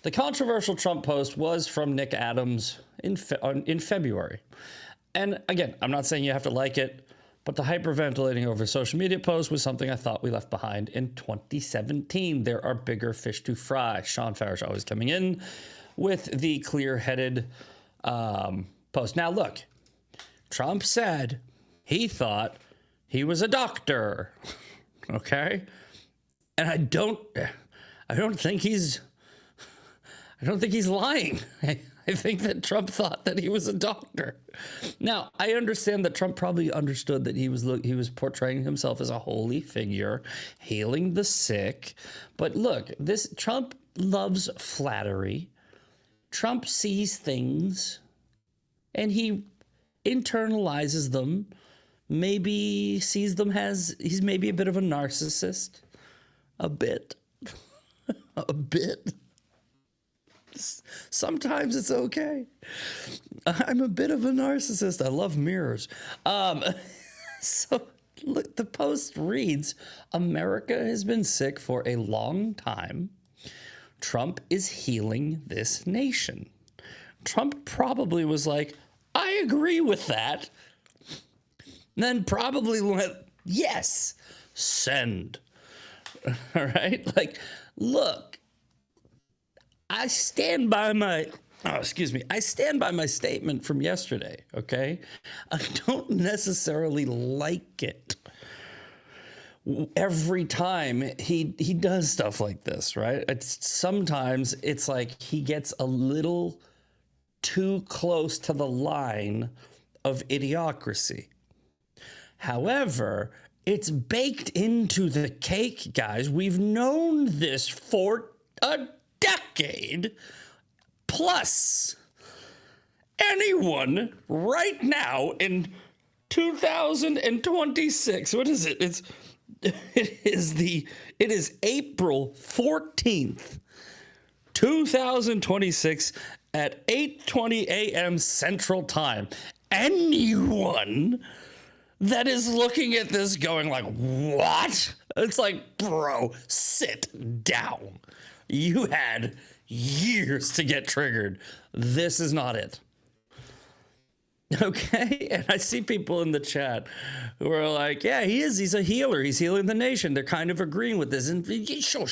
The controversial Trump post was from Nick Adams in February. And again, I'm not saying you have to like it, but the hyperventilating over social media post was something I thought we left behind in 2017. There are bigger fish to fry. Sean Farish always coming in with the clear-headed post. Now, look, Trump said he thought he was a doctor, okay? And I don't think he's lying. I think that Trump thought that he was a doctor. Now, I understand that Trump probably understood that he was portraying himself as a holy figure, healing the sick. But look, Trump loves flattery. Trump sees things and he internalizes them. Maybe sees them as he's maybe a bit of a narcissist. A bit. A bit. Sometimes it's okay. I'm a bit of a narcissist. I love mirrors. So look, the post reads, America has been sick for a long time. Trump is healing this nation. Trump probably was like, I agree with that. And then probably went, yes, send. All right? Like, look. I stand by my statement from yesterday, okay? I don't necessarily like it every time he does stuff like this, right? Sometimes it's like he gets a little too close to the line of idiocracy. However, it's baked into the cake, guys. We've known this for a decade plus. Anyone right now in 2026, what is it? It is April 14th, 2026 at 8:20 a.m. Central Time. Anyone that is looking at this going like, what? It's like, bro, sit down. You had years to get triggered. This is not it. Okay? And I see people in the chat who are like, yeah, he is. He's a healer. He's healing the nation. They're kind of agreeing with this. And sure.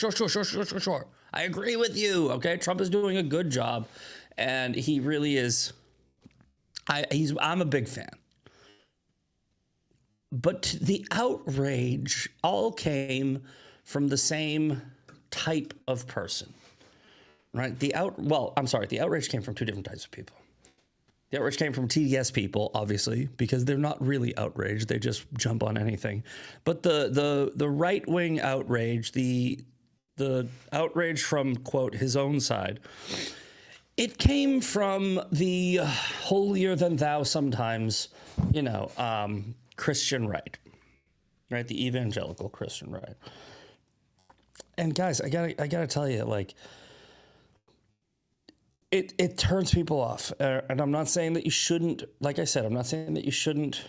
I agree with you. Okay? Trump is doing a good job. And he really is. I'm a big fan. But the outrage all came from the same type of person, right? The outrage came from two different types of people. The outrage came from TDS people, obviously, because they're not really outraged. They just jump on anything. But the right-wing outrage, the outrage from, quote, his own side, it came from the holier-than-thou sometimes, Christian right? The evangelical Christian right. And guys, I gotta tell you, like, it turns people off. And I'm not saying that you shouldn't, like I said, I'm not saying that you shouldn't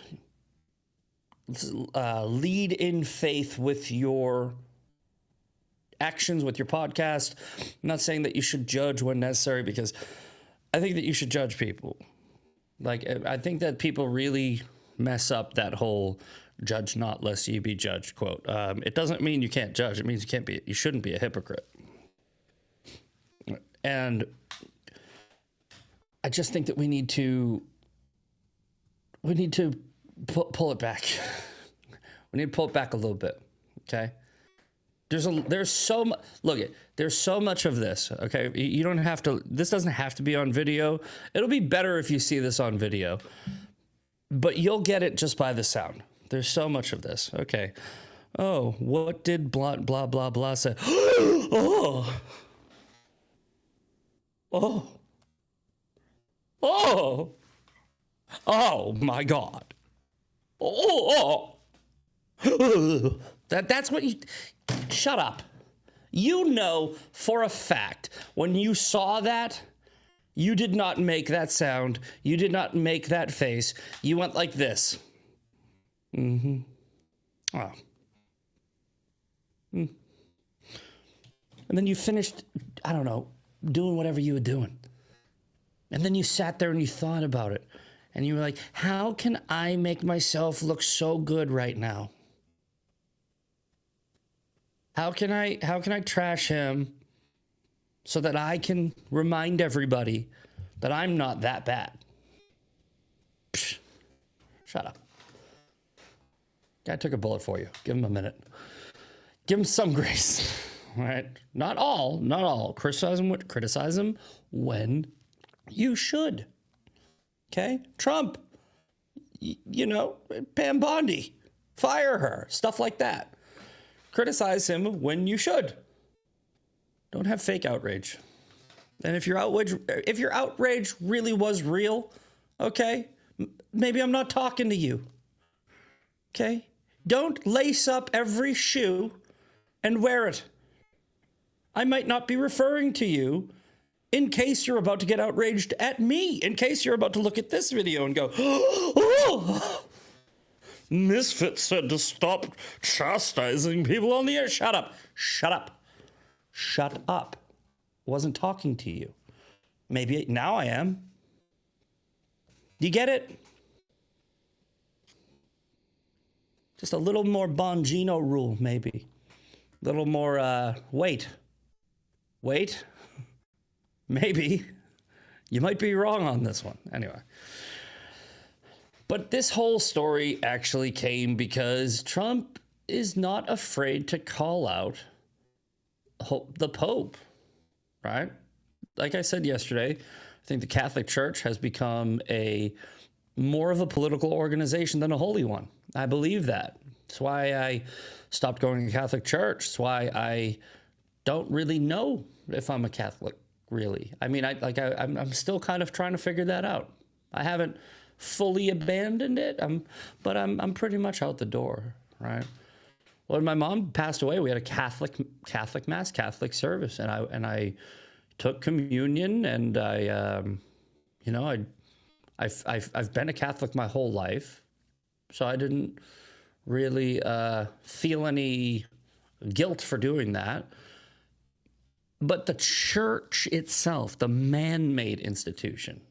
lead in faith with your actions, with your podcast. I'm not saying that you should judge when necessary, because I think that you should judge people. Like, I think that people really mess up that whole judge not lest ye be judged quote. It doesn't mean you can't judge. It means you shouldn't be a hypocrite. And I just think that we need to pull it back. We need to pull it back a little bit. Okay. There's so much. Look, there's so much of this. Okay. You don't have to, this doesn't have to be on video. It'll be better if you see this on video, but you'll get it just by the sound. There's so much of this. Okay. Oh, what did blah, blah, blah, blah say? Oh. Oh my God. That's what you, shut up. You know for a fact when you saw that, you did not make that sound. You did not make that face. You went like this. Mm-hmm. Oh. And then you finished, I don't know, doing whatever you were doing. And then you sat there and you thought about it. And you were like, how can I make myself look so good right now? How can I trash him so that I can remind everybody that I'm not that bad? Psh, shut up. Guy took a bullet for you. Give him a minute. Give him some grace. All right? Not all. Criticize him when you should. Okay? Trump, Pam Bondi, fire her, stuff like that. Criticize him when you should. Don't have fake outrage. And if your outrage really was real, okay, maybe I'm not talking to you. Okay? Don't lace up every shoe and wear it. I might not be referring to you in case you're about to get outraged at me, in case you're about to look at this video and go, oh, Misfit said to stop chastising people on the air. Shut up. Shut up. Shut up. Wasn't talking to you. Maybe now I am. You get it? Just a little more Bongino rule, maybe. A little more, wait. Maybe. You might be wrong on this one. Anyway. But this whole story actually came because Trump is not afraid to call out the Pope, right? Like I said yesterday, I think the Catholic Church has become more of a political organization than a holy one. I believe that. That's why I stopped going to Catholic Church. That's why I don't really know if I'm a Catholic, really. I mean, I'm still kind of trying to figure that out. I haven't fully abandoned it, but I'm pretty much out the door, right? When my mom passed away, we had a Catholic mass, Catholic service, and I took communion, and I've been a Catholic my whole life, so I didn't really feel any guilt for doing that. But the church itself, the man-made institution,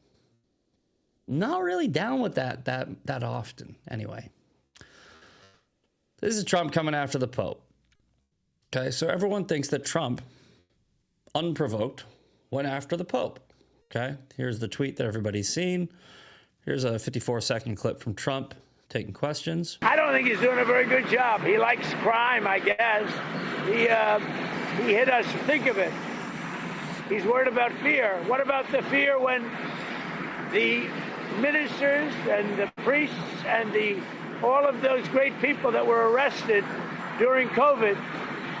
not really down with that often. Anyway, this is Trump coming after the Pope. Okay, so everyone thinks that Trump, unprovoked, went after the Pope. Okay, here's the tweet that everybody's seen. Here's a 54-second clip from Trump taking questions. I don't think he's doing a very good job. He likes crime, I guess. He hit us. Think of it. He's worried about fear. What about the fear when the ministers and the priests and all of those great people that were arrested during COVID,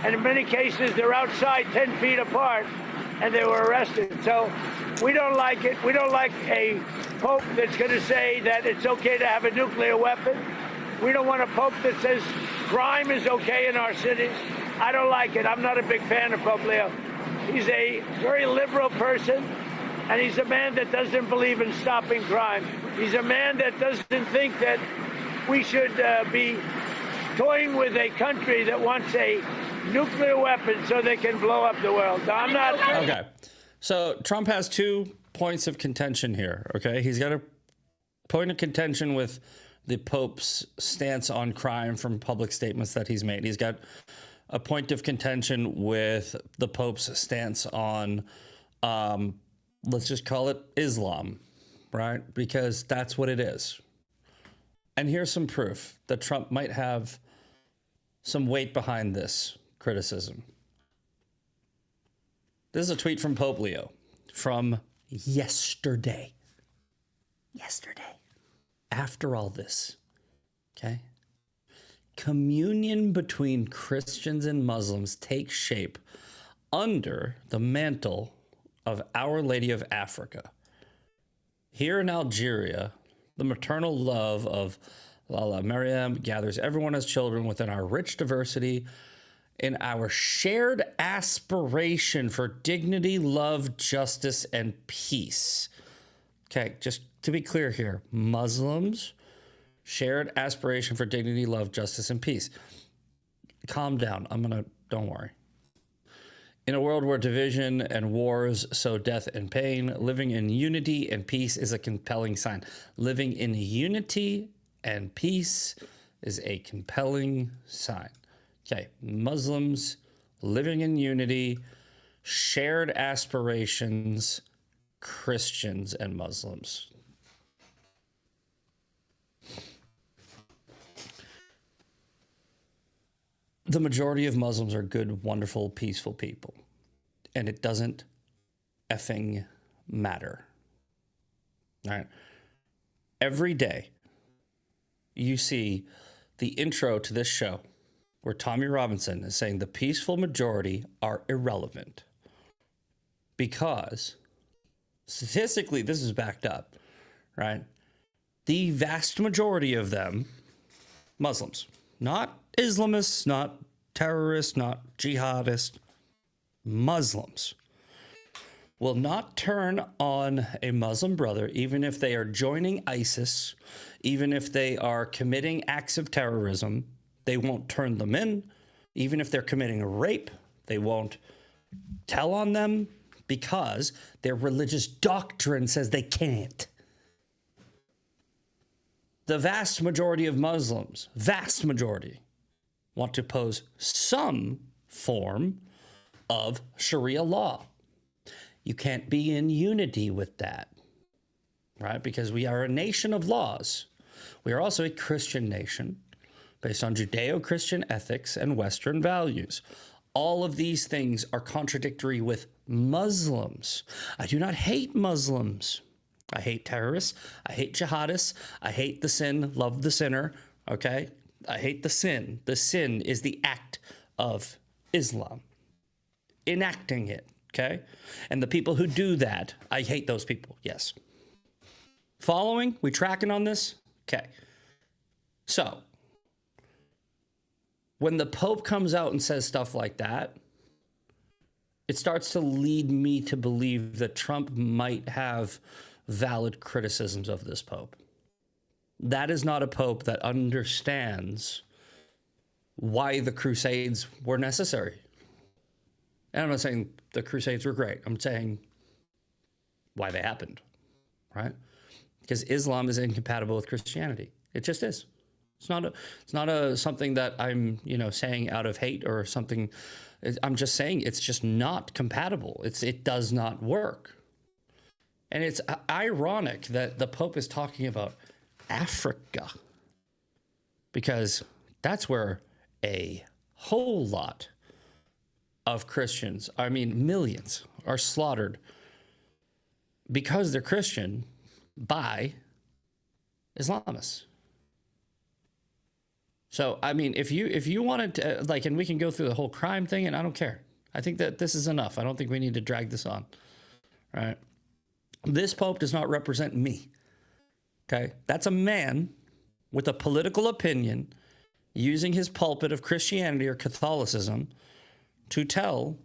and in many cases they're outside 10 feet apart and they were arrested. So we don't like it. We don't like a pope that's going to say that it's okay to have a nuclear weapon. We don't want a pope that says crime is okay in our cities. I don't like it. I'm not a big fan of Pope Leo. He's a very liberal person, and he's a man that doesn't believe in stopping crime. He's a man that doesn't think that we should be toying with a country that wants a nuclear weapon so they can blow up the world. So I'm not... Okay. So Trump has 2 points of contention here, okay? He's got a point of contention with the Pope's stance on crime from public statements that he's made. He's got a point of contention with the Pope's stance on, let's just call it Islam, right? Because that's what it is. And here's some proof that Trump might have some weight behind this criticism. This is a tweet from Pope Leo from yesterday. After all this, okay? Communion between Christians and Muslims takes shape under the mantle of Our Lady of Africa. Here in Algeria, the maternal love of Lala Maryam gathers everyone as children within our rich diversity in our shared aspiration for dignity, love, justice, and peace. Okay, just to be clear here, Muslims, shared aspiration for dignity, love, justice, and peace. Calm down. Don't worry. In a world where division and wars sow death and pain, living in unity and peace is a compelling sign. Living in unity and peace is a compelling sign. Okay, Muslims living in unity, shared aspirations, Christians and Muslims. The majority of Muslims are good, wonderful, peaceful people. And it doesn't effing matter. All right. Every day, you see the intro to this show where Tommy Robinson is saying the peaceful majority are irrelevant. Because statistically, this is backed up, right? The vast majority of them, Muslims, not Islamists, not terrorists, not jihadists, Muslims, will not turn on a Muslim brother, even if they are joining ISIS, even if they are committing acts of terrorism. They won't turn them in. Even if they're committing a rape, they won't tell on them because their religious doctrine says they can't. The vast majority of Muslims, vast majority, want to pose some form of Sharia law. You can't be in unity with that, right? Because we are a nation of laws. We are also a Christian nation based on Judeo-Christian ethics and Western values. All of these things are contradictory with Muslims. I do not hate Muslims. I hate terrorists. I hate jihadists. I hate the sin, love the sinner, okay? I hate the sin. The sin is the act of Islam, enacting it, okay? And the people who do that, I hate those people, yes. Following? We tracking on this? Okay. So, when the Pope comes out and says stuff like that, it starts to lead me to believe that Trump might have valid criticisms of this Pope. That is not a Pope that understands why the Crusades were necessary. And I'm not saying the Crusades were great. I'm saying why they happened, right? Because Islam is incompatible with Christianity. It just is. It's not a something that I'm, saying out of hate or something. I'm just saying it's just not compatible. It does not work. And it's ironic that the Pope is talking about Africa, because that's where a whole lot of Christians, I mean millions, are slaughtered because they're Christian by Islamists. So, I mean, if you wanted to, and we can go through the whole crime thing, and I don't care. I think that this is enough. I don't think we need to drag this on, right? This Pope does not represent me, okay? That's a man with a political opinion using his pulpit of Christianity or Catholicism to tell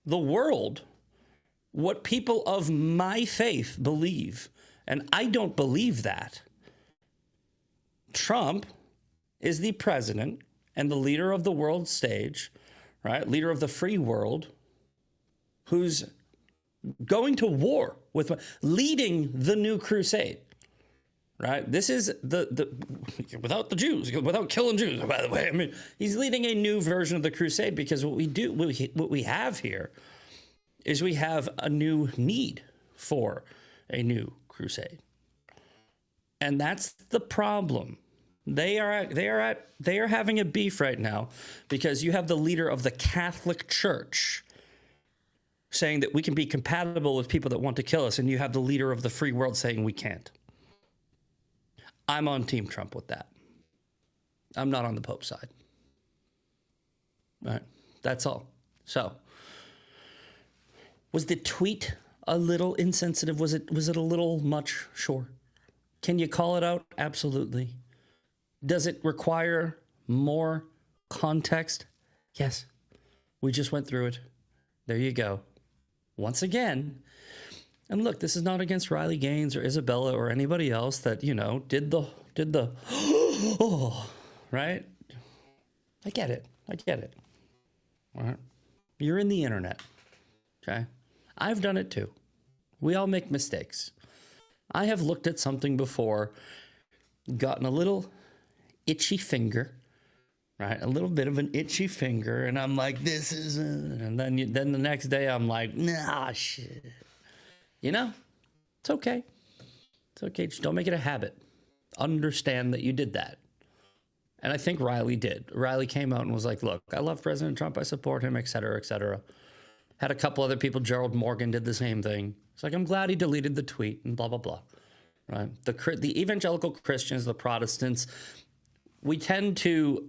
the world what people of my faith believe. And I don't believe that. Trump is the president and the leader of the world stage, right? Leader of the free world, who's going to war with, leading the new crusade, right? This is the without the Jews, without killing Jews, by the way. I mean, he's leading a new version of the crusade, because what we have here is we have a new need for a new crusade. And that's the problem. They are having a beef right now because you have the leader of the Catholic Church saying that we can be compatible with people that want to kill us, and you have the leader of the free world saying we can't. I'm on Team Trump with that. I'm not on the Pope's side. All right, that's all. So, was the tweet a little insensitive? Was it a little much? Sure. Can you call it out? Absolutely. Does it require more context? Yes. We just went through it. There you go. Once again, and look, this is not against Riley Gaines or Isabella or anybody else that, did the oh, right? I get it. All right. You're in the internet. Okay? I've done it too. We all make mistakes. I have looked at something before, gotten a little itchy finger, right? A little bit of an itchy finger, and I'm like, this isn't. And then the next day, I'm like, nah, shit. You know, it's okay. It's okay. Just don't make it a habit. Understand that you did that. And I think Riley did. Riley came out and was like, look, I love President Trump. I support him, et cetera, et cetera. Had a couple other people. Gerald Morgan did the same thing. It's like, I'm glad he deleted the tweet and blah, blah, blah. Right? The evangelical Christians, the Protestants, we tend to,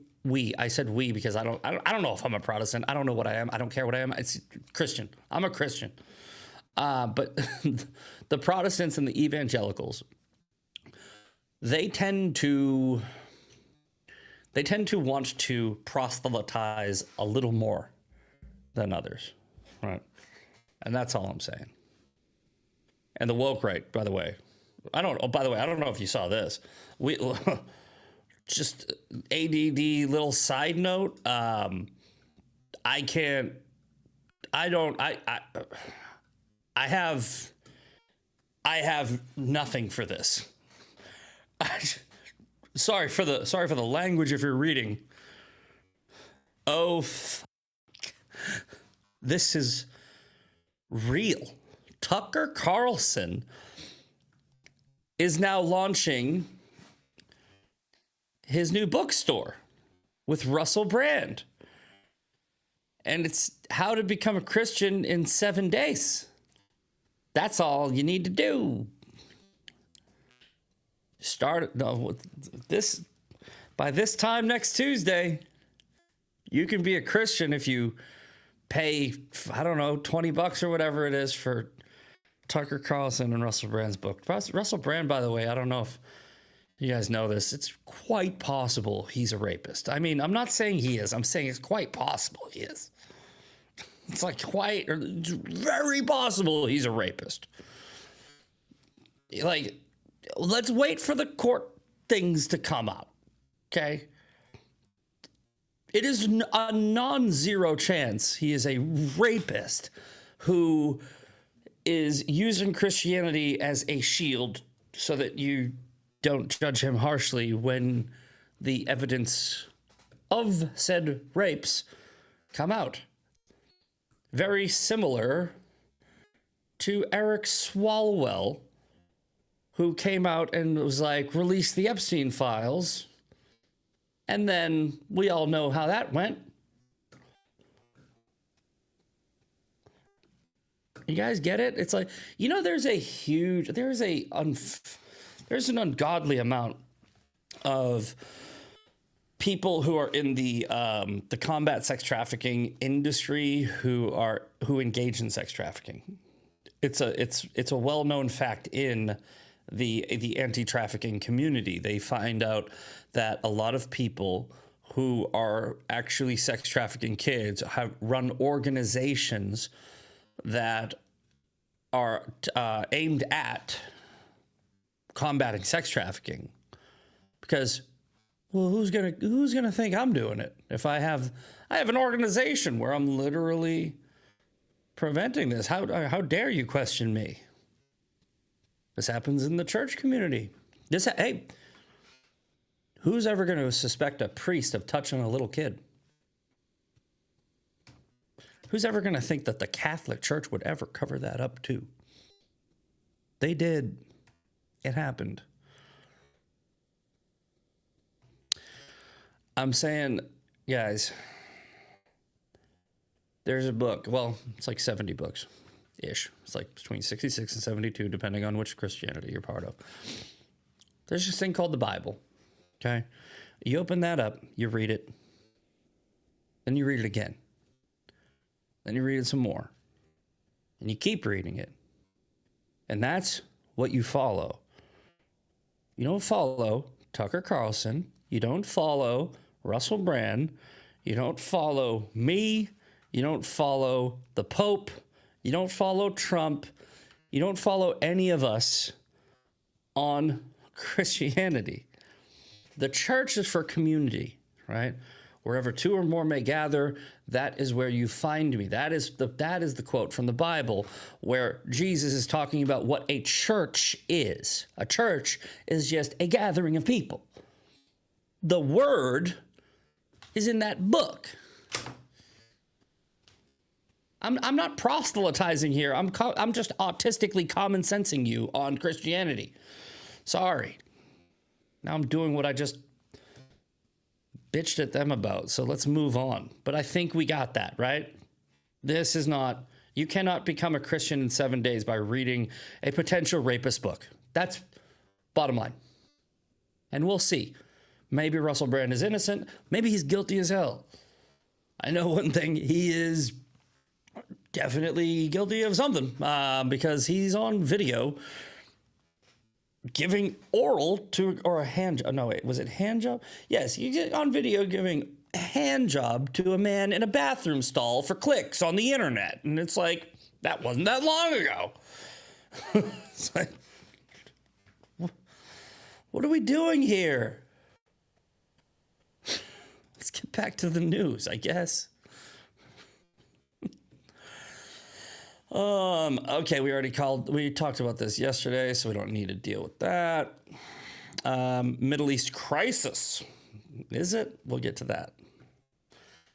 I said we because I don't know if I'm a Protestant. I don't know what I am. I don't care what I am. It's Christian. I'm a Christian. But the Protestants and the evangelicals, they tend to want to proselytize a little more than others, right? And that's all I'm saying. And the woke right, by the way, I don't know if you saw this. We just ADD little side note. I have nothing for this. Sorry for the language if you're reading. Oh, this is real. Tucker Carlson is now launching his new bookstore with Russell Brand. And it's how to become a Christian in 7 days. That's all you need to do. By this time next Tuesday, you can be a Christian if you pay, I don't know, $20 or whatever it is for Tucker Carlson and Russell Brand's book. Russell Brand, by the way, I don't know if you guys know this. It's quite possible he's a rapist. I mean, I'm not saying he is. I'm saying it's quite possible he is. It's like very possible he's a rapist. Like, let's wait for the court things to come out, okay? It is a non-zero chance he is a rapist who is using Christianity as a shield so that you don't judge him harshly when the evidence of said rapes come out. Very similar to Eric Swalwell, who came out and was like, release the Epstein files. And then we all know how that went. You guys get it? It's like, you know, there's an ungodly amount of people who are in the combat sex trafficking industry who engage in sex trafficking. It's a well-known fact in the anti-trafficking community. They find out that a lot of people who are actually sex trafficking kids have run organizations that are aimed at combating sex trafficking. Because, well, who's gonna think I'm doing it if I have an organization where I'm literally preventing this? How dare you question me? This happens in the church community. Hey, who's ever going to suspect a priest of touching a little kid? Who's ever going to think that the Catholic Church would ever cover that up too? They did. It happened. I'm saying, guys, there's a book. Well, it's like 70 books. Ish. It's like between 66 and 72, depending on which Christianity you're part of. There's this thing called the Bible. Okay? You open that up, you read it, then you read it again. Then you read it some more. And you keep reading it. And that's what you follow. You don't follow Tucker Carlson. You don't follow Russell Brand. You don't follow me. You don't follow the Pope. You don't follow Trump. You don't follow any of us on Christianity. The church is for community, right? Wherever two or more may gather, that is where you find me. That is the quote from the Bible where Jesus is talking about what a church is. A church is just a gathering of people. The word is in that book. I'm not proselytizing here. I'm just autistically common sensing you on Christianity. Sorry. Now I'm doing what I just bitched at them about. So let's move on. But I think we got that, right? This is not, you cannot become a Christian in 7 days by reading a potential rapist book. That's bottom line. And we'll see. Maybe Russell Brand is innocent. Maybe he's guilty as hell. I know one thing, he is definitely guilty of something because he's on video giving oral to, or a hand job. No, wait, was it hand job? Yes, you get on video giving a hand job to a man in a bathroom stall for clicks on the internet. And it's like, that wasn't that long ago. It's like, what are we doing here? Let's get back to the news, I guess. Okay, we talked about this yesterday, so we don't need to deal with that. Middle East crisis. Is it? We'll get to that.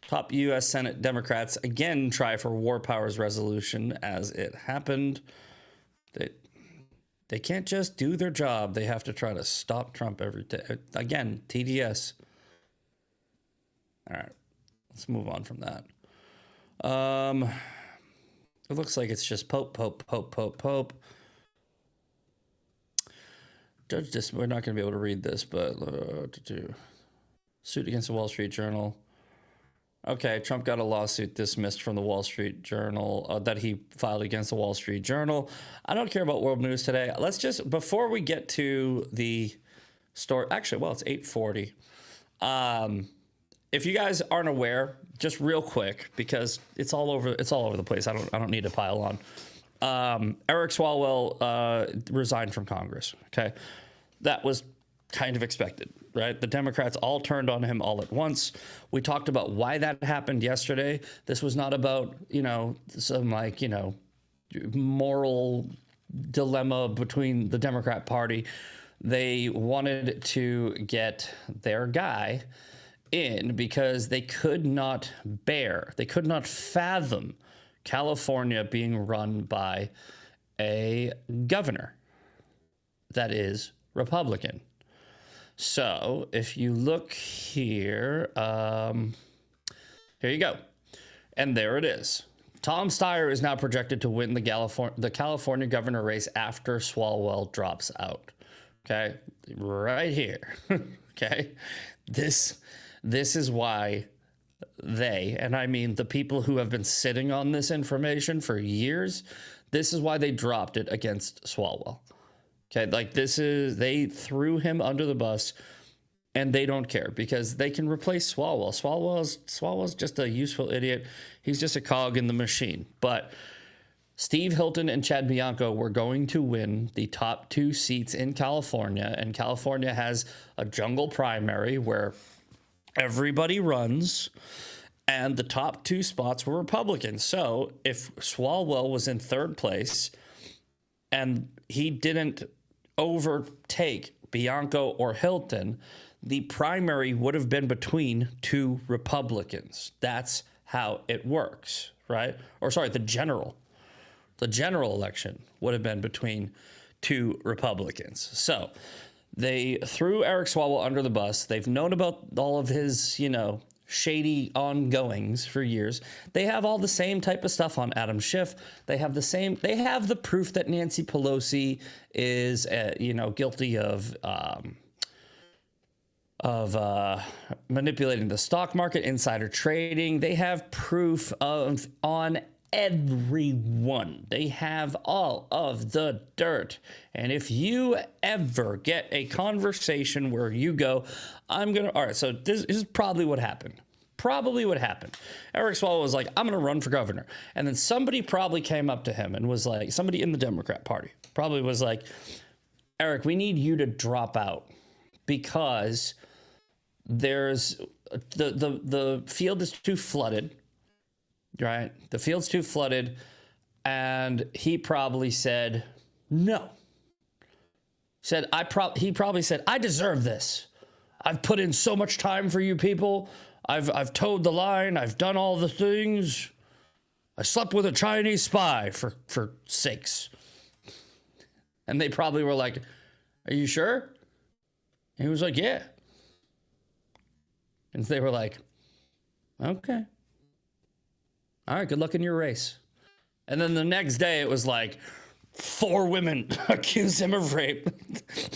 Top U.S. Senate Democrats again try for war powers resolution as it happened. They can't just do their job. They have to try to stop Trump every day. Again, TDS. All right, let's move on from that. It looks like it's just Pope. Judge this. We're not going to be able to read this, but suit against the Wall Street Journal. Okay, Trump got a lawsuit dismissed from the Wall Street Journal that he filed against the Wall Street Journal. I don't care about world news today. Let's just, before we get to the story, actually, well, it's 8:40. If you guys aren't aware, just real quick, because it's all over the place. I don't need to pile on. Eric Swalwell resigned from Congress. Okay, that was kind of expected, right? The Democrats all turned on him all at once. We talked about why that happened yesterday. This was not about some moral dilemma between the Democrat Party. They wanted to get their guy in because they could not fathom California being run by a governor that is Republican. So if you look here, here you go. And there it is. Tom Steyer is now projected to win the California governor race after Swalwell drops out. Okay, right here. Okay, this is why they, and I mean the people who have been sitting on this information for years, this is why they dropped it against Swalwell. Okay, like they threw him under the bus and they don't care because they can replace Swalwell. Swalwell's just a useful idiot. He's just a cog in the machine. But Steve Hilton and Chad Bianco were going to win the top 2 seats in California, and California has a jungle primary where everybody runs, and the top 2 spots were Republicans. So if Swalwell was in 3rd place and he didn't overtake Bianco or Hilton, the primary would have been between 2 Republicans. That's how it works, right? Or sorry, the general election would have been between 2 Republicans. So they threw Eric Swalwell under the bus. They've known about all of his, shady ongoings for years. They have all the same type of stuff on Adam Schiff. They have the proof that Nancy Pelosi is, guilty of manipulating the stock market, insider trading. They have proof on everyone. They have all of the dirt. And if you ever get a conversation where you go, all right, so this is probably what happened. Eric Swalwell was like, I'm going to run for governor. And then somebody probably came up to him and was like, somebody in the Democrat Party probably was like, Eric, we need you to drop out because there's the field is too flooded, right? The field's too flooded, and he probably said no. He probably said, I deserve this. I've put in so much time for you people. I've towed the line. I've done all the things. I slept with a Chinese spy for sakes. And they probably were like, are you sure? And he was like, yeah. And they were like, okay. All right, good luck in your race. And then the next day it was like 4 women accused him of rape.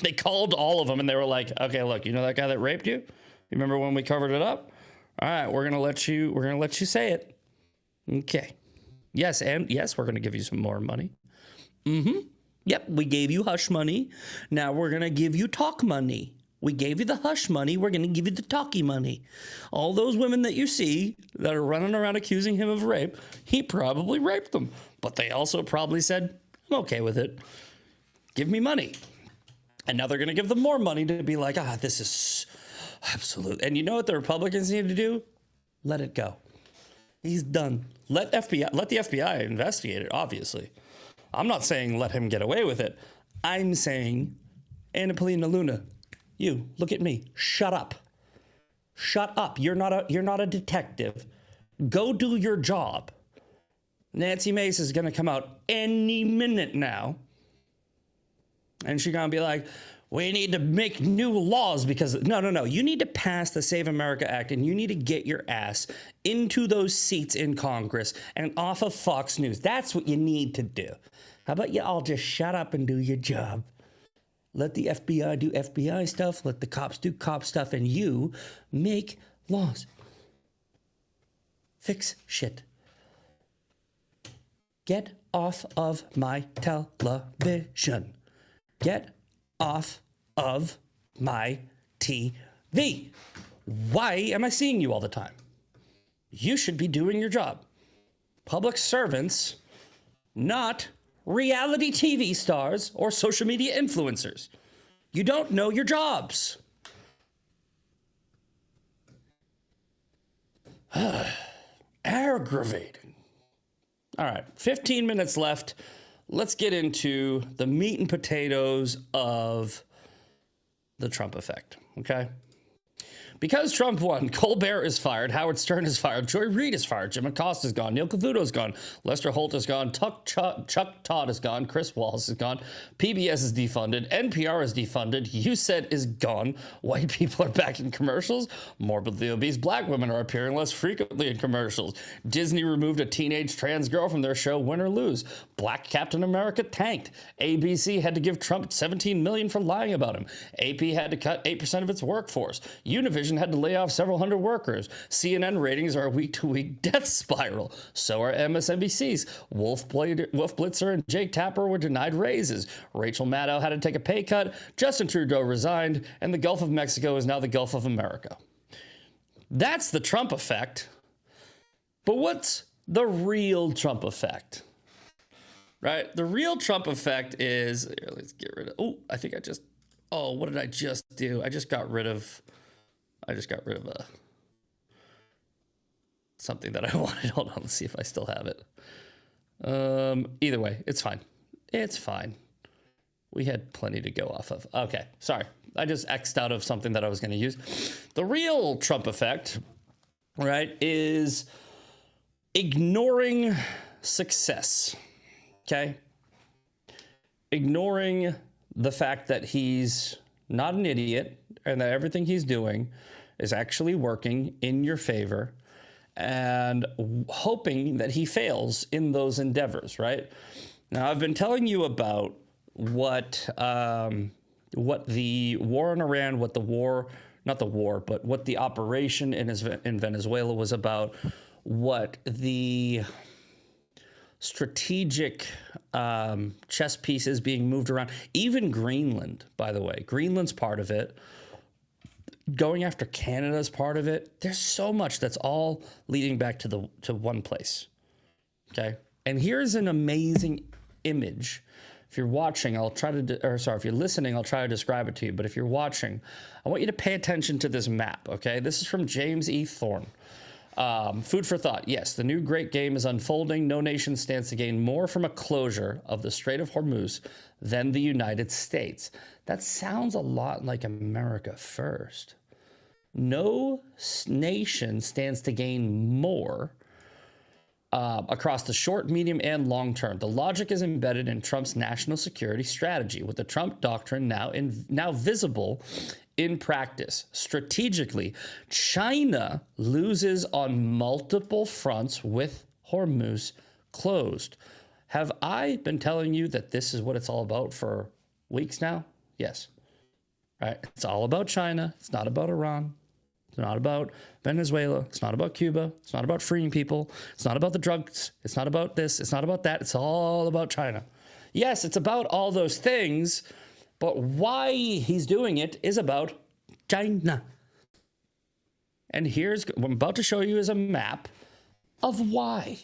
They called all of them and they were like, okay, look, you know that guy that raped you? You remember when we covered it up? All right, we're gonna let you say it. Okay. Yes, and yes, we're gonna give you some more money. Yep, we gave you hush money. Now we're gonna give you talk money. We gave you the hush money. We're gonna give you the talky money. All those women that you see that are running around accusing him of rape, he probably raped them. But they also probably said, I'm okay with it. Give me money. And now they're gonna give them more money to be like, this is absolute. And you know what the Republicans need to do? Let it go. He's done. Let the FBI investigate it, obviously. I'm not saying let him get away with it. I'm saying, Anna Polina Luna, you, look at me. Shut up. Shut up. You're not a detective. Go do your job. Nancy Mace is going to come out any minute now. And she's going to be like, we need to make new laws because no. You need to pass the Save America Act and you need to get your ass into those seats in Congress and off of Fox News. That's what you need to do. How about you all just shut up and do your job? Let the FBI do FBI stuff. Let the cops do cop stuff. And you make laws. Fix shit. Get off of my television. Get off of my TV. Why am I seeing you all the time? You should be doing your job. Public servants, not reality TV stars or social media influencers. You don't know your jobs. Aggravating. All right, 15 minutes left. Let's get into the meat and potatoes of the Trump effect, okay? Because Trump won, Colbert is fired, Howard Stern is fired, Joy Reid is fired, Jim Acosta is gone, Neil Cavuto is gone, Lester Holt is gone, Chuck Todd is gone, Chris Wallace is gone, PBS is defunded, NPR is defunded, USET is gone, white people are back in commercials, morbidly obese black women are appearing less frequently in commercials, Disney removed a teenage trans girl from their show Win or Lose, Black Captain America tanked, ABC had to give Trump $17 million for lying about him, AP had to cut 8% of its workforce, Univision had to lay off several hundred workers. CNN ratings are a week-to-week death spiral. So are MSNBC's. Wolf Blitzer and Jake Tapper were denied raises. Rachel Maddow had to take a pay cut. Justin Trudeau resigned. And the Gulf of Mexico is now the Gulf of America. That's the Trump effect. But what's the real Trump effect? Right? The real Trump effect is... Here, let's get rid of... what did I just do? I just got rid of something that I wanted. Hold on, let's see if I still have it. Either way, it's fine. It's fine. We had plenty to go off of. Okay, sorry. I just X'd out of something that I was going to use. The real Trump effect, right, is ignoring success. Okay? Ignoring the fact that he's not an idiot and that everything he's doing is actually working in your favor and hoping that he fails in those endeavors, right? Now, I've been telling you about what the war in Iran, what the operation in Venezuela was about, what the strategic chess pieces being moved around, even Greenland, by the way. Greenland's part of it. Going after Canada's part of it. There's so much that's all leading back to one place. Okay? And here's an amazing image If you're watching, I'll try to, or sorry, if you're listening, I'll try to describe it to you. But if you're watching, I want you to pay attention to this map, okay? This is from James E. Thorne. Food for thought. Yes, the new great game is unfolding. No nation stands to gain more from a closure of the Strait of Hormuz than the United States. That sounds a lot like America first. No nation stands to gain more across the short, medium, and long term. The logic is embedded in Trump's national security strategy, with the Trump doctrine now visible in practice. Strategically, China loses on multiple fronts with Hormuz closed. Have I been telling you that this is what it's all about for weeks now? Yes. Right? It's all about China. It's not about Iran. It's not about Venezuela. It's not about Cuba. It's not about freeing people. It's not about the drugs. It's not about this. It's not about that. It's all about China. Yes, it's about all those things, but why he's doing it is about China. And here's what I'm about to show you is a map of why.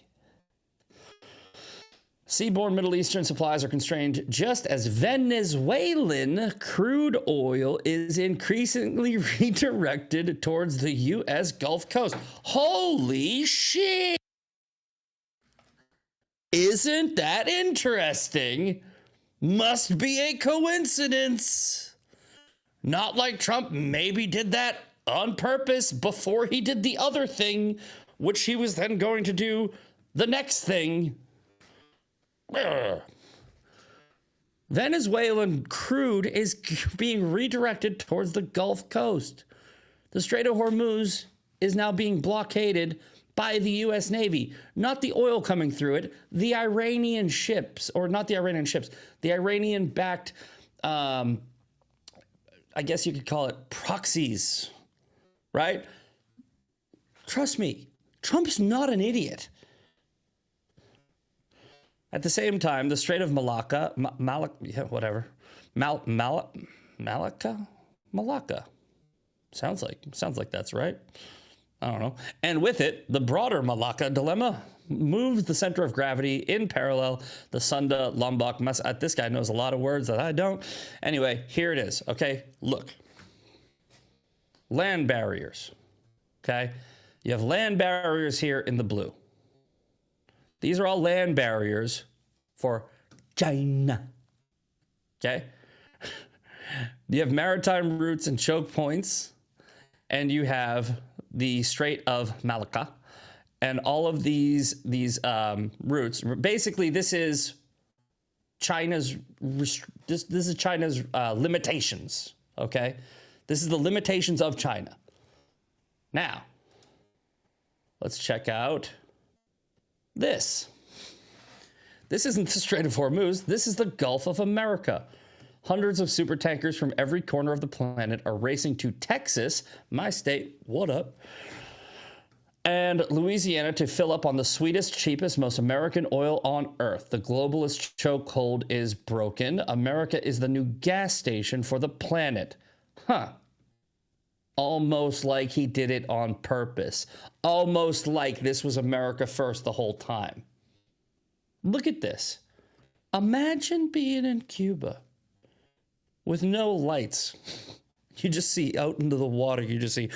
Seaborne Middle Eastern supplies are constrained just as Venezuelan crude oil is increasingly redirected towards the U.S. Gulf Coast. Holy shit! Isn't that interesting? Must be a coincidence. Not like Trump maybe did that on purpose before he did the other thing, which he was then going to do the next thing. Venezuelan crude is being redirected towards the Gulf Coast. The Strait of Hormuz is now being blockaded by the U.S. Navy. Not the oil coming through it, the Iranian ships, or not the Iranian ships, the Iranian-backed, I guess you could call it proxies, right? Trust me, Trump's not an idiot. At the same time, the Strait of Malacca, Malacca. Sounds like that's right. I don't know. And with it, the broader Malacca dilemma moves the center of gravity in parallel. The Sunda, Lombok, this guy knows a lot of words that I don't. Anyway, here it is. Okay, look. Land barriers. Okay, you have land barriers here in the blue. These are all land barriers for China. Okay? You have maritime routes and choke points, and you have the Strait of Malacca, and all of these routes. Basically, this is China's limitations. Okay, this is the limitations of China. Now, let's check out this. This isn't the Strait of Hormuz. This is the Gulf of America. Hundreds of super tankers from every corner of the planet are racing to Texas, my state, what up, and Louisiana to fill up on the sweetest, cheapest, most American oil on earth. The globalist chokehold is broken. America is the new gas station for the planet. Huh. Almost like he did it on purpose. Almost like this was America first the whole time. Look at this. Imagine being in Cuba with no lights. You just see out into the water, you just see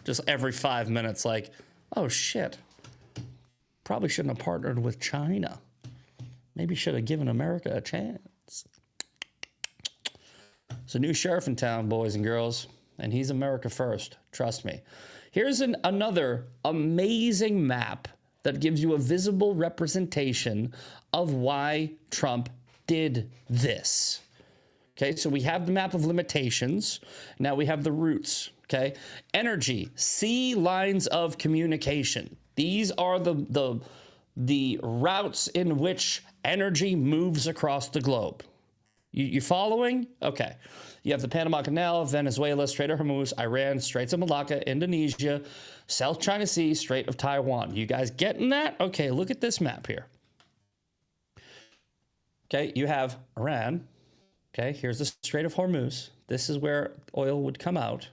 just every 5 minutes like, oh shit. Probably shouldn't have partnered with China. Maybe should have given America a chance. There's a new sheriff in town, boys and girls, and he's America first. Trust me. Here's another amazing map that gives you a visible representation of why Trump did this. Okay, so we have the map of limitations. Now we have the routes. Okay, energy, sea lines of communication. These are the routes in which energy moves across the globe. You following? Okay. You have the Panama Canal, Venezuela, Strait of Hormuz, Iran, Straits of Malacca, Indonesia, South China Sea, Strait of Taiwan. You guys getting that? Okay, look at this map here. Okay, you have Iran. Okay, here's the Strait of Hormuz. This is where oil would come out.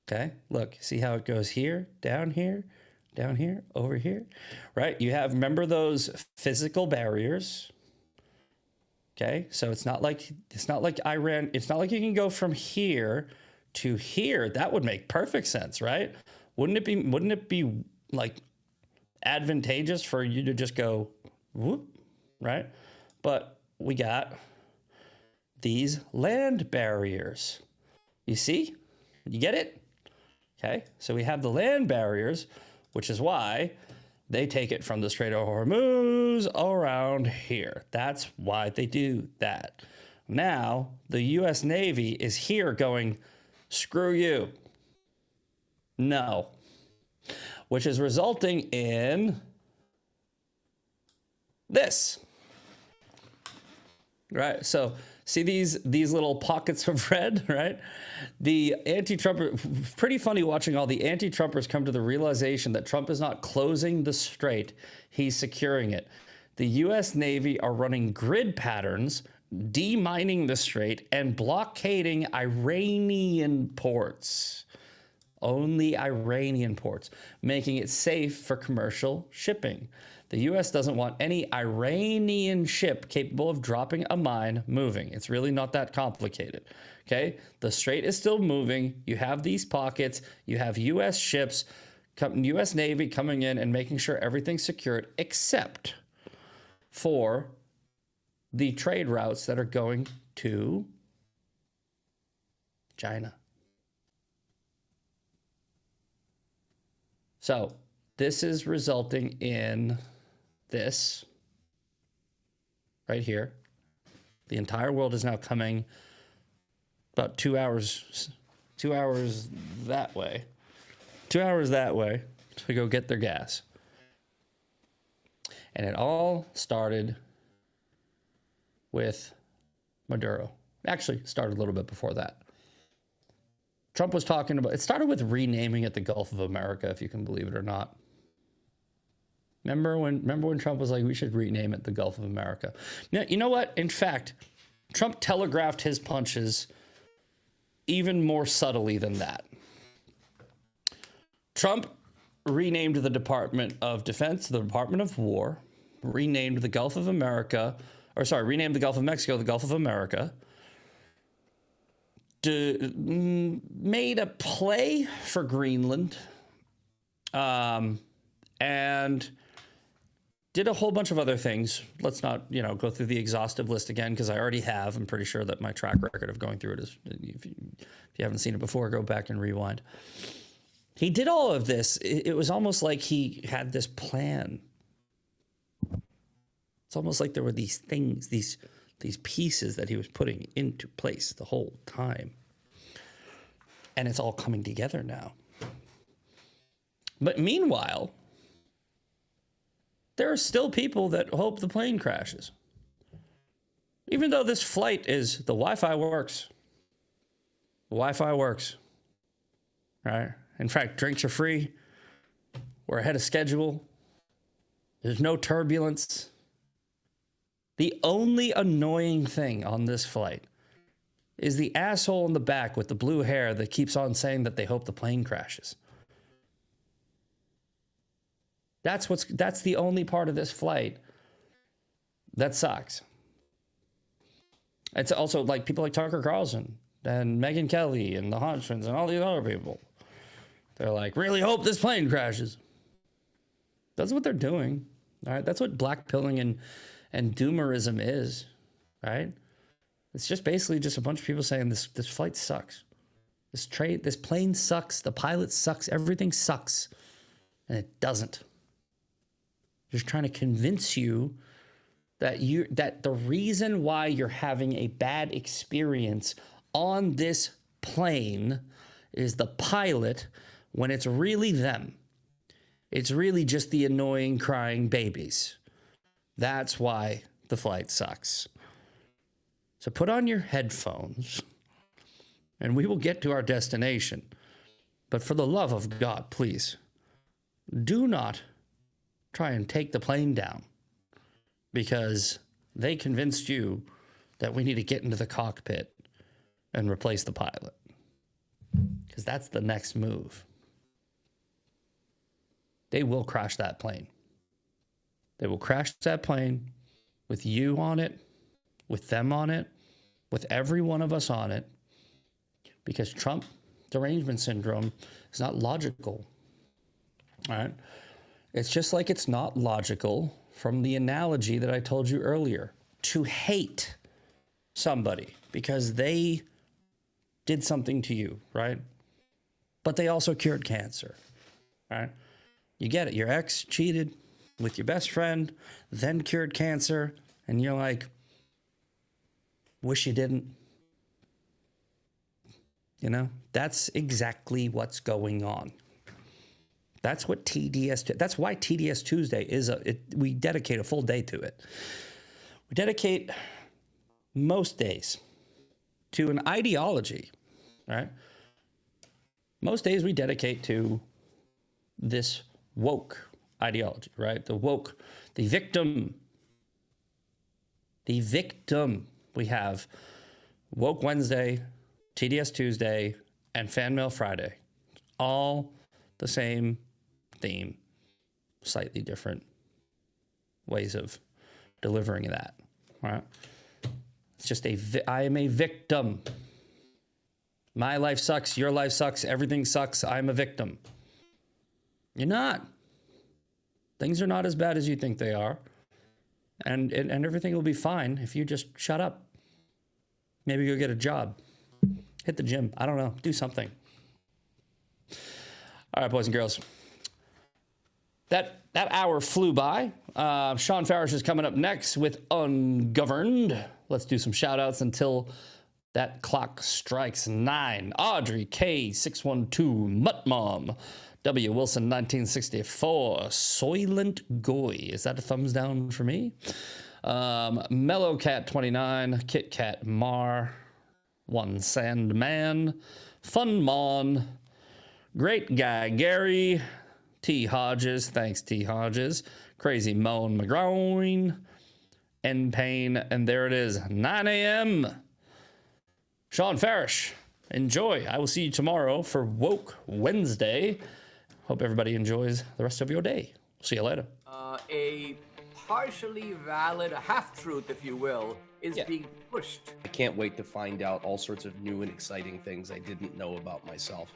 Okay, look, see how it goes here, down here, down here, over here, right? You have, remember those physical barriers. Okay, so it's not like Iran. It's not like you can go from here to here. That would make perfect sense, right? Wouldn't it be like advantageous for you to just go whoop, right? But we got these land barriers. You see? You get it? Okay, so we have the land barriers, which is why they take it from the Strait of Hormuz around here. That's why they do that. Now, the U.S. Navy is here going, screw you. No. Which is resulting in this. Right? So, see these little pockets of red, right? The anti-Trumper, pretty funny watching all the anti-Trumpers come to the realization that Trump is not closing the strait, he's securing it. The U.S. Navy are running grid patterns, demining the strait, and blockading Iranian ports. Only Iranian ports, making it safe for commercial shipping. The U.S. doesn't want any Iranian ship capable of dropping a mine moving. It's really not that complicated, okay? The strait is still moving. You have these pockets. You have U.S. ships, U.S. Navy coming in and making sure everything's secured, except for the trade routes that are going to China. So this is resulting in this right here. The entire world is now coming about 2 hours that way. 2 hours that way to go get their gas. And it all started with Maduro. Actually, started a little bit before that. Trump was talking about, it started with renaming it the Gulf of America, if you can believe it or not. Remember when Trump was like, we should rename it the Gulf of America? Now, you know what? In fact, Trump telegraphed his punches even more subtly than that. Trump renamed the Department of Defense the Department of War, renamed the Gulf of America, renamed the Gulf of Mexico the Gulf of America, made a play for Greenland, and did a whole bunch of other things. Let's not, go through the exhaustive list again, because I already have. I'm pretty sure that my track record of going through it is, if you haven't seen it before, go back and rewind. He did all of this. It was almost like he had this plan. It's almost like there were these things, these pieces that he was putting into place the whole time. And it's all coming together now. But meanwhile, there are still people that hope the plane crashes. Even though this flight is, the Wi-Fi works. The Wi-Fi works. Right? In fact, drinks are free. We're ahead of schedule. There's no turbulence. The only annoying thing on this flight is the asshole in the back with the blue hair that keeps on saying that they hope the plane crashes. That's the only part of this flight that sucks. It's also like people like Tucker Carlson and Megyn Kelly and the Hodgkins and all these other people. They're like, really hope this plane crashes. That's what they're doing. All right. That's what blackpilling and doomerism is. Right. It's just basically just a bunch of people saying this flight sucks. This plane sucks. The pilot sucks. Everything sucks. And it doesn't. Just trying to convince you that the reason why you're having a bad experience on this plane is the pilot, when it's really them. It's really just the annoying crying babies. That's why the flight sucks. So put on your headphones and we will get to our destination. But for the love of God, please, do not try and take the plane down, because they convinced you that we need to get into the cockpit and replace the pilot, because that's the next move. they will crash that plane. They will crash that plane with you on it, with them on it, with every one of us on it, because Trump derangement syndrome is not logical. All right? It's just like it's not logical, from the analogy that I told you earlier, to hate somebody because they did something to you, right? But they also cured cancer, right? You get it. Your ex cheated with your best friend, then cured cancer, and you're like, wish you didn't. You know, that's exactly what's going on. That's what TDS, that's why TDS Tuesday is we dedicate a full day to it. We dedicate most days to an ideology, right? Most days we dedicate to this woke ideology, right? The woke, the victim. We have Woke Wednesday, TDS Tuesday, and Fan Mail Friday. All the same theme, slightly different ways of delivering that, right? It's just I am a victim. My life sucks, your life sucks, everything sucks, I'm a victim. You're not. Things are not as bad as you think they are. And everything will be fine if you just shut up. Maybe go get a job. Hit the gym. I don't know. Do something. All right, boys and girls. That hour flew by. Sean Farish is coming up next with Ungoverned. Let's do some shout outs until that clock strikes 9. Audrey K612, Mutt Mom, W. Wilson 1964, Soylent Goy. Is that a thumbs down for me? Mellow Cat 29, Kit Kat Mar, One Sandman, Fun Mon, Great Guy Gary, T. Hodges, thanks T. Hodges, Crazy Moan McGroin, N Pain, and there it is, 9 a.m. Sean Farish, enjoy. I will see you tomorrow for Woke Wednesday. Hope everybody enjoys the rest of your day. See you later. A partially valid, a half-truth, if you will, is being pushed. I can't wait to find out all sorts of new and exciting things I didn't know about myself.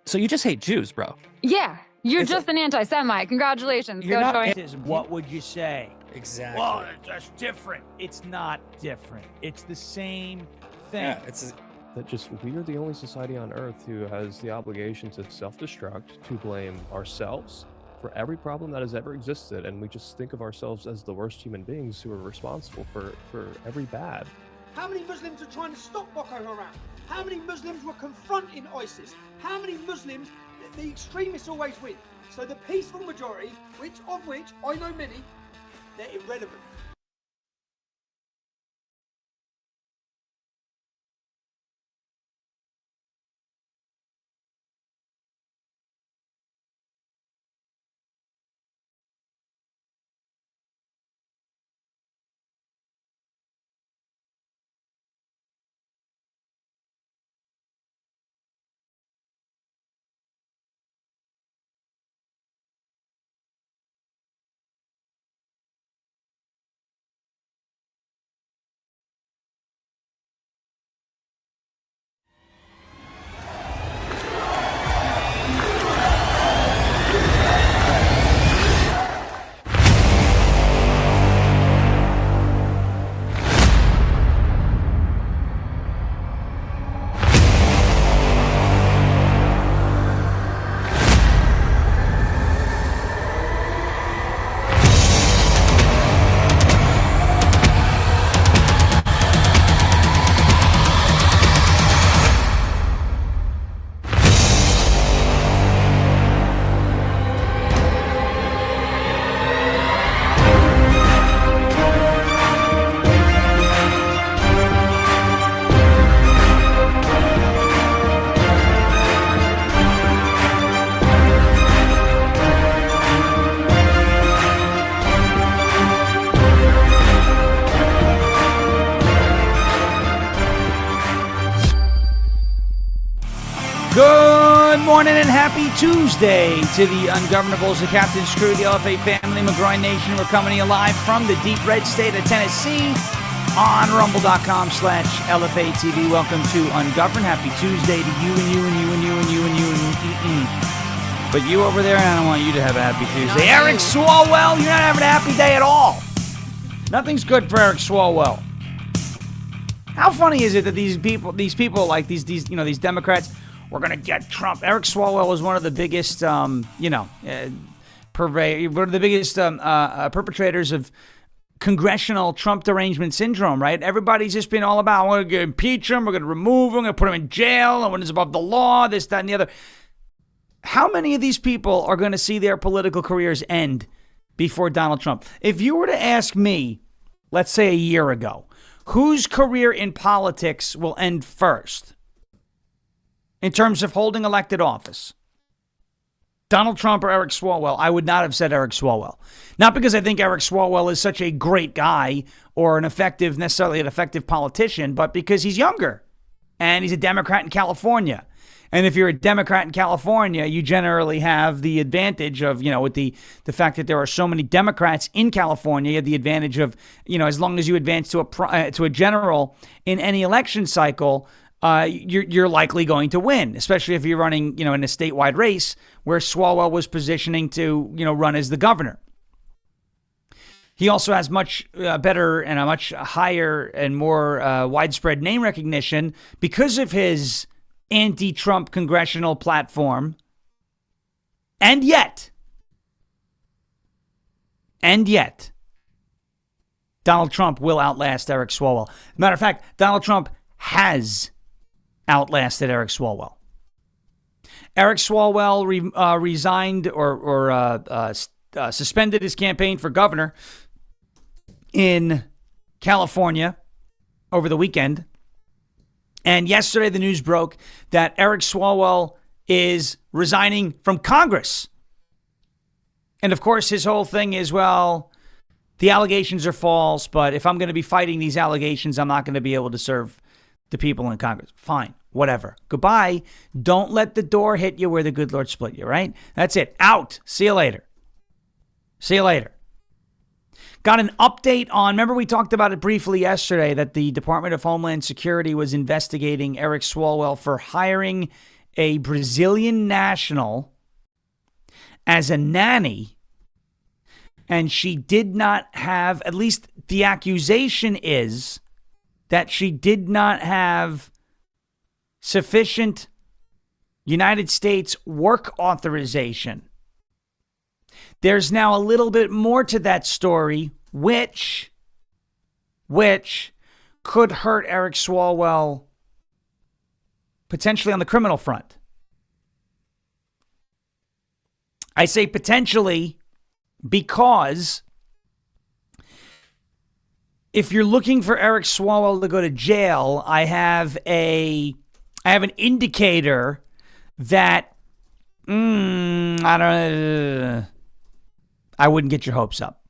So you just hate Jews, bro? Yeah, you're just an anti-Semite. Congratulations. You're Go not. join. What would you say? Exactly. Well, that's different. It's not different. It's the same thing. Yeah, it's that just we are the only society on earth who has the obligation to self-destruct, to blame ourselves for every problem that has ever existed, and we just think of ourselves as the worst human beings who are responsible for every bad. How many Muslims are trying to stop Boko Haram? How many Muslims were confronting ISIS? How many Muslims, the extremists always win. So the peaceful majority, of which I know many, they're irrelevant. morning and happy Tuesday to the ungovernables, the Captain Screw, the LFA family, McGroin Nation. We're coming to you live from the deep red state of Tennessee on rumble.com/LFA TV. Welcome to Ungoverned. Happy Tuesday to you and you and you and you and you and you and But you over there, I don't want you to have a happy Tuesday. Eric Swalwell, you're not having a happy day at all. Nothing's good for Eric Swalwell. How funny is it that these people like these Democrats, we're going to get Trump. Eric Swalwell was one of the biggest, one of the biggest perpetrators of congressional Trump derangement syndrome, right? Everybody's just been all about, we're going to impeach him, we're going to remove him, we're going to put him in jail, and when it's above the law, this, that, and the other. How many of these people are going to see their political careers end before Donald Trump? If you were to ask me, let's say a year ago, whose career in politics will end first in terms of holding elected office, Donald Trump or Eric Swalwell, I would not have said Eric Swalwell. Not because I think Eric Swalwell is such a great guy or necessarily an effective politician, but because he's younger and he's a Democrat in California. And if you're a Democrat in California, you generally have the advantage of, with the fact that there are so many Democrats in California, you have the advantage of, as long as you advance to a general in any election cycle, you're likely going to win, especially if you're running, in a statewide race where Swalwell was positioning to, run as the governor. He also has much better and a much higher and more widespread name recognition because of his anti-Trump congressional platform. And yet, Donald Trump will outlast Eric Swalwell. Matter of fact, Donald Trump has outlasted Eric Swalwell. Eric Swalwell resigned or suspended his campaign for governor in California over the weekend. And yesterday the news broke that Eric Swalwell is resigning from Congress. And of course, his whole thing is, well, the allegations are false, but if I'm going to be fighting these allegations, I'm not going to be able to serve the people in Congress. Fine, whatever. Goodbye. Don't let the door hit you where the good Lord split you, right? That's it. Out. See you later. See you later. Got an update on, remember we talked about it briefly yesterday, that the Department of Homeland Security was investigating Eric Swalwell for hiring a Brazilian national as a nanny. And she did not have, at least the accusation is that she did not have sufficient United States work authorization. There's now a little bit more to that story, which could hurt Eric Swalwell potentially on the criminal front. I say potentially because if you're looking for Eric Swalwell to go to jail, I have an indicator that I wouldn't get your hopes up.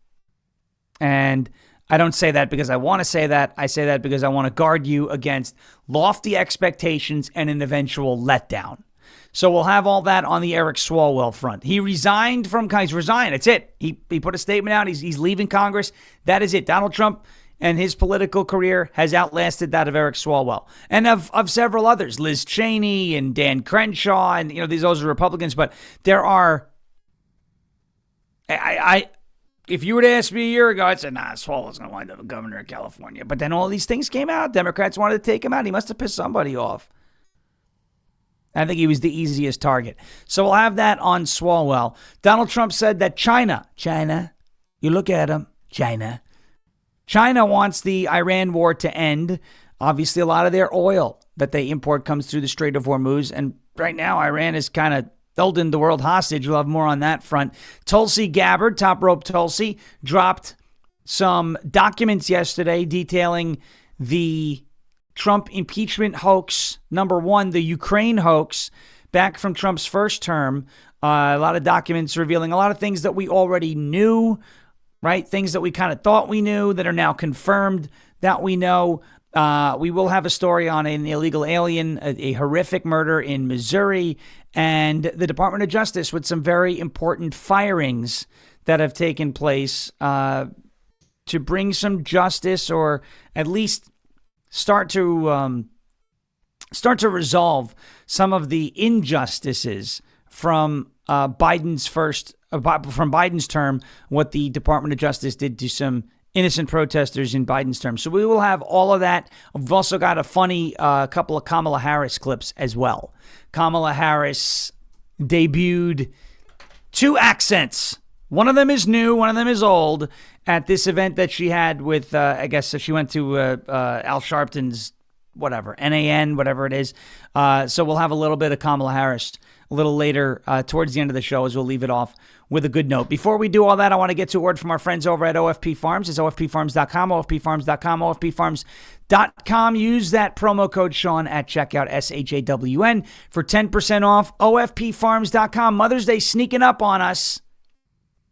And I don't say that because I want to say that. I say that because I want to guard you against lofty expectations and an eventual letdown. So we'll have all that on the Eric Swalwell front. He resigned from Congress. He's resigned. That's it. He put a statement out. He's leaving Congress. That is it. Donald Trump and his political career has outlasted that of Eric Swalwell. And of several others. Liz Cheney and Dan Crenshaw. And, those are Republicans. But there are... If you were to ask me a year ago, I'd say, Swalwell's going to wind up a governor of California. But then all these things came out. Democrats wanted to take him out. He must have pissed somebody off. I think he was the easiest target. So we'll have that on Swalwell. Donald Trump said that China, you look at him, China wants the Iran war to end. Obviously, a lot of their oil that they import comes through the Strait of Hormuz. And right now, Iran is kind of holding the world hostage. We'll have more on that front. Tulsi Gabbard, Top Rope Tulsi, dropped some documents yesterday detailing the Trump impeachment hoax, number one, the Ukraine hoax back from Trump's first term. A lot of documents revealing a lot of things that we already knew, right? Things that we kind of thought we knew that are now confirmed that we know. We will have a story on an illegal alien, a horrific murder in Missouri, and the Department of Justice with some very important firings that have taken place to bring some justice, or at least start to resolve some of the injustices from Biden's term, what the Department of Justice did to some innocent protesters in Biden's term. So we will have all of that. We've also got a funny couple of Kamala Harris clips as well. Kamala Harris debuted 2 accents. One of them is new, one of them is old, at this event that she had with, I guess, she went to Al Sharpton's, whatever, NAN, whatever it is. So we'll have a little bit of Kamala Harris a little later towards the end of the show, as we'll leave it off with a good note. Before we do all that, I want to get to a word from our friends over at OFP Farms. It's OFPFarms.com, OFPFarms.com, OFPFarms.com. Use that promo code Sean at checkout, SHAWN, for 10% off. OFPFarms.com. Mother's Day sneaking up on us.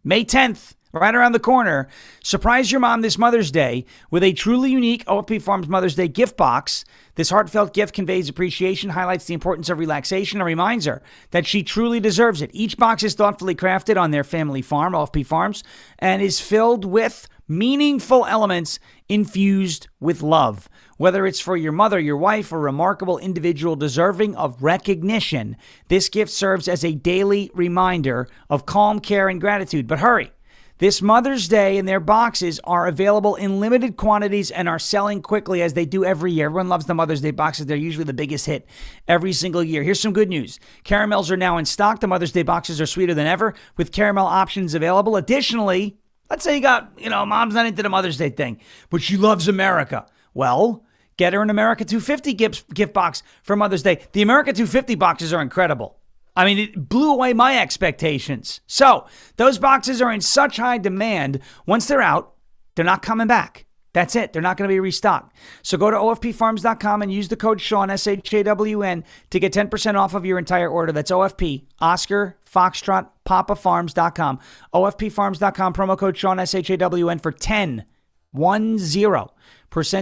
May 10th. Right around the corner. Surprise your mom this Mother's Day with a truly unique OFP Farms Mother's Day gift box. This heartfelt gift conveys appreciation, highlights the importance of relaxation, and reminds her that she truly deserves it. Each box is thoughtfully crafted on their family farm, OFP Farms, and is filled with meaningful elements infused with love. Whether it's for your mother, your wife, or a remarkable individual deserving of recognition, this gift serves as a daily reminder of calm care and gratitude. But hurry! This Mother's Day and their boxes are available in limited quantities and are selling quickly, as they do every year. Everyone loves the Mother's Day boxes. They're usually the biggest hit every single year. Here's some good news. Caramels are now in stock. The Mother's Day boxes are sweeter than ever, with caramel options available. Additionally, let's say you got, mom's not into the Mother's Day thing, but she loves America. Well, get her an America 250 gift box for Mother's Day. The America 250 boxes are incredible. I mean, it blew away my expectations. So those boxes are in such high demand. Once they're out, they're not coming back. That's it. They're not going to be restocked. So go to OFPFarms.com and use the code Sean, SHAWN, to get 10% off of your entire order. That's OFP, Oscar, Foxtrot, PapaFarms.com. OFPFarms.com, promo code Sean, SHAWN, for 10%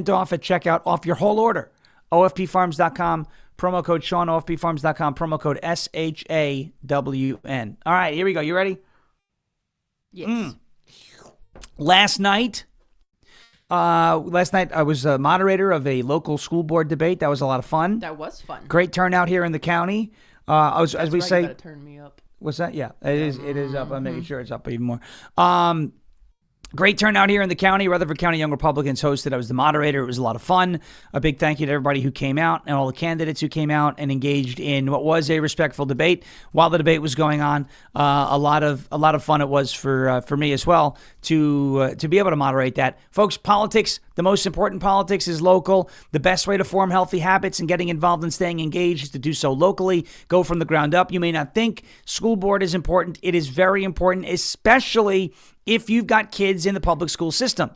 off at checkout off your whole order. OFPFarms.com. Promo code Sean, OFPFarms.com, promo code SHAWN. All right, here we go. You ready? Yes. Last night I was a moderator of a local school board debate. That was a lot of fun. That was fun. Great turnout here in the county. As we say, you gotta turn me up. What's that? Yeah, it is up. I'm making sure it's up even more. Great turnout here in the county. Rutherford County Young Republicans hosted. I was the moderator. It was a lot of fun. A big thank you to everybody who came out and all the candidates who came out and engaged in what was a respectful debate. While the debate was going on, a lot of fun it was for me as well to be able to moderate that. Folks, politics, the most important politics is local. The best way to form healthy habits and getting involved and staying engaged is to do so locally. Go from the ground up. You may not think school board is important. It is very important, especially if you've got kids in the public school system.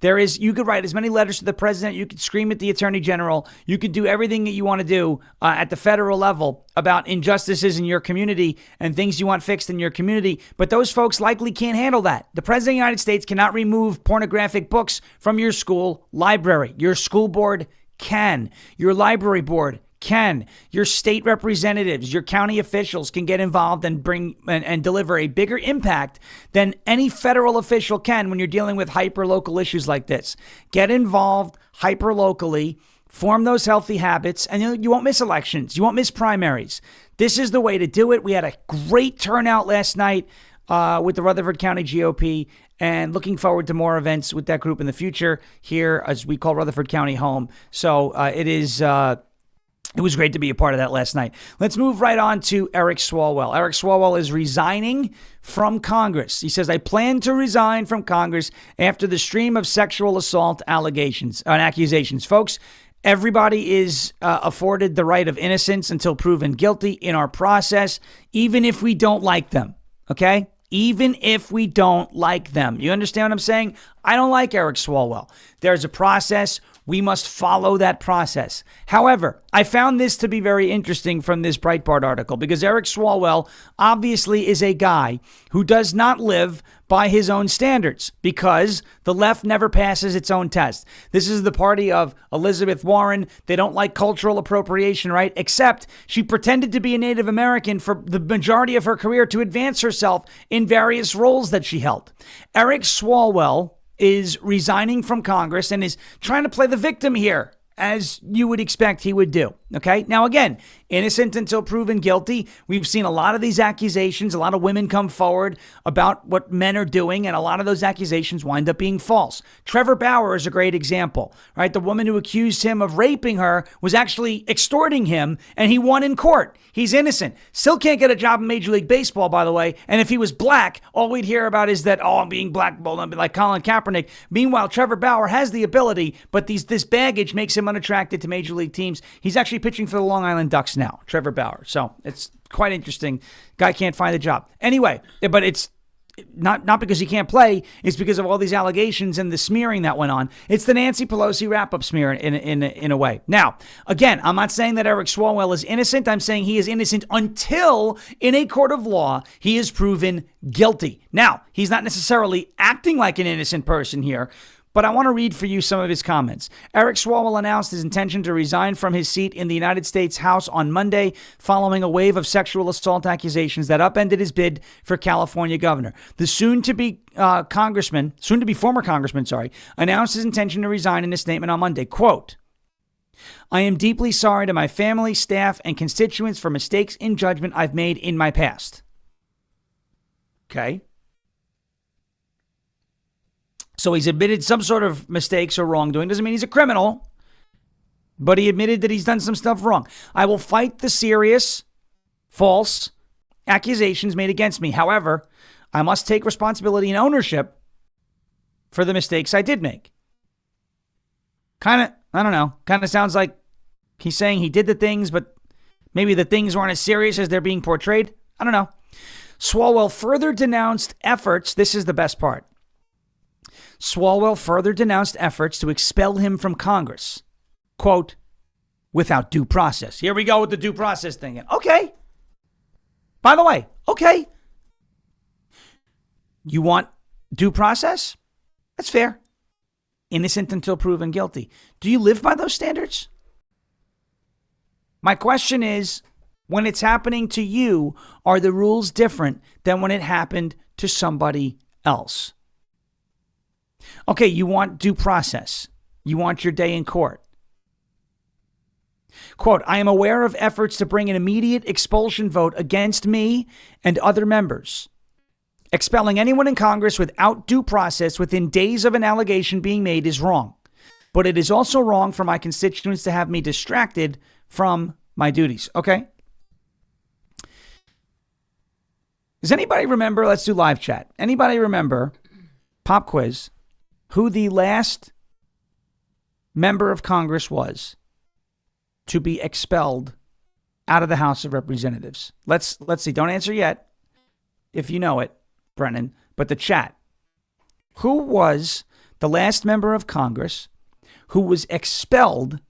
You could write as many letters to the president, you could scream at the attorney general, you could do everything that you want to do at the federal level about injustices in your community and things you want fixed in your community, but those folks likely can't handle that. The president of the United States cannot remove pornographic books from your school library. Your school board can. Your library board can. Your state representatives, your county officials can get involved and bring and deliver a bigger impact than any federal official can when you're dealing with hyper-local issues like this. Get involved hyper-locally, form those healthy habits, and you won't miss elections. You won't miss primaries. This is the way to do it. We had a great turnout last night with the Rutherford County GOP, and looking forward to more events with that group in the future here, as we call Rutherford County home. So it was great to be a part of that last night. Let's move right on to Eric Swalwell. Eric Swalwell is resigning from Congress. He says, I plan to resign from Congress after the stream of sexual assault allegations and accusations. Folks, everybody is afforded the right of innocence until proven guilty in our process, even if we don't like them. Okay? Even if we don't like them. You understand what I'm saying? I don't like Eric Swalwell. There's a process. We must follow that process. However, I found this to be very interesting from this Breitbart article because Eric Swalwell obviously is a guy who does not live by his own standards because the left never passes its own test. This is the party of Elizabeth Warren. They don't like cultural appropriation, right? Except she pretended to be a Native American for the majority of her career to advance herself in various roles that she held. Eric Swalwell is resigning from Congress and is trying to play the victim here, as you would expect he would do. Okay. Now, again, innocent until proven guilty. We've seen a lot of these accusations. A lot of women come forward about what men are doing, and a lot of those accusations wind up being false. Trevor Bauer is a great example, right? The woman who accused him of raping her was actually extorting him, and he won in court. He's innocent. Still can't get a job in Major League Baseball, by the way. And if he was black, all we'd hear about is that, I'm being blackballed. I'm like Colin Kaepernick. Meanwhile, Trevor Bauer has the ability, but this baggage makes him unattracted to Major League teams. He's actually pitching for the Long Island Ducks now, Trevor Bauer. So it's quite interesting. Guy can't find a job. Anyway, but it's not because he can't play. It's because of all these allegations and the smearing that went on. It's the Nancy Pelosi wrap-up smear in a way. Now, again, I'm not saying that Eric Swalwell is innocent. I'm saying he is innocent until in a court of law he is proven guilty. Now, he's not necessarily acting like an innocent person here, but I want to read for you some of his comments. Eric Swalwell announced his intention to resign from his seat in the United States House on Monday following a wave of sexual assault accusations that upended his bid for California governor. The soon-to-be former congressman, announced his intention to resign in a statement on Monday. Quote, "I am deeply sorry to my family, staff, and constituents for mistakes in judgment I've made in my past." Okay. So he's admitted some sort of mistakes or wrongdoing. Doesn't mean he's a criminal, but he admitted that he's done some stuff wrong. "I will fight the serious, false accusations made against me. However, I must take responsibility and ownership for the mistakes I did make." Kind of sounds like he's saying he did the things, but maybe the things weren't as serious as they're being portrayed. I don't know. Swalwell further denounced efforts. This is the best part. Swalwell further denounced efforts to expel him from Congress. Quote, "without due process." Here we go with the due process thing. Okay. By the way, okay. You want due process? That's fair. Innocent until proven guilty. Do you live by those standards? My question is, when it's happening to you, are the rules different than when it happened to somebody else? Okay, you want due process. You want your day in court. Quote, "I am aware of efforts to bring an immediate expulsion vote against me and other members. Expelling anyone in Congress without due process within days of an allegation being made is wrong. But it is also wrong for my constituents to have me distracted from my duties." Okay? Does anybody remember, let's do live chat. Anybody remember, pop quiz, who the last member of Congress was to be expelled out of the House of Representatives? Let's see. Don't answer yet if you know it, Brennan, but the chat. Who was the last member of Congress who was expelled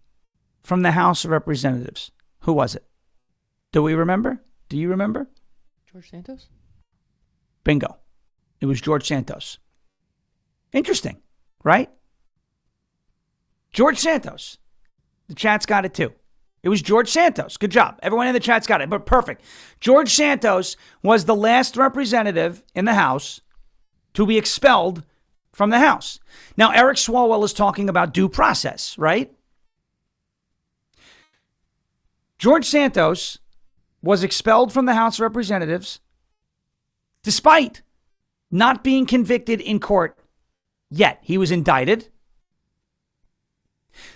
from the House of Representatives? Who was it? Do we remember? Do you remember? George Santos? Bingo. It was George Santos. Interesting, right? George Santos. The chat's got it too. It was George Santos. Good job. Everyone in the chat's got it, but perfect. George Santos was the last representative in the House to be expelled from the House. Now, Eric Swalwell is talking about due process, right? George Santos was expelled from the House of Representatives despite not being convicted in court yet. He was indicted.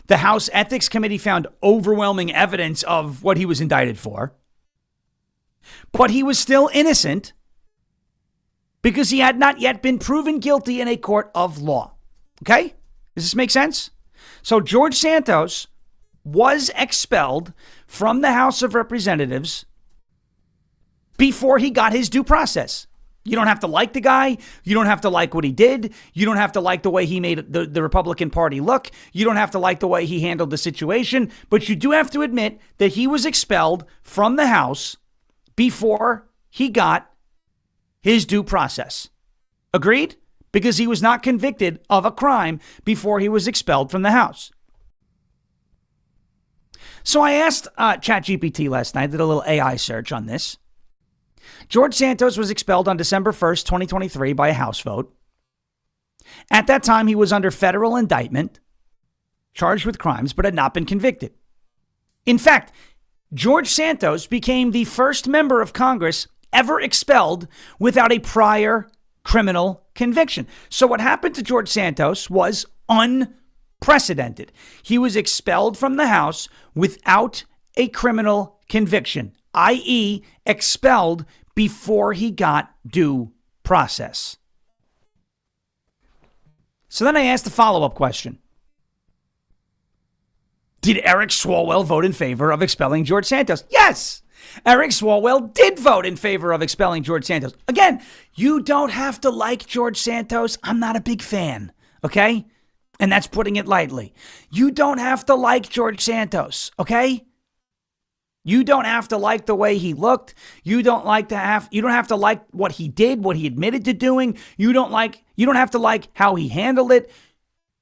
The House Ethics Committee found overwhelming evidence of what he was indicted for. But he was still innocent because he had not yet been proven guilty in a court of law. Okay? Does this make sense? So George Santos was expelled from the House of Representatives before he got his due process. You don't have to like the guy. You don't have to like what he did. You don't have to like the way he made the Republican Party look. You don't have to like the way he handled the situation. But you do have to admit that he was expelled from the House before he got his due process. Agreed? Because he was not convicted of a crime before he was expelled from the House. So I asked ChatGPT last night, did a little AI search on this. George Santos was expelled on December 1st, 2023 by a House vote. At that time, he was under federal indictment, charged with crimes, but had not been convicted. In fact, George Santos became the first member of Congress ever expelled without a prior criminal conviction. So what happened to George Santos was unprecedented. He was expelled from the House without a criminal conviction, i.e., expelled before he got due process. So then I asked the follow-up question. Did Eric Swalwell vote in favor of expelling George Santos? Yes! Eric Swalwell did vote in favor of expelling George Santos. Again, you don't have to like George Santos. I'm not a big fan, okay? And that's putting it lightly. You don't have to like George Santos, okay? You don't have to like the way he looked. You don't have to like what he did, what he admitted to doing. You don't have to like how he handled it.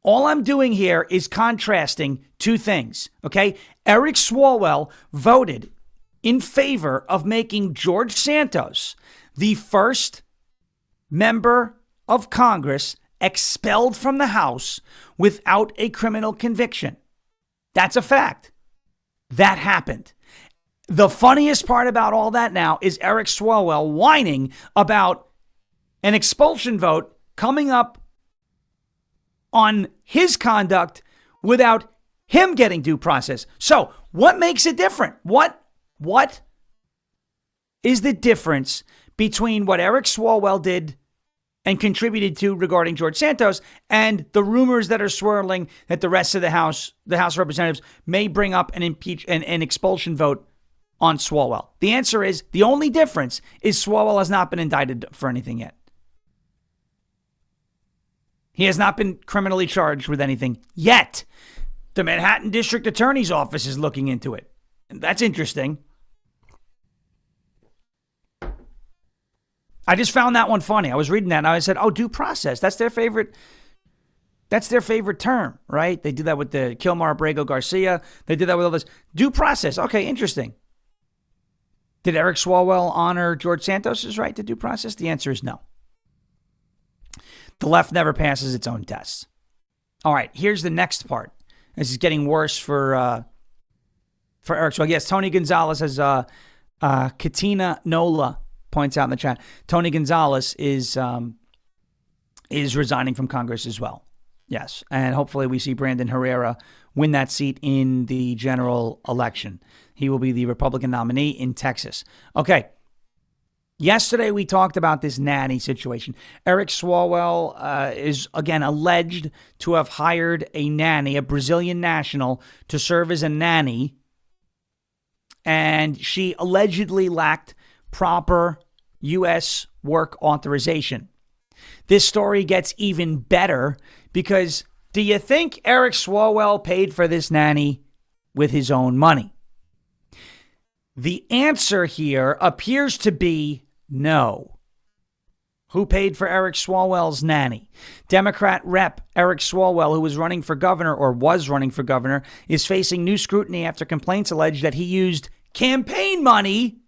All I'm doing here is contrasting two things, okay? Eric Swalwell voted in favor of making George Santos the first member of Congress expelled from the House without a criminal conviction. That's a fact. That happened. The funniest part about all that now is Eric Swalwell whining about an expulsion vote coming up on his conduct without him getting due process. So what makes it different? What is the difference between what Eric Swalwell did and contributed to regarding George Santos and the rumors that are swirling that the rest of the House of Representatives may bring up an expulsion vote on Swalwell? The answer is, the only difference is Swalwell has not been indicted for anything yet. He has not been criminally charged with anything yet. The Manhattan District Attorney's Office is looking into it. That's interesting. I just found that one funny. I was reading that and I said, oh, due process. That's their favorite term, right? They did that with the Kilmar Abrego Garcia. They did that with all this. Due process. Okay, interesting. Did Eric Swalwell honor George Santos' right to due process? The answer is no. The left never passes its own tests. All right, here's the next part. This is getting worse for Eric Swalwell. Yes, Tony Gonzalez has Katina Nola points out in the chat. Tony Gonzalez is resigning from Congress as well. Yes, and hopefully we see Brandon Herrera win that seat in the general election. He will be the Republican nominee in Texas. Okay. Yesterday, we talked about this nanny situation. Eric Swalwell is, again, alleged to have hired a nanny, a Brazilian national, to serve as a nanny. And she allegedly lacked proper U.S. work authorization. This story gets even better because do you think Eric Swalwell paid for this nanny with his own money? The answer here appears to be no. Who paid for Eric Swalwell's nanny? Democrat Rep. Eric Swalwell, who was running for governor, is facing new scrutiny after complaints allege that he used campaign money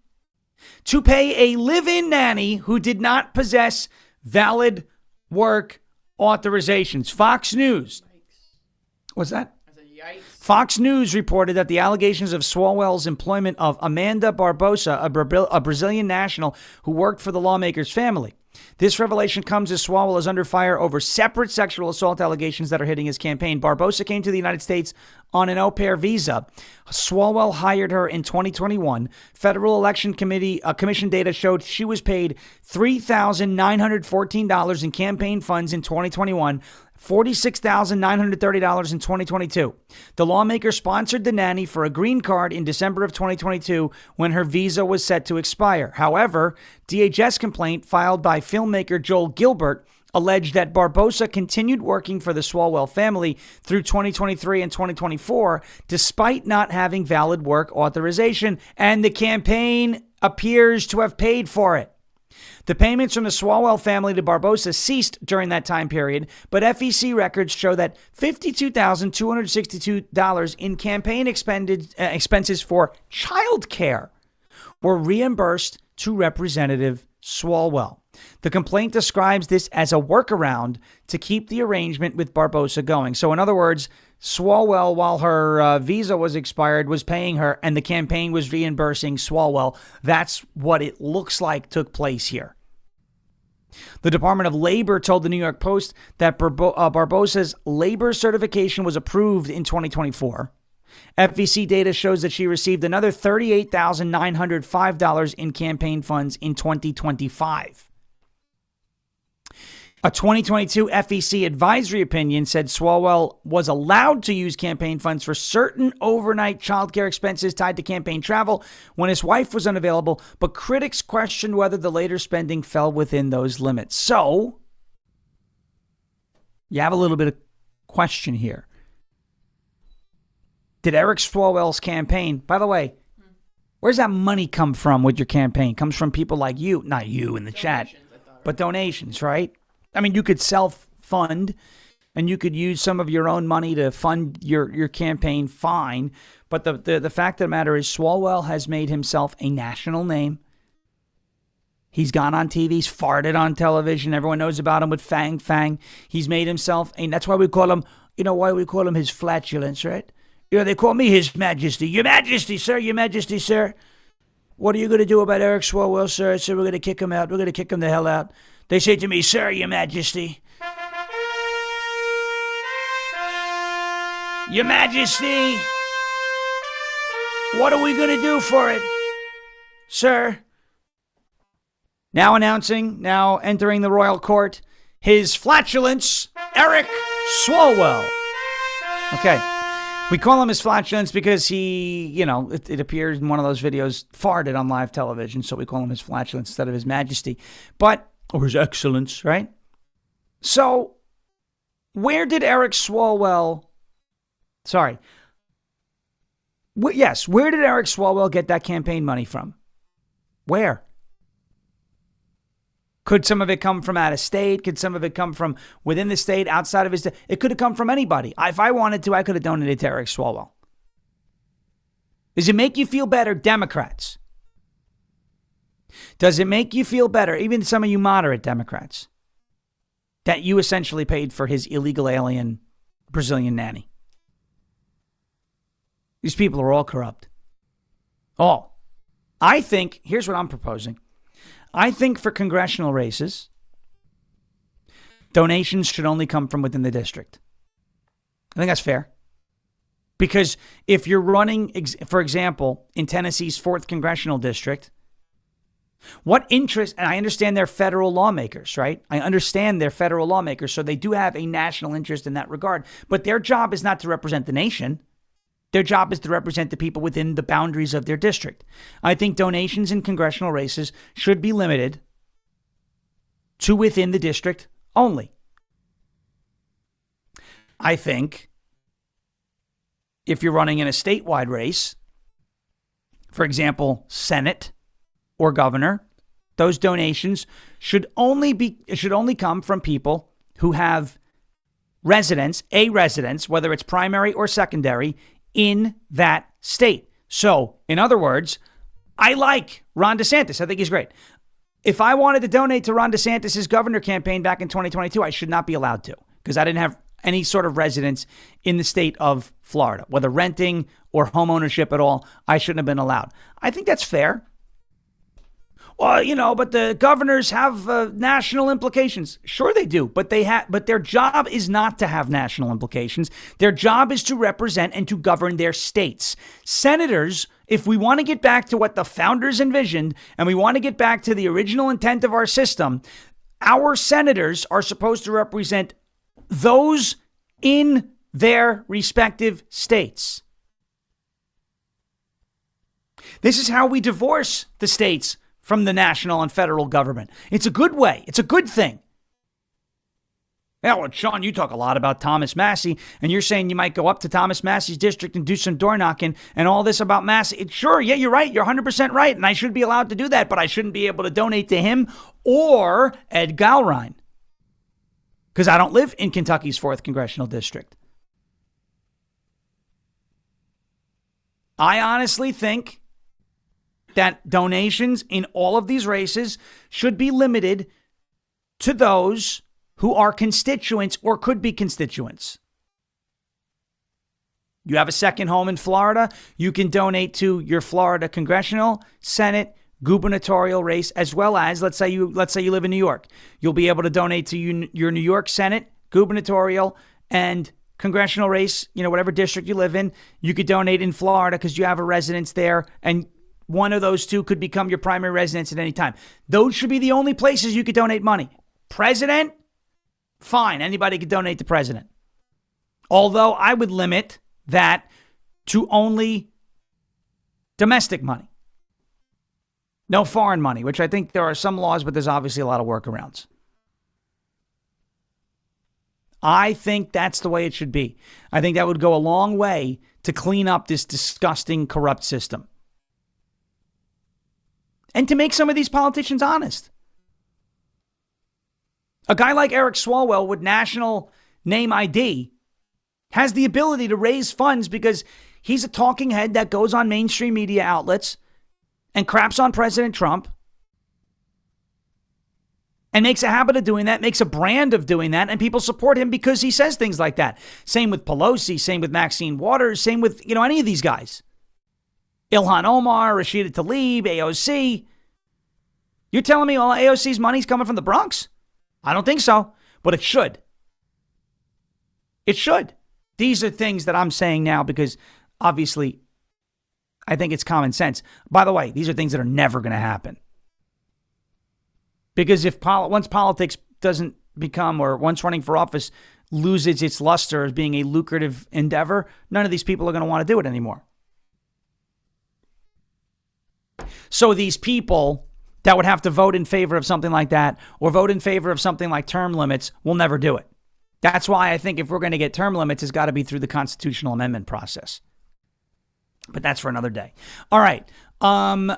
to pay a live-in nanny who did not possess valid work authorizations. Fox News. What's that? Fox News reported that the allegations of Swalwell's employment of Amanda Barbosa, a Brazilian national who worked for the lawmaker's family. This revelation comes as Swalwell is under fire over separate sexual assault allegations that are hitting his campaign. Barbosa came to the United States on an au pair visa. Swalwell hired her in 2021. Federal Election Commission data showed she was paid $3,914 in campaign funds in 2021 $46,930 in 2022. The lawmaker sponsored the nanny for a green card in December of 2022 when her visa was set to expire. However, DHS complaint filed by filmmaker Joel Gilbert alleged that Barbosa continued working for the Swalwell family through 2023 and 2024 despite not having valid work authorization, and the campaign appears to have paid for it. The payments from the Swalwell family to Barbosa ceased during that time period, but FEC records show that $52,262 in campaign expenses for childcare were reimbursed to Representative Swalwell. The complaint describes this as a workaround to keep the arrangement with Barbosa going. So in other words, Swalwell, while her visa was expired, was paying her, and the campaign was reimbursing Swalwell. That's what it looks like took place here. The Department of Labor told the New York Post that Barbosa's labor certification was approved in 2024. FEC data shows that she received another $38,905 in campaign funds in 2025. A 2022 FEC advisory opinion said Swalwell was allowed to use campaign funds for certain overnight childcare expenses tied to campaign travel when his wife was unavailable, but critics questioned whether the later spending fell within those limits. So, you have a little bit of question here. Did Eric Swalwell's campaign, by the way, where's that money come from with your campaign? Comes from people like you, not you in the chat, but donations, right? I mean, you could self-fund and you could use some of your own money to fund your campaign, fine. But the fact of the matter is Swalwell has made himself a national name. He's gone on TV, he's farted on television. Everyone knows about him with Fang Fang. He's made himself, and that's why we call him, his flatulence, right? They call me His Majesty. Your Majesty, sir, Your Majesty, sir. What are you going to do about Eric Swalwell, sir? So we're going to kick him out. We're going to kick him the hell out. They say to me, sir, Your Majesty. Your Majesty. What are we going to do for it? Sir. Now entering the royal court, His Flatulence, Eric Swalwell. Okay. We call him His Flatulence because he, it appears in one of those videos, farted on live television. So we call him His Flatulence instead of His Majesty. Or His Excellence, right? So, where did Eric Swalwell... where did Eric Swalwell get that campaign money from? Where? Could some of it come from out of state? Could some of it come from within the state, outside of his state? It could have come from anybody. If I wanted to, I could have donated to Eric Swalwell. Does it make you feel better, Democrats? Does it make you feel better, even some of you moderate Democrats, that you essentially paid for his illegal alien Brazilian nanny? These people are all corrupt. All. I think, here's what I'm proposing. I think for congressional races, donations should only come from within the district. I think that's fair. Because if you're running, for example, in Tennessee's 4th congressional district, what interest, and I understand they're federal lawmakers, right? I understand they're federal lawmakers, so they do have a national interest in that regard. But their job is not to represent the nation. Their job is to represent the people within the boundaries of their district. I think donations in congressional races should be limited to within the district only. I think if you're running in a statewide race, for example, Senate or governor, those donations should only come from people who have residence, whether it's primary or secondary, in that state. So, in other words, I like Ron DeSantis. I think he's great. If I wanted to donate to Ron DeSantis' governor campaign back in 2022, I should not be allowed to because I didn't have any sort of residence in the state of Florida, whether renting or home ownership at all. I shouldn't have been allowed. I think that's fair. Well, but the governors have national implications. Sure they do, but their job is not to have national implications. Their job is to represent and to govern their states. Senators, if we want to get back to what the founders envisioned and we want to get back to the original intent of our system, our senators are supposed to represent those in their respective states. This is how we divorce the states from the national and federal government. It's a good way. It's a good thing. Yeah, well, Sean, you talk a lot about Thomas Massey, and you're saying you might go up to Thomas Massey's district and do some door knocking and all this about Massey. Sure, yeah, you're right. You're 100% right, and I should be allowed to do that, but I shouldn't be able to donate to him or Ed Galrine because I don't live in Kentucky's 4th Congressional District. I honestly think that donations in all of these races should be limited to those who are constituents or could be constituents. You have a second home in Florida, you can donate to your Florida congressional, Senate, gubernatorial race, as well as, let's say you live in New York. You'll be able to donate to your New York Senate, gubernatorial, and congressional race, whatever district you live in. You could donate in Florida because you have a residence there, and one of those two could become your primary residence at any time. Those should be the only places you could donate money. President, fine, anybody could donate to president. Although I would limit that to only domestic money. No foreign money, which I think there are some laws, but there's obviously a lot of workarounds. I think that's the way it should be. I think that would go a long way to clean up this disgusting, corrupt system. And to make some of these politicians honest. A guy like Eric Swalwell with national name ID has the ability to raise funds because he's a talking head that goes on mainstream media outlets and craps on President Trump and makes a habit of doing that, makes a brand of doing that, and people support him because he says things like that. Same with Pelosi, same with Maxine Waters, same with, any of these guys. Ilhan Omar, Rashida Tlaib, AOC. You're telling me all AOC's money's coming from the Bronx? I don't think so, but it should. It should. These are things that I'm saying now because obviously I think it's common sense. By the way, these are things that are never going to happen. Because once politics doesn't become, or once running for office loses its luster as being a lucrative endeavor, none of these people are going to want to do it anymore. So these people that would have to vote in favor of something like that or vote in favor of something like term limits will never do it. That's why I think if we're going to get term limits, it's got to be through the constitutional amendment process. But that's for another day. All right. I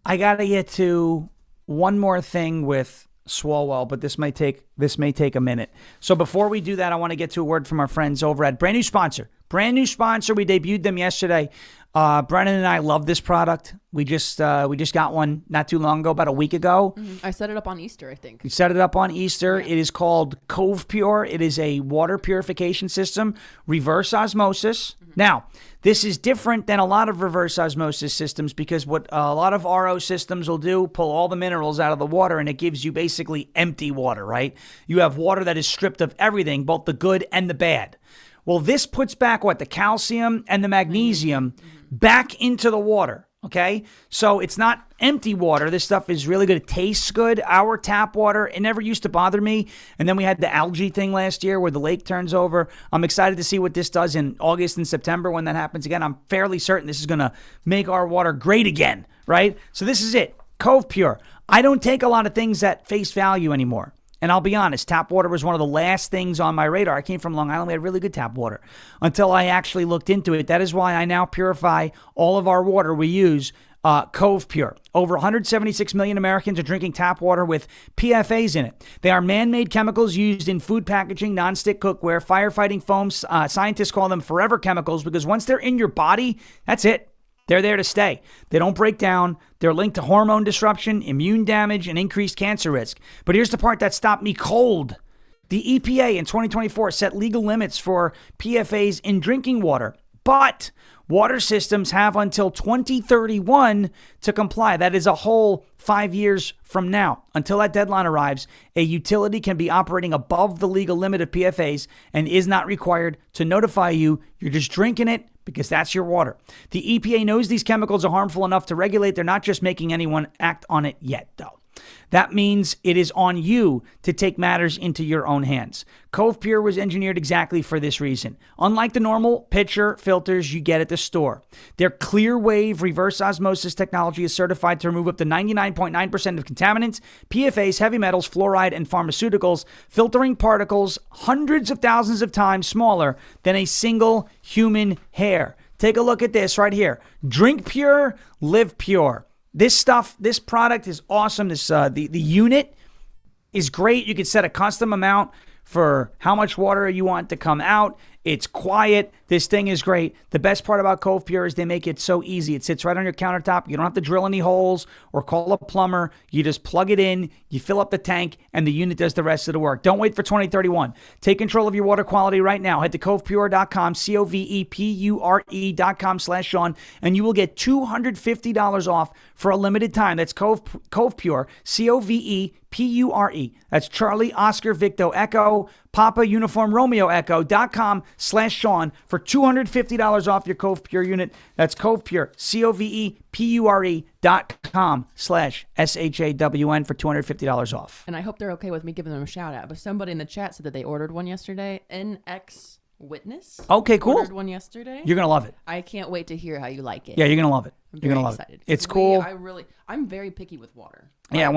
got to get to one more thing with Swalwell, but this may take a minute. So before we do that, I want to get to a word from our friends over at brand new sponsor. We debuted them yesterday. Brennan and I love this product. We just got one not too long ago, about a week ago. I set it up on Easter, I think. We set it up on Easter. Yeah. It is called Cove Pure. It is a water purification system, reverse osmosis. Now, this is different than a lot of reverse osmosis systems because what a lot of RO systems will do, pull all the minerals out of the water, and it gives you basically empty water, right? You have water that is stripped of everything, both the good and the bad. Well, this puts back the calcium and the magnesium back into the water, okay? So it's not empty water. This stuff is really good. It tastes good. Our tap water, it never used to bother me. And then we had the algae thing last year where the lake turns over. I'm excited to see what this does in August and September when that happens again. I'm fairly certain this is going to make our water great again, right? So this is it, Cove Pure. I don't take a lot of things at face value anymore. And I'll be honest, tap water was one of the last things on my radar. I came from Long Island. We had really good tap water until I actually looked into it. That is why I now purify all of our water. We use Cove Pure. Over 176 million Americans are drinking tap water with PFAs in it. They are man-made chemicals used in food packaging, nonstick cookware, firefighting foams. Scientists call them forever chemicals because once they're in your body, that's it. They're there to stay. They don't break down. They're linked to hormone disruption, immune damage, and increased cancer risk. But here's the part that stopped me cold. The EPA in 2024 set legal limits for PFAs in drinking water. But water systems have until 2031 to comply. That is a whole 5 years from now. Until that deadline arrives, a utility can be operating above the legal limit of PFAs and is not required to notify you. You're just drinking it because that's your water. The EPA knows these chemicals are harmful enough to regulate. They're not just making anyone act on it yet, though. That means it is on you to take matters into your own hands. Cove Pure was engineered exactly for this reason. Unlike the normal pitcher filters you get at the store, their clear wave reverse osmosis technology is certified to remove up to 99.9% of contaminants, PFAS, heavy metals, fluoride, and pharmaceuticals, filtering particles hundreds of thousands of times smaller than a single human hair. Take a look at this right here. Drink pure, live pure. This stuff, this product is awesome. The unit is great. You can set a custom amount for how much water you want to come out. It's quiet. This thing is great. The best part about Cove Pure is they make it so easy. It sits right on your countertop. You don't have to drill any holes or call a plumber. You just plug it in, you fill up the tank, and the unit does the rest of the work. Don't wait for 2031. Take control of your water quality right now. Head to covepure.com, covepure.com/Sean, and you will get $250 off for a limited time. That's Cove Pure, COVEPURE. That's Charlie Oscar Victor Echo Papa Uniform Romeo Echo.com/Sean for $250 off your Cove Pure unit. That's Cove Pure, COVEPURE.com/SHAWN for $250 off. And I hope they're okay with me giving them a shout out. But somebody in the chat said that they ordered one yesterday. NX Witness. Okay, cool. Ordered one yesterday. You're going to love it. I can't wait to hear how you like it. Yeah, you're going to love it. I'm You're going to love excited. it. It's cool. I'm very picky with water. Yeah,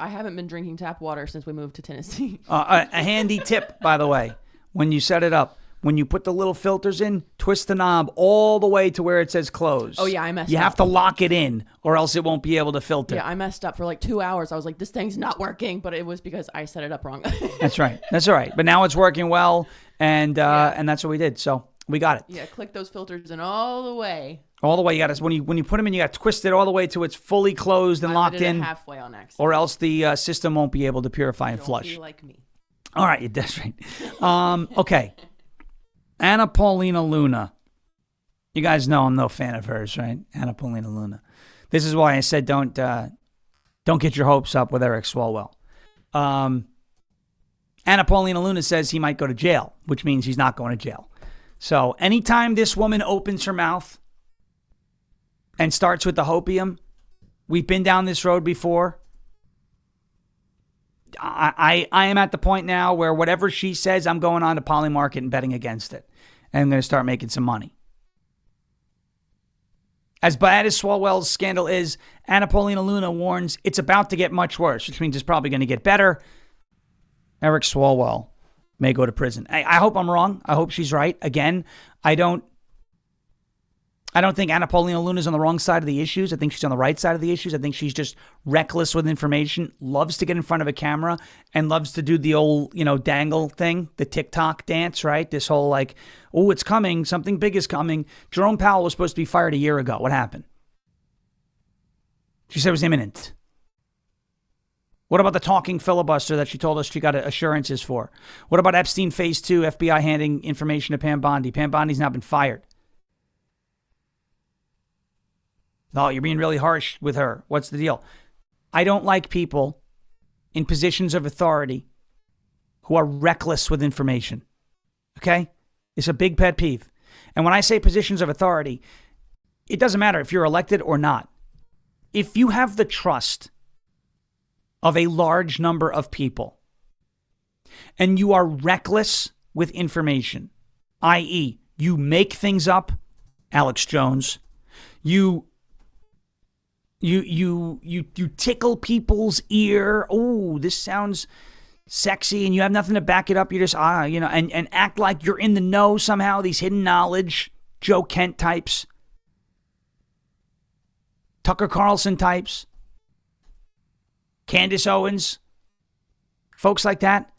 I haven't been drinking tap water since we moved to Tennessee. A handy tip, by the way, when you set it up, when you put the little filters in, twist the knob all the way to where it says close. Oh, yeah, I messed up. You have to lock it in or else it won't be able to filter. Yeah, I messed up for like 2 hours. I was like, this thing's not working, but it was because I set it up wrong. That's right. That's all right. But now it's working well, and that's what we did. So we got it. Yeah, click those filters in all the way. All the way. You got to, when you put them in, you got to twist it all the way to it's fully closed and locked in. Halfway on accident. Or else the system won't be able to purify and flush. Don't be like me. All right, that's right. Okay. Anna Paulina Luna. You guys know I'm no fan of hers, right? Anna Paulina Luna. This is why I said don't get your hopes up with Eric Swalwell. Anna Paulina Luna says he might go to jail, which means he's not going to jail. So anytime this woman opens her mouth and starts with the hopium, we've been down this road before. I am at the point now where whatever she says, I'm going on to Polymarket and betting against it. And I'm going to start making some money. As bad as Swalwell's scandal is, Anna Paulina Luna warns it's about to get much worse, which means it's probably going to get better. Eric Swalwell may go to prison. I hope I'm wrong. I hope she's right. Again, I don't think Anna Paulina Luna is on the wrong side of the issues. I think she's on the right side of the issues. I think she's just reckless with information, loves to get in front of a camera, and loves to do the old, dangle thing, the TikTok dance, right? This whole oh, it's coming. Something big is coming. Jerome Powell was supposed to be fired a year ago. What happened? She said it was imminent. What about the talking filibuster that she told us she got assurances for? What about Epstein Phase 2, FBI handing information to Pam Bondi? Pam Bondi's now been fired. Oh, you're being really harsh with her. What's the deal? I don't like people in positions of authority who are reckless with information. Okay? It's a big pet peeve. And when I say positions of authority, it doesn't matter if you're elected or not. If you have the trust of a large number of people and you are reckless with information, i.e., you make things up, Alex Jones, you tickle people's ear. Oh, this sounds sexy, and you have nothing to back it up. You just and act like you're in the know somehow. These hidden knowledge, Joe Kent types, Tucker Carlson types, Candace Owens, folks like that.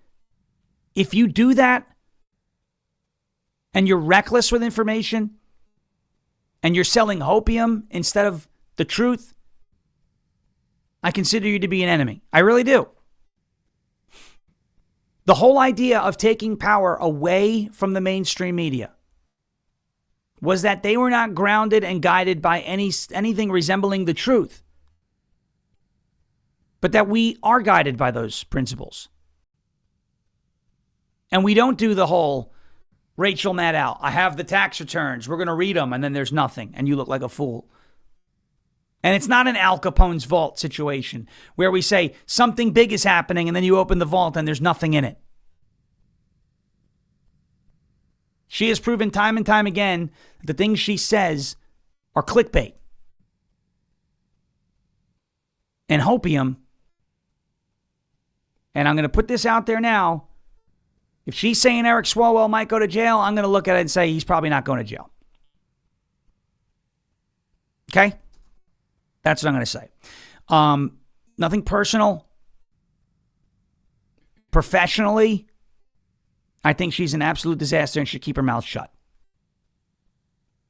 If you do that, and you're reckless with information, and you're selling hopium instead of the truth, I consider you to be an enemy. I really do. The whole idea of taking power away from the mainstream media was that they were not grounded and guided by anything resembling the truth, but that we are guided by those principles. And we don't do the whole Rachel Maddow, I have the tax returns, we're going to read them, and then there's nothing, and you look like a fool. And it's not an Al Capone's vault situation where we say something big is happening and then you open the vault and there's nothing in it. She has proven time and time again that the things she says are clickbait and hopium. And I'm going to put this out there now. If she's saying Eric Swalwell might go to jail, I'm going to look at it and say he's probably not going to jail. Okay? That's what I'm going to say. Nothing personal. Professionally, I think she's an absolute disaster and should keep her mouth shut.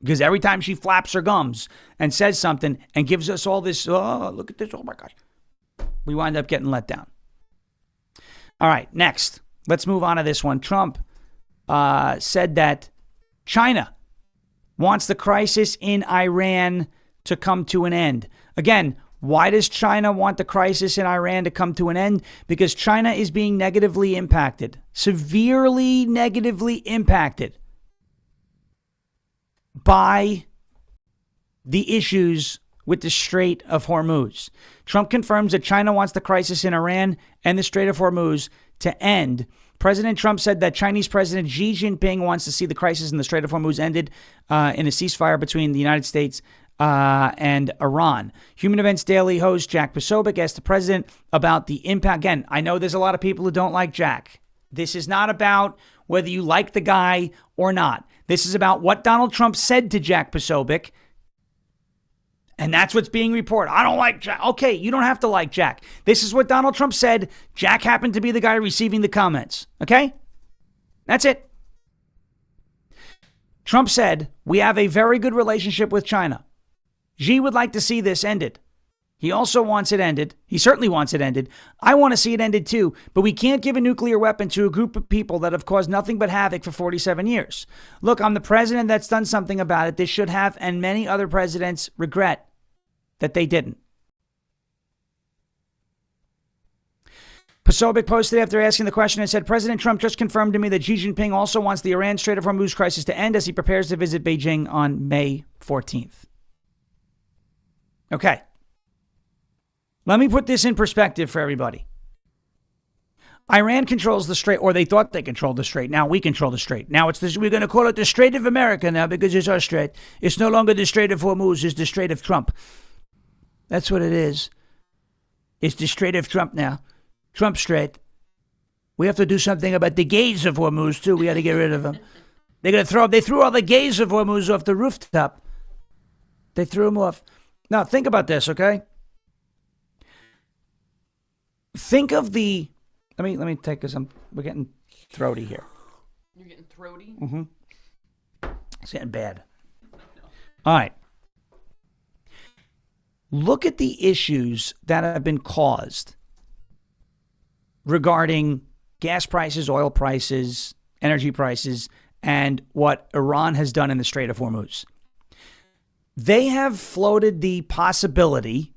Because every time she flaps her gums and says something and gives us all this, oh, look at this, oh my gosh, we wind up getting let down. All right, next. Let's move on to this one. Trump said that China wants the crisis in Iran to come to an end. Again, why does China want the crisis in Iran to come to an end? Because China is being negatively impacted, severely negatively impacted by the issues with the Strait of Hormuz. Trump confirms that China wants the crisis in Iran and the Strait of Hormuz to end. President Trump said that Chinese President Xi Jinping wants to see the crisis in the Strait of Hormuz ended in a ceasefire between the United States and Iran. Human Events Daily host Jack Posobiec asked the president about the impact. Again, I know there's a lot of people who don't like Jack. This is not about whether you like the guy or not. This is about what Donald Trump said to Jack Posobiec. And that's what's being reported. I don't like Jack. Okay, you don't have to like Jack. This is what Donald Trump said. Jack happened to be the guy receiving the comments. Okay? That's it. Trump said, we have a very good relationship with China. Xi would like to see this ended. He also wants it ended. He certainly wants it ended. I want to see it ended too, but we can't give a nuclear weapon to a group of people that have caused nothing but havoc for 47 years. Look, I'm the president that's done something about it. This should have, and many other presidents regret that they didn't. Posobiec posted after asking the question and said, President Trump just confirmed to me that Xi Jinping also wants the Iran Strait of Hormuz crisis to end as he prepares to visit Beijing on May 14th. Okay. Let me put this in perspective for everybody. Iran controls the strait, or they thought they controlled the strait. Now we control the strait. Now it's this, we're going to call it the Strait of America now because it's our strait. It's no longer the Strait of Hormuz, it's the Strait of Trump. That's what it is. It's the Strait of Trump now. Trump Strait. We have to do something about the gays of Hormuz too. We got to get rid of them. They threw all the gays of Hormuz off the rooftop. They threw them off. Now think about this, okay? Think of the. Let me take this. We're getting throaty here. You're getting throaty? Mm-hmm. It's getting bad. All right. Look at the issues that have been caused regarding gas prices, oil prices, energy prices, and what Iran has done in the Strait of Hormuz. They have floated the possibility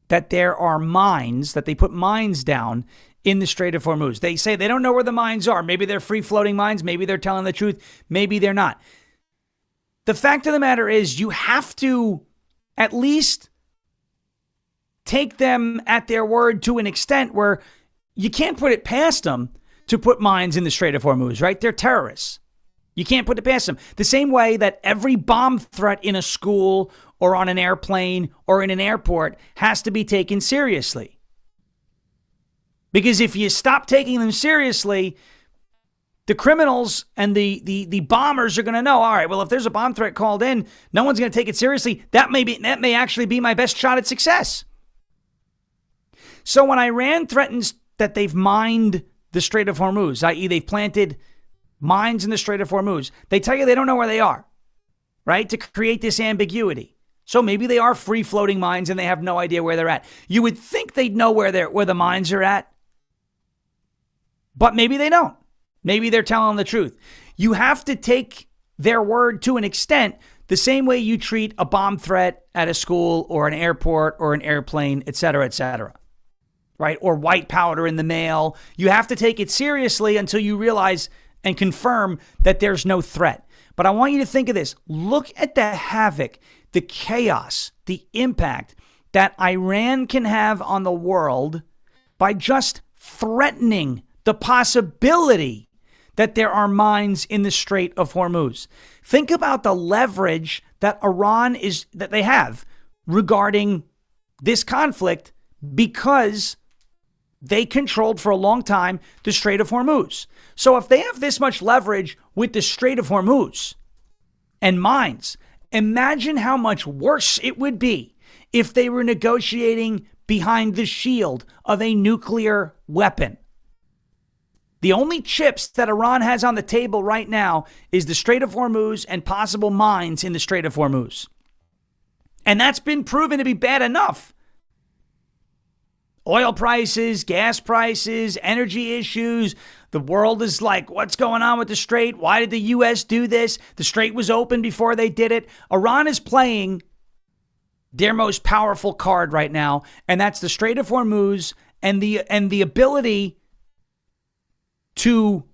that there are mines, that they put mines down in the Strait of Hormuz. They say they don't know where the mines are. Maybe they're free-floating mines. Maybe they're telling the truth. Maybe they're not. The fact of the matter is you have to at least take them at their word to an extent where you can't put it past them to put mines in the Strait of Hormuz, right? They're terrorists. You can't put it past them. The same way that every bomb threat in a school or on an airplane or in an airport has to be taken seriously. Because if you stop taking them seriously, the criminals and the bombers are going to know, all right, well, if there's a bomb threat called in, no one's going to take it seriously. That may actually be my best shot at success. So when Iran threatens that they've mined the Strait of Hormuz, i.e. they've planted mines in the Strait of Hormuz, they tell you they don't know where they are, right? To create this ambiguity. So maybe they are free-floating mines and they have no idea where they're at. You would think they'd know where the mines are at, but maybe they don't. Maybe they're telling the truth. You have to take their word to an extent, the same way you treat a bomb threat at a school or an airport or an airplane, et cetera, right? Or white powder in the mail. You have to take it seriously until you realize and confirm that there's no threat. But I want you to think of this. Look at the havoc, the chaos, the impact that Iran can have on the world by just threatening the possibility that there are mines in the Strait of Hormuz. Think about the leverage that that they have regarding this conflict, because they controlled for a long time the Strait of Hormuz. So if they have this much leverage with the Strait of Hormuz and mines, imagine how much worse it would be if they were negotiating behind the shield of a nuclear weapon. The only chips that Iran has on the table right now is the Strait of Hormuz and possible mines in the Strait of Hormuz. And that's been proven to be bad enough. Oil prices, gas prices, energy issues. The world is like, what's going on with the Strait? Why did the U.S. do this? The Strait was open before they did it. Iran is playing their most powerful card right now, and that's the Strait of Hormuz and the ability to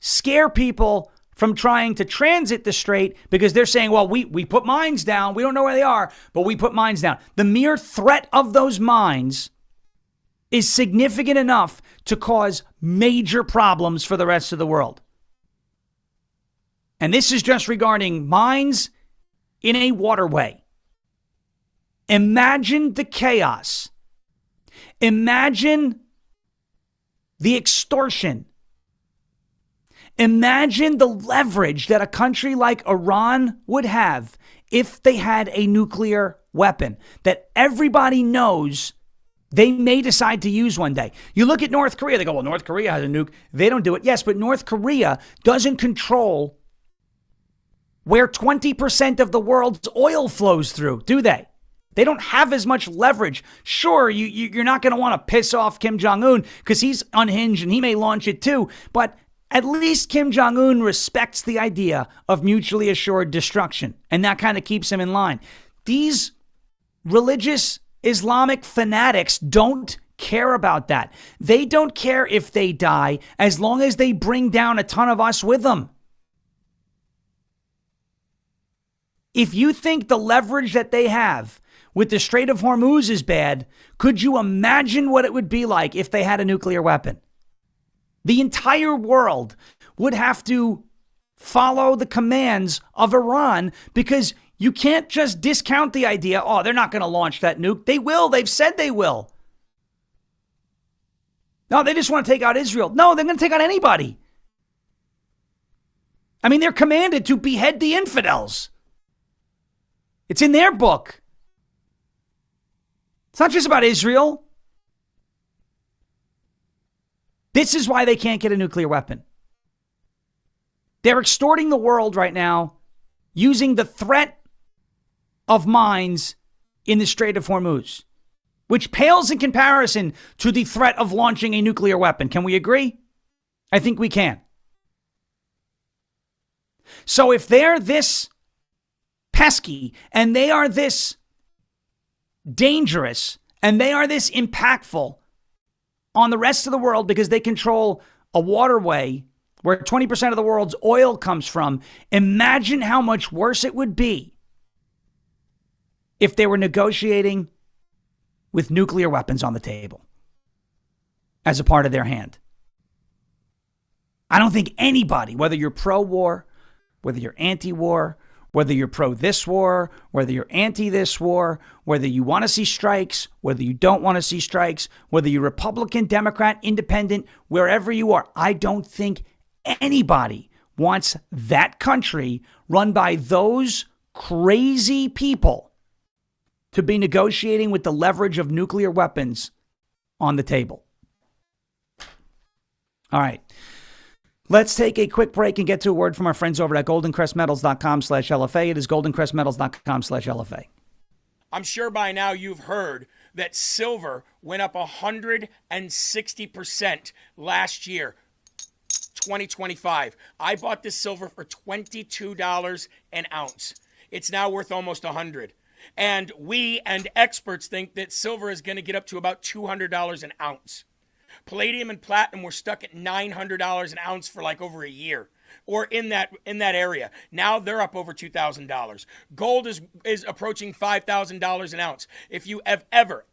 scare people from trying to transit the strait, because they're saying, well, we put mines down. We don't know where they are, but we put mines down. The mere threat of those mines is significant enough to cause major problems for the rest of the world. And this is just regarding mines in a waterway. Imagine the chaos. Imagine the extortion. Imagine the leverage that a country like Iran would have if they had a nuclear weapon that everybody knows they may decide to use one day. You look at North Korea, they go, well, North Korea has a nuke. They don't do it. Yes, but North Korea doesn't control where 20% of the world's oil flows through, do they? They don't have as much leverage. Sure, you're not going to want to piss off Kim Jong-un because he's unhinged and he may launch it too, but at least Kim Jong-un respects the idea of mutually assured destruction, and that kind of keeps him in line. These religious Islamic fanatics don't care about that. They don't care if they die as long as they bring down a ton of us with them. If you think the leverage that they have with the Strait of Hormuz is bad, could you imagine what it would be like if they had a nuclear weapon? The entire world would have to follow the commands of Iran, because you can't just discount the idea, oh, they're not going to launch that nuke. They will. They've said they will. No, they just want to take out Israel. No, they're going to take out anybody. I mean, they're commanded to behead the infidels. It's in their book. It's not just about Israel. This is why they can't get a nuclear weapon. They're extorting the world right now using the threat of mines in the Strait of Hormuz, which pales in comparison to the threat of launching a nuclear weapon. Can we agree? I think we can. So if they're this pesky and they are this dangerous and they are this impactful on the rest of the world because they control a waterway where 20% of the world's oil comes from, imagine how much worse it would be if they were negotiating with nuclear weapons on the table as a part of their hand. I don't think anybody, whether you're pro-war, whether you're anti-war, whether you're pro this war, whether you're anti this war, whether you want to see strikes, whether you don't want to see strikes, whether you're Republican, Democrat, Independent, wherever you are, I don't think anybody wants that country run by those crazy people to be negotiating with the leverage of nuclear weapons on the table. All right. Let's take a quick break and get to a word from our friends over at goldencrestmetals.com/LFA. It is goldencrestmetals.com/LFA. I'm sure by now you've heard that silver went up 160% last year, 2025. I bought this silver for $22 an ounce. It's now worth almost $100. And we and experts think that silver is going to get up to about $200 an ounce. Palladium and platinum were stuck at $900 an ounce for like over a year. or in that area. Now they're up over $2,000. Gold is approaching $5,000 an ounce. If you have ever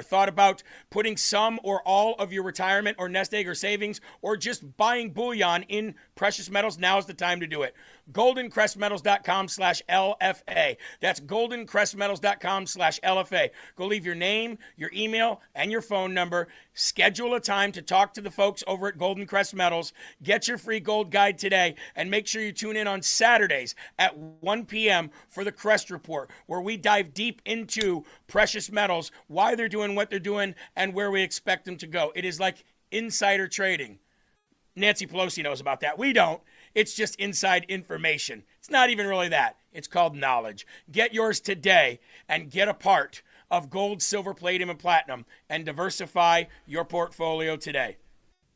thought about putting some or all of your retirement or nest egg or savings or just buying bullion in precious metals, now's the time to do it. goldencrestmetals.com/LFA. That's goldencrestmetals.com/LFA. Go leave your name, your email, and your phone number. Schedule a time to talk to the folks over at Golden Crest Metals. Get your free gold guide today, and make sure you tune in on Saturdays at 1 p.m. for the Crest Report, where we dive deep into precious metals, why they're doing what they're doing, and where we expect them to go. It is like insider trading. Nancy Pelosi knows about that. We don't. It's just inside information. It's not even really that. It's called knowledge. Get yours today and get a part of gold, silver, palladium, and platinum and diversify your portfolio today.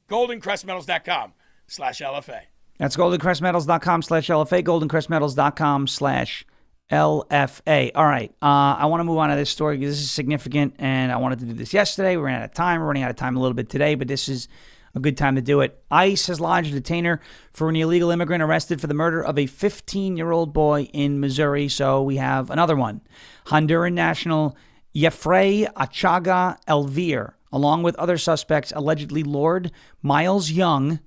goldencrestmetals.com/LFA. That's goldencrestmetals.com/LFA, goldencrestmetals.com/LFA. All right. I want to move on to this story because this is significant, and I wanted to do this yesterday. We ran out of time. We're running out of time a little bit today, but this is a good time to do it. ICE has lodged a detainer for an illegal immigrant arrested for the murder of a 15-year-old boy in Missouri. So we have another one. Honduran national Lfa Achaga Elvir, along with other suspects, allegedly lured Miles Young,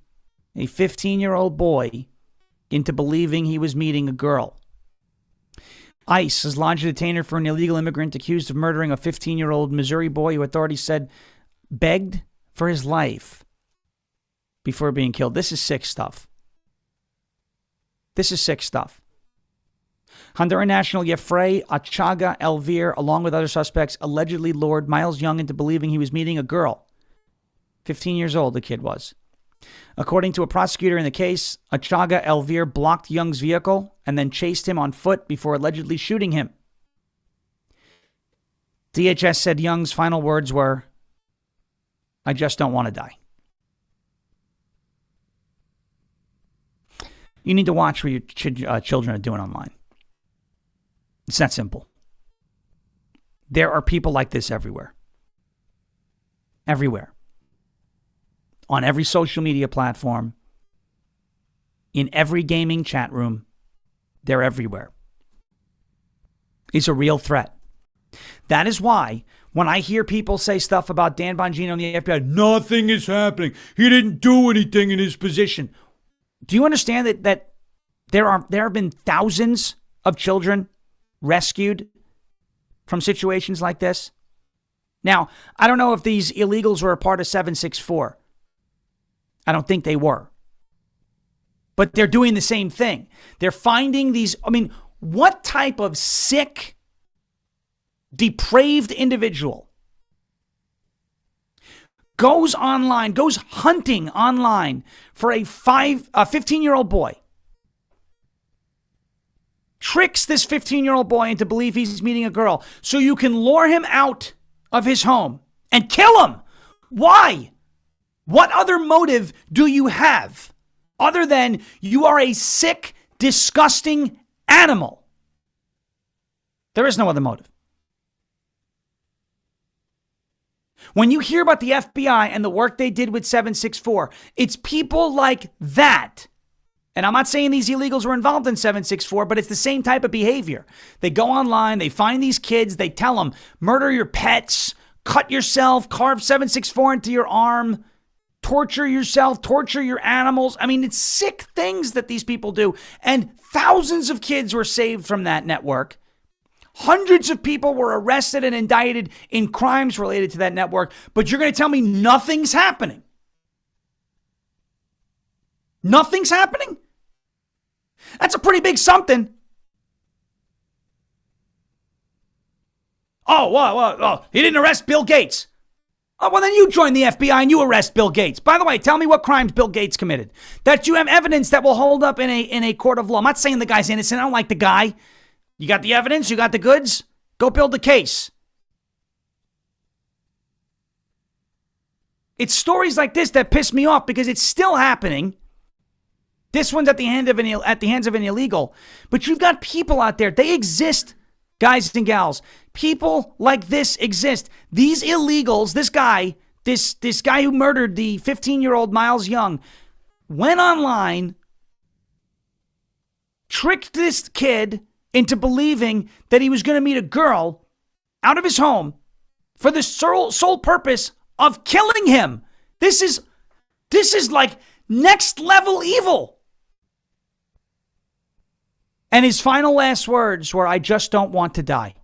a 15-year-old boy, into believing he was meeting a girl. ICE has lodged a detainer for an illegal immigrant accused of murdering a 15-year-old Missouri boy who authorities said begged for his life before being killed. This is sick stuff. This is sick stuff. Honduran national Lfa Achaga Elvir, along with other suspects, allegedly lured Miles Young into believing he was meeting a girl. 15 years old, the kid was. According to a prosecutor in the case, Achaga Elvir blocked Young's vehicle and then chased him on foot before allegedly shooting him. DHS said Young's final words were, "I just don't want to die." You need to watch what your children are doing online. It's that simple. There are people like this everywhere. Everywhere. On every social media platform. In every gaming chat room. They're everywhere. It's a real threat. That is why when I hear people say stuff about Dan Bongino and the FBI, nothing is happening. He didn't do anything in his position. Do you understand that there have been thousands of children rescued from situations like this? Now, I don't know if these illegals were a part of 764. I don't think they were. But they're doing the same thing. They're finding these, what type of sick, depraved individual goes online, goes hunting online for a 15-year-old boy, tricks this 15-year-old boy into believe he's meeting a girl so you can lure him out of his home and kill him? Why? What other motive do you have other than you are a sick, disgusting animal? There is no other motive. When you hear about the FBI and the work they did with 764, it's people like that. And I'm not saying these illegals were involved in 764, but it's the same type of behavior. They go online, they find these kids, they tell them, murder your pets, cut yourself, carve 764 into your arm, torture yourself, torture your animals. It's sick things that these people do. And thousands of kids were saved from that network. Hundreds of people were arrested and indicted in crimes related to that network. But you're going to tell me nothing's happening? Nothing's happening? That's a pretty big something. Oh, he didn't arrest Bill Gates. Oh, well, then you join the FBI and you arrest Bill Gates. By the way, tell me what crimes Bill Gates committed that you have evidence that will hold up in a court of law. I'm not saying the guy's innocent. I don't like the guy. You got the evidence? You got the goods? Go build the case. It's stories like this that piss me off because it's still happening. This one's at the hands of an illegal. But you've got people out there. They exist, guys and gals. People like this exist. These illegals, this guy who murdered the 15-year-old Miles Young, went online, tricked this kid into believing that he was going to meet a girl out of his home for the sole purpose of killing him. This is like next level evil. And his final last words were, "I just don't want to die."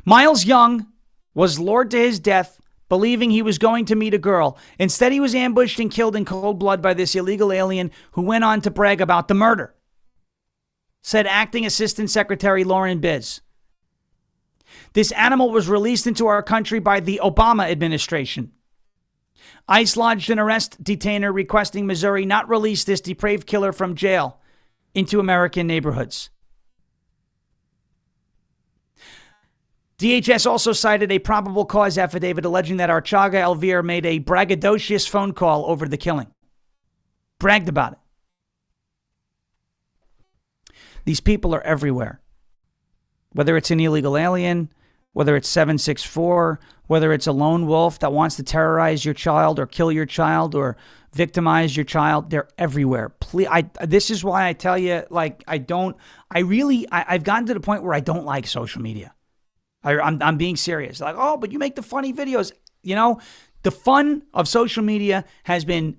Miles Young was lured to his death believing he was going to meet a girl. Instead, he was ambushed and killed in cold blood by this illegal alien who went on to brag about the murder, said Acting Assistant Secretary Lauren Biz. This animal was released into our country by the Obama administration. ICE lodged an arrest detainer requesting Missouri not release this depraved killer from jail into American neighborhoods. DHS also cited a probable cause affidavit alleging that Archaga Elvir made a braggadocious phone call over the killing. Bragged about it. These people are everywhere. Whether it's an illegal alien, whether it's 764, whether it's a lone wolf that wants to terrorize your child or kill your child or victimize your child, they're everywhere. Please, this is why I tell you, like, I've gotten to the point where I don't like social media. I'm being serious. Like, oh, but you make the funny videos. You know, the fun of social media has been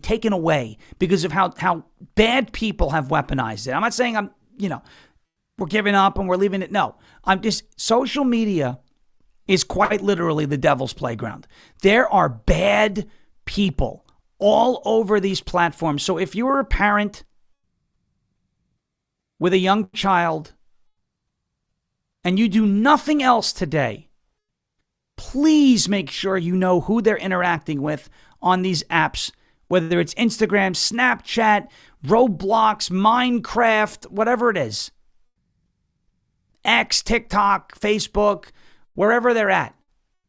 taken away because of how bad people have weaponized it. I'm not saying we're giving up and we're leaving it. No, social media is quite literally the devil's playground. There are bad people all over these platforms. So if you're a parent with a young child and you do nothing else today, please make sure you know who they're interacting with on these apps, whether it's Instagram, Snapchat, Roblox, Minecraft, whatever it is. X, TikTok, Facebook, wherever they're at.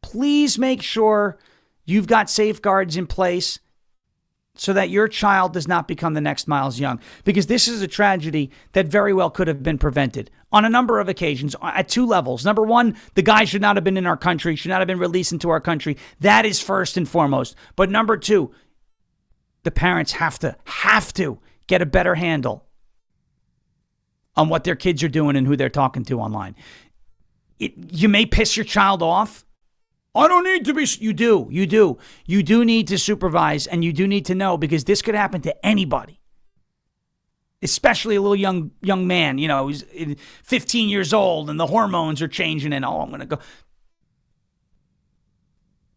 Please make sure you've got safeguards in place so that your child does not become the next Miles Young. Because this is a tragedy that very well could have been prevented on a number of occasions at two levels. Number one, the guy should not have been in our country, should not have been released into our country. That is first and foremost. But number two, the parents have to get a better handle on what their kids are doing and who they're talking to online. You may piss your child off. I don't need to be. You do. You do need to supervise, and you do need to know, because this could happen to anybody, especially a little young man, who's 15 years old and the hormones are changing and, I'm going to go.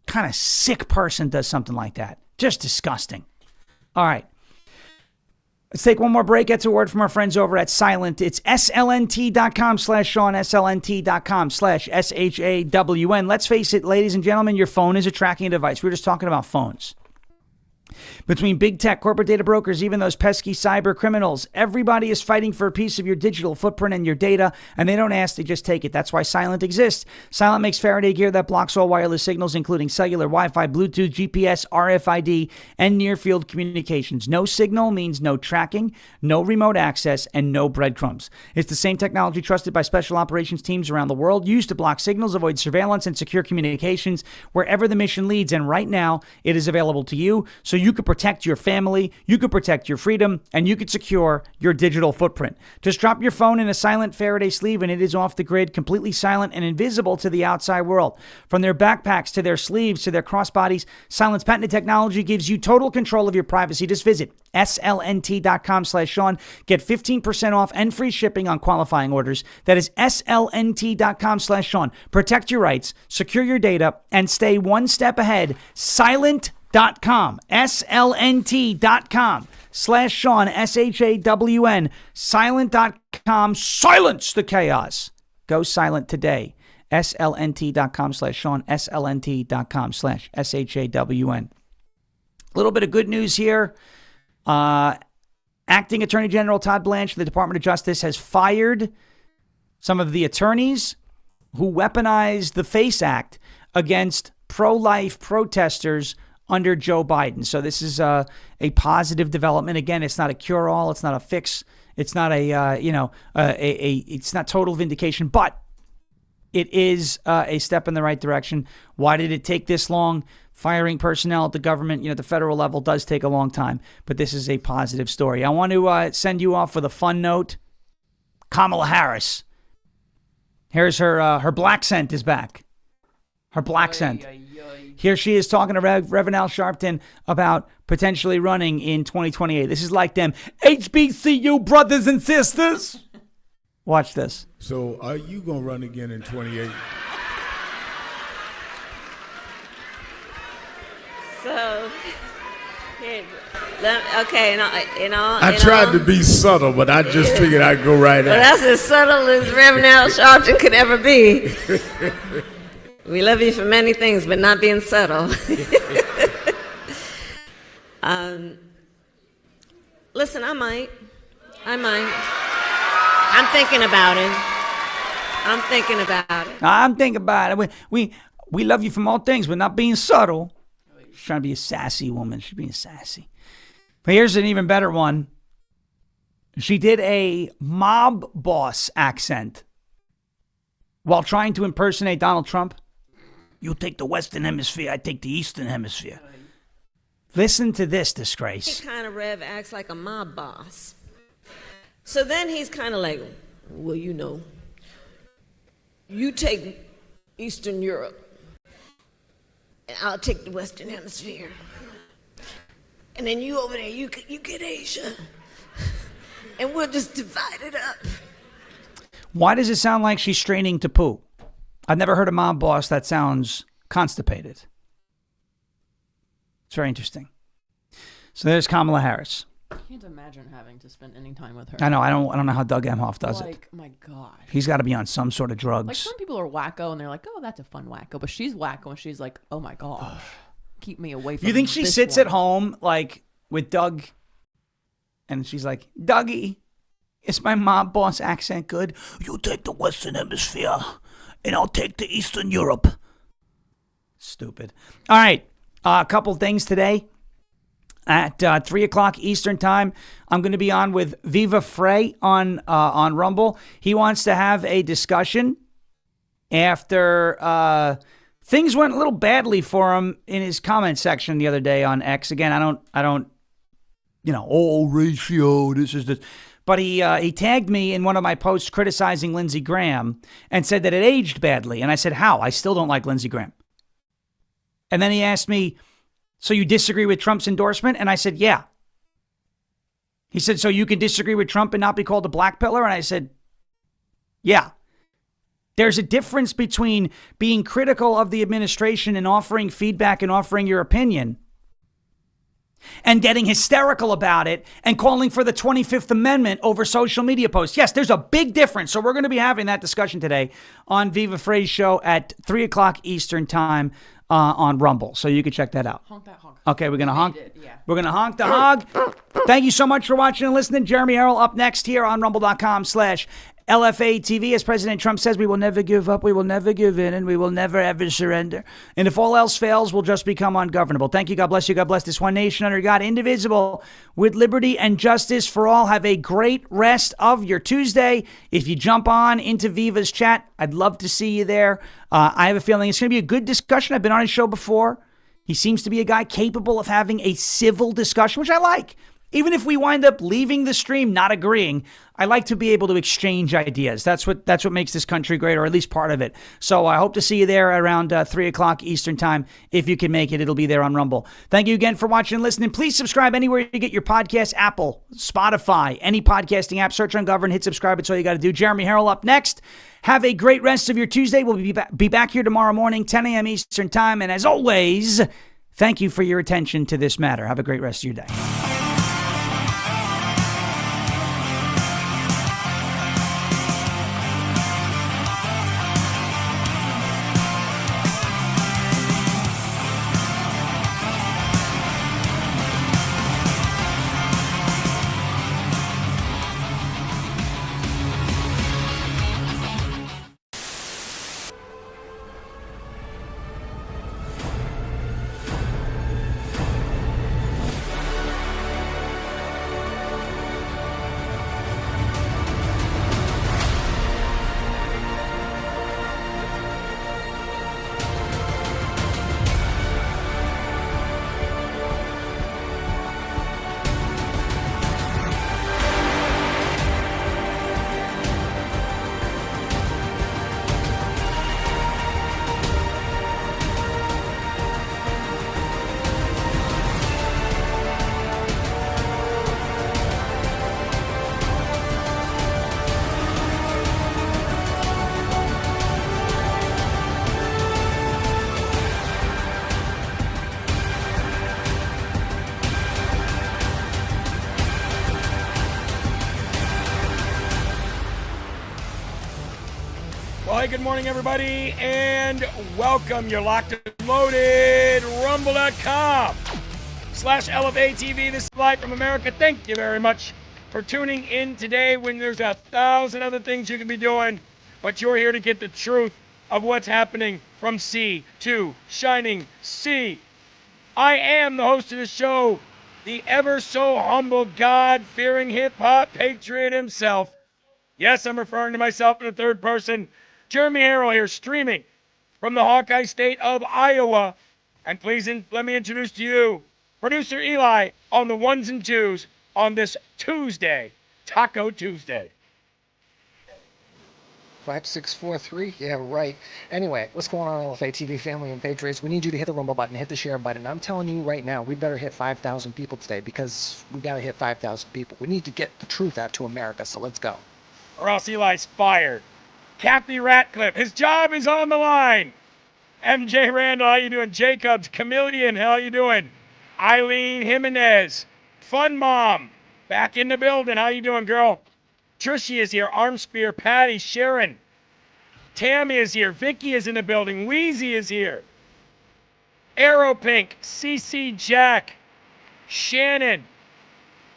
Kind of sick person does something like that. Just disgusting. All right. Let's take one more break. Get to a word from our friends over at Silent. It's slnt.com/Sean, slnt.com/SHAWN. Let's face it, ladies and gentlemen, your phone is a tracking device. We're just talking about phones. Between big tech, corporate data brokers, even those pesky cyber criminals, everybody is fighting for a piece of your digital footprint and your data, and they don't ask, they just take it. That's why Silent exists. Silent makes Faraday gear that blocks all wireless signals, including cellular, Wi-Fi, Bluetooth, GPS, RFID, and near-field communications. No signal means no tracking, no remote access, and no breadcrumbs. It's the same technology trusted by special operations teams around the world, used to block signals, avoid surveillance, and secure communications wherever the mission leads. And right now, it is available to you, so you could protect your family, you could protect your freedom, and you could secure your digital footprint. Just drop your phone in a silent Faraday sleeve and it is off the grid, completely silent and invisible to the outside world. From their backpacks to their sleeves to their crossbodies, Silent's patented technology gives you total control of your privacy. Just visit slnt.com/Sean. Get 15% off and free shipping on qualifying orders. That is slnt.com/Sean. Protect your rights, secure your data, and stay one step ahead. Silent.com, slnt.com/Sean, SHAWN, silent.com. Silence the chaos. Go silent today. slnt.com/Sean, slnt.com/SHAWN. A little bit of good news here. Acting Attorney General Todd Blanche of the Department of Justice has fired some of the attorneys who weaponized the FACE Act against pro-life protesters under Joe Biden. So this is a positive development. Again, it's not a cure-all. It's not a fix. It's not it's not total vindication. But it is a step in the right direction. Why did it take this long? Firing personnel at the government, at the federal level does take a long time, but this is a positive story. I want to send you off with a fun note. Kamala Harris. Here's her black scent is back. Her black scent. Here she is talking to Reverend Al Sharpton about potentially running in 2028. This is like them HBCU brothers and sisters. Watch this. So are you going to run again in 28? So, okay, I tried to be subtle, but I just figured I'd go right well, at it. that's as subtle as Reverend Al Sharpton could ever be. We love you for many things, but not being subtle. Listen, I might. I'm thinking about it. We love you from all things, but not being subtle. She's trying to be a sassy woman. She's being sassy. But here's an even better one. She did a mob boss accent while trying to impersonate Donald Trump. You take the Western Hemisphere, I take the Eastern Hemisphere. Listen to this disgrace. He kind of Rev acts like a mob boss. So then he's kind of like, well, you take Eastern Europe, and I'll take the Western Hemisphere. And then you over there, you get Asia. And we'll just divide it up. Why does it sound like she's straining to poo? I've never heard a mob boss that sounds constipated. It's very interesting. So there's Kamala Harris. I can't imagine having to spend any time with her. I know. I don't know how Doug Emhoff does it. Like, my gosh. He's got to be on some sort of drugs. Like, some people are wacko and they're like, oh, that's a fun wacko. But she's wacko and she's like, oh my gosh, keep me away from You think she this sits one. at home, like, with Doug, and she's like, Dougie, is my mob boss accent good? You take the Western Hemisphere, and I'll take the Eastern Europe. Stupid. All right, a couple things today. At 3 o'clock Eastern time, I'm going to be on with Viva Frey on Rumble. He wants to have a discussion after things went a little badly for him in his comment section the other day on X. Again, I don't, ratio, this is this. But he tagged me in one of my posts criticizing Lindsey Graham and said that it aged badly. And I said, how? I still don't like Lindsey Graham. And then he asked me, so you disagree with Trump's endorsement? And I said, yeah. He said, so you can disagree with Trump and not be called a black pillar? And I said, yeah. There's a difference between being critical of the administration and offering feedback and offering your opinion and getting hysterical about it and calling for the 25th Amendment over social media posts. Yes, there's a big difference. So we're going to be having that discussion today on Viva Frey's show at 3 o'clock Eastern time on Rumble. So you can check that out. Honk that honk. Okay, we're going to honk. We're going to honk the hog. Thank you so much for watching and listening. Jeremy Herrell up next here on rumble.com/LFA TV. As President Trump says, we will never give up, we will never give in, and we will never ever surrender. And if all else fails, we'll just become ungovernable. Thank you. God bless you. God bless this one nation under God, indivisible, with liberty and justice for all. Have a great rest of your Tuesday. If you jump on into Viva's chat, I'd love to see you there. I have a feeling it's going to be a good discussion. I've been on his show before. He seems to be a guy capable of having a civil discussion, which I like. Even if we wind up leaving the stream not agreeing, I like to be able to exchange ideas. That's what makes this country great, or at least part of it. So I hope to see you there around 3 o'clock Eastern time. If you can make it, it'll be there on Rumble. Thank you again for watching and listening. Please subscribe anywhere you get your podcast, Apple, Spotify, any podcasting app. Search Ungoverned, hit subscribe. It's all you got to do. Jeremy Herrell up next. Have a great rest of your Tuesday. We'll be back here tomorrow morning, 10 a.m. Eastern time. And as always, thank you for your attention to this matter. Have a great rest of your day. Well, hey, good morning, everybody, and welcome. You're locked and loaded. Rumble.com/LFA TV. This is live from America. Thank you very much for tuning in today when there's 1,000 other things you can be doing, but you're here to get the truth of what's happening from sea to shining sea. I am the host of the show, the ever so humble, God-fearing hip-hop patriot himself. Yes, I'm referring to myself in the third person. Jeremy Herrell here, streaming from the Hawkeye State of Iowa. And please let me introduce to you producer Eli on the ones and twos on this Tuesday, Taco Tuesday. 5643, yeah, right. Anyway, what's going on, LFA TV family and patriots? We need you to hit the rumble button, hit the share button. I'm telling you right now, we better hit 5,000 people today because we got to hit 5,000 people. We need to get the truth out to America, so let's go. Or else Eli's fired. Kathy Ratcliffe, his job is on the line. MJ Randall, how you doing? Jacobs, Chameleon, how you doing? Eileen Jimenez, Fun Mom, back in the building. How you doing, girl? Trishy is here. Armspear, Patty, Sharon. Tammy is here. Vicky is in the building. Wheezy is here. Arrow Pink, CC Jack, Shannon.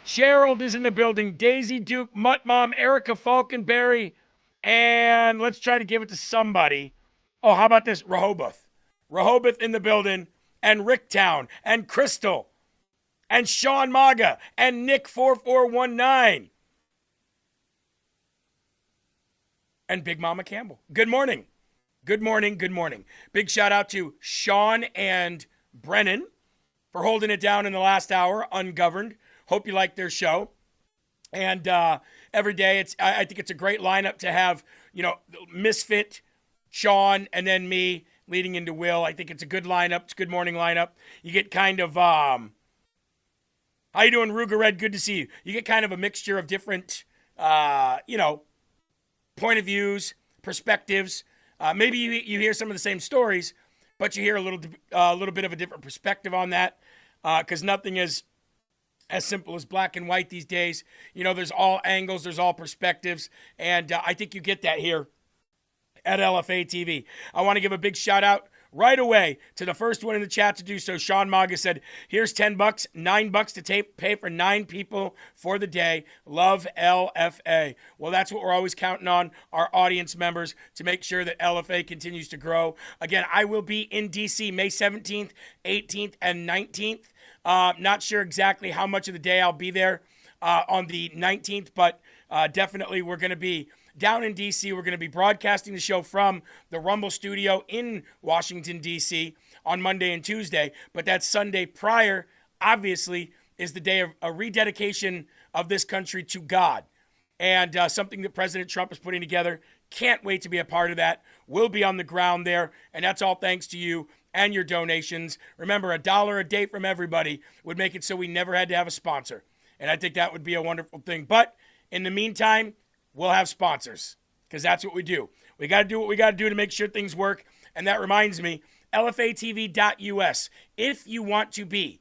Gerald is in the building. Daisy Duke, Mutt Mom, Erica Falconberry, and let's try to give it to somebody. Oh, how about this? Rehoboth. Rehoboth in the building, and Ricktown, and Crystal, and Sean Maga, and Nick4419. And Big Mama Campbell. Good morning. Good morning. Good morning. Big shout out to Sean and Brennan for holding it down in the last hour, ungoverned. Hope you like their show. And every day, I think it's a great lineup to have, Misfit, Sean, and then me leading into Will. I think it's a good lineup. It's a good morning lineup. You get kind of, how you doing, Ruger Red? Good to see you. You get kind of a mixture of different, point of views, perspectives. Maybe you hear some of the same stories, but you hear a little bit of a different perspective on that, because nothing is as simple as black and white these days. There's all angles, there's all perspectives, and I think you get that here at LFA TV. I want to give a big shout out right away to the first one in the chat to do so. Sean Maga said, here's $10, $9 to pay for 9 people for the day. Love LFA. Well, that's what we're always counting on, our audience members, to make sure that LFA continues to grow. Again, I will be in DC May 17th, 18th, and 19th. Not sure exactly how much of the day I'll be there on the 19th, but definitely we're going to be down in D.C. We're going to be broadcasting the show from the Rumble studio in Washington, D.C. on Monday and Tuesday. But that Sunday prior, obviously, is the day of a rededication of this country to God. And something that President Trump is putting together. Can't wait to be a part of that. We'll be on the ground there. And that's all thanks to you and your donations. Remember, $1 a day from everybody would make it so we never had to have a sponsor. And I think that would be a wonderful thing. But in the meantime, we'll have sponsors, because that's what we do. We got to do what we got to do to make sure things work. And that reminds me, lfatv.us. If you want to be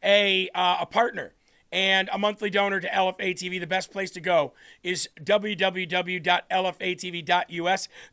a partner and a monthly donor to LFA TV, the best place to go is www.lfatv.us.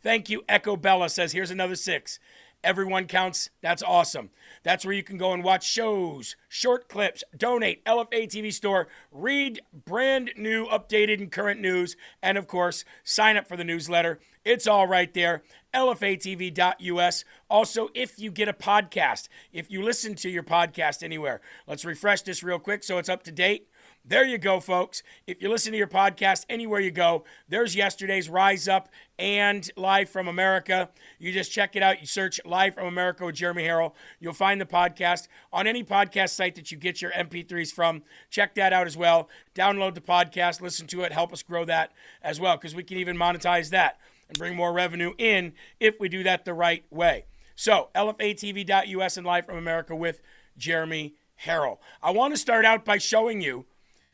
Thank you. Echo Bella says, here's another 6. Everyone counts. That's awesome. That's where you can go and watch shows, short clips, donate, LFA TV store, read brand new, updated, and current news, and, of course, sign up for the newsletter. It's all right there, lfatv.us. Also, if you get a podcast, if you listen to your podcast anywhere, let's refresh this real quick so it's up to date. There you go, folks. If you listen to your podcast anywhere you go, there's yesterday's Rise Up and Live from America. You just check it out. You search Live from America with Jeremy Herrell. You'll find the podcast on any podcast site that you get your MP3s from. Check that out as well. Download the podcast, listen to it, help us grow that as well, because we can even monetize that and bring more revenue in if we do that the right way. So, lfatv.us and Live from America with Jeremy Herrell. I want to start out by showing you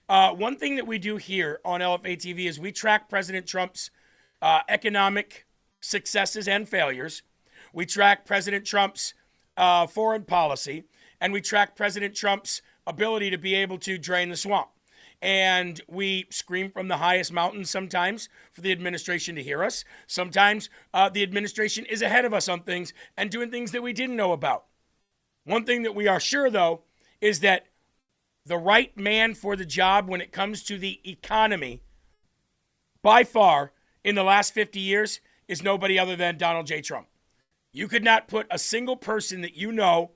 one thing that we do here on LFA TV is we track President Trump's economic successes and failures. We track President Trump's foreign policy, and we track President Trump's ability to be able to drain the swamp. and we scream from the highest mountains sometimes for the administration to hear us. Sometimes the administration is ahead of us on things and doing things that we didn't know about. One thing that we are sure, though, is that the right man for the job when it comes to the economy, by far, in the last 50 years, is nobody other than Donald J. Trump. You could not put a single person that you know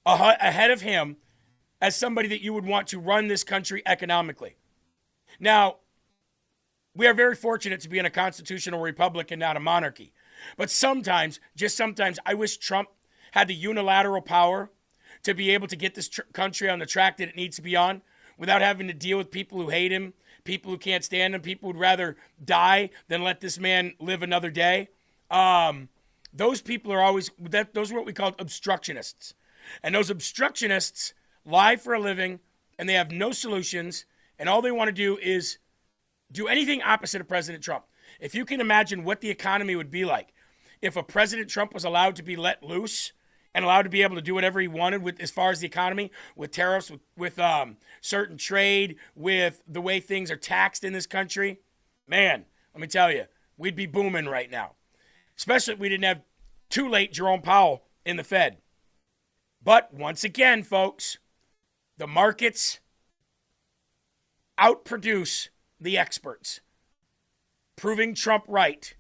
ahead of him as somebody that you would want to run this country economically. Now, we are very fortunate to be in a constitutional republic and not a monarchy. But sometimes, just sometimes, I wish Trump had the unilateral power to be able to get this country on the track that it needs to be on without having to deal with people who hate him, people who can't stand him, people who'd rather die than let this man live another day. Those people are always, those are what we call obstructionists. And those obstructionists lie for a living, and they have no solutions, and all they want to do is do anything opposite of President Trump. If you can imagine what the economy would be like if a President Trump was allowed to be let loose and allowed to be able to do whatever he wanted with as far as the economy, with tariffs, with certain trade, with the way things are taxed in this country, man, let me tell you, we'd be booming right now. Especially if we didn't have too late Jerome Powell in the Fed. But once again, folks, the markets outproduce the experts, proving Trump right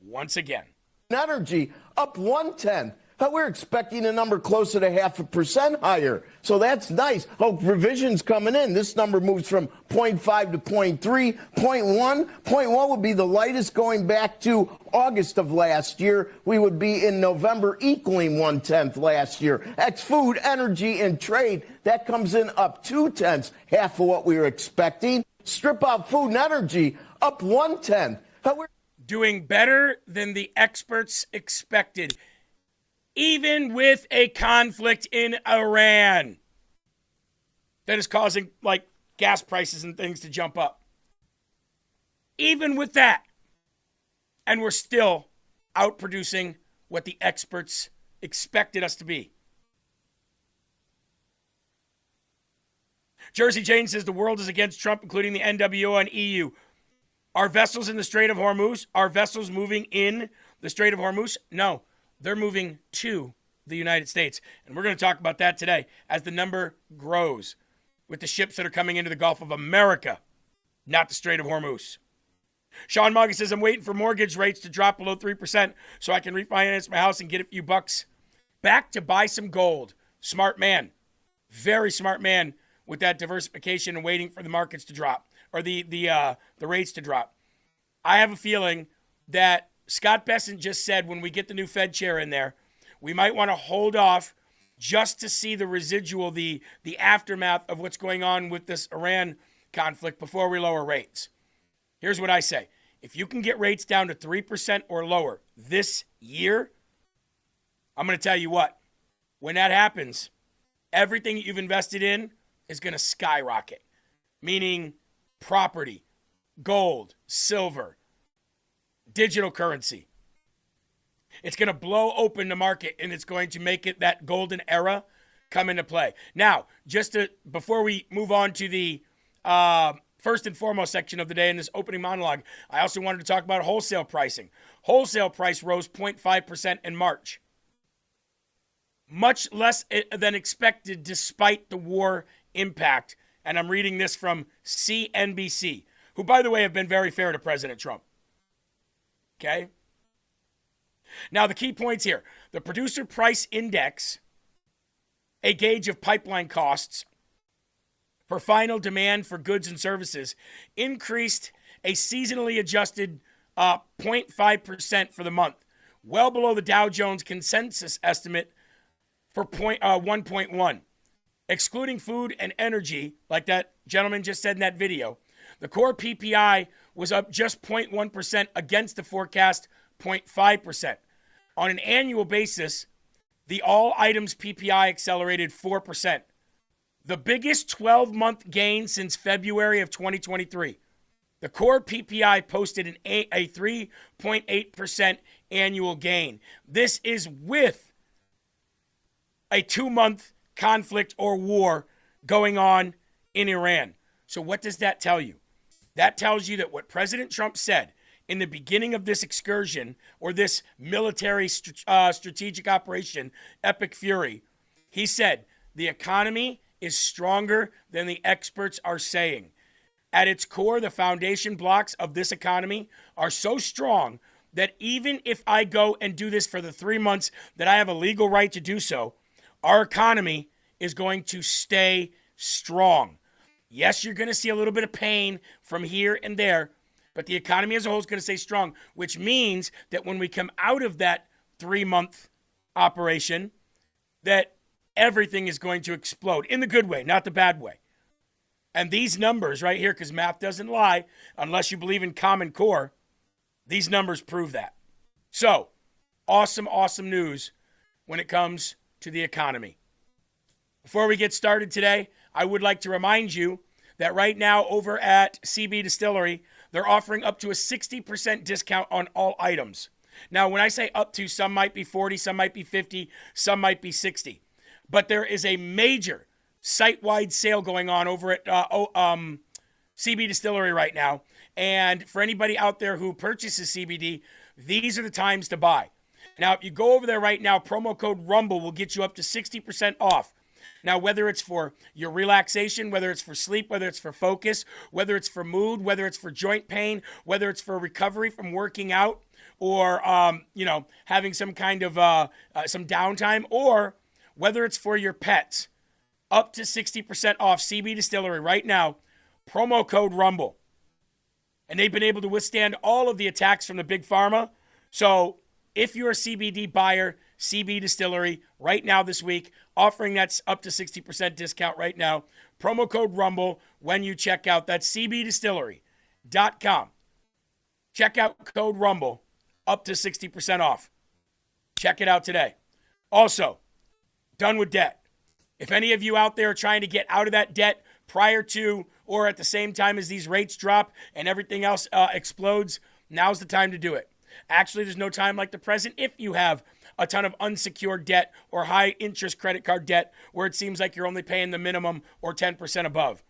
once again. Energy up 1/10. We're expecting a number closer to 0.5% higher. So that's nice. Oh, revisions coming in. This number moves from 0.5 to 0.3. 0.1. 0.1 would be the lightest going back to August of last year. We would be in November equaling 1/10 last year. Ex food, energy, and trade, that comes in up 0.2, half of what we were expecting. Strip out food and energy up 1/10. We're doing better than the experts expected, even with a conflict in Iran that is causing, like, gas prices and things to jump up. Even with that. And we're still outproducing what the experts expected us to be. Jersey Jane says the world is against Trump, including the NWO and EU. Are vessels in the Strait of Hormuz? Are vessels moving in the Strait of Hormuz? No. They're moving to the United States. And we're going to talk about that today as the number grows with the ships that are coming into the Gulf of America, not the Strait of Hormuz. Sean Moggy says, I'm waiting for mortgage rates to drop below 3% so I can refinance my house and get a few bucks back to buy some gold. Smart man. Very smart man with that diversification and waiting for the markets to drop or the rates to drop. I have a feeling that Scott Bessent just said when we get the new Fed chair in there, we might want to hold off just to see the residual, the aftermath of what's going on with this Iran conflict before we lower rates. Here's what I say. If you can get rates down to 3% or lower this year, I'm going to tell you what. When that happens, everything you've invested in is going to skyrocket, meaning property, gold, silver, digital currency. It's going to blow open the market, and it's going to make it that golden era come into play. Now, before we move on to the first and foremost section of the day in this opening monologue, I also wanted to talk about wholesale pricing. Wholesale price rose 0.5% in March. Much less than expected despite the war impact. And I'm reading this from CNBC, who, by the way, have been very fair to President Trump. Okay? Now, the key points here. The Producer Price Index, a gauge of pipeline costs for final demand for goods and services, increased a seasonally adjusted 0.5% for the month, well below the Dow Jones consensus estimate for 1.1. Excluding food and energy, like that gentleman just said in that video, the core PPI was up just 0.1% against the forecast 0.5%. On an annual basis, the all items PPI accelerated 4%. The biggest 12-month gain since February of 2023. The core PPI posted a 3.8% annual gain. This is with a 2-month conflict or war going on in Iran. So what does that tell you? That tells you that what President Trump said in the beginning of this excursion or this military strategic operation, Epic Fury, he said the economy is stronger than the experts are saying. At its core, the foundation blocks of this economy are so strong that even if I go and do this for the 3 months that I have a legal right to do so, our economy is going to stay strong. Yes, you're going to see a little bit of pain from here and there, but the economy as a whole is going to stay strong, which means that when we come out of that 3-month operation, that everything is going to explode in the good way, not the bad way. And these numbers right here, because math doesn't lie unless you believe in Common Core, these numbers prove that. So, awesome, awesome news when it comes to the economy. Before we get started today, I would like to remind you that right now over at CB Distillery, they're offering up to a 60% discount on all items. Now, when I say up to, some might be 40, some might be 50, some might be 60. But there is a major site-wide sale going on over at CB Distillery right now. And for anybody out there who purchases CBD, these are the times to buy. Now, if you go over there right now, promo code RUMBLE will get you up to 60% off. Now, whether it's for your relaxation, whether it's for sleep, whether it's for focus, whether it's for mood, whether it's for joint pain, whether it's for recovery from working out or, having some kind of some downtime, or whether it's for your pets, up to 60% off CB Distillery right now, promo code RUMBLE. And they've been able to withstand all of the attacks from the big pharma. So if you're a CBD buyer, CB Distillery right now this week, offering that up to 60% discount right now. Promo code RUMBLE when you check out. That's cbdistillery.com. Checkout code RUMBLE, up to 60% off. Check it out today. Also, done with debt. If any of you out there are trying to get out of that debt prior to or at the same time as these rates drop and everything else explodes, now's the time to do it. Actually, there's no time like the present if you have a ton of unsecured debt or high interest credit card debt where it seems like you're only paying the minimum or 10% above.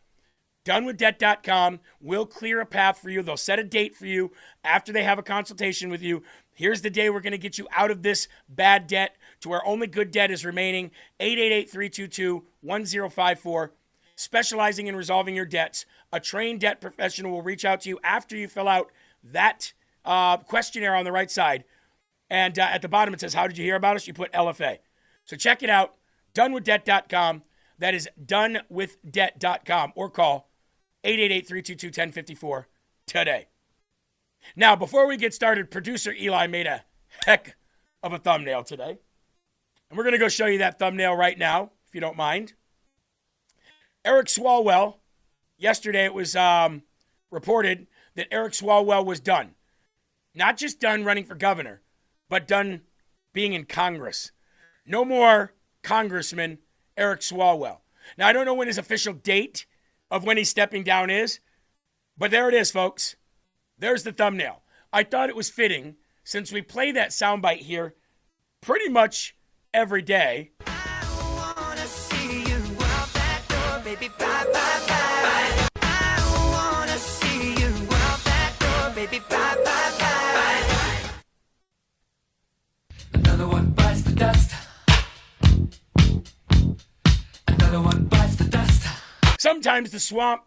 Donewithdebt.com will clear a path for you. They'll set a date for you after they have a consultation with you. Here's the day we're going to get you out of this bad debt to where only good debt is remaining. 888-322-1054. Specializing in resolving your debts. A trained debt professional will reach out to you after you fill out that questionnaire on the right side. And at the bottom it says, how did you hear about us? You put LFA. So check it out. Donewithdebt.com. That is donewithdebt.com. Or call 888-322-1054 today. Now, before we get started, producer Eli made a heck of a thumbnail today. And we're going to go show you that thumbnail right now, if you don't mind. Eric Swalwell, yesterday it was reported that Eric Swalwell was done. Not just done running for governor, but done being in Congress. No more Congressman Eric Swalwell. Now, I don't know when his official date of when he's stepping down is, but there it is, folks. There's the thumbnail. I thought it was fitting, since we play that soundbite here pretty much every day. Another one bites the dust. Another one bites the dust. Sometimes the swamp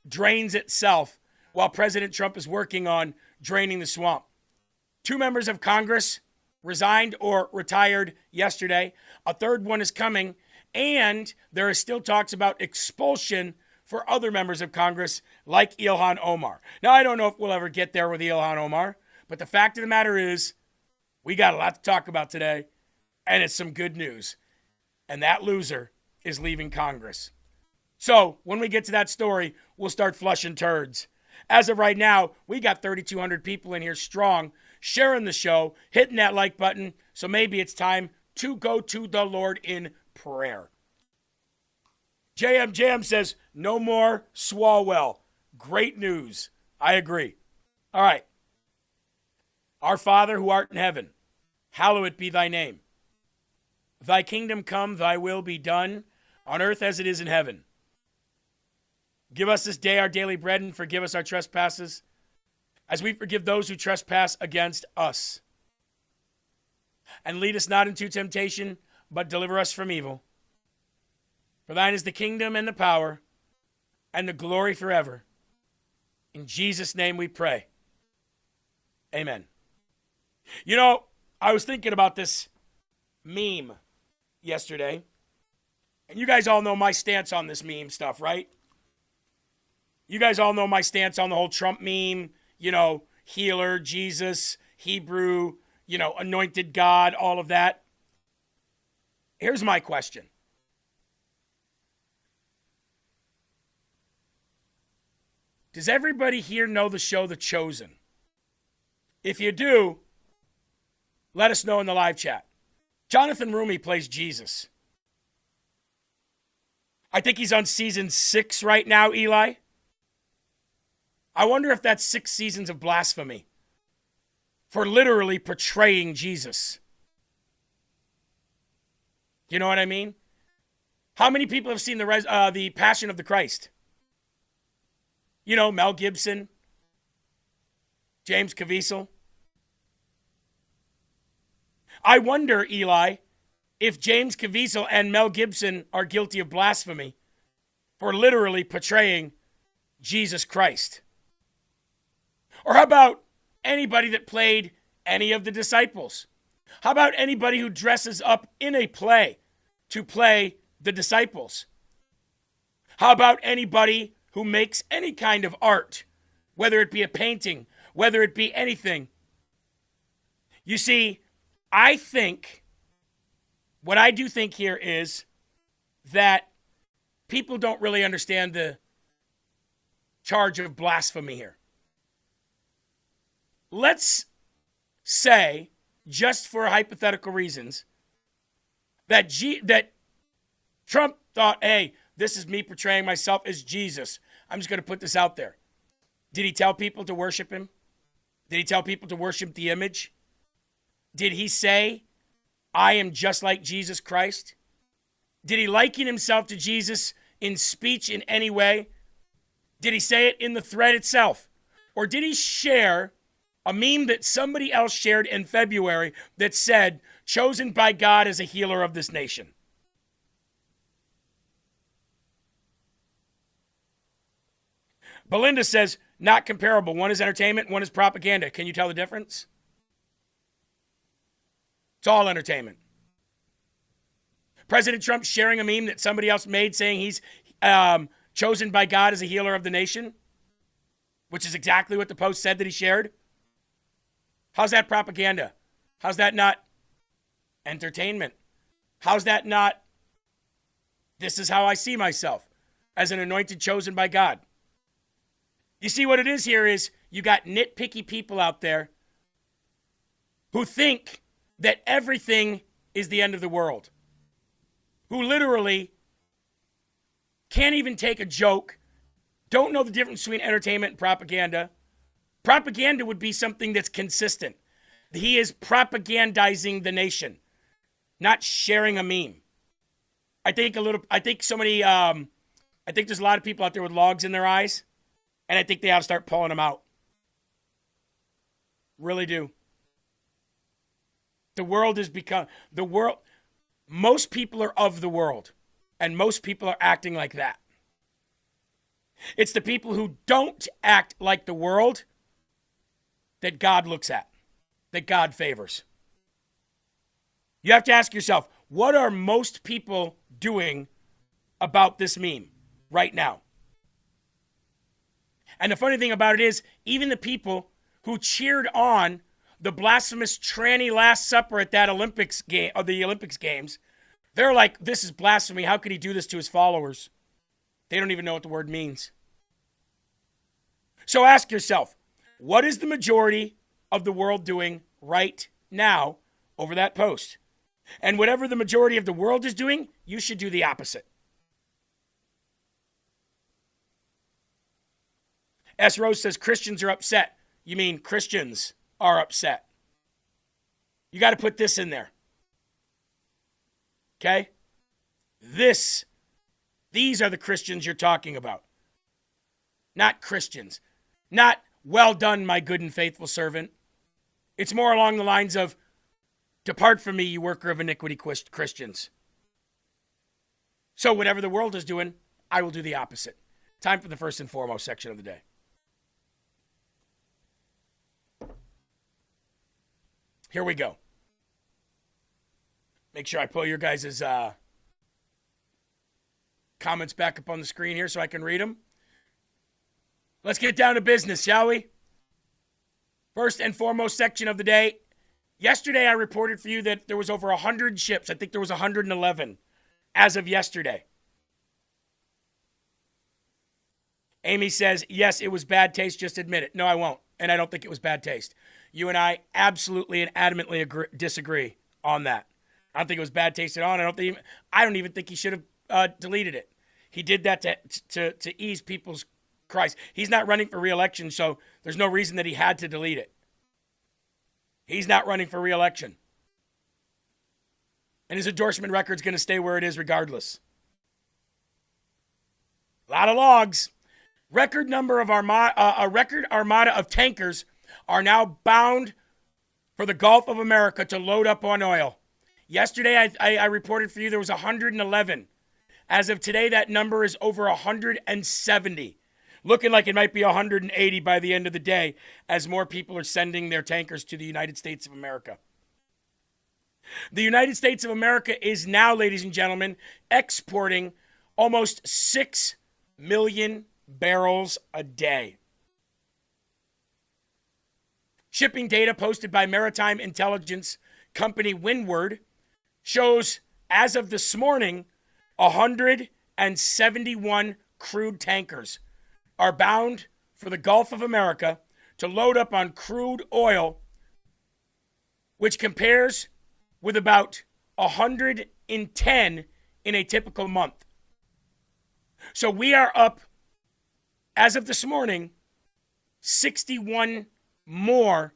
drains itself while President Trump is working on draining the swamp. 2 members of Congress resigned or retired yesterday. A third one is coming, and there are still talks about expulsion for other members of Congress like Ilhan Omar. Now, I don't know if we'll ever get there with Ilhan Omar, but the fact of the matter is, we got a lot to talk about today, and it's some good news. And that loser is leaving Congress. So, when we get to that story, we'll start flushing turds. As of right now, we got 3,200 people in here strong, sharing the show, hitting that like button, so maybe it's time to go to the Lord in prayer. JM says, no more Swalwell. Great news. I agree. All right. Our Father who art in heaven, hallowed be thy name. Thy kingdom come, thy will be done, on earth as it is in heaven. Give us this day our daily bread and forgive us our trespasses, as we forgive those who trespass against us. And lead us not into temptation, but deliver us from evil. For thine is the kingdom and the power and the glory forever. In Jesus' name we pray. Amen. You know, I was thinking about this meme yesterday. And you guys all know my stance on this meme stuff, right? You guys all know my stance on the whole Trump meme, you know, healer, Jesus, Hebrew, you know, anointed God, all of that. Here's my question. Does everybody here know the show The Chosen? If you do, let us know in the live chat. Jonathan Rumi plays Jesus. I think he's on season 6 right now, Eli. I wonder if that's 6 seasons of blasphemy for literally portraying Jesus. You know what I mean? How many people have seen the Passion of the Christ? You know, Mel Gibson, James Caviezel. I wonder, Eli, if James Caviezel and Mel Gibson are guilty of blasphemy for literally portraying Jesus Christ. Or how about anybody that played any of the disciples? How about anybody who dresses up in a play to play the disciples? How about anybody who makes any kind of art, whether it be a painting, whether it be anything? You see, what I do think here is that people don't really understand the charge of blasphemy here. Let's say, just for hypothetical reasons, that Trump thought, hey, this is me portraying myself as Jesus. I'm just going to put this out there. Did he tell people to worship him? Did he tell people to worship the image? Did he say, I am just like Jesus Christ? Did he liken himself to Jesus in speech in any way? Did he say it in the thread itself? Or did he share a meme that somebody else shared in February that said, chosen by God as a healer of this nation? Belinda says, not comparable. One is entertainment, one is propaganda. Can you tell the difference? It's all entertainment. President Trump sharing a meme that somebody else made saying he's chosen by God as a healer of the nation, which is exactly what the Post said that he shared. How's that propaganda? How's that not entertainment? How's that not, this is how I see myself, as an anointed chosen by God? You see what it is here is you got nitpicky people out there who think that everything is the end of the world, who literally can't even take a joke, don't know the difference between entertainment and propaganda. Propaganda would be something that's consistent. He is propagandizing the nation, not sharing a meme. I think there's a lot of people out there with logs in their eyes, and I think they ought to start pulling them out. Really do. Most people are of the world, and most people are acting like that. It's the people who don't act like the world that God looks at, that God favors. You have to ask yourself, what are most people doing about this meme right now? And the funny thing about it is, even the people who cheered on the blasphemous tranny Last Supper at that Olympics game, or the Olympics games, they're like, this is blasphemy. How could he do this to his followers? They don't even know what the word means. So ask yourself, what is the majority of the world doing right now over that post? And whatever the majority of the world is doing, you should do the opposite. S. Rose says Christians are upset. You mean Christians are upset. You got to put this in there. Okay? These are the Christians you're talking about. not Christians. Not, well done, my good and faithful servant. It's more along the lines of, depart from me, you worker of iniquity, Christians. So whatever the world is doing, I will do the opposite. Time for the first and foremost section of the day. Here we go. Make sure I pull your guys' comments back up on the screen here so I can read them. Let's get down to business, shall we? First and foremost section of the day. Yesterday, I reported for you that there was over 100 ships. I think there was 111 as of yesterday. Amy says, yes, it was bad taste. Just admit it. No, I won't. And I don't think it was bad taste. You and I absolutely and adamantly disagree on that. I don't think it was bad taste at all. And I don't even think he should have deleted it. He did that to ease people's cries. He's not running for re-election, so there's no reason that he had to delete it. He's not running for re-election. And his endorsement record's going to stay where it is regardless. A lot of logs. Record armada of tankers are now bound for the Gulf of America to load up on oil. Yesterday, I reported for you there was 111. As of today, that number is over 170. Looking like it might be 180 by the end of the day as more people are sending their tankers to the United States of America. The United States of America is now, ladies and gentlemen, exporting almost 6 million barrels a day. Shipping data posted by maritime intelligence company Windward shows, as of this morning, 171 crude tankers are bound for the Gulf of America to load up on crude oil, which compares with about 110 in a typical month. So we are up, as of this morning, 61 more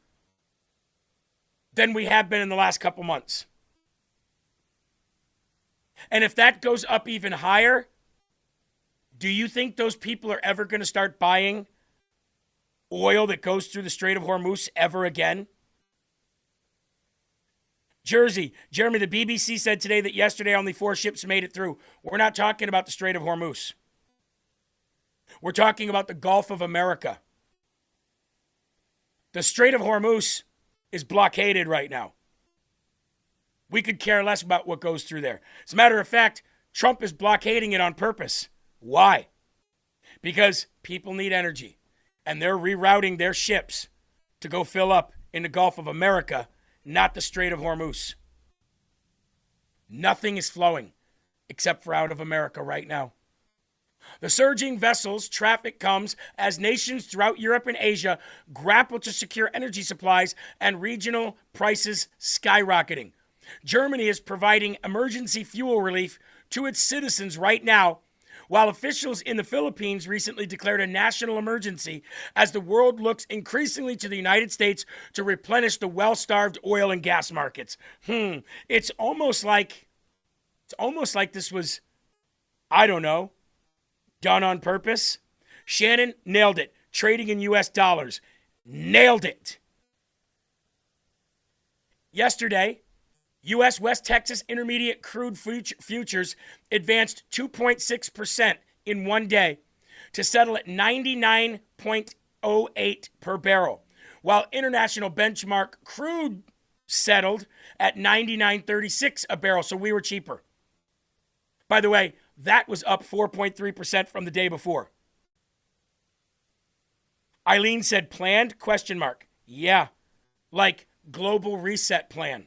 than we have been in the last couple months. And if that goes up even higher, do you think those people are ever going to start buying oil that goes through the Strait of Hormuz ever again? Jersey, Jeremy, the BBC said today that yesterday only 4 ships made it through. We're not talking about the Strait of Hormuz. We're talking about the Gulf of America. The Strait of Hormuz is blockaded right now. We could care less about what goes through there. As a matter of fact, Trump is blockading it on purpose. Why? Because people need energy, and they're rerouting their ships to go fill up in the Gulf of America, not the Strait of Hormuz. Nothing is flowing except for out of America right now. The surging vessels traffic comes as nations throughout Europe and Asia grapple to secure energy supplies and regional prices skyrocketing. Germany is providing emergency fuel relief to its citizens right now, while officials in the Philippines recently declared a national emergency as the world looks increasingly to the United States to replenish the well-starved oil and gas markets. It's almost like this was, I don't know, done on purpose. Shannon nailed it. Trading in U.S. dollars. Nailed it. Yesterday, U.S. West Texas Intermediate crude futures advanced 2.6% in one day to settle at 99.08 per barrel, while international benchmark crude settled at 99.36 a barrel, so we were cheaper. By the way, that was up 4.3% from the day before. Eileen said, planned? ? Yeah, like global reset plan.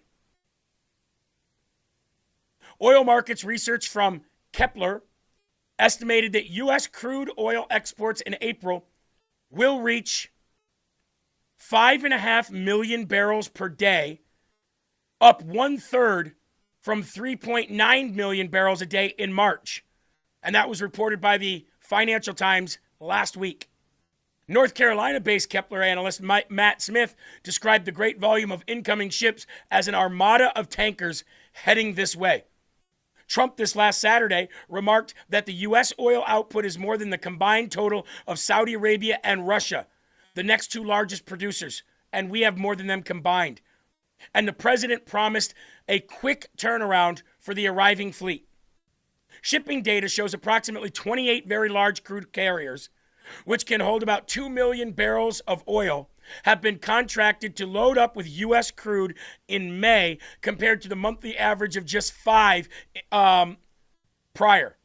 Oil markets research from Kepler estimated that U.S. crude oil exports in April will reach 5.5 million barrels per day, up 1/3 from 3.9 million barrels a day in March. And that was reported by the Financial Times last week. North Carolina-based Kepler analyst Matt Smith described the great volume of incoming ships as an armada of tankers heading this way. Trump this last Saturday remarked that the U.S. oil output is more than the combined total of Saudi Arabia and Russia, the next two largest producers, and we have more than them combined. And the president promised a quick turnaround for the arriving fleet. Shipping data shows approximately 28 very large crude carriers, which can hold about 2 million barrels of oil, have been contracted to load up with U.S. crude in May compared to the monthly average of just 5 prior.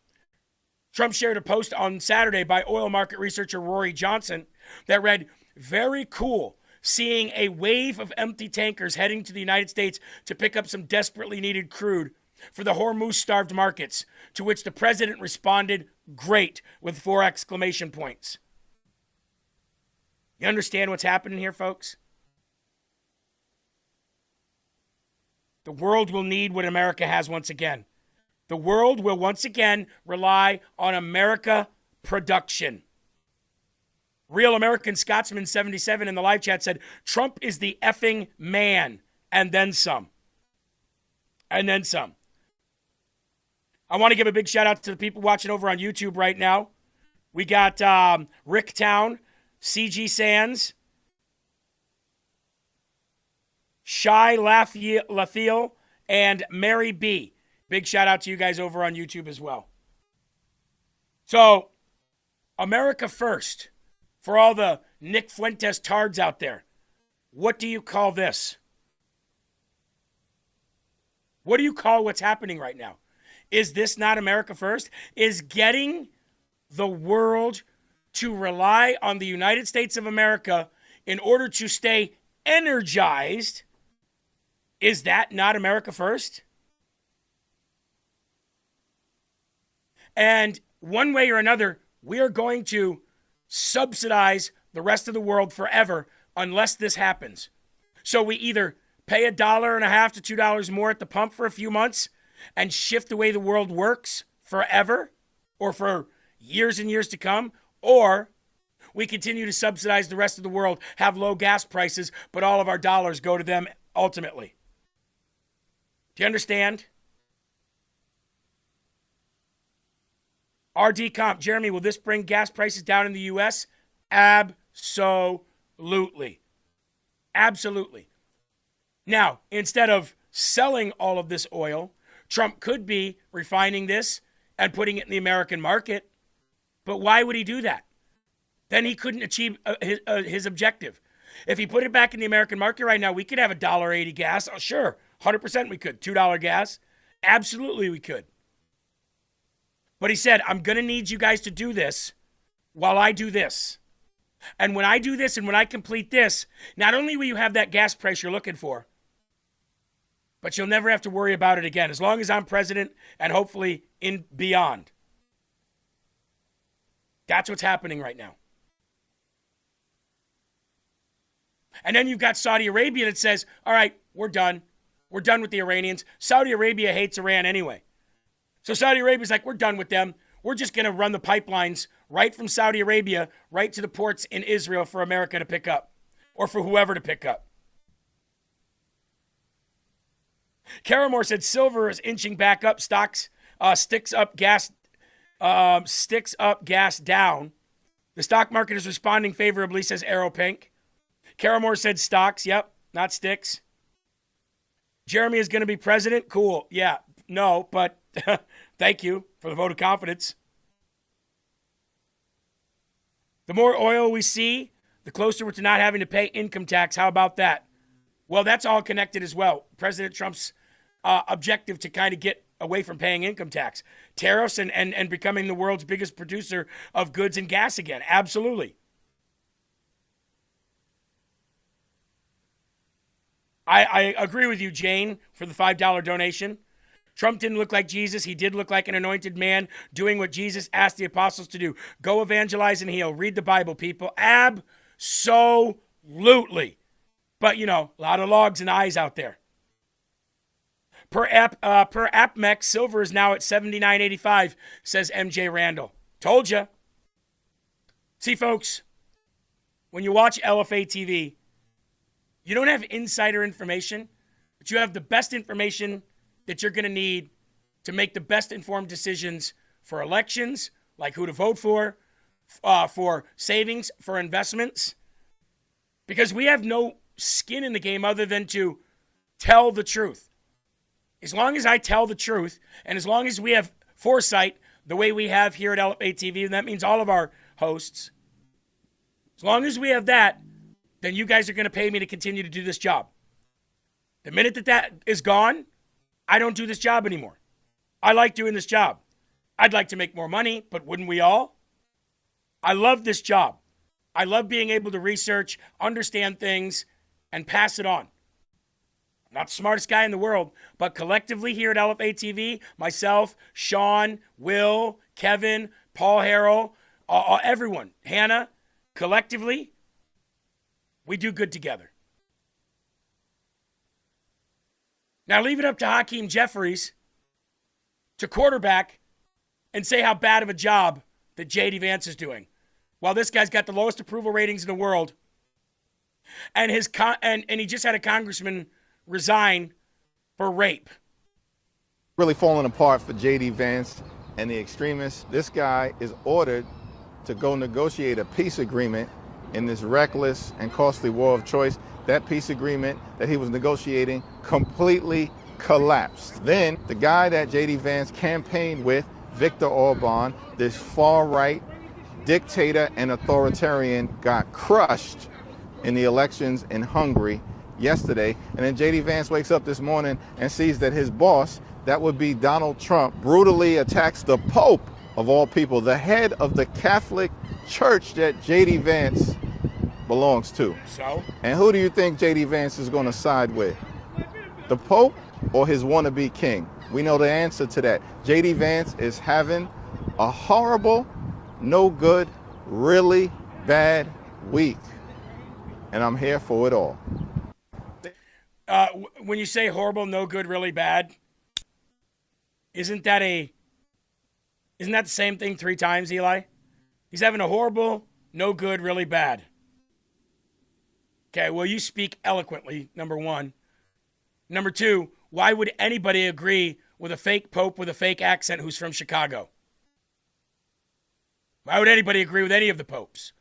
Trump shared a post on Saturday by oil market researcher Rory Johnson that read, "Very cool seeing a wave of empty tankers heading to the United States to pick up some desperately needed crude for the Hormuz-starved markets," to which the president responded, "Great," with 4 exclamation points. You understand what's happening here, folks? The world will need what America has once again. The world will once again rely on America production. Real American Scotsman 77 in the live chat said, "Trump is the effing man," and then some. And then some. I want to give a big shout out to the people watching over on YouTube right now. We got Rick Town, CG Sands, Shy Lathiel, and Mary B. Big shout out to you guys over on YouTube as well. So, America first. For all the Nick Fuentes tards out there, what do you call this? What do you call what's happening right now? Is this not America first? Is getting the world to rely on the United States of America in order to stay energized, is that not America first? And one way or another, we are going to subsidize the rest of the world forever unless this happens. So we either pay $1.50 to $2 more at the pump for a few months and shift the way the world works forever or for years and years to come, or we continue to subsidize the rest of the world, have low gas prices, but all of our dollars go to them ultimately. Do you understand? RD Comp, Jeremy, will this bring gas prices down in the U.S.? Absolutely. Absolutely. Now, instead of selling all of this oil, Trump could be refining this and putting it in the American market. But why would he do that? Then he couldn't achieve his objective. If he put it back in the American market right now, we could have $1.80 gas. Oh, sure, 100% we could. $2 gas. Absolutely we could. But he said, I'm going to need you guys to do this while I do this. And when I do this and when I complete this, not only will you have that gas price you're looking for, but you'll never have to worry about it again as long as I'm president and hopefully in beyond. That's what's happening right now. And then you've got Saudi Arabia that says, all right, we're done. We're done with the Iranians. Saudi Arabia hates Iran anyway. So Saudi Arabia's like, we're done with them. We're just going to run the pipelines right from Saudi Arabia right to the ports in Israel for America to pick up or for whoever to pick up. Caramore said silver is inching back up. Stocks sticks up gas down. The stock market is responding favorably, says Arrow Pink. Caramore said stocks. Yep, not sticks. Jeremy is going to be president. Cool. Yeah, no, but thank you for the vote of confidence. The more oil we see, the closer we're to not having to pay income tax. How about that? Well, that's all connected as well. President Trump's objective to kind of get away from paying income tax. Tariffs and becoming the world's biggest producer of goods and gas again. Absolutely. I agree with you, Jane, for the $5 donation. Trump didn't look like Jesus. He did look like an anointed man doing what Jesus asked the apostles to do. Go evangelize and heal. Read the Bible, people. Absolutely. But, you know, a lot of logs and eyes out there. Per AppMex, silver is now at $79.85, says MJ Randall. Told you. See, folks, when you watch Lfa TV, you don't have insider information, but you have the best information that you're going to need to make the best informed decisions for elections, like who to vote for savings, for investments. Because we have no skin in the game other than to tell the truth. As long as I tell the truth, and as long as we have foresight the way we have here at Lfa TV, and that means all of our hosts, as long as we have that, then you guys are going to pay me to continue to do this job. The minute that is gone, I don't do this job anymore. I like doing this job. I'd like to make more money, but wouldn't we all? I love this job. I love being able to research, understand things, and pass it on. I'm not the smartest guy in the world, but collectively here at Lfa TV, myself, Sean, Will, Kevin, Paul Herrell, everyone, Hannah, collectively, we do good together. Now leave it up to Hakeem Jeffries to quarterback and say how bad of a job that J.D. Vance is doing. While this guy's got the lowest approval ratings in the world, and he just had a congressman resign for rape. Really falling apart for J.D. Vance and the extremists. This guy is ordered to go negotiate a peace agreement in this reckless and costly war of choice. That peace agreement that he was negotiating completely collapsed. Then the guy that J.D. Vance campaigned with, Viktor Orban, this far-right dictator and authoritarian, got crushed in the elections in Hungary yesterday. And then J.D. Vance wakes up this morning and sees that his boss, that would be Donald Trump, brutally attacks the Pope, of all people, the head of the Catholic Church that J.D. Vance belongs to. So? And who do you think J.D. Vance is going to side with? The Pope or his wannabe king? We know the answer to that. J.D. Vance is having a horrible, no good, really bad week. And I'm here for it all. When you say horrible, no good, really bad, isn't that the same thing 3 times, Eli? He's having a horrible, no good, really bad. Okay, well, you speak eloquently, number one. Number two, why would anybody agree with a fake pope with a fake accent who's from Chicago? Why would anybody agree with any of the popes?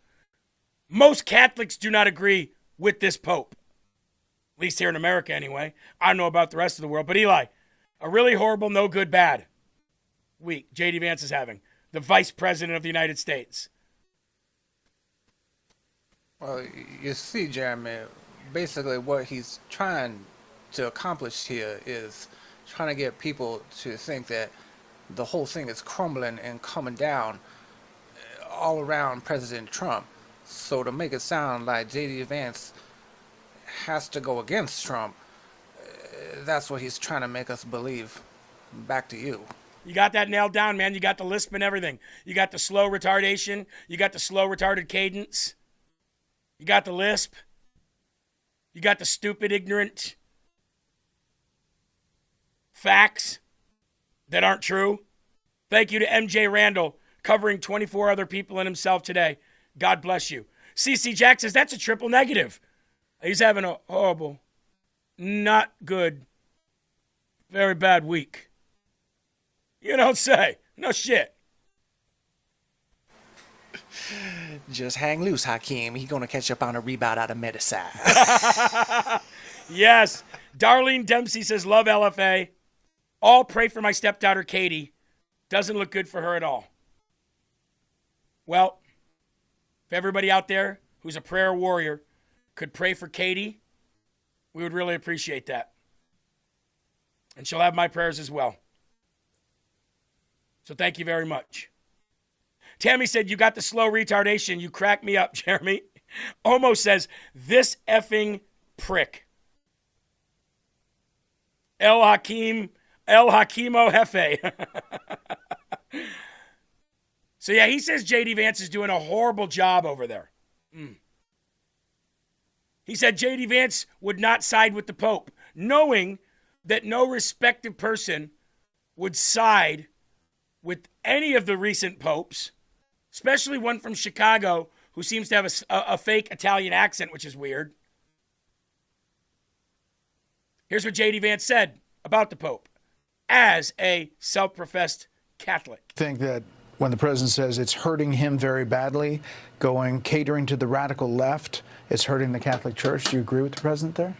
Most Catholics do not agree with this pope. At least here in America, anyway. I don't know about the rest of the world. But Eli, a really horrible, no good, bad week J.D. Vance is having. The Vice President of the United States. Well, you see, Jeremy, basically what he's trying to accomplish here is trying to get people to think that the whole thing is crumbling and coming down all around President Trump. So to make it sound like J.D. Vance has to go against Trump, that's what he's trying to make us believe. Back to you. You got that nailed down, man. You got the lisp and everything. You got the slow retardation. You got the slow retarded cadence. You got the lisp. You got the stupid, ignorant facts that aren't true. Thank you to MJ Randall covering 24 other people and himself today. God bless you. CC Jack says that's a triple negative. He's having a horrible, not good, very bad week. You don't say. No shit. Just hang loose, Hakeem. He's going to catch up on a rebound out of medicine. Yes. Darlene Dempsey says, love LFA. All pray for my stepdaughter, Katie. Doesn't look good for her at all. Well, if everybody out there who's a prayer warrior could pray for Katie, we would really appreciate that. And she'll have my prayers as well. So thank you very much. Tammy said, you got the slow retardation. You crack me up, Jeremy. Omo says, this effing prick. El Hakimo Jefe. So yeah, he says J.D. Vance is doing a horrible job over there. He said J.D. Vance would not side with the Pope, knowing that no respective person would side with any of the recent popes, especially one from Chicago who seems to have a fake Italian accent, which is weird. Here's what J.D. Vance said about the Pope. as a self-professed Catholic. Think that when the president says it's hurting him very badly, catering to the radical left, it's hurting the Catholic Church. Do you agree with the president there?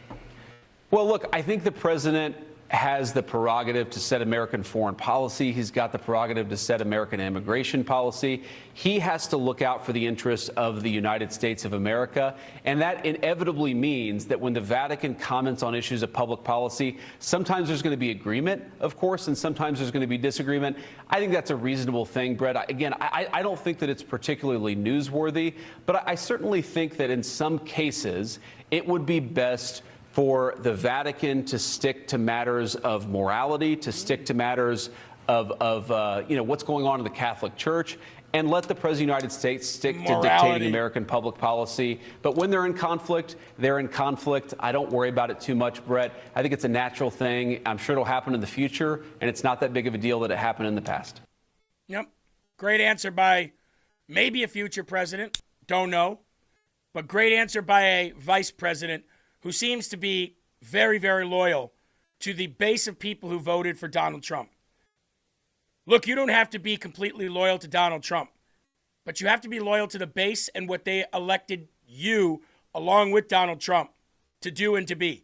Well, look, I think the president has the prerogative to set American foreign policy. He's got the prerogative to set American immigration policy. He has to look out for the interests of the United States of America. And that inevitably means that when the Vatican comments on issues of public policy, sometimes there's going to be agreement, of course, and sometimes there's going to be disagreement. I think that's a reasonable thing, Brett. I don't think that it's particularly newsworthy, but I certainly think that in some cases it would be best for the Vatican to stick to matters of morality, to stick to matters of what's going on in the Catholic Church, and let the President of the United States stick to dictating American public policy. But when they're in conflict, they're in conflict. I don't worry about it too much, Brett. I think it's a natural thing. I'm sure it'll happen in the future, and it's not that big of a deal that it happened in the past. Yep. Great answer by maybe a future president. Don't know. But great answer by a vice president who seems to be very, very loyal to the base of people who voted for Donald Trump. Look, you don't have to be completely loyal to Donald Trump, but you have to be loyal to the base and what they elected you, along with Donald Trump, to do and to be.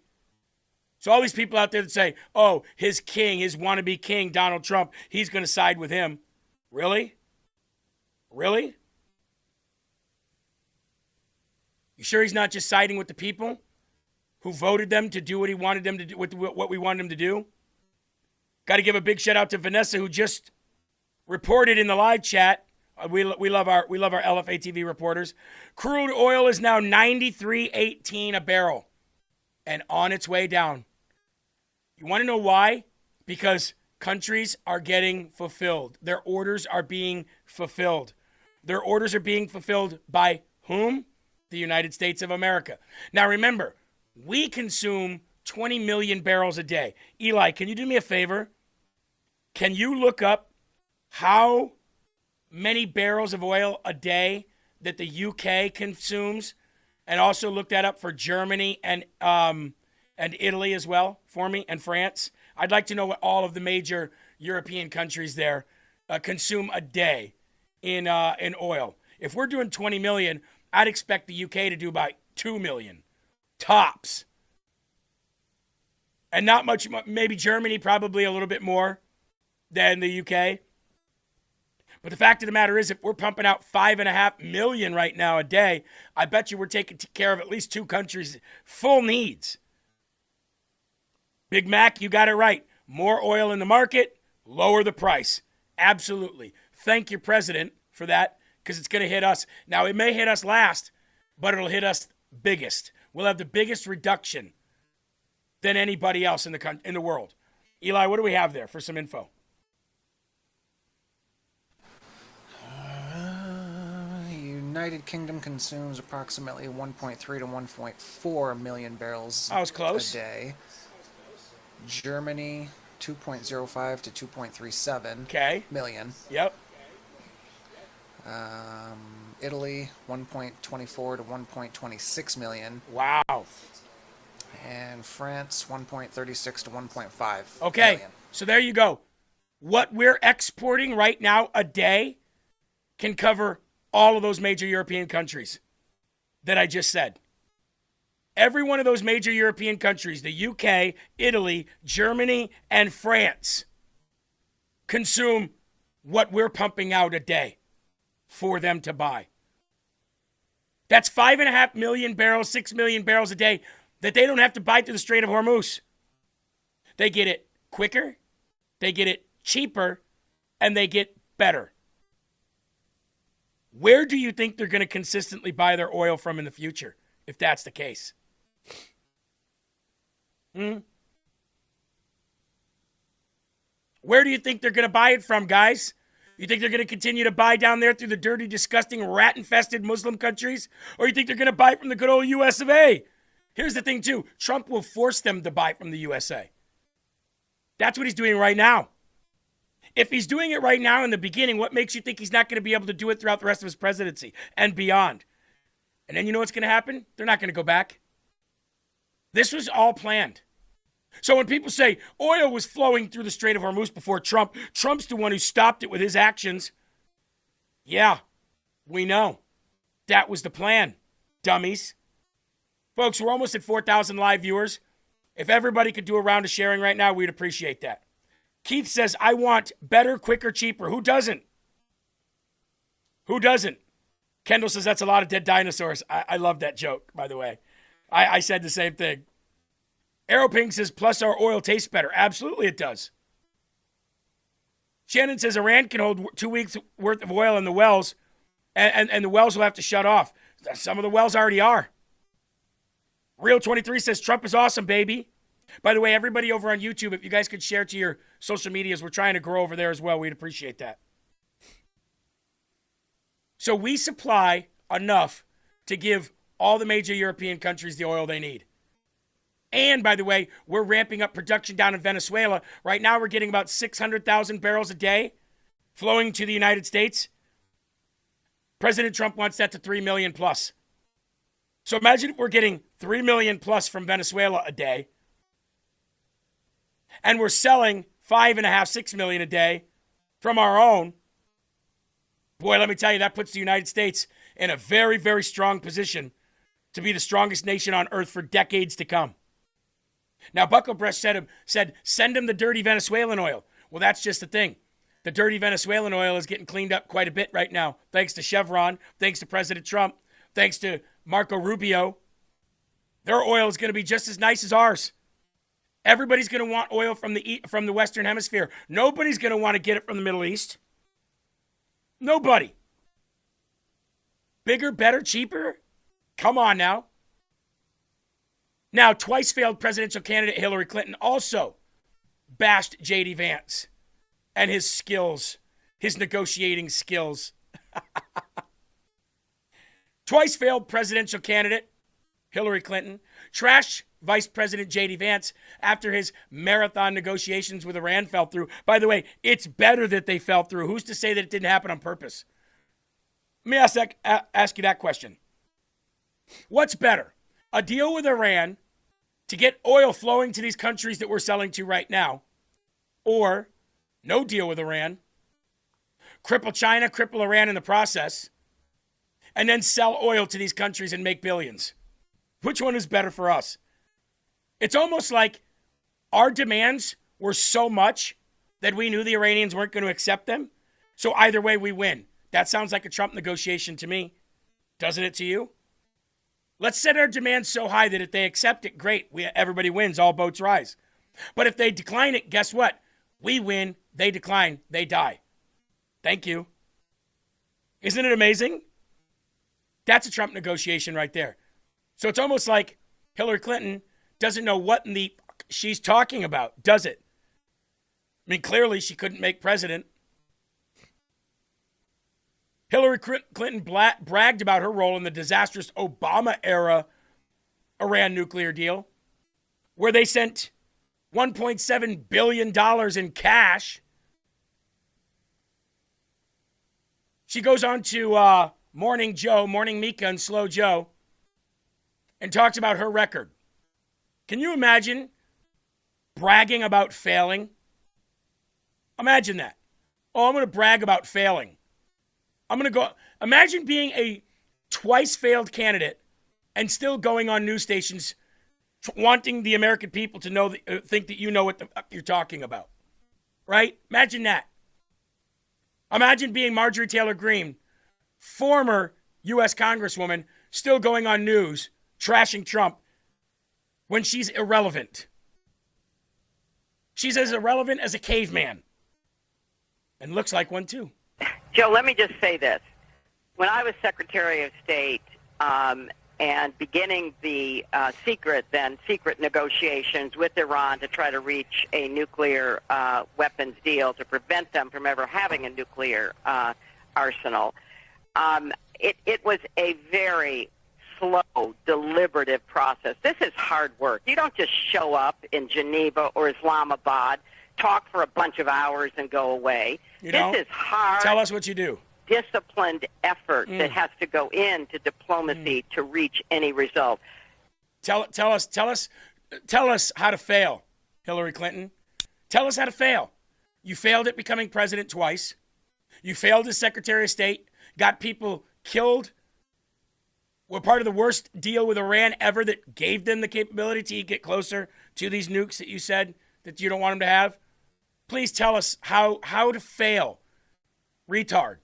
So all these people out there that say, oh, his king, his wannabe king, Donald Trump, he's going to side with him. Really? Really? You sure he's not just siding with the people who voted them to do what he wanted them to do, what we wanted them to do? Got to give a big shout out to Vanessa, who just reported in the live chat. We love our Lfa TV reporters. Crude oil is now $93.18 a barrel and on its way down. You want to know why? Because countries are getting fulfilled. Their orders are being fulfilled. Their orders are being fulfilled by whom? The United States of America. Now remember, we consume 20 million barrels a day. Eli, can you do me a favor? Can you look up how many barrels of oil a day that the UK consumes, and also look that up for Germany and Italy as well for me, and France? I'd like to know what all of the major European countries there consume a day in oil. If we're doing 20 million, I'd expect the UK to do about 2 million. Tops. And not much, maybe Germany probably a little bit more than the UK. But the fact of the matter is, if we're pumping out 5.5 million right now a day, I bet you we're taking care of at least 2 countries' full needs. Big Mac, you got it right. More oil in the market, lower the price. Absolutely. Thank your president for that, because it's going to hit us. Now, it may hit us last, but it'll hit us biggest. We'll have the biggest reduction than anybody else in the world. Eli, what do we have there for some info? United Kingdom consumes approximately 1.3 to 1.4 million barrels I was close. a day. Germany, 2.05 to 2.37 million. Yep. Italy, 1.24 to 1.26 million. Wow. And France, 1.36 to 1.5 Okay, million. so there you go. What we're exporting right now a day can cover all of those major European countries that I just said. Every one of those major European countries, the UK, Italy, Germany, and France, consume what we're pumping out a day for them to buy. That's 5.5 million barrels, 6 million barrels a day that they don't have to buy through the Strait of Hormuz. They get it quicker, they get it cheaper, and they get better. Where do you think they're going to consistently buy their oil from in the future, if that's the case? Where do you think they're going to buy it from, guys? You think they're going to continue to buy down there through the dirty, disgusting, rat-infested Muslim countries? Or you think they're going to buy from the good old US of A? Here's the thing, too. Trump will force them to buy from the USA. That's what he's doing right now. If he's doing it right now in the beginning, what makes you think he's not going to be able to do it throughout the rest of his presidency and beyond? And then you know what's going to happen? They're not going to go back. This was all planned. So when people say oil was flowing through the Strait of Hormuz before Trump's the one who stopped it with his actions. Yeah, we know. That was the plan, dummies. Folks, we're almost at 4,000 live viewers. If everybody could do a round of sharing right now, we'd appreciate that. Keith says, I want better, quicker, cheaper. Who doesn't? Who doesn't? Kendall says, that's a lot of dead dinosaurs. I love that joke, by the way. I said the same thing. Aeroping says, plus our oil tastes better. Absolutely it does. Shannon says, Iran can hold 2 weeks worth of oil in the wells, and the wells will have to shut off. Some of the wells already are. Real 23 says, Trump is awesome, baby. By the way, everybody over on YouTube, if you guys could share to your social medias, we're trying to grow over there as well. We'd appreciate that. So we supply enough to give all the major European countries the oil they need. And, by the way, we're ramping up production down in Venezuela. Right now, we're getting about 600,000 barrels a day flowing to the United States. President Trump wants that to 3 million plus. So imagine if we're getting 3 million plus from Venezuela a day, and we're selling 5.5, 6 million a day from our own. Boy, let me tell you, that puts the United States in a very, very strong position to be the strongest nation on earth for decades to come. Now, Bucklebreast said, send him the dirty Venezuelan oil. Well, that's just the thing. The dirty Venezuelan oil is getting cleaned up quite a bit right now, thanks to Chevron, thanks to President Trump, thanks to Marco Rubio. Their oil is going to be just as nice as ours. Everybody's going to want oil from the Western Hemisphere. Nobody's going to want to get it from the Middle East. Nobody. Bigger, better, cheaper? Come on now. Now, twice failed presidential candidate Hillary Clinton also bashed J.D. Vance and his skills, his negotiating skills. Twice failed presidential candidate Hillary Clinton trashed Vice President J.D. Vance after his marathon negotiations with Iran fell through. By the way, it's better that they fell through. Who's to say that it didn't happen on purpose? Let me ask you that question. What's better? A deal with Iran to get oil flowing to these countries that we're selling to right now, or no deal with Iran, cripple China, cripple Iran in the process, and then sell oil to these countries and make billions? Which one is better for us? It's almost like our demands were so much that we knew the Iranians weren't going to accept them. So either way, we win. That sounds like a Trump negotiation to me. Doesn't it to you? Let's set our demands so high that if they accept it, great. Everybody wins. All boats rise. But if they decline it, guess what? We win. They decline. They die. Thank you. Isn't it amazing? That's a Trump negotiation right there. So it's almost like Hillary Clinton doesn't know what in the she's talking about, does it? I mean, clearly she couldn't make president. Hillary Clinton bragged about her role in the disastrous Obama-era Iran nuclear deal, where they sent $1.7 billion in cash. She goes on to Morning Joe, Morning Mika, and Slow Joe, and talks about her record. Can you imagine bragging about failing? Imagine that. Oh, I'm going to brag about failing. I'm going to go. Imagine being a twice failed candidate and still going on news stations wanting the American people to know, think that you know what the fuck you're talking about. Right? Imagine that. Imagine being Marjorie Taylor Greene, former U.S. Congresswoman, still going on news, trashing Trump when she's irrelevant. She's as irrelevant as a caveman. And looks like one too. Joe, let me just say this. When I was Secretary of State and beginning the secret negotiations with Iran to try to reach a nuclear weapons deal to prevent them from ever having a nuclear arsenal, it was a very slow, deliberative process. This is hard work. You don't just show up in Geneva or Islamabad, talk for a bunch of hours and go away. This is hard. Tell us what you do. Disciplined effort that has to go into diplomacy to reach any result. Tell us how to fail. Hillary Clinton. Tell us how to fail. You failed at becoming president twice. You failed as Secretary of State, got people killed, were part of the worst deal with Iran ever that gave them the capability to get closer to these nukes that you said that you don't want them to have. Please tell us how to fail. Retard.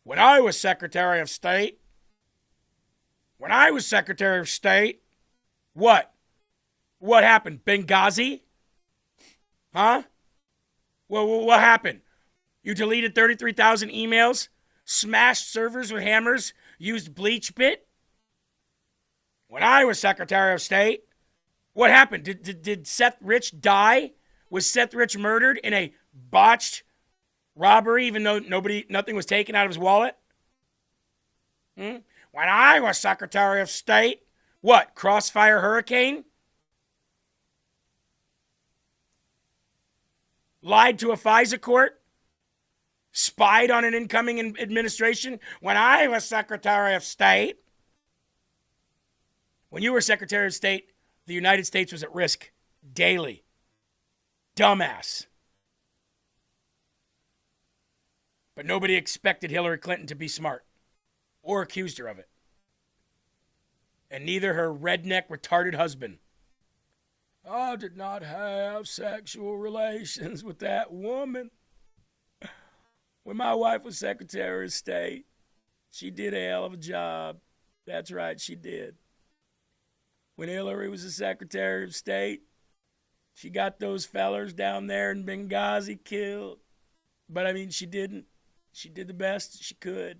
When I was Secretary of State, what? What happened? Benghazi? Huh? Well, what happened? You deleted 33,000 emails, smashed servers with hammers, used bleach bit? When I was Secretary of State, what happened? Did Seth Rich die? Was Seth Rich murdered in a botched robbery, even though nothing was taken out of his wallet? When I was Secretary of State, what? Crossfire hurricane? Lied to a FISA court? Spied on an incoming administration? When I was Secretary of State? When you were Secretary of State, the United States was at risk daily. Dumbass. But nobody expected Hillary Clinton to be smart or accused her of it. And neither her redneck retarded husband. I did not have sexual relations with that woman. When my wife was Secretary of State, she did a hell of a job. That's right, she did. When Hillary was the Secretary of State, she got those fellers down there in Benghazi killed. But I mean, she didn't. She did the best she could.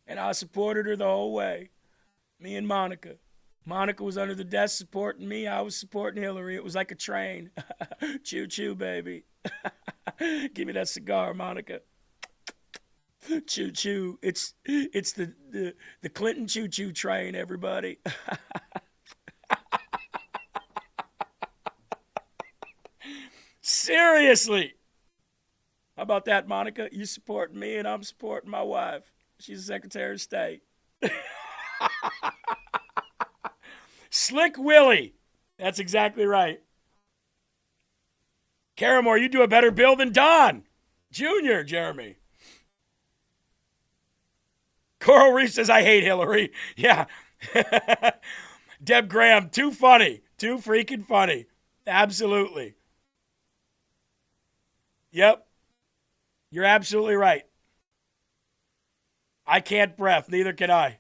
And I supported her the whole way. Me and Monica. Monica was under the desk supporting me. I was supporting Hillary. It was like a train. Choo-choo, baby. Give me that cigar, Monica. Choo-choo. It's the Clinton choo-choo train, everybody. Seriously. How about that, Monica? You supporting me and I'm supporting my wife. She's the Secretary of State. Slick Willie. That's exactly right. Caramore, you do a better bill than Don Jr., Jeremy. Coral Reef says, I hate Hillary. Yeah. Deb Graham, too funny. Too freaking funny. Absolutely. Yep. You're absolutely right. I can't breath. Neither can I.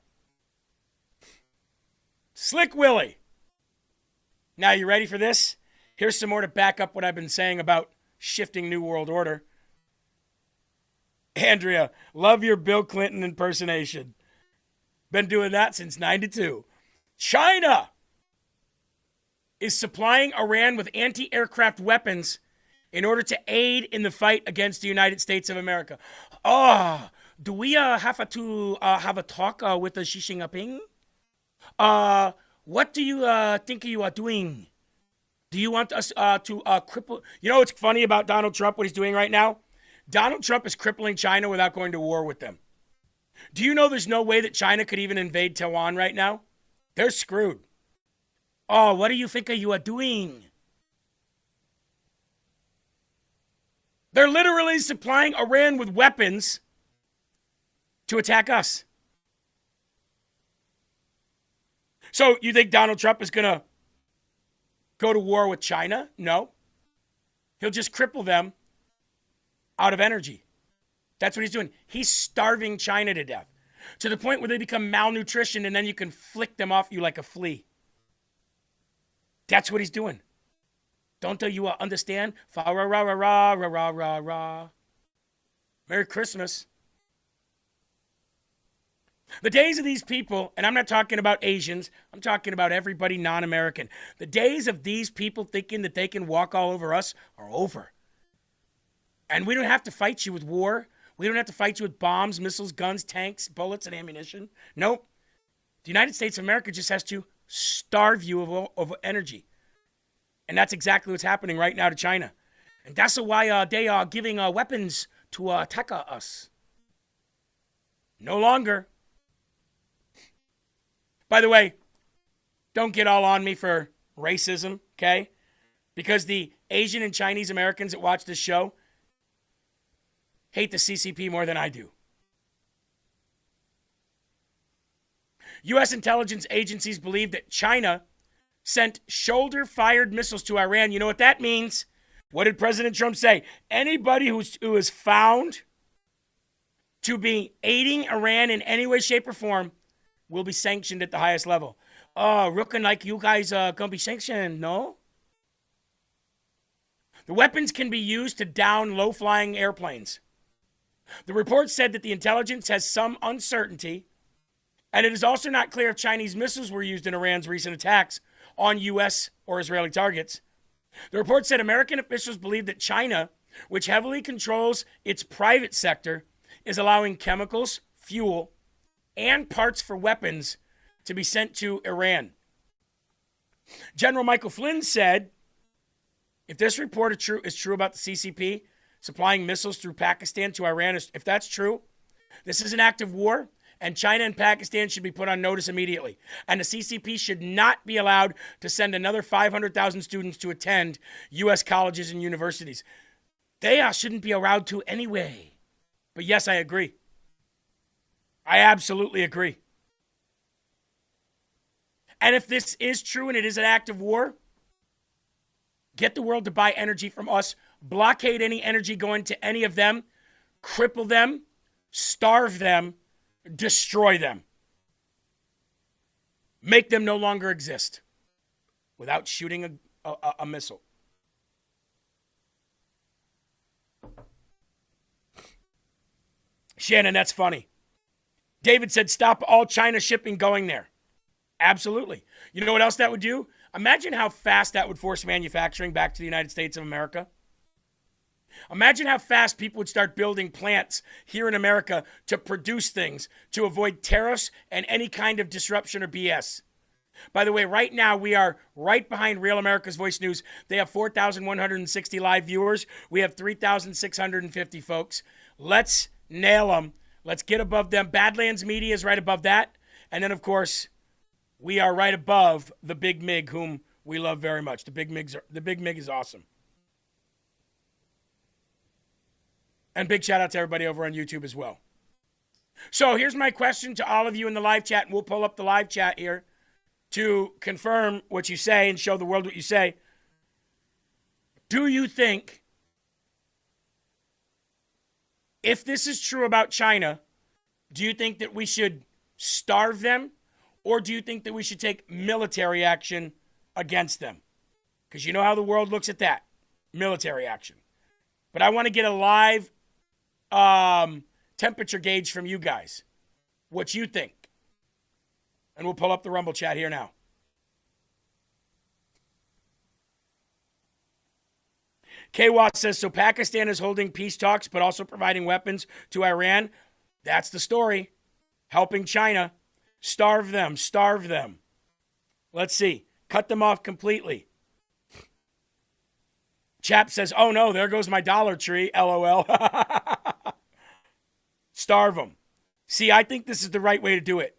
Slick Willie. Now, you ready for this? Here's some more to back up what I've been saying about shifting New World Order. Andrea, love your Bill Clinton impersonation. Been doing that since 92. China is supplying Iran with anti-aircraft weapons in order to aid in the fight against the United States of America. Oh, do we have to have a talk with Xi Jinping? What do you think you are doing? Do you want us to cripple? You know what's funny about Donald Trump, what he's doing right now? Donald Trump is crippling China without going to war with them. Do you know there's no way that China could even invade Taiwan right now? They're screwed. Oh, what do you think you are doing? They're literally supplying Iran with weapons to attack us. So you think Donald Trump is going to go to war with China? No. He'll just cripple them out of energy. That's what he's doing. He's starving China to death to the point where they become malnutrition and then you can flick them off you like a flea. That's what he's doing. Don't you understand? Fa-ra-ra-ra-ra-ra-ra-ra. Merry Christmas. The days of these people, and I'm not talking about Asians, I'm talking about everybody non-American. The days of these people thinking that they can walk all over us are over. And we don't have to fight you with war. We don't have to fight you with bombs, missiles, guns, tanks, bullets, and ammunition. Nope. The United States of America just has to starve you of energy. And that's exactly what's happening right now to China. And that's why they are giving weapons to attack us. No longer. By the way, don't get all on me for racism, okay? Because the Asian and Chinese Americans that watch this show hate the CCP more than I do. U.S. intelligence agencies believe that China sent shoulder-fired missiles to Iran. You know what that means? What did President Trump say? Anybody who is found to be aiding Iran in any way, shape, or form will be sanctioned at the highest level. Oh, looking like you guys are going to be sanctioned, no? The weapons can be used to down low-flying airplanes. The report said that the intelligence has some uncertainty, and it is also not clear if Chinese missiles were used in Iran's recent attacks on U.S. or Israeli targets. The report said American officials believe that China, which heavily controls its private sector, is allowing chemicals, fuel, and parts for weapons to be sent to Iran. General Michael Flynn said, if this report is true about the CCP supplying missiles through Pakistan to Iran, if that's true, this is an act of war, and China and Pakistan should be put on notice immediately. And the CCP should not be allowed to send another 500,000 students to attend U.S. colleges and universities. They shouldn't be allowed to anyway. But yes, I agree. I absolutely agree. And if this is true and it is an act of war, get the world to buy energy from us, blockade any energy going to any of them, cripple them, starve them, destroy them. Make them no longer exist without shooting a missile. Shannon, that's funny. David said, stop all China shipping going there. Absolutely. You know what else that would do? Imagine how fast that would force manufacturing back to the United States of America. Imagine how fast people would start building plants here in America to produce things, to avoid tariffs and any kind of disruption or BS. By the way, right now we are right behind Real America's Voice News. They have 4,160 live viewers. We have 3,650 folks. Let's nail them. Let's get above them. Badlands Media is right above that. And then, of course, we are right above the Big Mig, whom we love very much. The Big Mig is awesome. And big shout out to everybody over on YouTube as well. So here's my question to all of you in the live chat, and we'll pull up the live chat here to confirm what you say and show the world what you say. Do you think, if this is true about China, do you think that we should starve them, or do you think that we should take military action against them? Because you know how the world looks at that, military action. But I want to get a live temperature gauge from you guys, what you think. And we'll pull up the Rumble chat here now. K-Watt says, so Pakistan is holding peace talks but also providing weapons to Iran. That's the story. Helping China. Starve them. Starve them. Let's see. Cut them off completely. Chap says, oh no, there goes my Dollar Tree. LOL. Starve them. See, I think this is the right way to do it.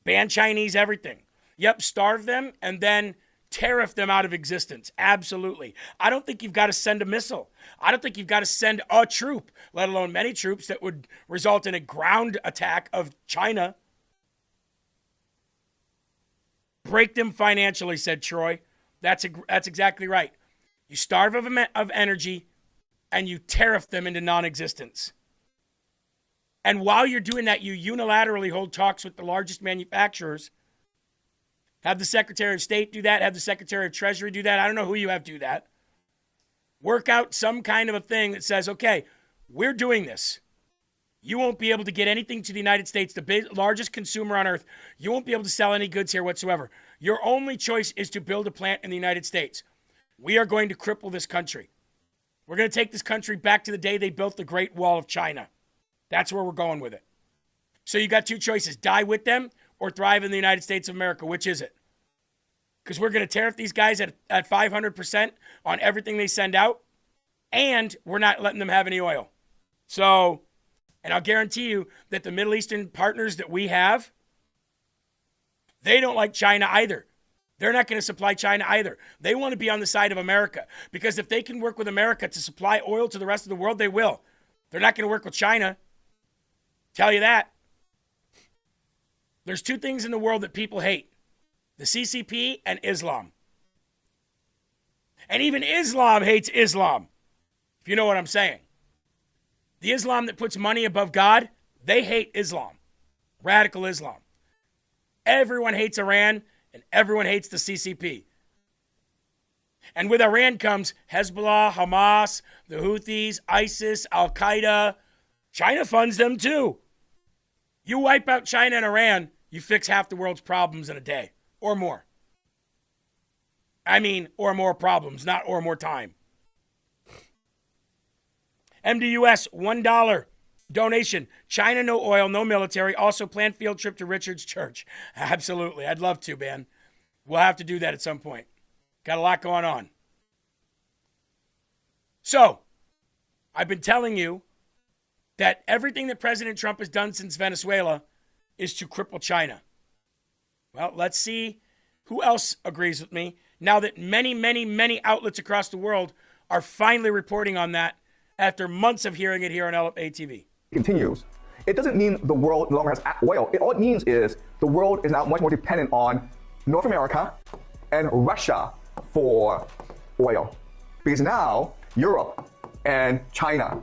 Ban Chinese everything. Yep, starve them and then tariff them out of existence. Absolutely. I don't think you've got to send a missile. I don't think you've got to send a troop, let alone many troops that would result in a ground attack of China. Break them financially, said Troy. That's exactly right. You starve of energy and you tariff them into non-existence. And while you're doing that, you unilaterally hold talks with the largest manufacturers. Have the Secretary of State do that. Have the Secretary of Treasury do that. I don't know who you have do that. Work out some kind of a thing that says, okay, we're doing this. You won't be able to get anything to the United States, the largest consumer on earth. You won't be able to sell any goods here whatsoever. Your only choice is to build a plant in the United States. We are going to cripple this country. We're going to take this country back to the day they built the Great Wall of China. That's where we're going with it. So you got two choices, die with them or thrive in the United States of America. Which is it? Because we're going to tariff these guys at 500% on everything they send out, and we're not letting them have any oil. So, and I'll guarantee you that the Middle Eastern partners that we have, They don't like China either. They're not going to supply China either. They want to be on the side of America because if they can work with America to supply oil to the rest of the world, they will. They're not going to work with China. Tell you that. There's two things in the world that people hate: the CCP and Islam. And even Islam hates Islam, if you know what I'm saying. The Islam that puts money above God, they hate Islam, radical Islam. Everyone hates Iran, and everyone hates the CCP. And with Iran comes Hezbollah, Hamas, the Houthis, ISIS, Al-Qaeda. China funds them too. You wipe out China and Iran, you fix half the world's problems in a day or more. I mean, or more problems, not or more time. MDUS, $1 donation. China, no oil, no military. Also planned field trip to Richard's church. Absolutely. I'd love to, man. We'll have to do that at some point. Got a lot going on. So, I've been telling you that everything that President Trump has done since Venezuela is to cripple China. Well, let's see who else agrees with me now that many, many, many outlets across the world are finally reporting on that after months of hearing it here on Lfa Tv. Continues. It doesn't mean the world no longer has oil. All it means is the world is now much more dependent on North America and Russia for oil. Because now Europe and China,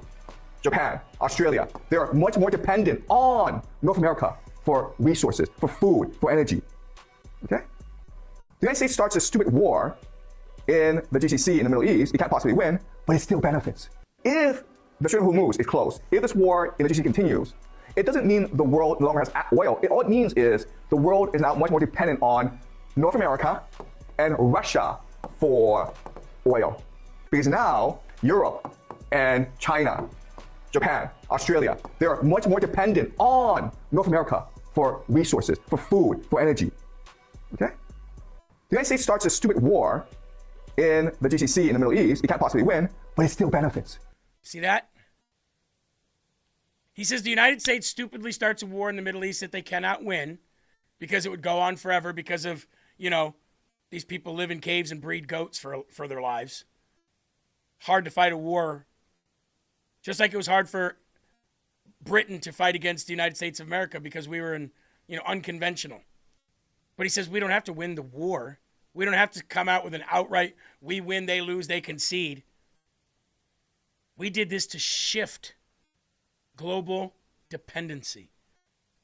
Japan, Australia, they're much more dependent on North America for resources, for food, for energy. Okay? The United States starts a stupid war in the GCC in the Middle East. It can't possibly win, but it still benefits. If the Strait of Hormuz is closed, if this war in the GCC continues, it doesn't mean the world no longer has oil. All it means is the world is now much more dependent on North America and Russia for oil. Because now Europe and China, Japan, Australia, they're much more dependent on North America for resources, for food, for energy. Okay? The United States starts a stupid war in the GCC in the Middle East. It can't possibly win, but it still benefits. See that? He says the United States stupidly starts a war in the Middle East that they cannot win because it would go on forever because of, these people live in caves and breed goats for their lives. Hard to fight a war. Just like it was hard for Britain to fight against the United States of America because we were unconventional. But he says we don't have to win the war. We don't have to come out with an outright, we win, they lose, they concede. We did this to shift global dependency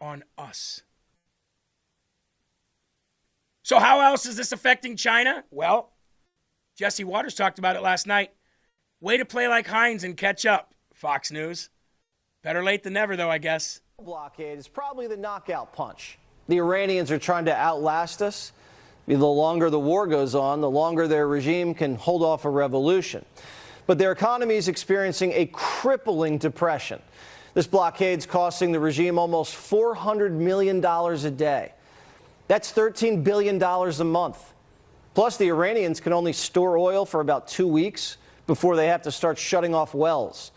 on us. So how else is this affecting China? Well, Jesse Waters talked about it last night. Way to play like Hines and catch up, Fox News. Better late than never, though, I guess. Blockade is probably the knockout punch. The Iranians are trying to outlast us. The longer the war goes on, the longer their regime can hold off a revolution. But their economy is experiencing a crippling depression. This blockade's costing the regime almost $400 million a day. That's $13 billion a month. Plus, the Iranians can only store oil for about 2 weeks before they have to start shutting off wells.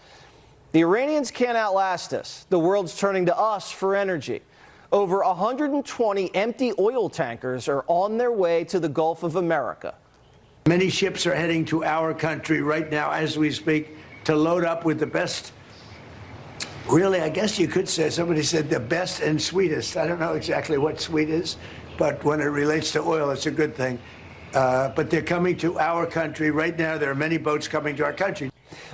The Iranians can't outlast us. The world's turning to us for energy. Over 120 empty oil tankers are on their way to the Gulf of America. Many ships are heading to our country right now as we speak to load up with the best. Really, I guess you could say, somebody said the best and sweetest. I don't know exactly what sweet is, but when it relates to oil, it's a good thing. But they're coming to our country right now. There are many boats coming to our country.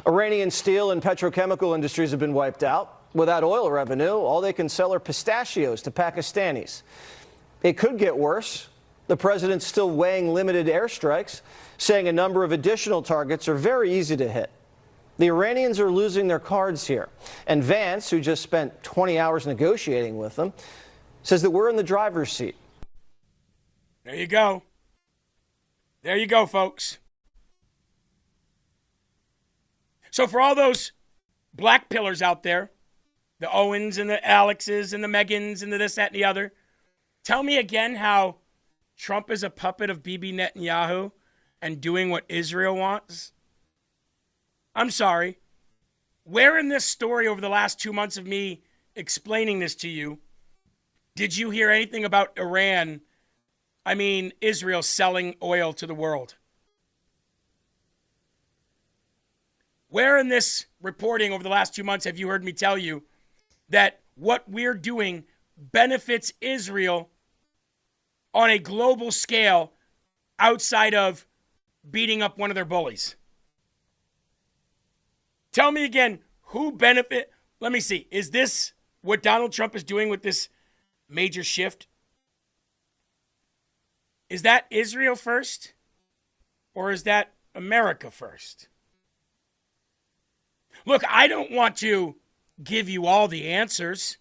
Iranian steel and petrochemical industries have been wiped out. Without oil revenue, all they can sell are pistachios to Pakistanis. It could get worse. The president's still weighing limited airstrikes, saying a number of additional targets are very easy to hit. The Iranians are losing their cards here. And Vance, who just spent 20 hours negotiating with them, says that we're in the driver's seat. There you go. There you go, folks. So for all those black pillars out there, the Owens and the Alexes and the Megans and the this, that, and the other, tell me again how Trump is a puppet of Bibi Netanyahu and doing what Israel wants? I'm sorry. Where in this story over the last 2 months of me explaining this to you, did you hear anything about Iran I mean, Israel selling oil to the world. Where in this reporting over the last 2 months have you heard me tell you that what we're doing benefits Israel on a global scale outside of beating up one of their bullies? Tell me again, who benefit? Let me see. Is this what Donald Trump is doing with this major shift? Is that Israel first? Or is that America first? Look, I don't want to give you all the answers.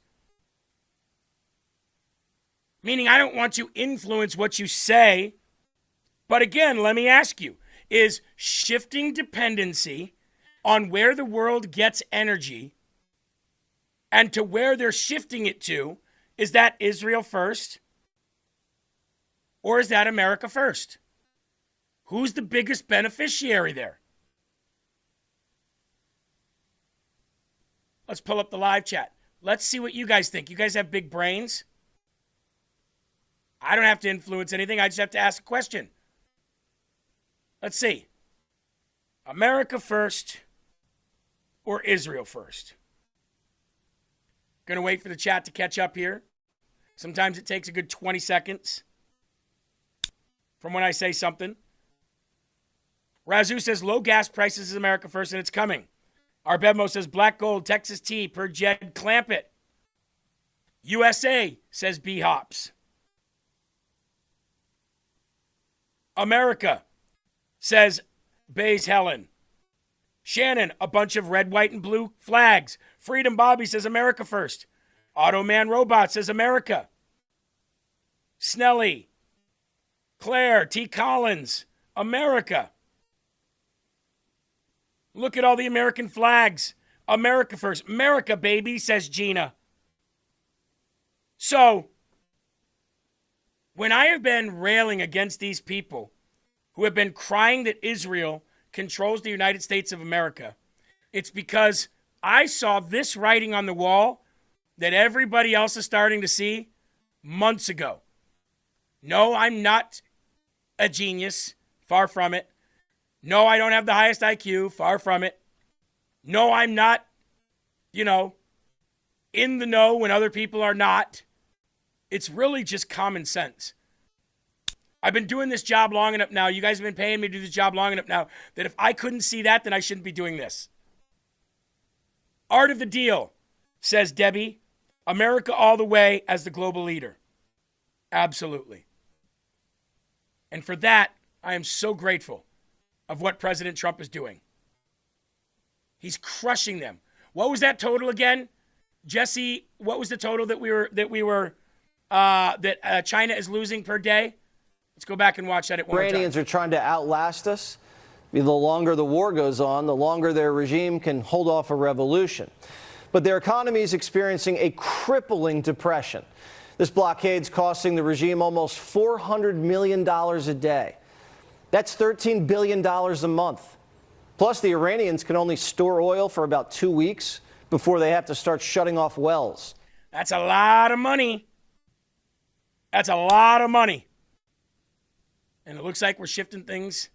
Meaning I don't want to influence what you say. But again, let me ask you, is shifting dependency on where the world gets energy and to where they're shifting it to, is that Israel first? Or is that America first? Who's the biggest beneficiary there? Let's pull up the live chat. Let's see what you guys think. You guys have big brains. I don't have to influence anything. I just have to ask a question. Let's see. America first or Israel first? Going to wait for the chat to catch up here. Sometimes it takes a good 20 seconds from when I say something. Razoo says low gas prices is America first, and it's coming. Arbedmo says black gold, Texas tea, per Jed Clampett. USA says B hops. America says Bays Helen. Shannon, a bunch of red, white, and blue flags. Freedom Bobby says America first. Automan Robot says America. Snelly. Claire T. Collins, America. Look at all the American flags. America first. America, baby, says Gina. So, when I have been railing against these people who have been crying that Israel controls the United States of America, it's because I saw this writing on the wall that everybody else is starting to see months ago. No, I'm not a genius. Far from it. No, I don't have the highest IQ. Far from it. No, I'm not, in the know when other people are not. It's really just common sense. I've been doing this job long enough now. You guys have been paying me to do this job long enough now that if I couldn't see that, then I shouldn't be doing this. Art of the deal, says Debbie. America all the way as the global leader. Absolutely. And for that, I am so grateful of what President Trump is doing. He's crushing them. What was that total again? Jesse, what was the total that China is losing per day? Let's go back and watch that at one more time. Iranians are trying to outlast us. The longer the war goes on, the longer their regime can hold off a revolution. But their economy is experiencing a crippling depression. This blockade's costing the regime almost $400 million a day. That's $13 billion a month. Plus, the Iranians can only store oil for about 2 weeks before they have to start shutting off wells. That's a lot of money. That's a lot of money. And it looks like we're shifting things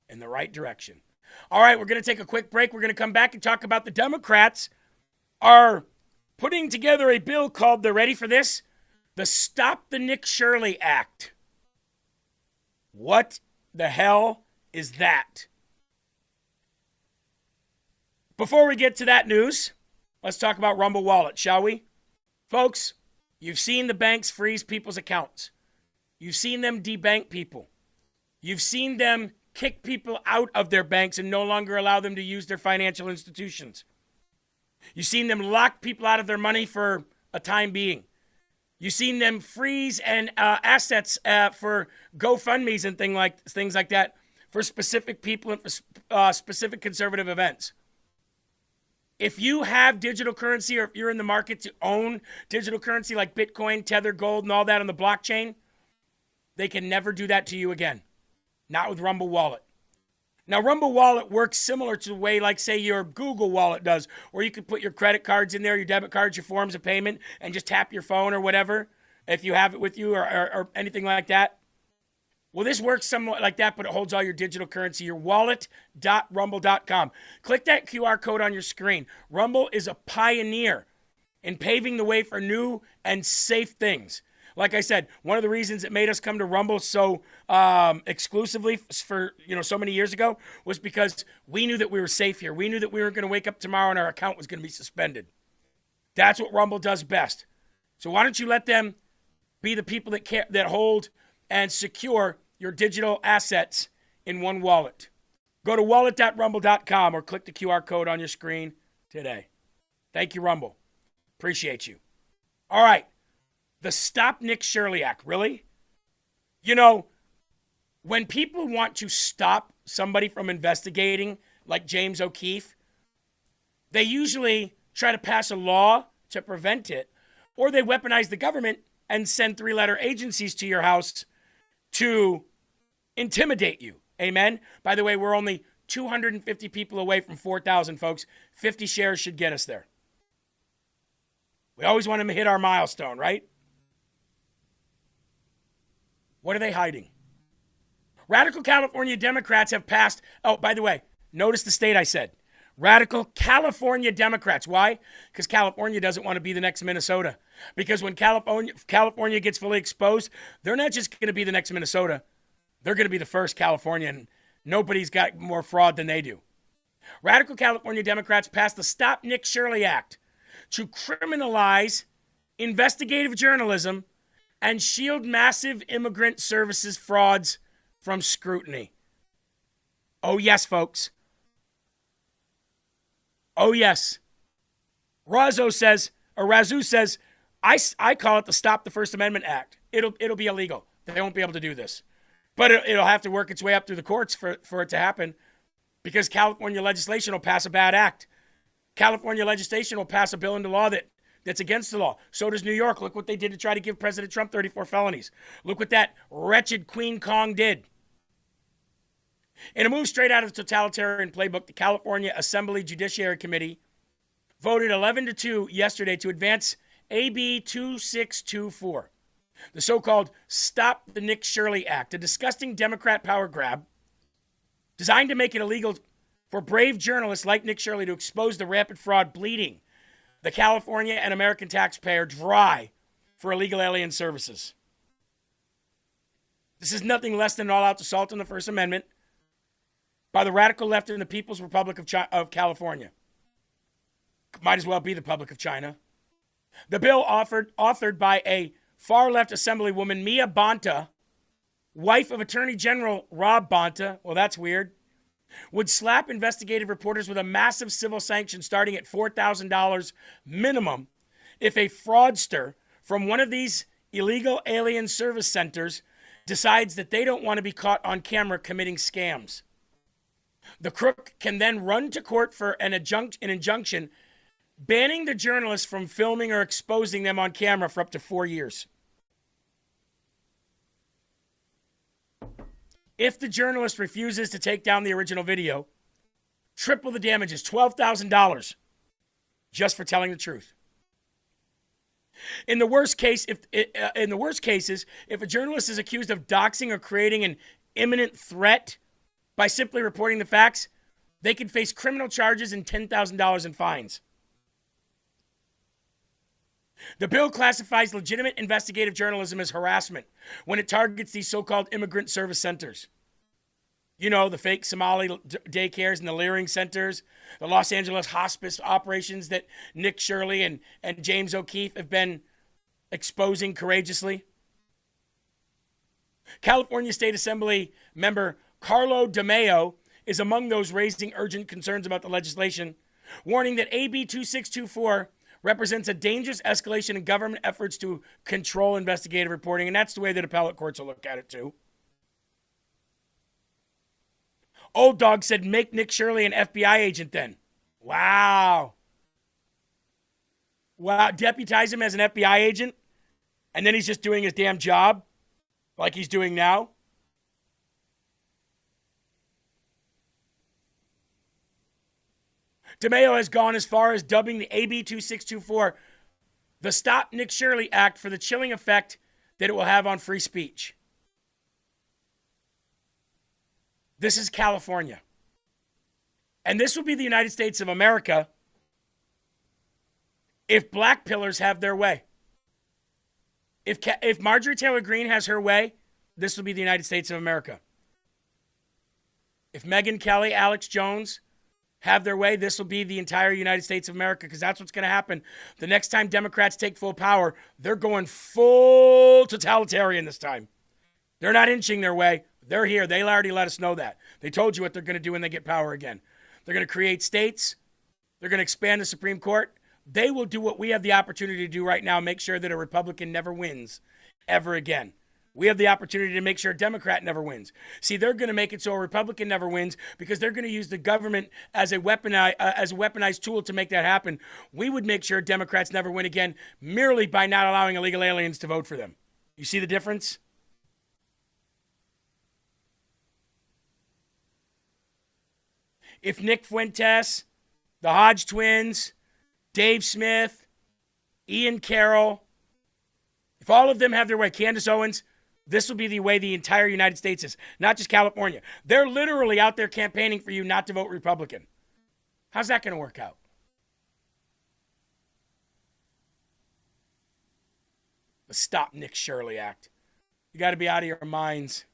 in the right direction. All right, we're going to take a quick break. We're going to come back and talk about the Democrats are putting together a bill called, they're ready for this, the Stop the Nick Shirley Act. What the hell is that? Before we get to that news, let's talk about Rumble Wallet, shall we? Folks, you've seen the banks freeze people's accounts. You've seen them debank people. You've seen them kick people out of their banks and no longer allow them to use their financial institutions. You've seen them lock people out of their money for a time being. You've seen them freeze and assets for GoFundMes and things like that for specific people and for specific conservative events. If you have digital currency or if you're in the market to own digital currency like Bitcoin, Tether, Gold, and all that on the blockchain, they can never do that to you again. Not with Rumble Wallet. Now, Rumble Wallet works similar to the way, like, say, your Google Wallet does, where you can put your credit cards in there, your debit cards, your forms of payment, and just tap your phone or whatever, if you have it with you or anything like that. Well, this works somewhat like that, but it holds all your digital currency, your wallet.rumble.com. Click that QR code on your screen. Rumble is a pioneer in paving the way for new and safe things. Like I said, one of the reasons it made us come to Rumble so exclusively for so many years ago was because we knew that we were safe here. We knew that we weren't going to wake up tomorrow and our account was going to be suspended. That's what Rumble does best. So why don't you let them be the people that hold and secure your digital assets in one wallet? Go to wallet.rumble.com or click the QR code on your screen today. Thank you, Rumble. Appreciate you. All right. The Stop Nick Shirley Act. Really? When people want to stop somebody from investigating, like James O'Keefe, they usually try to pass a law to prevent it, or they weaponize the government and send 3-letter agencies to your house to intimidate you. Amen? By the way, we're only 250 people away from 4,000, folks. 50 shares should get us there. We always want to hit our milestone, right? What are they hiding? Radical California Democrats have passed. Oh, by the way, notice the state I said. Radical California Democrats. Why? Because California doesn't want to be the next Minnesota. Because when California gets fully exposed, they're not just going to be the next Minnesota. They're going to be the first California, and nobody's got more fraud than they do. Radical California Democrats passed the Stop Nick Shirley Act to criminalize investigative journalism and shield massive immigrant services frauds from scrutiny. Oh, yes, folks. Oh, yes. Razoo says, I call it the Stop the First Amendment Act. It'll be illegal. They won't be able to do this. But it'll have to work its way up through the courts for it to happen, because California legislation will pass a bad act. California legislation will pass a bill into law that's against the law. So does New York. Look what they did to try to give President Trump 34 felonies. Look what that wretched Queen Kong did. In a move straight out of the totalitarian playbook, the California Assembly Judiciary Committee voted 11-2 yesterday to advance AB 2624, the so-called Stop the Nick Shirley Act, a disgusting Democrat power grab designed to make it illegal for brave journalists like Nick Shirley to expose the rampant fraud bleeding the California and American taxpayer dry for illegal alien services. This is nothing less than an all-out assault on the First Amendment by the radical left in the People's Republic of California. Might as well be the Republic of China. The bill authored by a far-left Assemblywoman, Mia Bonta, wife of Attorney General Rob Bonta, well, that's weird, would slap investigative reporters with a massive civil sanction starting at $4,000 minimum if a fraudster from one of these illegal alien service centers decides that they don't want to be caught on camera committing scams. The crook can then run to court for an injunction banning the journalists from filming or exposing them on camera for up to 4 years. If the journalist refuses to take down the original video, triple the damages, $12,000, just for telling the truth. In the worst cases, if a journalist is accused of doxing or creating an imminent threat by simply reporting the facts, they could face criminal charges and $10,000 in fines. The bill classifies legitimate investigative journalism as harassment when it targets these so-called immigrant service centers. You know, the fake Somali daycares and the Leering centers, the Los Angeles hospice operations that Nick Shirley and James O'Keefe have been exposing courageously. California State Assembly member Carlo DeMeo is among those raising urgent concerns about the legislation, warning that AB 2624 represents a dangerous escalation in government efforts to control investigative reporting, and that's the way that appellate courts will look at it too. Old Dog said, make Nick Shirley an FBI agent then. Wow. Deputize him as an FBI agent, and then he's just doing his damn job like he's doing now. DeMeo has gone as far as dubbing the AB 2624 the Stop Nick Shirley Act for the chilling effect that it will have on free speech. This is California. And this will be the United States of America if black pillars have their way. If Marjorie Taylor Greene has her way, this will be the United States of America. If Megyn Kelly, Alex Jones have their way, this will be the entire United States of America, because that's what's going to happen. The next time Democrats take full power, they're going full totalitarian this time. They're not inching their way. They're here. They already let us know that. They told you what they're going to do when they get power again. They're going to create states. They're going to expand the Supreme Court. They will do what we have the opportunity to do right now, make sure that a Republican never wins ever again. We have the opportunity to make sure a Democrat never wins. See, they're going to make it so a Republican never wins because they're going to use the government as a weaponized tool to make that happen. We would make sure Democrats never win again merely by not allowing illegal aliens to vote for them. You see the difference? If Nick Fuentes, the Hodge twins, Dave Smith, Ian Carroll, if all of them have their way, Candace Owens, this will be the way the entire United States is, not just California. They're literally out there campaigning for you not to vote Republican. How's that going to work out? The Stop Nick Shirley Act. You got to be out of your minds.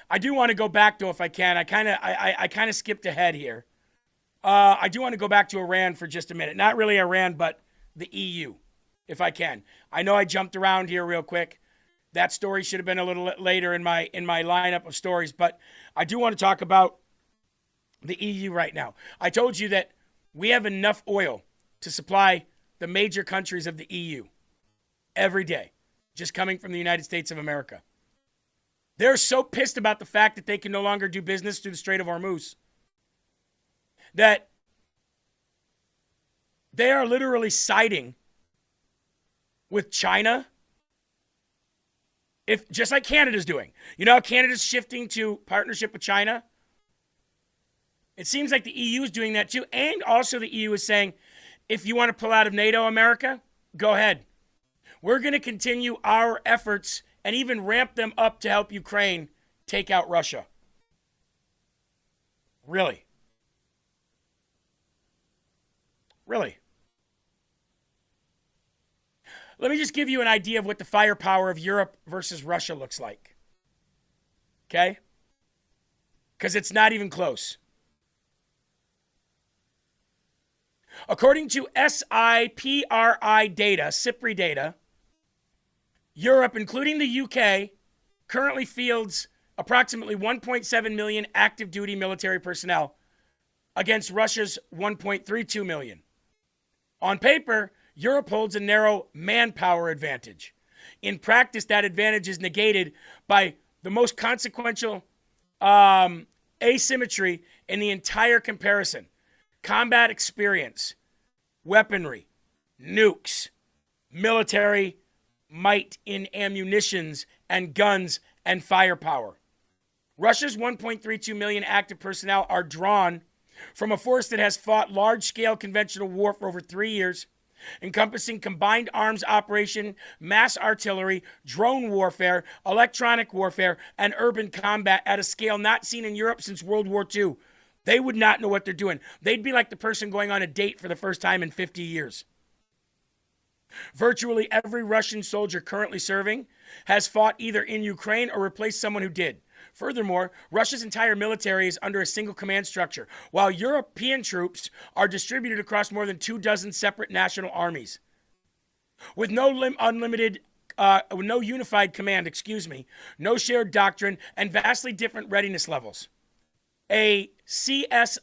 I do want to go back, though, if I can. I kind of skipped ahead here. I do want to go back to Iran for just a minute. Not really Iran, but the EU, if I can. I know I jumped around here real quick. That story should have been a little later in my lineup of stories, but I do want to talk about the EU right now. I told you that we have enough oil to supply the major countries of the EU every day, just coming from the United States of America. They're so pissed about the fact that they can no longer do business through the Strait of Hormuz that they are literally siding with China, if just like Canada's doing. You know how Canada's shifting to partnership with China? It seems like the EU is doing that too. And also the EU is saying, if you want to pull out of NATO, America, go ahead. We're going to continue our efforts and even ramp them up to help Ukraine take out Russia. Really? Really? Let me just give you an idea of what the firepower of Europe versus Russia looks like. Okay? Because it's not even close. According to SIPRI data, SIPRI data, Europe, including the UK, currently fields approximately 1.7 million active duty military personnel against Russia's 1.32 million. On paper, Europe holds a narrow manpower advantage. In practice, that advantage is negated by the most consequential asymmetry in the entire comparison. Combat experience, weaponry, nukes, military might in ammunitions and guns and firepower. Russia's 1.32 million active personnel are drawn from a force that has fought large-scale conventional war for over 3 years, encompassing combined arms operation, mass artillery, drone warfare, electronic warfare, and urban combat at a scale not seen in Europe since World War II. They would not know what they're doing. They'd be like the person going on a date for the first time in 50 years. Virtually every Russian soldier currently serving has fought either in Ukraine or replaced someone who did. Furthermore, Russia's entire military is under a single command structure, while European troops are distributed across more than 24 separate national armies. With no unified command, no shared doctrine, and vastly different readiness levels. A CSIS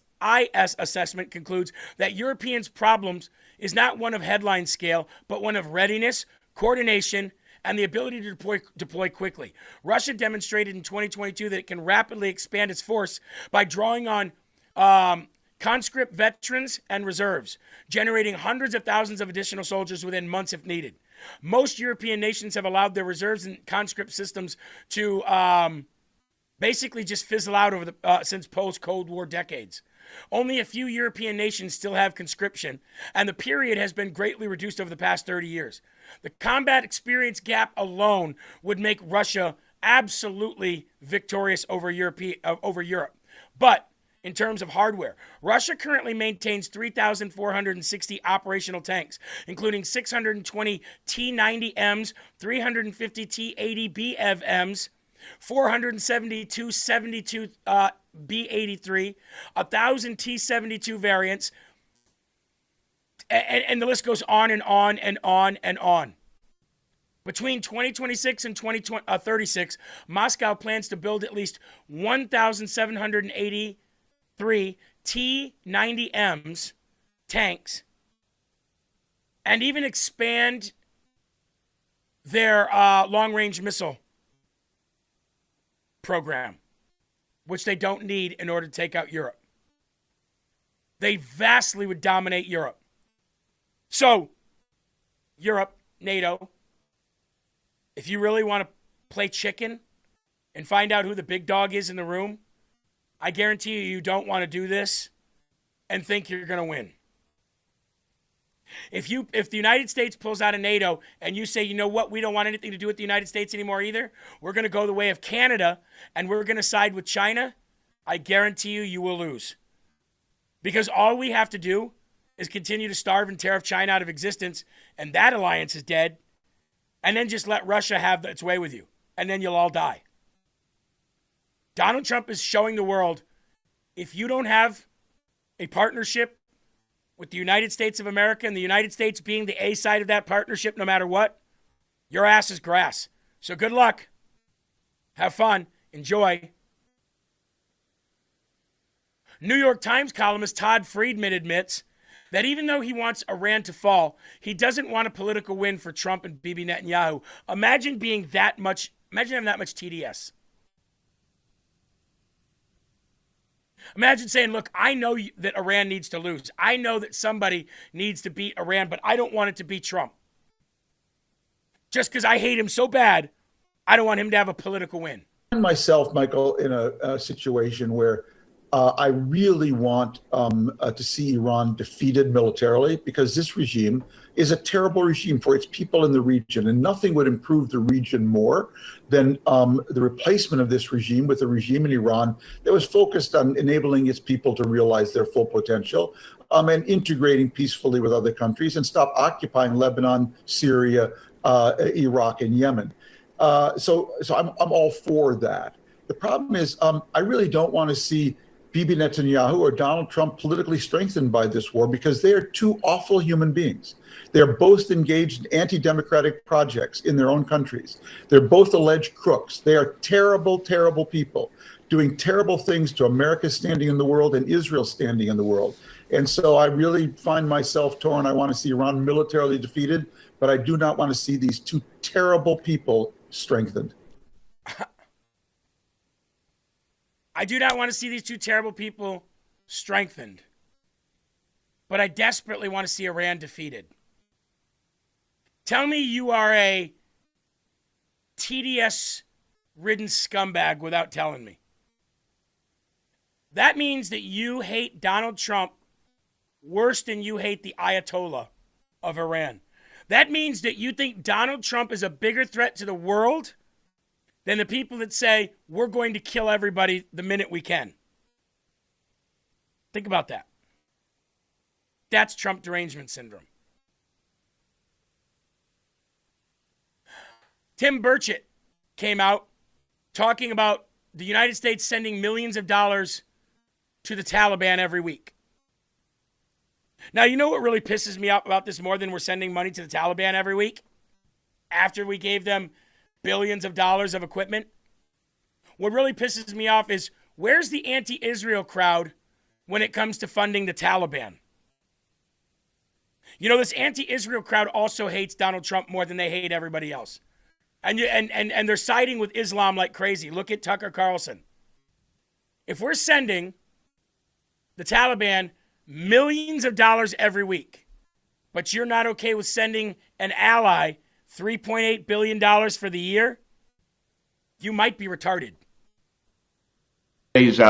assessment concludes that Europeans' problems is not one of headline scale, but one of readiness, coordination, and the ability to deploy quickly. Russia demonstrated in 2022 that it can rapidly expand its force by drawing on conscript veterans and reserves, generating hundreds of thousands of additional soldiers within months if needed. Most European nations have allowed their reserves and conscript systems to basically just fizzle out over since post-Cold War decades. Only a few European nations still have conscription, and the period has been greatly reduced over the past 30 years. The combat experience gap alone would make Russia absolutely victorious over Europe. But in terms of hardware, Russia currently maintains 3,460 operational tanks, including 620 T-90Ms, 350 T-80BFMs, 472 72 B-83, 1,000 T-72 variants, and the list goes on and on and on and on. Between 2026 and 2036, Moscow plans to build at least 1,783 T-90Ms tanks and even expand their long-range missile program, which they don't need in order to take out Europe. They vastly would dominate Europe. So, Europe, NATO, if you really want to play chicken and find out who the big dog is in the room, I guarantee you don't want to do this and think you're going to win. If the United States pulls out of NATO and you say, you know what, we don't want anything to do with the United States anymore either, we're going to go the way of Canada and we're going to side with China, I guarantee you will lose. Because all we have to do is continue to starve and tear China out of existence, and that alliance is dead, and then just let Russia have its way with you, and then you'll all die. Donald Trump is showing the world, if you don't have a partnership with the United States of America and the United States being the A side of that partnership no matter what, your ass is grass. So good luck. Have fun. Enjoy. New York Times columnist Todd Friedman admits that even though he wants Iran to fall, he doesn't want a political win for Trump and Bibi Netanyahu. Imagine having that much TDS. Imagine saying, look, I know that Iran needs to lose. I know that somebody needs to beat Iran, but I don't want it to be Trump. Just because I hate him so bad, I don't want him to have a political win. I find myself, Michael, in a situation where I really want to see Iran defeated militarily, because this regime is a terrible regime for its people in the region, and nothing would improve the region more than the replacement of this regime with a regime in Iran that was focused on enabling its people to realize their full potential and integrating peacefully with other countries and stop occupying Lebanon, Syria, Iraq, and Yemen. So I'm all for that. The problem is I really don't want to see Bibi Netanyahu or Donald Trump politically strengthened by this war, because they are two awful human beings. They're both engaged in anti-democratic projects in their own countries. They're both alleged crooks. They are terrible, terrible people doing terrible things to America's standing in the world and Israel's standing in the world. And so I really find myself torn. I want to see Iran militarily defeated, but I do not want to see these two terrible people strengthened. I do not want to see these two terrible people strengthened, but I desperately want to see Iran defeated. Tell me you are a TDS-ridden scumbag without telling me. That means that you hate Donald Trump worse than you hate the Ayatollah of Iran. That means that you think Donald Trump is a bigger threat to the world than the people that say, we're going to kill everybody the minute we can. Think about that. That's Trump derangement syndrome. Tim Burchett came out talking about the United States sending millions of dollars to the Taliban every week. Now, you know what really pisses me off about this more than we're sending money to the Taliban every week? After we gave them billions of dollars of equipment? What really pisses me off is, where's the anti-Israel crowd when it comes to funding the Taliban? You know, this anti-Israel crowd also hates Donald Trump more than they hate everybody else. And they're siding with Islam like crazy. Look at Tucker Carlson. If we're sending the Taliban millions of dollars every week, but you're not okay with sending an ally $3.8 billion for the year, you might be retarded. Today's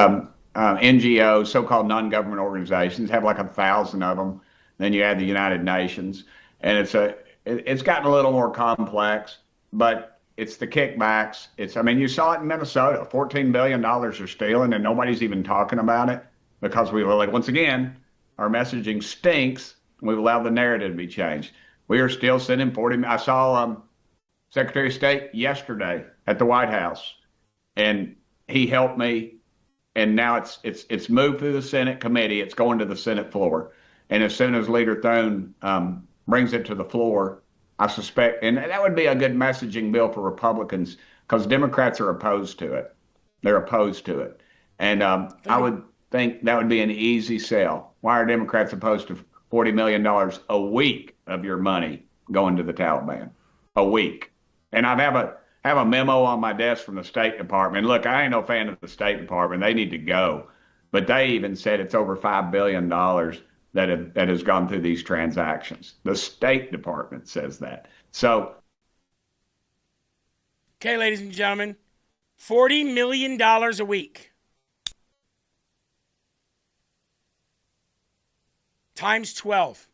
NGOs, so-called non-government organizations, have like 1,000 of them. Then you add the United Nations, and it's gotten a little more complex, but it's the kickbacks. I mean, you saw it in Minnesota, $14 billion are stealing, and nobody's even talking about it because we were like, once again, our messaging stinks, and we've allowed the narrative to be changed. We are still sending 40. I saw Secretary of State yesterday at the White House, and he helped me. And now it's moved through the Senate committee. It's going to the Senate floor. And as soon as Leader Thune brings it to the floor, I suspect, and that would be a good messaging bill for Republicans because Democrats are opposed to it. They're opposed to it. And I would think that would be an easy sell. Why are Democrats opposed to $40 million a week of your money going to the Taliban? A week. And I have a memo on my desk from the State Department. Look, I ain't no fan of the State Department. They need to go. But they even said it's over $5 billion that has gone through these transactions. The State Department says that. So. Okay, ladies and gentlemen, $40 million a week. Times 12.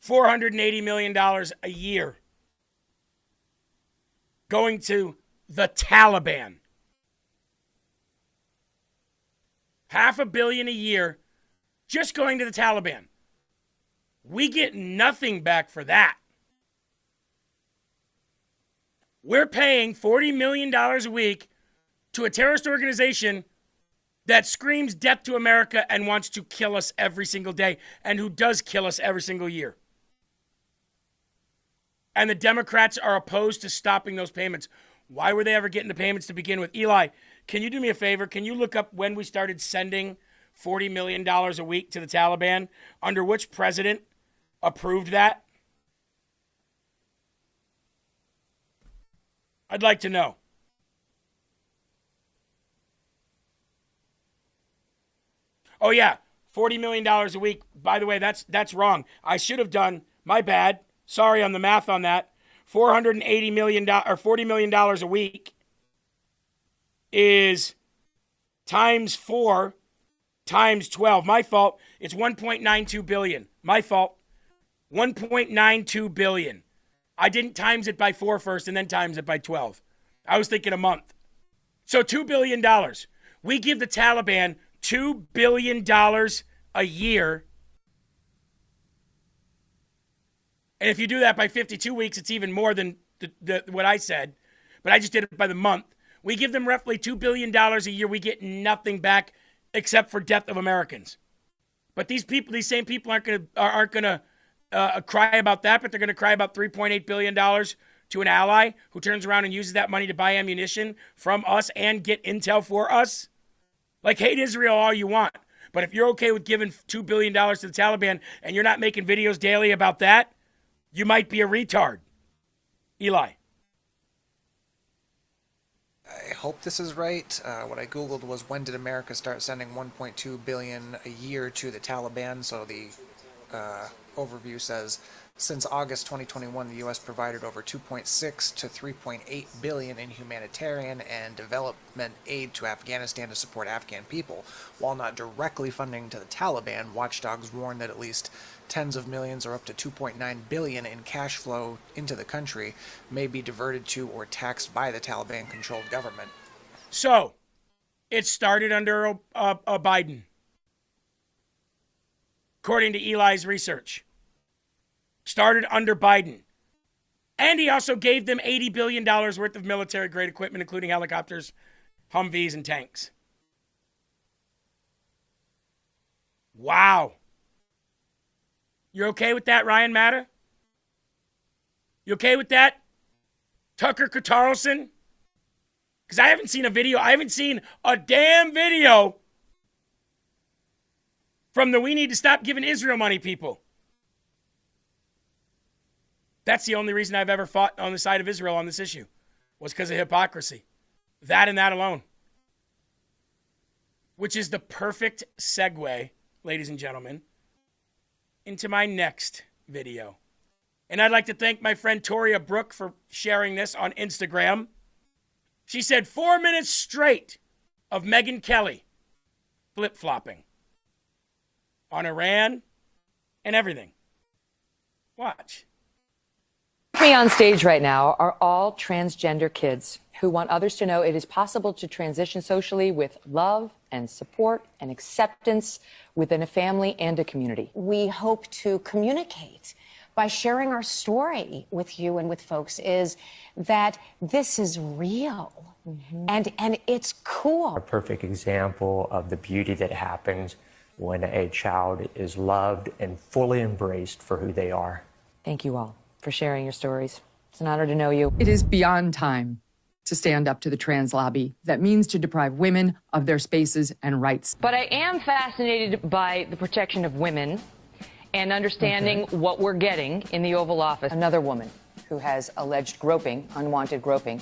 $480 million a year going to the Taliban. $500 million a year just going to the Taliban. We get nothing back for that. We're paying $40 million a week to a terrorist organization that screams death to America and wants to kill us every single day, and who does kill us every single year. And the Democrats are opposed to stopping those payments. Why were they ever getting the payments to begin with? Eli, can you do me a favor? Can you look up when we started sending $40 million a week to the Taliban? Under which president approved that? I'd like to know. Oh, yeah, $40 million a week. By the way, that's wrong. I should have done, my bad. Sorry on the math on that. $480 million or $40 million a week is times 4 times 12. My fault. It's $1.92 billion. My fault. $1.92 billion. I didn't times it by 4 first and then times it by 12. I was thinking a month. So $2 billion. We give the Taliban $2 billion a year. And if you do that by 52 weeks, it's even more than what I said. But I just did it by the month. We give them roughly $2 billion a year. We get nothing back except for death of Americans. But these same people aren't gonna cry about that, but they're going to cry about $3.8 billion to an ally who turns around and uses that money to buy ammunition from us and get intel for us. Like, hate Israel all you want. But if you're okay with giving $2 billion to the Taliban and you're not making videos daily about that, you might be a retard. Eli. I hope this is right. What I Googled was, when did America start sending $1.2 billion a year to the Taliban? So the overview says, since August 2021, the U.S. provided over $2.6 to $3.8 billion in humanitarian and development aid to Afghanistan to support Afghan people. While not directly funding to the Taliban, watchdogs warn that at least tens of millions or up to $2.9 billion in cash flow into the country may be diverted to or taxed by the Taliban-controlled government. So, it started under Biden, according to Eli's research. Started under Biden. And he also gave them $80 billion worth of military-grade equipment, including helicopters, Humvees, and tanks. Wow. You're okay with that, Ryan Matter? You okay with that, Tucker Carlson? Because I haven't seen a video. I haven't seen a damn video from the "we need to stop giving Israel money" people. That's the only reason I've ever fought on the side of Israel on this issue, was because of hypocrisy. That and that alone. Which is the perfect segue, ladies and gentlemen, into my next video. And I'd like to thank my friend Toria Brooke for sharing this on Instagram. She said 4 minutes straight of Megyn Kelly flip-flopping on Iran and everything. Watch. With me on stage right now are all transgender kids who want others to know it is possible to transition socially with love and support and acceptance within a family and a community. We hope to communicate by sharing our story with you and with folks is that this is real and it's cool. A perfect example of the beauty that happens when a child is loved and fully embraced for who they are. Thank you all for sharing your stories. It's an honor to know you. It is beyond time to stand up to the trans lobby that means to deprive women of their spaces and rights. But I am fascinated by the protection of women and understanding what we're getting in the Oval Office. Another woman who has alleged groping, unwanted groping,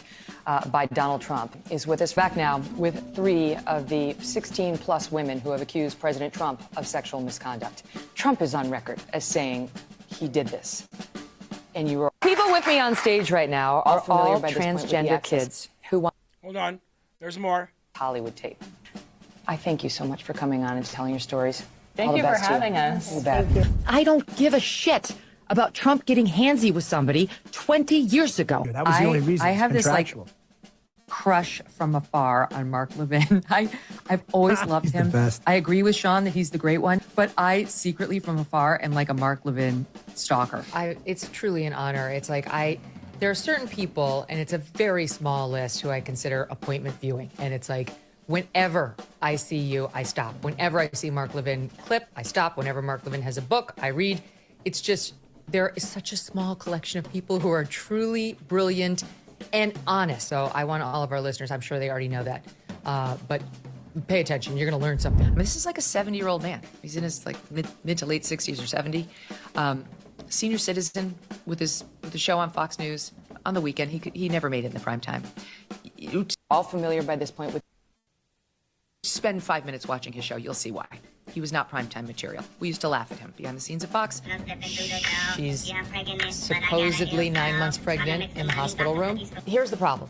by Donald Trump is with us back now with 3 of the 16-plus women who have accused President Trump of sexual misconduct. Trump is on record as saying he did this. And you are... People with me on stage right now are all transgender kids who want... Hold on. There's more. Hollywood tape. I thank you so much for coming on and telling your stories. Thank All the you for best to having us. You bet. I don't give a shit about Trump getting handsy with somebody 20 years ago. That was the only reason. I It's have this contractual. crush from afar on Mark Levin. I've always loved him. best. I agree with Sean that he's the great one, but I secretly from afar am like a Mark Levin stalker. It's truly an honor. It's like there are certain people, and it's a very small list, who I consider appointment viewing. And it's like, whenever I see you, I stop. Whenever I see Mark Levin clip, I stop. Whenever Mark Levin has a book, I read. It's just, there is such a small collection of people who are truly brilliant and honest. So I want all of our listeners, I'm sure they already know that, but pay attention. You're going to learn something. I mean, this is like a 70-year-old man. He's in his like mid to late 60s or 70. Senior citizen with the show on Fox News on the weekend. He never made it in the prime time. All familiar by this point with... Spend 5 minutes watching his show. You'll see why. He was not primetime material. We used to laugh at him behind the scenes of Fox. She's supposedly 9 months pregnant in the hospital room. Here's the problem.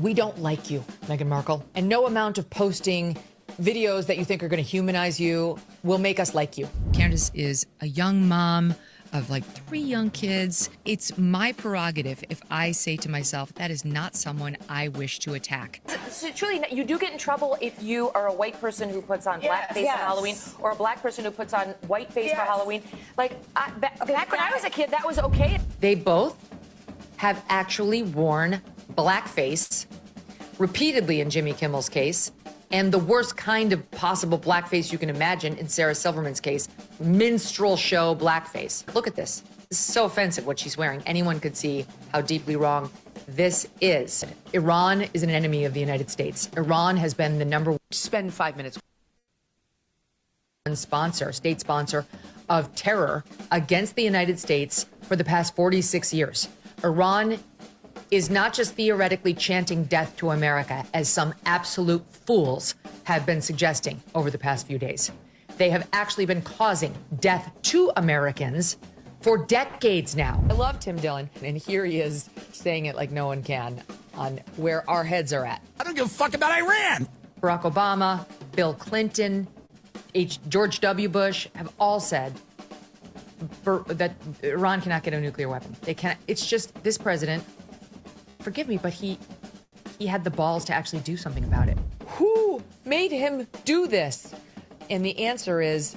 We don't like you, Meghan Markle. And no amount of posting videos that you think are going to humanize you will make us like you. Candace is a young mom of like 3 young kids. It's my prerogative if I say to myself, that is not someone I wish to attack. So truly, you do get in trouble if you are a white person who puts on blackface for Halloween, or a black person who puts on whiteface for Halloween. Like, back when I was a kid, that was okay. They both have actually worn blackface repeatedly in Jimmy Kimmel's case, and the worst kind of possible blackface you can imagine in Sarah Silverman's case, minstrel show blackface. Look at this. This is so offensive what she's wearing. Anyone could see how deeply wrong this is. Iran is an enemy of the United States. Iran has been the number one. Spend 5 minutes. State sponsor of terror against the United States for the past 46 years. Iran is not just theoretically chanting death to America, as some absolute fools have been suggesting over the past few days. They have actually been causing death to Americans for decades now. I love Tim Dillon, and here he is saying it like no one can on where our heads are at. I don't give a fuck about Iran. Barack Obama, Bill Clinton, George W. Bush have all said that Iran cannot get a nuclear weapon. They can't. It's just this president, forgive me, but he had the balls to actually do something about it. Who made him do this? And the answer is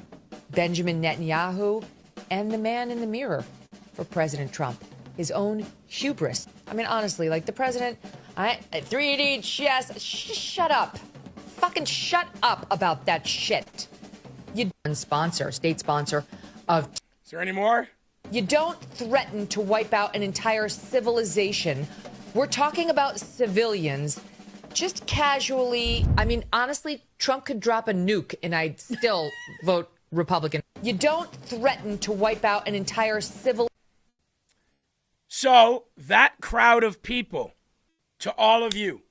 Benjamin Netanyahu and the man in the mirror for President Trump, his own hubris. I mean, honestly, like the president, 3D, yes, shut up. Fucking shut up about that shit. You state sponsor of... Is there any more? You don't threaten to wipe out an entire civilization. We're talking about civilians just casually. I mean, honestly, Trump could drop a nuke and I'd still vote Republican. You don't threaten to wipe out an entire civil. So that crowd of people, to all of you,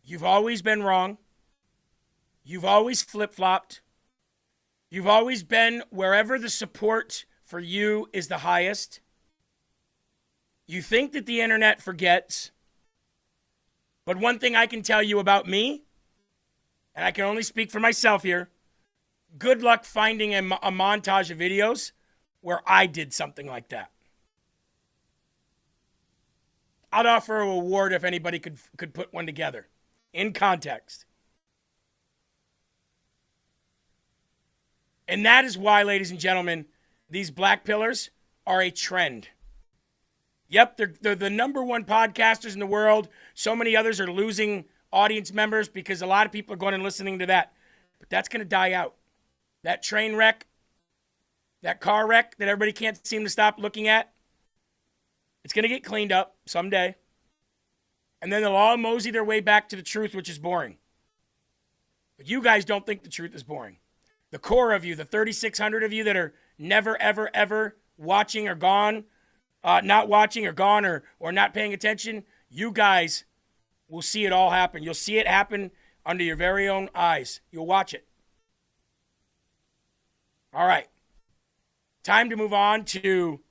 you've always been wrong. You've always flip-flopped. You've always been wherever the support for you is the highest. You think that the internet forgets. But one thing I can tell you about me, and I can only speak for myself here, good luck finding a montage of videos where I did something like that. I'd offer a reward if anybody could put one together in context. And that is why, ladies and gentlemen, these black pillars are a trend. Yep, they're the number one podcasters in the world. So many others are losing audience members because a lot of people are going and listening to that. But that's going to die out. That train wreck, that car wreck that everybody can't seem to stop looking at, it's going to get cleaned up someday. And then they'll all mosey their way back to the truth, which is boring. But you guys don't think the truth is boring. The core of you, the 3,600 of you that are never, ever, ever watching or gone, not watching or gone or not paying attention, you guys will see it all happen. You'll see it happen under your very own eyes. You'll watch it. All right. Time to move on to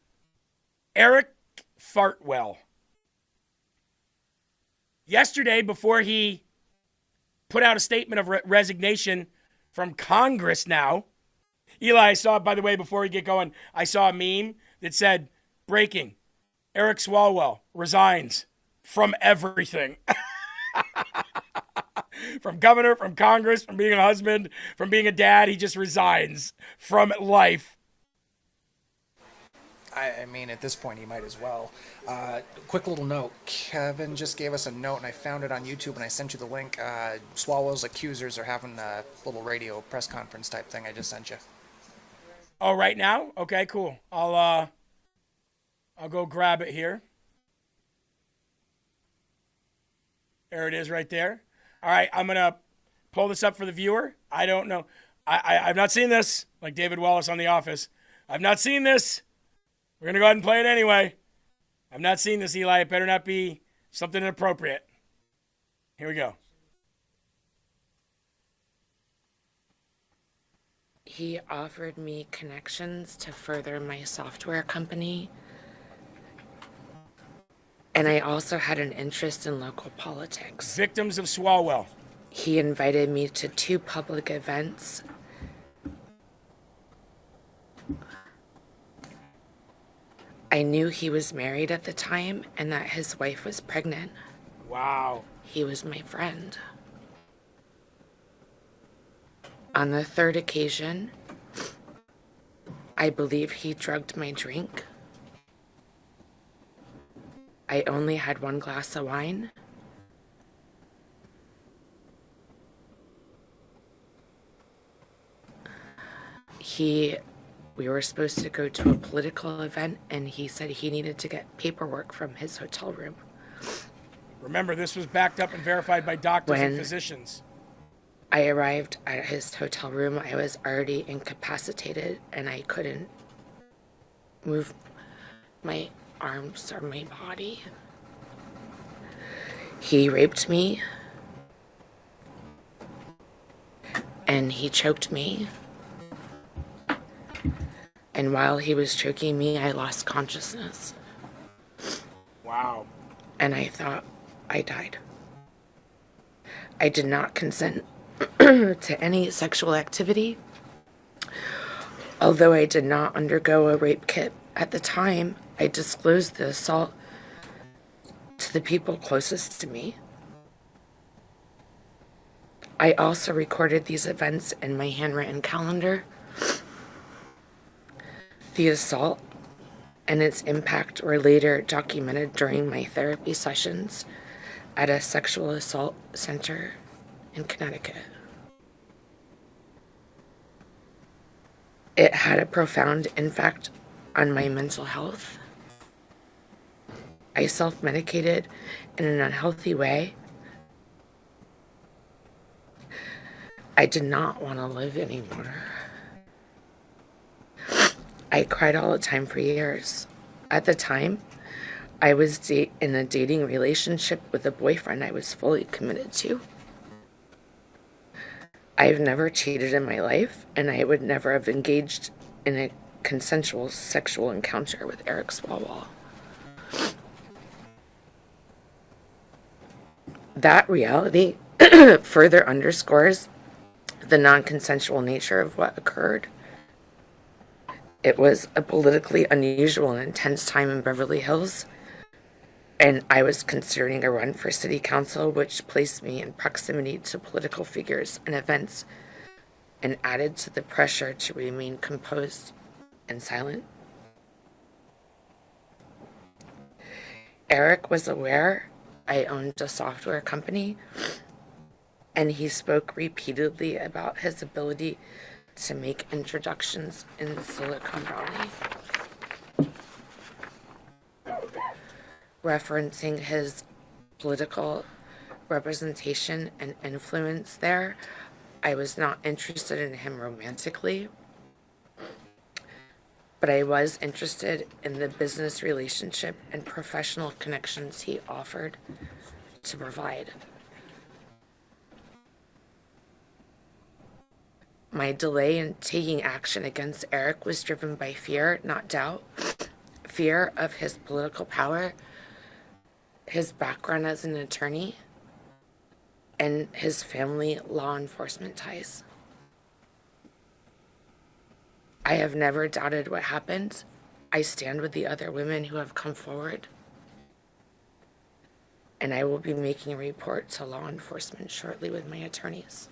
Eric Fartwell. Yesterday, before he put out a statement of resignation from Congress now, Eli, I saw, by the way, before we get going, I saw a meme that said, breaking, Eric Swalwell resigns from everything. From governor, from Congress, from being a husband, from being a dad, he just resigns from life. I mean, at this point, he might as well. Quick little note. Kevin just gave us a note, and I found it on YouTube, and I sent you the link. Swalwell's accusers are having a little radio press conference type thing I just sent you. Oh, right now? Okay, cool. I'll go grab it here. There it is right there. All right, I'm going to pull this up for the viewer. I don't know. I've not seen this, like David Wallace on The Office. I've not seen this. We're going to go ahead and play it anyway. I've not seen this, Eli. It better not be something inappropriate. Here we go. He offered me connections to further my software company. And I also had an interest in local politics. Victims of Swalwell. He invited me to 2 public events. I knew he was married at the time and that his wife was pregnant. Wow. He was my friend. On the 3rd occasion, I believe he drugged my drink. I only had 1 glass of wine. We were supposed to go to a political event, and he said he needed to get paperwork from his hotel room. Remember, this was backed up and verified by doctors and When physicians. I arrived at his hotel room, I was already incapacitated, and I couldn't move my arms or my body. He raped me, and he choked me. And while he was choking me, I lost consciousness. Wow. And I thought I died. I did not consent to any sexual activity. Although I did not undergo a rape kit at the time, I disclosed the assault to the people closest to me. I also recorded these events in my handwritten calendar. The assault and its impact were later documented during my therapy sessions at a sexual assault center in Connecticut. It had a profound impact on my mental health. I self-medicated in an unhealthy way. I did not want to live anymore. I cried all the time for years. At the time, I was in a dating relationship with a boyfriend I was fully committed to. I've never cheated in my life, and I would never have engaged in a consensual sexual encounter with Eric Swalwell. That reality further underscores the non-consensual nature of what occurred. It was a politically unusual and intense time in Beverly Hills, and I was considering a run for city council, which placed me in proximity to political figures and events and added to the pressure to remain composed and silent. Eric was aware I owned a software company, and he spoke repeatedly about his ability to make introductions in Silicon Valley, referencing his political representation and influence there. I was not interested in him romantically, but I was interested in the business relationship and professional connections he offered to provide. My delay in taking action against Eric was driven by fear, not doubt. Fear of his political power, his background as an attorney, and his family law enforcement ties. I have never doubted what happened. I stand with the other women who have come forward, and I will be making a report to law enforcement shortly with my attorneys.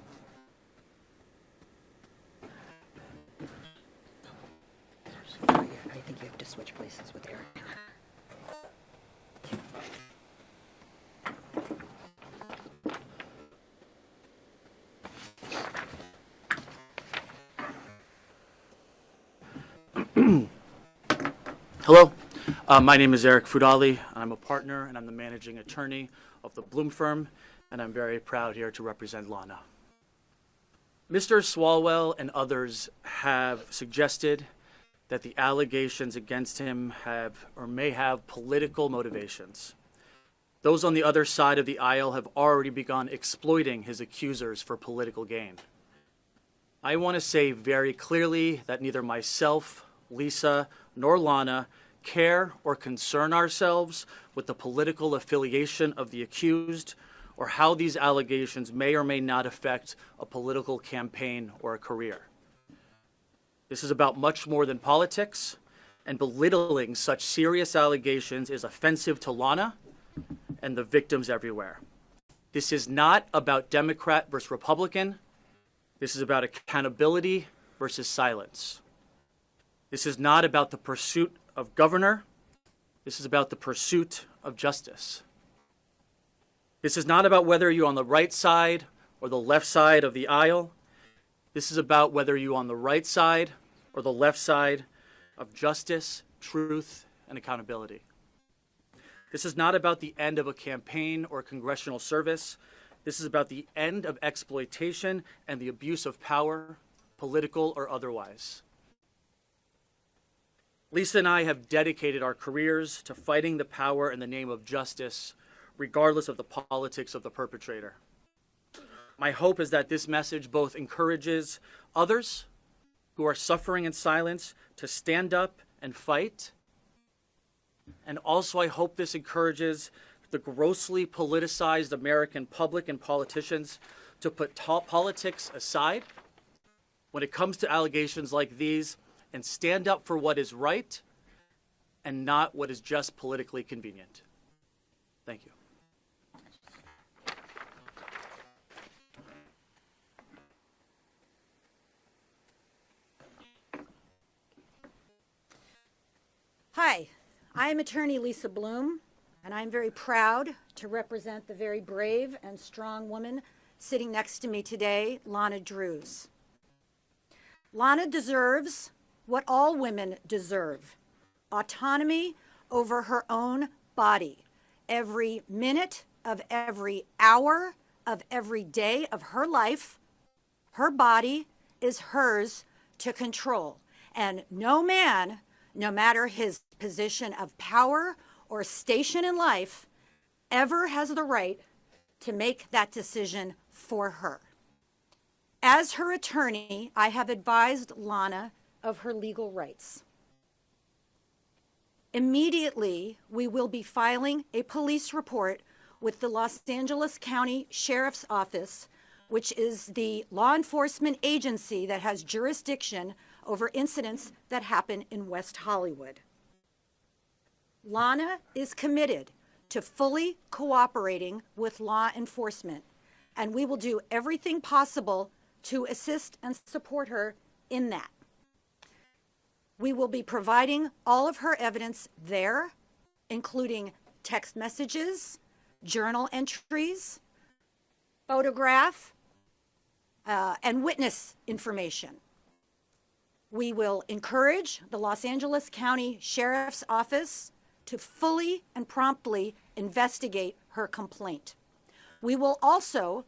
I think you have to switch places with Eric. Hello, my name is Eric Fudali. I'm a partner and I'm the managing attorney of the Bloom firm, and I'm very proud here to represent Lana. Mr. Swalwell and others have suggested that the allegations against him have or may have political motivations. Those on the other side of the aisle have already begun exploiting his accusers for political gain. I want to say very clearly that neither myself, Lisa, nor Lana care or concern ourselves with the political affiliation of the accused or how these allegations may or may not affect a political campaign or a career. This is about much more than politics, and belittling such serious allegations is offensive to Lana and the victims everywhere. This is not about Democrat versus Republican. This is about accountability versus silence. This is not about the pursuit of governor. This is about the pursuit of justice. This is not about whether you're on the right side or the left side of the aisle. This is about whether you're on the right side or the left side of justice, truth, and accountability. This is not about the end of a campaign or congressional service. This is about the end of exploitation and the abuse of power, political or otherwise. Lisa and I have dedicated our careers to fighting the power in the name of justice, regardless of the politics of the perpetrator. My hope is that this message both encourages others who are suffering in silence to stand up and fight, and also I hope this encourages the grossly politicized American public and politicians to put politics aside when it comes to allegations like these and stand up for what is right and not what is just politically convenient. Thank you. Hi, I am attorney Lisa Bloom, and I'm very proud to represent the very brave and strong woman sitting next to me today, Lana Drews. Lana deserves what all women deserve: autonomy over her own body. Every minute of every hour of every day of her life, her body is hers to control. And no man, no matter his position of power or station in life, ever has the right to make that decision for her. As her attorney, I have advised Lana of her legal rights. Immediately, we will be filing a police report with the Los Angeles County Sheriff's Office, which is the law enforcement agency that has jurisdiction over incidents that happen in West Hollywood. Lana is committed to fully cooperating with law enforcement, and we will do everything possible to assist and support her in that. We will be providing all of her evidence there, including text messages, journal entries, photograph, and witness information. We will encourage the Los Angeles County Sheriff's Office to fully and promptly investigate her complaint. We will also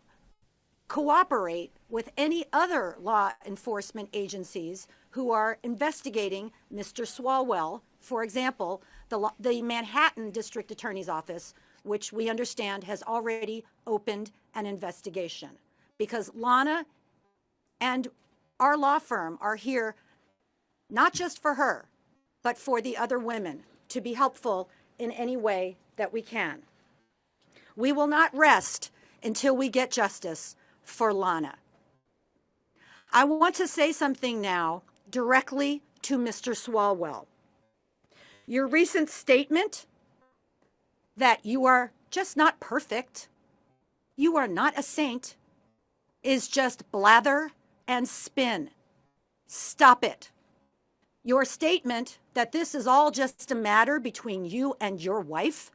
cooperate with any other law enforcement agencies who are investigating Mr. Swalwell. For example, the Manhattan District Attorney's Office, which we understand has already opened an investigation. Because Lana and our law firm are here not just for her, but for the other women, to be helpful in any way that we can. We will not rest until we get justice for Lana. I want to say something now directly to Mr. Swalwell. Your recent statement that you are just not perfect, you are not a saint, is just blather and spin. Stop it. Your statement that this is all just a matter between you and your wife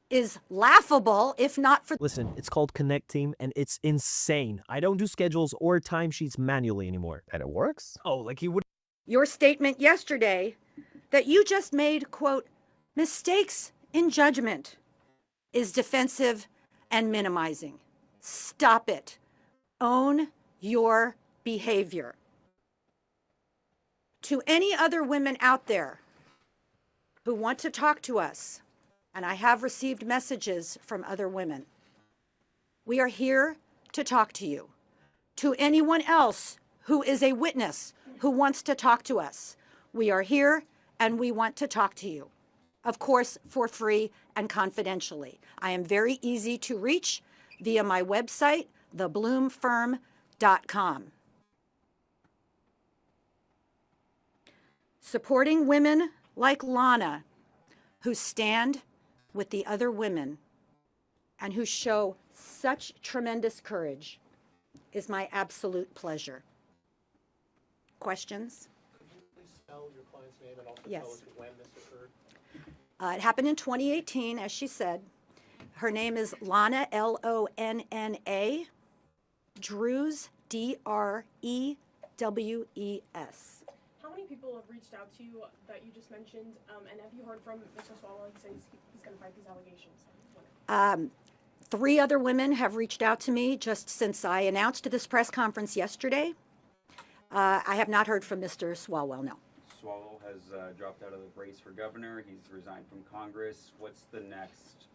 is laughable, if not for... Listen, it's called Connect Team, and it's insane. I don't do schedules or timesheets manually anymore. And it works? Oh, like he would... Your statement yesterday that you just made, quote, mistakes in judgment is defensive and minimizing. Stop it. Own your behavior. To any other women out there who want to talk to us, and I have received messages from other women, we are here to talk to you. To anyone else who is a witness who wants to talk to us, we are here and we want to talk to you. Of course, for free and confidentially. I am very easy to reach via my website, thebloomfirm.com. Supporting women like Lana, who stand with the other women and who show such tremendous courage, is my absolute pleasure. Questions? Could you please spell your client's name and also Yes. tell us when this occurred? It happened in 2018, as she said. Her name is Lana, Lonna, Drews, Drewews. How many people have reached out to you that you just mentioned, and have you heard from Mr. Swalwell? He says he's going to fight these allegations. 3 other women have reached out to me just since I announced this press conference yesterday. I have not heard from Mr. Swalwell, no. Swalwell has dropped out of the race for governor. He's resigned from Congress. What's the next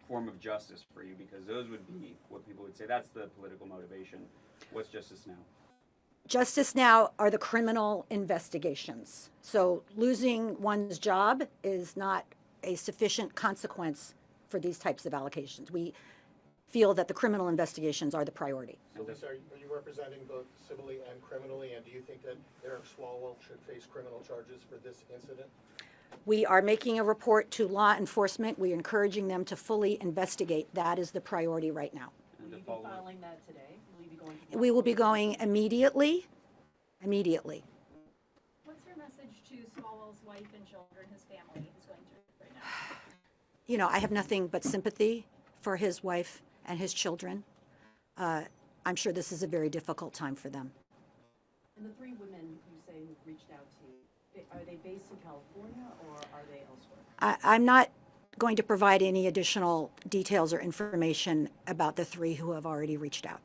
form of justice for you? Because those would be what people would say. That's the political motivation. What's justice now? Justice now are the criminal investigations. So losing one's job is not a sufficient consequence for these types of allegations. We feel that the criminal investigations are the priority. So, Lisa, are you representing both civilly and criminally, and do you think that Eric Swalwell should face criminal charges for this incident? We are making a report to law enforcement. We are encouraging them to fully investigate. That is the priority right now. Will you be filing that today? Will you be going to... We will be going immediately. Immediately. What's your message to Swalwell's wife and children, his family, who's going through it right now? You know, I have nothing but sympathy for his wife and his children. I'm sure this is a very difficult time for them. And the 3 women you say who've reached out to you, are they based in California or are they elsewhere? I'm not going to provide any additional details or information about the 3 who have already reached out.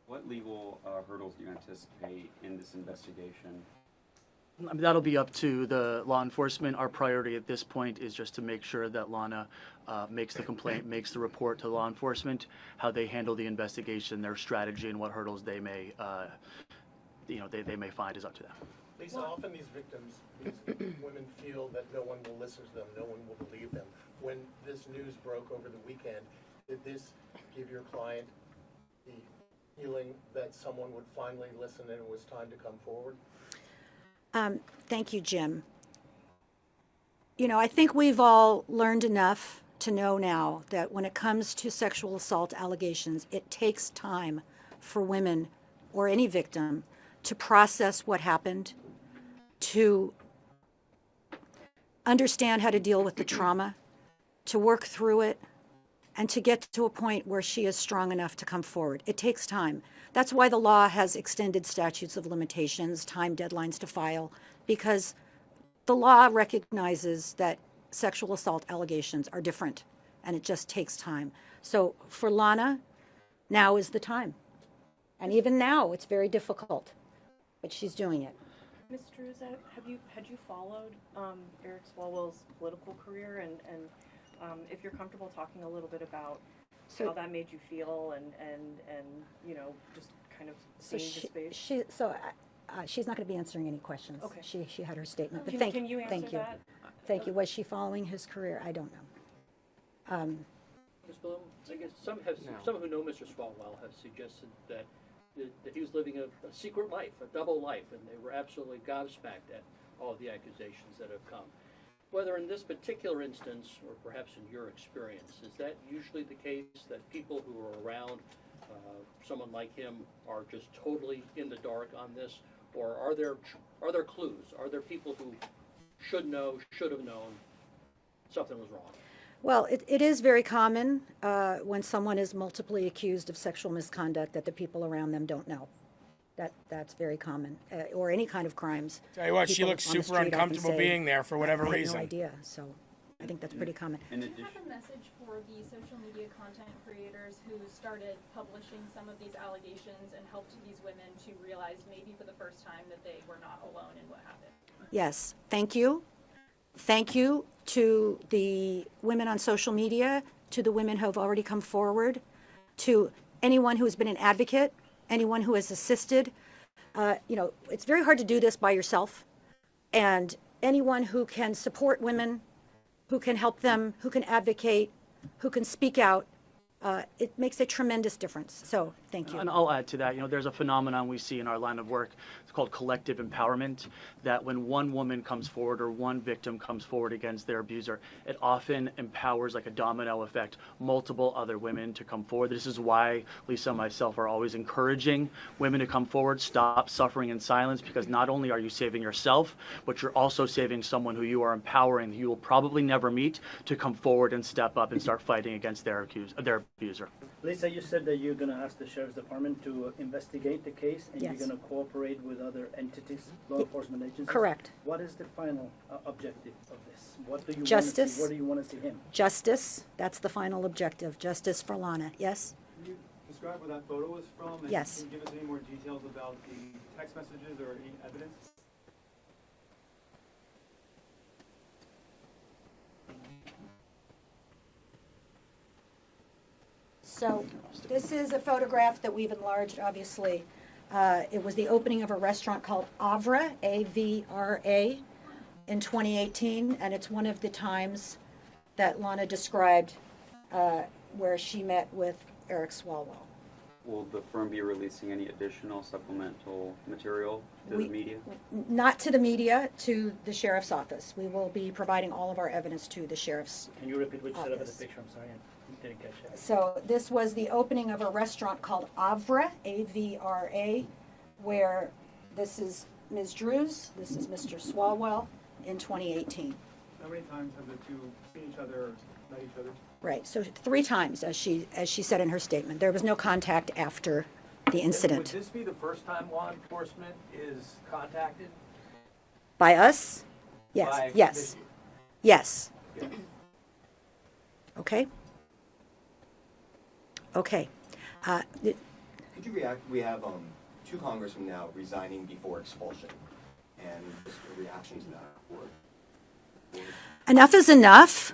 What legal hurdles do you anticipate in this investigation? I mean, that'll be up to the law enforcement. Our priority at this point is just to make sure that Lana makes the complaint, makes the report to law enforcement. How they handle the investigation, their strategy, and what hurdles they may, they may find is up to them. Lisa, often these victims, these women feel that no one will listen to them, no one will believe them. When this news broke over the weekend, did this give your client the feeling that someone would finally listen and it was time to come forward? Thank you, Jim. You know, I think we've all learned enough to know now that when it comes to sexual assault allegations, it takes time for women or any victim to process what happened, to understand how to deal with the trauma, to work through it, and to get to a point where she is strong enough to come forward. It takes time. That's why the law has extended statutes of limitations, time deadlines to file, because the law recognizes that sexual assault allegations are different, and it just takes time. So for Lana, now is the time. And even now, it's very difficult, but she's doing it. Ms. Drews, had you followed Eric Swalwell's political career, and if you're comfortable talking a little bit about how that made you feel, and you know, just kind of seeing his face? She's not going to be answering any questions. Okay. She had her statement. But Can you answer that? Thank you. Was she following his career? I don't know. Ms. Bloom, I guess some who know Mr. Swalwell have suggested that he was living a secret life, a double life, and they were absolutely gobsmacked at all of the accusations that have come. Whether in this particular instance, or perhaps in your experience, is that usually the case, that people who are around someone like him are just totally in the dark on this, or are there clues? Are there people who should have known something was wrong? Well, it is very common when someone is multiply accused of sexual misconduct that the people around them don't know. That's very common, or any kind of crimes. Tell you what, she People looks on the super street often uncomfortable say, being there for whatever I had reason. no idea, so I think that's pretty common. Do you have a message for the social media content creators who started publishing some of these allegations and helped these women to realize maybe for the first time that they were not alone in what happened? Yes, thank you. Thank you to the women on social media, to the women who have already come forward, to anyone who has been an advocate, anyone who has assisted. You know, it's very hard to do this by yourself. And anyone who can support women, who can help them, who can advocate, who can speak out, it makes a tremendous difference. So thank you. And I'll add to that, you know, there's a phenomenon we see in our line of work. It's called collective empowerment, that when one woman comes forward or one victim comes forward against their abuser, it often empowers, like a domino effect, multiple other women to come forward. This is why Lisa and myself are always encouraging women to come forward, stop suffering in silence, because not only are you saving yourself, but you're also saving someone who you are empowering, who you will probably never meet, to come forward and step up and start fighting against their abuser. Lisa, you said that you're going to ask the Sheriff's Department to investigate the case, and Yes. you're going to cooperate with other entities, law enforcement agencies. Correct. What is the final objective of this? What do you Justice. want to see? Where do you want to see him? Justice, that's the final objective. Justice for Lana. Yes? Can you describe where that photo was from? And Yes. Can you give us any more details about the text messages or any evidence? So this is a photograph that we've enlarged, obviously. It was the opening of a restaurant called Avra, A-V-R-A, in 2018, and it's one of the times that Lana described where she met with Eric Swalwell. Will the firm be releasing any additional supplemental material to the media? Not to the media, to the sheriff's office. We will be providing all of our evidence to the sheriff's Can you repeat which set of the office. picture? I'm sorry, I didn't catch that. So this was the opening of a restaurant called Avra, A-V-R-A, where this is Ms. Drews, this is Mr. Swalwell in 2018. How many times have the two seen each other or met each other? Right, so 3 times, as she said in her statement. There was no contact after the incident. Would this be the first time law enforcement is contacted? By us? Yes, By yes, this- yes. Yes. Okay? Okay. Could you react? We have 2 congressmen now resigning before expulsion, and just a reaction to that. Enough is enough.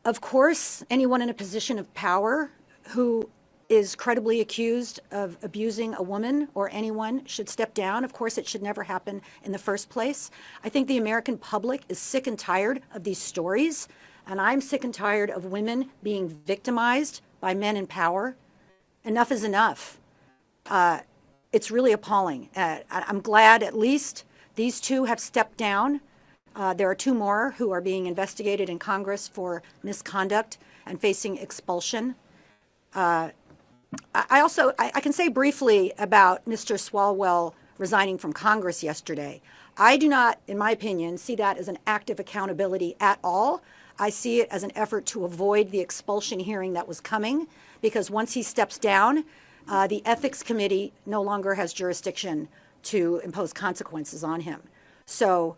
Of course, anyone in a position of power who is credibly accused of abusing a woman or anyone should step down. Of course, it should never happen in the first place. I think the American public is sick and tired of these stories, and I'm sick and tired of women being victimized by men in power. Enough is enough. It's really appalling. I'm glad at least these two have stepped down. There are two more who are being investigated in Congress for misconduct and facing expulsion. I can say briefly about Mr. Swalwell resigning from Congress yesterday. I do not, in my opinion, see that as an act of accountability at all. I see it as an effort to avoid the expulsion hearing that was coming, because once he steps down, the Ethics Committee no longer has jurisdiction to impose consequences on him. So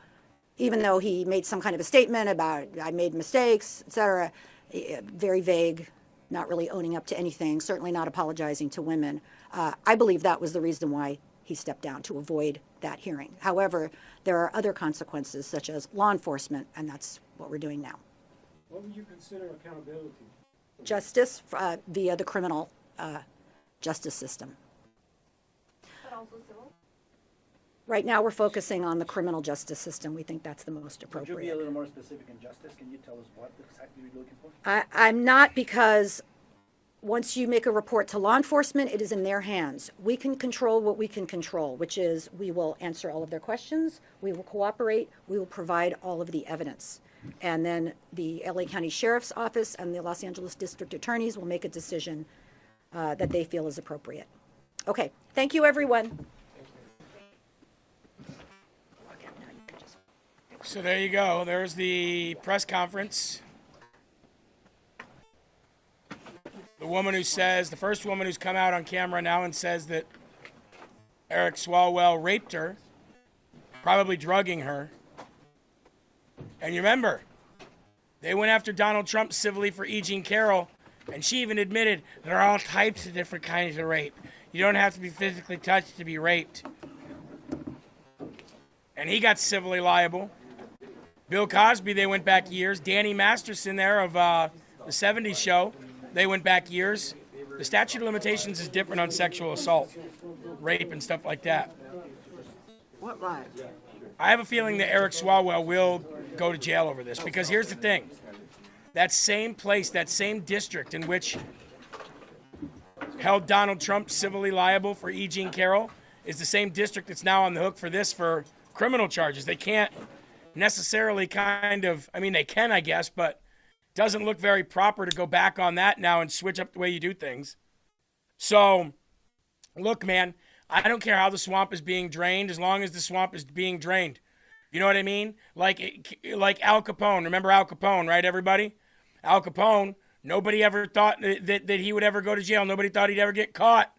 even though he made some kind of a statement about, I made mistakes, et cetera, very vague, not really owning up to anything, certainly not apologizing to women. I believe that was the reason why he stepped down, to avoid that hearing. However, there are other consequences, such as law enforcement, and that's what we're doing now. What would you consider accountability? Justice via the criminal justice system. But also civil? Right now, we're focusing on the criminal justice system. We think that's the most appropriate. Could you be a little more specific in justice? Can you tell us what exactly you're looking for? I'm not, because once you make a report to law enforcement, it is in their hands. We can control what we can control, which is we will answer all of their questions, we will cooperate, we will provide all of the evidence. And then the LA County Sheriff's Office and the Los Angeles District Attorneys will make a decision that they feel is appropriate. Okay, thank you, everyone. So there you go. There's the press conference. The woman who says, the first woman who's come out on camera now and says that Eric Swalwell raped her, probably drugging her. And you remember, they went after Donald Trump civilly for E. Jean Carroll, and she even admitted there are all types of different kinds of rape. You don't have to be physically touched to be raped. And he got civilly liable. Bill Cosby, they went back years. Danny Masterson there of the 70s show, they went back years. The statute of limitations is different on sexual assault, rape, and stuff like that. What right? I have a feeling that Eric Swalwell will go to jail over this, because here's the thing. That same place, that same district in which held Donald Trump civilly liable for E. Jean Carroll is the same district that's now on the hook for this for criminal charges. They can't necessarily they can, I guess, but doesn't look very proper to go back on that now and switch up the way you do things. So, look, man, I don't care how the swamp is being drained as long as the swamp is being drained. You know what I mean? Like Al Capone. Remember Al Capone, right, everybody? Al Capone, nobody ever thought that he would ever go to jail. Nobody thought he'd ever get caught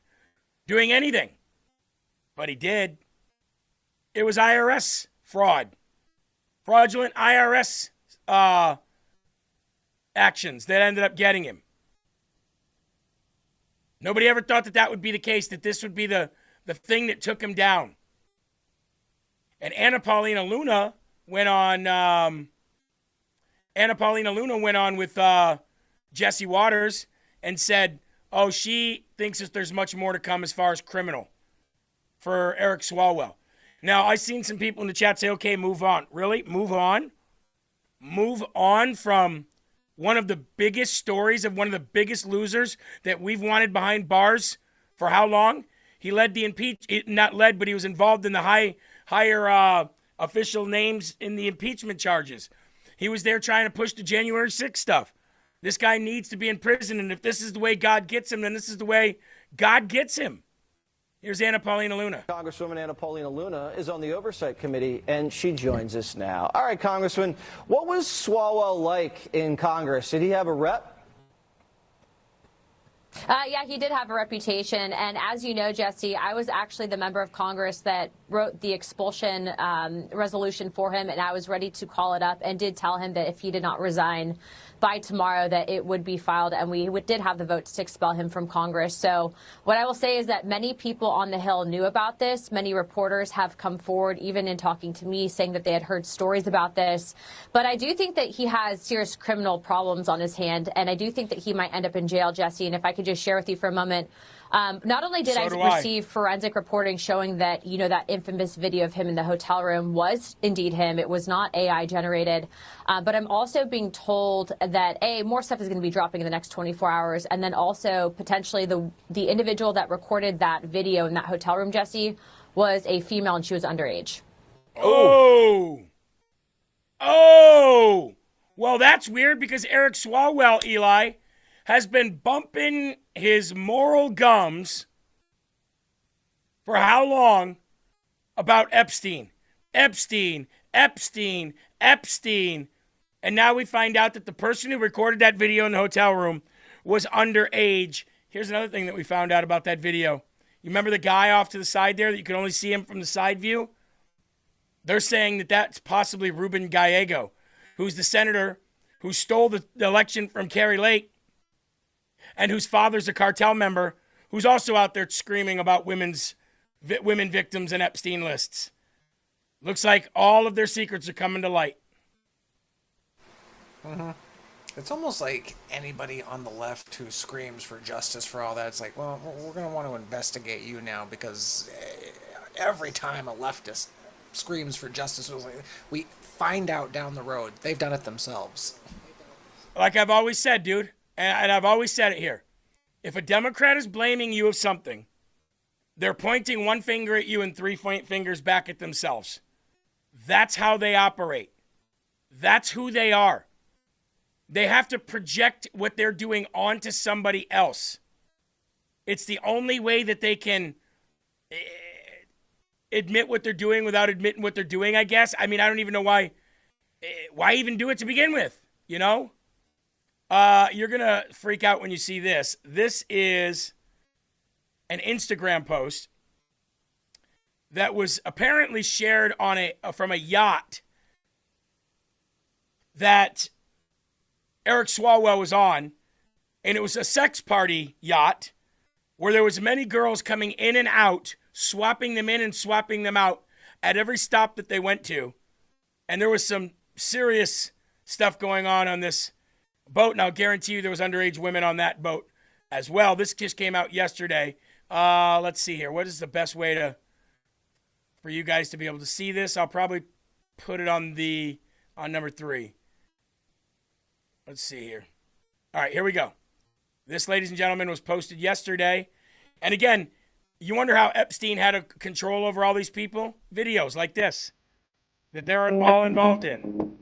doing anything. But he did. It was IRS fraud. Fraudulent IRS actions that ended up getting him. Nobody ever thought that would be the case, that this would be the thing that took him down. And Anna Paulina Luna went on with Jesse Waters and said, oh, she thinks that there's much more to come as far as criminal for Eric Swalwell. Now, I've seen some people in the chat say, okay, move on. Really? Move on? Move on from one of the biggest stories of one of the biggest losers that we've wanted behind bars for how long? He led the but he was involved in the higher official names in the impeachment charges. He was there trying to push the January 6th stuff. This guy needs to be in prison, and if this is the way God gets him, then this is the way God gets him. Here's Anna Paulina Luna. Congresswoman Anna Paulina Luna is on the Oversight Committee, and she joins us now. All right, Congressman, what was Swalwell like in Congress? Did he have a rep? Yeah, he did have a reputation. And as you know, Jesse, I was actually the member of Congress that wrote the expulsion resolution for him, and I was ready to call it up and did tell him that if he did not resign by tomorrow that it would be filed, and we did have the votes to expel him from Congress. So what I will say is that many people on the Hill knew about this. Many reporters have come forward, even in talking to me, saying that they had heard stories about this. But I do think that he has serious criminal problems on his hand, and I do think that he might end up in jail, Jesse. And if I could could just share with you for a moment. Not only did I receive forensic reporting showing that, you know, that infamous video of him in the hotel room was indeed him. It was not AI generated. But I'm also being told that, more stuff is going to be dropping in the next 24 hours. And then also potentially the individual that recorded that video in that hotel room, Jesse, was a female and she was underage. Oh. Oh. Well, that's weird because Eric Swalwell, Eli, has been bumping his moral gums for how long about Epstein? Epstein. And now we find out that the person who recorded that video in the hotel room was underage. Here's another thing that we found out about that video. You remember the guy off to the side there that you could only see him from the side view? They're saying that that's possibly Ruben Gallego, who's the senator who stole the election from Kari Lake and whose father's a cartel member who's also out there screaming about women victims and Epstein lists. Looks like all of their secrets are coming to light. It's almost like anybody on the left who screams for justice for all that, it's like, well, we're going to want to investigate you now because every time a leftist screams for justice, we find out down the road they've done it themselves. Like I've always said, dude, and I've always said it here. If a Democrat is blaming you of something, they're pointing one finger at you and three fingers back at themselves. That's how they operate. That's who they are. They have to project what they're doing onto somebody else. It's the only way that they can admit what they're doing without admitting what they're doing, I guess. I mean, I don't even know why even do it to begin with, you know? You're going to freak out when you see this. This is an Instagram post that was apparently shared on from a yacht that Eric Swalwell was on, and it was a sex party yacht where there was many girls coming in and out, swapping them in and swapping them out at every stop that they went to. And there was some serious stuff going on this boat, and I'll guarantee you there was underage women on that boat as well. This just came out yesterday. Let's see here. What is the best way for you guys to be able to see this? I'll probably put it on number 3. Let's see here. All right, here we go. This, ladies and gentlemen, was posted yesterday. And again, you wonder how Epstein had a control over all these people? Videos like this that they're all involved in.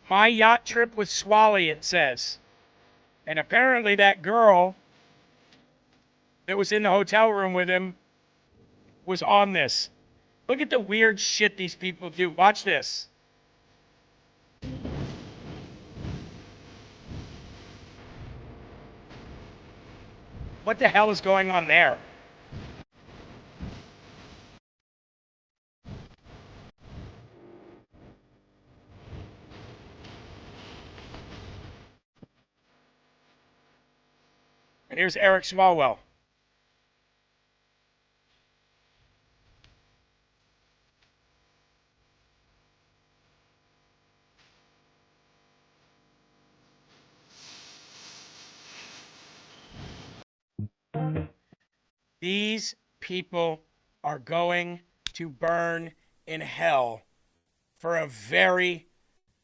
My yacht trip with Swally, it says. And apparently that girl that was in the hotel room with him was on this. Look at the weird shit these people do. Watch this. What the hell is going on there? And here's Eric Swalwell. These people are going to burn in hell for a very,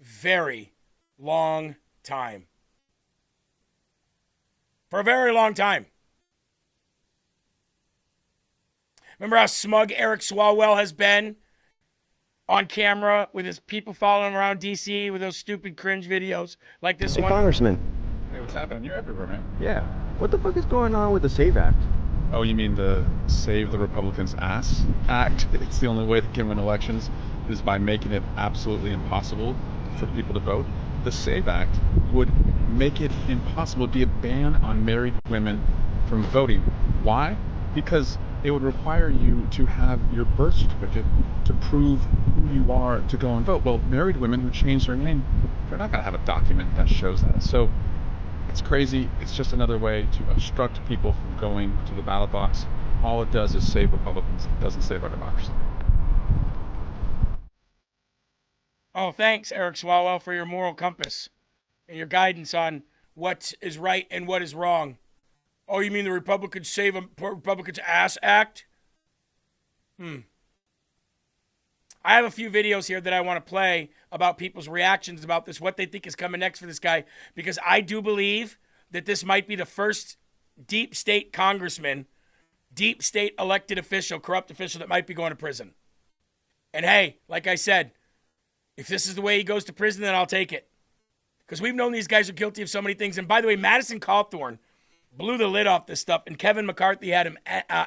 very long time. For a very long time. Remember how smug Eric Swalwell has been on camera with his people following around D.C. with those stupid cringe videos like this one? Congressman. Hey, what's happening? You're everywhere, man. Yeah. What the fuck is going on with the SAVE Act? Oh, you mean the Save the Republicans Ass Act? It's the only way to win elections is by making it absolutely impossible for people to vote. the SAVE Act would make it impossible, be a ban on married women from voting. Why? Because it would require you to have your birth certificate to prove who you are to go and vote. Well, married women who change their name, they're not going to have a document that shows that. So it's crazy. It's just another way to obstruct people from going to the ballot box. All it does is save Republicans. It doesn't save our democracy. Oh, thanks, Eric Swalwell, for your moral compass and your guidance on what is right and what is wrong. Oh, you mean the Republicans Save Republicans Ass Act? I have a few videos here that I want to play about people's reactions about this, what they think is coming next for this guy, because I do believe that this might be the first deep state congressman, deep state elected official, corrupt official that might be going to prison. And hey, like I said, if this is the way he goes to prison, then I'll take it. Because we've known these guys are guilty of so many things. And by the way, Madison Cawthorn blew the lid off this stuff, and Kevin McCarthy had him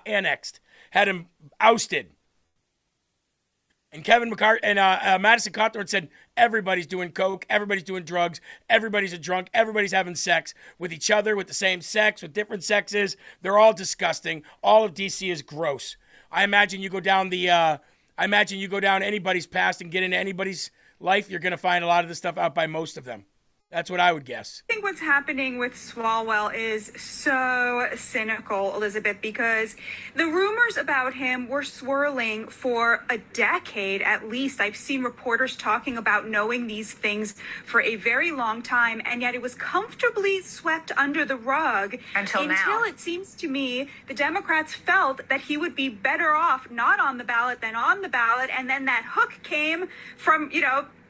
annexed, had him ousted. And Madison Cawthorn said, everybody's doing coke, everybody's doing drugs, everybody's a drunk, everybody's having sex with each other, with the same sex, with different sexes. They're all disgusting. All of D.C. is gross. I imagine you go down anybody's past and get into anybody's life, you're going to find a lot of this stuff out by most of them. That's what I would guess. I think what's happening with Swalwell is so cynical, Elizabeth, because the rumors about him were swirling for a decade at least. I've seen reporters talking about knowing these things for a very long time, and yet it was comfortably swept under the rug until it seems to me the Democrats felt that he would be better off not on the ballot than on the ballot, and then that hook came from,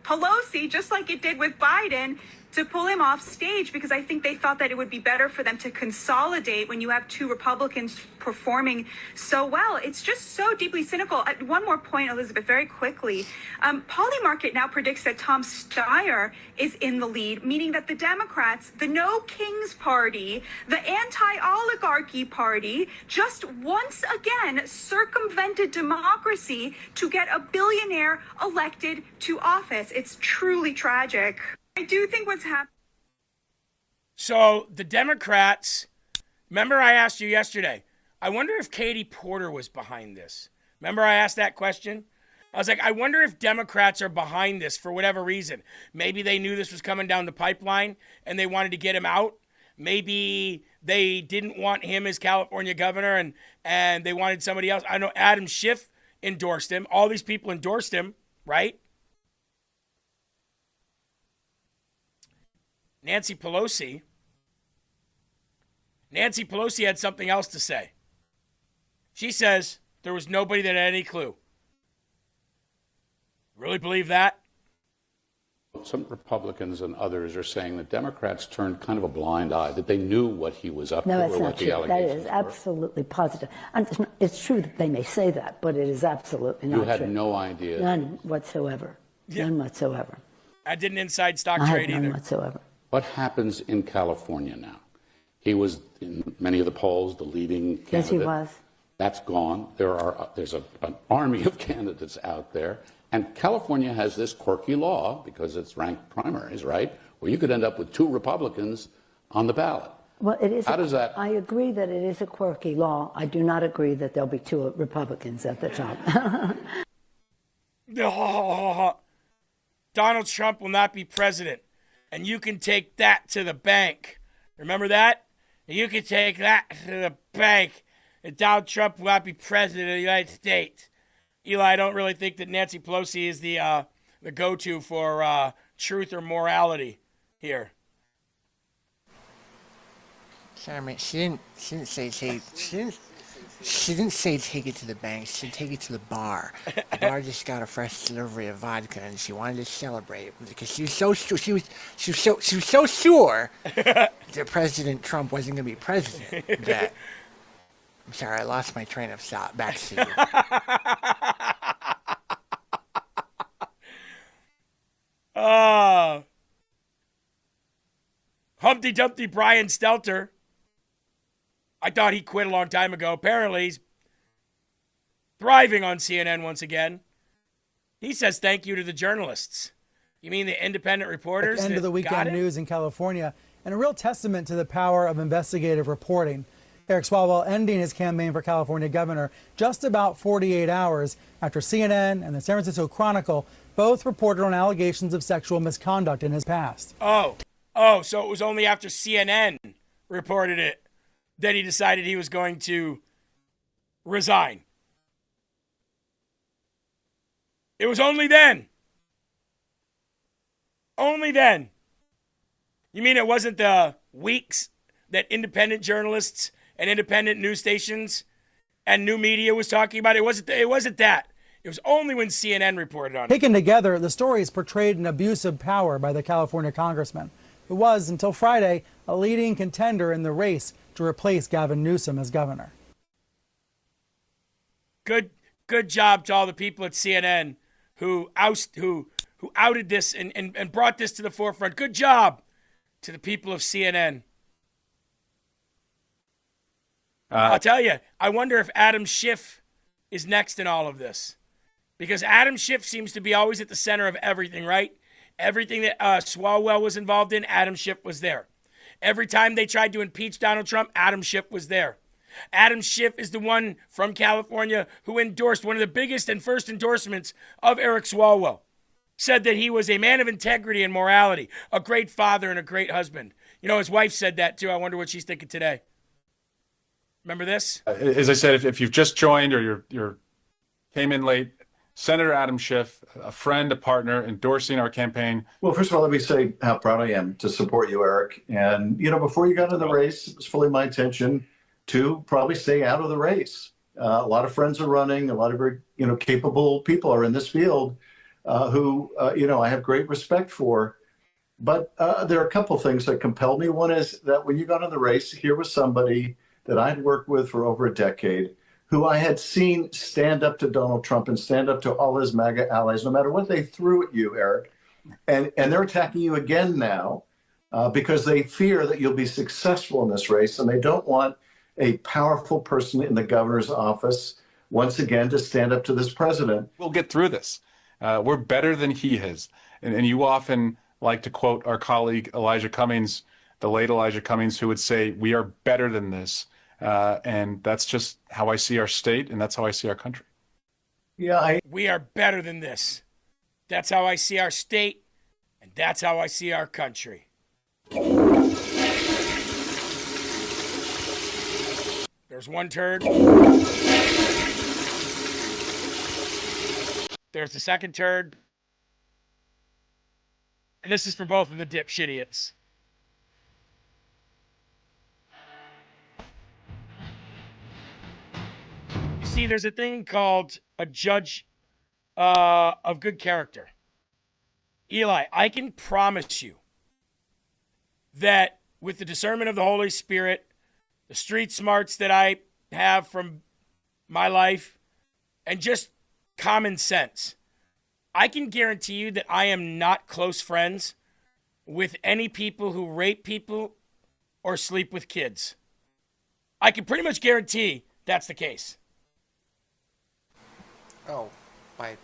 Pelosi, just like it did with Biden, to pull him off stage, because I think they thought that it would be better for them to consolidate when you have two Republicans performing so well. It's just so deeply cynical. One more point, Elizabeth, very quickly. Polymarket now predicts that Tom Steyer is in the lead, meaning that the Democrats, the No Kings Party, the anti-oligarchy party, just once again circumvented democracy to get a billionaire elected to office. It's truly tragic. I do think what's happening. So the Democrats, remember I asked you yesterday, I wonder if Katie Porter was behind this. Remember I asked that question? I was like, I wonder if Democrats are behind this for whatever reason. Maybe they knew this was coming down the pipeline and they wanted to get him out. Maybe they didn't want him as California governor and they wanted somebody else. I know Adam Schiff endorsed him. All these people endorsed him, right? Nancy Pelosi had something else to say. She says there was nobody that had any clue. Really believe that? Some Republicans and others are saying that Democrats turned kind of a blind eye, that they knew what he was up to or what the allegations were. That is absolutely positive. It's true that they may say that, but it is absolutely not true. You had no idea? None whatsoever. Yeah. None whatsoever. I didn't inside stock I trade had none either. Whatsoever. What happens in California now? He was in many of the polls, the leading candidate. Yes, he was. That's gone. There's an army of candidates out there. And California has this quirky law, because it's ranked primaries, right, where you could end up with 2 Republicans on the ballot. Well, it is. How does that? I agree that it is a quirky law. I do not agree that there'll be 2 Republicans at the top. Donald Trump will not be president. And you can take that to the bank. Remember that? You can take that to the bank. And Donald Trump will not be president of the United States. Eli, I don't really think that Nancy Pelosi is the go-to for truth or morality here. Sorry, she didn't say take it to the bank. She said take it to the bar. The bar just got a fresh delivery of vodka, and she wanted to celebrate because she was so sure that President Trump wasn't going to be president. That I'm sorry, I lost my train of thought. Back to you. Humpty Dumpty Brian Stelter. I thought he quit a long time ago. Apparently, he's thriving on CNN once again. He says thank you to the journalists. You mean the independent reporters? End of the that got weekend it? news in California, and a real testament to the power of investigative reporting. Eric Swalwell ending his campaign for California governor just about 48 hours after CNN and the San Francisco Chronicle both reported on allegations of sexual misconduct in his past. Oh, so it was only after CNN reported it that he decided he was going to resign. It was only then. Only then. You mean it wasn't the weeks that independent journalists and independent news stations and new media was talking about? It wasn't that. It was only when CNN reported on it. Taken together, the stories portrayed an abuse of power by the California congressman, who was, until Friday, a leading contender in the race to replace Gavin Newsom as governor. Good job to all the people at CNN who outed this and brought this to the forefront. Good job to the people of CNN. I'll tell you, I wonder if Adam Schiff is next in all of this. Because Adam Schiff seems to be always at the center of everything, right? Everything that Swalwell was involved in, Adam Schiff was there. Every time they tried to impeach Donald Trump, Adam Schiff was there. Adam Schiff is the one from California who endorsed one of the biggest and first endorsements of Eric Swalwell. Said that he was a man of integrity and morality, a great father and a great husband. You know, his wife said that too. I wonder what she's thinking today. Remember this? As I said, if you've just joined or you're came in late, Senator Adam Schiff, a friend, a partner, endorsing our campaign. Well, first of all, let me say how proud I am to support you, Eric. And, you know, before you got into the race, it was fully my intention to probably stay out of the race. A lot of friends are running. A lot of very, capable people are in this field who, I have great respect for. But there are a couple things that compelled me. One is that when you got into the race, here was somebody that I'd worked with for over a decade, who I had seen stand up to Donald Trump and stand up to all his MAGA allies, no matter what they threw at you, Eric. And they're attacking you again now because they fear that you'll be successful in this race, and they don't want a powerful person in the governor's office once again to stand up to this president. We'll get through this. We're better than he is. And you often like to quote our colleague Elijah Cummings, the late Elijah Cummings, who would say, we are better than this. And that's just how I see our state, and that's how I see our country. Yeah, we are better than this. That's how I see our state, and that's how I see our country. There's one turd. There's the second turd. And this is for both of the dipshitiots. See, there's a thing called a judge of good character. Eli, I can promise you that with the discernment of the Holy Spirit, the street smarts that I have from my life, and just common sense, I can guarantee you that I am not close friends with any people who rape people or sleep with kids. I can pretty much guarantee that's the case. Oh my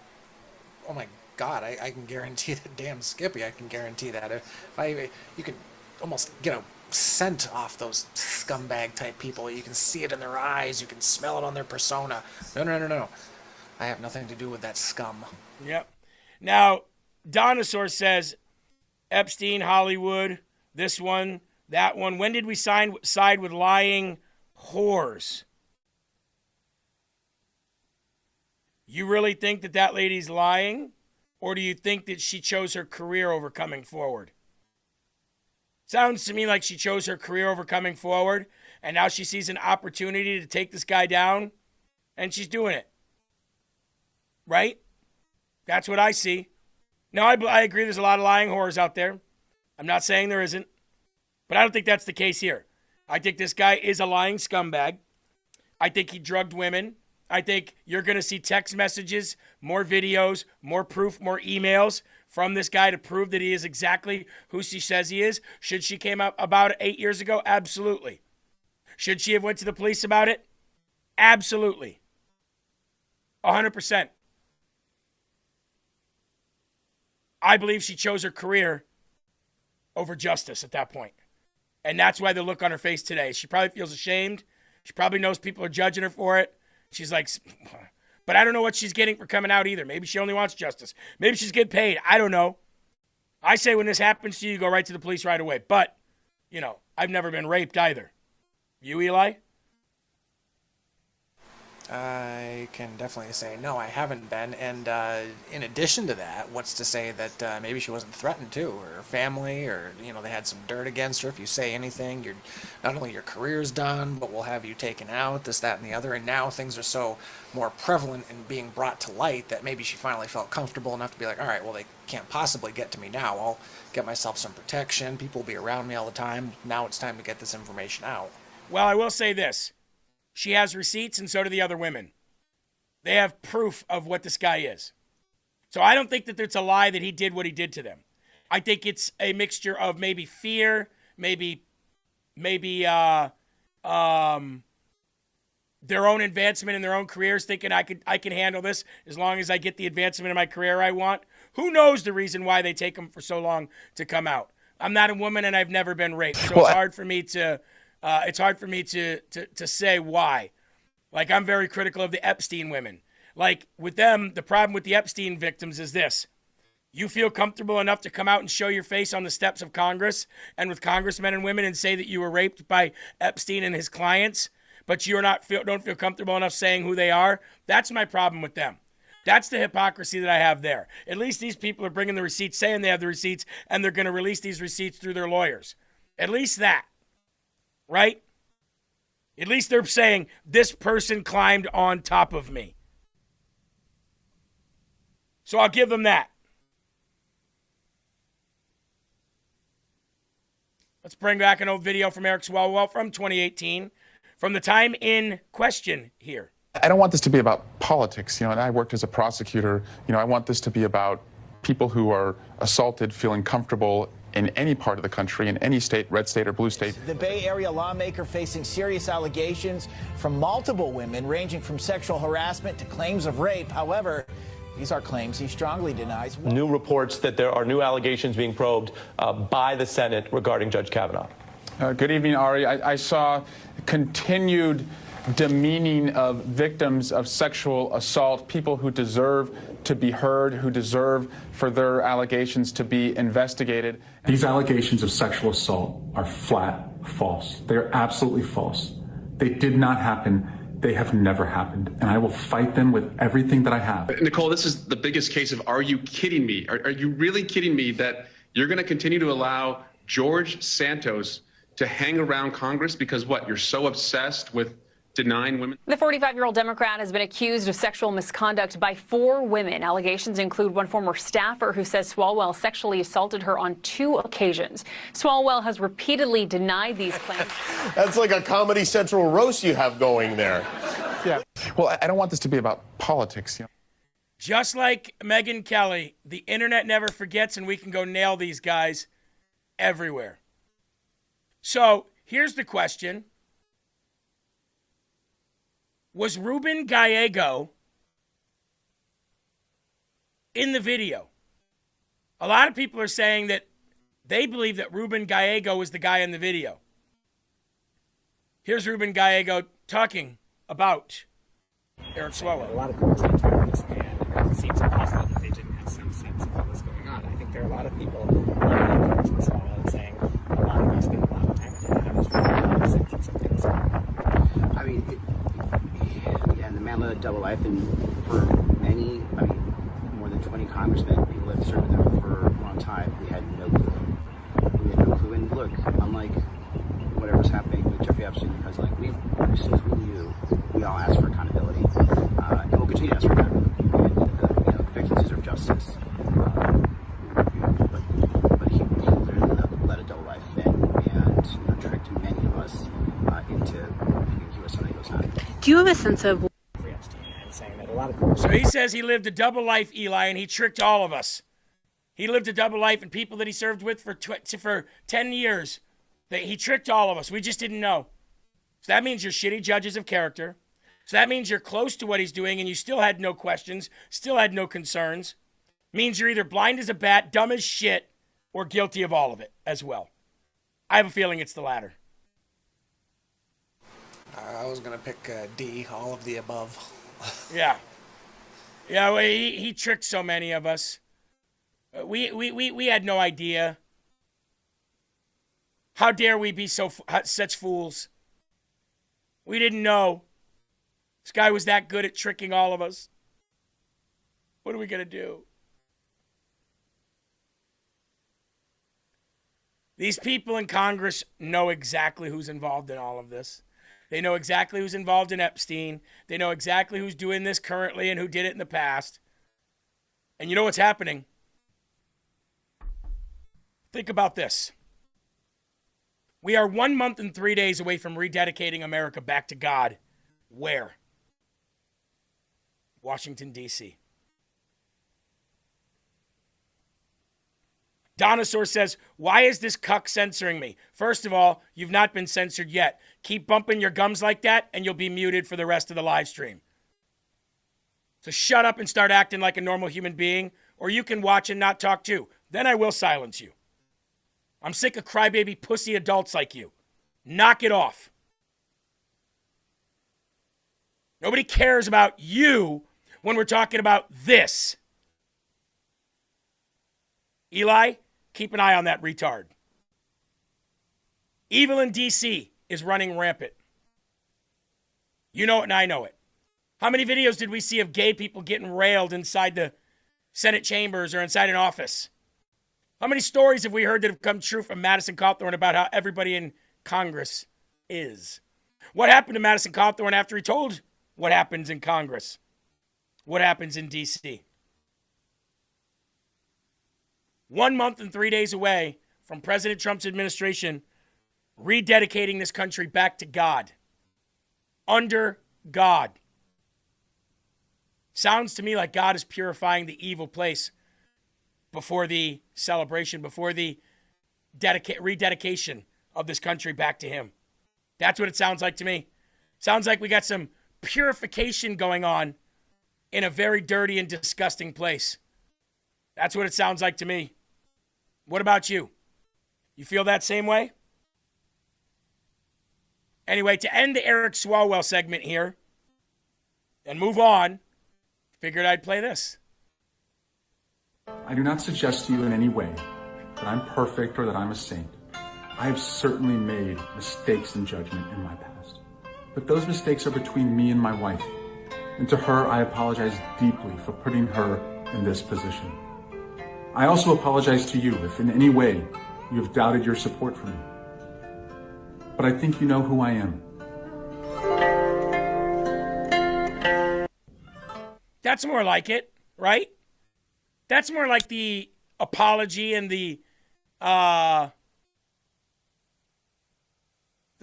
God, I can guarantee that. Damn Skippy, I can guarantee that. You can almost get a scent off those scumbag type people. You can see it in their eyes. You can smell it on their persona. No. I have nothing to do with that scum. Yep. Now, Dinosaur says, Epstein, Hollywood, this one, that one. When did we side with lying whores? You really think that lady's lying? Or do you think that she chose her career over coming forward? Sounds to me like she chose her career over coming forward, and now she sees an opportunity to take this guy down, and she's doing it. Right? That's what I see. Now, I agree there's a lot of lying whores out there. I'm not saying there isn't. But I don't think that's the case here. I think this guy is a lying scumbag. I think he drugged women. I think you're going to see text messages, more videos, more proof, more emails from this guy to prove that he is exactly who she says he is. Should she came out about it 8 years ago? Absolutely. Should she have went to the police about it? Absolutely. 100%. I believe she chose her career over justice at that point. And that's why the look on her face today. She probably feels ashamed. She probably knows people are judging her for it. She's like, but I don't know what she's getting for coming out either. Maybe she only wants justice. Maybe she's getting paid. I don't know. I say when this happens to you, go right to the police right away. But, you know, I've never been raped either. You, Eli? I can definitely say no, I haven't been. And in addition to that, what's to say that maybe she wasn't threatened too, or her family, or they had some dirt against her. If you say anything, you're not only your career's done, but we'll have you taken out, this, that, and the other. And now things are so more prevalent and being brought to light that maybe she finally felt comfortable enough to be like, all right, well, they can't possibly get to me now. I'll get myself some protection. People will be around me all the time. Now it's time to get this information out. Well, I will say this. She has receipts, and so do the other women. They have proof of what this guy is. So I don't think that it's a lie that he did what he did to them. I think it's a mixture of maybe fear, maybe their own advancement in their own careers, thinking I can handle this as long as I get the advancement in my career I want. Who knows the reason why they take them for so long to come out? I'm not a woman, and I've never been raped, so it's hard for me to. To say why. Like, I'm very critical of the Epstein women. Like, with them, the problem with the Epstein victims is this. You feel comfortable enough to come out and show your face on the steps of Congress and with congressmen and women and say that you were raped by Epstein and his clients, but you don't feel comfortable enough saying who they are. That's my problem with them. That's the hypocrisy that I have there. At least these people are bringing the receipts, saying they have the receipts, and they're going to release these receipts through their lawyers. At least that. Right? At least they're saying, this person climbed on top of me. So I'll give them that. Let's bring back an old video from Eric Swalwell from 2018, from the time in question here. I don't want this to be about politics, and I worked as a prosecutor. I want this to be about people who are assaulted feeling comfortable in any part of the country, in any state, red state or blue state. The Bay Area lawmaker facing serious allegations from multiple women, ranging from sexual harassment to claims of rape. However, these are claims he strongly denies. New reports that there are new allegations being probed by the Senate regarding Judge Kavanaugh. Good evening, Ari. I saw continued demeaning of victims of sexual assault, people who deserve to be heard, who deserve for their allegations to be investigated. These allegations of sexual assault are flat false. They are absolutely false. They did not happen. They have never happened. And I will fight them with everything that I have. Nicole, this is the biggest case of, are you kidding me? Are you really kidding me that you're going to continue to allow George Santos to hang around Congress because what? You're so obsessed with denying women? The 45-year-old Democrat has been accused of sexual misconduct by 4 women. Allegations include one former staffer who says Swalwell sexually assaulted her on 2 occasions. Swalwell has repeatedly denied these claims. That's like a Comedy Central roast you have going there. Yeah. Well, I don't want this to be about politics. Just like Megyn Kelly, the internet never forgets, and we can go nail these guys everywhere. So here's the question. Was Ruben Gallego in the video? A lot of people are saying that they believe that Ruben Gallego was the guy in the video. Here's Ruben Gallego talking about Eric Swalwell. A lot of people seem to and it seems impossible that they didn't have some sense of what was going on. I think there are a lot of people encouraging Swalwell and saying a lot of these people at the time didn't have a sense that something was going on. I mean, the man led a double life, and for many, more than 20 congressmen, people that served with him for a long time, we had no clue. And look, unlike whatever's happening with Jeffrey Epstein, because as soon as we knew, we all asked for accountability, and we'll continue to ask for accountability. And the victims deserve justice. But he literally led a double life and tricked many of us into thinking he was something he was not. Do you have a sense of... So he says he lived a double life, Eli, and he tricked all of us. He lived a double life, and people that he served with for 10 years, he tricked all of us. We just didn't know. So that means you're shitty judges of character. So that means you're close to what he's doing, and you still had no questions, still had no concerns. means you're either blind as a bat, dumb as shit, or guilty of all of it as well. I have a feeling it's the latter. I was going to pick D, all of the above. Yeah. Yeah, well, he tricked so many of us. We had no idea. How dare we be such fools? We didn't know. This guy was that good at tricking all of us. What are we going to do? These people in Congress know exactly who's involved in all of this. They know exactly who's involved in Epstein. They know exactly who's doing this currently and who did it in the past. And you know what's happening? Think about this. We are 1 month and 3 days away from rededicating America back to God. Where? Washington, D.C. Donosaur says, why is this cuck censoring me? First of all, you've not been censored yet. Keep bumping your gums like that, and you'll be muted for the rest of the live stream. So shut up and start acting like a normal human being, or you can watch and not talk too. Then I will silence you. I'm sick of crybaby pussy adults like you. Knock it off. Nobody cares about you when we're talking about this. Eli, keep an eye on that retard. Evil in D.C. is running rampant. You know it and I know it. How many videos did we see of gay people getting railed inside the Senate chambers or inside an office? How many stories have we heard that have come true from Madison Cawthorn about how everybody in Congress is? What happened to Madison Cawthorn after he told what happens in Congress? What happens in D.C.? 1 month and 3 days away from President Trump's administration rededicating this country back to God. Under God. Sounds to me like God is purifying the evil place before the celebration, before the rededication of this country back to him. That's what it sounds like to me. Sounds like we got some purification going on in a very dirty and disgusting place. That's what it sounds like to me. What about you? You feel that same way? Anyway, to end the Eric Swalwell segment here and move on, figured I'd play this. I do not suggest to you in any way that I'm perfect or that I'm a saint. I have certainly made mistakes in judgment in my past. But those mistakes are between me and my wife. And to her, I apologize deeply for putting her in this position. I also apologize to you if in any way you have doubted your support for me. But I think you know who I am. That's more like it, right? That's more like the apology and the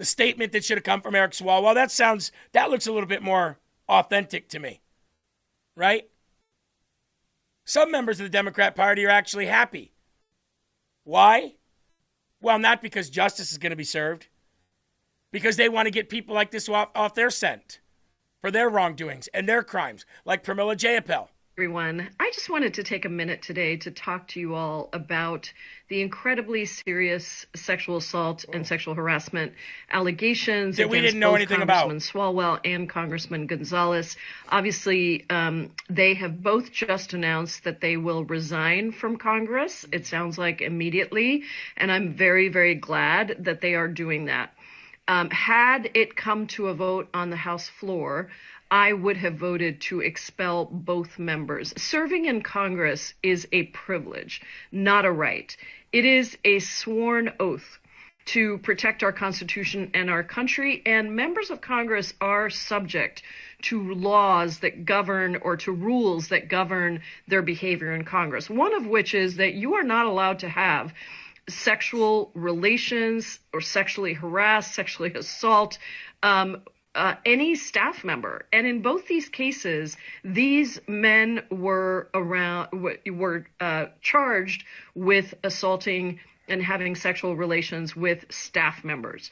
statement that should have come from Eric Swalwell. That looks a little bit more authentic to me, right? Some members of the Democrat Party are actually happy. Why? Well, not because justice is going to be served. Because they want to get people like this off their scent for their wrongdoings and their crimes, like Pramila Jayapal. Everyone, I just wanted to take a minute today to talk to you all about the incredibly serious sexual assault and sexual harassment allegations that we against didn't know both anything Congressman about. Swalwell and Congressman Gonzalez. Obviously, they have both just announced that they will resign from Congress. It sounds like immediately, and I'm very, very glad that they are doing that. Had it come to a vote on the House floor, I would have voted to expel both members. Serving in Congress is a privilege, not a right. It is a sworn oath to protect our Constitution and our country, and members of Congress are subject to laws that govern or to rules that govern their behavior in Congress, one of which is that you are not allowed to have sexual relations or sexually harass, sexually assault any staff member. And in both these cases, these men were charged with assaulting and having sexual relations with staff members.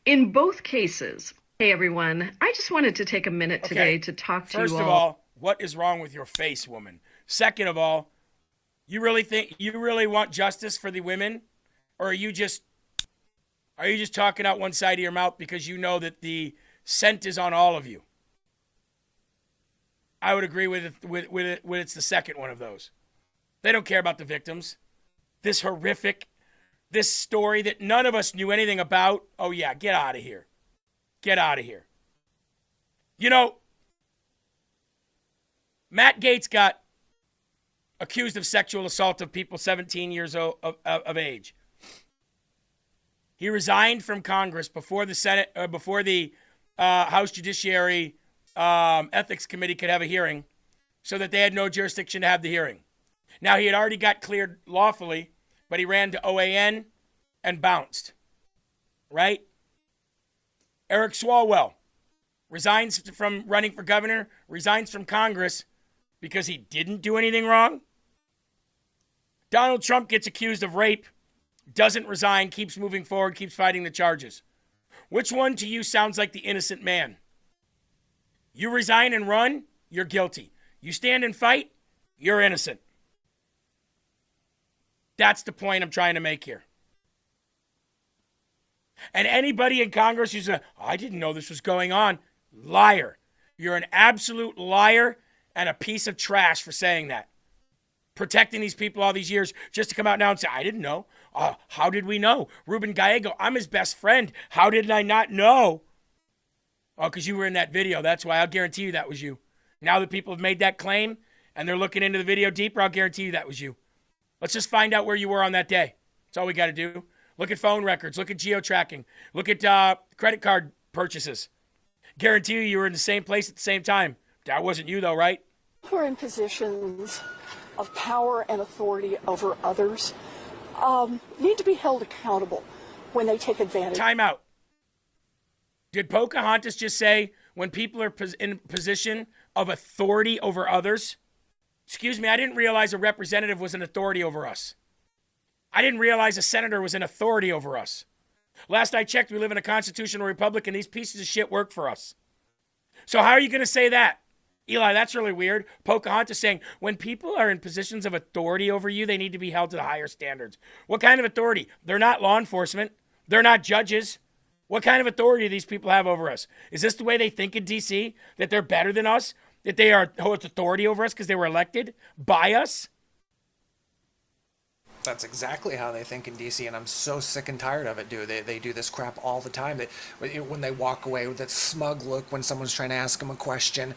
In both cases, hey everyone, I just wanted to take a minute today to talk to you all. First of all, what is wrong with your face, woman? Second of all, You really want justice for the women? Or are you just talking out one side of your mouth because you know that the scent is on all of you? I would agree with it's the second one of those. They don't care about the victims. This story that none of us knew anything about. Oh yeah, get out of here. Get out of here. You know, Matt Gaetz got accused of sexual assault of people 17 years of age. He resigned from Congress before the House Judiciary Ethics Committee could have a hearing, so that they had no jurisdiction to have the hearing. Now, he had already got cleared lawfully, but he ran to OAN and bounced. Right? Eric Swalwell resigns from running for governor, resigns from Congress because he didn't do anything wrong. Donald Trump gets accused of rape, doesn't resign, keeps moving forward, keeps fighting the charges. Which one to you sounds like the innocent man? You resign and run, you're guilty. You stand and fight, you're innocent. That's the point I'm trying to make here. And anybody in Congress who's I didn't know this was going on, liar. You're an absolute liar and a piece of trash for saying that. Protecting these people all these years just to come out now and say, I didn't know. How did we know? Ruben Gallego, I'm his best friend. How did I not know? Oh, because you were in that video. That's why. I'll guarantee you that was you. Now that people have made that claim and they're looking into the video deeper, I'll guarantee you that was you. Let's just find out where you were on that day. That's all we got to do. Look at phone records. Look at geo-tracking. Look at credit card purchases. Guarantee you were in the same place at the same time. That wasn't you, though, right? Who are in positions of power and authority over others need to be held accountable when they take advantage. Time out. Did Pocahontas just say when people are in position of authority over others? Excuse me, I didn't realize a representative was an authority over us. I didn't realize a senator was an authority over us. Last I checked, we live in a constitutional republic, and these pieces of shit work for us. So how are you going to say that? Eli, that's really weird. Pocahontas saying, when people are in positions of authority over you, they need to be held to the higher standards. What kind of authority? They're not law enforcement. They're not judges. What kind of authority do these people have over us? Is this the way they think in D.C., that they're better than us? That they are authority over us because they were elected by us? That's exactly how they think in D.C., and I'm so sick and tired of it, dude. They do this crap all the time. When they walk away with that smug look when someone's trying to ask them a question,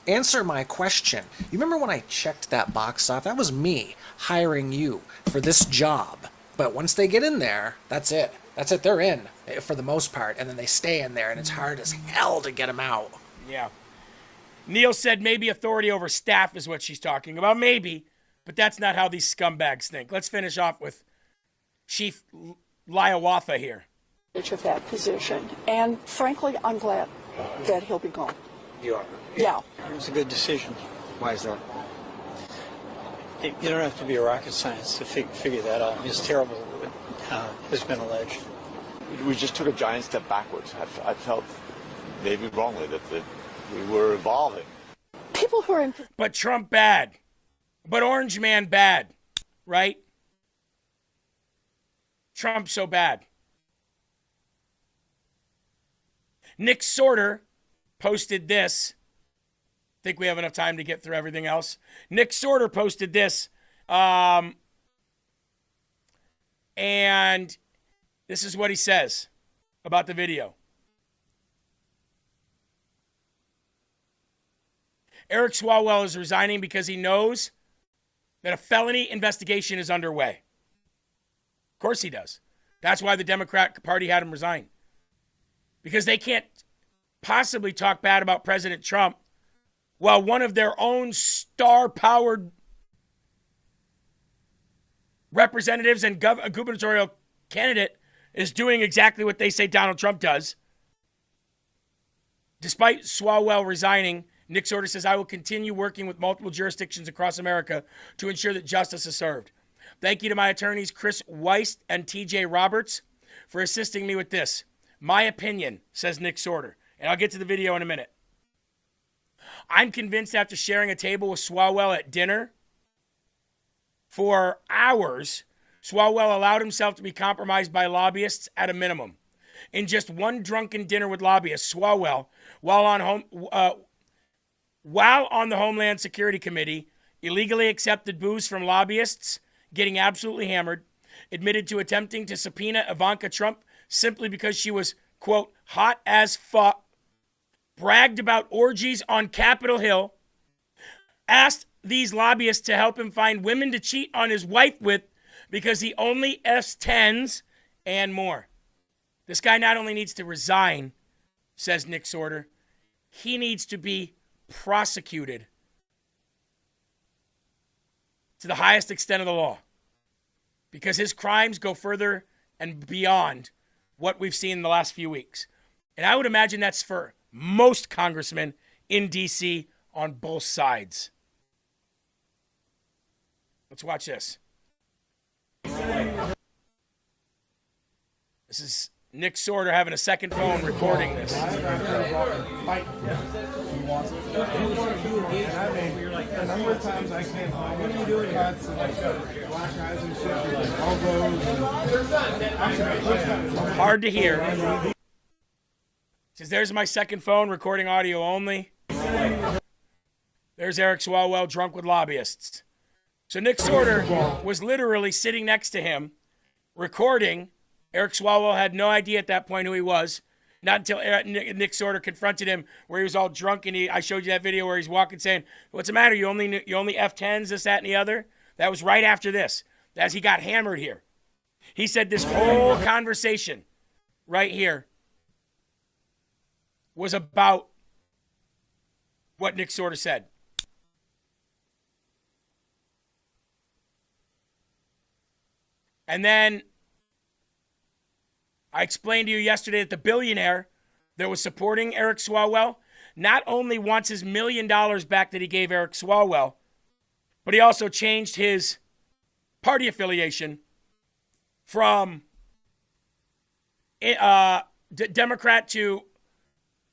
answer my question. You remember when I checked that box off? That was me hiring you for this job. But once they get in there, that's it. That's it. They're in for the most part, and then they stay in there, and it's hard as hell to get them out. Yeah. Neil said maybe authority over staff is what she's talking about. Maybe. But that's not how these scumbags think. Let's finish off with Chief Liawatha here. Of that position. And frankly, I'm glad that he'll be gone. You are? Yeah. It was a good decision. Why is that? You don't have to be a rocket scientist to figure that out. It's terrible what has been alleged. We just took a giant step backwards. I felt, maybe wrongly, that we were evolving. People who are in... But Trump bad. But Orange Man bad. Right? Trump so bad. Nick Sorter posted this. Think we have enough time to get through everything else. Nick Sorter posted this. And this is what he says about the video. Eric Swalwell is resigning because he knows that a felony investigation is underway. Of course he does. That's why the Democrat Party had him resign. Because they can't possibly talk bad about President Trump while one of their own star-powered representatives and gubernatorial candidate is doing exactly what they say Donald Trump does. Despite Swalwell resigning, Nick Sorter says, I will continue working with multiple jurisdictions across America to ensure that justice is served. Thank you to my attorneys, Chris Weiss and TJ Roberts, for assisting me with this. My opinion, says Nick Sorter, and I'll get to the video in a minute. I'm convinced after sharing a table with Swalwell at dinner For hours, Swalwell allowed himself to be compromised by lobbyists at a minimum. In just one drunken dinner with lobbyists, Swalwell, while on the Homeland Security Committee, illegally accepted booze from lobbyists, getting absolutely hammered, admitted to attempting to subpoena Ivanka Trump simply because she was, quote, hot as fuck, bragged about orgies on Capitol Hill, asked these lobbyists to help him find women to cheat on his wife with because he only F10s, and more. This guy not only needs to resign, says Nick Sorter, he needs to be prosecuted to the highest extent of the law because his crimes go further and beyond what we've seen in the last few weeks. And I would imagine that's for most congressmen in D.C. on both sides. Let's watch this. This is Nick Sorter having a second phone recording this. Hard to hear. Says, there's my second phone recording audio only. There's Eric Swalwell drunk with lobbyists. So Nick Sorter was literally sitting next to him recording. Eric Swalwell had no idea at that point who he was. Not until Nick Sorter confronted him where he was all drunk, and I showed you that video where he's walking saying, what's the matter? You only F10s, this, that, and the other? That was right after this, as he got hammered here. He said this whole conversation right here was about what Nick Sorter said. And then I explained to you yesterday that the billionaire that was supporting Eric Swalwell not only wants his $1 million back that he gave Eric Swalwell, but he also changed his party affiliation from Democrat to,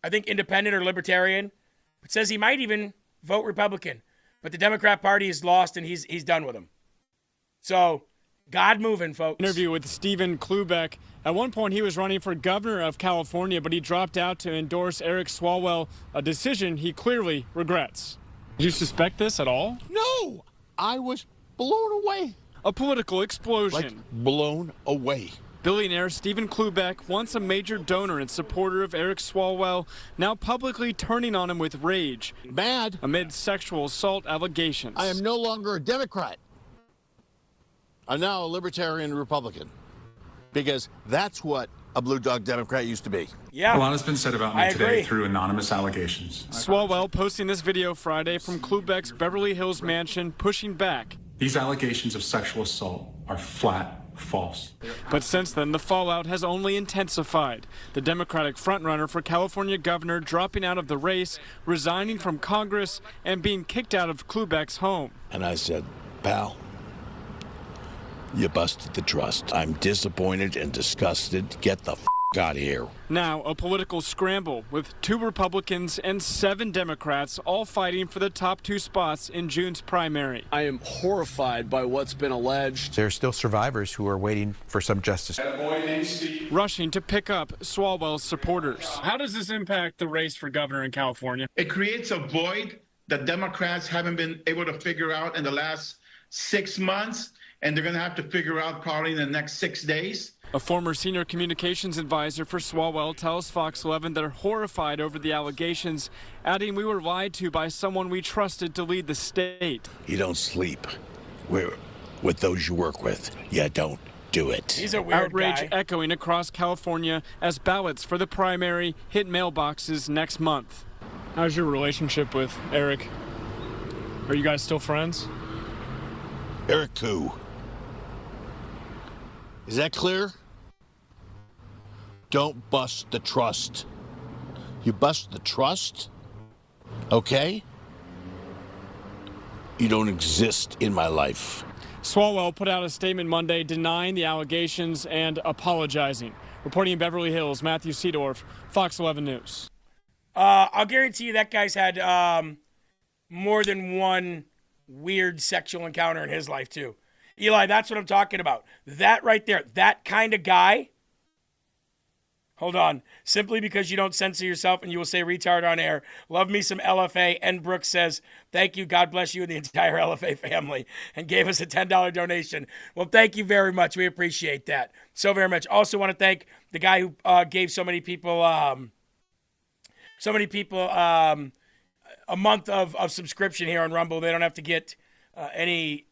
I think, independent or libertarian. It says he might even vote Republican. But the Democrat Party is lost and he's done with them. So, God moving, folks. Interview with Stephen Klubeck. At one point, he was running for governor of California, but he dropped out to endorse Eric Swalwell, a decision he clearly regrets. Did you suspect this at all? No! I was blown away. A political explosion. Like blown away. Billionaire Stephen Klubeck, once a major donor and supporter of Eric Swalwell, now publicly turning on him with rage. Mad. Amid sexual assault allegations. I am no longer a Democrat. I'm now a libertarian Republican. Because that's what a blue dog Democrat used to be. Yeah. A lot has been said about me today through anonymous allegations. Swalwell posting this video Friday from Klubeck's Beverly Hills mansion, pushing back. These allegations of sexual assault are flat false. But since then, the fallout has only intensified. The Democratic frontrunner for California governor dropping out of the race, resigning from Congress, and being kicked out of Klubeck's home. And I said, pal, you busted the trust. I'm disappointed and disgusted. Get the out of here. Now, a political scramble with 2 Republicans and 7 Democrats all fighting for the top 2 spots in June's primary. I am horrified by what's been alleged. There are still survivors who are waiting for some justice. Rushing to pick up Swalwell's supporters. How does this impact the race for governor in California? It creates a void that Democrats haven't been able to figure out in the last 6 months, and they're going to have to figure out probably in the next 6 days. A former senior communications advisor for Swalwell tells Fox 11 they're horrified over the allegations, adding, "We were lied to by someone we trusted to lead the state." You don't sleep with those you work with. You don't do it. He's a weird Outrage guy. echoing across California as ballots for the primary hit mailboxes next month. How's your relationship with Eric? Are you guys still friends? Eric who? Is that clear? Don't bust the trust. You bust the trust, okay? You don't exist in my life. Swalwell put out a statement Monday denying the allegations and apologizing. Reporting in Beverly Hills, Matthew Seedorf, Fox 11 News. I'll guarantee you that guy's had more than one weird sexual encounter in his life, too. Eli, that's what I'm talking about. That right there, that kind of guy. Hold on. Simply because you don't censor yourself and you will say retard on air. Love me some LFA. N. Brooks says, thank you. God bless you and the entire LFA family. And gave us a $10 donation. Well, thank you very much. We appreciate that so very much. Also want to thank the guy who gave so many people a month of subscription here on Rumble. They don't have to get any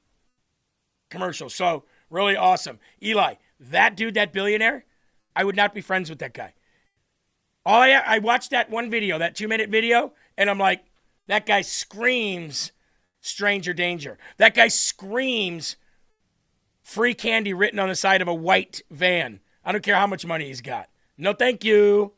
commercials. So really awesome. Eli, that dude, that billionaire, I would not be friends with that guy. I watched that one video, that 2-minute video, and I'm like, that guy screams stranger danger. That guy screams free candy written on the side of a white van. I don't care how much money he's got. No, thank you.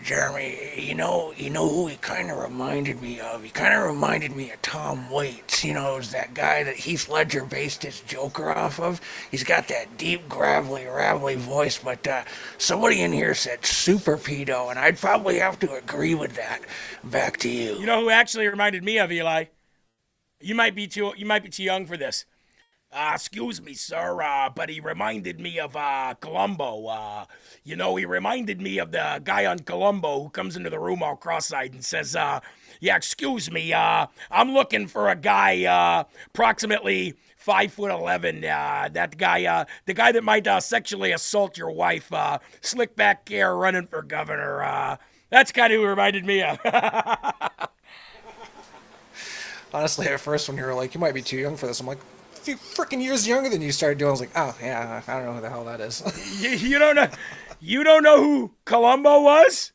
Jeremy, you know who he kind of reminded me of? He kind of reminded me of Tom Waits. You know, it was that guy that Heath Ledger based his Joker off of. He's got that deep, gravelly voice, but somebody in here said super pedo, and I'd probably have to agree with that. Back to you. You know who actually reminded me of, Eli? You might be too young for this. Excuse me, sir, but he reminded me of Columbo. He reminded me of the guy on Columbo who comes into the room all cross-eyed and says, yeah, excuse me, I'm looking for a guy approximately 5'11". That guy, the guy that might sexually assault your wife, slick back hair, running for governor. That's kind of who he reminded me of. Honestly, at first when you were like, you might be too young for this, I'm like, a few freaking years younger than you started doing. I was like, oh yeah, I don't know who the hell that is. You don't know? You don't know who Columbo was?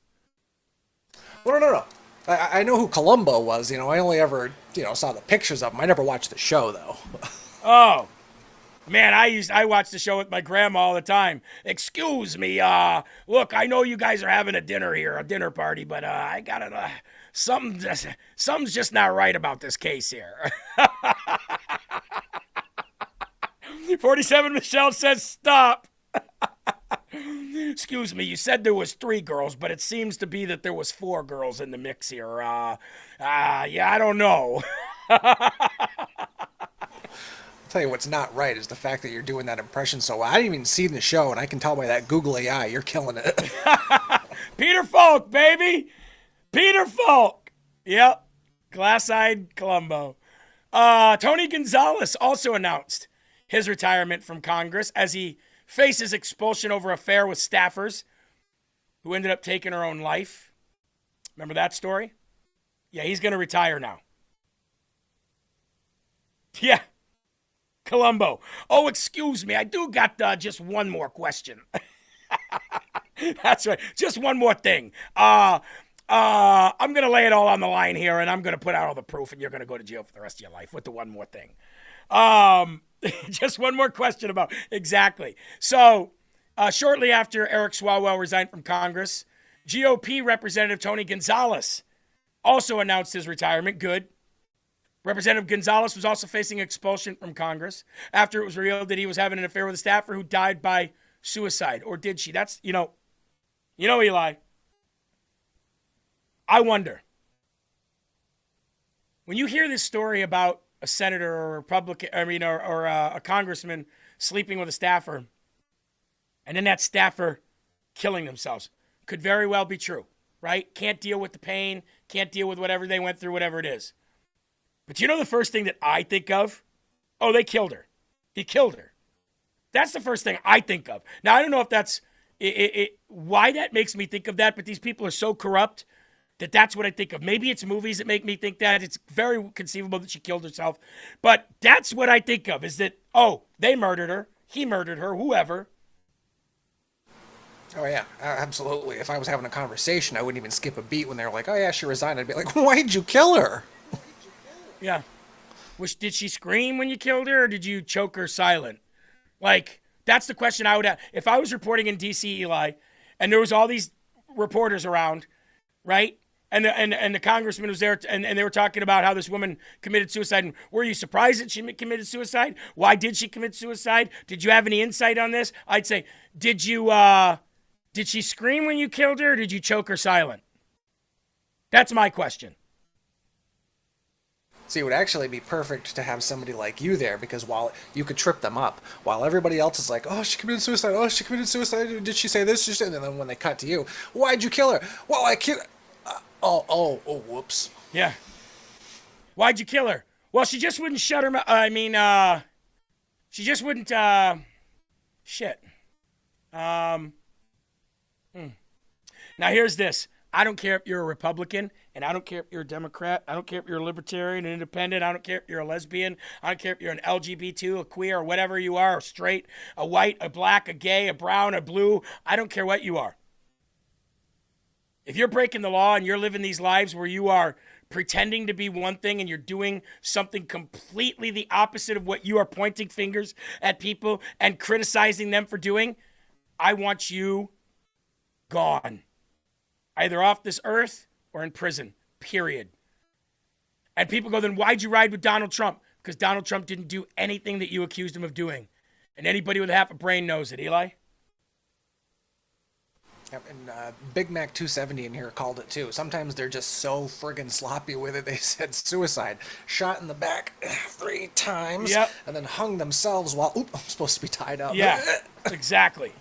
Well, no. I know who Columbo was. I only ever saw the pictures of him. I never watched the show though. Oh, man, I watched the show with my grandma all the time. Excuse me, look, I know you guys are having a dinner party, but I gotta something's just not right about this case here. 47 Michelle says stop. Excuse me, you said there was 3 girls, but it seems to be that there was 4 girls in the mix here. Yeah, I don't know. I'll tell you what's not right is the fact that you're doing that impression so well. I didn't even see the show, and I can tell by that Google AI, you're killing it. Peter Falk, baby! Peter Falk! Yep. Glass-eyed Columbo. Tony Gonzalez also announced his retirement from Congress as he faces expulsion over affair with staffers who ended up taking her own life. Remember that story? Yeah, he's going to retire now. Yeah. Columbo. Oh, excuse me. I do got just one more question. That's right. Just one more thing. I'm going to lay it all on the line here, and I'm going to put out all the proof, and you're going to go to jail for the rest of your life with the one more thing. Just one more question about exactly. So, shortly after Eric Swalwell resigned from Congress, GOP Representative Tony Gonzalez also announced his retirement. Good. Representative Gonzalez was also facing expulsion from Congress after it was revealed that he was having an affair with a staffer who died by suicide. Or did she? That's, Eli. I wonder. When you hear this story about a senator or a Republican, or a congressman sleeping with a staffer, and then that staffer killing themselves, could very well be true, right? Can't deal with the pain, can't deal with whatever they went through, whatever it is. But the first thing that I think of? Oh, they killed her. He killed her. That's the first thing I think of. Now, I don't know if that's why that makes me think of that, but these people are so corrupt that that's what I think of. Maybe it's movies that make me think that. It's very conceivable that she killed herself. But that's what I think of, is that, oh, they murdered her. He murdered her, whoever. Oh, yeah, absolutely. If I was having a conversation, I wouldn't even skip a beat when they were like, oh, yeah, she resigned. I'd be like, why did you kill her? Yeah. Did she scream when you killed her, or did you choke her silent? Like, that's the question I would have. If I was reporting in D.C., Eli, and there was all these reporters around, right? And the congressman was there, and they were talking about how this woman committed suicide. And were you surprised that she committed suicide? Why did she commit suicide? Did you have any insight on this? I'd say, did she scream when you killed her, or did you choke her silent? That's my question. See, it would actually be perfect to have somebody like you there, because while you could trip them up, while everybody else is like, oh, she committed suicide, oh, she committed suicide, did she say this? And then when they cut to you, why'd you kill her? Well, I killed... whoops. Yeah. Why'd you kill her? Well, she just wouldn't shut her mouth. She just wouldn't, shit. Now here's this. I don't care if you're a Republican, and I don't care if you're a Democrat. I don't care if you're a libertarian, an independent. I don't care if you're a lesbian. I don't care if you're an LGBT, a queer, or whatever you are, a straight, a white, a black, a gay, a brown, a blue. I don't care what you are. If you're breaking the law and you're living these lives where you are pretending to be one thing and you're doing something completely the opposite of what you are pointing fingers at people and criticizing them for doing, I want you gone. Either off this earth or in prison, period. And people go, then why'd you ride with Donald Trump? Because Donald Trump didn't do anything that you accused him of doing. And anybody with half a brain knows it. Eli? Yep, and Big Mac 270 in here called it too. Sometimes they're just so friggin' sloppy with it. They said suicide, shot in the back 3 times, Yep. and then hung themselves while, I'm supposed to be tied up. Yeah, exactly.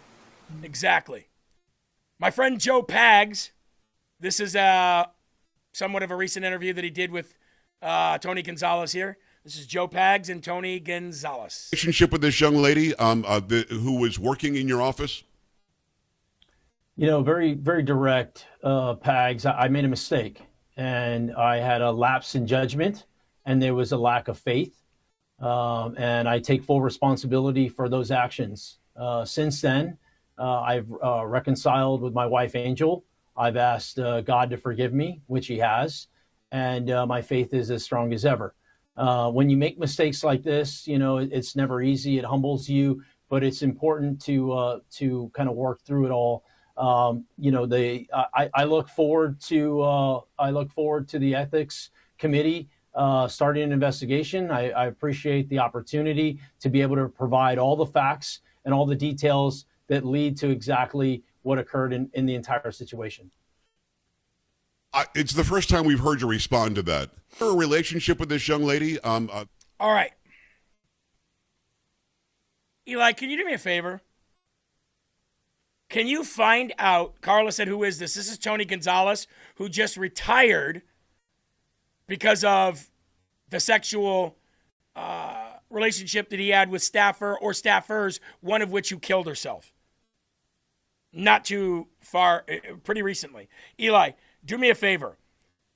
Exactly. My friend Joe Pags, this is somewhat of a recent interview that he did with Tony Gonzalez here. This is Joe Pags and Tony Gonzalez. Relationship with this young lady who was working in your office? You know, very, very direct, Pags. I made a mistake, and I had a lapse in judgment, and there was a lack of faith, and I take full responsibility for those actions. Since then, I've reconciled with my wife, Angel. I've asked God to forgive me, which he has, and my faith is as strong as ever. When you make mistakes like this, you know, it's never easy. It humbles you, but it's important to kind of work through it all. You know, I look forward to the ethics committee starting an investigation. I appreciate the opportunity to be able to provide all the facts and all the details that lead to exactly what occurred in the entire situation. It's the first time we've heard you respond to that. A relationship with this young lady? All right. Eli, can you do me a favor? Can you find out, Carla said, who is this? This is Tony Gonzalez, who just retired because of the sexual relationship that he had with staffer or staffers, one of which who killed herself. Not too far, pretty recently. Eli, do me a favor.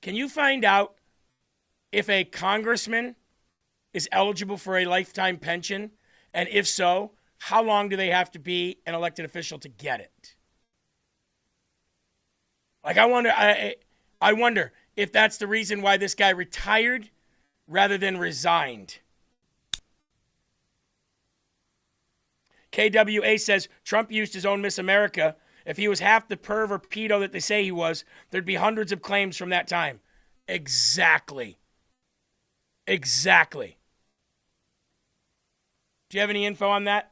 Can you find out if a congressman is eligible for a lifetime pension? And if so, how long do they have to be an elected official to get it? Like, I wonder if that's the reason why this guy retired rather than resigned. KWA says Trump used his own Miss America. If he was half the perv or pedo that they say he was, there'd be hundreds of claims from that time. Exactly. Exactly. Do you have any info on that?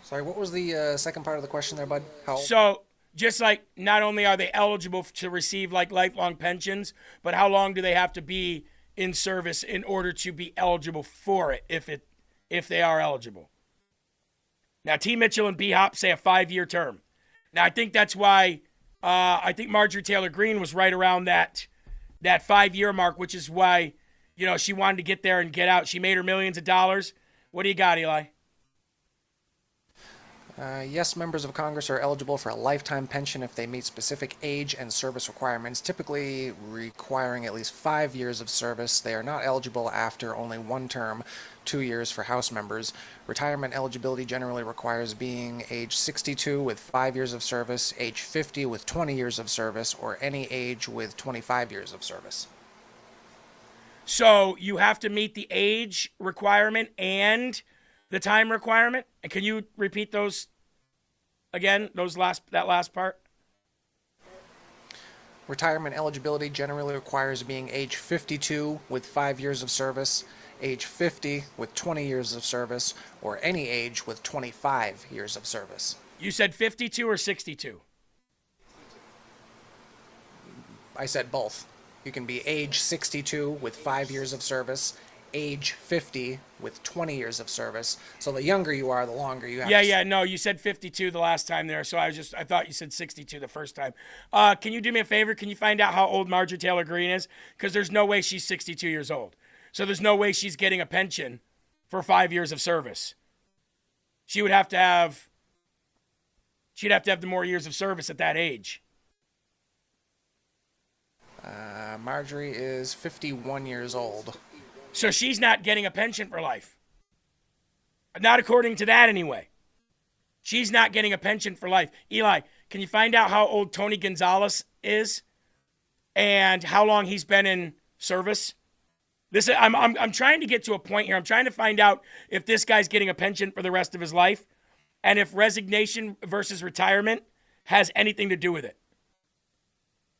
Sorry, what was the second part of the question there, bud? So, just like not only are they eligible to receive like lifelong pensions, but how long do they have to be in service in order to be eligible for it if they are eligible? Now, T. Mitchell and B. Hop say a 5-year term. Now, I think that's why I think Marjorie Taylor Greene was right around that 5-year mark, which is why, you know, she wanted to get there and get out. She made her millions of dollars. What do you got, Eli? Yes, members of Congress are eligible for a lifetime pension if they meet specific age and service requirements, typically requiring at least 5 years of service. They are not eligible after only one term, 2 years for House members. Retirement eligibility generally requires being age 62 with 5 years of service, age 50 with 20 years of service, or any age with 25 years of service. So you have to meet the age requirement and the time requirement? And can you repeat those again, that last part? Retirement eligibility generally requires being age 52 with 5 years of service, age 50 with 20 years of service, or any age with 25 years of service. You said 52 or 62? I said both. You can be age 62 with 5 years of service, age 50 with 20 years of service. So the younger you are, the longer you have Yeah, no, you said 52 the last time there, so I thought you said 62 the first time. Can you do me a favor? Can you find out how old Marjorie Taylor Greene is? Because there's no way she's 62 years old. So there's no way she's getting a pension for 5 years of service. She'd have to have the more years of service at that age. Marjorie is 51 years old. So she's not getting a pension for life. Not according to that, anyway. She's not getting a pension for life. Eli, can you find out how old Tony Gonzalez is and how long he's been in service? I'm trying to get to a point here. I'm trying to find out if this guy's getting a pension for the rest of his life and if resignation versus retirement has anything to do with it.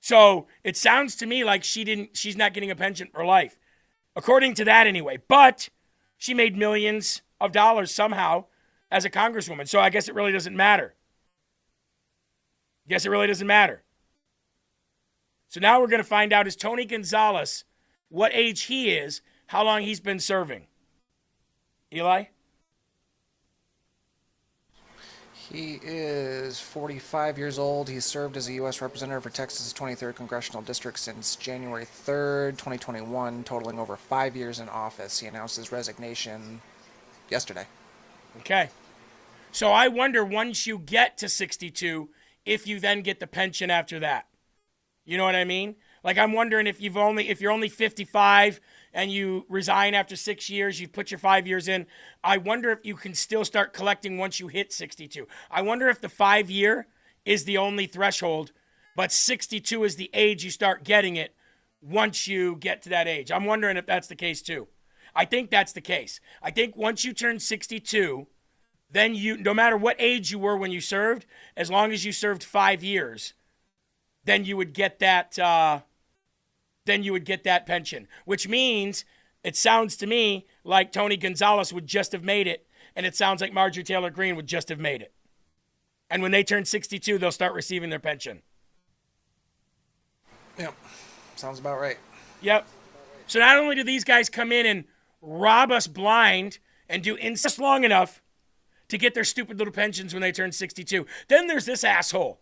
So it sounds to me like she's not getting a pension for life. According to that anyway. But she made millions of dollars somehow as a congresswoman. So I guess it really doesn't matter. So now we're going to find out, is Tony Gonzalez, what age he is, how long he's been serving. Eli? He is 45 years old. He's served as a U.S. Representative for Texas' 23rd Congressional District since January 3rd, 2021, totaling over 5 years in office. He announced his resignation yesterday. Okay. So I wonder, once you get to 62, if you then get the pension after that. You know what I mean? Like, I'm wondering if you're only 55 and you resign after 6 years, you've put your 5 years in, I wonder if you can still start collecting once you hit 62. I wonder if the 5 year is the only threshold, but 62 is the age you start getting it once you get to that age. I'm wondering if that's the case too. I think that's the case. I think once you turn 62, then no matter what age you were when you served, as long as you served 5 years, then you would get that pension, which means it sounds to me like Tony Gonzalez would just have made it, and it sounds like Marjorie Taylor Greene would just have made it. And when they turn 62, they'll start receiving their pension. Yep. Sounds about right. Yep. So not only do these guys come in and rob us blind and do incest long enough to get their stupid little pensions when they turn 62, then there's this asshole,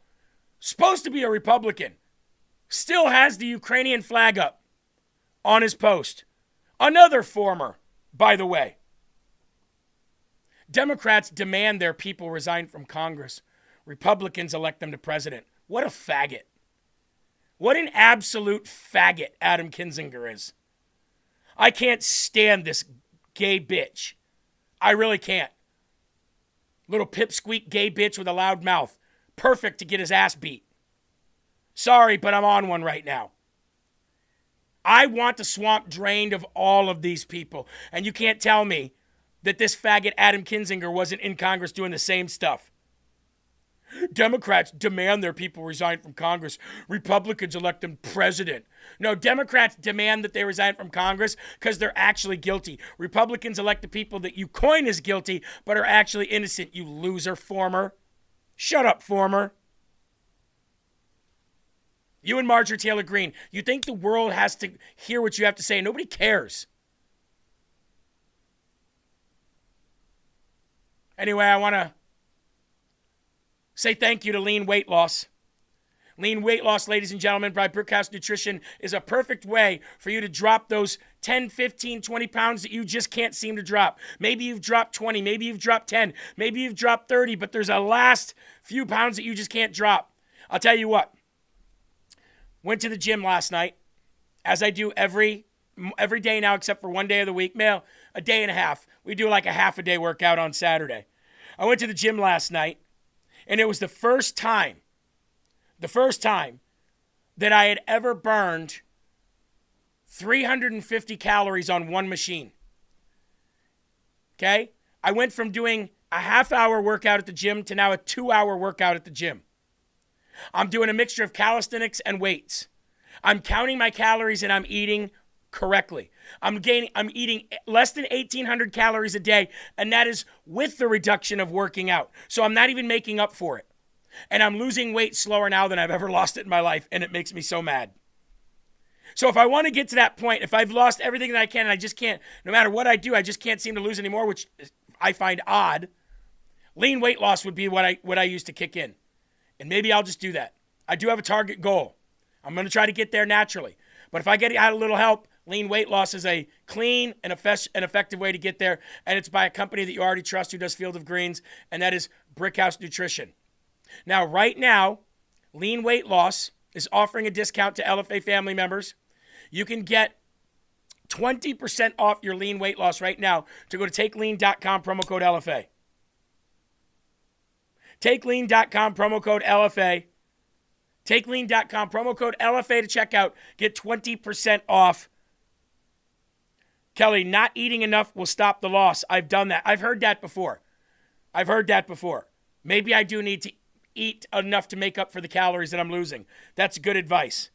supposed to be a Republican, still has the Ukrainian flag up on his post. Another former, by the way. Democrats demand their people resign from Congress. Republicans elect them to president. What a faggot. What an absolute faggot Adam Kinzinger is. I can't stand this gay bitch. I really can't. Little pipsqueak gay bitch with a loud mouth. Perfect to get his ass beat. Sorry, but I'm on one right now. I want the swamp drained of all of these people. And you can't tell me that this faggot Adam Kinzinger wasn't in Congress doing the same stuff. Democrats demand their people resign from Congress. Republicans elect them president. No, Democrats demand that they resign from Congress because they're actually guilty. Republicans elect the people that you coin as guilty but are actually innocent, you loser former. Shut up, former. You and Marjorie Taylor Greene, you think the world has to hear what you have to say. Nobody cares. Anyway, I want to say thank you to Lean Weight Loss. Lean Weight Loss, ladies and gentlemen, by Brickhouse Nutrition is a perfect way for you to drop those 10, 15, 20 pounds that you just can't seem to drop. Maybe you've dropped 20, maybe you've dropped 10, maybe you've dropped 30, but there's a last few pounds that you just can't drop. I'll tell you what. Went to the gym last night, as I do every day now except for one day of the week. A day and a half. We do like a half a day workout on Saturday. I went to the gym last night, and it was the first time that I had ever burned 350 calories on one machine. Okay? I went from doing a half-hour workout at the gym to now a 2-hour workout at the gym. I'm doing a mixture of calisthenics and weights. I'm counting my calories and I'm eating correctly. I'm eating less than 1,800 calories a day, and that is with the reduction of working out. So I'm not even making up for it. And I'm losing weight slower now than I've ever lost it in my life, and it makes me so mad. So if I want to get to that point, if I've lost everything that I can and I just can't, no matter what I do, I just can't seem to lose anymore, which I find odd, lean weight loss would be what I use to kick in. And maybe I'll just do that. I do have a target goal. I'm going to try to get there naturally. But if I get out a little help, lean weight loss is a clean and effective way to get there. And it's by a company that you already trust who does Field of Greens, and that is Brickhouse Nutrition. Now, right now, lean weight loss is offering a discount to LFA family members. You can get 20% off your lean weight loss right now to go to takelean.com, promo code LFA. Takelean.com, promo code LFA. Takelean.com, promo code LFA to check out. Get 20% off. Kelly, not eating enough will stop the loss. I've done that. I've heard that before. Maybe I do need to eat enough to make up for the calories that I'm losing. That's good advice.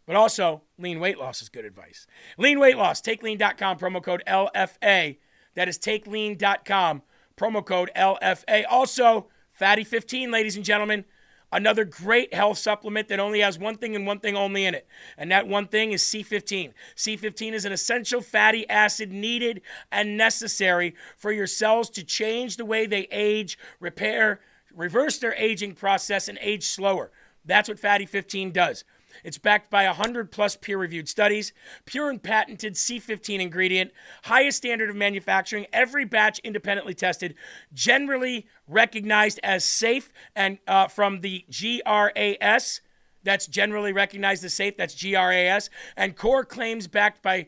But also, lean weight loss is good advice. Lean weight loss, takelean.com, promo code LFA. That is takelean.com, promo code LFA. Also, Fatty 15, ladies and gentlemen, another great health supplement that only has one thing and one thing only in it. And that one thing is C15. C15 is an essential fatty acid needed and necessary for your cells to change the way they age, repair, reverse their aging process, and age slower. That's what Fatty 15 does. It's backed by 100+ peer-reviewed studies, pure and patented C15 ingredient, highest standard of manufacturing, every batch independently tested, generally recognized as safe, and from the GRAS. That's generally recognized as safe. That's GRAS. And core claims backed by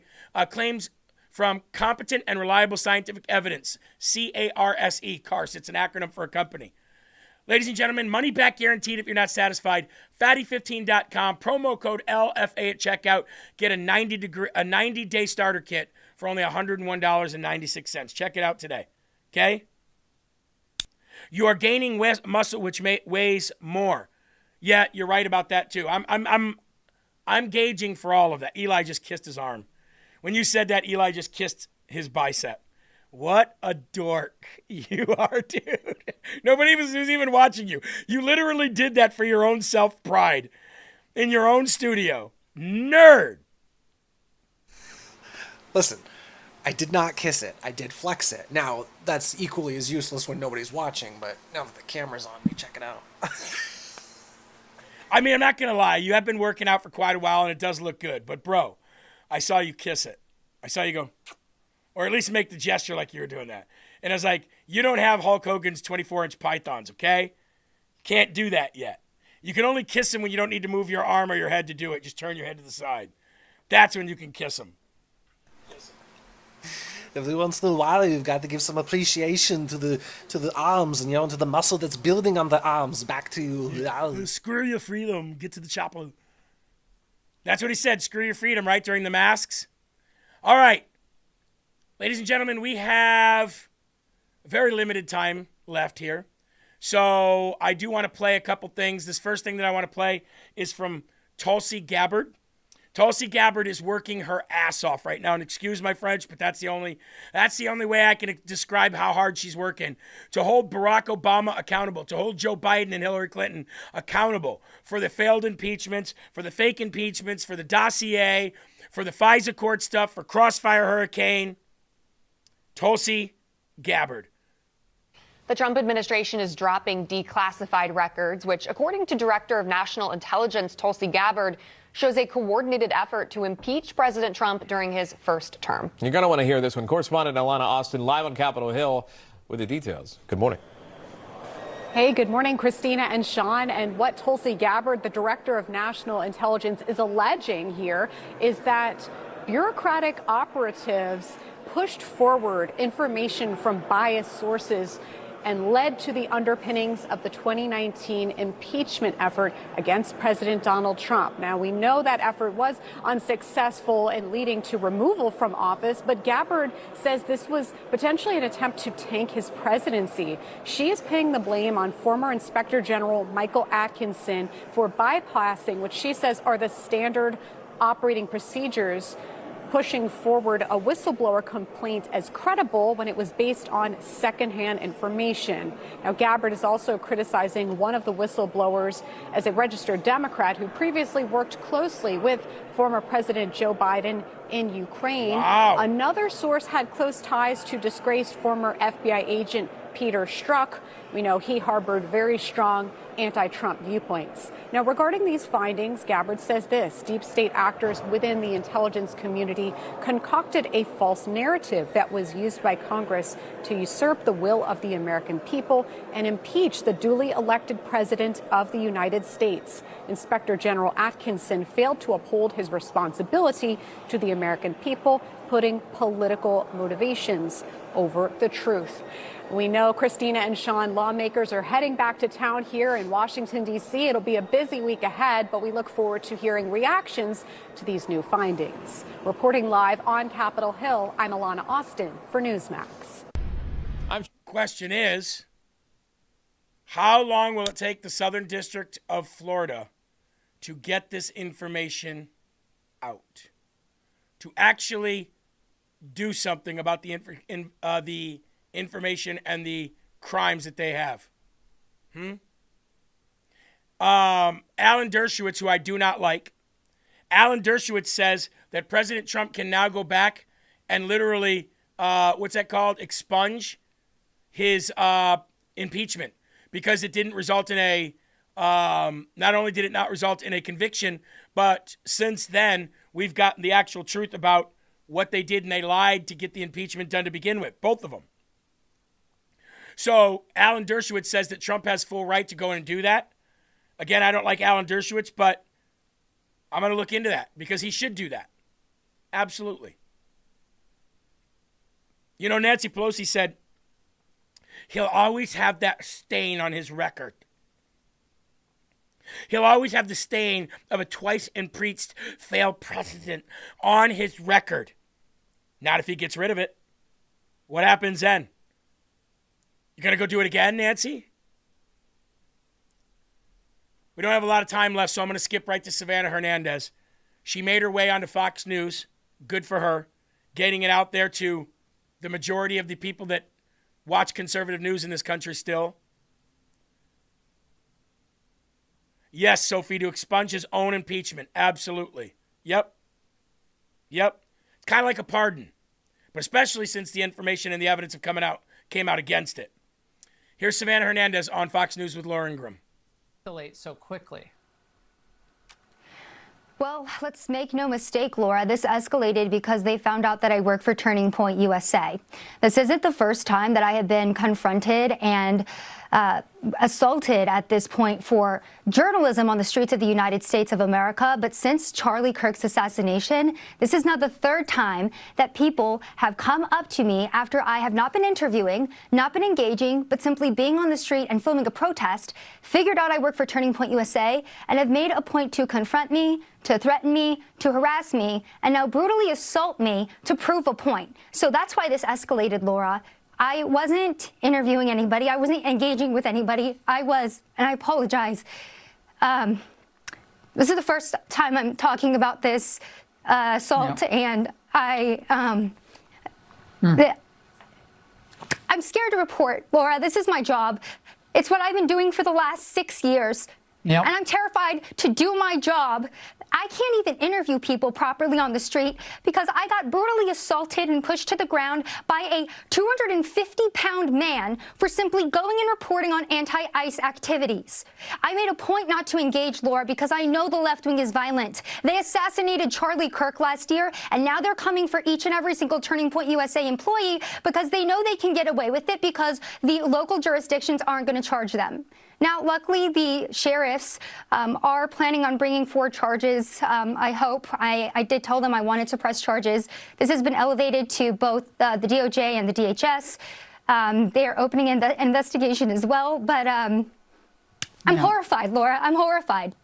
claims from competent and reliable scientific evidence. CARSE, CARSE. It's an acronym for a company. Ladies and gentlemen, money back guaranteed if you're not satisfied. Fatty15.com, promo code LFA at checkout. Get a 90-day starter kit for only $101.96. Check it out today. Okay? You are gaining muscle, which weighs more. Yeah, you're right about that too. I'm gauging for all of that. Eli just kissed his arm. When you said that, Eli just kissed his bicep. What a dork you are, dude. Nobody was even watching you. You literally did that for your own self-pride in your own studio. Nerd. Listen, I did not kiss it. I did flex it. Now, that's equally as useless when nobody's watching, but now that the camera's on me, check it out. I mean, I'm not going to lie. You have been working out for quite a while, and it does look good. But, bro, I saw you kiss it. I saw you go... or at least make the gesture like you were doing that. And I was like, you don't have Hulk Hogan's 24-inch pythons, okay? Can't do that yet. You can only kiss him when you don't need to move your arm or your head to do it. Just turn your head to the side. That's when you can kiss him. Every once in a while, you've got to give some appreciation to the arms and to the muscle that's building on the arms. Back to you. Screw your freedom. Get to the chopper. That's what he said. Screw your freedom, right? During the masks. All right. Ladies and gentlemen, we have very limited time left here. So I do want to play a couple things. This first thing that I want to play is from Tulsi Gabbard. Tulsi Gabbard is working her ass off right now. And excuse my French, but that's the only way I can describe how hard she's working. To hold Barack Obama accountable, to hold Joe Biden and Hillary Clinton accountable for the failed impeachments, for the fake impeachments, for the dossier, for the FISA court stuff, for Crossfire Hurricane. Tulsi Gabbard. The Trump administration is dropping declassified records, which, according to Director of National Intelligence Tulsi Gabbard, shows a coordinated effort to impeach President Trump during his first term. You're going to want to hear this one. Correspondent Alana Austin live on Capitol Hill with the details. Good morning. Hey, good morning, Christina and Sean. And what Tulsi Gabbard, the Director of National Intelligence, is alleging here is that bureaucratic operatives pushed forward information from biased sources and led to the underpinnings of the 2019 impeachment effort against President Donald Trump. Now, we know that effort was unsuccessful in leading to removal from office, but Gabbard says this was potentially an attempt to tank his presidency. She is pinning the blame on former Inspector General Michael Atkinson for bypassing what she says are the standard operating procedures pushing forward a whistleblower complaint as credible when it was based on secondhand information. Now, Gabbard is also criticizing one of the whistleblowers as a registered Democrat who previously worked closely with former President Joe Biden in Ukraine. Wow. Another source had close ties to disgraced former FBI agent Peter Strzok. We know he harbored very strong anti-Trump viewpoints. Now, regarding these findings, Gabbard says this: deep state actors within the intelligence community concocted a false narrative that was used by Congress to usurp the will of the American people and impeach the duly elected president of the United States. Inspector General Atkinson failed to uphold his responsibility to the American people, putting political motivations over the truth. We know, Christina and Sean, lawmakers are heading back to town here in Washington, D.C. It'll be a busy week ahead, but we look forward to hearing reactions to these new findings. Reporting live on Capitol Hill, I'm Alana Austin for Newsmax. Question is, how long will it take the Southern District of Florida to get this information out? To actually do something about the information and the crimes that they have. Alan Dershowitz, who I do not like, Alan Dershowitz says that President Trump can now go back and literally, what's that called? Expunge his impeachment because it didn't result in a, not only did it not result in a conviction, but since then we've gotten the actual truth about what they did, and they lied to get the impeachment done to begin with, both of them. So Alan Dershowitz says that Trump has full right to go in and do that. Again, I don't like Alan Dershowitz, but I'm going to look into that because he should do that. Absolutely. You know, Nancy Pelosi said he'll always have that stain on his record. He'll always have the stain of a twice-impeached failed president on his record. Not if he gets rid of it. What happens then? You're going to go do it again, Nancy? We don't have a lot of time left, so I'm going to skip right to Savannah Hernandez. She made her way onto Fox News. Good for her. Getting it out there to the majority of the people that watch conservative news in this country still. Yes, Sophie, to expunge his own impeachment. Absolutely. Yep. It's kind of like a pardon, but especially since the information and the evidence have came out against it. Here's Savannah Hernandez on Fox News with Laura Ingraham. So quickly. Well, let's make no mistake, Laura, this escalated because they found out that I work for Turning Point USA. This isn't the first time that I have been confronted and assaulted at this point for journalism on the streets of the United States of America. But since Charlie Kirk's assassination, this is now the third time that people have come up to me after I have not been interviewing, not been engaging, but simply being on the street and filming a protest, figured out I work for Turning Point USA, and have made a point to confront me, to threaten me, to harass me, and now brutally assault me to prove a point. So that's why this escalated, Laura. I wasn't interviewing anybody. I wasn't engaging with anybody. I was, and I apologize. This is the first time I'm talking about this assault, and I'm scared to report, Laura. This is my job. It's what I've been doing for the last 6 years. And I'm terrified to do my job. I can't even interview people properly on the street because I got brutally assaulted and pushed to the ground by a 250-pound man for simply going and reporting on anti-ICE activities. I made a point not to engage, Laura, because I know the left wing is violent. They assassinated Charlie Kirk last year, and now they're coming for each and every single Turning Point USA employee because they know they can get away with it because the local jurisdictions aren't going to charge them. Now, luckily, the sheriffs are planning on bringing forward charges, I hope. I did tell them I wanted to press charges. This has been elevated to both the DOJ and the DHS. They are opening an investigation as well. But I'm horrified, Laura. I'm horrified.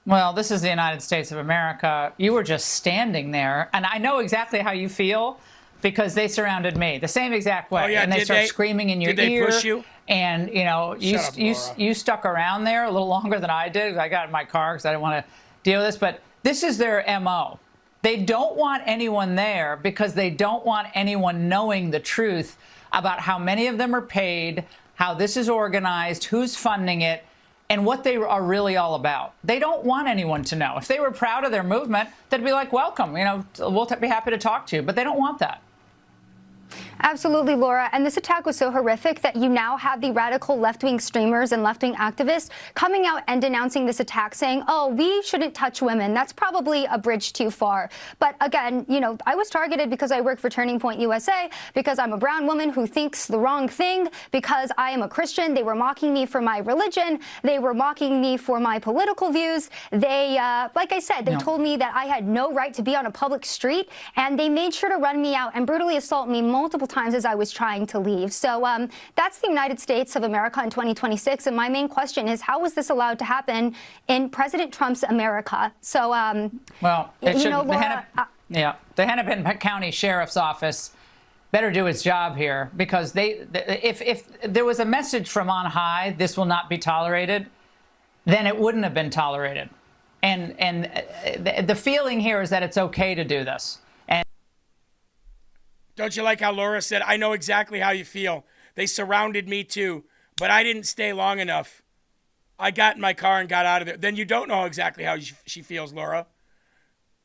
Well, this is the United States of America. You were just standing there, and I know exactly how you feel because they surrounded me the same exact way. Oh, yeah. And they start screaming in your ear. Did they push you? And, you know, you stuck around there a little longer than I did. I got in my car because I didn't want to deal with this. But this is their M.O. They don't want anyone there because they don't want anyone knowing the truth about how many of them are paid, how this is organized, who's funding it, and what they are really all about. They don't want anyone to know. If they were proud of their movement, they'd be like, welcome, we'll be happy to talk to you. But they don't want that. Absolutely, Laura. And this attack was so horrific that you now have the radical left-wing streamers and left-wing activists coming out and denouncing this attack, saying, oh, we shouldn't touch women. That's probably a bridge too far. But again, I was targeted because I work for Turning Point USA, because I'm a brown woman who thinks the wrong thing, because I am a Christian. They were mocking me for my religion. They were mocking me for my political views. They, like I said, they told me that I had no right to be on a public street, and they made sure to run me out and brutally assault me multiple times as I was trying to leave. So that's the United States of America in 2026. And my main question is, how was this allowed to happen in President Trump's America? So, well, Laura, the Hennepin County Sheriff's Office better do its job here, because if there was a message from on high, this will not be tolerated, then it wouldn't have been tolerated. And the feeling here is that it's okay to do this. Don't you like how Laura said, I know exactly how you feel. They surrounded me too, but I didn't stay long enough. I got in my car and got out of there. Then you don't know exactly how she feels, Laura.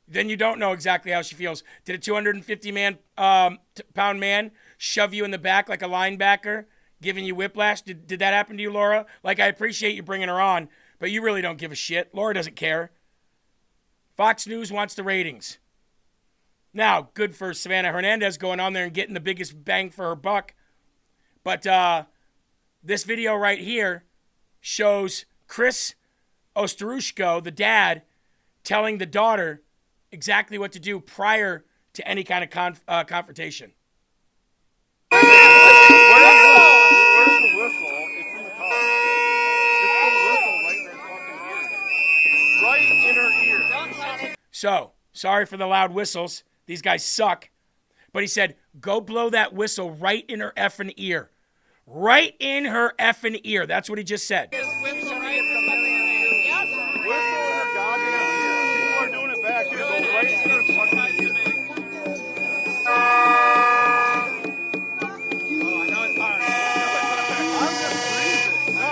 Then you don't know exactly how she feels. Did a 250-pound man shove you in the back like a linebacker, giving you whiplash? Did that happen to you, Laura? Like, I appreciate you bringing her on, but you really don't give a shit. Laura doesn't care. Fox News wants the ratings. Now, good for Savannah Hernandez going on there and getting the biggest bang for her buck. But this video right here shows Chris Osterushko, the dad, telling the daughter exactly what to do prior to any kind of confrontation. Where's the whistle? It's in the car. It's the whistle right in her fucking ear. Right in her ear. So, sorry for the loud whistles. These guys suck. But he said, go blow that whistle right in her effing ear. Right in her effing ear. That's what he just said. Whistle right in her goddamn ear. People are doing it back here. Go right in her fucking ear. Oh, I know it's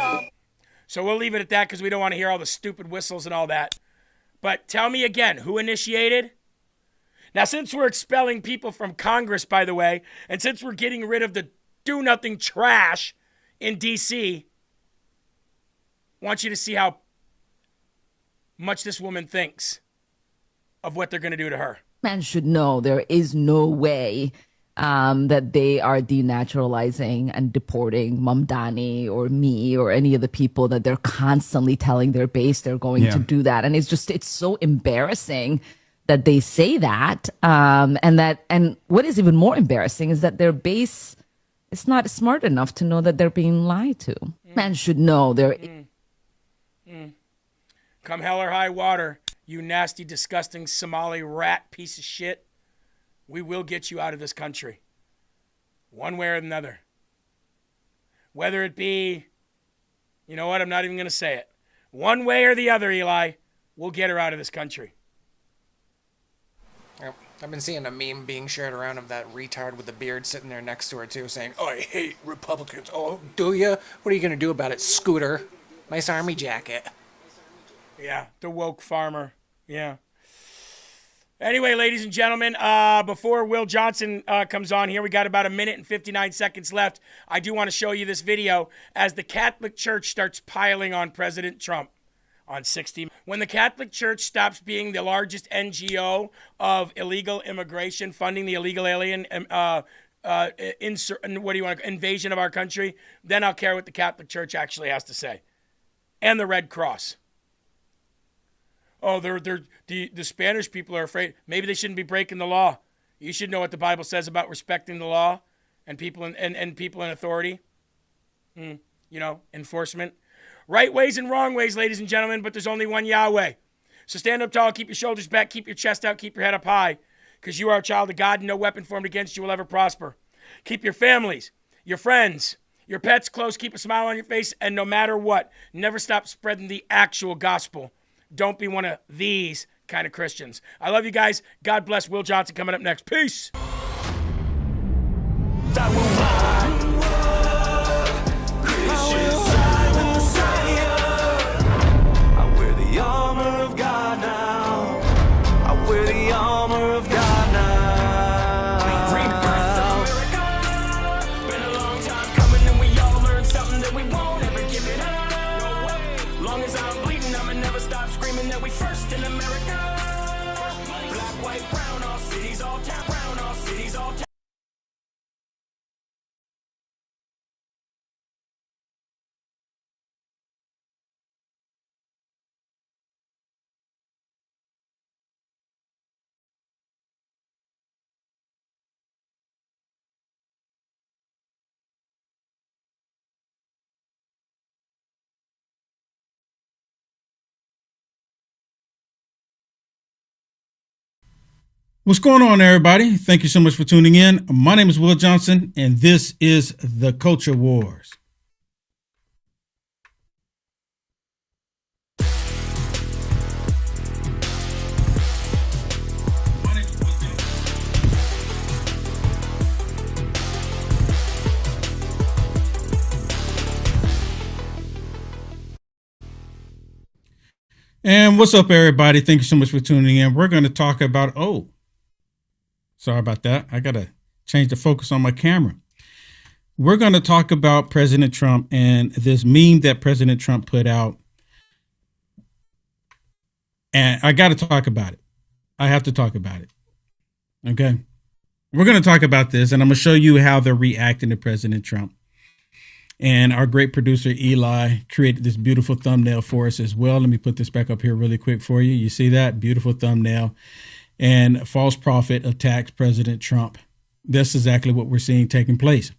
hard. So we'll leave it at that because we don't want to hear all the stupid whistles and all that. But tell me again, who initiated? Now, since we're expelling people from Congress, by the way, and since we're getting rid of the do-nothing trash in D.C., I want you to see how much this woman thinks of what they're going to do to her. Man should know there is no way that they are denaturalizing and deporting Mamdani or me or any of the people that they're constantly telling their base they're going to do that. And it's so embarrassing that they say that, and what is even more embarrassing is that their base is not smart enough to know that they're being lied to. Man should know there. Come hell or high water, you nasty, disgusting Somali rat piece of shit, we will get you out of this country, one way or another. Whether it be, you know what, I'm not even going to say it. One way or the other, Eli, we'll get her out of this country. Yep. I've been seeing a meme being shared around of that retard with the beard sitting there next to her, too, saying, oh, I hate Republicans. Oh, do you? What are you going to do about it, Scooter? Nice army jacket. Yeah, the woke farmer. Yeah. Anyway, ladies and gentlemen, before Will Johnson comes on here, we got about 1 minute and 59 seconds left. I do want to show you this video as the Catholic Church starts piling on President Trump on 60. When the Catholic Church stops being the largest NGO of illegal immigration, funding the illegal alien invasion of our country, then I'll care what the Catholic Church actually has to say. And the Red Cross. Oh, the Spanish people are afraid. Maybe they shouldn't be breaking the law. You should know what the Bible says about respecting the law and people and people in authority. Enforcement. Right ways and wrong ways, ladies and gentlemen, but there's only one Yahweh. So stand up tall, keep your shoulders back, keep your chest out, keep your head up high, because you are a child of God and no weapon formed against you will ever prosper. Keep your families, your friends, your pets close, keep a smile on your face, and no matter what, never stop spreading the actual gospel. Don't be one of these kind of Christians. I love you guys. God bless. Will Johnson coming up next. Peace. I wear the armor of God now. I wear the armor of God now. Been a long time coming and we all learned something that we won't ever give it up. No way. Long as I'm bleeding, I'ma never stop screaming that we first in America. Black, white, brown, all cities, all town, brown, all cities, all town. What's going on, everybody? Thank you so much for tuning in. My name is Will Johnson, and this is The Culture Wars. And what's up, everybody? Thank you so much for tuning in. We're going to talk about, sorry about that. I got to change the focus on my camera. We're going to talk about President Trump and this meme that President Trump put out. And I got to talk about it. I have to talk about it. Okay. We're going to talk about this, and I'm going to show you how they're reacting to President Trump. And our great producer, Eli, created this beautiful thumbnail for us as well. Let me put this back up here really quick for you. You see that? Beautiful thumbnail. And false prophet attacks President Trump. That's exactly what we're seeing taking place.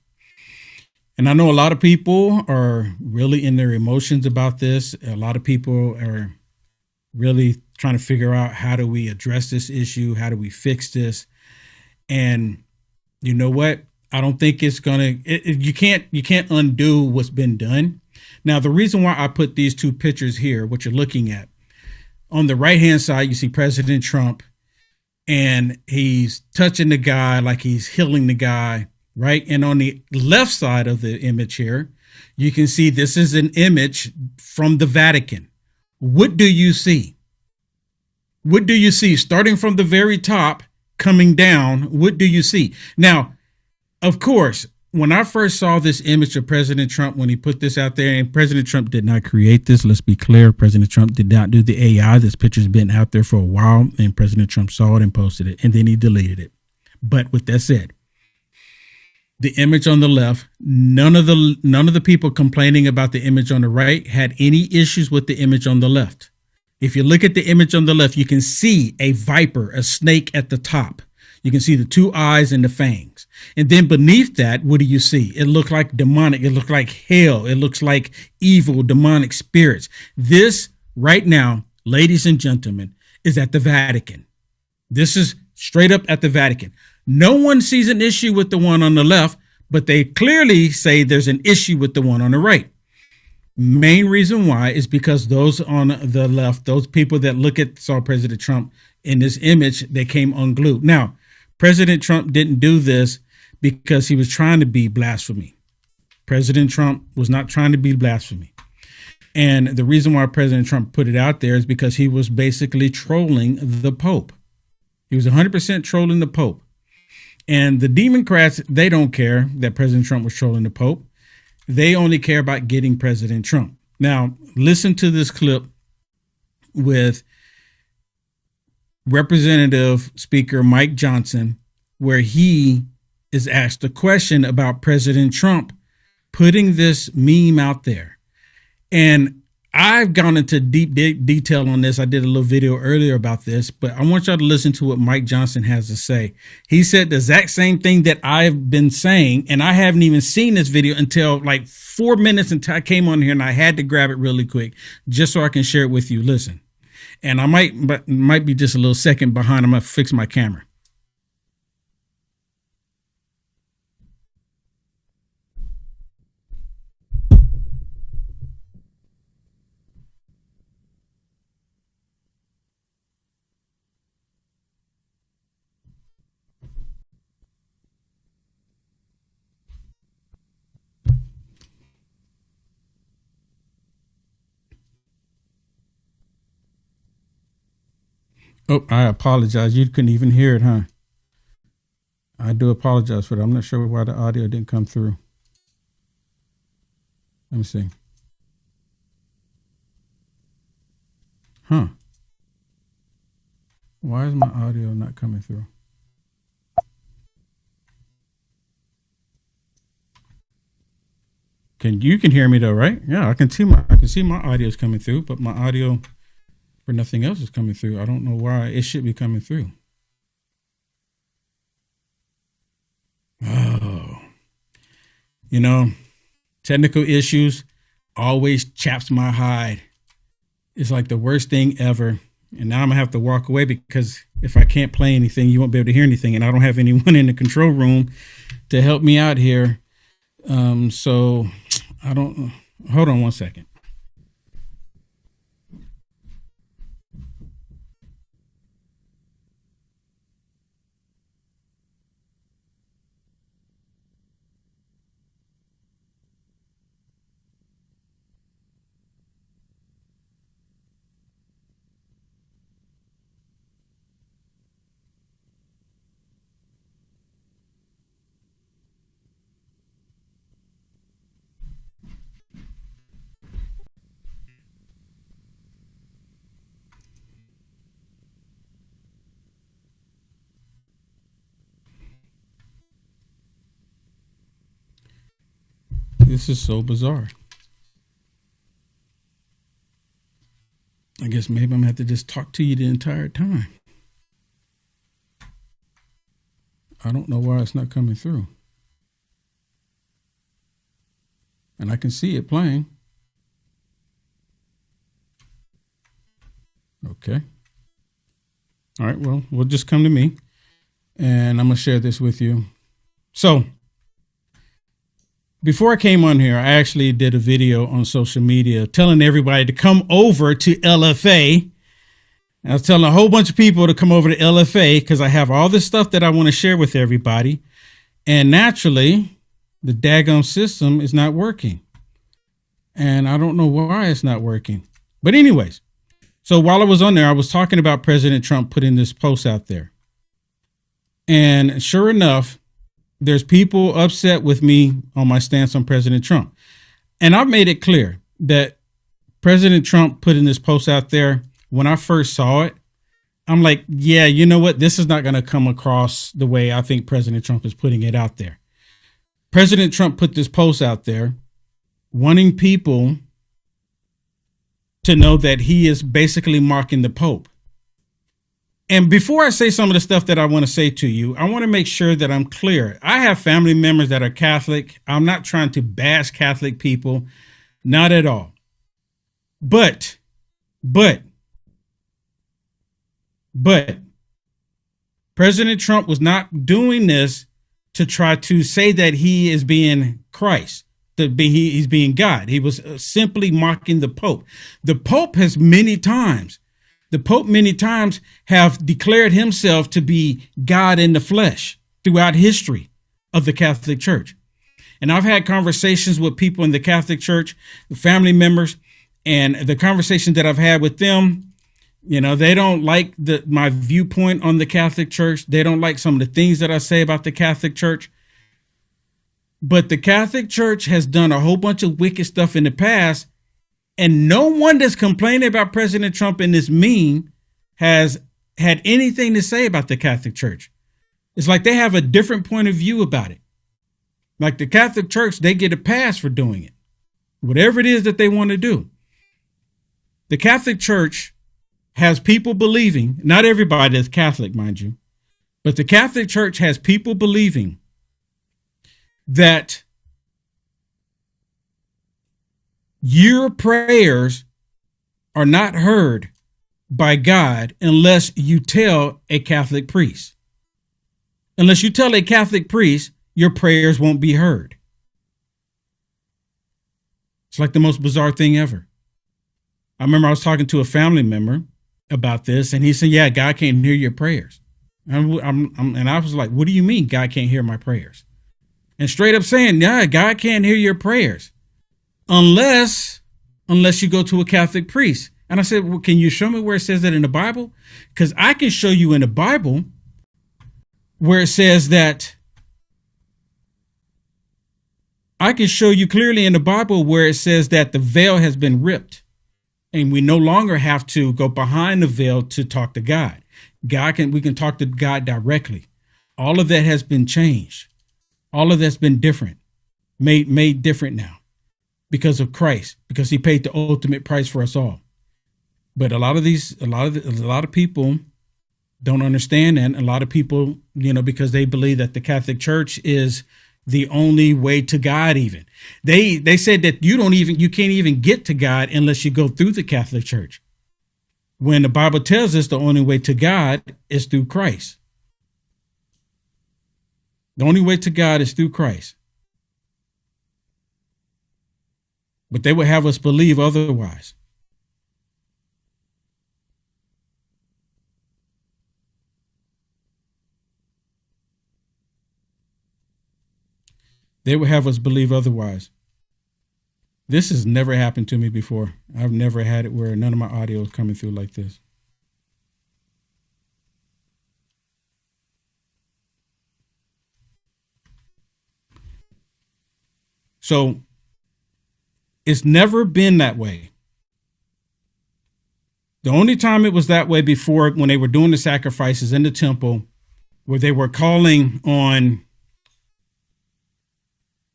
And I know a lot of people are really in their emotions about this. A lot of people are really trying to figure out, how do we address this issue? How do we fix this? And you know what? I don't think it's you can't undo what's been done. Now, the reason why I put these two pictures here, what you're looking at, on the right hand side, you see President Trump, and he's touching the guy like he's healing the guy, right? And on the left side of the image here, you can see this is an image from the Vatican. What do you see? What do you see? Starting from the very top, coming down, what do you see? Now, of course, when I first saw this image of President Trump, when he put this out there, and President Trump did not create this, let's be clear, President Trump did not do the AI. This picture's been out there for a while, and President Trump saw it and posted it, and then he deleted it. But with that said, the image on the left, none of the people complaining about the image on the right had any issues with the image on the left. If you look at the image on the left, you can see a viper, a snake at the top. You can see the two eyes and the fangs. And then beneath that, what do you see? It looked like demonic. It looked like hell. It looks like evil, demonic spirits. This right now, ladies and gentlemen, is at the Vatican. This is straight up at the Vatican. No one sees an issue with the one on the left, but they clearly say there's an issue with the one on the right. Main reason why is because those on the left, those people that saw President Trump in this image, they came unglued. Now, President Trump didn't do this because he was trying to be blasphemy. President Trump was not trying to be blasphemy. And the reason why President Trump put it out there is because he was basically trolling the Pope. He was 100% trolling the Pope. And the Democrats, they don't care that President Trump was trolling the Pope. They only care about getting President Trump. Now, listen to this clip with Representative Speaker Mike Johnson, where he is asked a question about President Trump putting this meme out there. And I've gone into deep detail on this. I did a little video earlier about this, but I want y'all to listen to what Mike Johnson has to say. He said the exact same thing that I've been saying, and I haven't even seen this video until like 4 minutes until I came on here, and I had to grab it really quick just so I can share it with you. Listen. And I might be just a little second behind. I'm going to fix my camera. Oh, I apologize. You couldn't even hear it, huh? I do apologize for that. I'm not sure why the audio didn't come through. Let me see. Huh. Why is my audio not coming through? You can hear me though, right? Yeah, I can see my audio is coming through, but my audio for nothing else is coming through. I don't know why it should be coming through. Oh. Technical issues always chaps my hide. It's like the worst thing ever. And now I'm gonna have to walk away because if I can't play anything, you won't be able to hear anything. And I don't have anyone in the control room to help me out here. So I don't, hold on one second. This is so bizarre. I guess maybe I'm gonna have to just talk to you the entire time. I don't know why it's not coming through. And I can see it playing. Okay. All right, well, just come to me and I'm gonna share this with you. So, before I came on here, I actually did a video on social media telling everybody to come over to LFA. I was telling a whole bunch of people to come over to LFA because I have all this stuff that I want to share with everybody. And naturally, the daggone system is not working. And I don't know why it's not working. But anyways, so while I was on there, I was talking about President Trump putting this post out there. And sure enough, there's people upset with me on my stance on President Trump. And I've made it clear that President Trump putting this post out there, when I first saw it, I'm like, yeah, you know what? This is not going to come across the way I think President Trump is putting it out there. President Trump put this post out there wanting people to know that he is basically mocking the Pope. And before I say some of the stuff that I want to say to you, I want to make sure that I'm clear. I have family members that are Catholic. I'm not trying to bash Catholic people, not at all. But President Trump was not doing this to try to say that he is being Christ, he's being God. He was simply mocking the Pope. The Pope many times have declared himself to be God in the flesh throughout history of the Catholic Church. And I've had conversations with people in the Catholic Church, the family members, and the conversations that I've had with them, they don't like my viewpoint on the Catholic Church. They don't like some of the things that I say about the Catholic Church. But the Catholic Church has done a whole bunch of wicked stuff in the past. And no one that's complaining about President Trump and this meme has had anything to say about the Catholic Church. It's like they have a different point of view about it. Like the Catholic Church, they get a pass for doing it. Whatever it is that they want to do. The Catholic Church has people believing, not everybody is Catholic, mind you, but the Catholic Church has people believing that your prayers are not heard by God unless you tell a Catholic priest. Unless you tell a Catholic priest, your prayers won't be heard. It's like the most bizarre thing ever. I remember I was talking to a family member about this, and he said, yeah, God can't hear your prayers. And I was like, what do you mean God can't hear my prayers? And straight up saying, yeah, God can't hear your prayers unless you go to a Catholic priest. And I said, well, can you show me where it says that in the Bible? Because I can show you in the Bible where it says that. I can show you clearly in the Bible where it says that the veil has been ripped and we no longer have to go behind the veil to talk to God. We can talk to God directly. All of that has been changed. All of that's been different, made different now because of Christ, because he paid the ultimate price for us all. But a lot of people don't understand, and a lot of people, because they believe that the Catholic Church is the only way to God. Even they said that you can't even get to God unless you go through the Catholic Church, when the Bible tells us the only way to God is through Christ. The only way to God is through Christ. But they would have us believe otherwise. They would have us believe otherwise. This has never happened to me before. I've never had it where none of my audio is coming through like this. So it's never been that way. The only time it was that way before, when they were doing the sacrifices in the temple, where they were calling on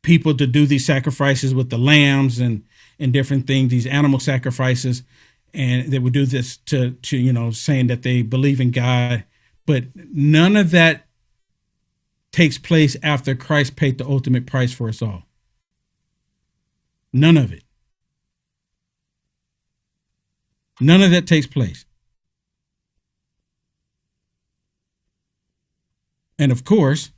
people to do these sacrifices with the lambs and different things, these animal sacrifices. And they would do this to saying that they believe in God. But none of that takes place after Christ paid the ultimate price for us all. None of it. None of that takes place. And of course,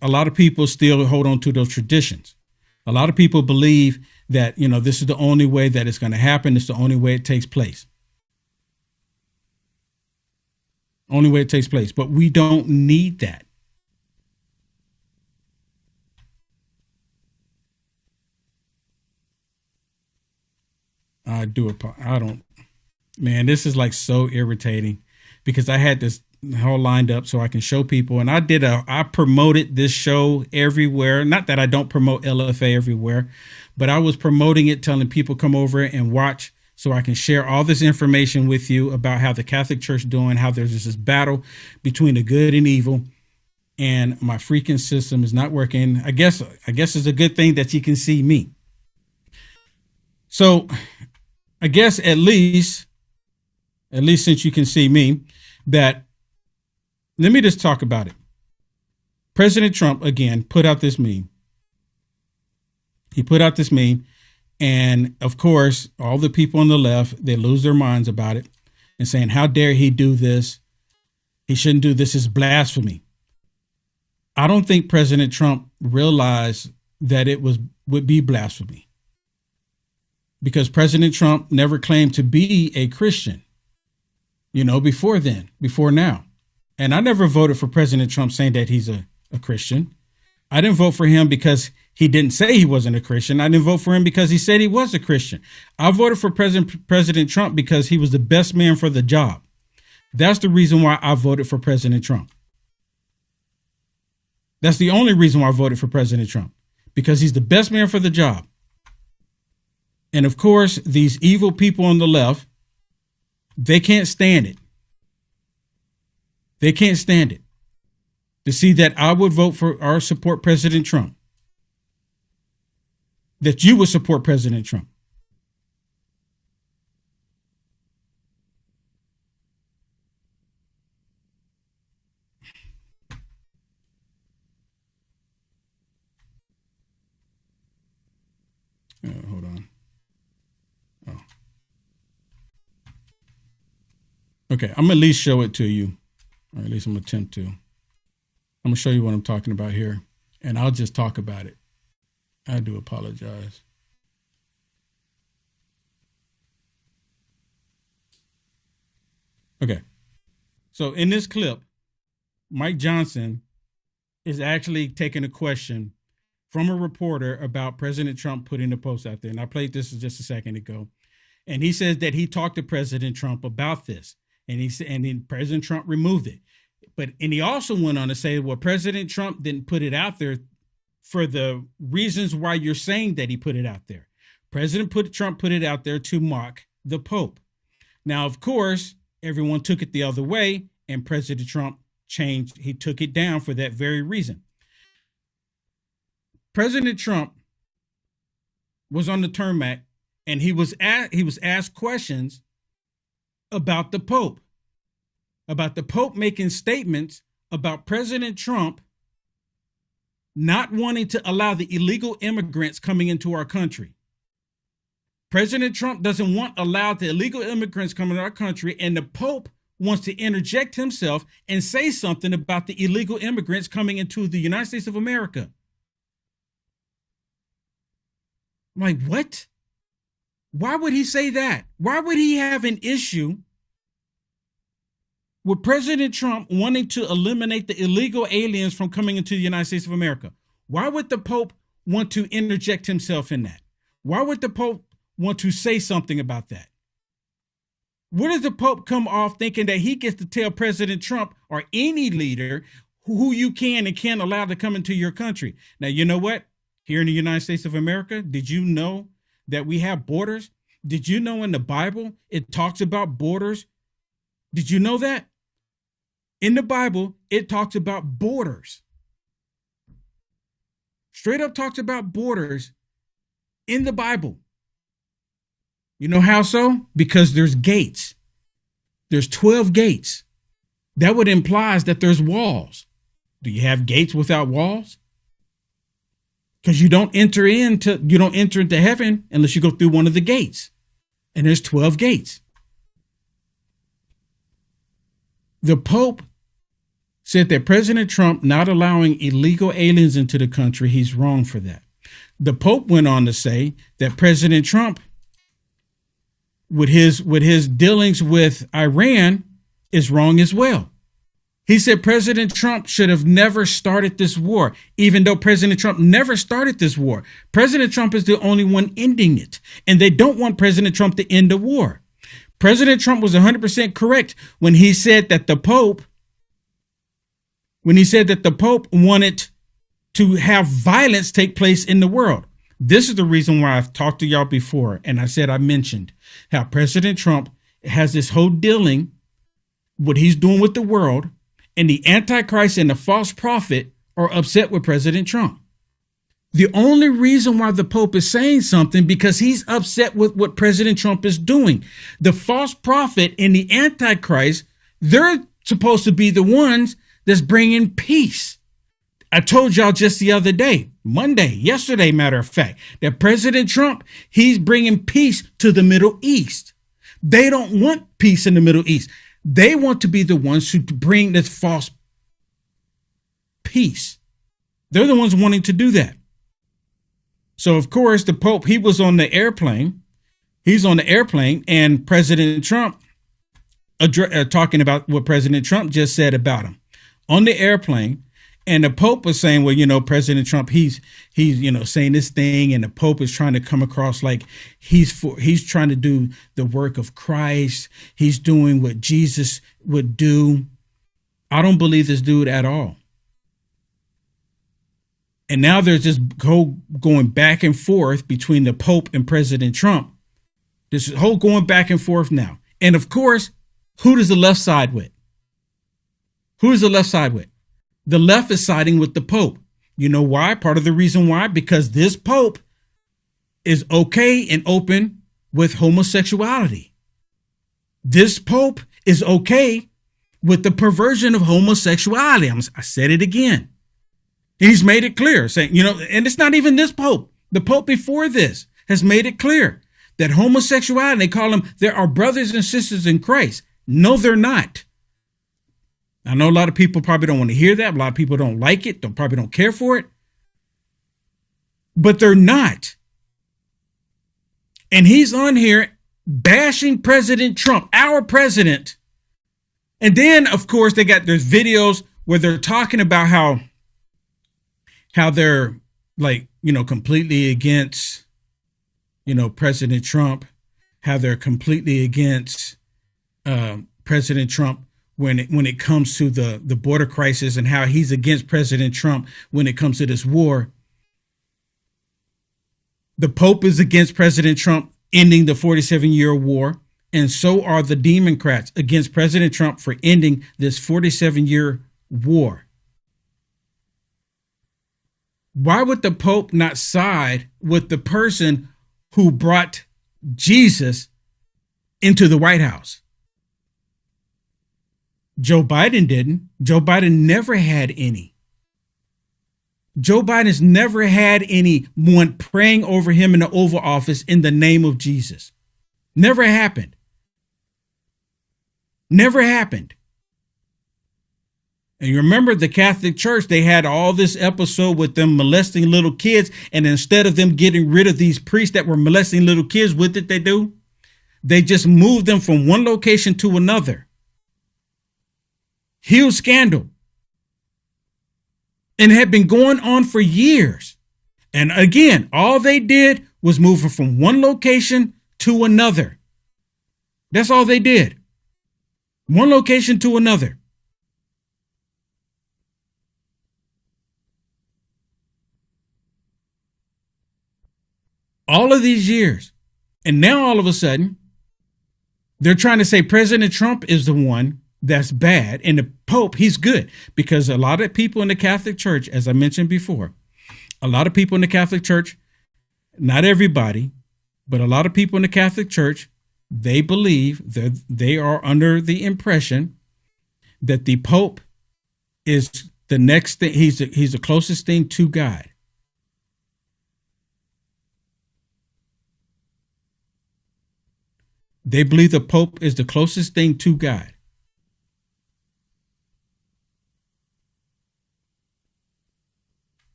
a lot of people still hold on to those traditions. A lot of people believe that, this is the only way that it's going to happen. It's the only way it takes place. Only way it takes place. But we don't need that. Man, this is like so irritating, because I had this whole lined up so I can show people. And I promoted this show everywhere. Not that I don't promote LFA everywhere, but I was promoting it, telling people come over and watch so I can share all this information with you about how the Catholic Church is doing, how there's this battle between the good and evil. And my freaking system is not working. I guess it's a good thing that you can see me. So I guess at least since you can see me, that let me just talk about it. President Trump, again, put out this meme. He put out this meme. And of course, all the people on the left, they lose their minds about it and saying, how dare he do this? He shouldn't do this. It's blasphemy. I don't think President Trump realized that it would be blasphemy, because President Trump never claimed to be a Christian, before now. And I never voted for President Trump saying that he's a Christian. I didn't vote for him because he didn't say he wasn't a Christian. I didn't vote for him because he said he was a Christian. I voted for President Trump because he was the best man for the job. That's the reason why I voted for President Trump. That's the only reason why I voted for President Trump, because he's the best man for the job. And of course, these evil people on the left, they can't stand it. They can't stand it to see that I would vote for or support President Trump, that you would support President Trump. Hold on. Oh. Okay, I'm going to at least show it to you, or at least I'm going to attempt to. I'm going to show you what I'm talking about here, and I'll just talk about it. I do apologize. Okay, so in this clip, Mike Johnson is actually taking a question from a reporter about President Trump putting a post out there. And I played this just a second ago. And he says that he talked to President Trump about this. And then President Trump removed it. And he also went on to say, well, President Trump didn't put it out there for the reasons why you're saying that he put it out there. Trump put it out there to mock the Pope. Now, of course, everyone took it the other way, and President Trump changed. He took it down for that very reason. President Trump was on the tarmac, and he was asked questions about the Pope making statements about President Trump not wanting to allow the illegal immigrants coming into our country. President Trump doesn't want allow the illegal immigrants coming to our country, and the Pope wants to interject himself and say something about the illegal immigrants coming into the United States of America. I'm like, what? Why would he say that? Why would he have an issue with President Trump wanting to eliminate the illegal aliens from coming into the United States of America? Why would the Pope want to interject himself in that? Why would the Pope want to say something about that? Where does the Pope come off thinking that he gets to tell President Trump or any leader who you can and can't allow to come into your country? Now, you know what? Here in the United States of America, did you know that we have borders? Did you know in the Bible it talks about borders? Did you know that? In the Bible, it talks about borders. Straight up talks about borders in the Bible. You know how so? Because there's gates. There's 12 gates. That would imply that there's walls. Do you have gates without walls? Because you don't enter into heaven unless you go through one of the gates. And there's 12 gates. The Pope said that President Trump not allowing illegal aliens into the country, he's wrong for that. The Pope went on to say that President Trump, with his dealings with Iran, is wrong as well. He said President Trump should have never started this war, even though President Trump never started this war. President Trump is the only one ending it, and they don't want President Trump to end the war. President Trump was 100% correct when he said that the Pope wanted to have violence take place in the world. This is the reason why I've talked to y'all before, and I mentioned how President Trump has this whole dealing, what he's doing with the world, and the Antichrist and the false prophet are upset with President Trump. The only reason why the Pope is saying something because he's upset with what President Trump is doing. The false prophet and the Antichrist, they're supposed to be the ones that's bringing peace. I told y'all just the other day, yesterday, matter of fact, that President Trump, he's bringing peace to the Middle East. They don't want peace in the Middle East. They want to be the ones who bring this false peace. They're the ones wanting to do that. So, of course, the Pope, he was on the airplane. He's on the airplane, and President Trump talking about what President Trump just said about him on the airplane. And the Pope was saying, well, you know, President Trump, he's saying this thing, and the Pope is trying to come across like he's trying to do the work of Christ. He's doing what Jesus would do. I don't believe this dude at all. And now there's this going back and forth between the Pope and President Trump. This whole going back and forth now. And of course, who does the left side with? Who is the left side with? The left is siding with the Pope. You know why? Part of the reason why? Because this Pope is okay and open with homosexuality. This Pope is okay with the perversion of homosexuality. I said it again. He's made it clear, saying, and it's not even this Pope. The Pope before this has made it clear that homosexuality, they call them, there are brothers and sisters in Christ. No, they're not. I know a lot of people probably don't want to hear that. A lot of people don't like it, probably don't care for it. But they're not. And he's on here bashing President Trump, our president. And then, of course, there's videos where they're talking about how how they're like, completely against, President Trump, how they're completely against President Trump when it comes to the border crisis, and how he's against President Trump when it comes to this war. The Pope is against President Trump ending the 47-year war, and so are the Democrats against President Trump for ending this 47-year war. Why would the Pope not side with the person who brought Jesus into the White House? Joe Biden didn't. Joe Biden never had any. Joe Biden's never had anyone praying over him in the Oval Office in the name of Jesus. Never happened. Never happened. And you remember the Catholic Church, they had all this episode with them molesting little kids. And instead of them getting rid of these priests that were molesting little kids, what did they do? They just moved them from one location to another. Huge scandal. And it had been going on for years. And again, all they did was move her from one location to another. That's all they did. One location to another. All of these years. And now all of a sudden, they're trying to say President Trump is the one that's bad, and the Pope, he's good. Because a lot of people in the Catholic Church, as I mentioned before, a lot of people in the Catholic Church, not everybody, but a lot of people in the Catholic Church, they believe that they are under the impression that the Pope is the next thing. He's the closest thing to God. They believe the Pope is the closest thing to God.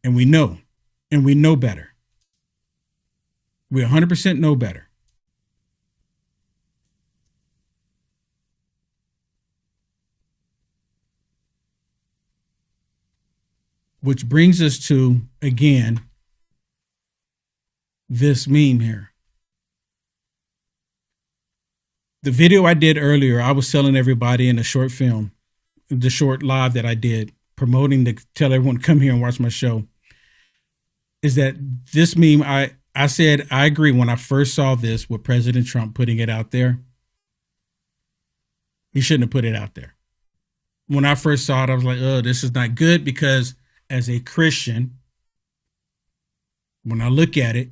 And we know better. We 100% know better. Which brings us to, again, this meme here. The video I did earlier, I was telling everybody in a short film, the short live that I did, promoting to tell everyone, come here and watch my show, is that this meme, I said, I agree when I first saw this with President Trump putting it out there. He shouldn't have put it out there. When I first saw it, I was like, oh, this is not good, because as a Christian, when I look at it,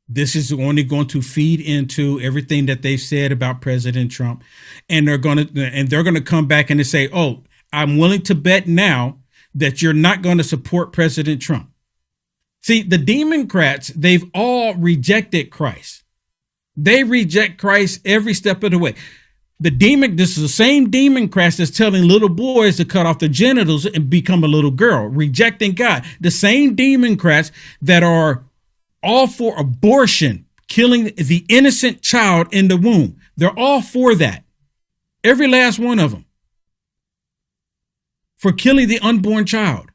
this is only going to feed into everything that they've said about President Trump. And they're going to come back and they say, oh, I'm willing to bet now that you're not going to support President Trump. See, the Democrats, they've all rejected Christ. They reject Christ every step of the way. This is the same Democrats that's telling little boys to cut off their genitals and become a little girl, rejecting God. The same Democrats that are all for abortion, killing the innocent child in the womb. They're all for that. Every last one of them. For killing the unborn child.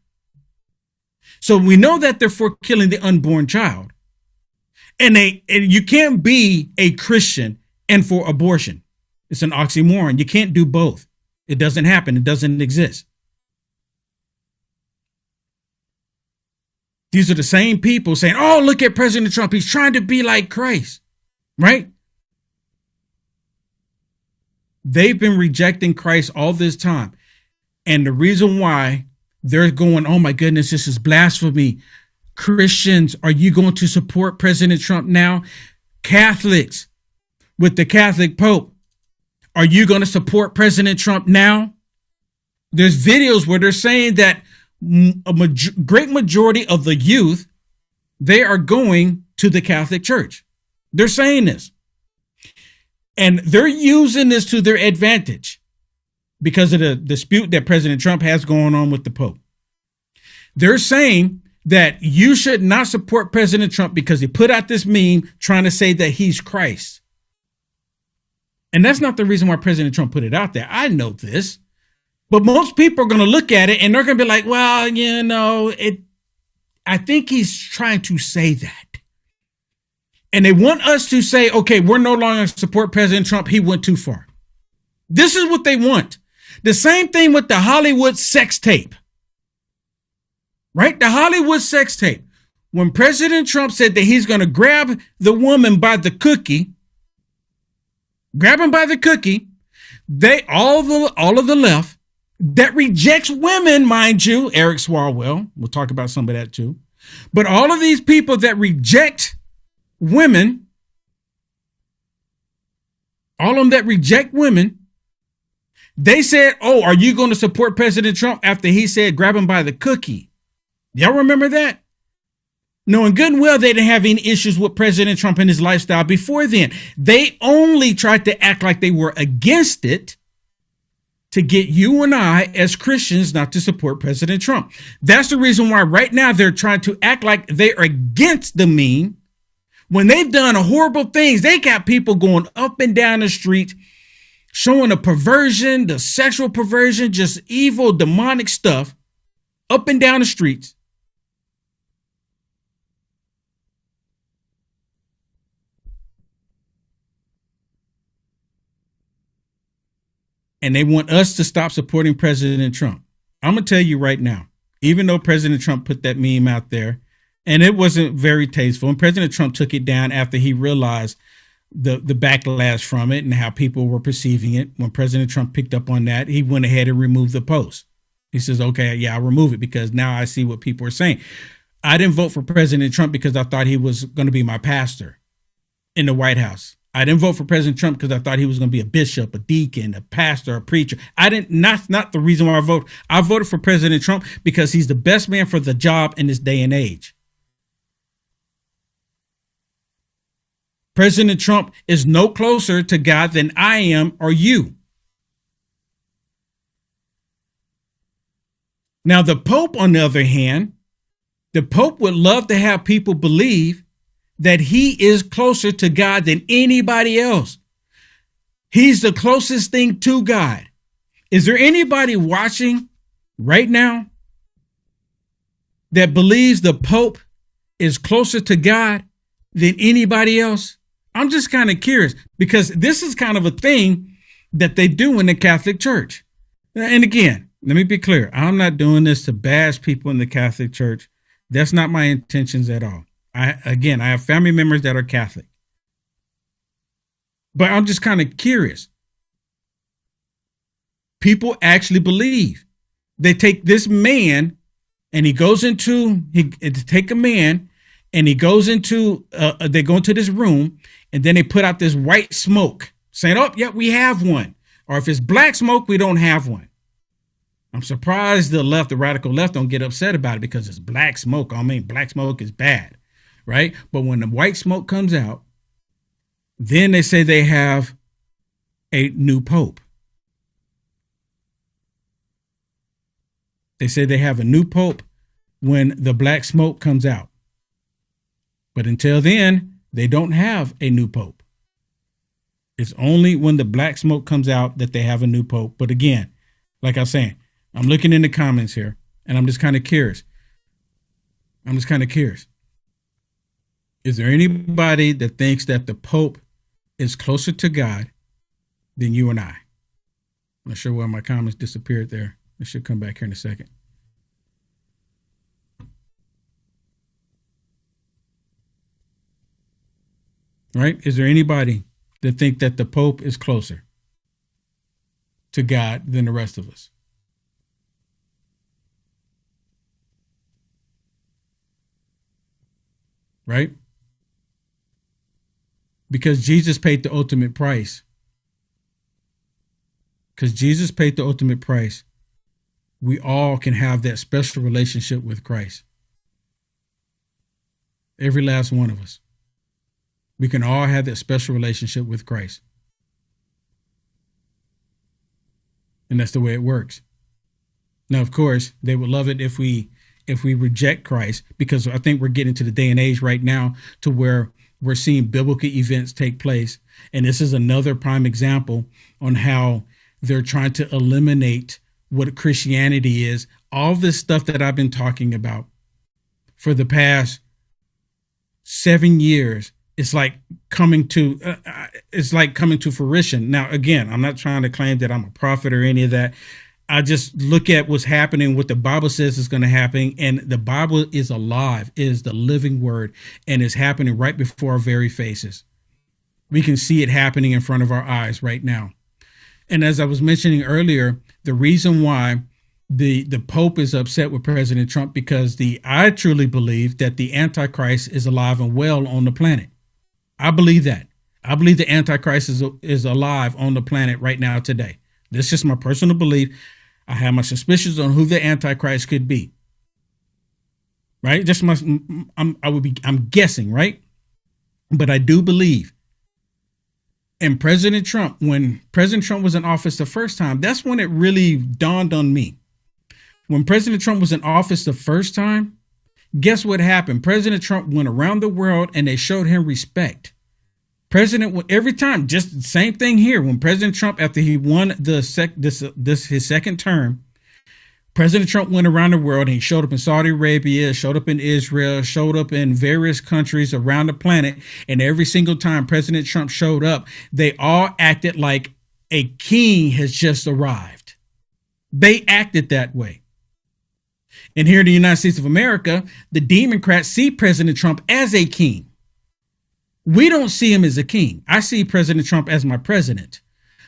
So we know that they're for killing the unborn child. And you can't be a Christian and for abortion. It's an oxymoron. You can't do both. It doesn't happen. It doesn't exist. These are the same people saying, oh, look at President Trump. He's trying to be like Christ, right? They've been rejecting Christ all this time. And the reason why they're going, oh, my goodness, this is blasphemy. Christians, are you going to support President Trump now? Catholics, with the Catholic Pope, are you going to support President Trump now? There's videos where they're saying that great majority of the youth, they are going to the Catholic Church. They're saying this. And they're using this to their advantage because of the dispute that President Trump has going on with the Pope. They're saying that you should not support President Trump because he put out this meme trying to say that he's Christ. And that's not the reason why President Trump put it out there. I know this. But most people are going to look at it and they're going to be like, well, I think he's trying to say that. And they want us to say, okay, we're no longer going to support President Trump. He went too far. This is what they want. The same thing with the Hollywood sex tape. Right? The Hollywood sex tape. When President Trump said that he's going to grab the woman by the cookie, grab him by the cookie, all of the left that rejects women, mind you, Eric Swalwell, we'll talk about some of that too, but all of these people that reject women, all of them that reject women, they said, oh, are you going to support President Trump after he said grab him by the cookie? Y'all remember that? Knowing good and well they didn't have any issues with President Trump and his lifestyle before then. They only tried to act like they were against it to get you and I as Christians not to support President Trump. That's the reason why right now they're trying to act like they're against the meme when they've done horrible things. They got people going up and down the street showing the perversion, the sexual perversion, just evil, demonic stuff up and down the streets. And they want us to stop supporting President Trump. I'm going to tell you right now, even though President Trump put that meme out there, and it wasn't very tasteful, and President Trump took it down after he realized the backlash from it and how people were perceiving it. When President Trump picked up on that, he went ahead and removed the post. He says, okay, yeah, I'll remove it because now I see what people are saying. I didn't vote for President Trump because I thought he was going to be my pastor in the White House. I didn't vote for President Trump because I thought he was going to be a bishop, a deacon, a pastor, a preacher. Not the reason why I voted. I voted for President Trump because he's the best man for the job in this day and age. President Trump is no closer to God than I am or you. Now, the Pope, on the other hand, the Pope would love to have people believe that he is closer to God than anybody else. He's the closest thing to God. Is there anybody watching right now that believes the Pope is closer to God than anybody else? I'm just kind of curious because this is kind of a thing that they do in the Catholic Church. And again, let me be clear. I'm not doing this to bash people in the Catholic Church. That's not my intentions at all. I have family members that are Catholic. But I'm just kind of curious. People actually believe. They take this man and they go into they go into this room and then they put out this white smoke saying, oh, yeah, we have one. Or if it's black smoke, we don't have one. I'm surprised the radical left don't get upset about it because it's black smoke. I mean, black smoke is bad. Right? But when the white smoke comes out, then they say they have a new pope. They say they have a new pope when the black smoke comes out. But until then, they don't have a new pope. It's only when the black smoke comes out that they have a new pope. But again, like I was saying, I'm looking in the comments here and I'm just kind of curious. Is there anybody that thinks that the Pope is closer to God than you and I? I'm not sure why my comments disappeared there. They should come back here in a second. Right? Is there anybody that think that the Pope is closer to God than the rest of us? Right? Because Jesus paid the ultimate price. We all can have that special relationship with Christ. Every last one of us. We can all have that special relationship with Christ. And that's the way it works. Now, of course, they would love it if we reject Christ, because I think we're getting to the day and age right now to where we're seeing biblical events take place. And this is another prime example on how they're trying to eliminate what Christianity is. All this stuff that I've been talking about for the past 7 years, it's like coming to fruition. Now, again, I'm not trying to claim that I'm a prophet or any of that. I just look at what's happening, what the Bible says is going to happen, and the Bible is alive, is the living word, and it's happening right before our very faces. We can see it happening in front of our eyes right now. And as I was mentioning earlier, the reason why the Pope is upset with President Trump, because I truly believe that the Antichrist is alive and well on the planet. I believe that. I believe the Antichrist is alive on the planet right now today. This is just my personal belief. I have my suspicions on who the Antichrist could be. Right? I'm guessing, right? But I do believe. And President Trump, when President Trump was in office the first time, that's when it really dawned on me. When President Trump was in office the first time, guess what happened? President Trump went around the world and they showed him respect. Every time, just the same thing here. When President Trump, after he won his second term, President Trump went around the world and he showed up in Saudi Arabia, showed up in Israel, showed up in various countries around the planet. And every single time President Trump showed up, they all acted like a king has just arrived. They acted that way. And here in the United States of America, the Democrats see President Trump as a king. We don't see him as a king. I see President Trump as my president.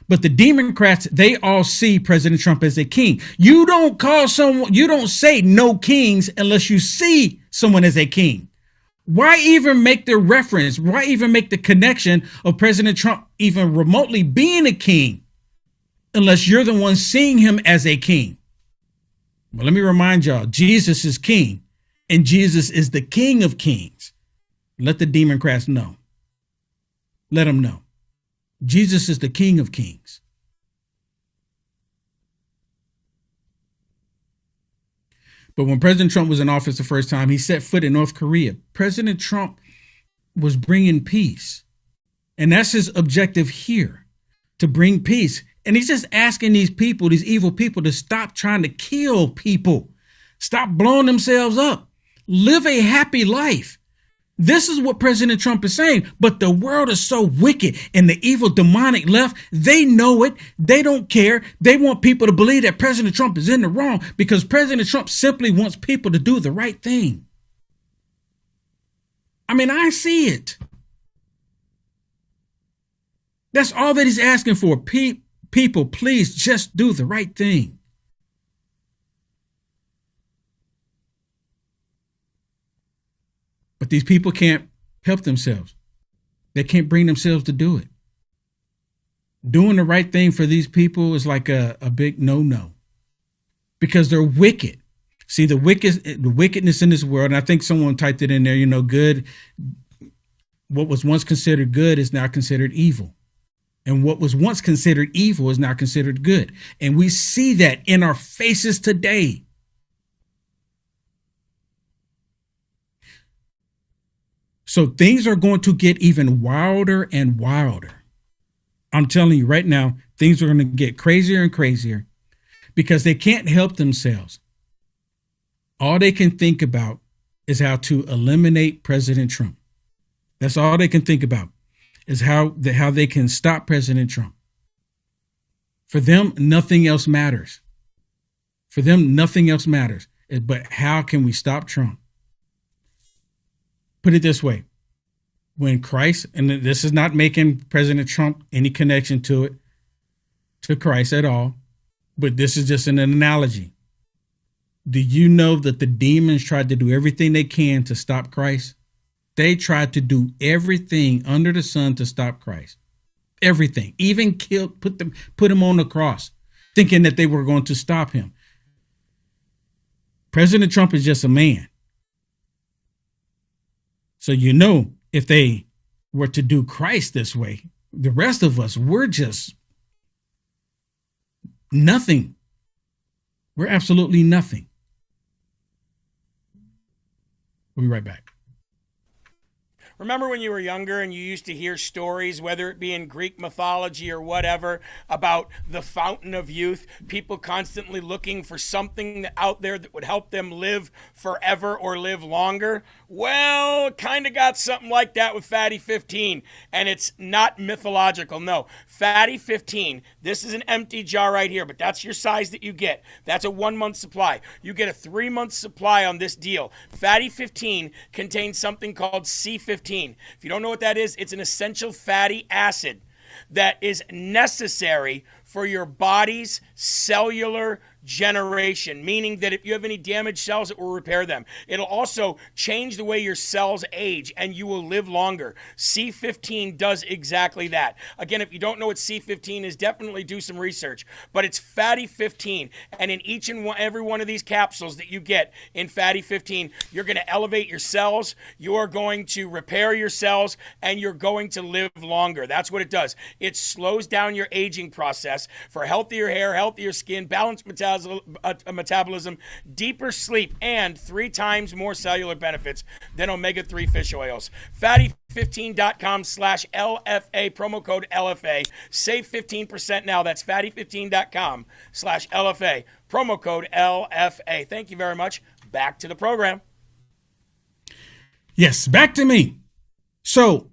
But the Democrats, they all see President Trump as a king. You don't say no kings unless you see someone as a king. Why even make the reference? Why even make the connection of President Trump even remotely being a king unless you're the one seeing him as a king? Well, let me remind y'all, Jesus is king and Jesus is the King of Kings. Let the Democrats know. Let them know. Jesus is the King of Kings. But when President Trump was in office the first time, he set foot in North Korea. President Trump was bringing peace. And that's his objective here, to bring peace. And he's just asking these people, these evil people, to stop trying to kill people. Stop blowing themselves up. Live a happy life. This is what President Trump is saying, but the world is so wicked and the evil demonic left, they know it. They don't care. They want people to believe that President Trump is in the wrong because President Trump simply wants people to do the right thing. I mean, I see it. That's all that he's asking for. People, please just do the right thing. But these people can't help themselves. They can't bring themselves to do it. Doing the right thing for these people is like a big no-no because they're wicked. See, the wickedness in this world, and I think someone typed it in there, good. What was once considered good is now considered evil. And what was once considered evil is now considered good. And we see that in our faces today. So things are going to get even wilder and wilder. I'm telling you right now, things are going to get crazier and crazier because they can't help themselves. All they can think about is how to eliminate President Trump. That's all they can think about is how they can stop President Trump. For them, nothing else matters. For them, nothing else matters. But how can we stop Trump? Put it this way. When Christ, and this is not making President Trump any connection to Christ at all, but this is just an analogy. Do you know that the demons tried to do everything they can to stop Christ? They tried to do everything under the sun to stop Christ. Everything, even put him on the cross, thinking that they were going to stop him. President Trump is just a man. So if they were to do Christ this way, the rest of us, we're just nothing. We're absolutely nothing. We'll be right back. Remember when you were younger and you used to hear stories, whether it be in Greek mythology or whatever, about the fountain of youth, people constantly looking for something out there that would help them live forever or live longer? Well, kind of got something like that with Fatty 15, and it's not mythological. No, Fatty 15, this is an empty jar right here, but that's your size that you get. That's a 1 month supply. You get a 3 month supply on this deal. Fatty 15 contains something called C15. If you don't know what that is, it's an essential fatty acid that is necessary for your body's cellular generation, meaning that if you have any damaged cells, it will repair them. It'll also change the way your cells age and you will live longer. C15 does exactly that. Again, if you don't know what C15 is, definitely do some research, but it's Fatty 15, and in each and every one of these capsules that you get in Fatty 15, you're going to elevate your cells, you're going to repair your cells, and you're going to live longer. That's what it does. It slows down your aging process for healthier hair, healthier skin, balanced metabolism, deeper sleep, and 3 times more cellular benefits than omega-3 fish oils. Fatty15.com/LFA, promo code LFA. Save 15% now. That's fatty15.com/LFA, promo code LFA. Thank you very much. Back to the program. Yes, back to me. So,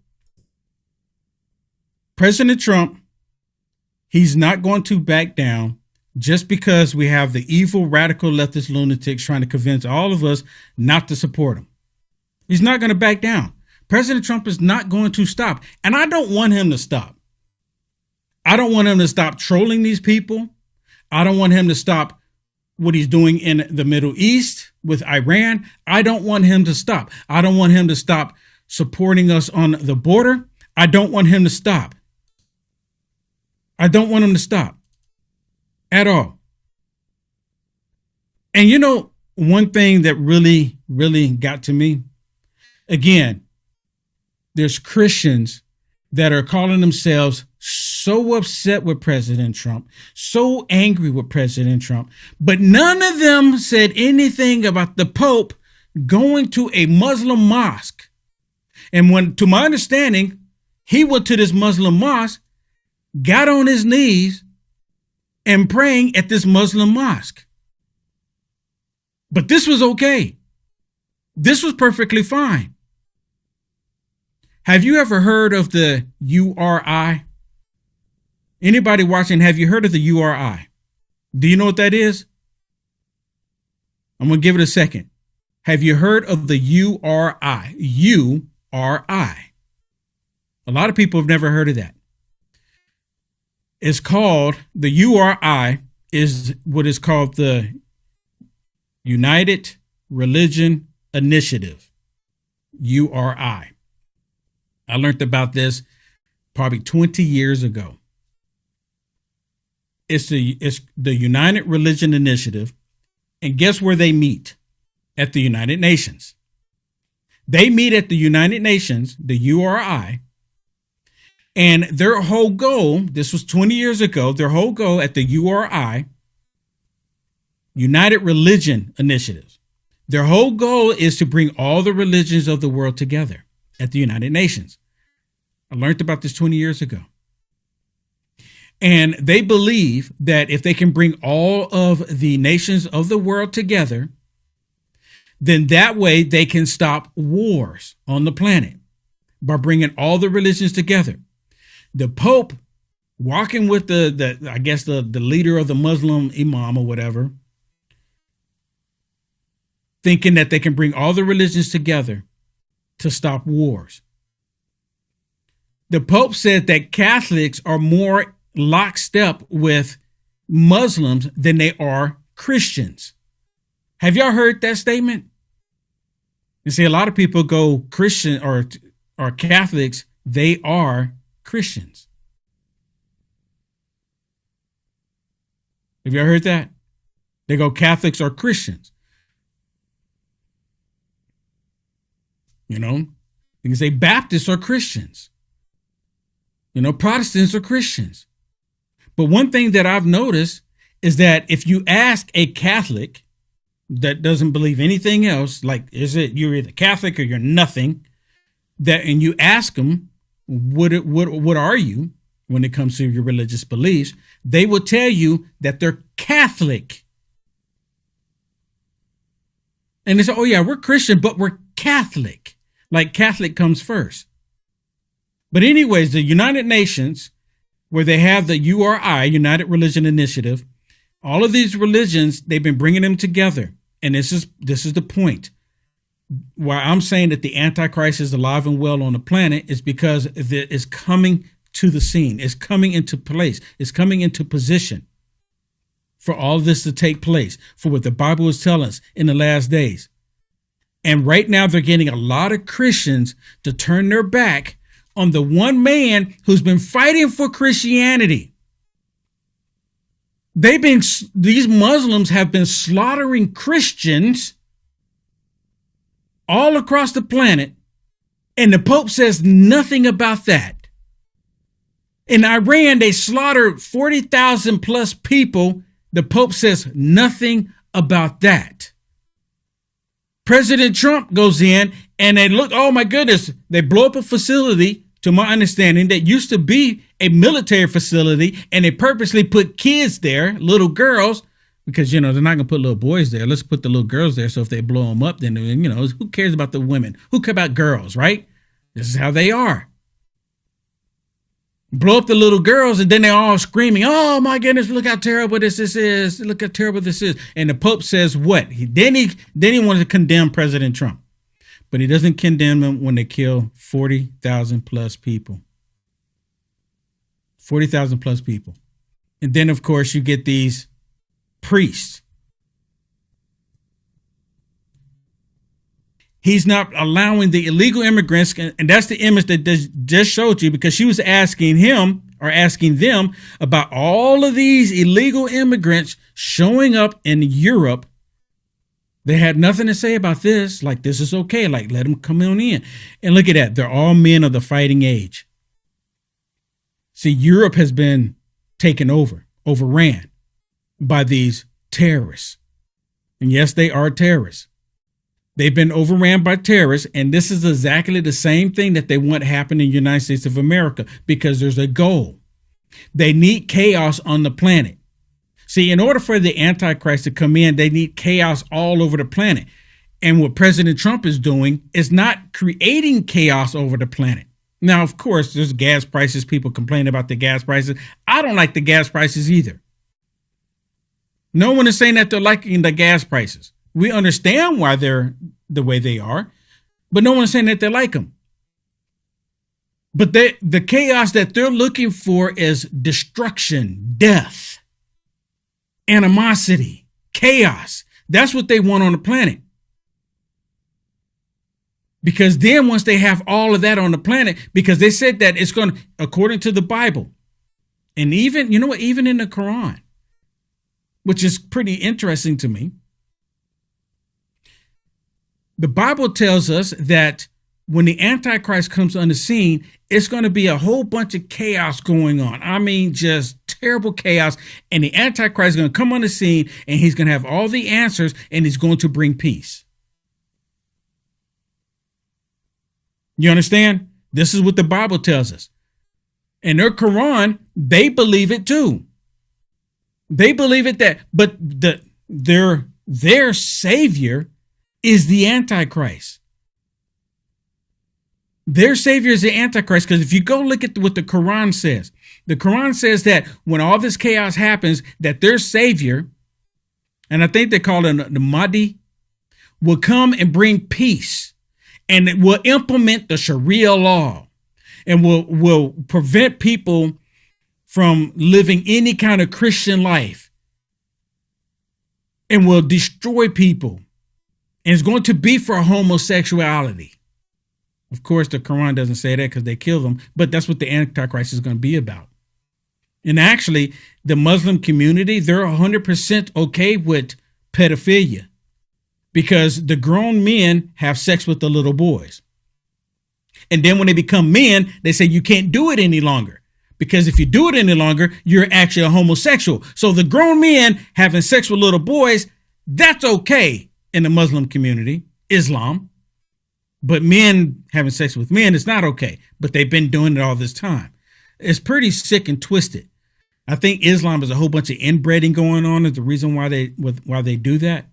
President Trump, he's not going to back down just because we have the evil radical leftist lunatics trying to convince all of us not to support him. He's not going to back down. President Trump is not going to stop. And I don't want him to stop. I don't want him to stop trolling these people. I don't want him to stop what he's doing in the Middle East with Iran. I don't want him to stop. I don't want him to stop supporting us on the border. I don't want him to stop. I don't want him to stop at all. And you know, one thing that really, really got to me, again, there's Christians that are calling themselves so upset with President Trump, so angry with President Trump, but none of them said anything about the Pope going to a Muslim mosque. And when, to my understanding, he went to this Muslim mosque, got on his knees, and praying at this Muslim mosque. But this was okay. This was perfectly fine. Have you ever heard of the URI? Anybody watching, have you heard of the URI? Do you know what that is? I'm going to give it a second. Have you heard of the URI? URI. A lot of people have never heard of that. It's called, the URI is what is called the United Religion Initiative, URI. I learned about this probably 20 years ago. It's the United Religion Initiative, and guess where they meet? At the United Nations. They meet at the United Nations, the URI, and their whole goal, this was 20 years ago, their whole goal at the URI, United Religion Initiative, their whole goal is to bring all the religions of the world together at the United Nations. I learned about this 20 years ago. And they believe that if they can bring all of the nations of the world together, then that way they can stop wars on the planet by bringing all the religions together. The Pope walking with the leader of the Muslim imam or whatever, thinking that they can bring all the religions together to stop wars. The Pope said that Catholics are more lockstep with Muslims than they are Christians. Have y'all heard that statement? You see, a lot of people go Christian or Catholics, they are Christians. Have you ever heard that? They go Catholics are Christians. You know, you can say Baptists are Christians. You know, Protestants are Christians. But one thing that I've noticed is that if you ask a Catholic that doesn't believe anything else, like, is it you're either Catholic or you're nothing, that, and you ask them, what are you when it comes to your religious beliefs? They will tell you that they're Catholic. And they say, oh yeah, we're Christian, but we're Catholic. Like Catholic comes first. But anyways, the United Nations, where they have the URI, United Religion Initiative, all of these religions, they've been bringing them together. And this is the point. Why I'm saying that the Antichrist is alive and well on the planet is because it's coming to the scene. It's coming into place. It's coming into position for all of this to take place, for what the Bible is telling us in the last days. And right now they're getting a lot of Christians to turn their back on the one man who's been fighting for Christianity. These Muslims have been slaughtering Christians all across the planet, and the Pope says nothing about that. In Iran, they slaughtered 40,000 plus people. The Pope says nothing about that. President Trump goes in and they look, oh my goodness, they blow up a facility, to my understanding, that used to be a military facility, and they purposely put kids there, little girls, because, they're not going to put little boys there. Let's put the little girls there. So if they blow them up, then, who cares about the women? Who cares about girls, right? This is how they are. Blow up the little girls, and then they're all screaming, oh my goodness, look how terrible this is. Look how terrible this is. And the Pope says what? Then he wanted to condemn President Trump. But he doesn't condemn them when they kill 40,000 plus people. 40,000 plus people. And then, of course, you get these priests. He's not allowing the illegal immigrants, and that's the image that just showed you, because she was asking them about all of these illegal immigrants showing up in Europe. They had nothing to say about this. Like, this is okay. Like, let them come on in. And look at that. They're all men of the fighting age. See, Europe has been taken overran by these terrorists. And yes, they are terrorists. They've been overran by terrorists. And this is exactly the same thing that they want happen in the United States of America, because there's a goal. They need chaos on the planet. See, in order for the Antichrist to come in, they need chaos all over the planet. And what President Trump is doing is not creating chaos over the planet. Now, of course, there's gas prices. People complain about the gas prices. I don't like the gas prices either. No one is saying that they're liking the gas prices. We understand why they're the way they are, but no one's saying that they like them. But the chaos that they're looking for is destruction, death, animosity, chaos. That's what they want on the planet. Because then once they have all of that on the planet, because they said that it's going to, according to the Bible, and even, you know what, even in the Quran, which is pretty interesting to me, the Bible tells us that when the Antichrist comes on the scene, it's going to be a whole bunch of chaos going on. I mean, just terrible chaos. And the Antichrist is going to come on the scene, and he's going to have all the answers, and he's going to bring peace. You understand? This is what the Bible tells us. In their Quran, they believe it too. They believe it that, but their savior is the Antichrist. Their savior is the Antichrist, because if you go look at what the Quran says that when all this chaos happens, that their savior, and I think they call it the Mahdi, will come and bring peace, and it will implement the Sharia law, and will prevent people from living any kind of Christian life, and will destroy people. And it's going to be for homosexuality. Of course, the Quran doesn't say that because they kill them, but that's what the Antichrist is going to be about. And actually, the Muslim community, they're 100% okay with pedophilia, because the grown men have sex with the little boys. And then when they become men, they say you can't do it any longer, because if you do it any longer, you're actually a homosexual. So the grown men having sex with little boys, that's okay in the Muslim community, Islam. But men having sex with men is not okay. But they've been doing it all this time. It's pretty sick and twisted. I think Islam is a whole bunch of inbreeding going on is the reason why they do that.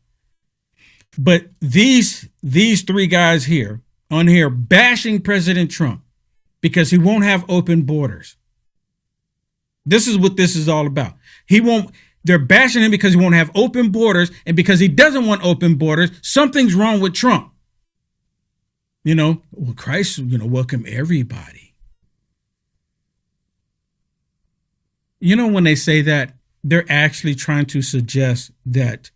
But these three guys here on here bashing President Trump because he won't have open borders. This is what this is all about. They're bashing him because he won't have open borders, and because he doesn't want open borders, something's wrong with Trump. Well, Christ, welcome everybody. When they say that, they're actually trying to suggest that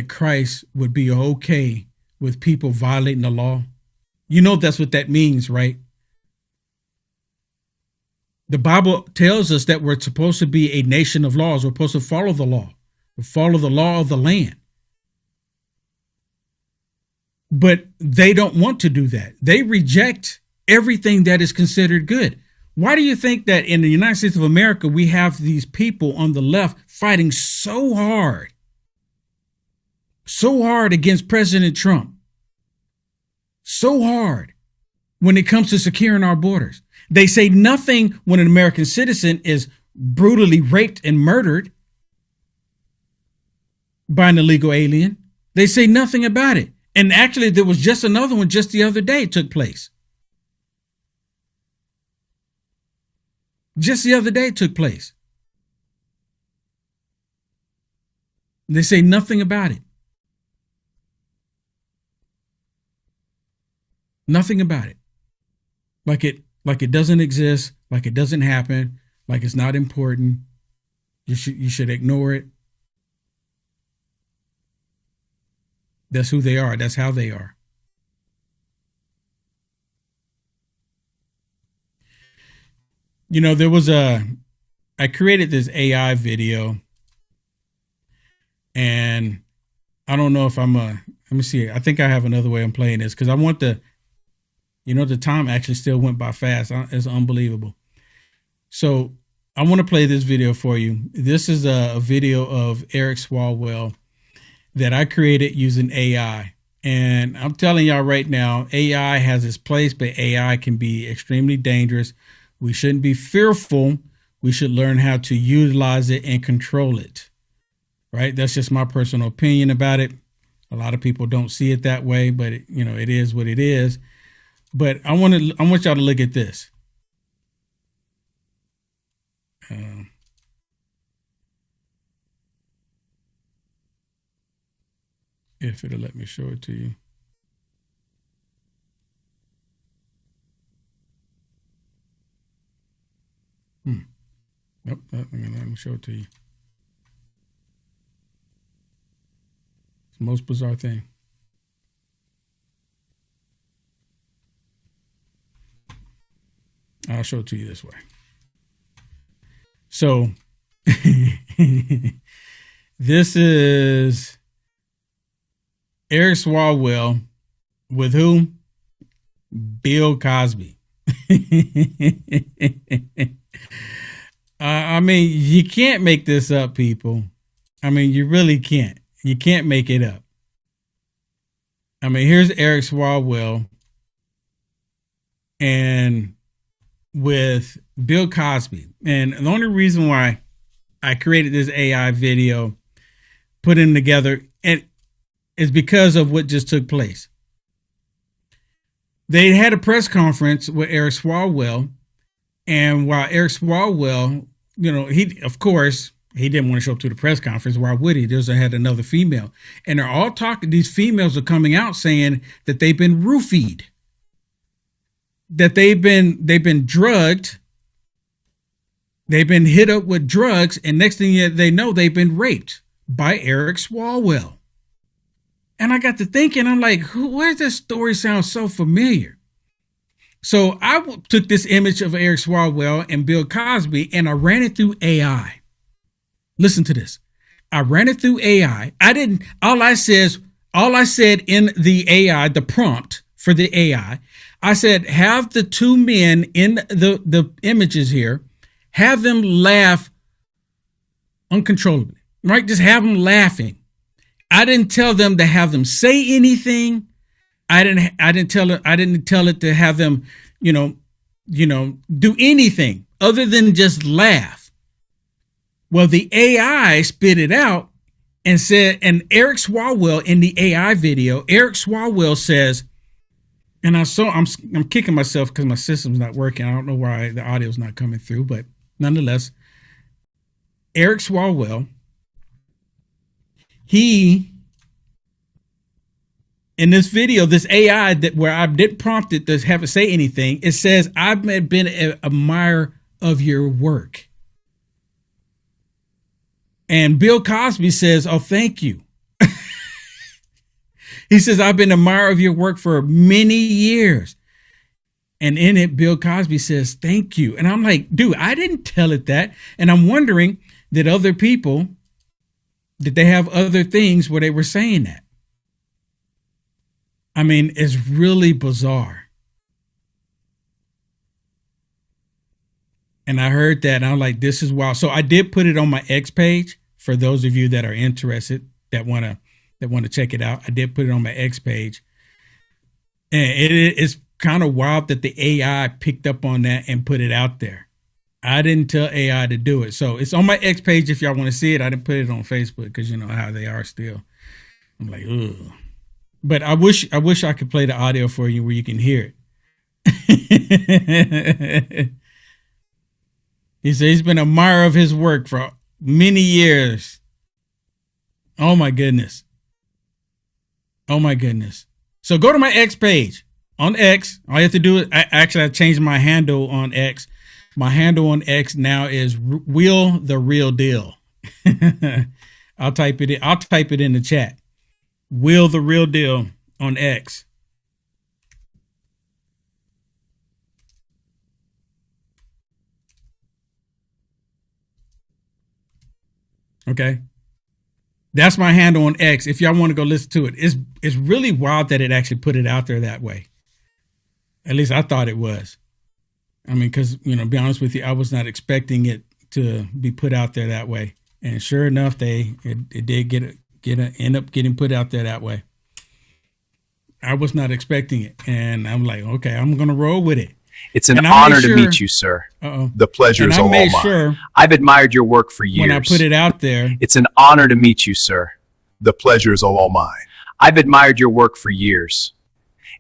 Christ would be okay with people violating the law. That's what that means, right? The Bible tells us that we're supposed to be a nation of laws. We're supposed to follow the law, follow the law of the land. But they don't want to do that. They reject everything that is considered good. Why do you think that in the United States of America, we have these people on the left fighting so hard against President Trump? So hard when it comes to securing our borders. They say nothing when an American citizen is brutally raped and murdered by an illegal alien. They say nothing about it. And actually, there was just another one just the other day it took place. Just the other day it took place. They say nothing about it. Nothing about it. Like it doesn't exist, like it doesn't happen, like it's not important. You should ignore it. That's who they are. That's how they are. I created this AI video, and I don't know if let me see. I think I have another way I'm playing this because I want the time actually still went by fast. It's unbelievable. So I want to play this video for you. This is a video of Eric Swalwell that I created using AI. And I'm telling y'all right now, AI has its place, but AI can be extremely dangerous. We shouldn't be fearful. We should learn how to utilize it and control it. Right? That's just my personal opinion about it. A lot of people don't see it that way, but it is what it is. But I want y'all to look at this. If it'll let me show it to you. Nope, let me show it to you. It's the most bizarre thing. I'll show it to you this way. So this is Eric Swalwell with whom? Bill Cosby. I mean, you can't make this up, people. I mean, you really can't. You can't make it up. I mean, here's Eric Swalwell and with Bill Cosby. And the only reason why I created this AI video, put them together, and is because of what just took place. They had a press conference with Eric Swalwell, and while Eric Swalwell, he didn't want to show up to the press conference. Why would he? There's had another female, and they're all talking. These females are coming out saying that they've been roofied, that they've been drugged, they've been hit up with drugs, and next thing they know, they've been raped by Eric Swalwell. And I got to thinking, I'm like, where does this story sound so familiar? So I took this image of Eric Swalwell and Bill Cosby and I ran it through AI. Listen to this. I ran it through AI. All I said in the AI, the prompt for the AI, I said, have the two men in the images here, have them laugh uncontrollably, right? Just have them laughing. I didn't tell them to have them say anything. I didn't tell it to have them, do anything other than just laugh. Well, the AI spit it out and said, and Eric Swalwell in the AI video, Eric Swalwell says, and I'm kicking myself because my system's not working. I don't know why the audio's not coming through, but nonetheless, Eric Swalwell, he, in this video, this AI where I did prompt it to have it say anything, it says, I've been an admirer of your work. And Bill Cosby says, oh, thank you. He says, I've been an admirer of your work for many years. And in it, Bill Cosby says, thank you. And I'm like, dude, I didn't tell it that. And I'm wondering, did other people, did they have other things where they were saying that? I mean, it's really bizarre. And I heard that and I'm like, this is wild. So I did put it on my X page for those of you that are interested, that want to check it out. I did put it on my X page. And it's kind of wild that the AI picked up on that and put it out there. I didn't tell AI to do it. So it's on my X page if y'all want to see it. I didn't put it on Facebook because you know how they are still. I'm like, ugh. But I wish I could play the audio for you where you can hear it. He said he's been an admirer of his work for many years. Oh my goodness. Oh my goodness. So go to my X page on X. All you have to do is I changed my handle on X. My handle on X now is Will the Real Deal. I'll type it in the chat. Will the Real Deal on X. Okay. That's my handle on X. If y'all want to go listen to it, it's really wild that it actually put it out there that way. At least I thought it was. I mean, because, to be honest with you, I was not expecting it to be put out there that way. And sure enough, it did end up getting put out there that way. I was not expecting it. And I'm like, okay, I'm going to roll with it. It's an honor to meet you, sir. The pleasure is all mine. Sure I've admired your work for years. When I put it out there. It's an honor to meet you, sir. The pleasure is all mine. I've admired your work for years.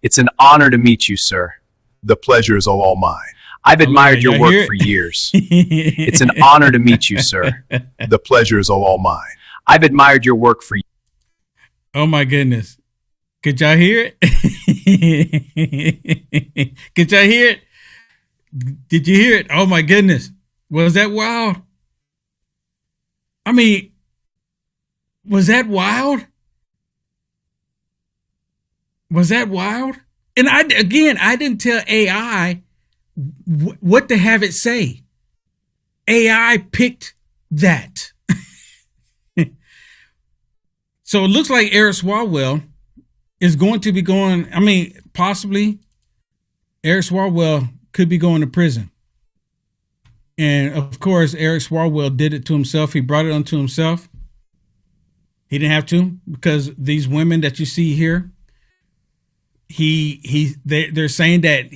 It's an honor to meet you, sir. The pleasure is all mine. I've admired your work for years. It's an honor to meet you, sir. The pleasure is all mine. I've admired your work for years. Oh my goodness. Could y'all hear it? Could y'all hear it? Did you hear it? Oh my goodness. Was that wild? I mean, was that wild? Was that wild? And I didn't tell AI what to have it say. AI picked that. So it looks like Eric Swalwell is going to be going, possibly Eric Swalwell could be going to prison. And of course, Eric Swalwell did it to himself. He brought it onto himself. He didn't have to, because these women that you see here, they're saying that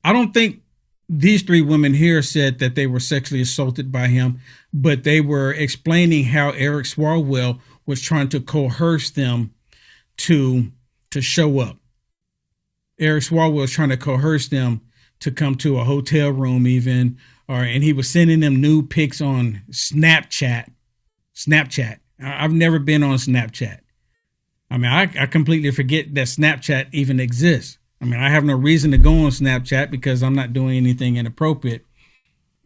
I don't think these three women here said that they were sexually assaulted by him, but they were explaining how Eric Swalwell was trying to coerce them to show up. Eric Swalwell was trying to coerce them to come to a hotel room even, and he was sending them nude pics on Snapchat. I've never been on Snapchat. I completely forget that Snapchat even exists. I have no reason to go on Snapchat because I'm not doing anything inappropriate.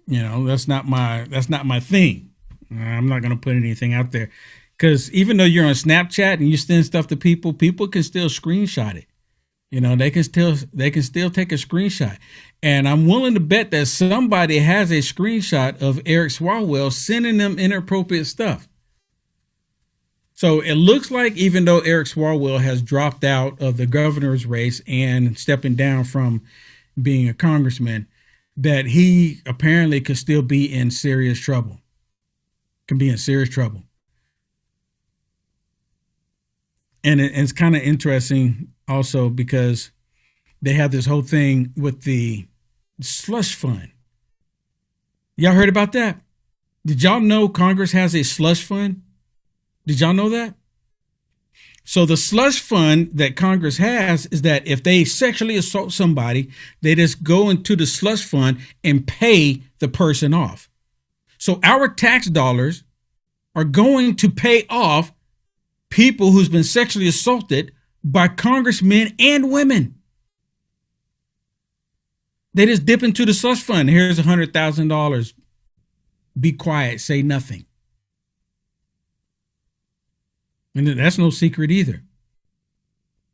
That's not my thing. I'm not going to put anything out there, because even though you're on Snapchat and you send stuff to people can still screenshot it. They can still take a screenshot. And I'm willing to bet that somebody has a screenshot of Eric Swalwell sending them inappropriate stuff. So it looks like, even though Eric Swalwell has dropped out of the governor's race and stepping down from being a congressman, that he apparently could still be in serious trouble. And it's kind of interesting also because they have this whole thing with the slush fund. Y'all heard about that? Did y'all know Congress has a slush fund? Did y'all know that? So the slush fund that Congress has is that if they sexually assault somebody, they just go into the slush fund and pay the person off. So our tax dollars are going to pay off people who's been sexually assaulted by congressmen and women. They just dip into the slush fund. Here's $100,000. Be quiet. Say nothing. And that's no secret either.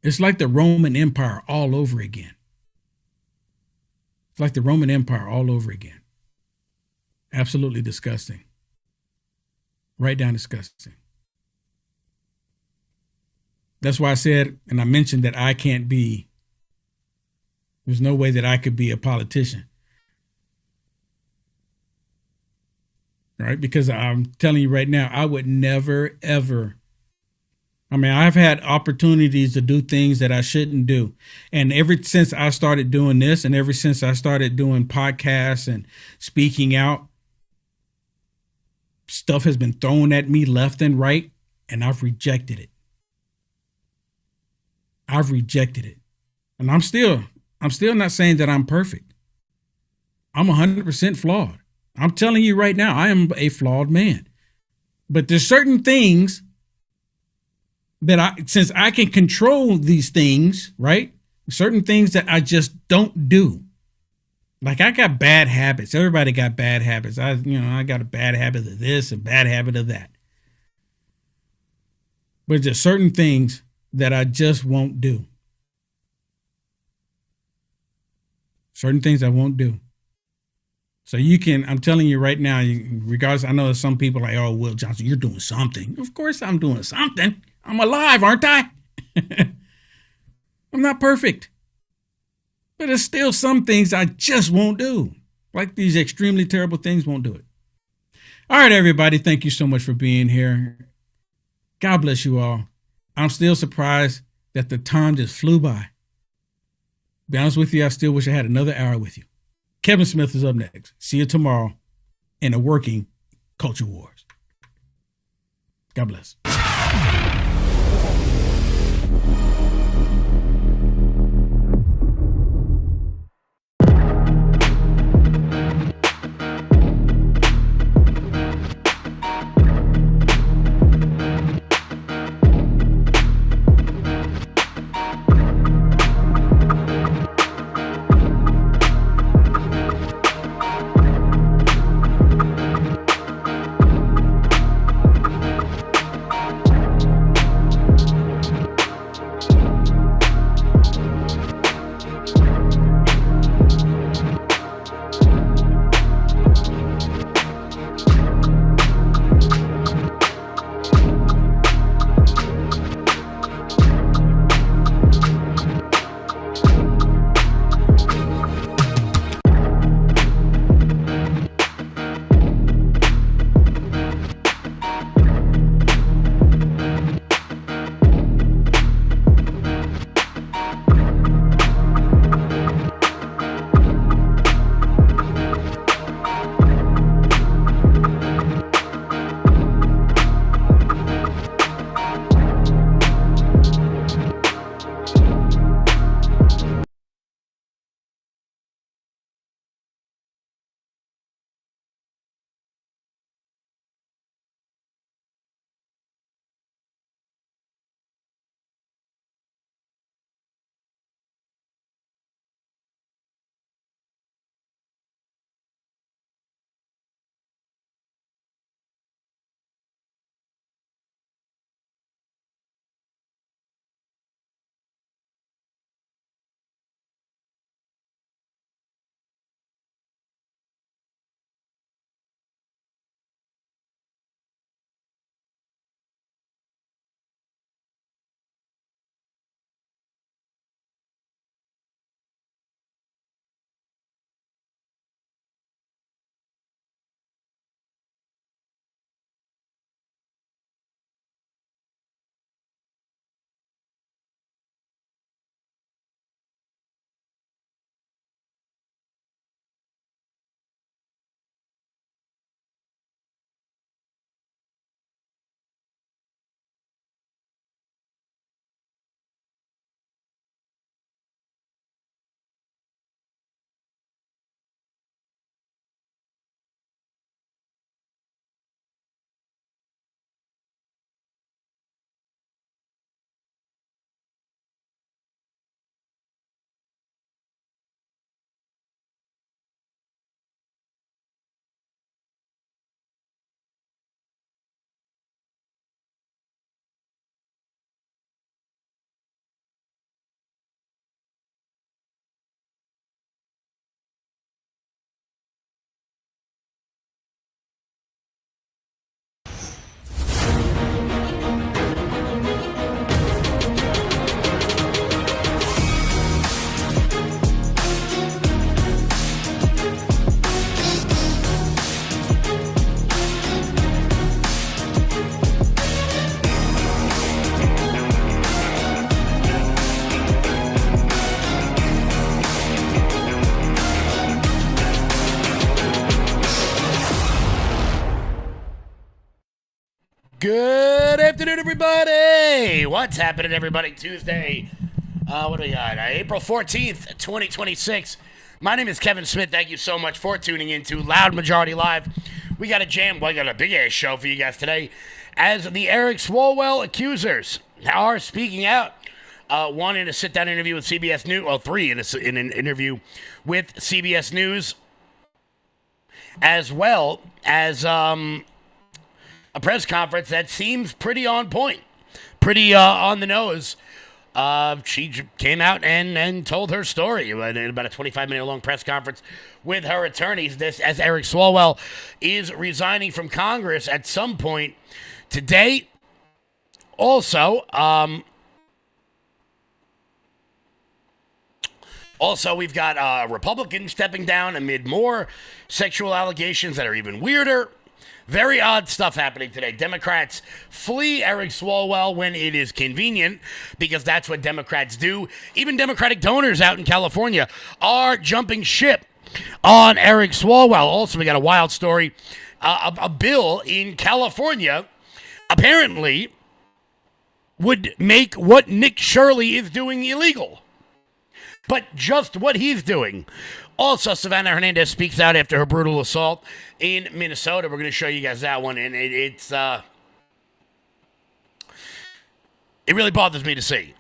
It's like the Roman Empire all over again. It's like the Roman Empire all over again. Absolutely disgusting. Right down disgusting. That's why I said, and I mentioned that there's no way that I could be a politician. Right? Because I'm telling you right now, I would never, ever. I mean, I've had opportunities to do things that I shouldn't do. And ever since I started doing this, and ever since I started doing podcasts and speaking out, stuff has been thrown at me left and right, and I've rejected it. I've rejected it. And I'm still not saying that I'm perfect. I'm 100% flawed. I'm telling you right now, I am a flawed man. But there's certain things that since I can control these things, right? Certain things that I just don't do. Like I got bad habits. Everybody got bad habits. I got a bad habit of this and bad habit of that. But there's certain things that I just won't do. Certain things I won't do. So I'm telling you right now, regardless, I know there's some people like, oh, Will Johnson, you're doing something. Of course I'm doing something. I'm alive, aren't I? I'm not perfect. But there's still some things I just won't do. Like these extremely terrible things, won't do it. All right, everybody. Thank you so much for being here. God bless you all. I'm still surprised that the time just flew by. To be honest with you, I still wish I had another hour with you. Kevin Smith is up next. See you tomorrow in the Working Culture Wars. God bless. everybody? What's happening, everybody? Tuesday. What do we got? April 14th, 2026. My name is Kevin Smith. Thank you so much for tuning in to Loud Majority Live. We got a big-ass show for you guys today as the Eric Swalwell accusers are speaking out. One in a sit-down interview with CBS News. Well, three in an interview with CBS News, as well as a press conference that seems pretty on point, pretty on the nose. She came out and told her story in about a 25-minute long press conference with her attorneys. This as Eric Swalwell is resigning from Congress at some point today. Also, we've got Republicans stepping down amid more sexual allegations that are even weirder. Very odd stuff happening today. Democrats flee Eric Swalwell when it is convenient, because that's what Democrats do. Even Democratic donors out in California are jumping ship on Eric Swalwell. Also, we got a wild story. A bill in California apparently would make what Nick Shirley is doing illegal. But just what he's doing. Also, Savannah Hernandez speaks out after her brutal assault in Minnesota. We're going to show you guys that one, and it really bothers me to see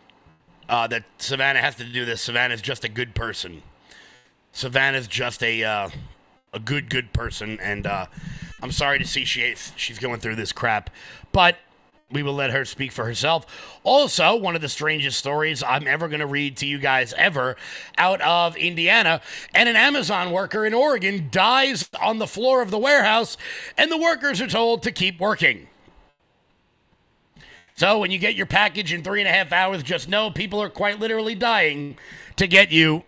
that Savannah has to do this. Savannah's just a good person. Savannah's just a good person, and I'm sorry to see she's going through this crap, but we will let her speak for herself. Also, one of the strangest stories I'm ever going to read to you guys ever out of Indiana. And an Amazon worker in Oregon dies on the floor of the warehouse, and the workers are told to keep working. So when you get your package in 3.5 hours, just know people are quite literally dying to get you,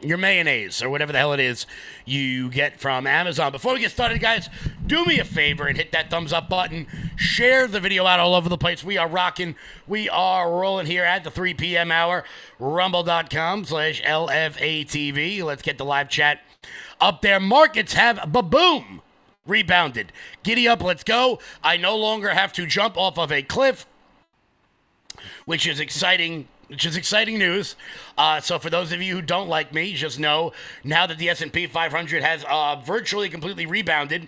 your mayonnaise or whatever the hell it is you get from Amazon. Before we get started, guys, do me a favor and hit that thumbs up button. Share the video out all over the place. We are rocking. We are rolling here at the 3 p.m. hour. Rumble.com/LFA TV. Let's get the live chat up there. Markets have boom rebounded. Giddy up. Let's go. I no longer have to jump off of a cliff, which is exciting. News. So for those of you who don't like me, just know now that the S&P 500 has virtually completely rebounded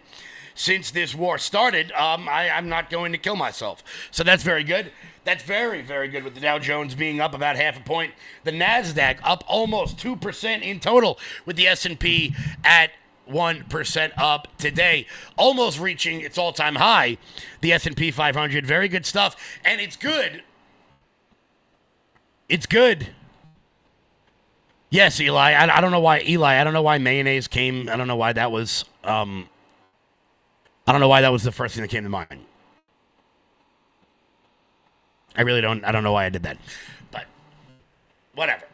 since this war started, I'm not going to kill myself. So that's very good. That's very, very good, with the Dow Jones being up about 0.5 point. The NASDAQ up almost 2% in total, with the S&P at 1% up today, almost reaching its all-time high, the S&P 500. Very good stuff, and it's good. It's good. Yes, Eli. I don't know why mayonnaise came. I don't know why that was. I don't know why that was the first thing that came to mind. I really don't. I don't know why I did that. But whatever.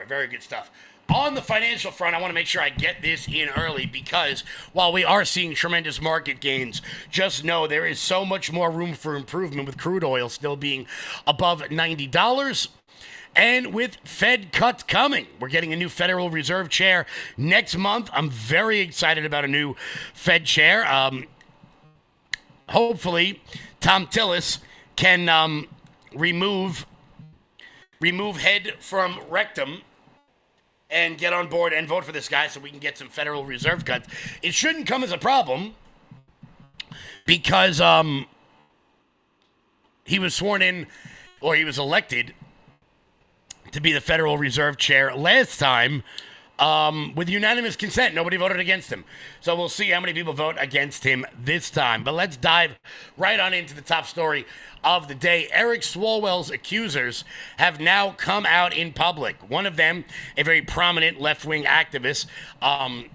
Very good stuff. On the financial front, I want to make sure I get this in early, because while we are seeing tremendous market gains, just know there is so much more room for improvement, with crude oil still being above $90. And with Fed cuts coming, we're getting a new Federal Reserve chair next month. I'm very excited about a new Fed chair. Hopefully, Tom Tillis can remove head from rectum and get on board and vote for this guy so we can get some Federal Reserve cuts. It shouldn't come as a problem, because he was sworn in, or he was elected to be the Federal Reserve chair last time with unanimous consent. Nobody voted against him. So we'll see how many people vote against him this time. But let's dive right on into the top story of the day. Eric Swalwell's accusers have now come out in public. One of them, a very prominent left-wing activist, Ali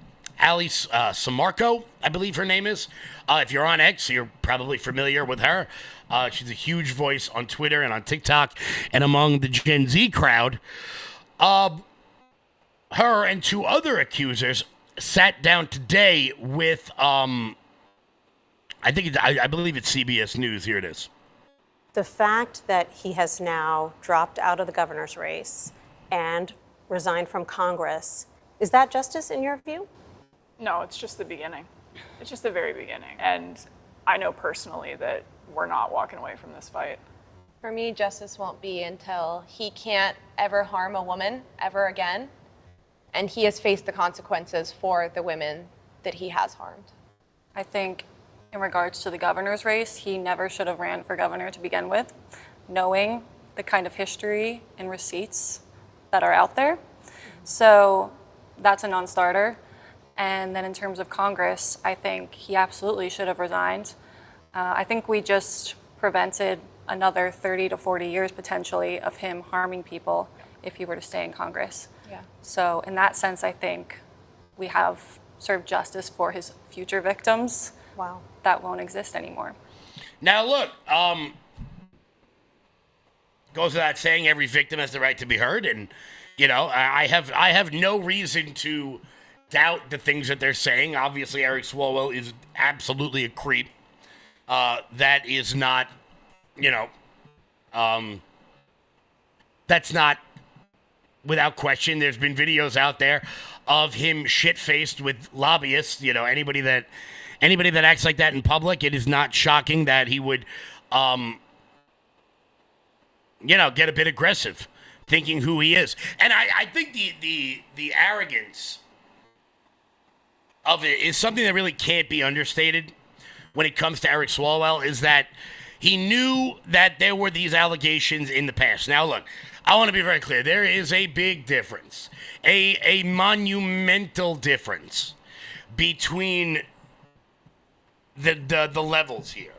Samarco, I believe her name is. If you're on X, you're probably familiar with her. She's a huge voice on Twitter and on TikTok and among the Gen Z crowd. Her and two other accusers sat down today with, I believe it's CBS News. Here it is. The fact that he has now dropped out of the governor's race and resigned from Congress, is that justice in your view? No, it's just the beginning. It's just the very beginning. And I know personally that we're not walking away from this fight. For me, justice won't be until he can't ever harm a woman ever again, and he has faced the consequences for the women that he has harmed. I think in regards to the governor's race, he never should have ran for governor to begin with, knowing the kind of history and receipts that are out there. So that's a non-starter. And then in terms of Congress, I think he absolutely should have resigned. I think we just prevented another 30 to 40 years potentially of him harming people if he were to stay in Congress. Yeah. So in that sense, I think we have served justice for his future victims. Wow. That won't exist anymore. Now look, goes without saying, every victim has the right to be heard, and you know, I have no reason to doubt the things that they're saying. Obviously, Eric Swalwell is absolutely a creep. That is not, you know, that's not without question. There's been videos out there of him shit-faced with lobbyists. You know, anybody that acts like that in public, it is not shocking that he would, you know, get a bit aggressive, thinking who he is. And I think the arrogance of it is something that really can't be understated when it comes to Eric Swalwell, is that he knew that there were these allegations in the past. Now, look, I want to be very clear. There is a big difference, a monumental difference between the levels here.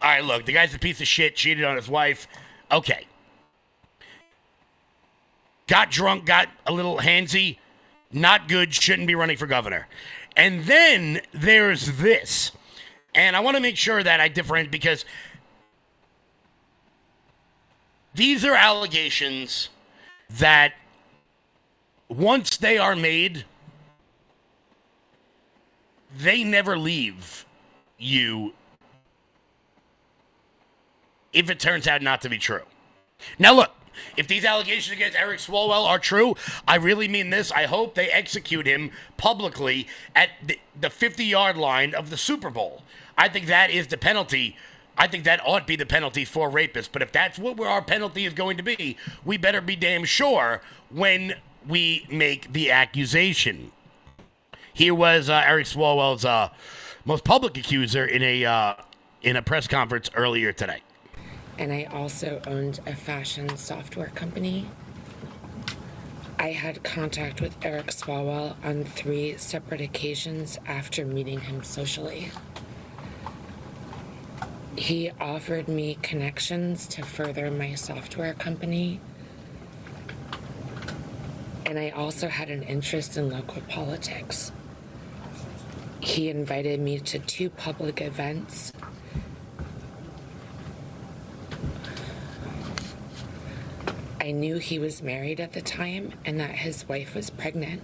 All right, look, the guy's a piece of shit, cheated on his wife. Okay. Got drunk, got a little handsy. Not good, shouldn't be running for governor. And then there's this. And I want to make sure that I differentiate, because these are allegations that once they are made, they never leave you if it turns out not to be true. Now look, if these allegations against Eric Swalwell are true, I really mean this. I hope they execute him publicly at the 50-yard line of the Super Bowl. I think that is the penalty. I think that ought to be the penalty for rapists. But if that's what our penalty is going to be, we better be damn sure when we make the accusation. Here was Eric Swalwell's most public accuser in a press conference earlier today. And I also owned a fashion software company. I had contact with Eric Swalwell on 3 separate occasions after meeting him socially. He offered me connections to further my software company. And I also had an interest in local politics. He invited me to 2 public events. I knew he was married at the time and that his wife was pregnant.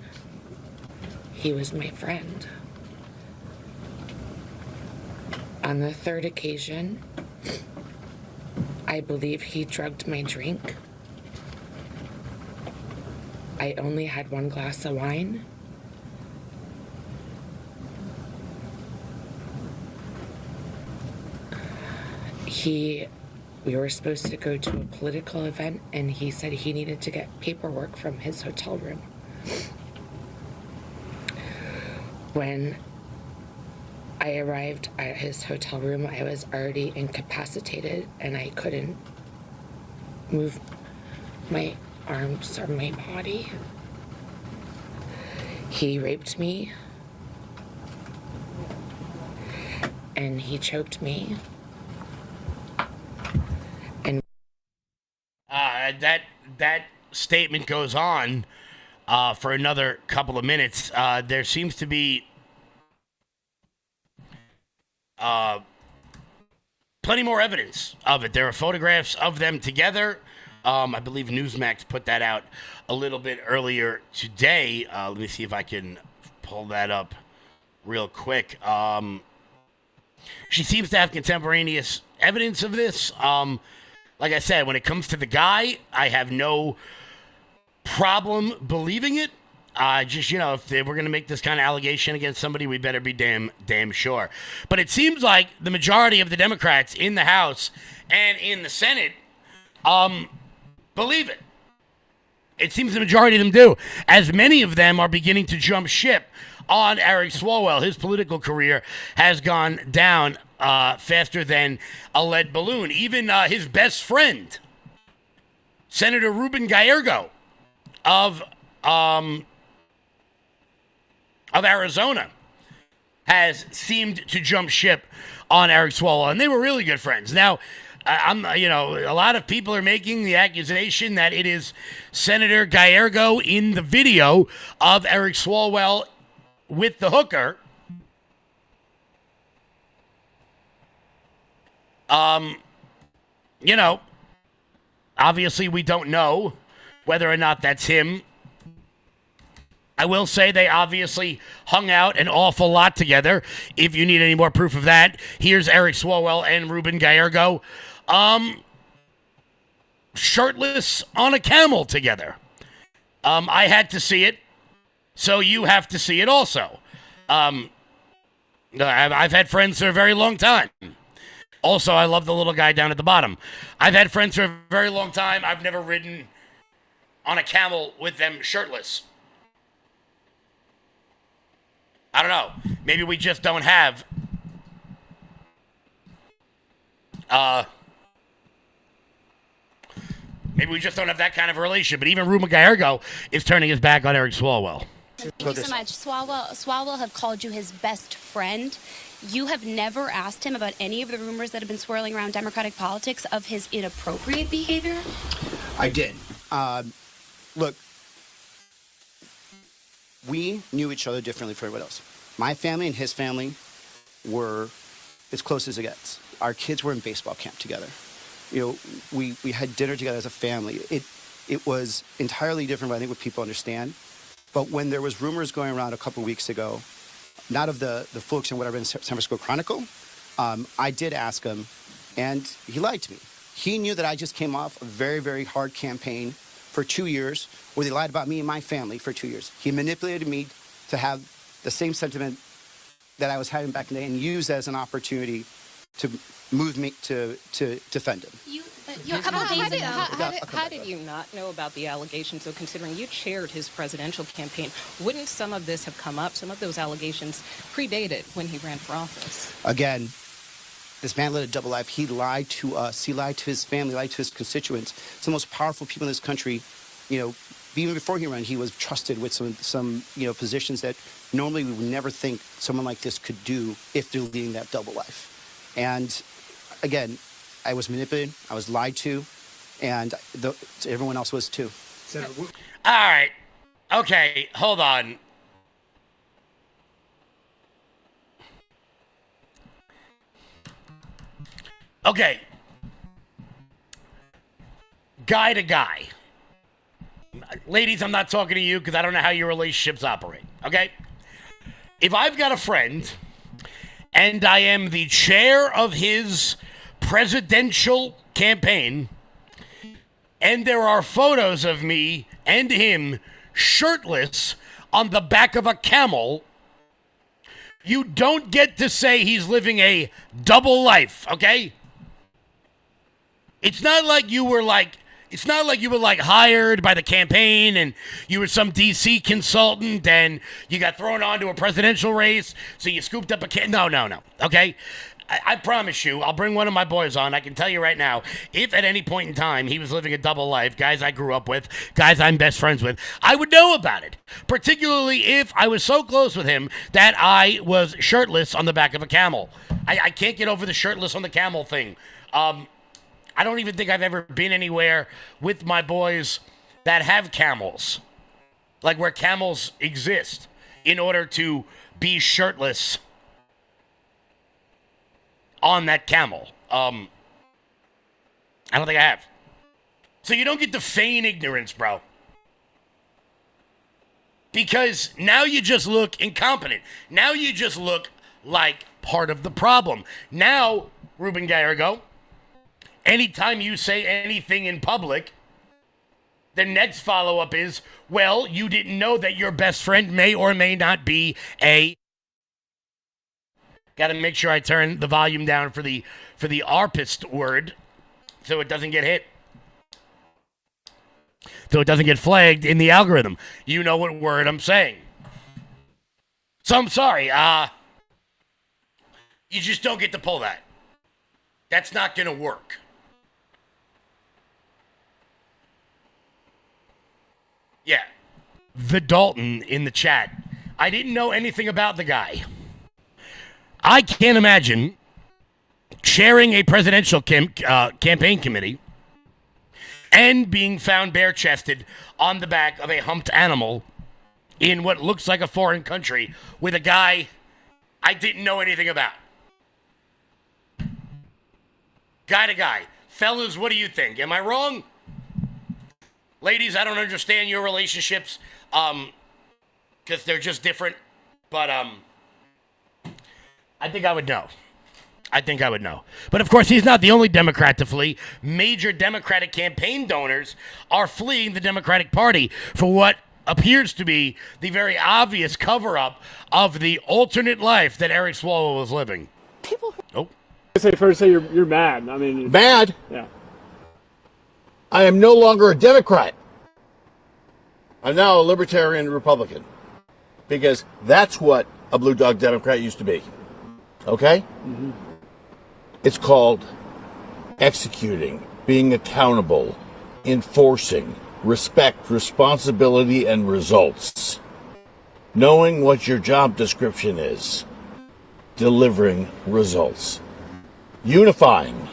He was my friend. On the 3rd occasion, I believe he drugged my drink. I only had 1 glass of wine. We were supposed to go to a political event, and he said he needed to get paperwork from his hotel room. When I arrived at his hotel room, I was already incapacitated, and I couldn't move my arms or my body. He raped me, and he choked me. That statement goes on for another couple of minutes. There seems to be plenty more evidence of it. There are photographs of them together. I believe Newsmax put that out a little bit earlier today. Let me see if I can pull that up real quick. She seems to have contemporaneous evidence of this. Like I said, when it comes to the guy, I have no problem believing it. Just, if we're going to make this kind of allegation against somebody, we better be damn sure. But it seems like the majority of the Democrats in the House and in the Senate believe it. It seems the majority of them do, as many of them are beginning to jump ship on Eric Swalwell. His political career has gone down faster than a lead balloon. Even his best friend, Senator Ruben Gallardo of Arizona, has seemed to jump ship on Eric Swalwell, and they were really good friends. Now, a lot of people are making the accusation that it is Senator Gallardo in the video of Eric Swalwell with the hooker. Obviously we don't know whether or not that's him. I will say they obviously hung out an awful lot together. If you need any more proof of that, here's Eric Swalwell and Ruben Gallardo shirtless on a camel together. I had to see it, so you have to see it also. I've had friends for a very long time. Also, I love the little guy down at the bottom. I've had friends for a very long time. I've never ridden on a camel with them shirtless. I don't know. Maybe we just don't have that kind of a relationship. But even Ruben Gallardo is turning his back on Eric Swalwell. Thank you so much. Swalwell have called you his best friend. You have never asked him about any of the rumors that have been swirling around Democratic politics of his inappropriate behavior? I did. Look, we knew each other differently from everyone else. My family and his family were as close as it gets. Our kids were in baseball camp together. We had dinner together as a family. It was entirely different, I think, what people understand. But when there was rumors going around a couple of weeks ago, not of the folks in whatever in San Francisco Chronicle, I did ask him, and he lied to me. He knew that I just came off a very, very hard campaign for 2 years, where they lied about me and my family for 2 years. He manipulated me to have the same sentiment that I was having back in the day and used as an opportunity to move me to defend him. A couple days ago. How did you not know about the allegations? So considering you chaired his presidential campaign, wouldn't some of this have come up? Some of those allegations predated when he ran for office. Again, this man led a double life. He lied to us. He lied to his family, lied to his constituents. Some of the most powerful people in this country, even before he ran, he was trusted with some positions that normally we would never think someone like this could do if they're leading that double life. And again, I was manipulated, I was lied to, and everyone else was too. All right. Okay, hold on. Okay. Guy to guy. Ladies, I'm not talking to you because I don't know how your relationships operate, okay? If I've got a friend and I am the chair of his presidential campaign and there are photos of me and him shirtless on the back of a camel, you don't get to say he's living a double life, okay? It's not like you were hired by the campaign and you were some DC consultant and you got thrown onto a presidential race, so you scooped up a No. Okay? I promise you, I'll bring one of my boys on. I can tell you right now, if at any point in time he was living a double life, guys I grew up with, guys I'm best friends with, I would know about it. Particularly if I was so close with him that I was shirtless on the back of a camel. I can't get over the shirtless on the camel thing. I don't even think I've ever been anywhere with my boys that have camels. Like where camels exist in order to be shirtless on that camel. I don't think I have. So you don't get to feign ignorance, bro. Because now you just look incompetent. Now you just look like part of the problem. Now, Ruben Gallardo, anytime you say anything in public, The next follow-up is, well, you didn't know that your best friend may or may not be a... Got to make sure I turn the volume down for the ARPist word so it doesn't get hit. So it doesn't get flagged in the algorithm. You know what word I'm saying. So I'm sorry. You just don't get to pull that. That's not going to work. Yeah. The Dalton in the chat. I didn't know anything about the guy. I can't imagine chairing a presidential campaign committee and being found bare-chested on the back of a humped animal in what looks like a foreign country with a guy I didn't know anything about. Guy to guy. Fellas, what do you think? Am I wrong? Ladies, I don't understand your relationships because they're just different. But I think I would know. But of course, he's not the only Democrat to flee. Major Democratic campaign donors are fleeing the Democratic Party for what appears to be the very obvious cover-up of the alternate life that Eric Swalwell was living. First say you're mad. I mean, mad? Yeah. I am no longer a Democrat. I'm now a libertarian Republican. Because that's what a blue dog Democrat used to be. Okay? Mm-hmm. It's called executing, being accountable, enforcing, respect, responsibility, and results. Knowing what your job description is. Delivering results. Unifying.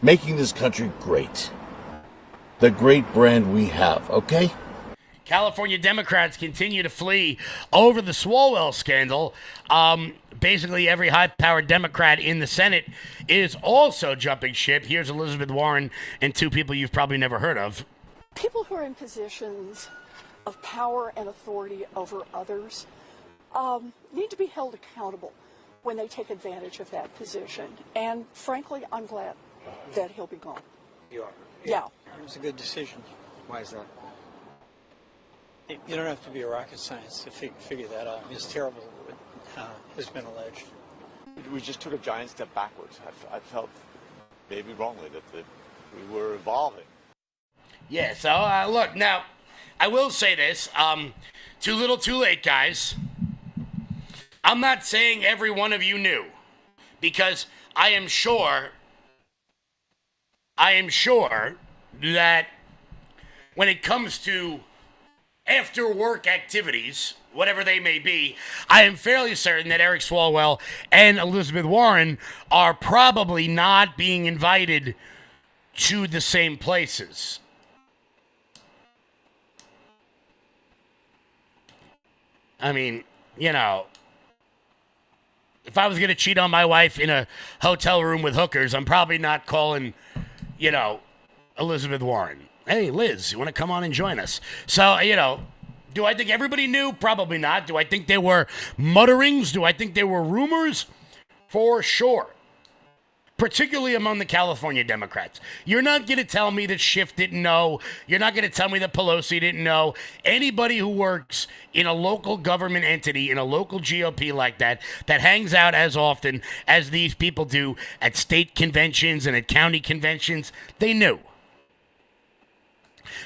Making this country great. The great brand we have, okay? California Democrats continue to flee over the Swalwell scandal. Basically, every high-powered Democrat in the Senate is also jumping ship. Here's Elizabeth Warren and two people you've probably never heard of. People who are in positions of power and authority over others need to be held accountable when they take advantage of that position. And frankly, I'm glad that he'll be gone. You are? Yeah. It was a good decision. Why is that? You don't have to be a rocket science to figure that out. It's terrible what has been alleged. We just took a giant step backwards. I felt maybe wrongly that we were evolving. Yeah, so look, now, I will say this. Too little, too late, guys. I'm not saying every one of you knew, because I am sure that when it comes to after-work activities, whatever they may be, I am fairly certain that Eric Swalwell and Elizabeth Warren are probably not being invited to the same places. I mean, you know, if I was going to cheat on my wife in a hotel room with hookers, I'm probably not calling, you know, Elizabeth Warren. Hey, Liz, you want to come on and join us? So, you know, do I think everybody knew? Probably not. Do I think there were mutterings? Do I think there were rumors? For sure. Particularly among the California Democrats. You're not going to tell me that Schiff didn't know. You're not going to tell me that Pelosi didn't know. Anybody who works in a local government entity, in a local GOP like that hangs out as often as these people do at state conventions and at county conventions, they knew.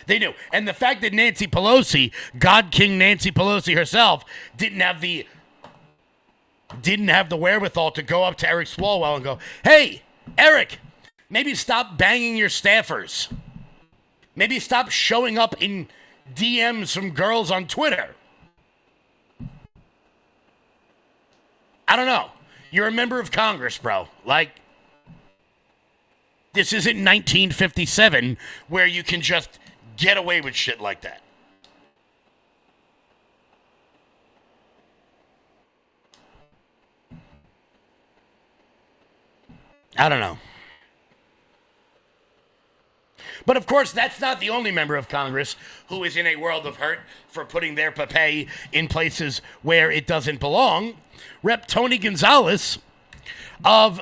They knew. And the fact that Nancy Pelosi, God King Nancy Pelosi herself, didn't have the wherewithal to go up to Eric Swalwell and go, hey, Eric, maybe stop banging your staffers. Maybe stop showing up in DMs from girls on Twitter. I don't know. You're a member of Congress, bro. Like, this isn't 1957 where you can just get away with shit like that. I don't know. But of course, that's not the only member of Congress who is in a world of hurt for putting their papay in places where it doesn't belong. Rep. Tony Gonzalez of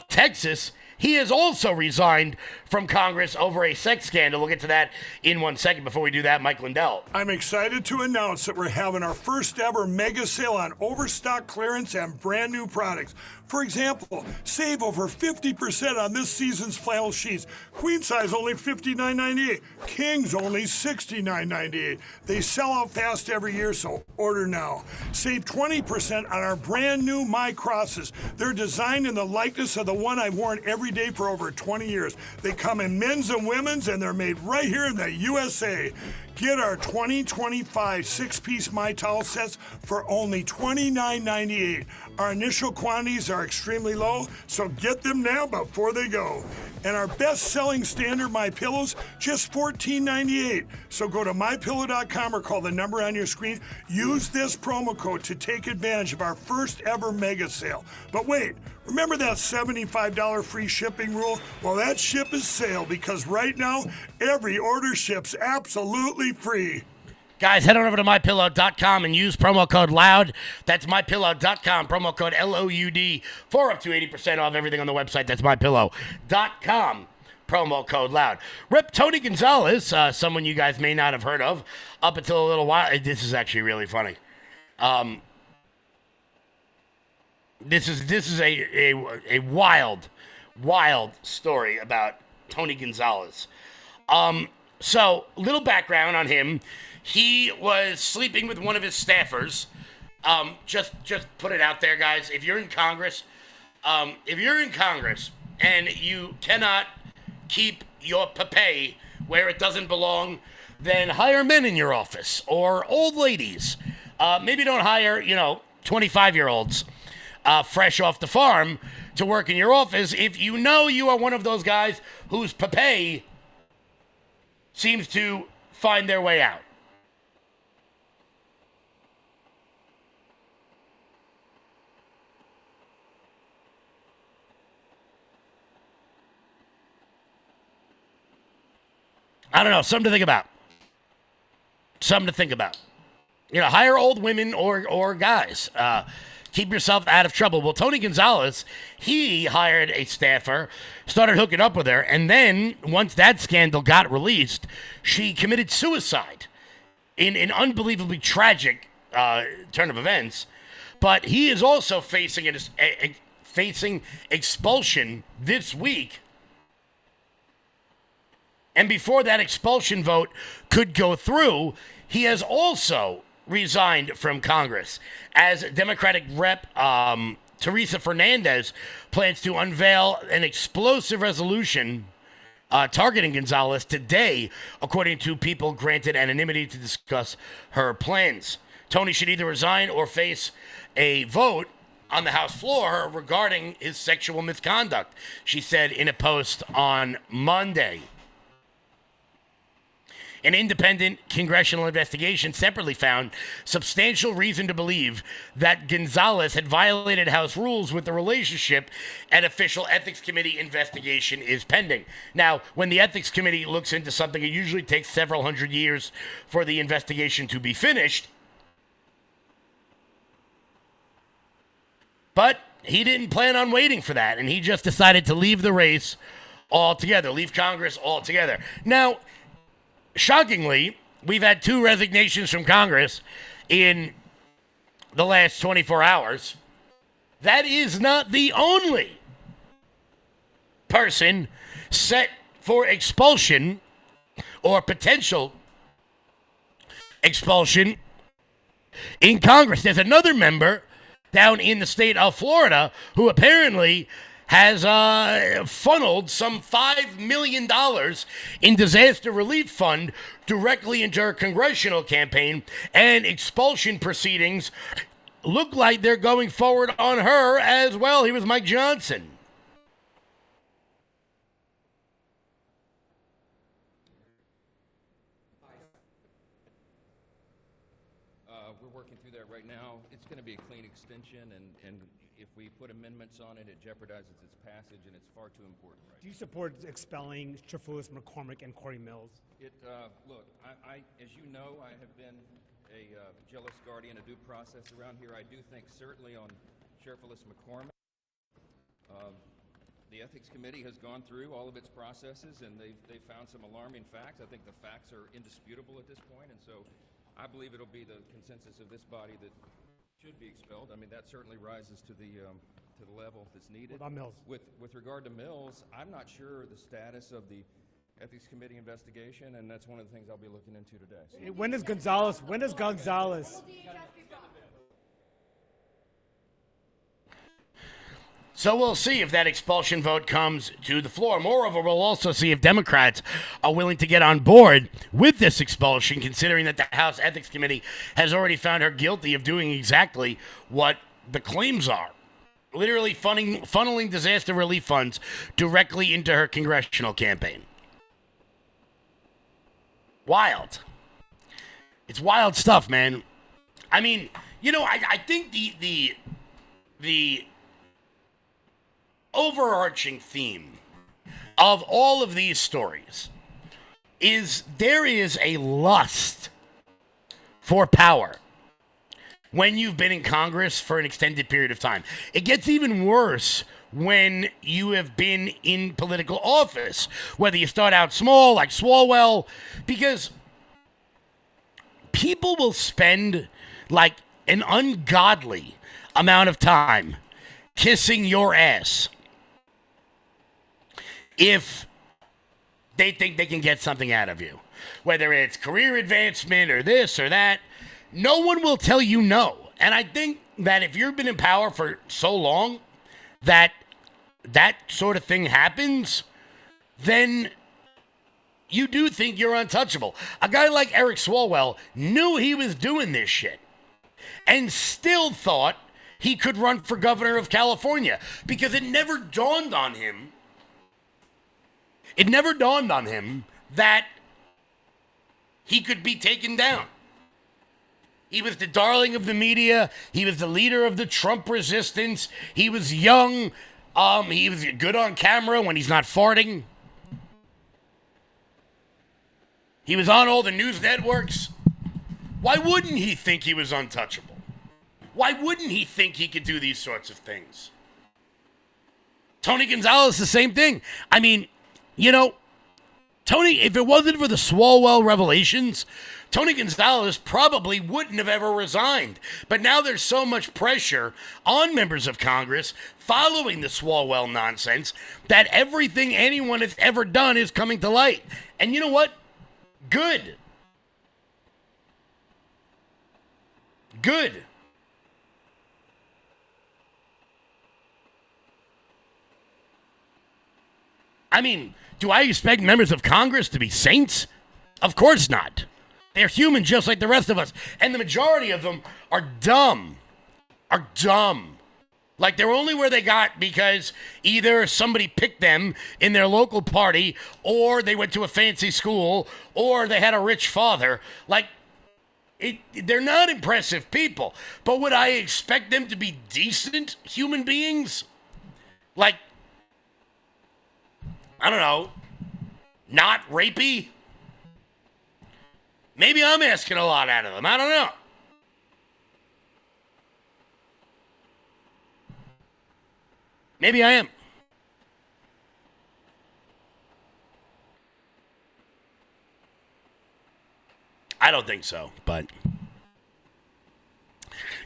Texas he has also resigned from Congress over a sex scandal. We'll get to that in 1 second. Before we do that, Mike Lindell. I'm excited to announce that we're having our first ever mega sale on overstock clearance and brand new products. For example, save over 50% on this season's flannel sheets. Queen size only $59.98. Kings only $69.98. They sell out fast every year, so order now. Save 20% on our brand new My Crosses. They're designed in the likeness of the one I've worn every day for over 20 years. They come in men's and women's, and they're made right here in the USA. Get our 2025 six-piece My Towel sets for only $29.98. Our initial quantities are extremely low, so get them now before they go. And our best-selling standard My Pillows, just $14.98. So go to mypillow.com or call the number on your screen. Use this promo code to take advantage of our first ever mega sale. But wait, remember that $75 free shipping rule? Well, that ship is sailed because right now, every order ships absolutely free. Guys, head on over to mypillow.com and use promo code LOUD. That's mypillow.com, promo code LOUD for up to 80% off everything on the website. That's mypillow.com, promo code LOUD. Rep Tony Gonzalez, someone you guys may not have heard of up until a little while. This is actually really funny. This is a wild story about Tony Gonzalez. So, little background on him. He was sleeping with one of his staffers. Just put it out there, guys. If you're in Congress, and you cannot keep your pay where it doesn't belong, then hire men in your office or old ladies. Maybe don't hire, 25-year-olds fresh off the farm to work in your office if you know you are one of those guys whose pay seems to find their way out. I don't know, something to think about. Hire old women or guys. Keep yourself out of trouble. Well, Tony Gonzalez, he hired a staffer, started hooking up with her, and then once that scandal got released, she committed suicide in an unbelievably tragic turn of events. But he is also facing expulsion this week. And before that expulsion vote could go through, he has also resigned from Congress as Democratic Rep Teresa Fernandez plans to unveil an explosive resolution targeting Gonzalez today, according to people granted anonymity to discuss her plans. Tony should either resign or face a vote on the House floor regarding his sexual misconduct, she said in a post on Monday. An independent congressional investigation separately found substantial reason to believe that Gonzalez had violated House rules with the relationship. An official ethics committee investigation is pending. Now, when the ethics committee looks into something, it usually takes several hundred years for the investigation to be finished. But he didn't plan on waiting for that, and he just decided to leave the race altogether, leave Congress altogether. Now, shockingly, we've had 2 resignations from Congress in the last 24 hours. That is not the only person set for expulsion or potential expulsion in Congress. There's another member down in the state of Florida who apparently has funneled some $5 million in disaster relief fund directly into her congressional campaign, and expulsion proceedings look like they're going forward on her as well. He was Mike Johnson. We're working through that right now. It's going to be a clean extension, and if we put amendments on it, it jeopardizes its passage, and it's far too important. Right? Do you support expelling Trefulis, McCormick, and Corey Mills? Look, as you know, I have been a jealous guardian of due process around here. I do think certainly on Sheriff McCormick, The Ethics Committee has gone through all of its processes, and they've found some alarming facts. I think the facts are indisputable at this point, and so I believe it'll be the consensus of this body that should be expelled. I mean, that certainly rises to the level that's needed. What about Mills? With regard to Mills, I'm not sure the status of the Ethics Committee investigation, and that's one of the things I'll be looking into today. So. When does Gonzalez? So we'll see if that expulsion vote comes to the floor. Moreover, we'll also see if Democrats are willing to get on board with this expulsion, considering that the House Ethics Committee has already found her guilty of doing exactly what the claims are. Literally funneling disaster relief funds directly into her congressional campaign. Wild. It's wild stuff, man. I mean, you know, I think the overarching theme of all of these stories is there is a lust for power when you've been in Congress for an extended period of time. It gets even worse when you have been in political office, whether you start out small like Swalwell, because people will spend like an ungodly amount of time kissing your ass if they think they can get something out of you, whether it's career advancement or this or that. No one will tell you no. And I think that if you've been in power for so long that that sort of thing happens, then you do think you're untouchable. A guy like Eric Swalwell knew he was doing this shit and still thought he could run for governor of California because it never dawned on him. It never dawned on him that he could be taken down. He was the darling of the media. He was the leader of the Trump resistance. He was young. He was good on camera when he's not farting. He was on all the news networks. Why wouldn't he think he was untouchable? Why wouldn't he think he could do these sorts of things? Tony Gonzalez, the same thing. I mean, you know, Tony, if it wasn't for the Swalwell revelations, Tony Gonzalez probably wouldn't have ever resigned. But now there's so much pressure on members of Congress following the Swalwell nonsense that everything anyone has ever done is coming to light. And you know what? Good. Good. I mean, do I expect members of Congress to be saints? Of course not. They're human just like the rest of us. And the majority of them are dumb. Like they're only where they got because either somebody picked them in their local party, or they went to a fancy school, or they had a rich father. Like, they're not impressive people. But would I expect them to be decent human beings? Like, I don't know, not rapey? Maybe I'm asking a lot out of them. I don't know. Maybe I am. I don't think so, but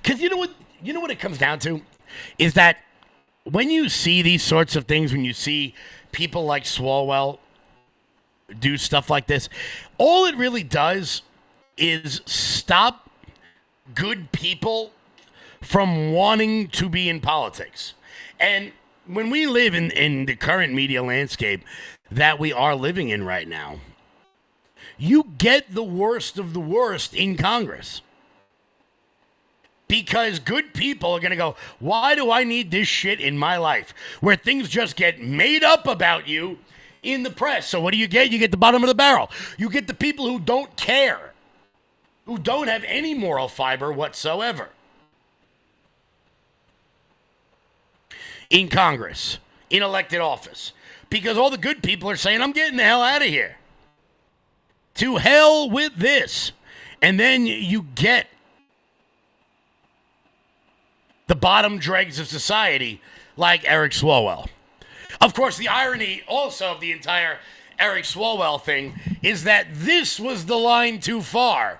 because you know what it comes down to is that when you see these sorts of things, when you see people like Swalwell do stuff like this, all it really does is stop good people from wanting to be in politics. And when we live in the current media landscape that we are living in right now, you get the worst of the worst in Congress. Because good people are going to go, why do I need this shit in my life? Where things just get made up about you in the press. So what do? You get the bottom of the barrel. You get the people who don't care, who don't have any moral fiber whatsoever. In Congress, in elected office. Because all the good people are saying, I'm getting the hell out of here. To hell with this. And then you get the bottom dregs of society like Eric Swalwell. Of course, the irony also of the entire Eric Swalwell thing is that this was the line too far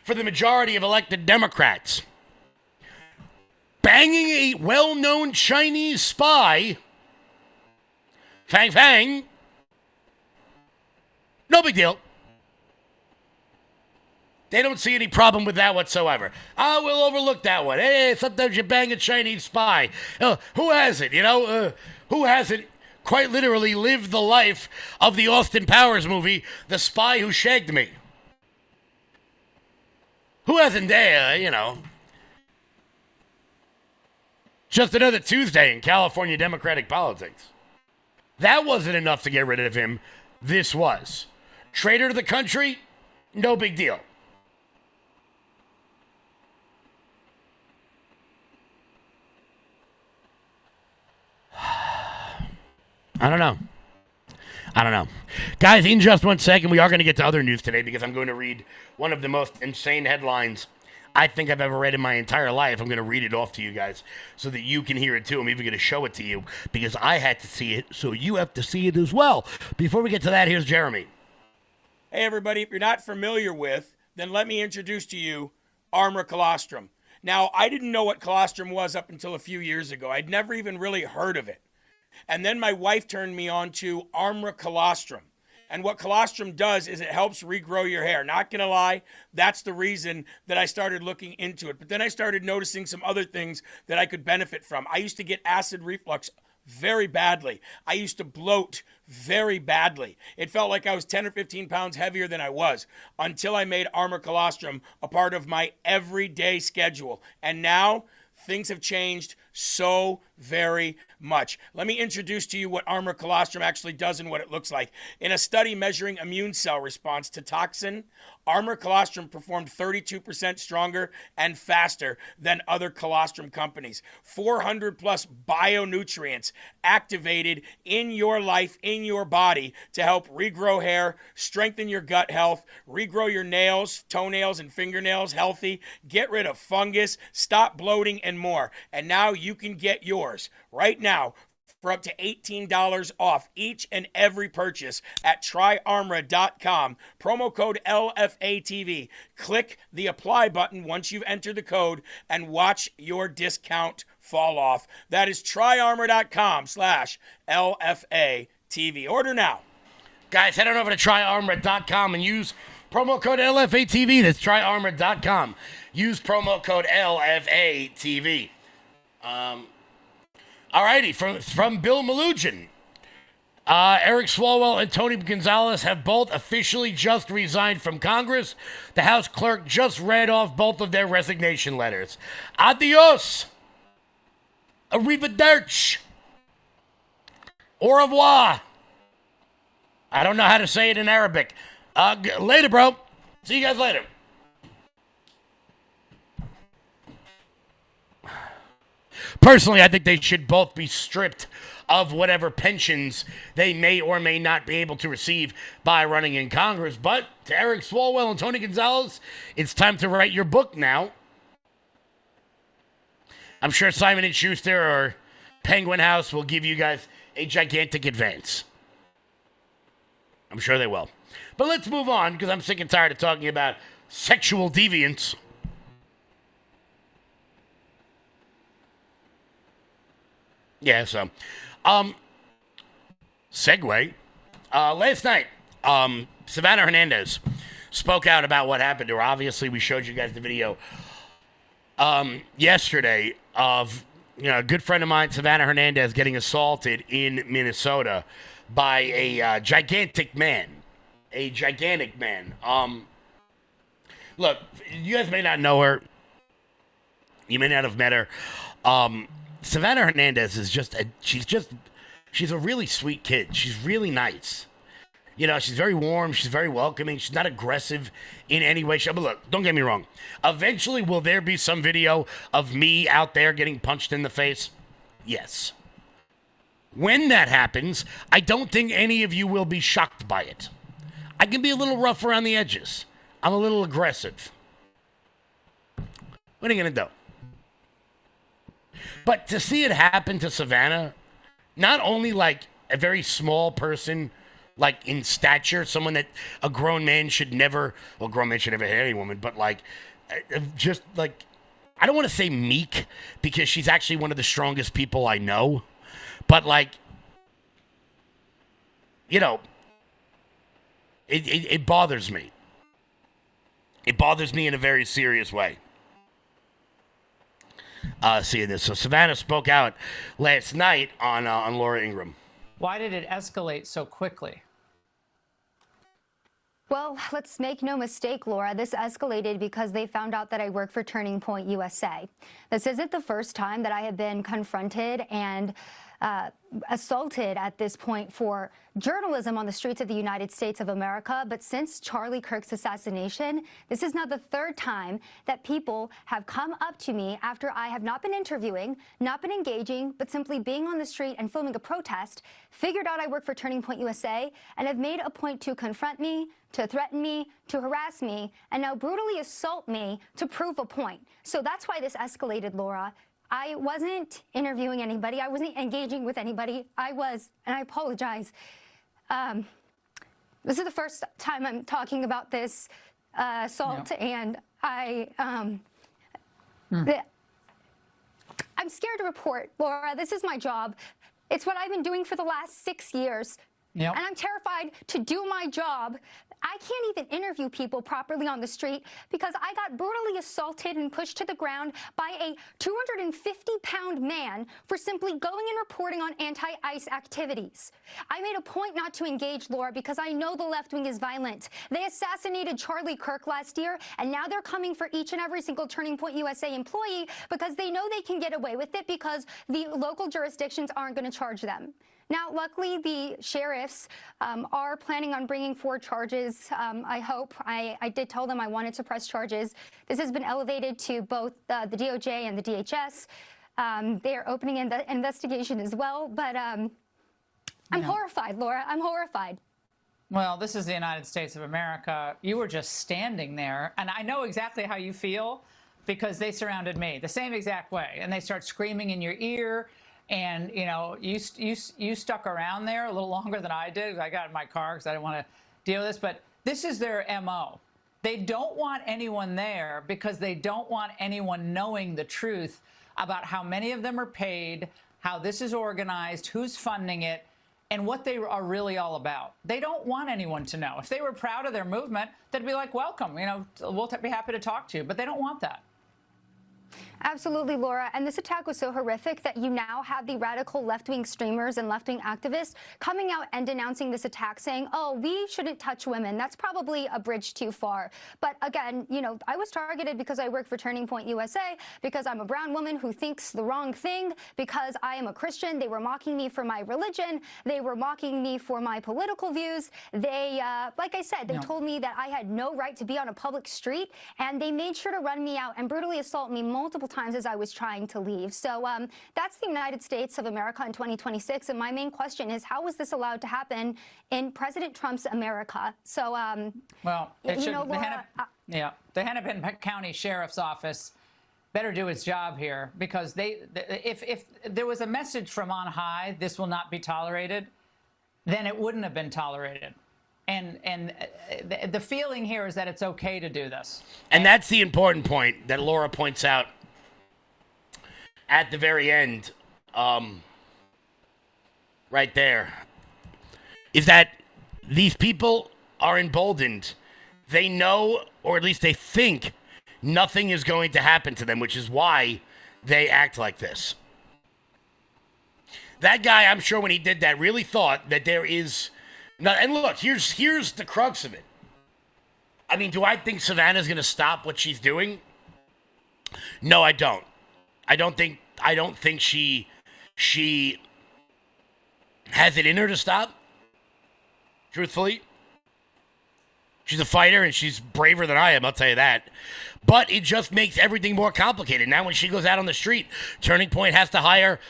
for the majority of elected Democrats. Banging a well-known Chinese spy, Fang Fang, no big deal. They don't see any problem with that whatsoever. We'll overlook that one. Hey, sometimes you bang a Chinese spy. Who hasn't, who hasn't quite literally lived the life of the Austin Powers movie, The Spy Who Shagged Me? Who hasn't there, Just another Tuesday in California Democratic politics. That wasn't enough to get rid of him. This was. Traitor to the country? No big deal. I don't know. Guys, in just 1 second, we are going to get to other news today because I'm going to read one of the most insane headlines I think I've ever read in my entire life. I'm going to read it off to you guys so that you can hear it too. I'm even going to show it to you because I had to see it, so you have to see it as well. Before we get to that, here's Jeremy. Hey, everybody. If you're not familiar with, then let me introduce to you Armor Colostrum. Now, I didn't know what colostrum was up until a few years ago. I'd never even really heard of it. And then my wife turned me on to Armor Colostrum. And what colostrum does is it helps regrow your hair. Not gonna lie, that's the reason that I started looking into it. But then I started noticing some other things that I could benefit from. I used to get acid reflux very badly. I used to bloat very badly. It felt like I was 10 or 15 pounds heavier than I was until I made Armor Colostrum a part of my everyday schedule. And now things have changed so very much. Let me introduce to you what Armor Colostrum actually does and what it looks like. In a study measuring immune cell response to toxin, Armor Colostrum performed 32% stronger and faster than other colostrum companies. 400 plus bionutrients activated in your life, in your body, to help regrow hair, strengthen your gut health, regrow your nails, toenails, and fingernails healthy, get rid of fungus, stop bloating, and more. And now you can get yours right now for up to $18 off each and every purchase at tryarmra.com. Promo code LFATV. Click the apply button once you've entered the code and watch your discount fall off. That is tryarmra.com/LFATV. Order now. Guys, head on over to tryarmra.com and use promo code LFATV. That's tryarmra.com. Use promo code LFATV. Alrighty, from Bill Malugin. Eric Swalwell and Tony Gonzalez have both officially just resigned from Congress. The House clerk just read off both of their resignation letters. Adios. Arrivederci. Au revoir. I don't know how to say it in Arabic. Later, bro. See you guys later. Personally, I think they should both be stripped of whatever pensions they may or may not be able to receive by running in Congress. But to Eric Swalwell and Tony Gonzalez, it's time to write your book now. I'm sure Simon & Schuster or Penguin House will give you guys a gigantic advance. I'm sure they will. But let's move on, because I'm sick and tired of talking about sexual deviance. Yeah, so, segue. Last night, Savannah Hernandez spoke out about what happened to her. Obviously, we showed you guys the video yesterday of, a good friend of mine, Savannah Hernandez, getting assaulted in Minnesota by a gigantic man. A gigantic man. Look, you guys may not know her. You may not have met her. Savannah Hernandez is she's a really sweet kid. She's really nice. She's very warm. She's very welcoming. She's not aggressive in any way. But look, don't get me wrong. Eventually, will there be some video of me out there getting punched in the face? Yes. When that happens, I don't think any of you will be shocked by it. I can be a little rough around the edges. I'm a little aggressive. What are you going to do? But to see it happen to Savannah, not only a very small person, like in stature, someone that a grown man should never, well, grown man should never hit any woman, but like, just like, I don't want to say meek because she's actually one of the strongest people I know, but like, you know, it bothers me. It bothers me in a very serious way. Seeing this. So Savannah spoke out last night on Laura Ingraham. Why did it escalate so quickly? Well, let's make no mistake, Laura, this escalated because they found out that I work for Turning Point USA. This isn't the first time that I have been confronted and assaulted at this point for journalism on the streets of the United States of America. But since Charlie Kirk's assassination, this is now the third time that people have come up to me after I have not been interviewing, not been engaging, but simply being on the street and filming a protest, figured out I work for Turning Point USA, and have made a point to confront me, to threaten me, to harass me, and now brutally assault me to prove a point. So that's why this escalated, Laura. I wasn't interviewing anybody. I wasn't engaging with anybody. I was, and I apologize. This is the first time I'm talking about this assault, and I'm scared to report, Laura. This is my job. It's what I've been doing for the last 6 years. And I'm terrified to do my job. I can't even interview people properly on the street because I got brutally assaulted and pushed to the ground by a 250-pound man for simply going and reporting on anti-ICE activities. I made a point not to engage, Laura, because I know the left wing is violent. They assassinated Charlie Kirk last year, and now they're coming for each and every single Turning Point USA employee because they know they can get away with it because the local jurisdictions aren't going to charge them. Now, luckily, the sheriffs are planning on bringing forward charges. I hope. I did tell them I wanted to press charges. This has been elevated to both the DOJ and the DHS. They are opening an investigation as well. But I'm horrified, Laura. I'm horrified. Well, this is the United States of America. You were just standing there, and I know exactly how you feel because they surrounded me the same exact way, and they start screaming in your ear. And, you know, you stuck around there a little longer than I did. I got in my car because I didn't want to deal with this. But this is their MO. They don't want anyone there because they don't want anyone knowing the truth about how many of them are paid, how this is organized, who's funding it, and what they are really all about. They don't want anyone to know. If they were proud of their movement, they'd be like, welcome, you know, we'll be happy to talk to you. But they don't want that. Absolutely, Laura. And this attack was so horrific that you now have the radical left-wing streamers and left-wing activists coming out and denouncing this attack, saying, oh, we shouldn't touch women. That's probably a bridge too far. But again, you know, I was targeted because I work for Turning Point USA, because I'm a brown woman who thinks the wrong thing, because I am a Christian. They were mocking me for my religion. They were mocking me for my political views. They, like I said, they told me that I had no right to be on a public street, and they made sure to run me out and brutally assault me multiple times as I was trying to leave. So that's the United States of America in 2026. And my main question is, how was this allowed to happen in President Trump's America? So, well, you know, Laura, the Hennepin County Sheriff's Office better do its job here, because if there was a message from on high, this will not be tolerated, then it wouldn't have been tolerated. And the feeling here is that it's okay to do this. And that's the important point that Laura points out at the very end, right there, is that these people are emboldened. They know, or at least they think, nothing is going to happen to them, which is why they act like this. That guy, I'm sure when he did that, really thought that there is... No, and look, here's the crux of it. I mean, do I think Savannah's going to stop what she's doing? No, I don't. I don't think she has it in her to stop. Truthfully. She's a fighter and she's braver than I am, I'll tell you that. But it just makes everything more complicated. Now when she goes out on the street, Turning Point has to hire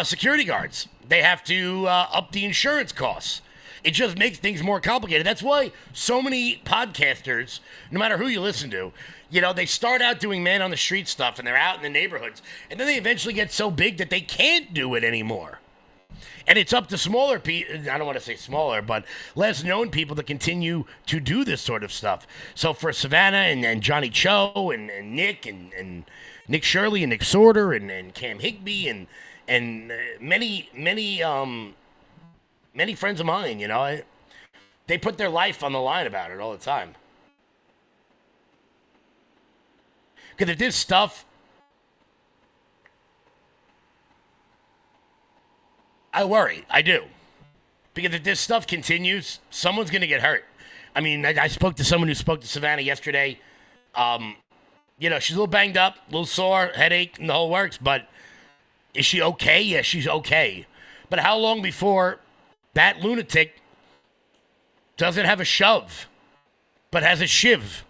security guards. They have to up the insurance costs. It just makes things more complicated. That's why so many podcasters, no matter who you listen to, you know, they start out doing man on the street stuff and they're out in the neighborhoods. And then they eventually get so big that they can't do it anymore. And it's up to smaller people, I don't want to say smaller, but less known people to continue to do this sort of stuff. So for Savannah and Johnny Cho and Nick and Nick Shirley and Nick Sorter and Cam Higbee and many friends of mine, you know, they put their life on the line about it all the time. Because if this stuff, I worry. I do. Because if this stuff continues, someone's going to get hurt. I mean, I spoke to someone who spoke to Savannah yesterday. You know, she's a little banged up, a little sore, headache, and the whole works. But is she okay? Yeah, she's okay. But how long before that lunatic doesn't have a shove, but has a shiv,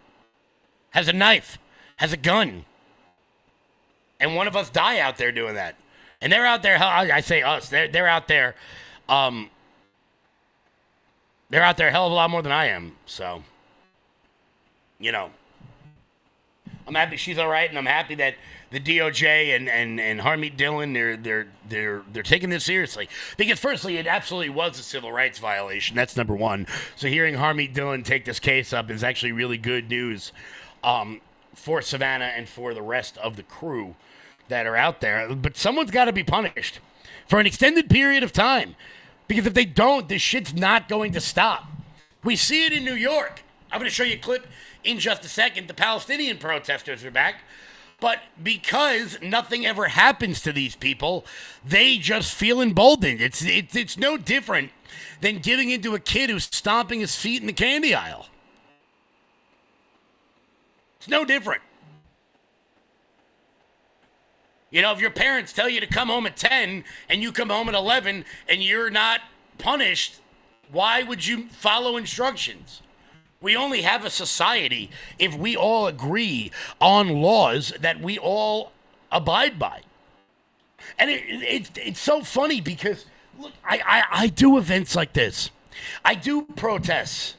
has a knife, has a gun, and one of us die out there doing that? And they're out there, I say us, they're out there, they're out there a hell of a lot more than I am. So, you know, I'm happy she's all right, and I'm happy that the DOJ and Harmeet Dillon, they're taking this seriously. Because firstly, it absolutely was a civil rights violation. That's number one. So hearing Harmeet Dillon take this case up is actually really good news for Savannah and for the rest of the crew that are out there. But someone's got to be punished for an extended period of time. Because if they don't, this shit's not going to stop. We see it in New York. I'm going to show you a clip in just a second. The Palestinian protesters are back. But because nothing ever happens to these people, they just feel emboldened. It's no different than giving into a kid who's stomping his feet in the candy aisle. It's no different. You know, if your parents tell you to come home at 10 and you come home at 11 and you're not punished, why would you follow instructions? We only have a society if we all agree on laws that we all abide by. And it's so funny because, look, I do events like this. I do protests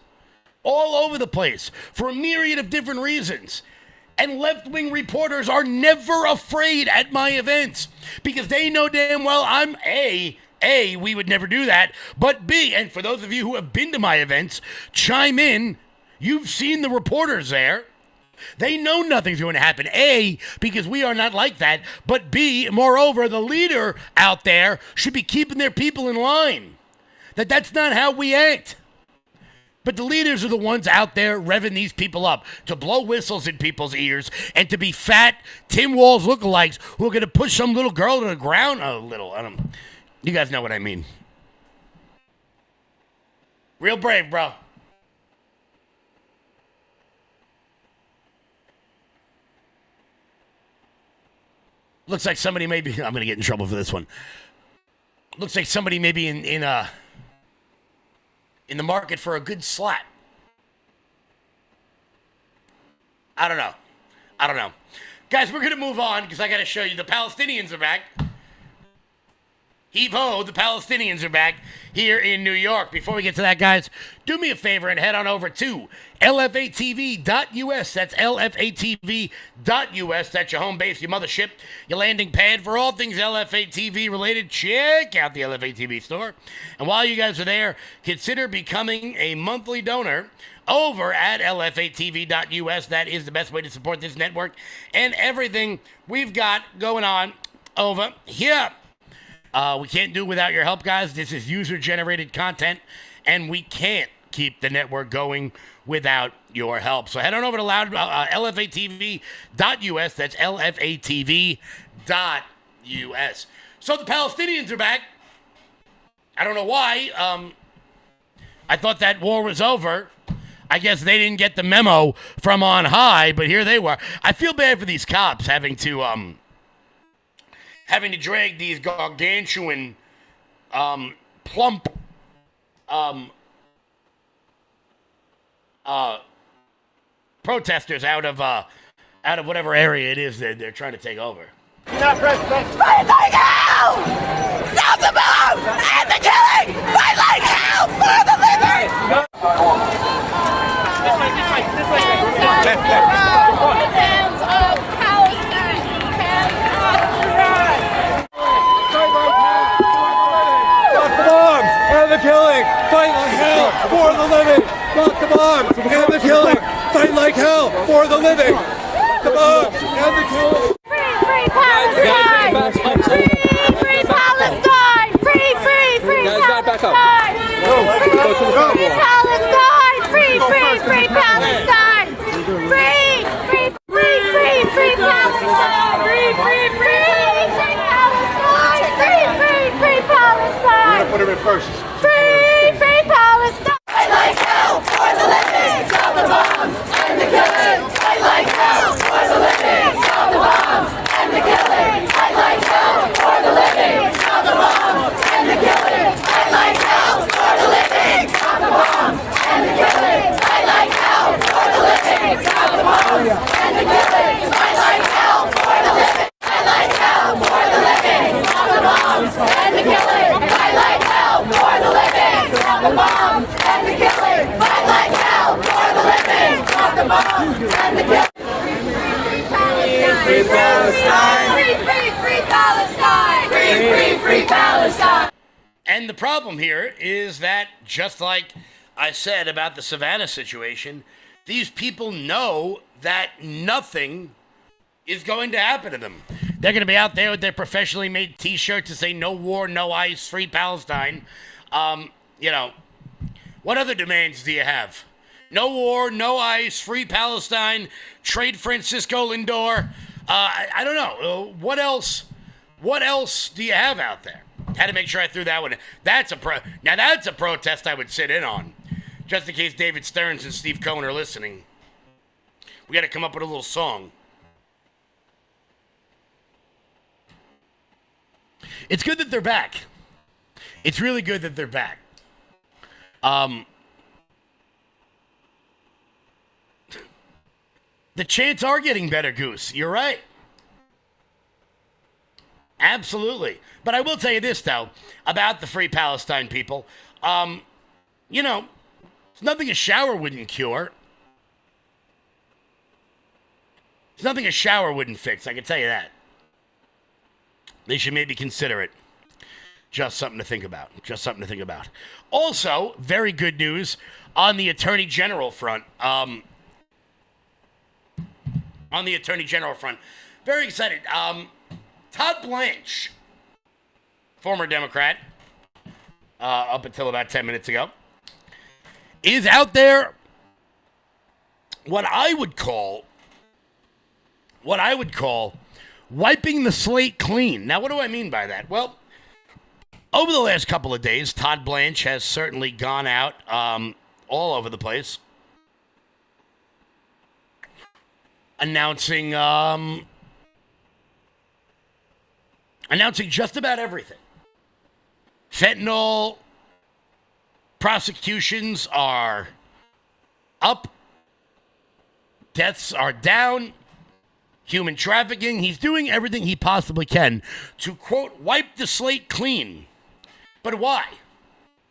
all over the place for a myriad of different reasons. And left-wing reporters are never afraid at my events because they know damn well I'm A, we would never do that, but B, and for those of you who have been to my events, chime in. You've seen the reporters there. They know nothing's going to happen. A, because we are not like that, but B, moreover, the leader out there should be keeping their people in line. That's not how we act. But the leaders are the ones out there revving these people up to blow whistles in people's ears and to be fat Tim Walz lookalikes who are going to push some little girl to the ground a little. You guys know what I mean. Real brave, bro. Looks like somebody may be... I'm going to get in trouble for this one. Looks like somebody may be in the market for a good slap. I don't know. Guys, we're going to move on because I got to show you the Palestinians are back. Heave-ho, the Palestinians are back here in New York. Before we get to that, guys, do me a favor and head on over to LFATV.us. That's LFATV.us. That's your home base, your mothership, your landing pad for all things LFA TV related. Check out the LFA TV store. And while you guys are there, consider becoming a monthly donor over at LFATV.us. That is the best way to support this network and everything we've got going on over here. We can't do it without your help, guys. This is user-generated content, and we can't keep the network going without your help. So head on over to LFATV.us. That's LFATV.us. So the Palestinians are back. I don't know why. I thought that war was over. I guess they didn't get the memo from on high, but here they were. I feel bad for these cops having to drag these gargantuan, plump, protesters out of whatever area it is that they're trying to take over. Fight like hell! Stop the bomb! End the killing! Fight like hell for the living! Hands up, Palestine! Hands up, Iran! the killing. Fight like hell for the living. Rock the bombs and the killing. Fight like hell for the living. The bombs and the killing. Free Palestine! Free Palestine! Free Guys, gotta back up. Free Palestine! Free Palestine! Free Palestine! Free Palestine! I'm gonna put him in first. Free Palestine! Fight like hell for the living! Stop the bombs and the killing! Fight like hell for the living! Stop the bombs and the killing! Fight like hell for the living! Stop the bombs and the killing! Fight like hell for the living! Stop the bombs and the killing! Fight like hell for the living! Stop the bombs and the killing! Fight like hell for the living! Fight like hell for the living! Stop the bombs and the killing! Fight like hell for the living! Stop the bombs and the killing! Fight like hell for the living! Stop the bombs and the killing! Free Palestine! Free Palestine! Free Palestine! And the problem here is that, just like I said about the Savannah situation, these people know that nothing is going to happen to them. They're going to be out there with their professionally made T-shirts to say "No war, no ice, free Palestine." You know, what other demands do you have? No war, no ice, free Palestine, trade Francisco Lindor. I don't know. What else? What else do you have out there? Had to make sure I threw that one in. Now that's a protest I would sit in on, just in case David Stearns and Steve Cohen are listening. We got to come up with a little song. It's good that they're back. It's really good that they're back. The chants are getting better, Goose. You're right. Absolutely. But I will tell you this, though, about the Free Palestine people. You know, it's nothing a shower wouldn't cure. It's nothing a shower wouldn't fix, I can tell you that. They should maybe consider it. Just something to think about. Just something to think about. Also, very good news on the Attorney General front. On the Attorney General front. Very excited. Todd Blanche, former Democrat, up until about 10 minutes ago, is out there what I would call wiping the slate clean. Now, what do I mean by that? Well, over the last couple of days, Todd Blanche has certainly gone out all over the place, announcing just about everything. Fentanyl prosecutions are up. Deaths are down. Human trafficking. He's doing everything he possibly can to, quote, wipe the slate clean. But why?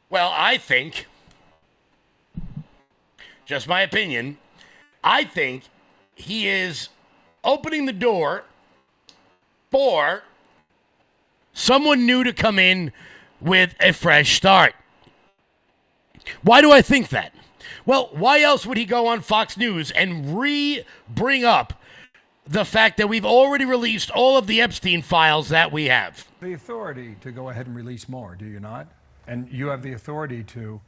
Well, I think, just my opinion, I think he is opening the door for someone new to come in with a fresh start. Why do I think that? Well, why else would he go on Fox News and bring up the fact that we've already released all of the Epstein files that we have? The authority to go ahead and release more, do you not? And you have the authority to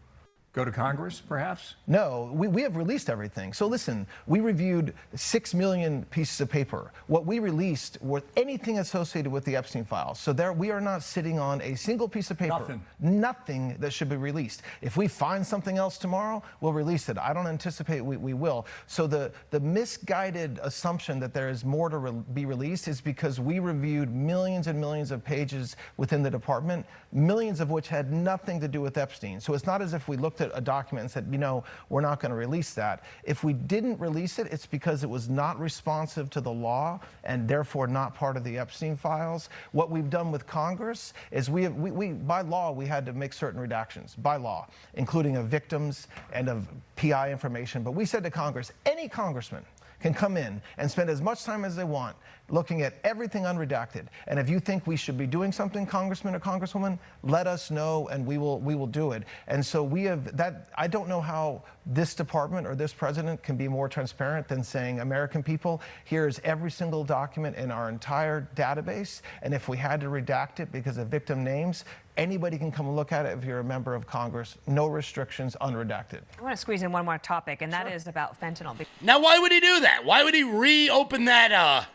go to Congress, perhaps? No, we have released everything. So listen, we reviewed 6 million pieces of paper. What we released was anything associated with the Epstein files. So there, we are not sitting on a single piece of paper. Nothing that should be released. If we find something else tomorrow, we'll release it. I don't anticipate we will. So the misguided assumption that there is more to be released is because we reviewed millions and millions of pages within the department, millions of which had nothing to do with Epstein. So it's not as if we looked at a document and said, you know, we're not going to release that. If we didn't release it, it's because it was not responsive to the law and therefore not part of the Epstein files. What we've done with Congress is we by law, we had to make certain redactions, by law, including of victims and of PI information. But we said to Congress, any congressman can come in and spend as much time as they want looking at everything unredacted. And if you think we should be doing something, Congressman or Congresswoman, let us know and we will do it. And so we have that. I don't know how this department or this president can be more transparent than saying, American people, here's every single document in our entire database. And if we had to redact it because of victim names, anybody can come and look at it if you're a member of Congress. No restrictions, unredacted. I want to squeeze in one more topic, and that is about fentanyl. Now, why would he do that? Why would he reopen that,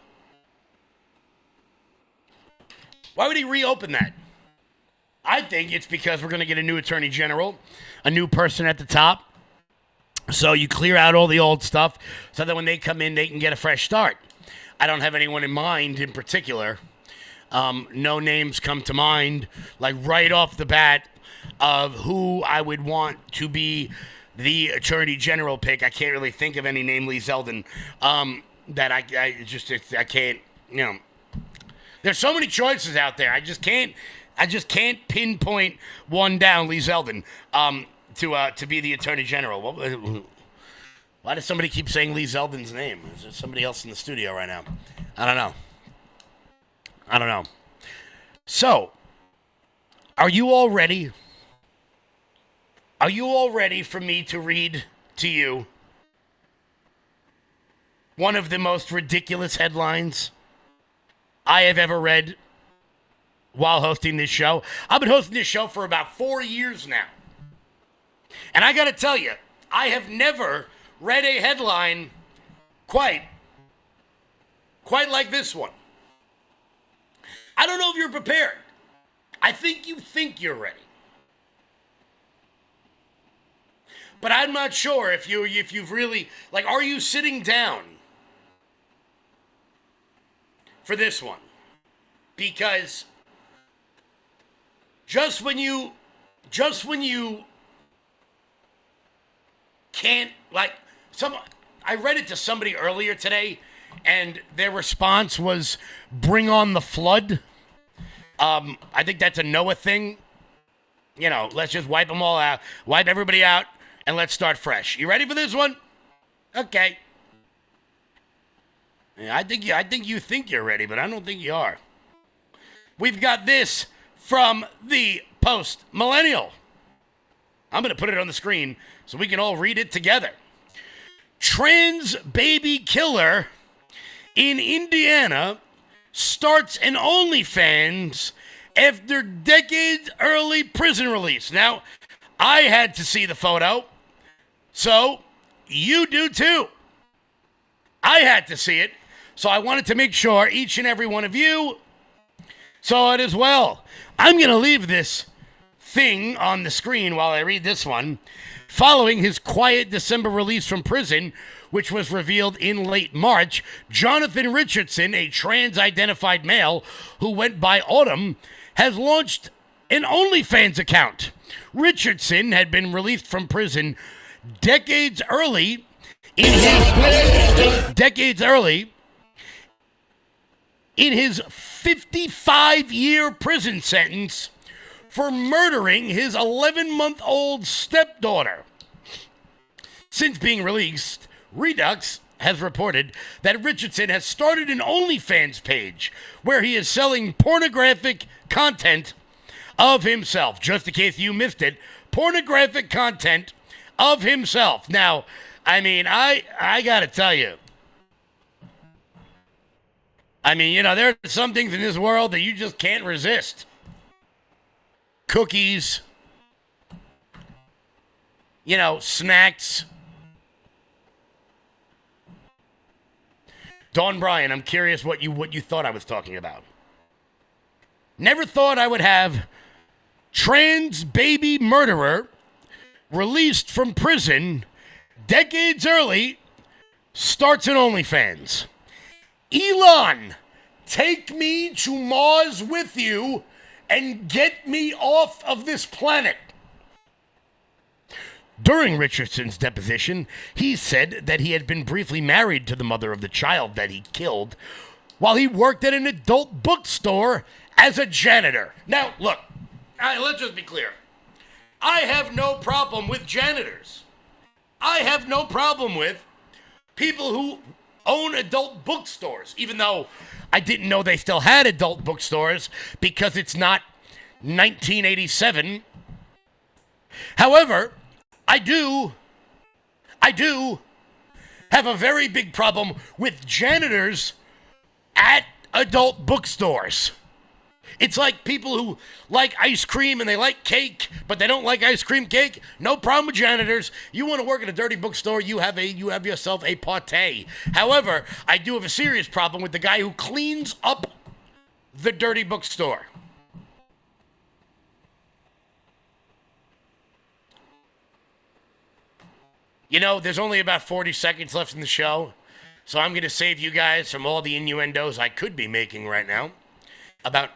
Why would he reopen that? I think it's because we're going to get a new attorney general, a new person at the top. So you clear out all the old stuff so that when they come in, they can get a fresh start. I don't have anyone in mind in particular. No names come to mind, like right off the bat, of who I would want to be the attorney general pick. I can't really think of any name, Lee Zeldin, that I can't, you know. There's so many choices out there. I just can't pinpoint one down, Lee Zeldin, to be the attorney general. Why does somebody keep saying Lee Zeldin's name? Is there somebody else in the studio right now? I don't know. So, are you all ready? Are you all ready for me to read to you one of the most ridiculous headlines I have ever read while hosting this show? I've been hosting this show for about 4 years now. And I got to tell you, I have never read a headline quite like this one. I don't know if you're prepared. I think you think you're ready. But I'm not sure if you've really, like, are you sitting down for this one? Because just when you can't, like, I read it to somebody earlier today, and their response was, bring on the flood. I think that's a Noah thing. You know, let's just wipe them all out, wipe everybody out, and let's start fresh. You ready for this one? Okay. Yeah, I think you think you're ready, but I don't think you are. We've got this from the Post Millennial. I'm going to put it on the screen so we can all read it together. Trans baby killer in Indiana starts an OnlyFans after decades early prison release. Now, I had to see the photo, so you do too. I had to see it, so I wanted to make sure each and every one of you saw it as well. I'm going to leave this thing on the screen while I read this one. Following his quiet December release from prison, which was revealed in late March, Jonathan Richardson, a trans-identified male who went by Autumn, has launched an OnlyFans account. Richardson had been released from prison decades early in his 55-year prison sentence for murdering his 11-month-old stepdaughter. Since being released, Redux has reported that Richardson has started an OnlyFans page where he is selling pornographic content of himself. Just in case you missed it, pornographic content of himself. Now, I mean, I gotta tell you, I mean, you know, there are some things in this world that you just can't resist. Cookies, you know, snacks. Dawn Bryan, I'm curious what you thought I was talking about. Never thought I would have trans baby murderer released from prison decades early starts an OnlyFans. Elon, take me to Mars with you and get me off of this planet. During Richardson's deposition, he said that he had been briefly married to the mother of the child that he killed while he worked at an adult bookstore as a janitor. Now, look, let's just be clear. I have no problem with janitors. I have no problem with people who own adult bookstores, even though I didn't know they still had adult bookstores because it's not 1987. However, I do have a very big problem with janitors at adult bookstores. It's like people who like ice cream and they like cake, but they don't like ice cream cake. No problem with janitors. You want to work at a dirty bookstore, you have yourself a party. However, I do have a serious problem with the guy who cleans up the dirty bookstore. You know, there's only about 40 seconds left in the show, so I'm going to save you guys from all the innuendos I could be making right now about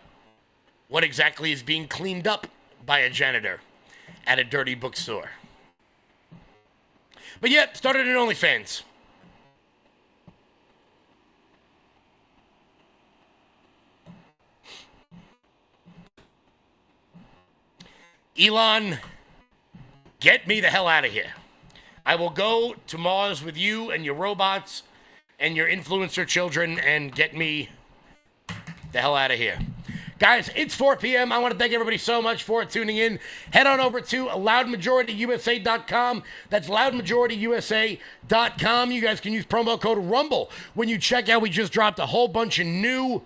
what exactly is being cleaned up by a janitor at a dirty bookstore. But yeah, started an OnlyFans. Elon, get me the hell out of here. I will go to Mars with you and your robots and your influencer children and get me the hell out of here. Guys, it's 4 p.m. I want to thank everybody so much for tuning in. Head on over to loudmajorityusa.com. That's loudmajorityusa.com. You guys can use promo code RUMBLE when you check out. We just dropped a whole bunch of new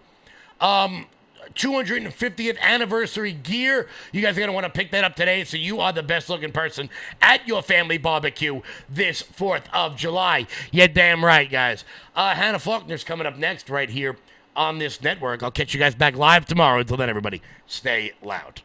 250th anniversary gear. You guys are going to want to pick that up today, so you are the best looking person at your family barbecue this 4th of July. You're damn right, guys. Hannah Faulkner's coming up next right here on this network. I'll catch you guys back live tomorrow. Until then, everybody, stay loud.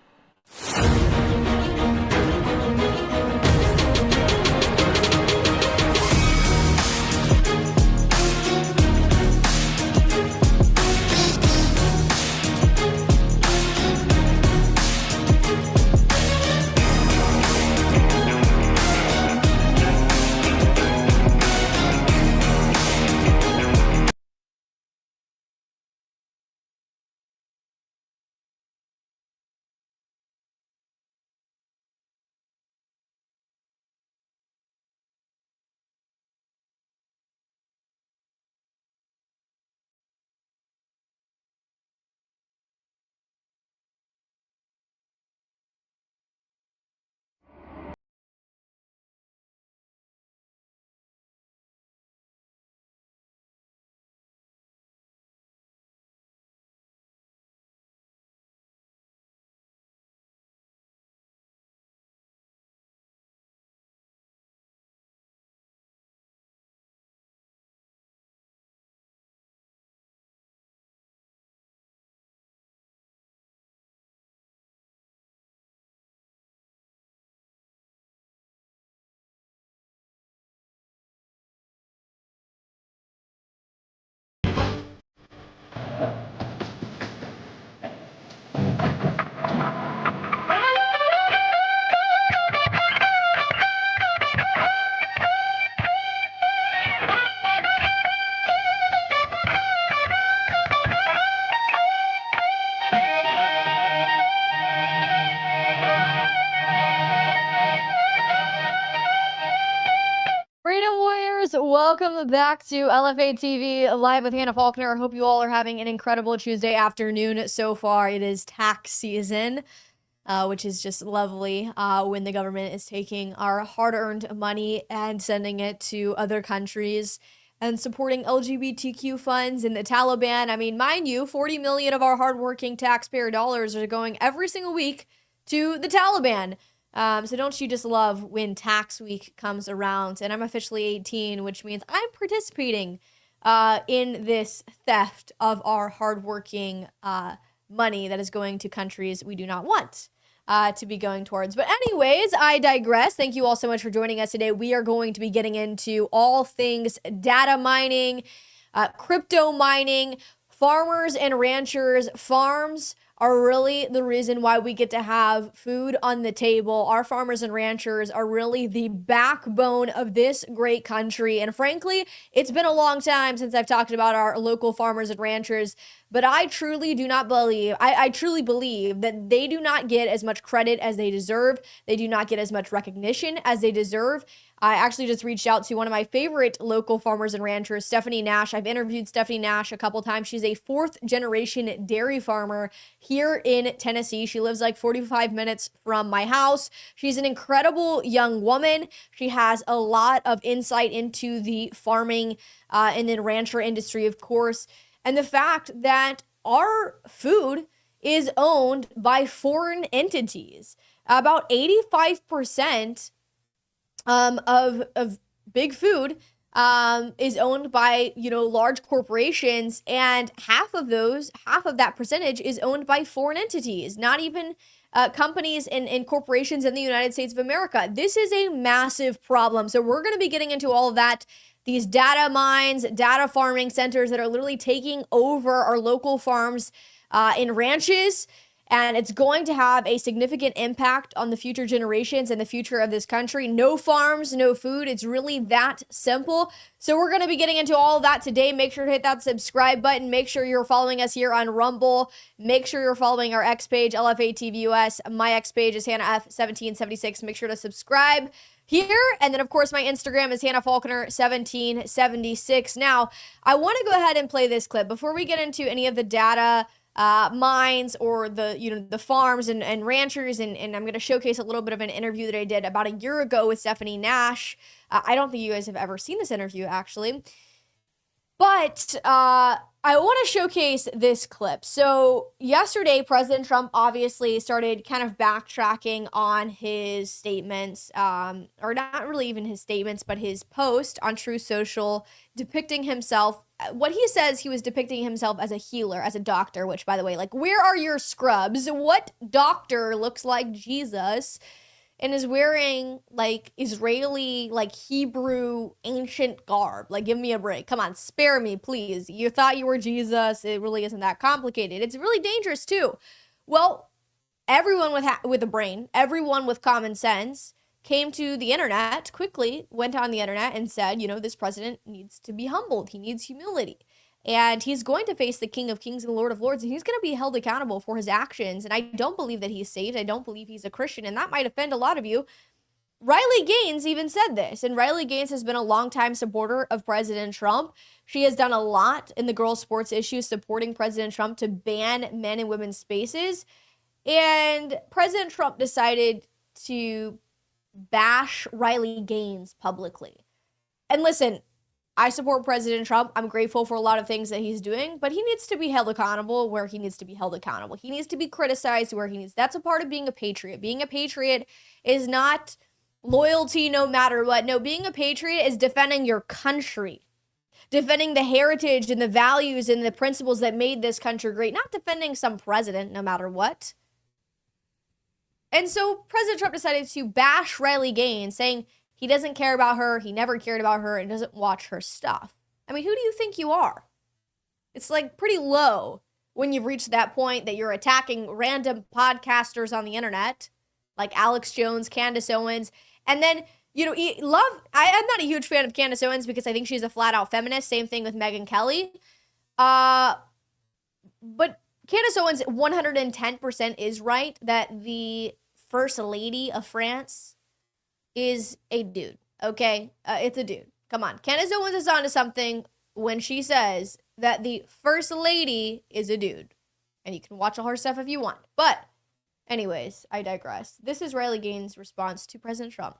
Welcome back to LFA TV Live with Hannah Faulkner. I hope you all are having an incredible Tuesday afternoon so far. It is tax season, which is just lovely when the government is taking our hard-earned money and sending it to other countries and supporting LGBTQ funds and the Taliban. I mean, mind you, 40 million of our hardworking taxpayer dollars are going every single week to the Taliban. So don't you just love when tax week comes around? And I'm officially 18, which means I'm participating in this theft of our hardworking money that is going to countries we do not want to be going towards. But anyways, I digress. Thank you all so much for joining us today. We are going to be getting into all things data mining, crypto mining, farmers and ranchers, farms are really the reason why we get to have food on the table. Our farmers and ranchers are really the backbone of this great country. And frankly, it's been a long time since I've talked about our local farmers and ranchers, But I truly do not believe, I truly believe that they do not get as much credit as they deserve. They do not get as much recognition as they deserve. I actually just reached out to one of my favorite local farmers and ranchers, Stephanie Nash. I've interviewed Stephanie Nash a couple times. She's a 4th generation dairy farmer here in Tennessee. She lives like 45 minutes from my house. She's an incredible young woman. She has a lot of insight into the farming and then rancher industry, of course. And the fact that our food is owned by foreign entities. About 85% of big food is owned by, large corporations, and half of that percentage is owned by foreign entities, not even companies and corporations in the United States of America. This is a massive problem. So we're going to be getting into all of that. These data mines, data farming centers that are literally taking over our local farms and ranches. And it's going to have a significant impact on the future generations and the future of this country. No farms, no food. It's really that simple. So we're going to be getting into all of that today. Make sure to hit that subscribe button. Make sure you're following us here on Rumble. Make sure you're following our X page, LFA TV US. My X page is Hannah F1776. Make sure to subscribe here. And then, of course, my Instagram is Hannah Faulkner1776. Now, I want to go ahead and play this clip before we get into any of the data mines or the farms and ranchers, and I'm going to showcase a little bit of an interview that I did about a year ago with Stephanie Nash. I don't think you guys have ever seen this interview, actually. But I want to showcase this clip. So yesterday, President Trump obviously started kind of backtracking on his statements, or not really even his statements, but his post on Truth Social depicting himself. What he says, he was depicting himself as a healer, as a doctor, which, by the way, like, where are your scrubs? What doctor looks like Jesus and is wearing, like, Israeli, like, Hebrew ancient garb? Like, give me a break. Come on, spare me, please. You thought you were Jesus. It really isn't that complicated. It's really dangerous, too. Well, everyone with a brain, everyone with common sense came to the internet, quickly went on the internet and said, this president needs to be humbled. He needs humility. And he's going to face the King of Kings and the Lord of Lords, and he's going to be held accountable for his actions. And I don't believe that he's saved. I don't believe he's a Christian, and that might offend a lot of you. Riley Gaines even said this, and Riley Gaines has been a longtime supporter of President Trump. She has done a lot in the girls' sports issues, supporting President Trump to ban men and women's spaces. And President Trump decided to bash Riley Gaines publicly. And listen, I support President Trump. I'm grateful for a lot of things that he's doing, but he needs to be held accountable where he needs to be held accountable. He needs to be criticized where he needs. That's a part of being a patriot. Being a patriot is not loyalty no matter what. No, being a patriot is defending your country, defending the heritage and the values and the principles that made this country great, not defending some president no matter what. And so President Trump decided to bash Riley Gaines, saying he doesn't care about her, he never cared about her, and doesn't watch her stuff. I mean, who do you think you are? It's like pretty low when you've reached that point that you're attacking random podcasters on the internet, like Alex Jones, Candace Owens, and then, I'm not a huge fan of Candace Owens because I think she's a flat-out feminist. Same thing with Megyn Kelly. But Candace Owens 110% is right that the First Lady of France is a dude, okay? It's a dude. Come on. Candace Owens is onto something when she says that the First Lady is a dude. And you can watch all her stuff if you want. But anyways, I digress. This is Riley Gaines' response to President Trump.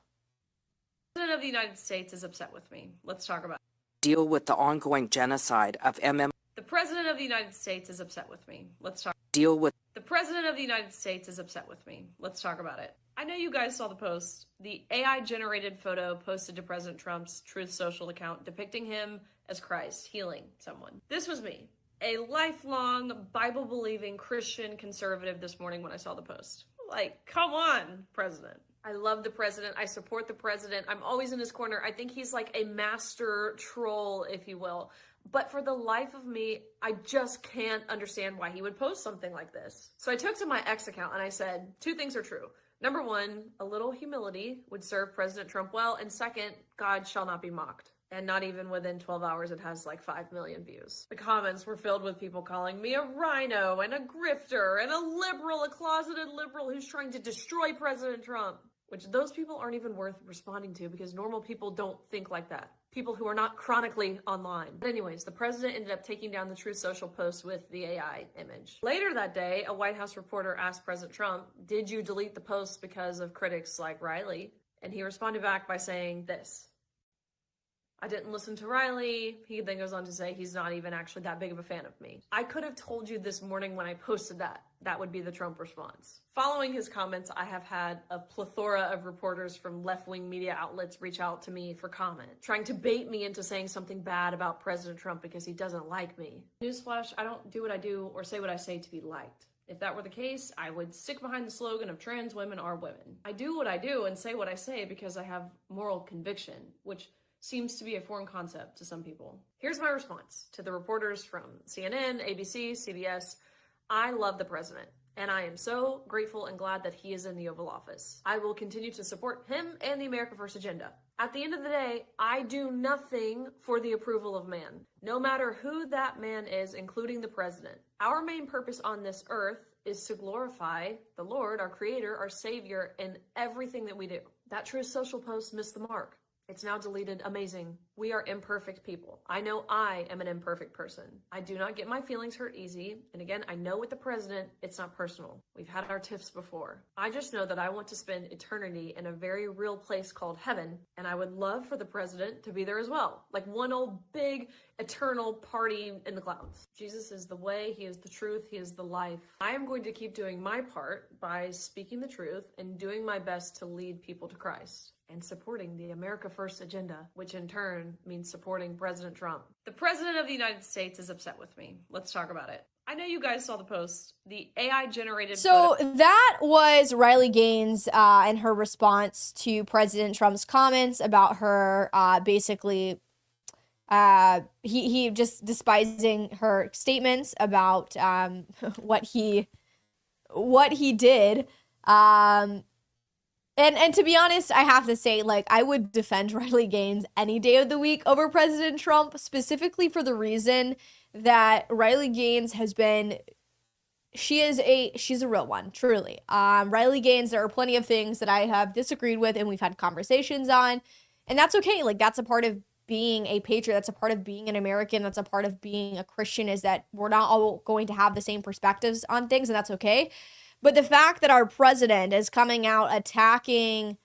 The President of the United States is upset with me. Let's talk about it. Deal with the ongoing genocide of The President of the United States is upset with me. Let's talk. Deal with The President of the United States is upset with me. Let's talk about it. I know you guys saw the post. The AI-generated photo posted to President Trump's Truth Social account depicting him as Christ healing someone. This was me, a lifelong Bible-believing Christian conservative this morning when I saw the post. Like, come on, President. I love the president. I support the president. I'm always in his corner. I think he's like a master troll, if you will. But for the life of me, I just can't understand why he would post something like this. So I took to my X account and I said, 2 things are true. Number 1, a little humility would serve President Trump well. And second, God shall not be mocked. And not even within 12 hours, it has like 5 million views. The comments were filled with people calling me a rhino and a grifter and a liberal, a closeted liberal who's trying to destroy President Trump. Which those people aren't even worth responding to because normal people don't think like that. People who are not chronically online. But anyways, the president ended up taking down the Truth Social post with the AI image. Later that day, a White House reporter asked President Trump, "Did you delete the post because of critics like Riley?" And he responded back by saying this: "I didn't listen to Riley." He then goes on to say he's not even actually that big of a fan of me. I could have told you this morning when I posted that. That would be the Trump response. Following his comments, I have had a plethora of reporters from left-wing media outlets reach out to me for comment, trying to bait me into saying something bad about President Trump because he doesn't like me. Newsflash, I don't do what I do or say what I say to be liked. If that were the case, I would stick behind the slogan of trans women are women. I do what I do and say what I say because I have moral conviction, which seems to be a foreign concept to some people. Here's my response to the reporters from CNN, ABC, CBS. I love the president, and I am so grateful and glad that he is in the Oval Office. I will continue to support him and the America First agenda. At the end of the day, I do nothing for the approval of man, no matter who that man is, including the president. Our main purpose on this earth is to glorify the Lord, our creator, our savior, in everything that we do. That Truth Social post missed the mark. It's now deleted. Amazing. We are imperfect people. I know I am an imperfect person. I do not get my feelings hurt easy. And again, I know with the president, it's not personal. We've had our tiffs before. I just know that I want to spend eternity in a very real place called heaven. And I would love for the president to be there as well. Like one old big eternal party in the clouds. Jesus is the way. He is the truth. He is the life. I am going to keep doing my part by speaking the truth and doing my best to lead people to Christ. And supporting the America First agenda, which in turn means supporting President Trump. The President of the United States is upset with me. Let's talk about it. I know you guys saw the post. The AI generated. So that was Riley Gaines and her response to President Trump's comments about her basically he just despising her statements about what he did. And to be honest, I have to say, like, I would defend Riley Gaines any day of the week over President Trump, specifically for the reason that Riley Gaines has been, she's a real one, truly. Riley Gaines, there are plenty of things that I have disagreed with and we've had conversations on, and that's okay. Like, that's a part of being a patriot. That's a part of being an American. That's a part of being a Christian, is that we're not all going to have the same perspectives on things, and that's okay. But the fact that our president is coming out attacking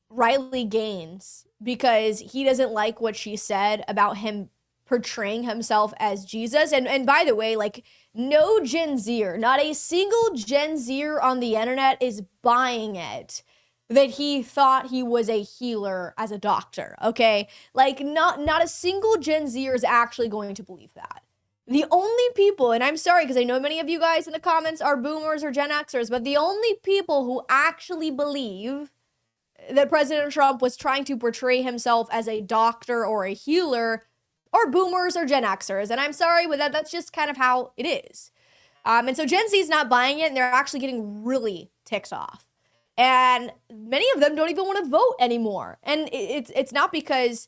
Riley Gaines because he doesn't like what she said about him portraying himself as Jesus. And by the way, like, no Gen Zer, not a single Gen Zer on the internet is buying it that he thought he was a healer as a doctor, okay? Like, not a single Gen Zer is actually going to believe that. The only people, and I'm sorry because I know many of you guys in the comments are boomers or Gen Xers, but the only people who actually believe that President Trump was trying to portray himself as a doctor or a healer are boomers or Gen Xers. And I'm sorry, but that's just kind of how it is. And so Gen Z is not buying it, and they're actually getting really ticked off. And many of them don't even want to vote anymore. And it's not because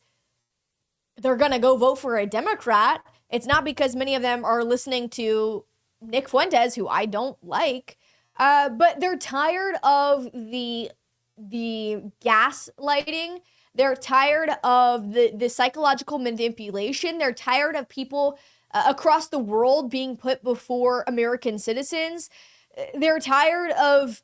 they're going to go vote for a Democrat. It's not because many of them are listening to Nick Fuentes, who I don't like, but they're tired of the gaslighting. They're tired of the psychological manipulation. They're tired of people across the world being put before American citizens. They're tired of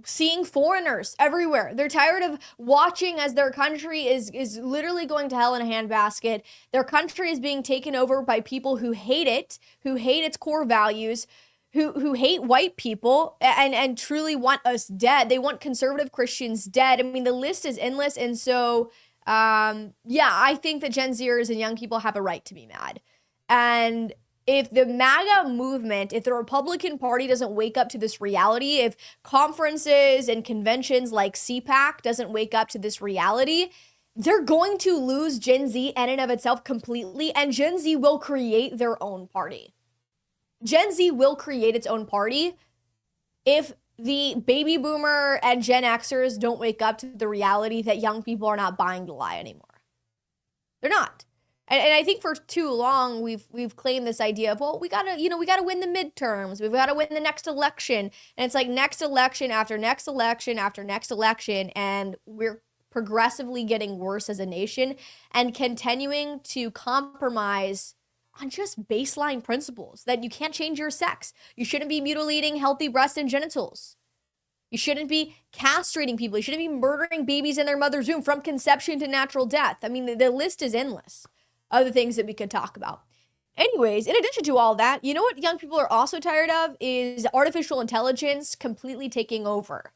seeing foreigners everywhere. They're tired of watching as their country is literally going to hell in a handbasket. Their country is being taken over by people who hate it, who hate its core values, who hate white people and truly want us dead. They want conservative Christians dead. I mean, the list is endless. And so, yeah, I think that Gen Zers and young people have a right to be mad. And if the MAGA movement, if the Republican Party doesn't wake up to this reality, if conferences and conventions like CPAC doesn't wake up to this reality, they're going to lose Gen Z in and of itself completely, and Gen Z will create their own party. Gen Z will create its own party if the baby boomer and Gen Xers don't wake up to the reality that young people are not buying the lie anymore. They're not. And I think for too long we've claimed this idea of, well, we gotta win the midterms, we've got to win the next election, and it's like next election after next election after next election, and we're progressively getting worse as a nation and continuing to compromise on just baseline principles that you can't change your sex, you shouldn't be mutilating healthy breasts and genitals, you shouldn't be castrating people, you shouldn't be murdering babies in their mother's womb from conception to natural death. I mean, the list is endless. Other things that we could talk about. Anyways, in addition to all that, you know what young people are also tired of is artificial intelligence completely taking over.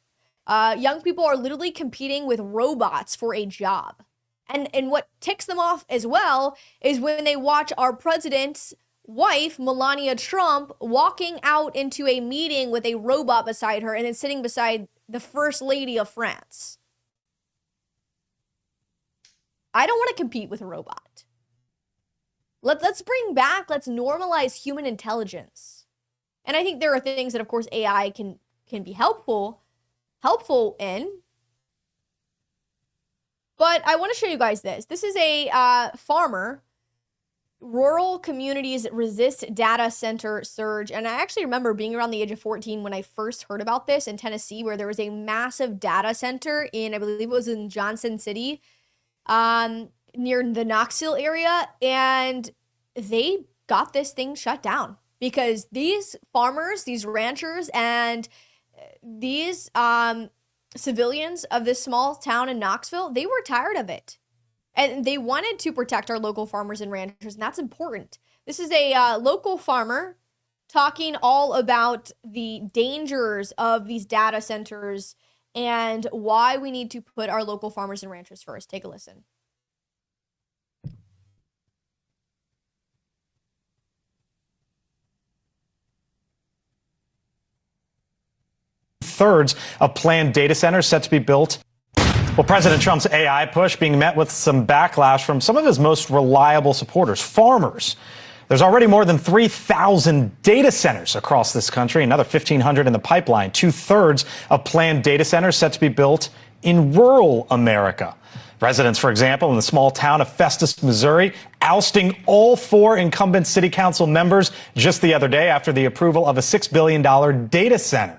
Young people are literally competing with robots for a job. And what ticks them off as well is when they watch our president's wife, Melania Trump, walking out into a meeting with a robot beside her and then sitting beside the First Lady of France. I don't want to compete with a robot. Let's bring back, let's normalize human intelligence. And I think there are things that, of course, AI can be helpful in. But I want to show you guys this. This is a farmer. Rural communities resist data center surge. And I actually remember being around the age of 14 when I first heard about this in Tennessee, where there was a massive data center in, I believe it was in Johnson City, near the Knoxville area, and they got this thing shut down because these farmers, these ranchers, and these civilians of this small town in Knoxville, they were tired of it. And they wanted to protect our local farmers and ranchers, and that's important. This is a local farmer talking all about the dangers of these data centers and why we need to put our local farmers and ranchers first. Take a listen. Thirds of planned data centers set to be built. Well, President Trump's AI push being met with some backlash from some of his most reliable supporters, farmers. There's already more than 3,000 data centers across this country, another 1,500 in the pipeline. 2/3 of planned data centers set to be built in rural America. Residents, for example, in the small town of Festus, Missouri, ousting all 4 incumbent city council members just the other day after the approval of a $6 billion data center.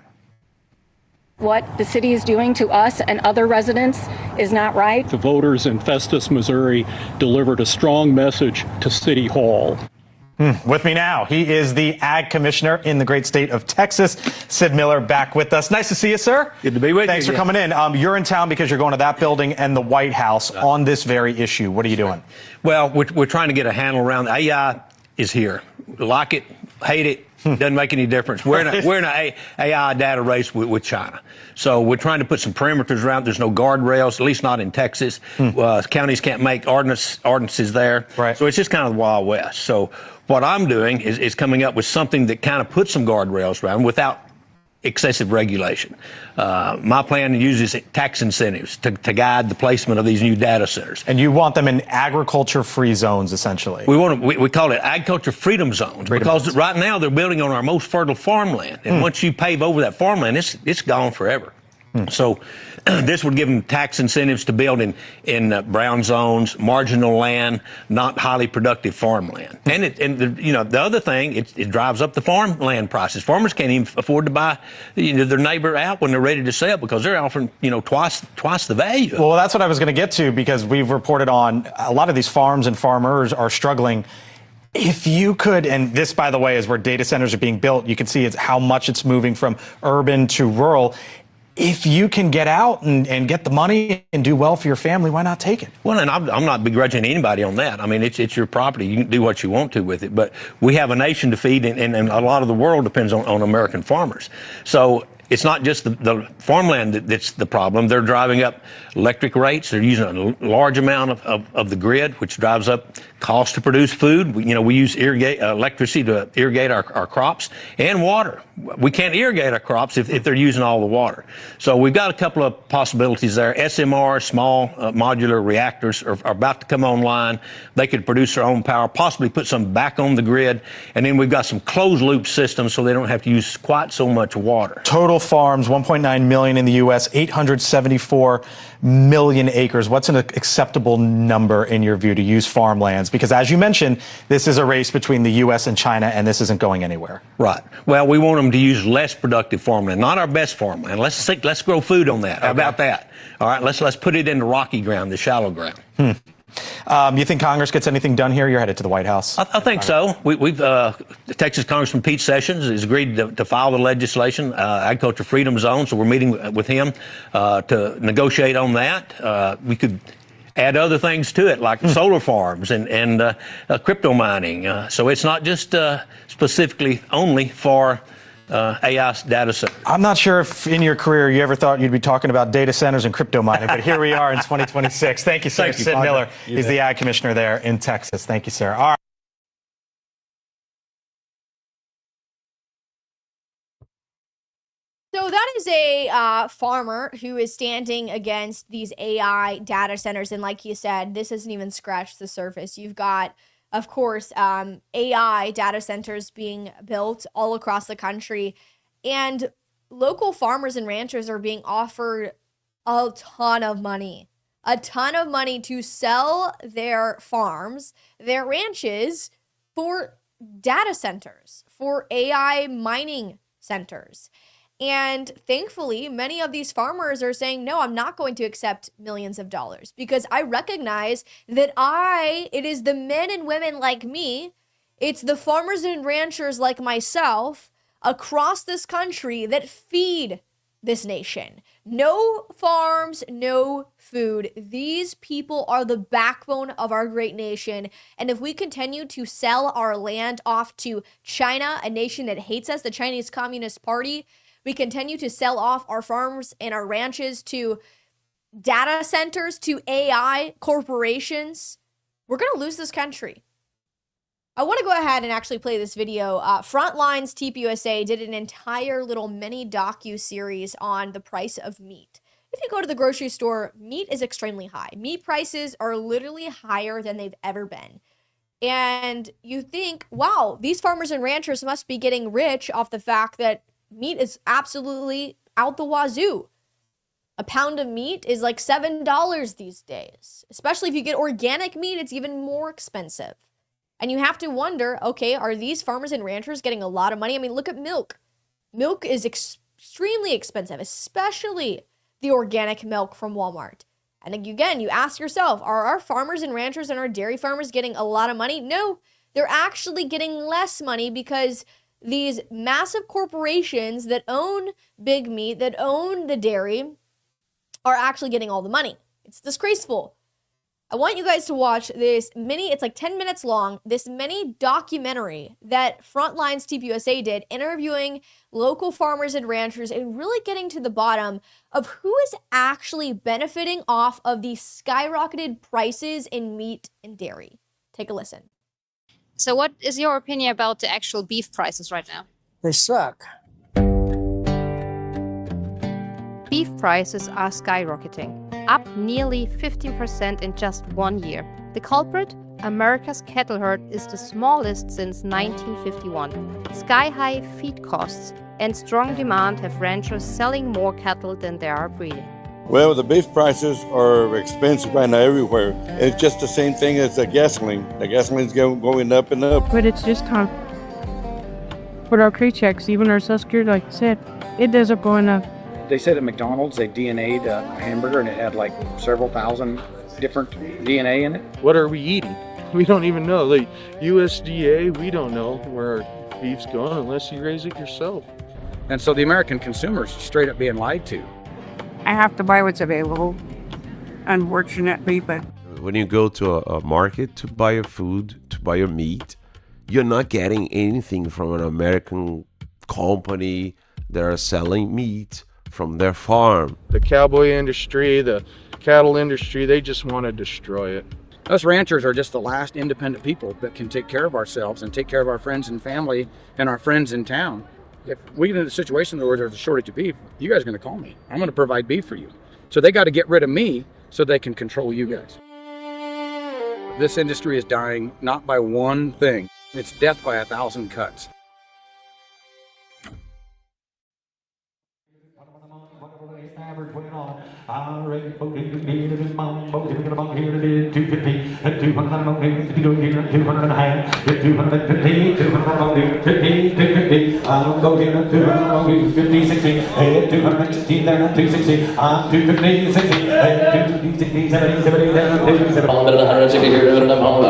What the city is doing to us and other residents is not right. The voters in Festus, Missouri delivered a strong message to City Hall. With me now, he is the Ag Commissioner in the great state of Texas. Sid Miller back with us. Nice to see you, sir. Good to be with you. Thanks for coming in. You're in town because you're going to that building and the White House on this very issue. What are you doing? Well, we're trying to get a handle around it. AI is here. Like it, hate it. Doesn't make any difference. We're in an AI data race with China. So we're trying to put some perimeters around. There's no guardrails, at least not in Texas. Counties can't make ordinances there. Right. So it's just kind of the Wild West. So what I'm doing is coming up with something that kind of puts some guardrails around without excessive regulation. My plan uses tax incentives to guide the placement of these new data centers. And you want them in agriculture-free zones, essentially. We call it agriculture freedom zones because right now they're building on our most fertile farmland. And once you pave over that farmland, it's gone forever. So this would give them tax incentives to build in brown zones, marginal land, not highly productive farmland. And the other thing, it drives up the farmland prices. Farmers can't even afford to buy their neighbor out when they're ready to sell because they're offering twice the value. Well, that's what I was going to get to because we've reported on a lot of these farms and farmers are struggling. If you could, and this, by the way, is where data centers are being built, you can see how much it's moving from urban to rural. If you can get out and get the money and do well for your family, why not take it? Well, and I'm not begrudging anybody on that. I mean, it's your property. You can do what you want to with it. But we have a nation to feed, and a lot of the world depends on American farmers. So it's not just the farmland that's the problem. They're driving up electric rates. They're using a large amount of the grid, which drives up cost to produce food. We use electricity to irrigate our crops and water. We can't irrigate our crops if they're using all the water. So we've got a couple of possibilities there. SMR, small modular reactors, are about to come online. They could produce their own power, possibly put some back on the grid. And then we've got some closed loop systems so they don't have to use quite so much water. Total farms, 1.9 million in the U.S., 874 million acres. What's an acceptable number in your view to use farmlands? Because as you mentioned, this is a race between the U.S. and China, and this isn't going anywhere. Right. Well, we want them to use less productive farmland, not our best farmland. Let's grow food on that. How about that? All right, let's put it in the rocky ground, the shallow ground. You think Congress gets anything done here? You're headed to the White House. I think so. We've Texas Congressman Pete Sessions has agreed to file the legislation, agriculture freedom zone. So we're meeting with him to negotiate on that. We could add other things to it, like solar farms and crypto mining. So it's not just specifically only for AI data center. I'm not sure if in your career you ever thought you'd be talking about data centers and crypto mining, but here we are in 2026. Thank you, sir. Thank you, Sid partner. Miller. You He's bet. the Ag Commissioner there in Texas. Thank you, sir. All right. So that is a farmer who is standing against these AI data centers. And like you said, this hasn't even scratched the surface. You've got, of course, AI data centers being built all across the country. And local farmers and ranchers are being offered a ton of money to sell their farms, their ranches, for data centers, for AI mining centers. And thankfully, many of these farmers are saying, no, I'm not going to accept millions of dollars because I recognize that it is the men and women like me, it's the farmers and ranchers like myself across this country that feed this nation. No farms, no food. These people are the backbone of our great nation. And if we continue to sell our land off to China, a nation that hates us, the Chinese Communist Party, we continue to sell off our farms and our ranches to data centers, to AI corporations, we're going to lose this country. I want to go ahead and actually play this video. Frontlines TPUSA did an entire little mini docu-series on the price of meat. If you go to the grocery store, meat is extremely high. Meat prices are literally higher than they've ever been. And you think, wow, these farmers and ranchers must be getting rich off the fact that meat is absolutely out the wazoo. A pound of meat is like $7 these days. Especially if you get organic meat, it's even more expensive. And you have to wonder, okay, are these farmers and ranchers getting a lot of money? I mean, look at milk. Milk is extremely expensive, especially the organic milk from Walmart. And again, you ask yourself, are our farmers and ranchers and our dairy farmers getting a lot of money? No, they're actually getting less money because these massive corporations that own big meat, that own the dairy, are actually getting all the money. It's disgraceful. I want you guys to watch this it's like 10 minutes long, this mini documentary that Frontlines TPUSA did, interviewing local farmers and ranchers and really getting to the bottom of who is actually benefiting off of the skyrocketed prices in meat and dairy. Take a listen. So what is your opinion about the actual beef prices right now? They suck. Beef prices are skyrocketing, up nearly 15% in just 1 year. The culprit? America's cattle herd is the smallest since 1951. Sky-high feed costs and strong demand have ranchers selling more cattle than they are breeding. Well, the beef prices are expensive right now everywhere. It's just the same thing as the gasoline. The gasoline's going up and up. But it's just time. With our pre-checks, even our Social Security, like I said, it does up going up. They said at McDonald's they DNA'd a hamburger and it had like several thousand different DNA in it. What are we eating? We don't even know. Like USDA, we don't know where our beef's going unless you raise it yourself. And so the American consumer's straight up being lied to. I have to buy what's available, unfortunately, but... When you go to a market to buy your food, to buy your meat, you're not getting anything from an American company that are selling meat from their farm. The cowboy industry, the cattle industry, they just want to destroy it. Us ranchers are just the last independent people that can take care of ourselves and take care of our friends and family and our friends in town. If we get into a situation where there's a shortage of beef, you guys are going to call me. I'm going to provide beef for you. So they got to get rid of me so they can control you guys. This industry is dying not by one thing. It's death by 1,000 cuts. I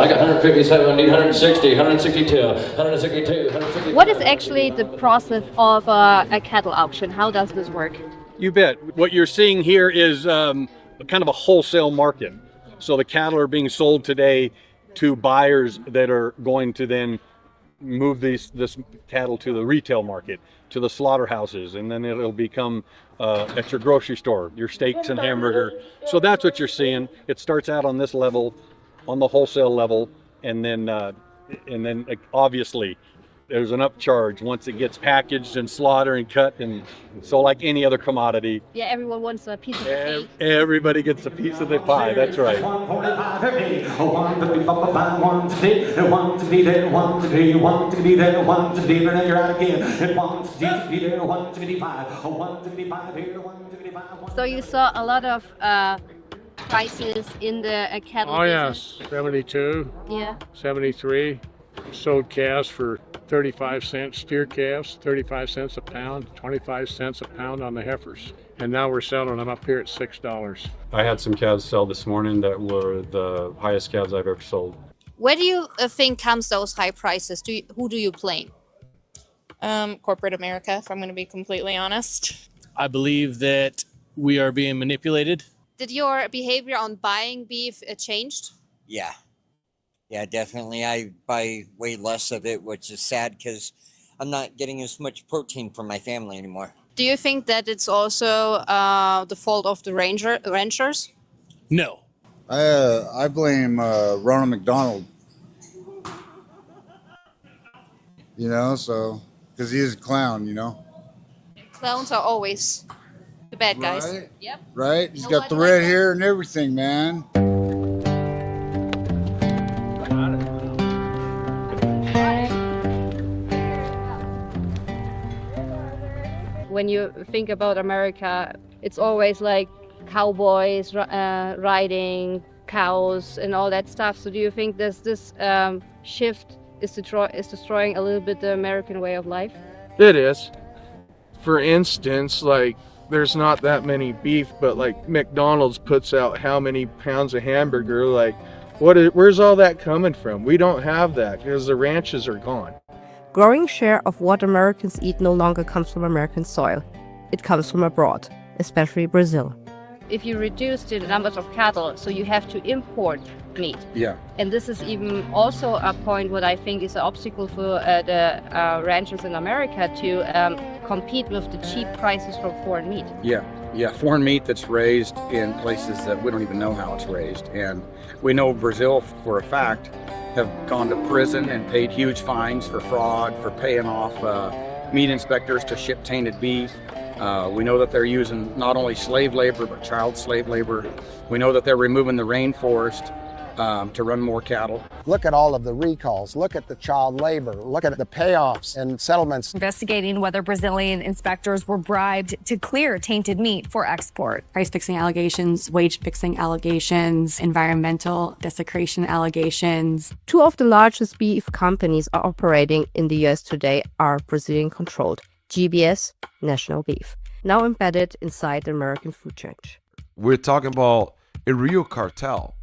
got 157, need 160, 162, 162, 162. What is actually the process of a cattle auction? How does this work? You bet. What you're seeing here is kind of a wholesale market. So the cattle are being sold today to buyers that are going to then move this cattle to the retail market, to the slaughterhouses, and then it'll become at your grocery store, your steaks and hamburger. So that's what you're seeing. It starts out on this level, on the wholesale level, and then obviously there's an upcharge once it gets packaged and slaughtered and cut, and so like any other commodity. Yeah, everyone wants a piece of the cake. Everybody gets a piece of the pie, that's right. So you saw a lot of prices in the cattle Oh business. yes, 72, Yeah. 73. Sold calves for 35 cents, steer calves, 35 cents a pound, 25 cents a pound on the heifers. And now we're selling them up here at $6. I had some calves sell this morning that were the highest calves I've ever sold. Where do you think comes those high prices? Who do you blame? Corporate America, if I'm going to be completely honest. I believe that we are being manipulated. Did your behavior on buying beef changed? Yeah. Yeah, definitely. I buy way less of it, which is sad because I'm not getting as much protein from my family anymore. Do you think that it's also the fault of the ranchers? No. I blame Ronald McDonald. You know, so because he's a clown, you know. Clowns are always the bad guys. Right? Yep. Right? He's got the red hair and everything, man. When you think about America, it's always like cowboys riding cows and all that stuff. So do you think this shift is destroying a little bit the American way of life? It is. For instance, like there's not that many beef, but like McDonald's puts out how many pounds of hamburger. Like, where's all that coming from? We don't have that because the ranches are gone. Growing share of what Americans eat no longer comes from American soil. It comes from abroad, especially Brazil. If you reduce the numbers of cattle, so you have to import meat. Yeah. And this is even also a point what I think is an obstacle for the ranchers in America to compete with the cheap prices for foreign meat. Yeah, foreign meat that's raised in places that we don't even know how it's raised. And we know Brazil, for a fact, have gone to prison and paid huge fines for fraud, for paying off meat inspectors to ship tainted beef. We know that they're using not only slave labor, but child slave labor. We know that they're removing the rainforest to run more cattle. Look at all of the recalls. Look at the child labor. Look at the payoffs and settlements. Investigating whether Brazilian inspectors were bribed to clear tainted meat for export. Price fixing allegations, wage fixing allegations, environmental desecration allegations. Two of the largest beef companies are operating in the US today are Brazilian controlled. GBS, National Beef, now embedded inside the American food chain. We're talking about a real cartel.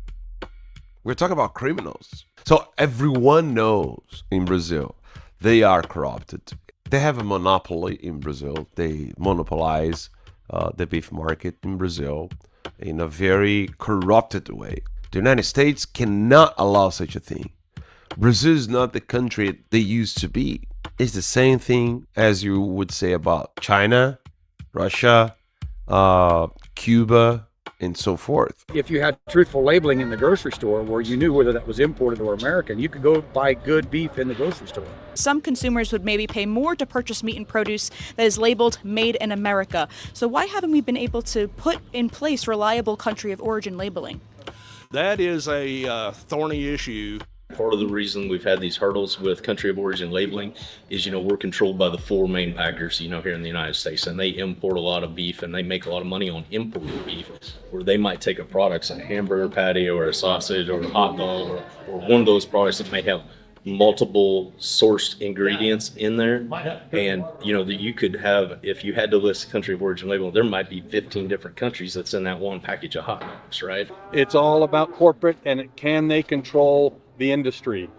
We're talking about criminals. So everyone knows in Brazil they are corrupted. They have a monopoly in Brazil. They monopolize the beef market in Brazil in a very corrupted way. The United States cannot allow such a thing. Brazil is not the country they used to be. It's the same thing as you would say about China, Russia, Cuba, and so forth. If you had truthful labeling in the grocery store where you knew whether that was imported or American, you could go buy good beef in the grocery store. Some consumers would maybe pay more to purchase meat and produce that is labeled made in America. So why haven't we been able to put in place reliable country of origin labeling? That is a thorny issue. Part of the reason we've had these hurdles with country of origin labeling is, we're controlled by the 4 main packers, here in the United States, and they import a lot of beef and they make a lot of money on imported beef, where they might take a product, a hamburger patty or a sausage or a hot dog or one of those products that may have multiple sourced ingredients in there. And, that you could have, if you had to list country of origin label, there might be 15 different countries that's in that one package of hot dogs, right? It's all about corporate and can they control the industry.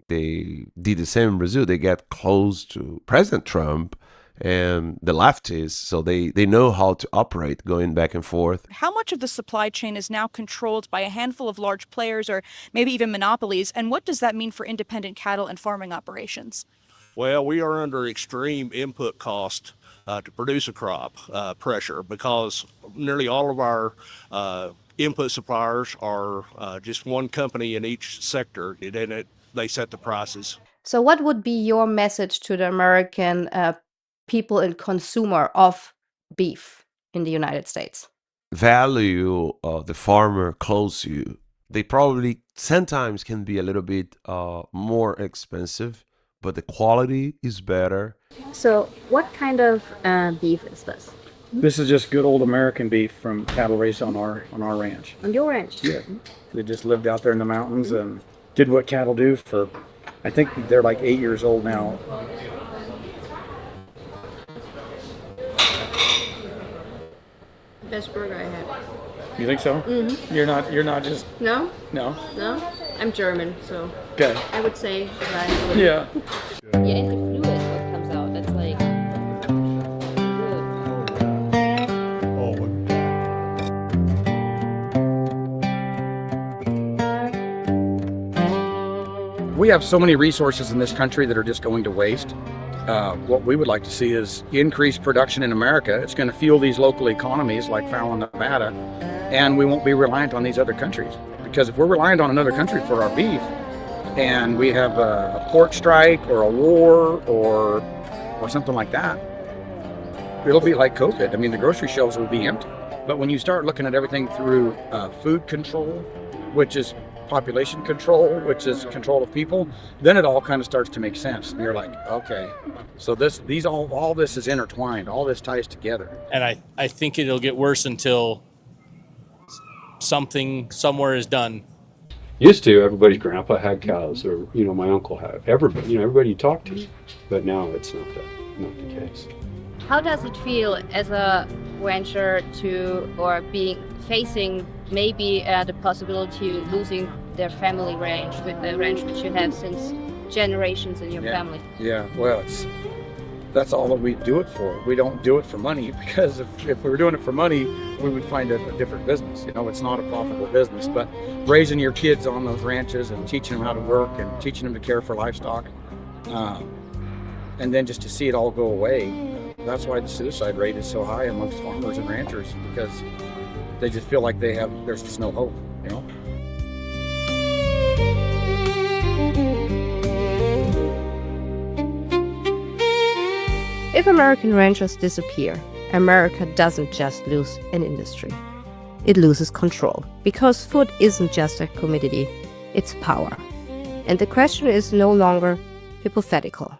They did the same in Brazil. They got close to President Trump and the leftists, so they know how to operate going back and forth. How much of the supply chain is now controlled by a handful of large players or maybe even monopolies? And what does that mean for independent cattle and farming operations? Well, we are under extreme input cost to produce a crop pressure, because nearly all of our input suppliers are just one company in each sector, and they set the prices. So what would be your message to the American people and consumer of beef in the United States? Value the farmer close to you. They probably sometimes can be a little bit more expensive, but the quality is better. So what kind of beef is this? This is just good old American beef from cattle raised on our ranch. On your ranch? Yeah. They just lived out there in the mountains and did what cattle do for, I think they're like 8 years old now. Best burger I had. You think so? Mm-hmm. You're not just... No? No? No? I'm German, so Okay. I would say that. Yeah. Yeah, and the fluid what comes out, that's like... We have so many resources in this country that are just going to waste. What we would like to see is increased production in America. It's going to fuel these local economies like Fallon, Nevada, and we won't be reliant on these other countries. Because if we're reliant on another country for our beef, and we have a pork strike or a war or something like that, it'll be like COVID. I mean, the grocery shelves will be empty. But when you start looking at everything through food control, which is population control, which is control of people, then it all kind of starts to make sense. And you're like, okay, so all this is intertwined, all this ties together. And I think it'll get worse until something somewhere is done. Used to, everybody's grandpa had cows, or my uncle had. Everybody you talk to, but now it's not the case. How does it feel as a rancher facing maybe the possibility of losing their family ranch with the ranch that you have since generations in your family? Yeah, well, that's all that we do it for. We don't do it for money, because if we were doing it for money, we would find a different business. It's not a profitable business, but raising your kids on those ranches and teaching them how to work and teaching them to care for livestock, and then just to see it all go away, that's why the suicide rate is so high amongst farmers and ranchers, because they just feel like there's just no hope, If American ranchers disappear, America doesn't just lose an industry. It loses control, because food isn't just a commodity, it's power. And the question is no longer hypothetical.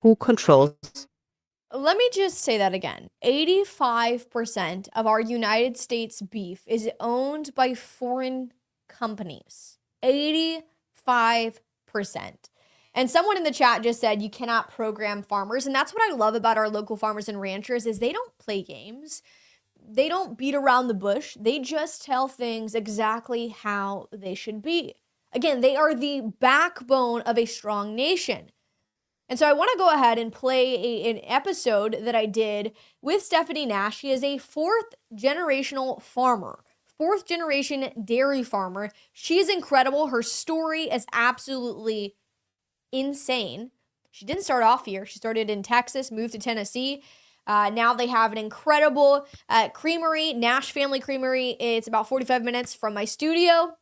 Who controls? Let me just say that again. 85% of our United States beef is owned by foreign companies. 85%. And someone in the chat just said you cannot program farmers. And that's what I love about our local farmers and ranchers is they don't play games. They don't beat around the bush. They just tell things exactly how they should be. Again, they are the backbone of a strong nation. And so I want to go ahead and play an episode that I did with Stephanie Nash. She is a fourth generation dairy farmer. She is incredible. Her story is absolutely insane. She didn't start off here. She started in Texas, moved to Tennessee, Now they have an incredible creamery, Nash Family Creamery. It's about 45 minutes from my studio.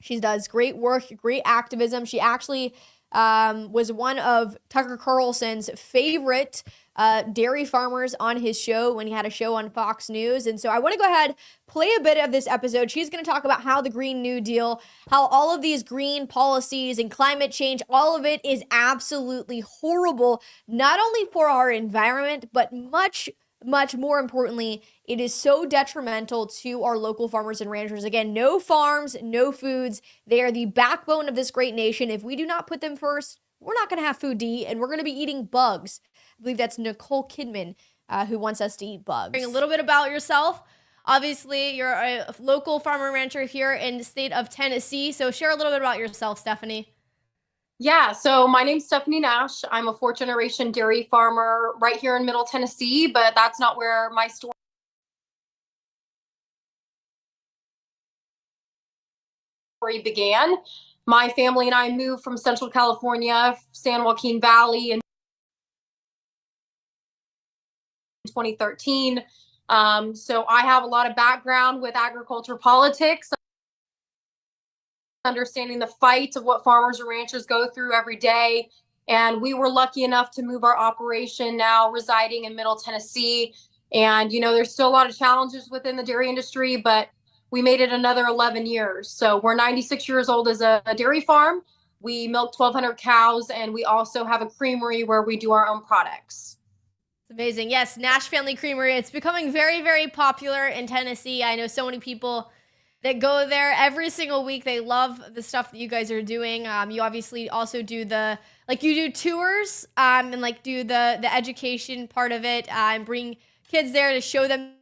She does great work, great activism. She actually was one of Tucker Carlson's favorite dairy farmers on his show when he had a show on Fox News. And so I want to go ahead, play a bit of this episode. She's going to talk about how the Green New Deal, how all of these green policies and climate change, all of it is absolutely horrible, not only for our environment, but much more importantly, it is so detrimental to our local farmers and ranchers. Again, no farms, no foods. They are the backbone of this great nation. If we do not put them first, we're not going to have food to eat, and we're going to be eating bugs. I believe that's Nicole Kidman who wants us to eat bugs. A little bit about yourself. Obviously, you're a local farmer and rancher here in the state of Tennessee. So share a little bit about yourself, Stephanie. Yeah, so my name's Stephanie Nash. I'm a fourth generation dairy farmer right here in Middle Tennessee, but that's not where my story began. My family and I moved from Central California, San Joaquin Valley in 2013. So I have a lot of background with agriculture politics, understanding the fight of what farmers and ranchers go through every day. And we were lucky enough to move our operation, now residing in Middle Tennessee. And, you know, there's still a lot of challenges within the dairy industry, but we made it another 11 years. So we're 96 years old as a dairy farm. We milk 1,200 cows, and we also have a creamery where we do our own products. It's amazing. Yes, Nash Family Creamery. It's becoming very, very popular in Tennessee. I know so many people that go there every single week. They love the stuff that you guys are doing. You obviously also do you do tours and like do the education part of it and bring kids there to show them,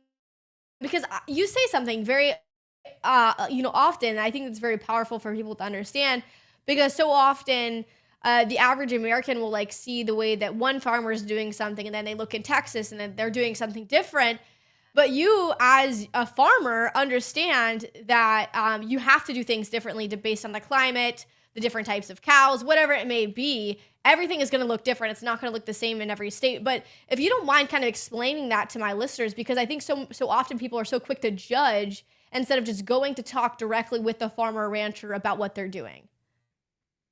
because you say something very, often. I think it's very powerful for people to understand, because so often the average American will like see the way that one farmer is doing something, and then they look in Texas and then they're doing something different. But you, as a farmer, understand that you have to do things differently based on the climate, the different types of cows, whatever it may be. Everything is going to look different. It's not going to look the same in every state. But if you don't mind kind of explaining that to my listeners, because I think so often people are so quick to judge instead of just going to talk directly with the farmer or rancher about what they're doing.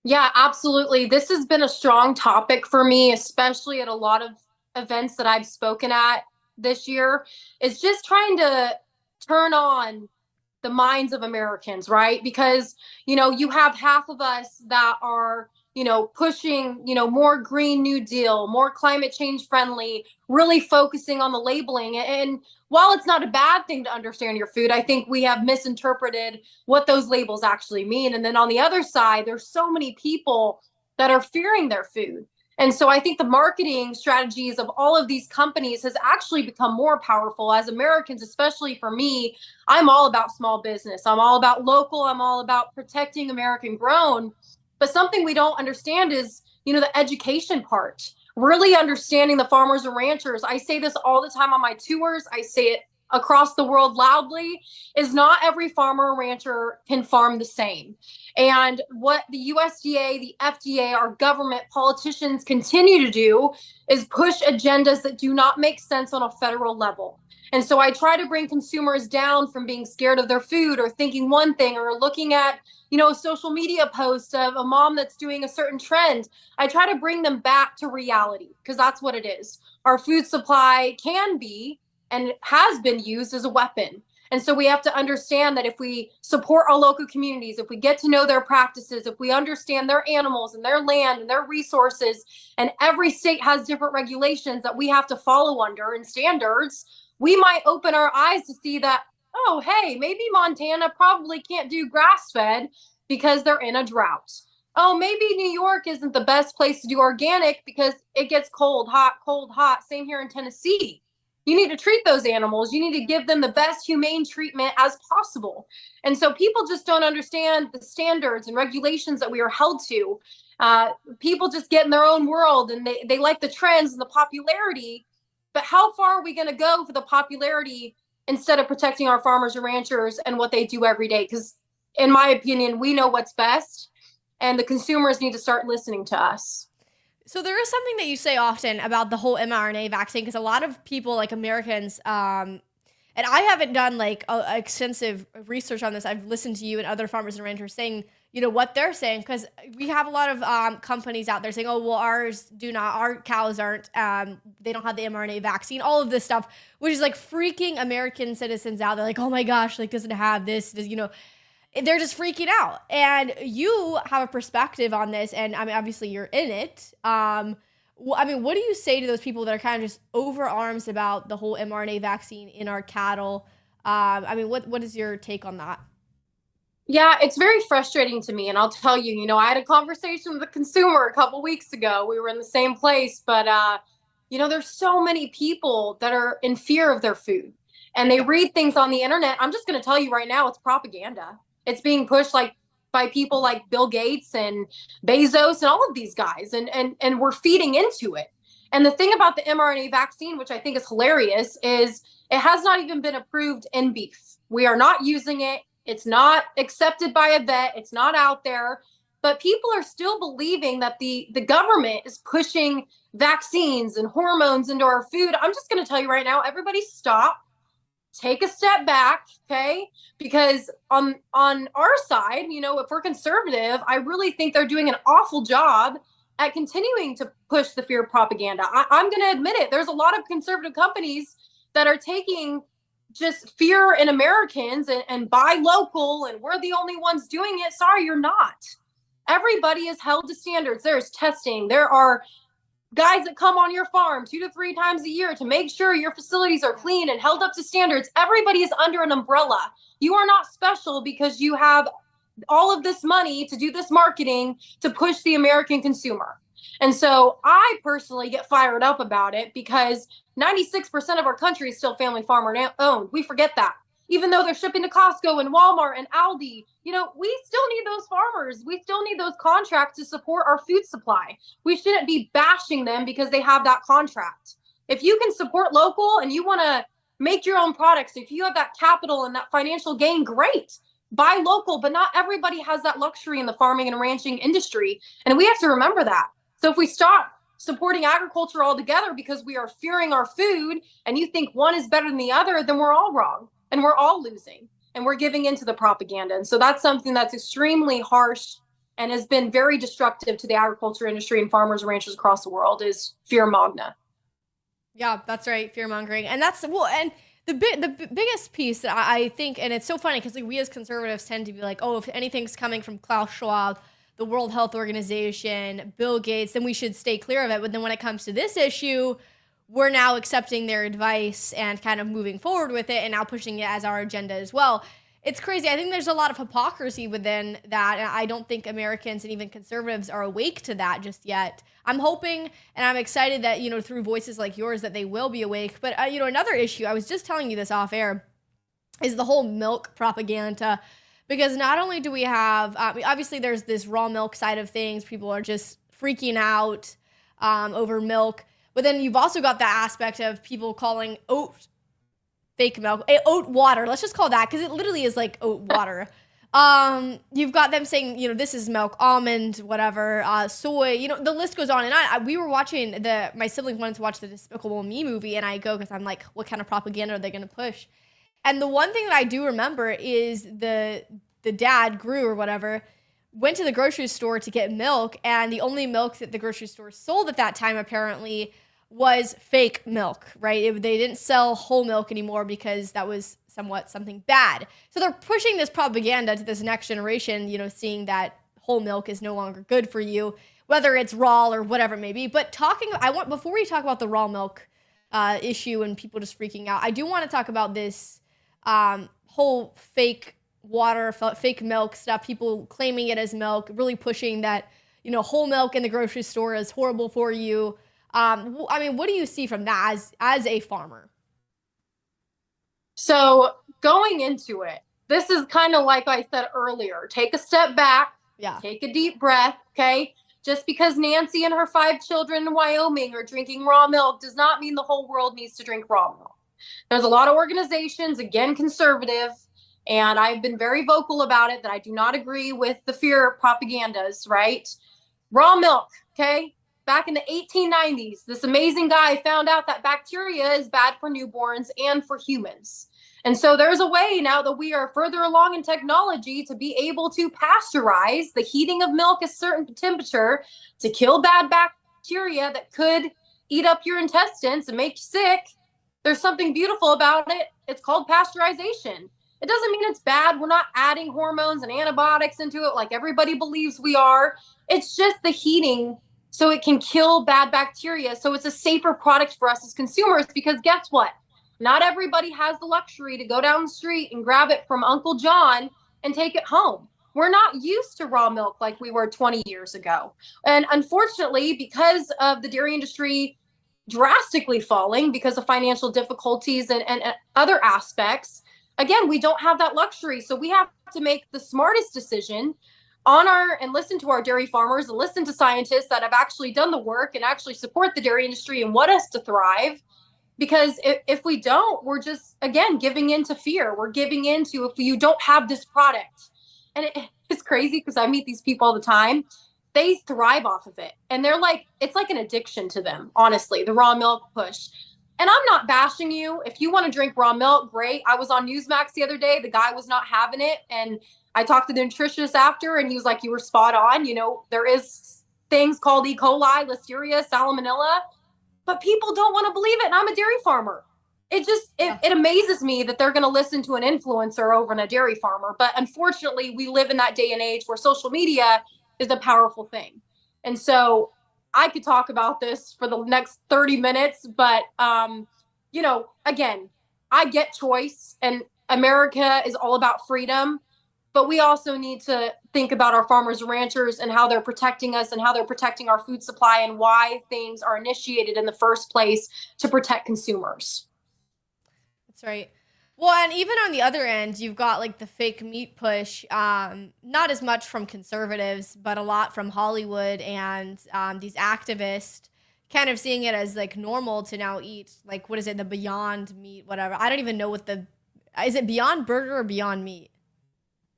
Yeah, absolutely. This has been a strong topic for me, especially at a lot of events that I've spoken at this year, is just trying to turn on the minds of Americans, right? Because, you have half of us that are, pushing, more Green New Deal, more climate change friendly, really focusing on the labeling. And while it's not a bad thing to understand your food, I think we have misinterpreted what those labels actually mean. And then on the other side, there's so many people that are fearing their food. And so I think the marketing strategies of all of these companies has actually become more powerful. As Americans, especially for me, I'm all about small business. I'm all about local. I'm all about protecting American grown. But something we don't understand is, the education part, really understanding the farmers and ranchers. I say this all the time on my tours. I say it across the world loudly, is not every farmer or rancher can farm the same. And what the USDA, the FDA, our government, politicians continue to do is push agendas that do not make sense on a federal level. And so I try to bring consumers down from being scared of their food or thinking one thing or looking at, a social media post of a mom that's doing a certain trend. I try to bring them back to reality, because that's what it is. Our food supply can be and has been used as a weapon. And so we have to understand that if we support our local communities, if we get to know their practices, if we understand their animals and their land and their resources, and every state has different regulations that we have to follow under and standards, we might open our eyes to see that, oh, hey, maybe Montana probably can't do grass-fed because they're in a drought. Oh, maybe New York isn't the best place to do organic because it gets cold, hot. Same here in Tennessee. You need to treat those animals. You need to give them the best humane treatment as possible. And so people just don't understand the standards and regulations that we are held to. People just get in their own world and they like the trends and the popularity. But how far are we going to go for the popularity instead of protecting our farmers and ranchers and what they do every day? Because in my opinion, we know what's best, and the consumers need to start listening to us. So there is something that you say often about the whole mRNA vaccine, because a lot of people, like Americans, and I haven't done like extensive research on this. I've listened to you and other farmers and ranchers saying, you know, what they're saying, because we have a lot of companies out there saying, oh, well, our cows aren't, they don't have the mRNA vaccine, all of this stuff, which is like freaking American citizens out. They're like, oh my gosh, like doesn't have this, you know, they're just freaking out. And you have a perspective on this, and I mean, obviously you're in it. I mean, what do you say to those people that are kind of just over arms about the whole mRNA vaccine in our cattle? I mean, what is your take on that? Yeah, it's very frustrating to me. And I'll tell you, you know, I had a conversation with a consumer a couple weeks ago. We were in the same place, but, you know, there's so many people that are in fear of their food and they read things on the internet. I'm just going to tell you right now, it's propaganda. It's being pushed like by people like Bill Gates and Bezos and all of these guys. And we're feeding into it. And the thing about the mRNA vaccine, which I think is hilarious, is it has not even been approved in beef. We are not using it. It's not accepted by a vet. It's not out there. But people are still believing that the government is pushing vaccines and hormones into our food. I'm just going to tell you right now, everybody stop. Take a step back, okay? Because on our side, you know, if we're conservative, I really think they're doing an awful job at continuing to push the fear propaganda. I'm going to admit it. There's a lot of conservative companies that are taking just fear in Americans and buy local, and we're the only ones doing it. Sorry, you're not. Everybody is held to standards. There's testing. There are guys that come on your farm 2 to 3 times a year to make sure your facilities are clean and held up to standards. Everybody is under an umbrella. You are not special because you have all of this money to do this marketing to push the American consumer. And so I personally get fired up about it because 96% of our country is still family farmer owned. We forget that. Even though they're shipping to Costco and Walmart and Aldi, you know, we still need those farmers. We still need those contracts to support our food supply. We shouldn't be bashing them because they have that contract. If you can support local and you want to make your own products, if you have that capital and that financial gain, great. Buy local, but not everybody has that luxury in the farming and ranching industry. And we have to remember that. So if we stop supporting agriculture altogether because we are fearing our food and you think one is better than the other, then we're all wrong and we're all losing and we're giving into the propaganda. And so that's something that's extremely harsh and has been very destructive to the agriculture industry and farmers and ranchers across the world is fear magna. Yeah, that's right. Fear mongering. And that's, well, and the biggest piece that I think, and it's so funny because like, we as conservatives tend to be like, oh, if anything's coming from Klaus Schwab, the World Health Organization, Bill Gates, then we should stay clear of it. But then when it comes to this issue, we're now accepting their advice and kind of moving forward with it and now pushing it as our agenda as well. It's crazy. I think there's a lot of hypocrisy within that. And I don't think Americans and even conservatives are awake to that just yet. I'm hoping and I'm excited that, you know, through voices like yours that they will be awake. But, you know, another issue, I was just telling you this off air, is the whole milk propaganda. Because not only do we have, obviously there's this raw milk side of things. People are just freaking out over milk. But then you've also got that aspect of people calling oat fake milk, oat water. Let's just call that, because it literally is like oat water. You've got them saying, you know, this is milk, almond, whatever, soy, you know, the list goes on. And we were watching, my siblings wanted to watch the Despicable Me movie, and I go, because I'm like, what kind of propaganda are they going to push? And the one thing that I do remember is the dad, Gru or whatever, went to the grocery store to get milk, and the only milk that the grocery store sold at that time apparently was fake milk, right? They didn't sell whole milk anymore because that was something bad. So they're pushing this propaganda to this next generation, you know, seeing that whole milk is no longer good for you, whether it's raw or whatever it may be. But before we talk about the raw milk issue and people just freaking out, I do want to talk about this whole fake water, fake milk stuff, people claiming it as milk, really pushing that, you know, whole milk in the grocery store is horrible for you. I mean, what do you see from that as a farmer? So going into it, this is kind of like I said earlier, take a step back, take a deep breath, okay? Just because Nancy and her 5 children in Wyoming are drinking raw milk does not mean the whole world needs to drink raw milk. There's a lot of organizations, again, conservative, and I've been very vocal about it, that I do not agree with the fear propagandas, right? Raw milk, okay? back in the 1890s, this amazing guy found out that bacteria is bad for newborns and for humans. And so there's a way now that we are further along in technology to be able to pasteurize the heating of milk at a certain temperature to kill bad bacteria that could eat up your intestines and make you sick. There's something beautiful about it. It's called pasteurization. It doesn't mean it's bad. We're not adding hormones and antibiotics into it like everybody believes we are. It's just the heating so it can kill bad bacteria. So it's a safer product for us as consumers, because guess what? Not everybody has the luxury to go down the street and grab it from Uncle John and take it home. We're not used to raw milk like we were 20 years ago. And unfortunately, because of the dairy industry drastically falling because of financial difficulties and other aspects, again, we don't have that luxury. So we have to make the smartest decision and listen to our dairy farmers and listen to scientists that have actually done the work and actually support the dairy industry and want us to thrive. Because if we don't, we're just, again, giving in to fear. We're giving into, if you don't have this product. And it's crazy because I meet these people all the time. They thrive off of it. And they're like, it's like an addiction to them, honestly, the raw milk push. And I'm not bashing you. If you want to drink raw milk, great. I was on Newsmax the other day. The guy was not having it. And I talked to the nutritionist after, and he was like, you were spot on. You know, there is things called E. coli, Listeria, Salmonella, but people don't want to believe it. And I'm a dairy farmer. It amazes me that they're going to listen to an influencer over a dairy farmer. But unfortunately, we live in that day and age where social media is a powerful thing. And so I could talk about this for the next 30 minutes, but, you know, again, I get choice, and America is all about freedom, but we also need to think about our farmers and ranchers and how they're protecting us and how they're protecting our food supply and why things are initiated in the first place to protect consumers. That's right. Well, and even on the other end, you've got like the fake meat push, not as much from conservatives, but a lot from Hollywood and these activists kind of seeing it as like normal to now eat, like, what is it, the Beyond Meat, whatever. I don't even know is it Beyond Burger or Beyond Meat?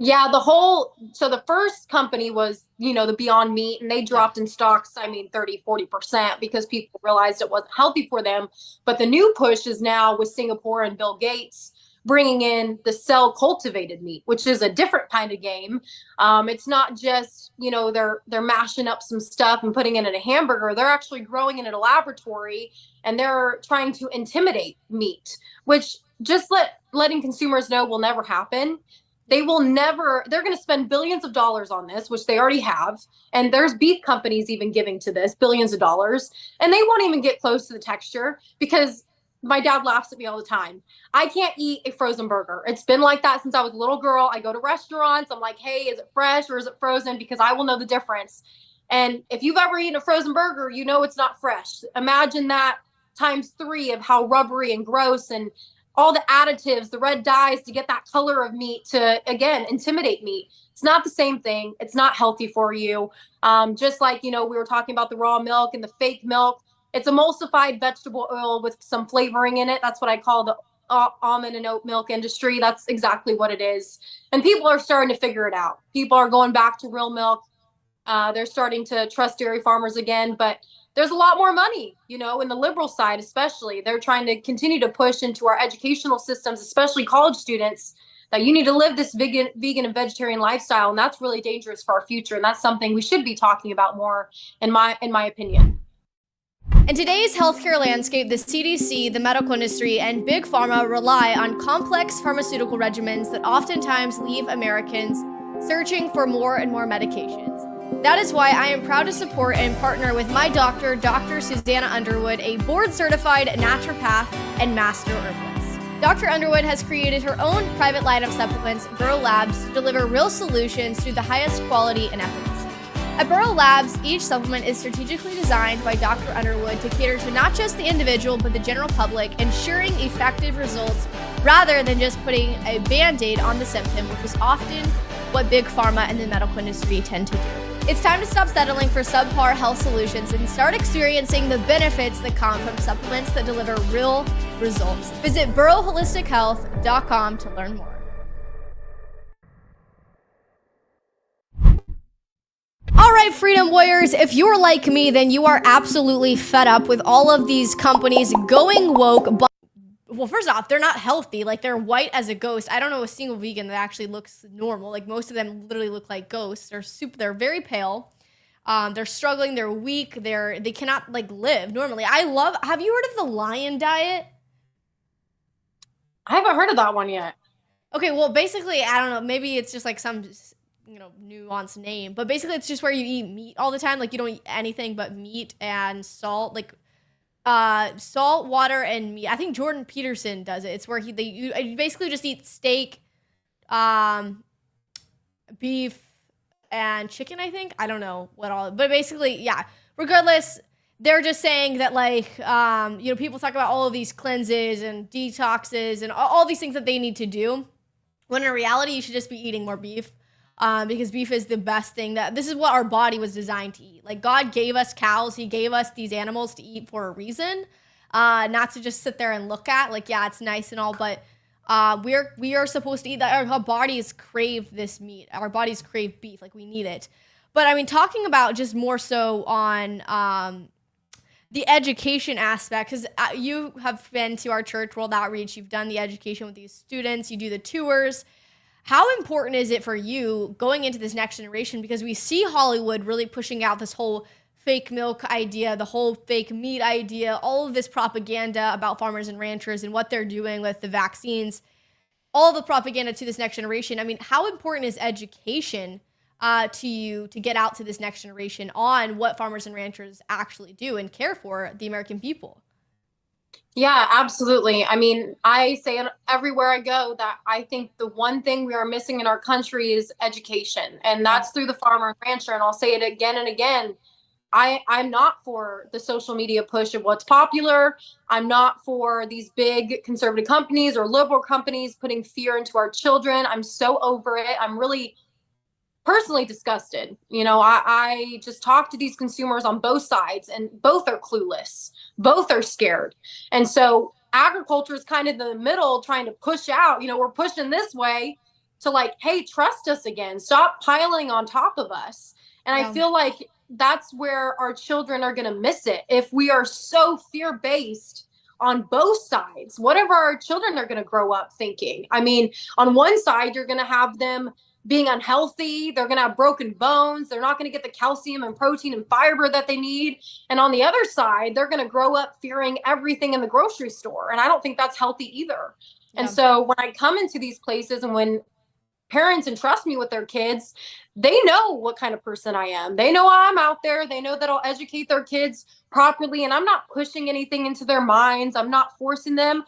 Yeah, so the first company was, you know, the Beyond Meat, and they dropped in stocks, 30-40% because people realized it wasn't healthy for them. But the new push is now with Singapore and Bill Gates bringing in the cell cultivated meat, which is a different kind of game. It's not just, you know, they're mashing up some stuff and putting it in a hamburger. They're actually growing it in a laboratory, and they're trying to intimidate meat, which just letting consumers know will never happen. They're going to spend billions of dollars on this, which they already have. And there's beef companies even giving to this billions of dollars, and they won't even get close to the texture, because my dad laughs at me all the time. I can't eat a frozen burger. It's been like that since I was a little girl. I go to restaurants. I'm like, hey, is it fresh or is it frozen? Because I will know the difference. And if you've ever eaten a frozen burger, you know it's not fresh. Imagine that times 3 of how rubbery and gross and all the additives, the red dyes to get that color of meat to, again, intimidate meat. It's not the same thing. It's not healthy for you. Just like, you know, we were talking about the raw milk and the fake milk. It's emulsified vegetable oil with some flavoring in it. That's what I call the almond and oat milk industry. That's exactly what it is. And people are starting to figure it out. People are going back to real milk. They're starting to trust dairy farmers again, but there's a lot more money, you know, in the liberal side, especially. They're trying to continue to push into our educational systems, especially college students, that you need to live this vegan and vegetarian lifestyle. And that's really dangerous for our future. And that's something we should be talking about more, in my opinion. In today's healthcare landscape, the CDC, the medical industry, and big pharma rely on complex pharmaceutical regimens that oftentimes leave Americans searching for more and more medications. That is why I am proud to support and partner with my doctor, Dr. Susanna Underwood, a board-certified naturopath and master herbalist. Dr. Underwood has created her own private line of supplements, Burrow Labs, to deliver real solutions through the highest quality and efficacy. At Burrow Labs, each supplement is strategically designed by Dr. Underwood to cater to not just the individual, but the general public, ensuring effective results rather than just putting a Band-Aid on the symptom, which is often what big pharma and the medical industry tend to do. It's time to stop settling for subpar health solutions and start experiencing the benefits that come from supplements that deliver real results. Visit burrowholistichealth.com to learn more. All right, right, freedom warriors, if you're like me, then you are absolutely fed up with all of these companies going woke. But, well, first off, they're not healthy. Like, they're white as a ghost. I don't know a single vegan that actually looks normal. Like, most of them literally look like ghosts. They're very pale. They're struggling. They're weak. They cannot like live normally. Have you heard of the lion diet? I haven't heard of that one yet. Okay, well, basically, I don't know. Maybe it's just like some, nuanced name. But basically, it's just where you eat meat all the time. Like, you don't eat anything but meat and salt. Like, salt, water, and meat. I think Jordan Peterson does it. It's where you basically just eat steak, beef, and chicken, I think. I don't know what all. But basically, yeah. Regardless, they're just saying that, like, people talk about all of these cleanses and detoxes and all these things that they need to do. When in reality, you should just be eating more beef, because beef is the best thing. This is what our body was designed to eat. Like, God gave us cows. He gave us these animals to eat for a reason, not to just sit there and look at. Like, yeah, it's nice and all, but we are supposed to eat that. Our bodies crave this meat. Our bodies crave beef. Like, we need it. But I mean, talking about just more so on the education aspect, because you have been to our church World Outreach, you've done the education with these students, you do the tours. How important is it for you going into this next generation? Because we see Hollywood really pushing out this whole fake milk idea, the whole fake meat idea, all of this propaganda about farmers and ranchers and what they're doing with the vaccines, all the propaganda to this next generation. I mean, how important is education to you to get out to this next generation on what farmers and ranchers actually do and care for the American people? Yeah, absolutely. I mean, I say it everywhere I go that I think the one thing we are missing in our country is education, and that's through the farmer and rancher. And I'll say it again and again. I'm not for the social media push of what's popular. I'm not for these big conservative companies or liberal companies putting fear into our children. I'm so over it. I'm really personally disgusted. I just talk to these consumers on both sides, and both are clueless. Both are scared. And so agriculture is kind of in the middle, trying to push out, we're pushing this way to, like, hey, trust us again. Stop piling on top of us. And I feel like that's where our children are going to miss it. If we are so fear-based on both sides, whatever our children are going to grow up thinking. I mean, on one side, you're going to have them being unhealthy. They're going to have broken bones. They're not going to get the calcium and protein and fiber that they need. And on the other side, they're going to grow up fearing everything in the grocery store. And I don't think that's healthy either. And so when I come into these places and when parents entrust me with their kids, they know what kind of person I am. They know I'm out there. They know that I'll educate their kids properly. And I'm not pushing anything into their minds. I'm not forcing them.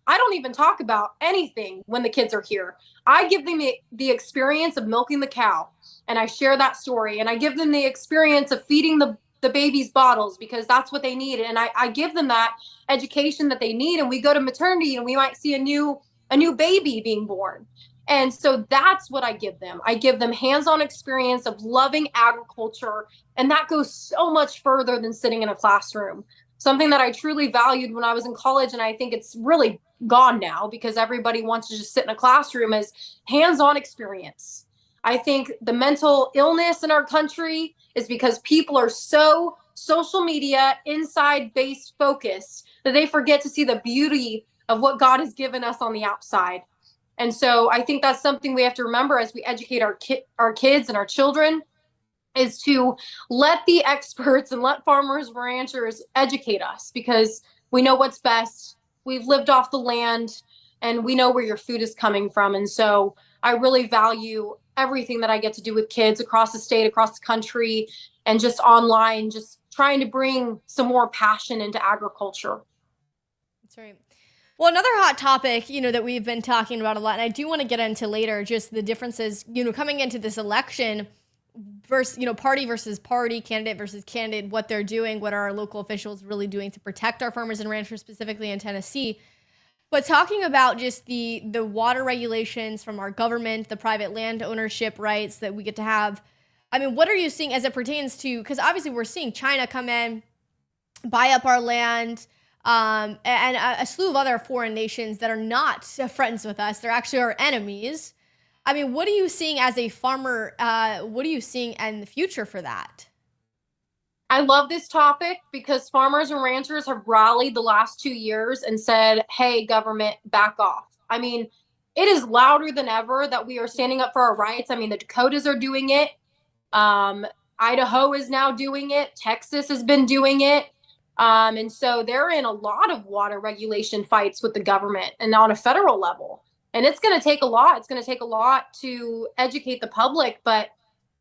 I don't even talk about anything when the kids are here. I give them the experience of milking the cow, and I share that story. And I give them the experience of feeding the babies bottles, because that's what they need. And I give them that education that they need. And we go to maternity and we might see a new baby being born. And so that's what I give them. I give them hands-on experience of loving agriculture. And that goes so much further than sitting in a classroom. Something that I truly valued when I was in college, and I think it's really gone now because everybody wants to just sit in a classroom, is hands-on experience. I think the mental illness in our country is because people are so social media inside-based focused that they forget to see the beauty of what God has given us on the outside. And so I think that's something we have to remember as we educate our kids and our children, is to let the experts and let farmers and ranchers educate us, because we know what's best. We've lived off the land and we know where your food is coming from. And so I really value everything that I get to do with kids across the state, across the country, and just online, just trying to bring some more passion into agriculture. That's right. Well, another hot topic, that we've been talking about a lot, and I do want to get into later, just the differences, coming into this election versus, party versus party, candidate versus candidate, what they're doing, what are our local officials really doing to protect our farmers and ranchers, specifically in Tennessee. But talking about just the water regulations from our government, the private land ownership rights that we get to have. I mean, what are you seeing as it pertains to, because obviously we're seeing China come in, buy up our land, and a slew of other foreign nations that are not friends with us. They're actually our enemies. I mean, what are you seeing as a farmer? What are you seeing in the future for that? I love this topic because farmers and ranchers have rallied the last 2 years and said, hey, government, back off. I mean, it is louder than ever that we are standing up for our rights. I mean, the Dakotas are doing it. Idaho is now doing it. Texas has been doing it. And so they're in a lot of water regulation fights with the government and on a federal level. And it's going to take a lot. It's going to take a lot to educate the public. But,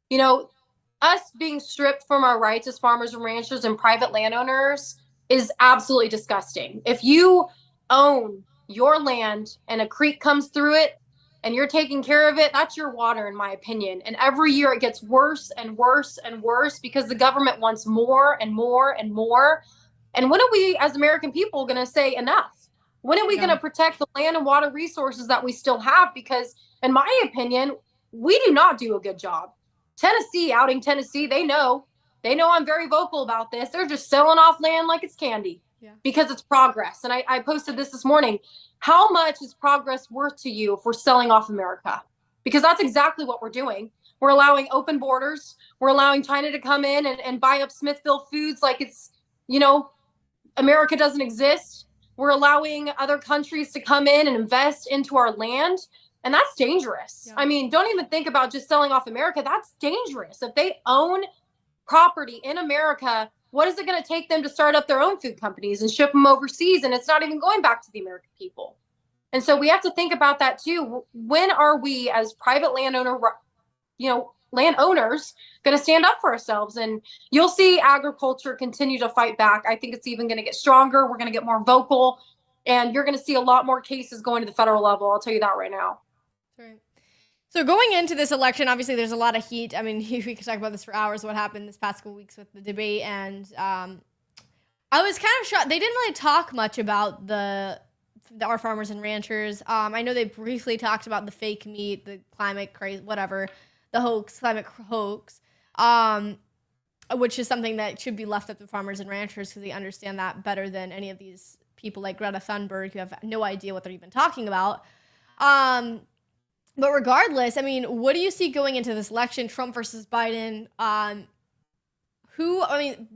you know, us being stripped from our rights as farmers and ranchers and private landowners is absolutely disgusting. If you own your land and a creek comes through it and you're taking care of it, that's your water, in my opinion. And every year it gets worse and worse and worse because the government wants more and more and more. And when are we as American people going to say enough? When are we going to protect the land and water resources that we still have? Because in my opinion, we do not do a good job. Tennessee, outing Tennessee, they know I'm very vocal about this. They're just selling off land like it's candy because it's progress. And I posted this morning. How much is progress worth to you if we're selling off America? Because that's exactly what we're doing. We're allowing open borders. We're allowing China to come in and buy up Smithfield Foods like it's, you know, America doesn't exist. We're allowing other countries to come in and invest into our land. And that's dangerous. I mean, don't even think about just selling off America. That's dangerous. If they own property in America, what is it going to take them to start up their own food companies and ship them overseas? And it's not even going back to the American people. And so we have to think about that too. When are we as private landowners going to stand up for ourselves? And you'll see agriculture continue to fight back. I think it's even going to get stronger. We're going to get more vocal, and you're going to see a lot more cases going to the federal level. I'll tell you that right now. Right. So going into this election, obviously there's a lot of heat. I mean, we could talk about this for hours, what happened this past couple weeks with the debate. And I was kind of shocked. They didn't really talk much about our farmers and ranchers. I know they briefly talked about the fake meat, the climate craze, whatever, the climate hoax, which is something that should be left up to farmers and ranchers because they understand that better than any of these people like Greta Thunberg who have no idea what they're even talking about. But regardless, I mean, what do you see going into this election, Trump versus Biden?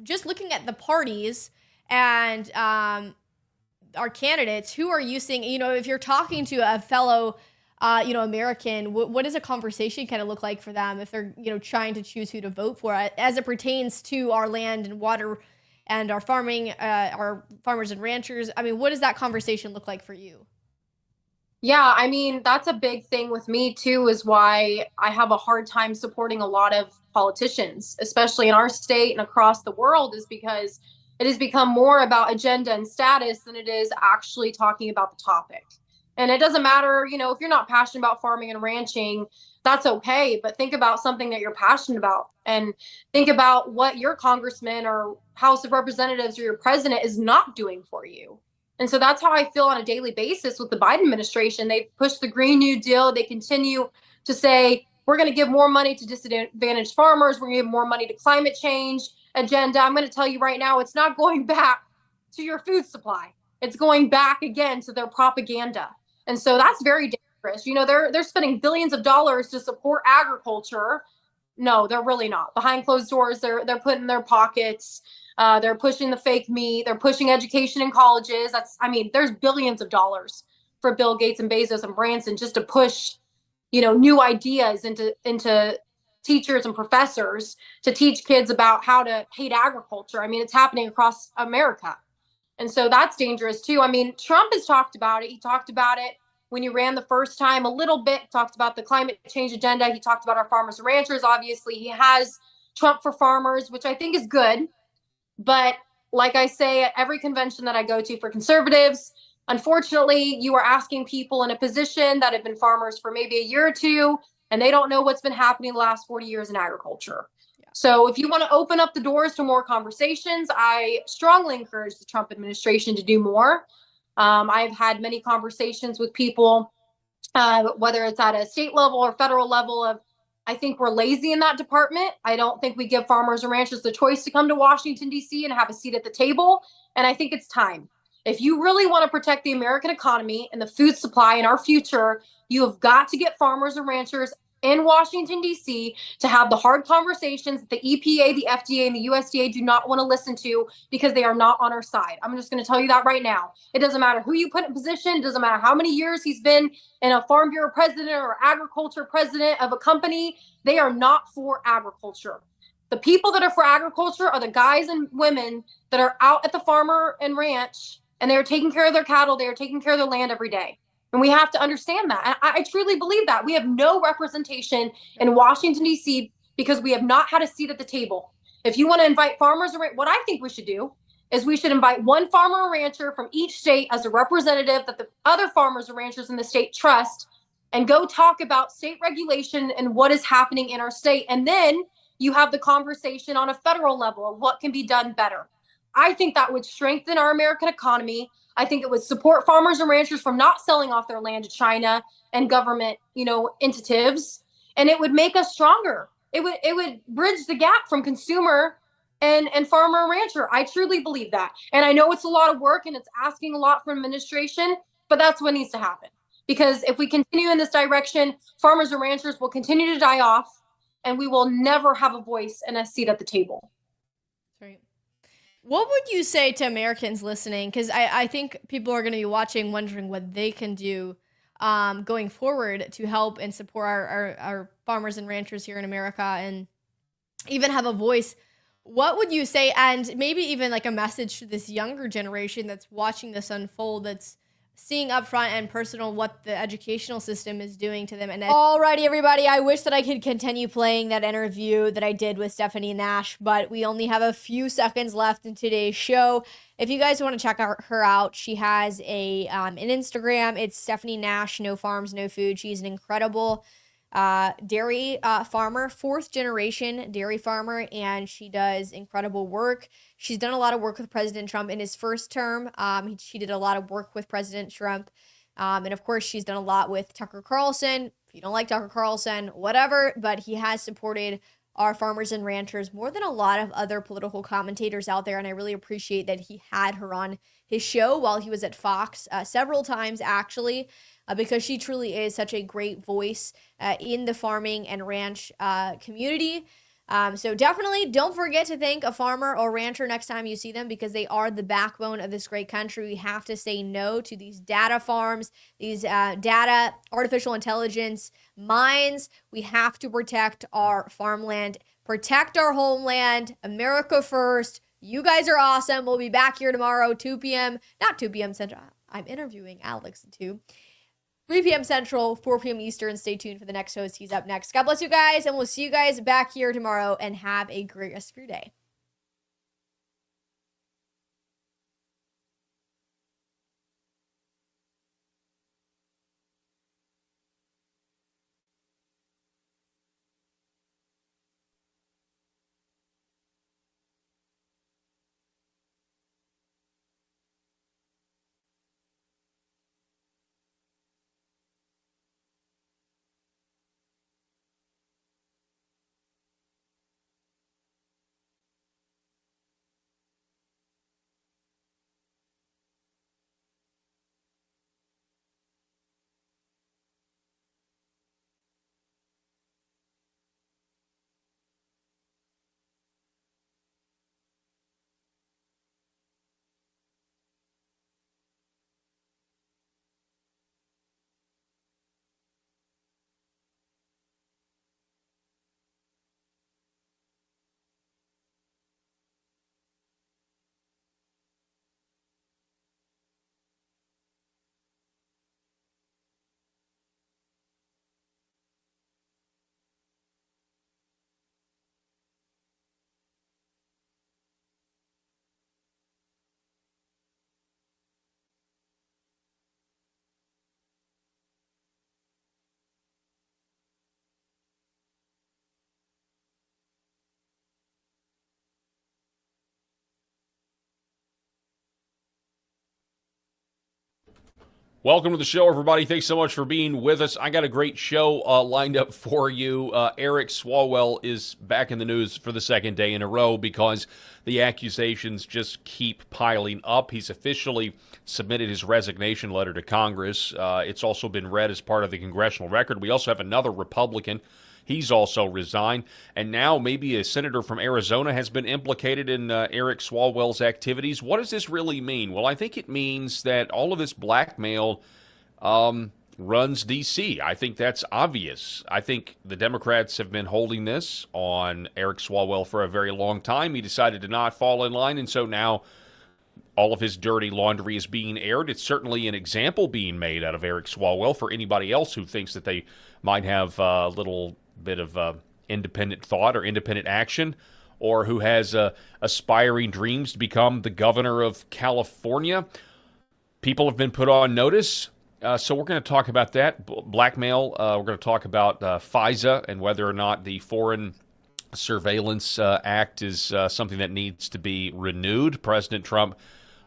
Just looking at the parties and our candidates, who are you seeing? You know, if you're talking to a fellow, American, what does a conversation kind of look like for them if they're, trying to choose who to vote for as it pertains to our land and water and our farming, our farmers and ranchers? I mean, what does that conversation look like for you? Yeah, I mean, that's a big thing with me too, is why I have a hard time supporting a lot of politicians, especially in our state and across the world, is because it has become more about agenda and status than it is actually talking about the topic. And it doesn't matter, if you're not passionate about farming and ranching, that's okay. But think about something that you're passionate about and think about what your congressman or House of Representatives or your president is not doing for you. And so that's how I feel on a daily basis with the Biden administration. They've pushed the Green New Deal. They continue to say, we're going to give more money to disadvantaged farmers. We're going to give more money to climate change agenda. I'm going to tell you right now, it's not going back to your food supply. It's going back again to their propaganda. And so that's very dangerous. They're spending billions of dollars to support agriculture. No, they're really not. Behind closed doors, they're putting in their pockets. They're pushing the fake meat. They're pushing education in colleges. There's billions of dollars for Bill Gates and Bezos and Branson just to push, new ideas into teachers and professors to teach kids about how to hate agriculture. It's happening across America. And so that's dangerous too. Trump has talked about it. He talked about it when he ran the first time a little bit, talked about the climate change agenda. He talked about our farmers and ranchers. Obviously, he has Trump for farmers, which I think is good. But like I say, at every convention that I go to for conservatives, unfortunately, you are asking people in a position that have been farmers for maybe a year or two, and they don't know what's been happening the last 40 years in agriculture. Yeah. So if you want to open up the doors to more conversations, I strongly encourage the Trump administration to do more. I've had many conversations with people, whether it's at a state level or federal level, I think we're lazy in that department. I don't think we give farmers and ranchers the choice to come to Washington, D.C. and have a seat at the table. And I think it's time. If you really want to protect the American economy and the food supply and our future, you have got to get farmers and ranchers in Washington, D.C., to have the hard conversations that the EPA, the FDA, and the USDA do not want to listen to because they are not on our side. I'm just going to tell you that right now. It doesn't matter who you put in position. It doesn't matter how many years he's been in a Farm Bureau president or agriculture president of a company. They are not for agriculture. The people that are for agriculture are the guys and women that are out at the farmer and ranch, and they are taking care of their cattle. They are taking care of their land every day. And we have to understand that. And I truly believe that. We have no representation in Washington, D.C. because we have not had a seat at the table. If you want to invite farmers, what I think we should do is we should invite one farmer or rancher from each state as a representative that the other farmers or ranchers in the state trust, and go talk about state regulation and what is happening in our state. And then you have the conversation on a federal level of what can be done better. I think that would strengthen our American economy. I think it would support farmers and ranchers from not selling off their land to China and government, entities, and it would make us stronger. It would bridge the gap from consumer and farmer and rancher. I truly believe that. And I know it's a lot of work and it's asking a lot from administration, but that's what needs to happen. Because if we continue in this direction, farmers and ranchers will continue to die off, and we will never have a voice and a seat at the table. Right. What would you say to Americans listening? Because I think people are going to be watching, wondering what they can do going forward to help and support our farmers and ranchers here in America and even have a voice. What would you say? And maybe even like a message to this younger generation that's watching this unfold, that's seeing upfront and personal what the educational system is doing to them. And alrighty, everybody, I wish that I could continue playing that interview that I did with Stephanie Nash, but we only have a few seconds left in today's show. If you guys want to check her out, she has an Instagram. It's Stephanie Nash, No Farms, No Food. She's an incredible dairy farmer, 4th generation dairy farmer, and she does incredible work. She's done a lot of work with President Trump in his first term. She did a lot of work with President Trump. And of course, she's done a lot with Tucker Carlson. If you don't like Tucker Carlson, whatever, but he has supported our farmers and ranchers more than a lot of other political commentators out there. And I really appreciate that he had her on his show while he was at Fox several times, actually, because she truly is such a great voice in the farming and ranch community. So definitely don't forget to thank a farmer or rancher next time you see them, because they are the backbone of this great country. We have to say no to these data farms, these data, artificial intelligence mines. We have to protect our farmland, protect our homeland, America first. You guys are awesome. We'll be back here tomorrow, 2 p.m. Not 2 p.m. Central. I'm interviewing Alex at 2. 3 p.m. Central, 4 p.m. Eastern. Stay tuned for the next host. He's up next. God bless you guys, and we'll see you guys back here tomorrow, and have a great rest of your day. Welcome to the show, everybody. Thanks so much for being with us. I got a great show lined up for you. Eric Swalwell is back in the news for the second day in a row because the accusations just keep piling up. He's officially submitted his resignation letter to Congress. It's also been read as part of the congressional record. We also have another Republican. He's also resigned. And now maybe a senator from Arizona has been implicated in Eric Swalwell's activities. What does this really mean? Well, I think it means that all of this blackmail runs D.C. I think that's obvious. I think the Democrats have been holding this on Eric Swalwell for a very long time. He decided to not fall in line, and so now all of his dirty laundry is being aired. It's certainly an example being made out of Eric Swalwell for anybody else who thinks that they might have a little bit of independent thought or independent action, or who has aspiring dreams to become the governor of California. People have been put on notice, so we're going to talk about that. Blackmail, we're going to talk about FISA and whether or not the Foreign Surveillance Act is something that needs to be renewed. President Trump,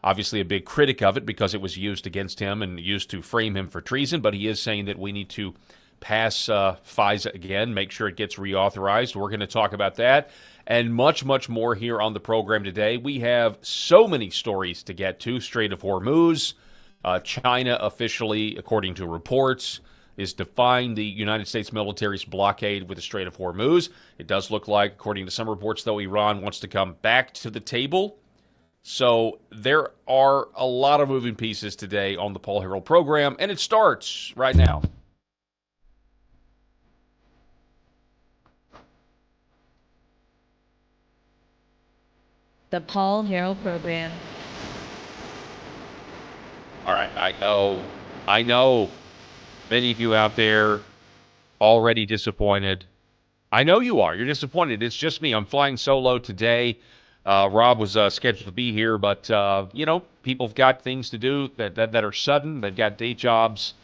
obviously a big critic of it because it was used against him and used to frame him for treason, but he is saying that we need to pass FISA again, make sure it gets reauthorized. We're going to talk about that and much, much more here on the program today. We have so many stories to get to. Strait of Hormuz, China officially, according to reports, is defying the United States military's blockade with the Strait of Hormuz. It does look like, according to some reports, though, Iran wants to come back to the table. So there are a lot of moving pieces today on the Paul Herrell program, and it starts right now. The Paul Herrell program. All right, I know many of you out there already disappointed. I know you are. You're disappointed. It's just me. I'm flying solo today. Rob was scheduled to be here, but, people have got things to do that are sudden. They've got day jobs.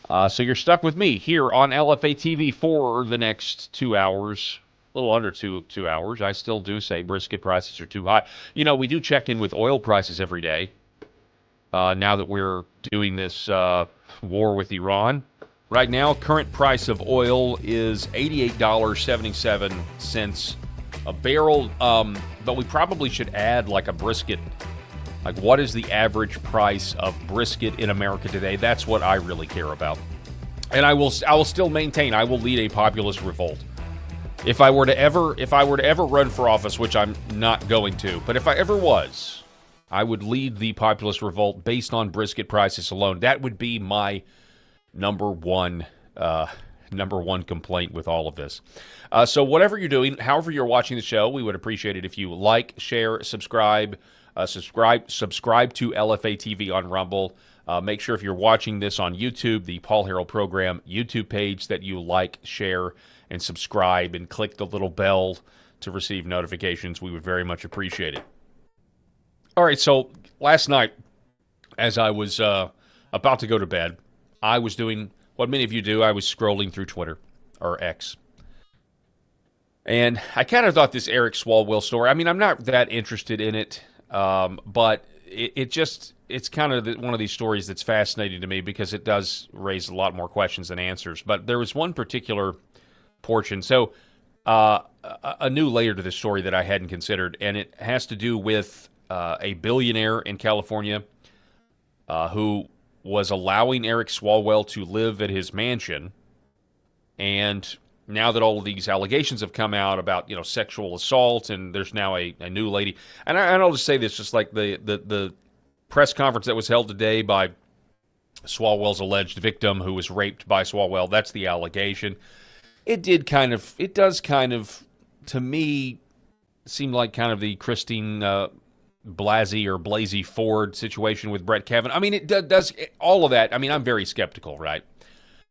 So you're stuck with me here on LFA TV for the next 2 hours. A little under two hours. I still do say brisket prices are too high. We do check in with oil prices every day. Now that we're doing this war with Iran. Right now, current price of oil is $88.77 a barrel. But we probably should add like a brisket. Like, what is the average price of brisket in America today? That's what I really care about. And I will still maintain I will lead a populist revolt. If I were to ever run for office, which I'm not going to, but if I ever was, I would lead the populist revolt based on brisket prices alone. That would be my number one complaint with all of this. So whatever you're doing, however you're watching the show, we would appreciate it if you like, share, subscribe to LFA TV on Rumble. Make sure if you're watching this on YouTube, the Paul Herrell program YouTube page, that you like, share, and subscribe, and click the little bell to receive notifications. We would very much appreciate it. All right, so last night, as I was about to go to bed, I was doing what many of you do. I was scrolling through Twitter, or X. And I kind of thought this Eric Swalwell story, I mean, I'm not that interested in it, but it's kind of one of these stories that's fascinating to me because it does raise a lot more questions than answers. But there was one particular portion. So a new layer to this story that I hadn't considered, and it has to do with a billionaire in California who was allowing Eric Swalwell to live at his mansion. And now that all of these allegations have come out about, sexual assault, and there's now a new lady. And I'll just say this, just like the press conference that was held today by Swalwell's alleged victim who was raped by Swalwell, that's the allegation. It does kind of, to me, seem like kind of the Christine Blasey or Blasey Ford situation with Brett Kavanaugh. I mean, it does all of that. I mean, I'm very skeptical, right?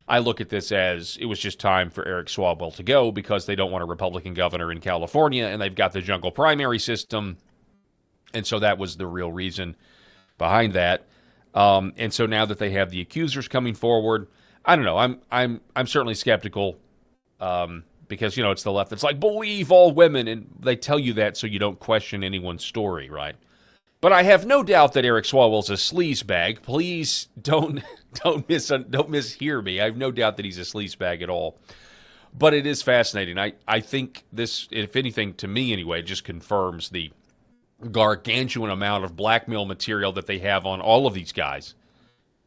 I look at this as it was just time for Eric Swalwell to go because they don't want a Republican governor in California, and they've got the jungle primary system, and so that was the real reason behind that. And so now that they have the accusers coming forward, I don't know. I'm certainly skeptical. Because, it's the left that's like, believe all women, and they tell you that so you don't question anyone's story, right? But I have no doubt that Eric Swalwell's a sleazebag. Please don't Don't mishear me. I have no doubt that he's a sleazebag at all. But it is fascinating. I think this, if anything, to me anyway, just confirms the gargantuan amount of blackmail material that they have on all of these guys.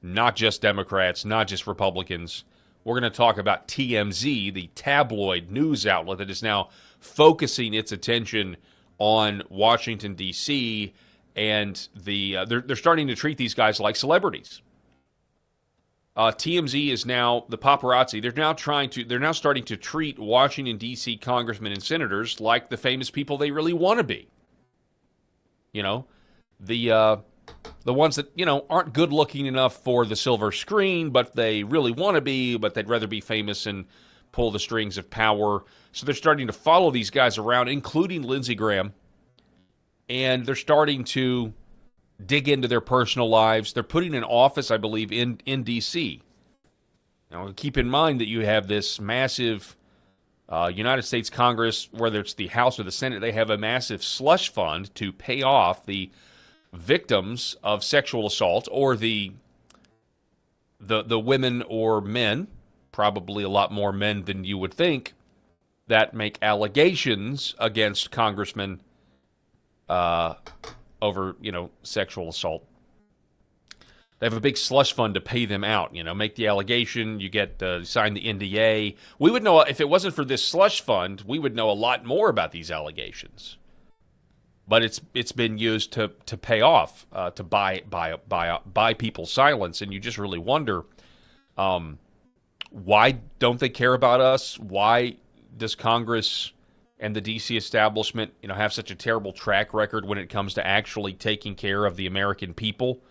Not just Democrats, not just Republicans. We're going to talk about TMZ, the tabloid news outlet that is now focusing its attention on Washington, D.C., and they're starting to treat these guys like celebrities. TMZ is now, the paparazzi, they're now starting to treat Washington, D.C. congressmen and senators like the famous people they really want to be. You know, the ones that, you know, aren't good looking enough for the silver screen, but they really want to be, but they'd rather be famous and pull the strings of power. So they're starting to follow these guys around, including Lindsey Graham, and they're starting to dig into their personal lives. They're putting an office, I believe, in D.C. Now, keep in mind that you have this massive United States Congress, whether it's the House or the Senate, they have a massive slush fund to pay off the victims of sexual assault, or the women or men, probably a lot more men than you would think, that make allegations against congressmen over, you know, sexual assault. They have a big slush fund to pay them out. You know, make the allegation, you get sign the NDA. We would know, if it wasn't for this slush fund, we would know a lot more about these allegations. But it's been used to pay off, to buy people's silence, and you just really wonder, why don't they care about us? Why does Congress and the D.C. establishment, you know, have such a terrible track record when it comes to actually taking care of the American people?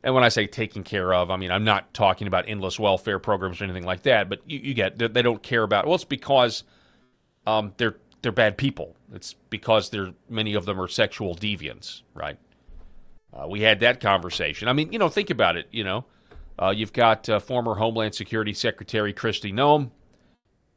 And when I say taking care of, I mean, I'm not talking about endless welfare programs or anything like that, but you get, they don't care about, well, it's because they're bad people. It's because many of them are sexual deviants, right? We had that conversation. I mean, you know, think about it, you know. You've got former Homeland Security Secretary Kristi Noem,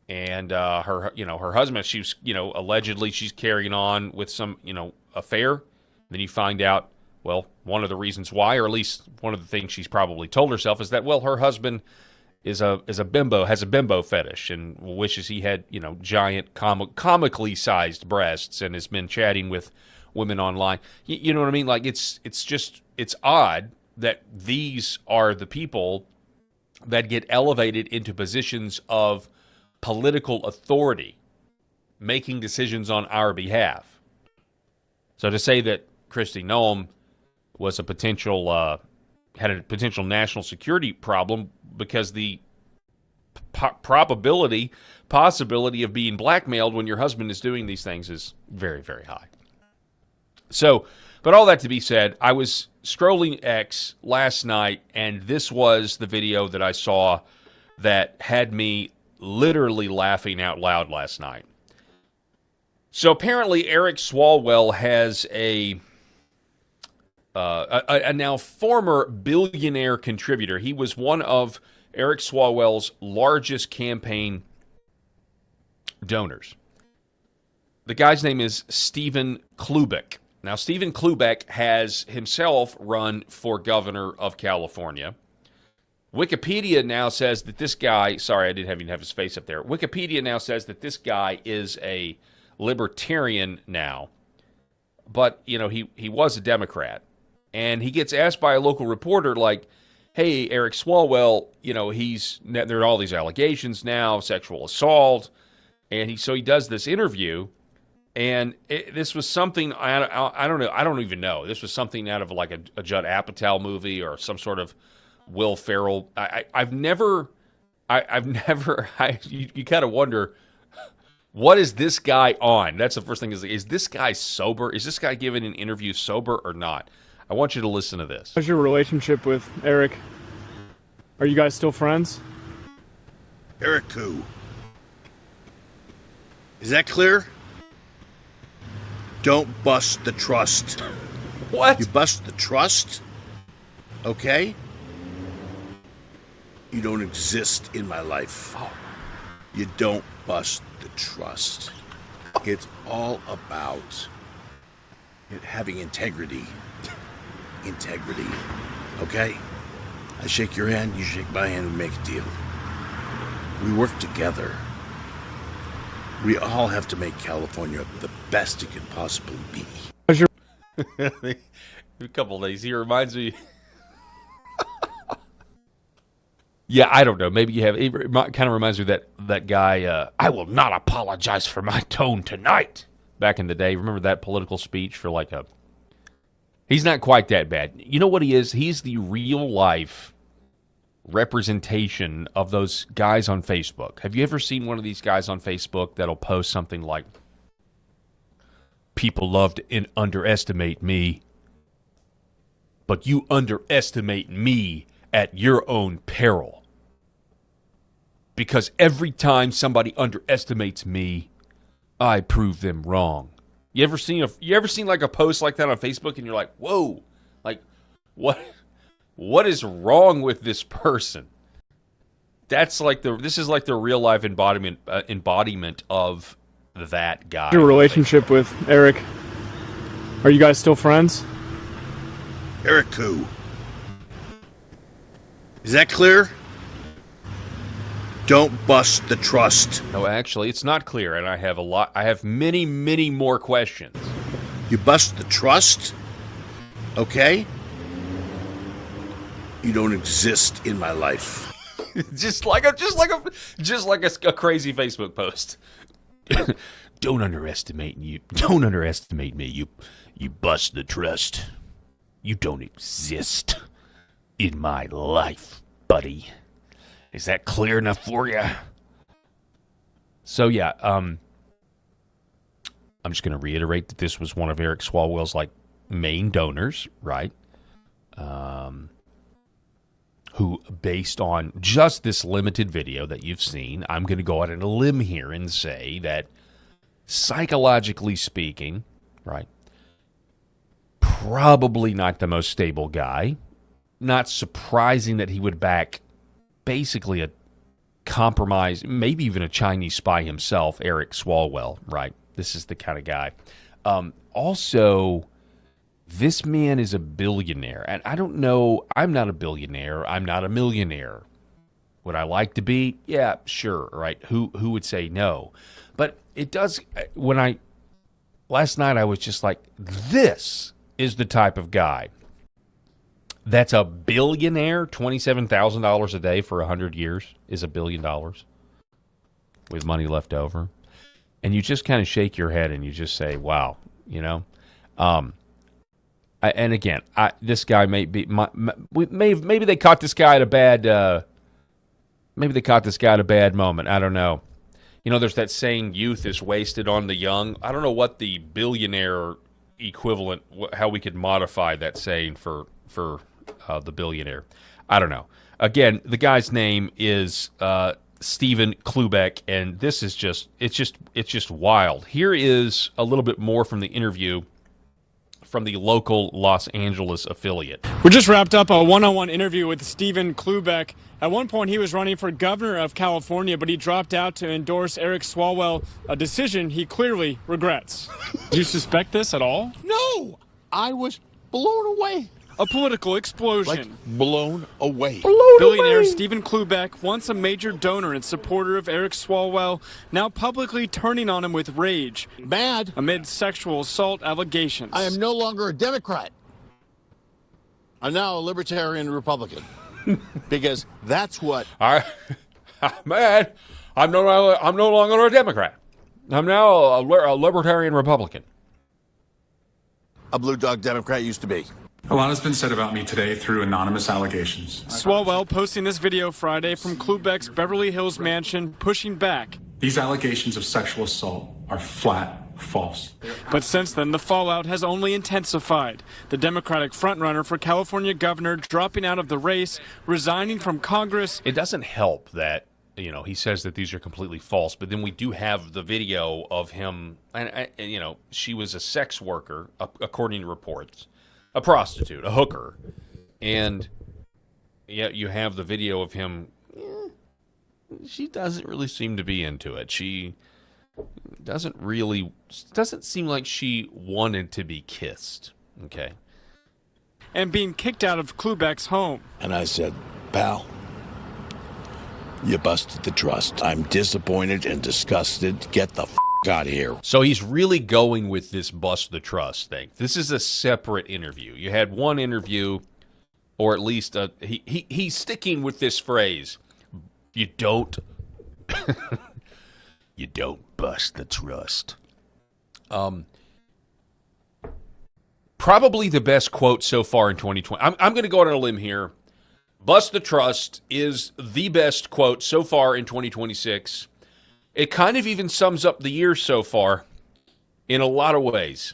and her husband, she's, you know, allegedly she's carrying on with some, you know, affair. Then you find out, well, one of the reasons why, or at least one of the things she's probably told herself, is that, well, her husband has a bimbo fetish and wishes he had, you know, giant comically sized breasts, and has been chatting with women online. You know what I mean? Like, it's odd that these are the people that get elevated into positions of political authority, making decisions on our behalf. So to say that Kristi Noem was a potential had a potential national security problem because the possibility of being blackmailed when your husband is doing these things is very, very high. So, but all that to be said, I was scrolling X last night, and this was the video that I saw that had me literally laughing out loud last night. So apparently Eric Swalwell has a now former billionaire contributor. He was one of Eric Swalwell's largest campaign donors. The guy's name is Stephen Klubeck. Now, Stephen Klubeck has himself run for governor of California. Wikipedia now says that this guy, sorry, I didn't even have his face up there. Wikipedia now says that this guy is a libertarian now. But, you know, he was a Democrat. And he gets asked by a local reporter, like, hey, Eric Swalwell, you know, there are all these allegations now, sexual assault. And he does this interview. And this was something, I don't know, I don't even know. This was something out of like a Judd Apatow movie or some sort of Will Ferrell. You kind of wonder, what is this guy on? That's the first thing, is this guy sober? Is this guy giving an interview sober or not? I want you to listen to this. How's your relationship with Eric? Are you guys still friends? Eric who? Is that clear? Don't bust the trust. What? You bust the trust? Okay? You don't exist in my life. Oh. You don't bust the trust. It's all about having integrity. Integrity. Okay? I shake your hand, you shake my hand, we make a deal. We work together. We all have to make California the best it can possibly be. A couple of days. He reminds me. Yeah, I don't know. Maybe you have. It kind of reminds me of that guy. I will not apologize for my tone tonight. Back in the day, remember that political speech for like a. He's not quite that bad. You know what he is? He's the real life representation of those guys on Facebook. Have you ever seen one of these guys on Facebook that'll post something like, "People love to underestimate me, but you underestimate me at your own peril. Because every time somebody underestimates me, I prove them wrong." You ever seen like a post like that on Facebook and you're like, "Whoa, like what is wrong with this person?" This is like the real life embodiment of that guy. Your relationship with Eric? Are you guys still friends? Eric who? Is that clear? Don't bust the trust. No, actually, it's not clear, and I have many, many more questions. You bust the trust? Okay? You don't exist in my life. just like a crazy Facebook post. Don't underestimate me. You bust the trust. You don't exist in my life, buddy. Is that clear enough for you? So yeah, I'm just going to reiterate that this was one of Eric Swalwell's main donors, right? Who, based on just this limited video that you've seen, I'm going to go out on a limb here and say that, psychologically speaking, right, probably not the most stable guy. Not surprising that he would back basically a compromise, maybe even a Chinese spy himself, Eric Swalwell, right? This is the kind of guy. Also, this man is a billionaire, and I don't know, I'm not a billionaire, I'm not a millionaire. Would I like to be? Yeah, sure, right? Who would say no? But it does, last night I was just like, this is the type of guy that's a billionaire. $27,000 a day for 100 years is $1 billion with money left over. And you just kind of shake your head and you just say, wow, you know? And again, this guy may be, maybe they caught this guy at a bad, moment. I don't know. You know, there's that saying, youth is wasted on the young. I don't know what the billionaire equivalent, how we could modify that saying for the billionaire. I don't know. Again, the guy's name is Stephen Klubeck, and this is it's just wild. Here is a little bit more from the interview from the local Los Angeles affiliate. We just wrapped up a one-on-one interview with Stephen Klubeck. At one point, he was running for governor of California, but he dropped out to endorse Eric Swalwell, a decision he clearly regrets. Do you suspect this at all? No! I was blown away. A political explosion. Like blown away. Billionaire Stephen Klubeck, once a major donor and supporter of Eric Swalwell, now publicly turning on him with rage. Mad. Amid sexual assault allegations. I am no longer a Democrat. I'm now a libertarian Republican. Because that's what... Man, I'm no longer a Democrat. I'm now a libertarian Republican. A blue dog Democrat used to be. A lot has been said about me today through anonymous allegations. Swalwell posting this video Friday from Klubeck's Beverly Hills mansion, pushing back. These allegations of sexual assault are flat false. But since then, the fallout has only intensified. The Democratic frontrunner for California governor dropping out of the race, resigning from Congress. It doesn't help that, you know, he says that these are completely false, but then we do have the video of him, and you know, she was a sex worker, according to reports. A prostitute, a hooker, and yet you have the video of him. She doesn't really seem to be into it. She doesn't seem like she wanted to be kissed. Okay. And being kicked out of Klubeck's home. And I said, Pal, you busted the trust. I'm disappointed and disgusted. Get the out of here. So he's really going with this bust the trust thing. This is a separate interview. You had one interview, or at least he's sticking with this phrase. You don't bust the trust. Probably the best quote so far in 2020. I'm going to go out on a limb here. Bust the trust is the best quote so far in 2026. It kind of even sums up the year so far in a lot of ways.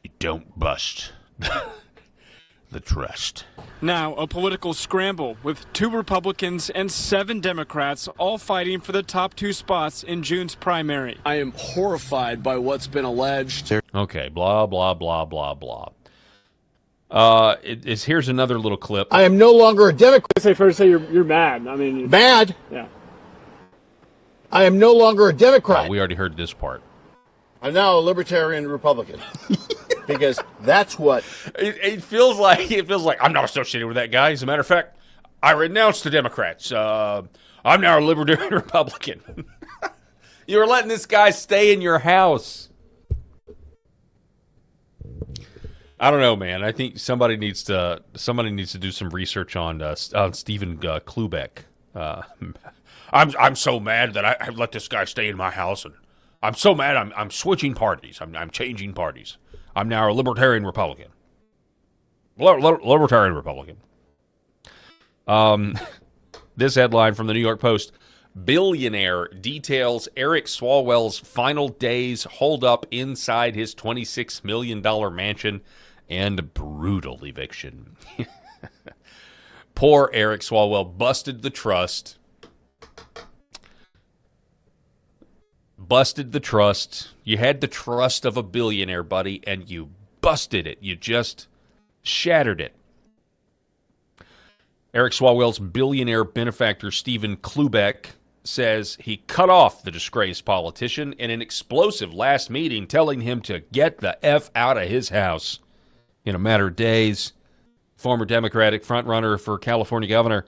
You don't bust the trust. Now, a political scramble with 2 Republicans and 7 Democrats all fighting for the top 2 spots in June's primary. I am horrified by what's been alleged. Okay, blah, blah, blah, blah, blah. Here's another little clip. I am no longer a Democrat. First say you're mad. I mean, Mad? Yeah. I am no longer a Democrat. We already heard this part. I'm now a libertarian Republican. Because that's what it feels like. It feels like I'm not associated with that guy. As a matter of fact, I renounced the Democrats. I'm now a libertarian Republican. You were letting this guy stay in your house. I don't know, man. I think somebody needs to do some research on Stephen Klubeck. I'm so mad that I let this guy stay in my house, and I'm so mad I'm switching parties. I'm changing parties. I'm now a libertarian Republican. Libertarian Republican. This headline from the New York Post: billionaire details Eric Swalwell's final days hold up inside his $26 million mansion and brutal eviction. Poor Eric Swalwell busted the trust. Busted the trust. You had the trust of a billionaire, buddy, and you busted it. You just shattered it. Eric Swalwell's billionaire benefactor, Stephen Klubeck, says he cut off the disgraced politician in an explosive last meeting, telling him to get the F out of his house. In a matter of days, former Democratic frontrunner for California governor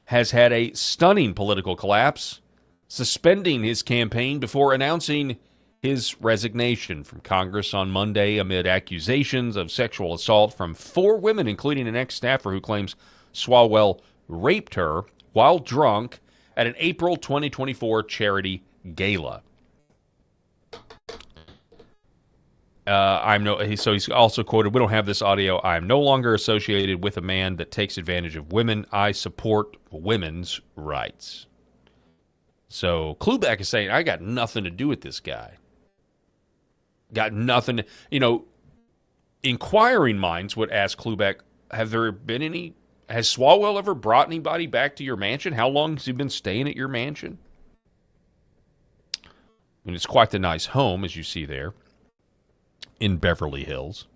has had a stunning political collapse, suspending his campaign before announcing his resignation from Congress on Monday amid accusations of sexual assault from 4 women, including an ex-staffer who claims Swalwell raped her while drunk at an April 2024 charity gala. So he's also quoted, "We don't have this audio. I am no longer associated with a man that takes advantage of women. I support women's rights." So Klubeck is saying, I got nothing to do with this guy. Got nothing. Inquiring minds would ask Klubeck, has Swalwell ever brought anybody back to your mansion? How long has he been staying at your mansion? I mean, it's quite the nice home, as you see there, in Beverly Hills.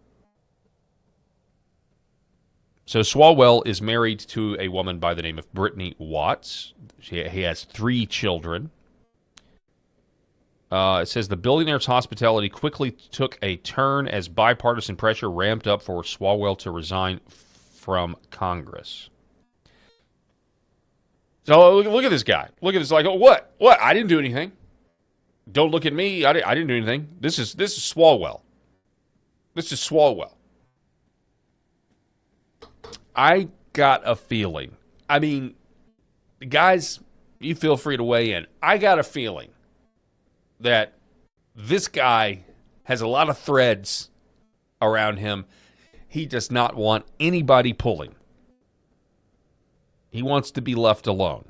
So Swalwell is married to a woman by the name of Brittany Watts. He has 3 children. It says the billionaire's hospitality quickly took a turn as bipartisan pressure ramped up for Swalwell to resign from Congress. So look at this guy. Look at this. Like, oh, what? What? I didn't do anything. Don't look at me. I didn't do anything. This is Swalwell. This is Swalwell. I got a feeling. I mean, guys, you feel free to weigh in. I got a feeling that this guy has a lot of threads around him. He does not want anybody pulling. He wants to be left alone.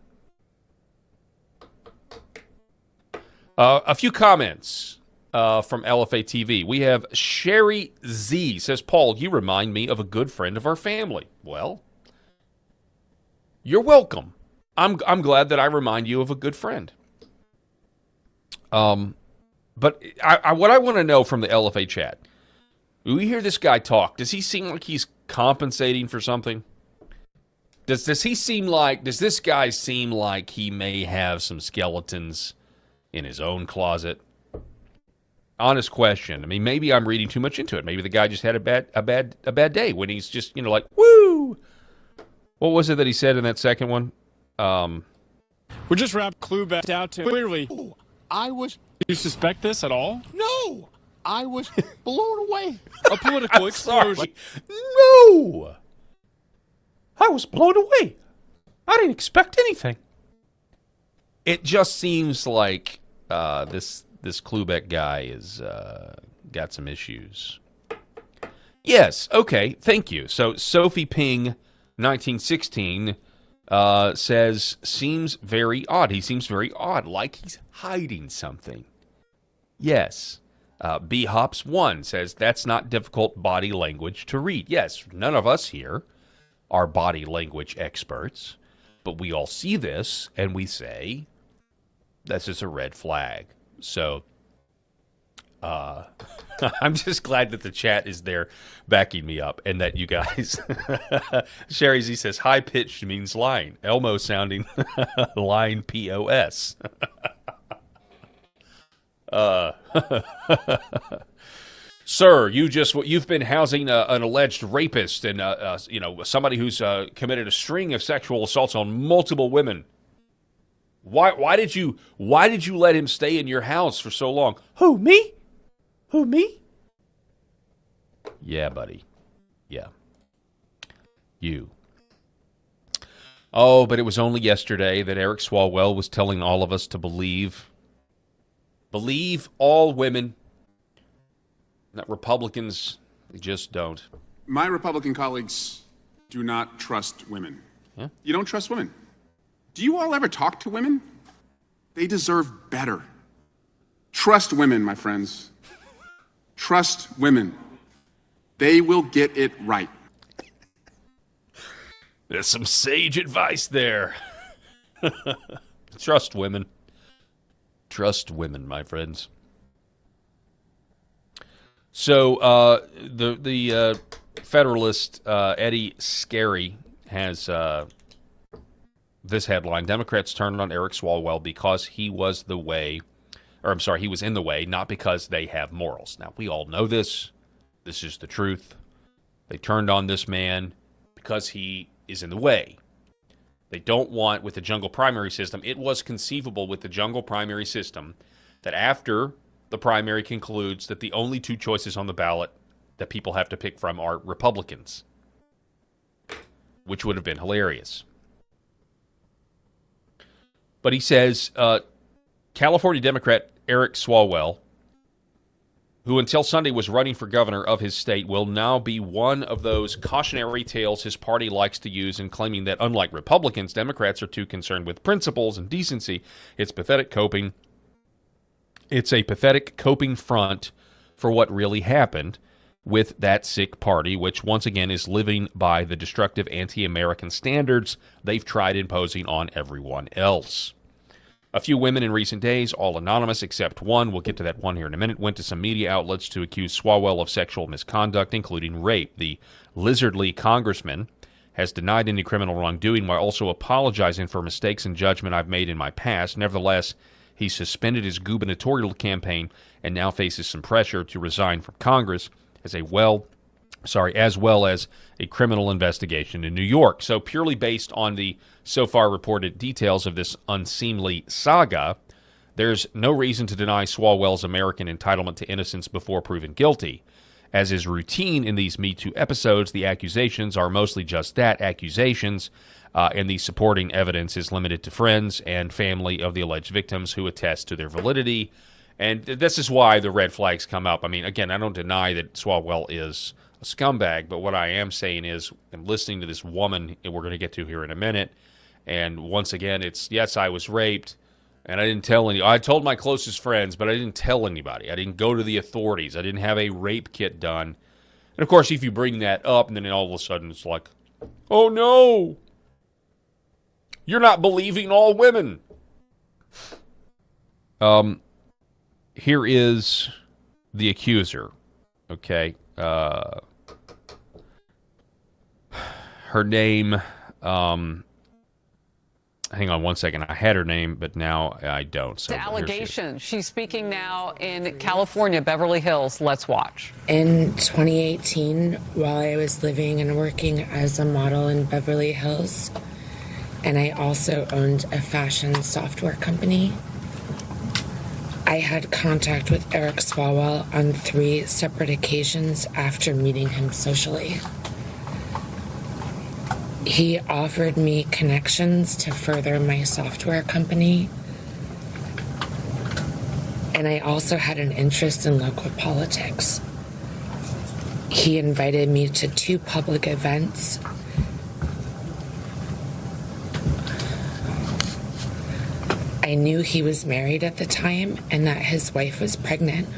A few comments from Lfa TV. We have Sherry Z says, Paul, you remind me of a good friend of our family. Well, you're welcome. I'm glad that I remind you of a good friend. But what I want to know from the LFA chat, when we hear this guy talk, does he seem like he's compensating for something? Does this guy seem like he may have some skeletons in his own closet? Honest question. I mean, maybe I'm reading too much into it. Maybe the guy just had a bad day when he's just, like, woo! What was it that he said in that second one? We just wrapped Klubeck out to clearly. I was. Do you suspect this at all? No! I was blown away. A political explosion. No! I was blown away. I didn't expect anything. It just seems like this Klubeck guy is got some issues. Yes, okay, thank you. So Sophie Ping, 1916, says, seems very odd. He seems very odd, like he's hiding something. Yes. B Hops 1 says, that's not difficult body language to read. Yes, none of us here are body language experts, but we all see this and we say, this is a red flag. So, I'm just glad that the chat is there backing me up and that you guys... Sherry Z says, high-pitched means line. Elmo sounding line POS. Sir, you've been housing an alleged rapist and somebody who's committed a string of sexual assaults on multiple women. Why did you let him stay in your house for so long? Who, me? Who, me? Yeah, buddy. Yeah. You. Oh, but it was only yesterday that Eric Swalwell was telling all of us to believe all women. That Republicans, they just don't. My Republican colleagues do not trust women. Yeah. You don't trust women. Do you all ever talk to women? They deserve better. Trust women, my friends. Trust women. They will get it right. There's some sage advice there. Trust women. Trust women, my friends. So the Federalist Eddie Scarry has this headline: Democrats turned on Eric Swalwell because he was in the way, not because they have morals. Now, we all know this. This is the truth. They turned on this man because he is in the way. They don't want, with the jungle primary system, it was conceivable with the jungle primary system that after the primary concludes that the only two choices on the ballot that people have to pick from are Republicans, which would have been hilarious. But he says California Democrat Eric Swalwell, who until Sunday was running for governor of his state, will now be one of those cautionary tales his party likes to use in claiming that, unlike Republicans, Democrats are too concerned with principles and decency. It's a pathetic coping front for what really happened with that sick party, which once again is living by the destructive anti-American standards they've tried imposing on everyone else. A few women in recent days, all anonymous except one, we'll get to that one here in a minute, went to some media outlets to accuse Swalwell of sexual misconduct, including rape. The lizardly congressman has denied any criminal wrongdoing while also apologizing for mistakes in judgment I've made in my past. Nevertheless, he suspended his gubernatorial campaign and now faces some pressure to resign from Congress as well as a criminal investigation in New York. So purely based on the so far reported details of this unseemly saga, there's no reason to deny Swalwell's American entitlement to innocence before proven guilty. As is routine in these Me Too episodes, the accusations are mostly just that, accusations, and the supporting evidence is limited to friends and family of the alleged victims who attest to their validity. And this is why the red flags come up. I mean, again, I don't deny that Swalwell is a scumbag, but what I am saying is I'm listening to this woman we're going to get to here in a minute, and once again, it's, yes, I was raped, and I didn't tell any. I told my closest friends, but I didn't tell anybody. I didn't go to the authorities. I didn't have a rape kit done. And, of course, if you bring that up, and then all of a sudden it's like, oh, no, you're not believing all women. Here is the accuser, okay? Her name hang on one second. I had her name, but now I don't. So The allegation. She's speaking now in California, Beverly Hills. Let's watch. In 2018, while I was living and working as a model in Beverly Hills, and I also owned a fashion software company, I had contact with Eric Swalwell on 3 separate occasions after meeting him socially. He offered me connections to further my software company, and I also had an interest in local politics. He invited me to 2 public events. I knew he was married at the time and that his wife was pregnant.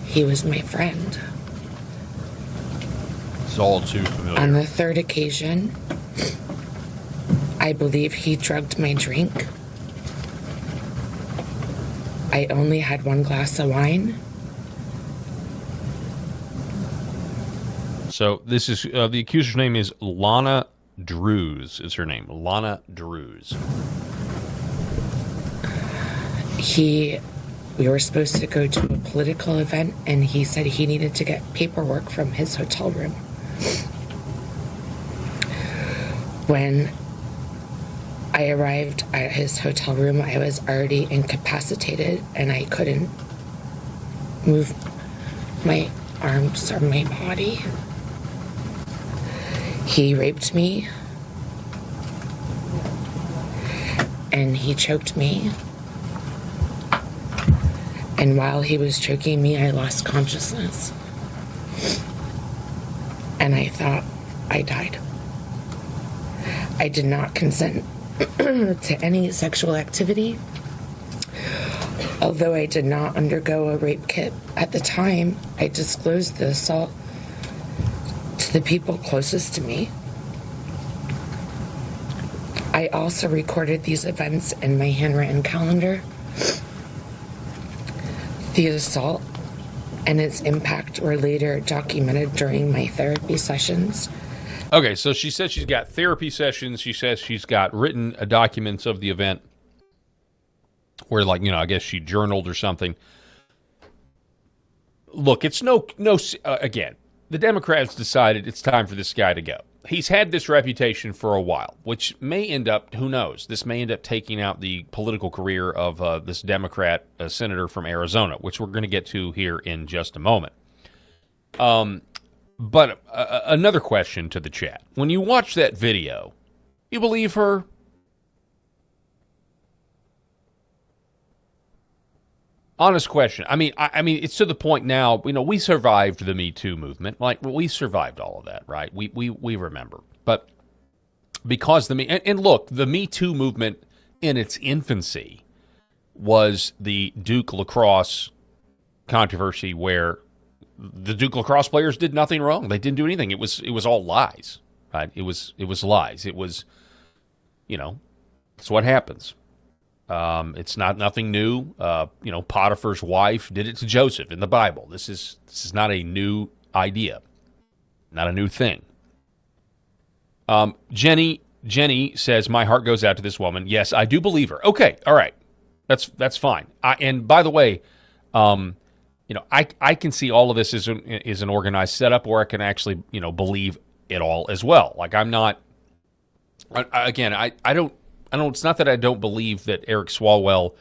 He was my friend. It's all too familiar. On the 3rd occasion, I believe he drugged my drink. I only had 1 glass of wine. So this is the accuser's name is Lana Drews. Is her name Lana Drews? We were supposed to go to a political event, and he said he needed to get paperwork from his hotel room. When I arrived at his hotel room, I was already incapacitated, and I couldn't move my arms or my body. He raped me, and he choked me. And while he was choking me, I lost consciousness. And I thought I died. I did not consent to any sexual activity. Although I did not undergo a rape kit at the time, I disclosed the assault to the people closest to me. I also recorded these events in my handwritten calendar. The assault and its impact were later documented during my therapy sessions. Okay, so she says she's got therapy sessions. She says she's got written documents of the event where, like, I guess she journaled or something. Look, it's again, the Democrats decided it's time for this guy to go. He's had this reputation for a while, which may end up, who knows, this may end up taking out the political career of this Democrat senator from Arizona, which we're going to get to here in just a moment. But another question to the chat. When you watch that video, you believe her? Honest question. I mean, it's to the point now. We survived the Me Too movement. Like, we survived all of that, right? We remember. But because the Me Too movement in its infancy was the Duke lacrosse controversy, where the Duke lacrosse players did nothing wrong. They didn't do anything. It was all lies, right? It was lies. It was, it's what happens. It's nothing new. Potiphar's wife did it to Joseph in the Bible. This is not a new idea, not a new thing. Jenny says, my heart goes out to this woman. Yes, I do believe her. Okay, all right, that's fine. And by the way, I can see all of this as an organized setup, or I can actually believe it all as well. Like, I'm not. I don't. It's not that I don't believe that Eric Swalwell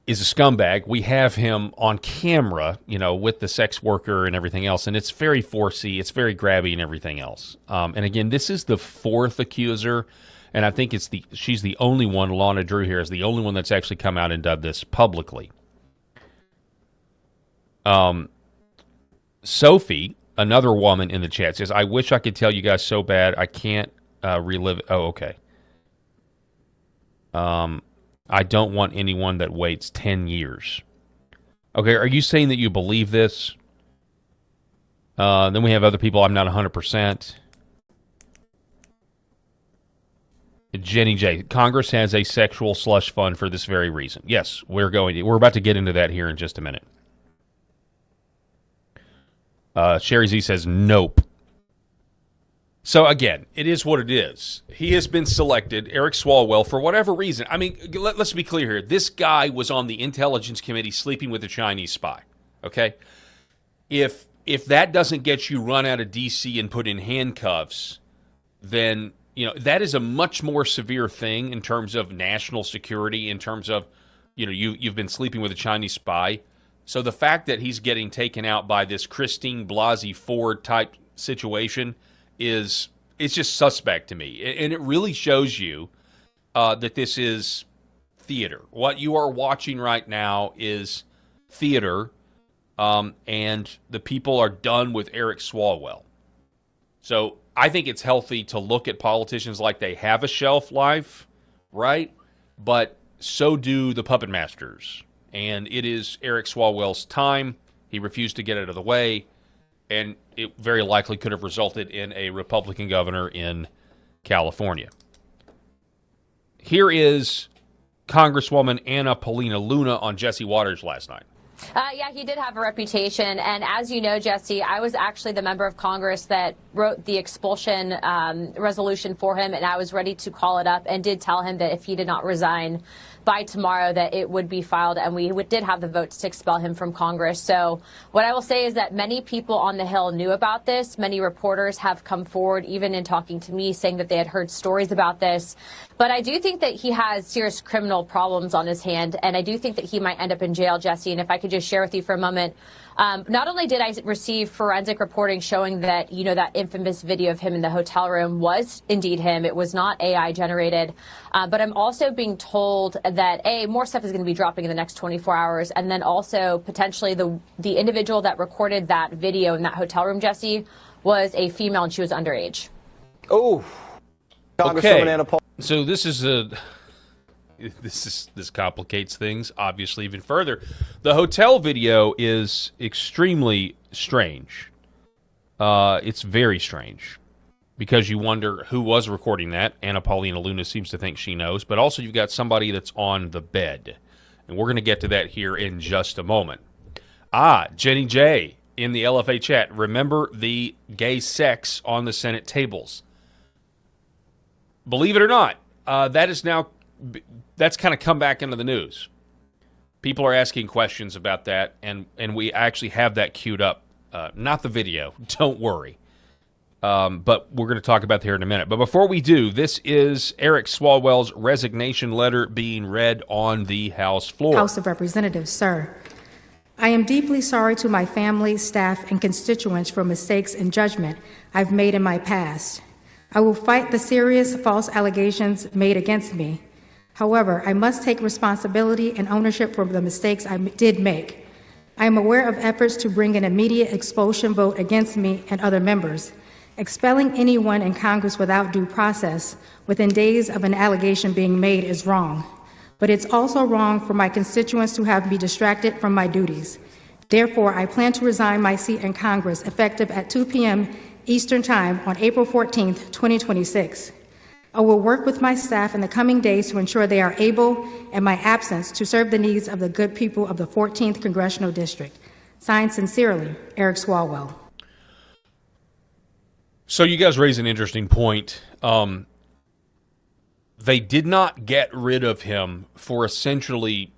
is a scumbag. We have him on camera, with the sex worker and everything else, and it's very forcey, it's very grabby and everything else. And again, this is the 4th accuser, and I think she's the only one, Lana Drew here, is the only one that's actually come out and done this publicly. Sophie, another woman in the chat, says, I wish I could tell you guys so bad. I can't relive it. Oh, okay. I don't want anyone that waits 10 years. Okay, are you saying that you believe this? Then we have other people, I'm not 100%. Jenny J. Congress has a sexual slush fund for this very reason. Yes, we're about to get into that here in just a minute. Sherry Z says, nope. So again, it is what it is. He has been selected, Eric Swalwell, for whatever reason. I mean, let's be clear here. This guy was on the Intelligence Committee sleeping with a Chinese spy. Okay? If that doesn't get you run out of D.C. and put in handcuffs, then that is a much more severe thing in terms of national security, in terms of you've been sleeping with a Chinese spy. So the fact that he's getting taken out by this Christine Blasey Ford type situation is just suspect to me. And it really shows you that this is theater. What you are watching right now is theater, and the people are done with Eric Swalwell. So I think it's healthy to look at politicians like they have a shelf life, right? But so do the puppet masters. And it is Eric Swalwell's time. He refused to get out of the way. And it very likely could have resulted in a Republican governor in California. Here is Congresswoman Anna Paulina Luna on Jesse Waters last night. Yeah, he did have a reputation. And as you know, Jesse, I was actually the member of Congress that wrote the expulsion resolution for him. And I was ready to call it up and did tell him that if he did not resign by tomorrow, that it would be filed, and we did have the votes to expel him from Congress. So what I will say is that many people on the Hill knew about this. Many reporters have come forward, even in talking to me, saying that they had heard stories about this. But I do think that he has serious criminal problems on his hand, and I do think that he might end up in jail, Jesse. And if I could just share with you for a moment, not only did I receive forensic reporting showing that, that infamous video of him in the hotel room was indeed him. It was not AI generated. But I'm also being told that, more stuff is going to be dropping in the next 24 hours. And then also potentially the individual that recorded that video in that hotel room, Jesse, was a female and she was underage. Oh, Congresswoman Anna Paul. So this complicates things, obviously, even further. The hotel video is extremely strange. It's very strange because you wonder who was recording that. Anna Paulina Luna seems to think she knows, but also you've got somebody that's on the bed. And we're going to get to that here in just a moment. Jenny J in the LFA chat. Remember the gay sex on the Senate tables. Believe it or not, that's kind of come back into the news. People are asking questions about that, and we actually have that queued up. Not the video, don't worry. But we're going to talk about that here in a minute. But before we do, this is Eric Swalwell's resignation letter being read on the House floor. House of Representatives, sir. I am deeply sorry to my family, staff, and constituents for mistakes and judgment I've made in my past. I will fight the serious false allegations made against me. However, I must take responsibility and ownership for the mistakes I did make. I am aware of efforts to bring an immediate expulsion vote against me and other members. Expelling anyone in Congress without due process within days of an allegation being made is wrong. But it's also wrong for my constituents to have me distracted from my duties. Therefore, I plan to resign my seat in Congress effective at 2 p.m. Eastern Time on April 14th, 2026. I will work with my staff in the coming days to ensure they are able, in my absence, to serve the needs of the good people of the 14th Congressional District. Signed sincerely, Eric Swalwell. So you guys raise an interesting point. They did not get rid of him for essentially,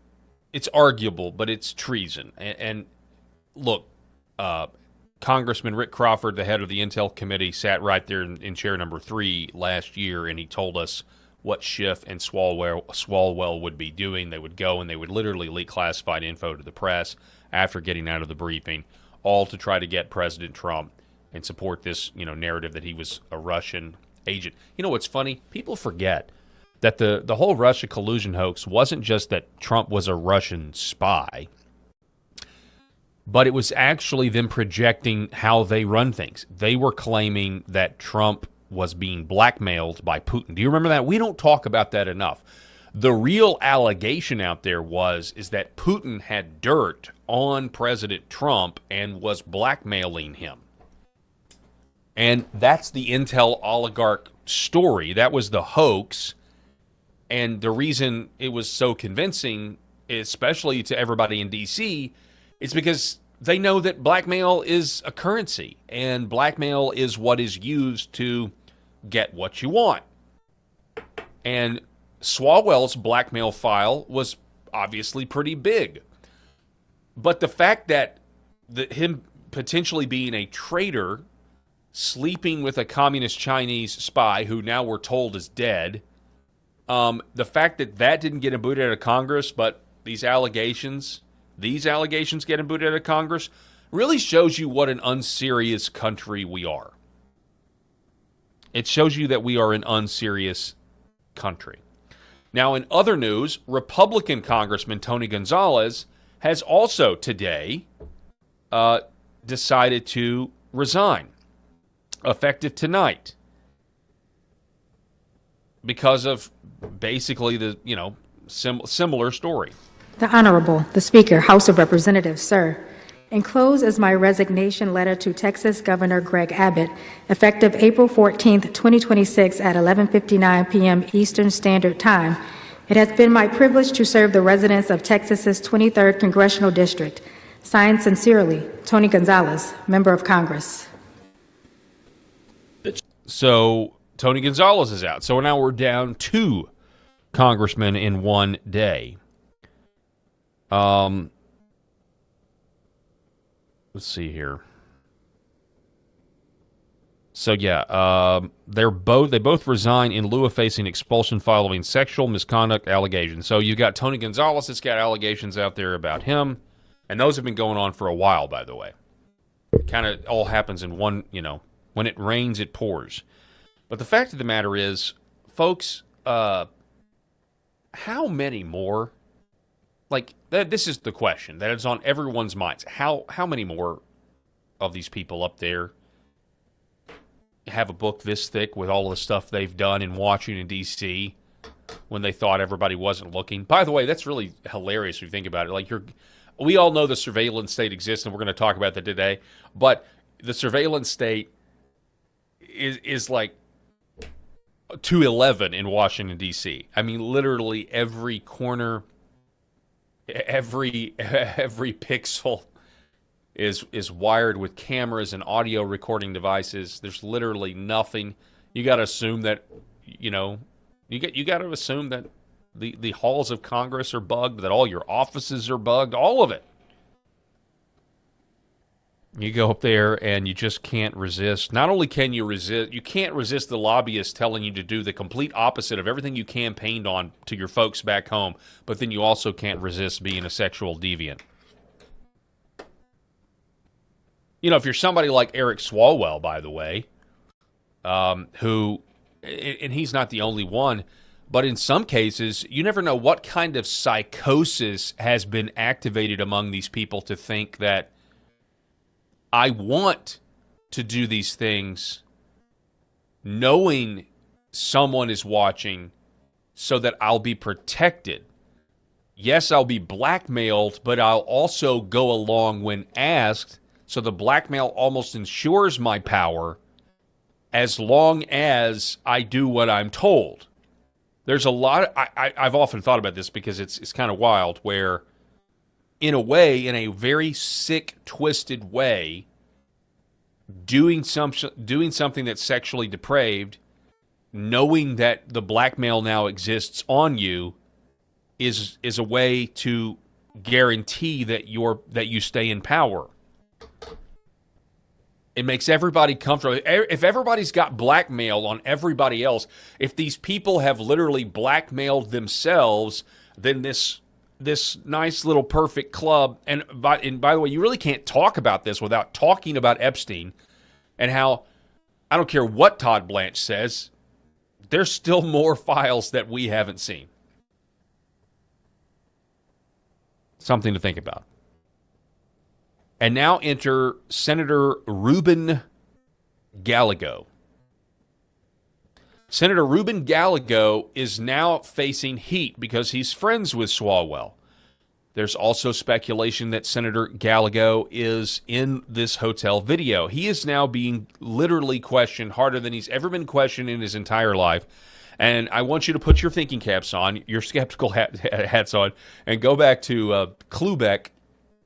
it's arguable, but it's treason. And look, Congressman Rick Crawford, the head of the Intel Committee, sat right there in chair number 3 last year, and he told us what Schiff and Swalwell would be doing. They would go and they would literally leak classified info to the press after getting out of the briefing, all to try to get President Trump and support this, narrative that he was a Russian agent. You know what's funny? People forget that the whole Russia collusion hoax wasn't just that Trump was a Russian spy, but it was actually them projecting how they run things. They were claiming that Trump was being blackmailed by Putin. Do you remember that? We don't talk about that enough. The real allegation out there is that Putin had dirt on President Trump and was blackmailing him. And that's the Intel oligarch story. That was the hoax. And the reason it was so convincing, especially to everybody in D.C., is because they know that blackmail is a currency, and blackmail is what is used to get what you want. And Swalwell's blackmail file was obviously pretty big. But the fact that him potentially being a traitor, sleeping with a communist Chinese spy who now we're told is dead, the fact that didn't get him booted out of Congress, but these allegations get him booted out of Congress, really shows you what an unserious country we are. It shows you that we are an unserious country. Now, in other news, Republican Congressman Tony Gonzalez has also today decided to resign, effective tonight, because of basically the, similar story. The Honorable, the Speaker, House of Representatives, sir. Enclosed is my resignation letter to Texas Governor Greg Abbott, effective April 14th, 2026 at 11:59 p.m. Eastern Standard Time. It has been my privilege to serve the residents of Texas's 23rd Congressional District. Signed sincerely, Tony Gonzalez, Member of Congress. So Tony Gonzalez is out. So now we're down 2 congressmen in one day. Let's see here. So yeah, they both resign in lieu of facing expulsion following sexual misconduct allegations. So you got Tony Gonzalez that's got allegations out there about him, and those have been going on for a while, by the way. It kind of all happens in one, when it rains, it pours. But the fact of the matter is, folks, how many more? This is the question that is on everyone's minds. How many more of these people up there have a book this thick with all of the stuff they've done in Washington, D.C. when they thought everybody wasn't looking? By the way, that's really hilarious if you think about it. We all know the surveillance state exists, and we're going to talk about that today. But the surveillance state is like 211 in Washington, D.C. I mean, literally every corner, every pixel is wired with cameras and audio recording devices. There's literally nothing. You got to assume that, you got to assume that the halls of Congress are bugged, that all your offices are bugged, all of it. You go up there and you just can't resist. Not only can you resist, you can't resist the lobbyists telling you to do the complete opposite of everything you campaigned on to your folks back home, but then you also can't resist being a sexual deviant. If you're somebody like Eric Swalwell, by the way, who, and he's not the only one, but in some cases, you never know what kind of psychosis has been activated among these people to think that I want to do these things knowing someone is watching so that I'll be protected. Yes, I'll be blackmailed, but I'll also go along when asked, so the blackmail almost ensures my power as long as I do what I'm told. There's a lot of, I've often thought about this because it's kind of wild, where in a way, in a very sick, twisted way, doing something that's sexually depraved, knowing that the blackmail now exists on you, is a way to guarantee that you stay in power. It makes everybody comfortable. If everybody's got blackmail on everybody else, if these people have literally blackmailed themselves, then this nice little perfect club, and by the way, you really can't talk about this without talking about Epstein and how, I don't care what Todd Blanche says, there's still more files that we haven't seen. Something to think about. And now enter Senator Ruben Gallego. Senator Ruben Gallego is now facing heat because he's friends with Swalwell. There's also speculation that Senator Gallego is in this hotel video. He is now being literally questioned harder than he's ever been questioned in his entire life. And I want you to put your thinking caps on, your skeptical hats on, and go back to Klubeck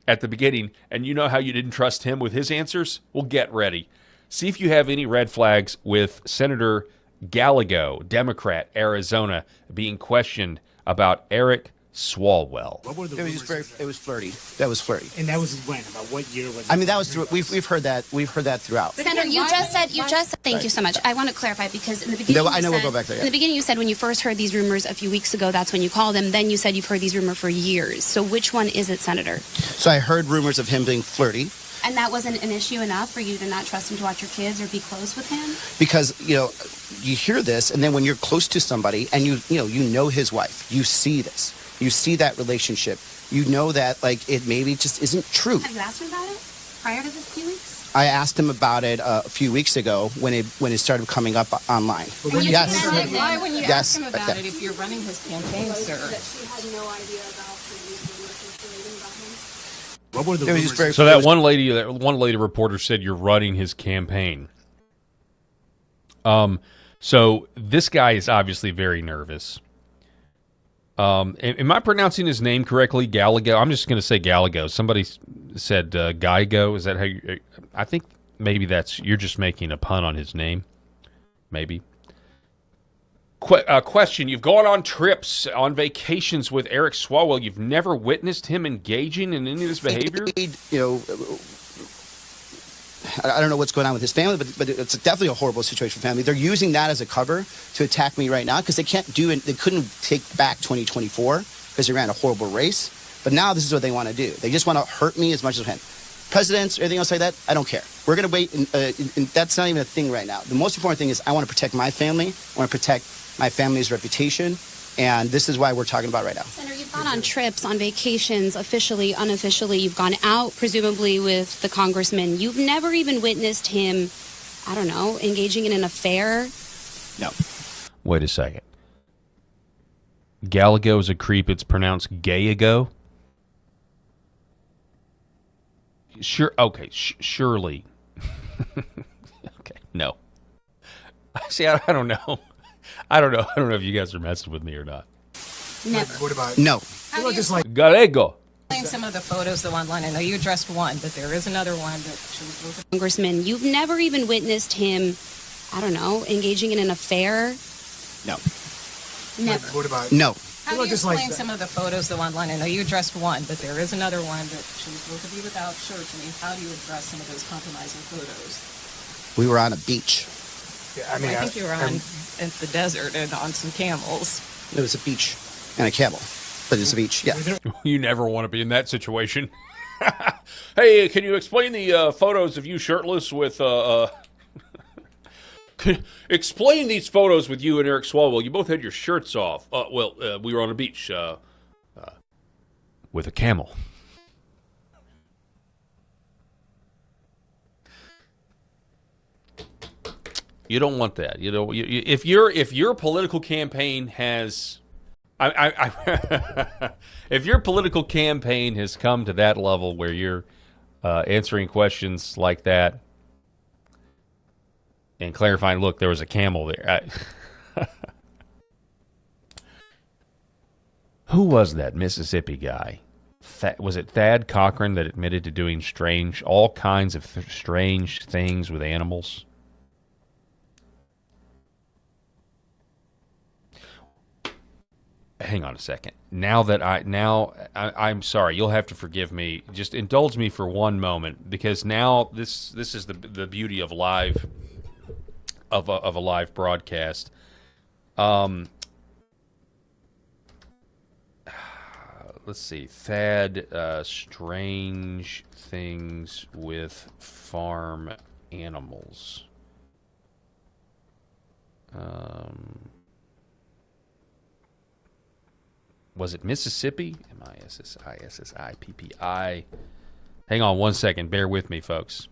at the beginning, and you know how you didn't trust him with his answers? Well, get ready. See if you have any red flags with Senator Gallego, Democrat, Arizona, being questioned about Eric Swalwell. It was flirty. That was flirty. And that was when? About what year was it? I mean, that was through. We've heard that. We've heard that throughout. Senator, you just said. Thank you so much. I want to clarify because in the beginning, I know we'll go back there. Yeah. In the beginning, you said when you first heard these rumors a few weeks ago, that's when you called him. Then you said you've heard these rumors for years. So which one is it, Senator? So I heard rumors of him being flirty. And that wasn't an issue enough for you to not trust him to watch your kids or be close with him? Because, you hear this, and then when you're close to somebody and you know his wife, you see this. You see that relationship. You know that, it maybe just isn't true. Have you asked him about it prior to this few weeks? I asked him about it a few weeks ago when it started coming up online. Yes. Why, when you Yes. ask him about it, if you're running his campaign, sir? That she had no idea about these rumors circulating about him. What were the It was just very- So that one lady reporter said you're running his campaign. So this guy is obviously very nervous. Am I pronouncing his name correctly? Gallego? I'm just going to say Gallego. Somebody said Gallego. Is that how you... I think maybe you're just making a pun on his name. Maybe. Question. You've gone on trips, on vacations with Eric Swalwell. You've never witnessed him engaging in any of this behavior? I don't know what's going on with his family, but it's definitely a horrible situation for family. They're using that as a cover to attack me right now because they can't do it. They couldn't take back 2024 because they ran a horrible race. But now this is what they want to do. They just want to hurt me as much as they can. Presidents or anything else like that, I don't care. We're going to wait, and that's not even a thing right now. The most important thing is I want to protect my family. I want to protect my family's reputation. And this is why we're talking about it right now. Senator, you've gone on trips, on vacations, officially, unofficially. You've gone out, presumably, with the congressman. You've never even witnessed him, I don't know, engaging in an affair? No. Wait a second. Gallego is a creep. It's pronounced gayago? Sure. Okay. Surely. Okay. No. See, I don't know. I don't know if you guys are messing with me or not. Never. What about... No. How do you explain Gallego. some of the photos that were online? I know you addressed one, but there is another one that shows both. Congressman, you've never even witnessed him, I don't know, engaging in an affair? No. Never. What about... No. How do you explain some of the photos that were online? I know you addressed one, but there is another one that shows both of you without shirts. I mean, how do you address some of those compromising photos? We were on a beach. Yeah, I think you were in the desert and on some camels. It was a beach and a camel, but it's a beach, yeah. You never want to be in that situation. Hey, can you explain the photos of you shirtless with... Explain these photos with you and Eric Swalwell. You both had your shirts off. We were on a beach with a camel. You don't want that. You know, if your political campaign has, if your political campaign has come to that level where you're answering questions like that and clarifying, look, there was a camel there. Who was that Mississippi guy? Was it Thad Cochran that admitted to doing all kinds of strange things with animals? Hang on a second. I'm sorry. You'll have to forgive me. Just indulge me for one moment, because now this is the beauty of live of a live broadcast. Let's see. Thad, strange things with farm animals. Was it Mississippi? M-I-S-S-I-S-S-I-P-P-I. Hang on one second. Bear with me, folks.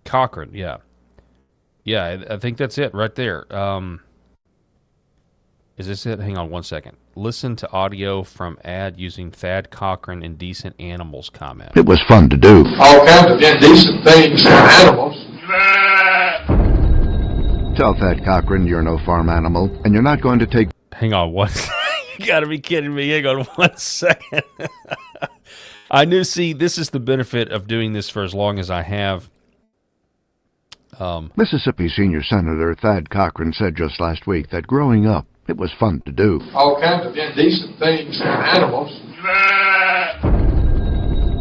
Cochran, yeah. Yeah, I think that's it right there. Is this it? Hang on one second. Listen to audio from ad using Thad Cochran indecent animals comment. It was fun to do. All kinds of indecent things for animals. Tell Thad Cochran you're no farm animal, and you're not going to take... Hang on one You got to be kidding me. Hang on 1 second. I knew, see, this is the benefit of doing this for as long as I have. Mississippi Senior Senator Thad Cochran said just last week that growing up, it was fun to do. All kinds of indecent things and animals.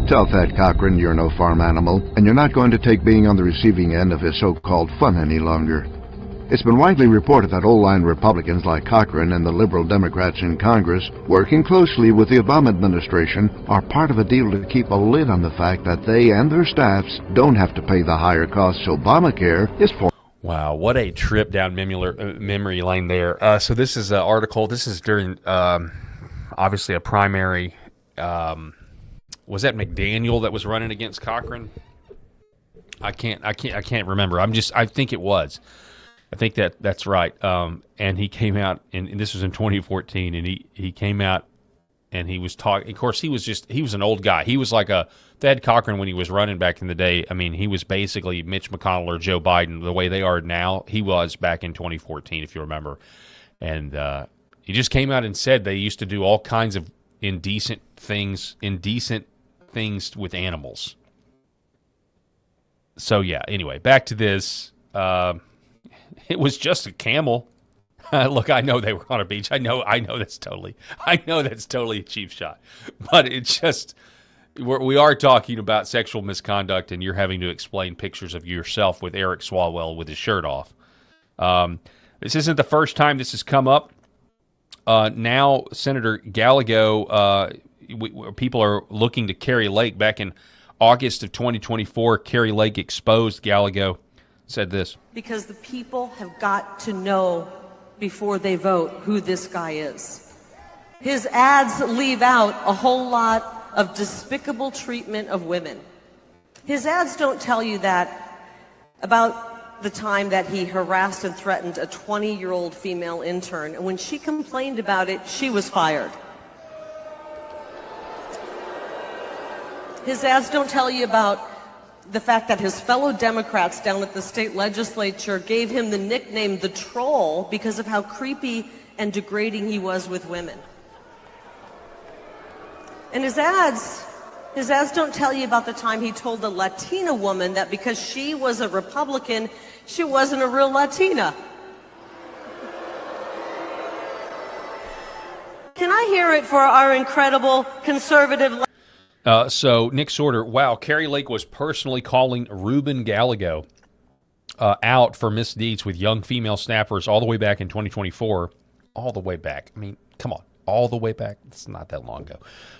Tell Thad Cochran you're no farm animal, and you're not going to take being on the receiving end of his so-called fun any longer. It's been widely reported that old-line Republicans like Cochran and the liberal Democrats in Congress, working closely with the Obama administration, are part of a deal to keep a lid on the fact that they and their staffs don't have to pay the higher costs Obamacare is for. Wow, what a trip down memory lane there. So this is an article. This is during, obviously, a primary. Was that McDaniel that was running against Cochran? I can't remember. I think it was. I think that's right. And he came out, and this was in 2014, and he came out and he was talking. Of course, he was an old guy. He was like a Thad Cochran when he was running back in the day. I mean, he was basically Mitch McConnell or Joe Biden the way they are now. He was back in 2014, if you remember. And he just came out and said they used to do all kinds of indecent things with animals. So yeah. Anyway, back to this. It was just a camel. Look, I know they were on a beach. I know that's totally a cheap shot. But it's just, we are talking about sexual misconduct, and you're having to explain pictures of yourself with Eric Swalwell with his shirt off. This isn't the first time this has come up. Now, Senator Gallego, people are looking to Kari Lake. Back in August of 2024, Kari Lake exposed Gallego. Said this. Because the people have got to know before they vote who this guy is. His ads leave out a whole lot of despicable treatment of women. His ads don't tell you that about the time that he harassed and threatened a 20-year-old female intern, and when she complained about it, she was fired. His ads don't tell you about the fact that his fellow Democrats down at the state legislature gave him the nickname the Troll because of how creepy and degrading he was with women. And his ads don't tell you about the time he told a Latina woman that because she was a Republican, she wasn't a real Latina. Can I hear it for our incredible conservative... So, Nick Sorter, wow, Kari Lake was personally calling Ruben Gallego out for misdeeds with young female staffers all the way back in 2024. All the way back. I mean, come on. All the way back? It's not that long ago.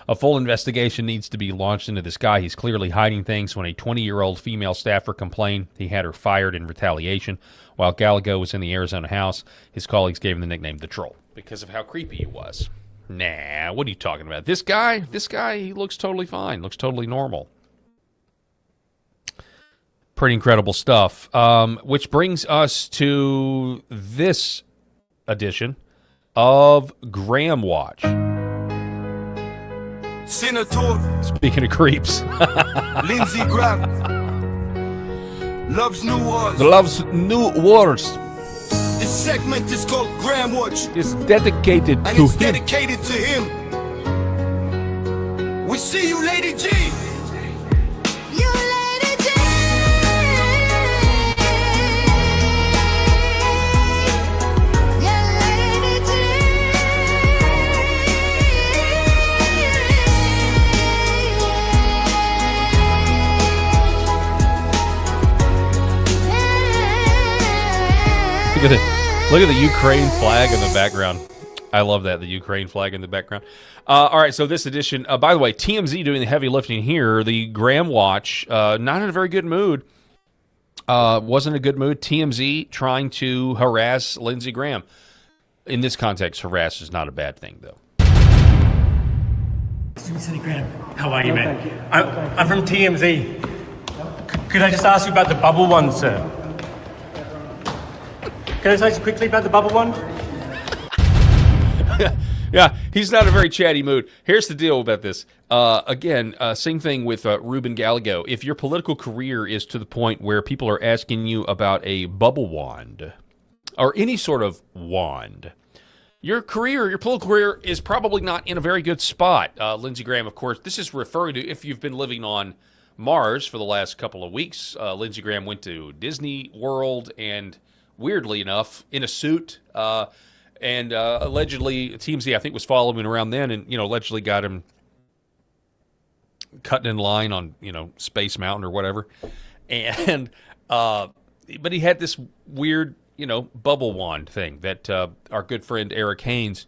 A full investigation needs to be launched into this guy. He's clearly hiding things. When a 20-year-old female staffer complained, he had her fired in retaliation. While Gallego was in the Arizona House, his colleagues gave him the nickname the Troll because of how creepy he was. Nah, what are you talking about? This guy, he looks totally fine. Looks totally normal. Pretty incredible stuff. Which brings us to this edition of Graham Watch. Senator. Speaking of creeps. Lindsey Graham. Loves New Wars. Loves New Wars. This segment is called Graham Watch. It's dedicated and to it's him. Dedicated to him. We see you, Lady G. You, Lady G. Yeah, Lady G. Look at the Ukraine flag in the background. I love that, the Ukraine flag in the background. All right, so this edition, by the way, TMZ doing the heavy lifting here. The Graham Watch, not in a very good mood. Wasn't a good mood. TMZ trying to harass Lindsey Graham. In this context, harass is not a bad thing, though. Senator Graham, how are you, man? I'm from TMZ. Could I just ask you about the bubble one, sir? Can I say quickly about the bubble one? Yeah, he's not in a very chatty mood. Here's the deal about this. Again, same thing with Ruben Gallego. If your political career is to the point where people are asking you about a bubble wand, or any sort of wand, your political career is probably not in a very good spot. Lindsey Graham, of course, this is referring to if you've been living on Mars for the last couple of weeks. Lindsey Graham went to Disney World and, weirdly enough, in a suit, and allegedly, TMZ, I think, was following him around then and, allegedly got him cutting in line on, Space Mountain or whatever. And, but he had this weird, bubble wand thing that our good friend Eric Haynes,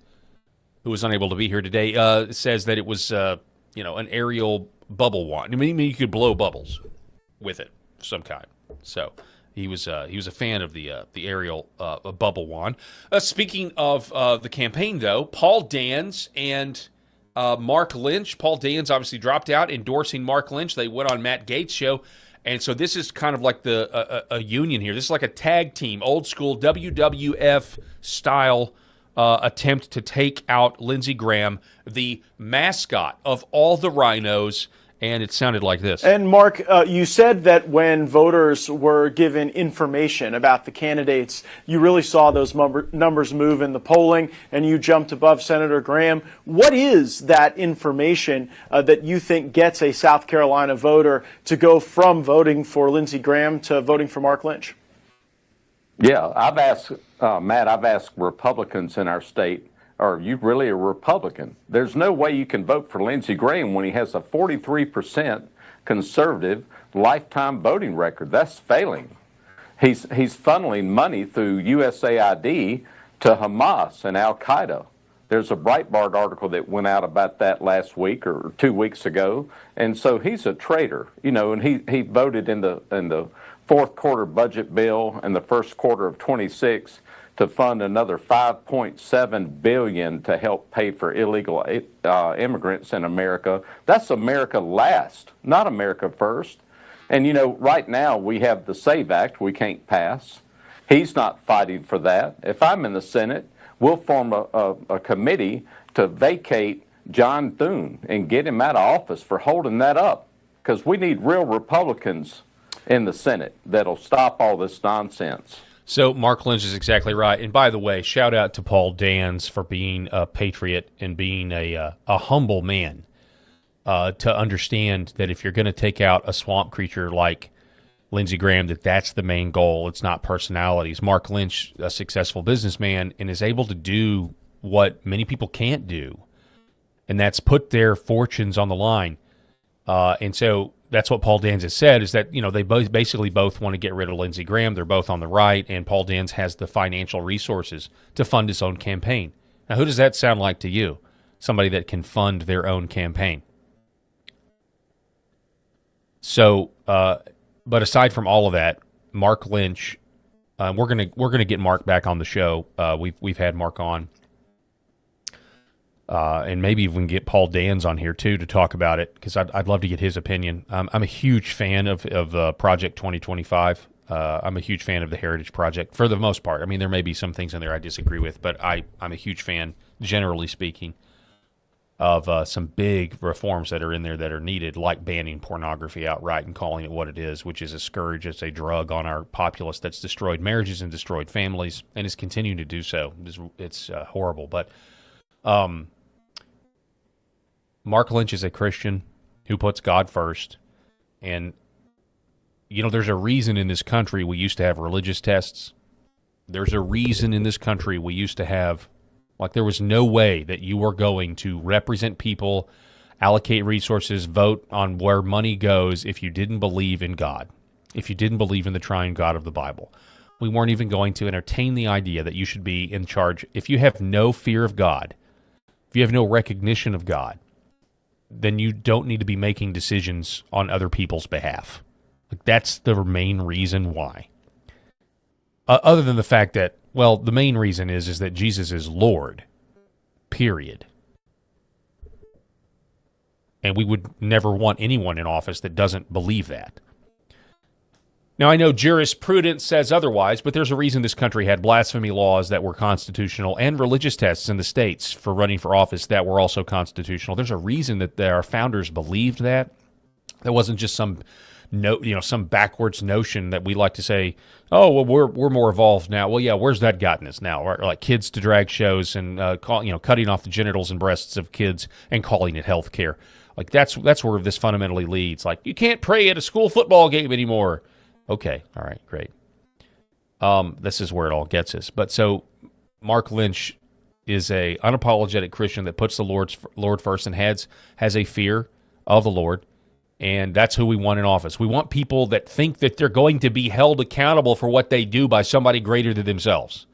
who was unable to be here today, says that it was, an aerial bubble wand. I mean, you could blow bubbles with it of some kind. So he was a fan of the aerial bubble wand. Speaking of the campaign, though, Paul Dans and Mark Lynch. Paul Dans obviously dropped out, endorsing Mark Lynch. They went on Matt Gaetz' show. And so this is kind of like a union here. This is like a tag team, old school WWF style attempt to take out Lindsey Graham, the mascot of all the rhinos. And it sounded like this. And Mark, you said that when voters were given information about the candidates, you really saw those numbers move in the polling, and you jumped above Senator Graham. What is that information that you think gets a South Carolina voter to go from voting for Lindsey Graham to voting for Mark Lynch? Yeah, I've asked, Matt, I've asked Republicans in our state, are you really a Republican? There's no way you can vote for Lindsey Graham when he has a 43% conservative lifetime voting record. That's failing. He's funneling money through USAID to Hamas and Al-Qaeda. There's a Breitbart article that went out about that last week or 2 weeks ago, and so he's a traitor. And he voted in the fourth quarter budget bill and the first quarter of 26 to fund another $5.7 billion to help pay for illegal immigrants in America. That's America last, not America first. And, right now we have the SAVE Act we can't pass. He's not fighting for that. If I'm in the Senate, we'll form a committee to vacate John Thune and get him out of office for holding that up, because we need real Republicans in the Senate that'll stop all this nonsense. So Mark Lynch is exactly right. And by the way, shout out to Paul Dans for being a patriot and being a humble man, to understand that if you're going to take out a swamp creature like Lindsey Graham, that's the main goal. It's not personalities. Mark Lynch, a successful businessman, and is able to do what many people can't do, and that's put their fortunes on the line. And so that's what Paul Dans has said, is that, they basically both want to get rid of Lindsey Graham. They're both on the right, and Paul Dans has the financial resources to fund his own campaign. Now, who does that sound like to you? Somebody that can fund their own campaign. So, but aside from all of that, Mark Lynch, we're gonna get Mark back on the show. We've had Mark on. And maybe we can get Paul Dans on here, too, to talk about it, because I'd love to get his opinion. I'm a huge fan of Project 2025. I'm a huge fan of the Heritage Project, for the most part. I mean, there may be some things in there I disagree with, but I'm a huge fan, generally speaking, of some big reforms that are in there that are needed, like banning pornography outright and calling it what it is, which is a scourge. It's a drug on our populace that's destroyed marriages and destroyed families, and is continuing to do so. It's horrible, but... Mark Lynch is a Christian who puts God first. And, there's a reason in this country we used to have religious tests. There's a reason in this country we used to have, there was no way that you were going to represent people, allocate resources, vote on where money goes if you didn't believe in God, if you didn't believe in the triune God of the Bible. We weren't even going to entertain the idea that you should be in charge. If you have no fear of God, if you have no recognition of God, then you don't need to be making decisions on other people's behalf. That's the main reason why. Other than the fact that, the main reason is that Jesus is Lord, period. And we would never want anyone in office that doesn't believe that. Now, I know jurisprudence says otherwise, but there's a reason this country had blasphemy laws that were constitutional and religious tests in the states for running for office that were also constitutional. There's a reason that our founders believed that. That wasn't just some some backwards notion that we like to say, oh, well, we're more evolved now. Well, yeah, where's that gotten us now? Or like kids to drag shows and cutting off the genitals and breasts of kids and calling it health care. Like that's where this fundamentally leads. Like, you can't pray at a school football game anymore. Okay, all right, great. This is where it all gets us. But so Mark Lynch is a unapologetic Christian that puts the Lord first and has a fear of the Lord. And that's who we want in office. We want people that think that they're going to be held accountable for what they do by somebody greater than themselves.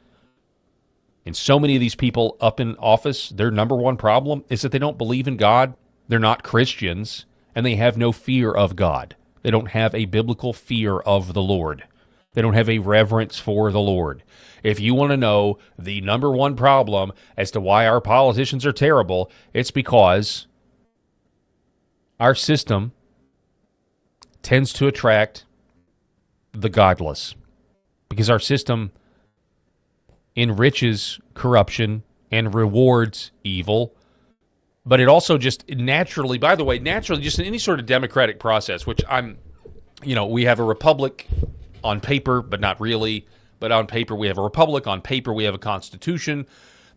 And so many of these people up in office, their number one problem is that they don't believe in God, they're not Christians, and they have no fear of God. They don't have a biblical fear of the Lord. They don't have a reverence for the Lord. If you want to know the number one problem as to why our politicians are terrible, it's because our system tends to attract the godless, because our system enriches corruption and rewards evil. But it also just naturally, by the way, just in any sort of democratic process, which we have a republic on paper, but not really. But on paper, we have a republic. On paper, we have a constitution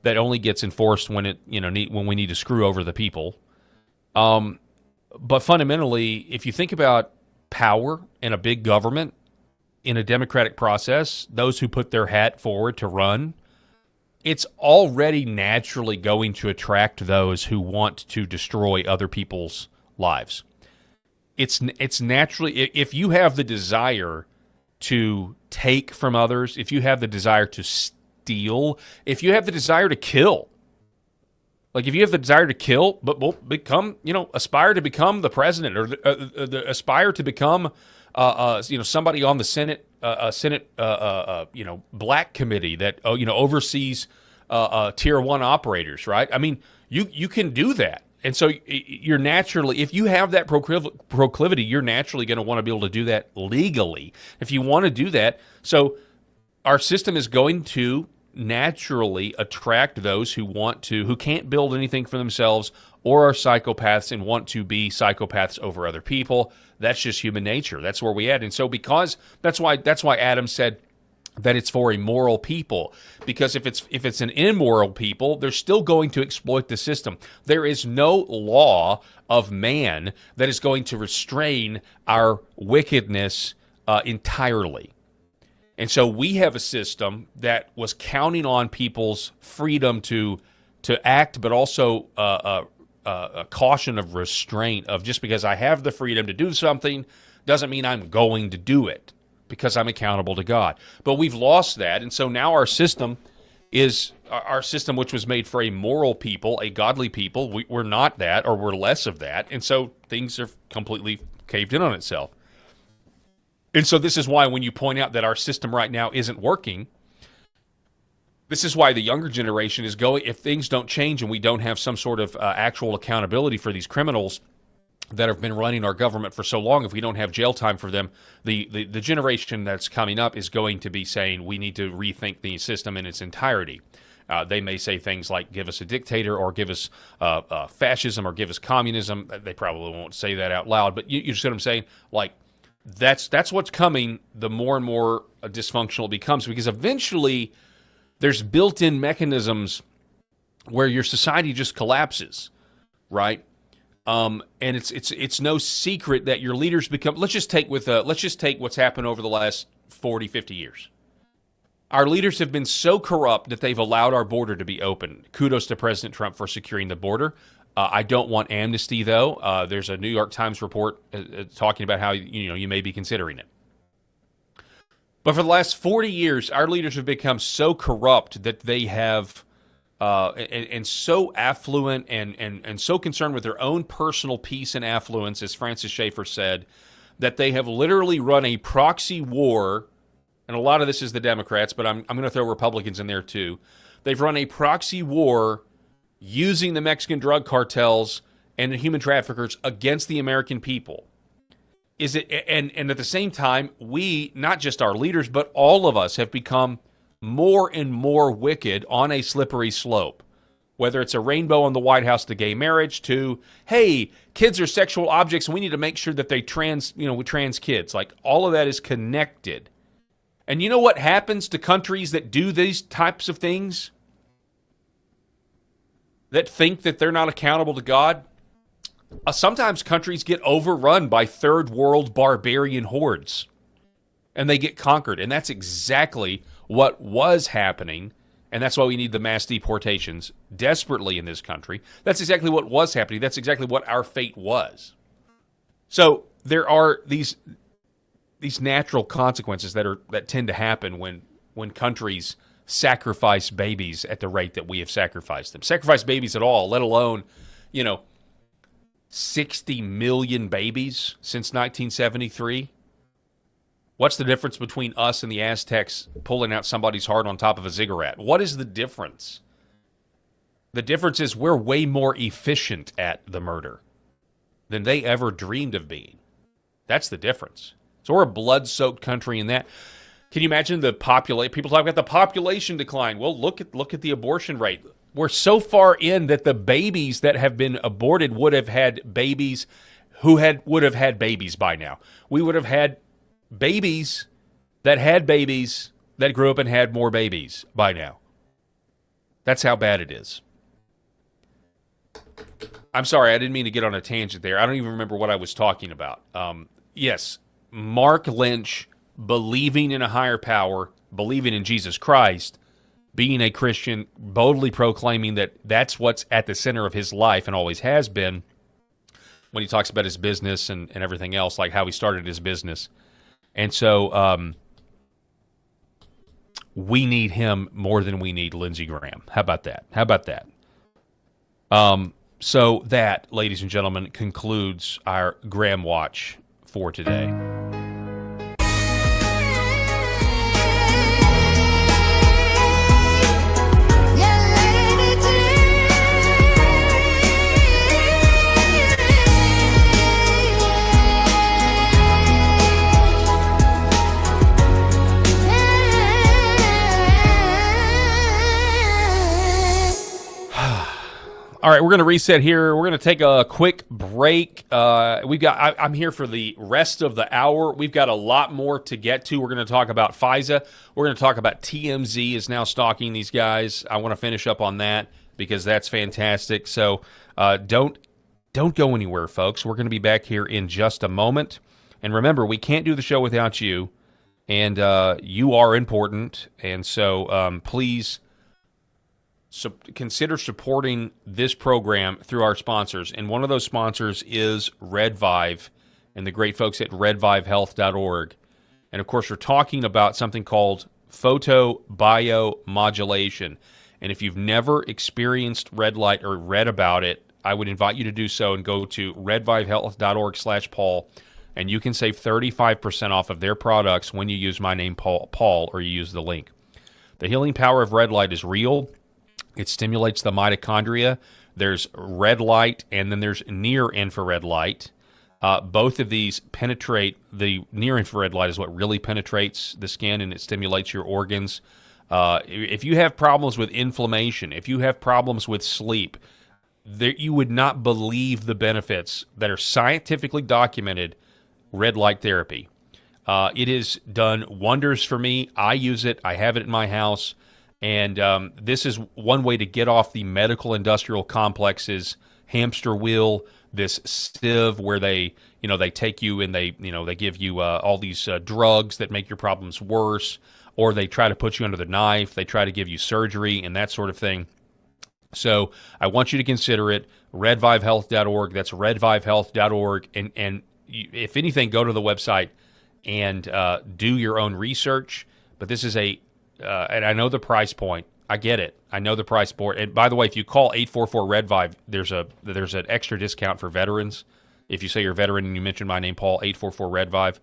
that only gets enforced when when we need to screw over the people. But fundamentally, if you think about power in a big government, in a democratic process, those who put their hat forward to run, it's already naturally going to attract those who want to destroy other people's lives. It's naturally, if you have the desire to take from others, if you have the desire to steal, if you have the desire to kill, like if you have the desire to kill, but will become, aspire to become the president, or aspire to become, somebody on the Senate black committee that oversees tier 1 operators, right? I mean, you can do that, and so you're naturally, if you have that proclivity, you're naturally going to want to be able to do that legally. If you want to do that, so our system is going to naturally attract those who can't build anything for themselves, or are psychopaths and want to be psychopaths over other people. That's just human nature. That's where we at. And so that's why Adam said that it's for a moral people, because if it's an immoral people, they're still going to exploit the system. There is no law of man that is going to restrain our wickedness entirely. And so we have a system that was counting on people's freedom to act, but also a caution of restraint of, just because I have the freedom to do something doesn't mean I'm going to do it, because I'm accountable to God. But we've lost that, and so now our system, which was made for a moral people, a godly people, we're not that, or we're less of that, and so things are completely caved in on itself. And so this is why when you point out that our system right now isn't working, this is why the younger generation is going, if things don't change and we don't have some sort of actual accountability for these criminals that have been running our government for so long, if we don't have jail time for them, the generation that's coming up is going to be saying we need to rethink the system in its entirety. They may say things like, give us a dictator, or give us fascism, or give us communism. They probably won't say that out loud, but you see what I'm saying? Like, that's what's coming, the more and more dysfunctional it becomes, because eventually there's built-in mechanisms where your society just collapses, right? And it's no secret that your leaders become, let's just take what's happened over the last 40, 50 years. Our leaders have been so corrupt that they've allowed our border to be open. Kudos to President Trump for securing the border. I don't want amnesty, though. There's a New York Times report talking about how you may be considering it. But for the last 40 years, our leaders have become so corrupt that they have, and so affluent and so concerned with their own personal peace and affluence, as Francis Schaeffer said, that they have literally run a proxy war. And a lot of this is the Democrats, but I'm going to throw Republicans in there too. They've run a proxy war using the Mexican drug cartels and the human traffickers against the American people. And at the same time, we, not just our leaders, but all of us have become more and more wicked on a slippery slope, whether it's a rainbow on the White House to gay marriage, to, hey, kids are sexual objects and we need to make sure that they with trans kids. Like, all of that is connected. And you know what happens to countries that do these types of things? That think that they're not accountable to God? Sometimes countries get overrun by third world barbarian hordes. And they get conquered. And that's exactly what was happening. And that's why we need the mass deportations desperately in this country. That's exactly what was happening. That's exactly what our fate was. So there are these natural consequences that tend to happen when countries sacrifice babies at the rate that we have sacrificed them. Sacrifice babies at all, let alone, 60 million babies since 1973. What's the difference between us and the Aztecs pulling out somebody's heart on top of a ziggurat? What is the difference? The difference is we're way more efficient at the murder than they ever dreamed of being. That's the difference. So we're a blood-soaked country in that. Can you imagine the population? People talk about the population decline. Well, look at the abortion rate. We're so far in that the babies that have been aborted would have had babies would have had babies by now. We would have had babies that grew up and had more babies by now. That's how bad it is. I'm sorry, I didn't mean to get on a tangent there. I don't even remember what I was talking about. Yes, Mark Lynch believing in a higher power, believing in Jesus Christ, being a Christian, boldly proclaiming that that's what's at the center of his life and always has been, when he talks about his business and everything else, like how he started his business. And so we need him more than we need Lindsey Graham. How about that? So that, ladies and gentlemen, concludes our Graham Watch for today. All right, we're going to reset here. We're going to take a quick break. I'm here for the rest of the hour. We've got a lot more to get to. We're going to talk about FISA. We're going to talk about TMZ is now stalking these guys. I want to finish up on that because that's fantastic. So don't go anywhere, folks. We're going to be back here in just a moment. And remember, we can't do the show without you, and you are important. And so please consider supporting this program through our sponsors. And one of those sponsors is RedVive and the great folks at redvivehealth.org. And, of course, we're talking about something called photobiomodulation. And if you've never experienced red light or read about it, I would invite you to do so and go to redvivehealth.org/Paul, and you can save 35% off of their products when you use my name, Paul, or you use the link. The healing power of red light is real. It stimulates the mitochondria. There's red light, and then there's near-infrared light. Both of these penetrate. The near-infrared light is what really penetrates the skin, and it stimulates your organs. If you have problems with inflammation, if you have problems with sleep, you would not believe the benefits that are scientifically documented. Red light therapy. It has done wonders for me. I use it. I have it in my house. And this is one way to get off the medical industrial complex's hamster wheel, this sieve where they take you and they give you all these drugs that make your problems worse, or they try to put you under the knife. They try to give you surgery and that sort of thing. So I want you to consider it. redvivehealth.org. That's redvivehealth.org. And if anything, go to the website and do your own research. But this is and I know the price point. I get it. I know the price point. And by the way, if you call 844-REDVIVE, there's an extra discount for veterans. If you say you're a veteran and you mention my name, Paul, 844-REDVIVE.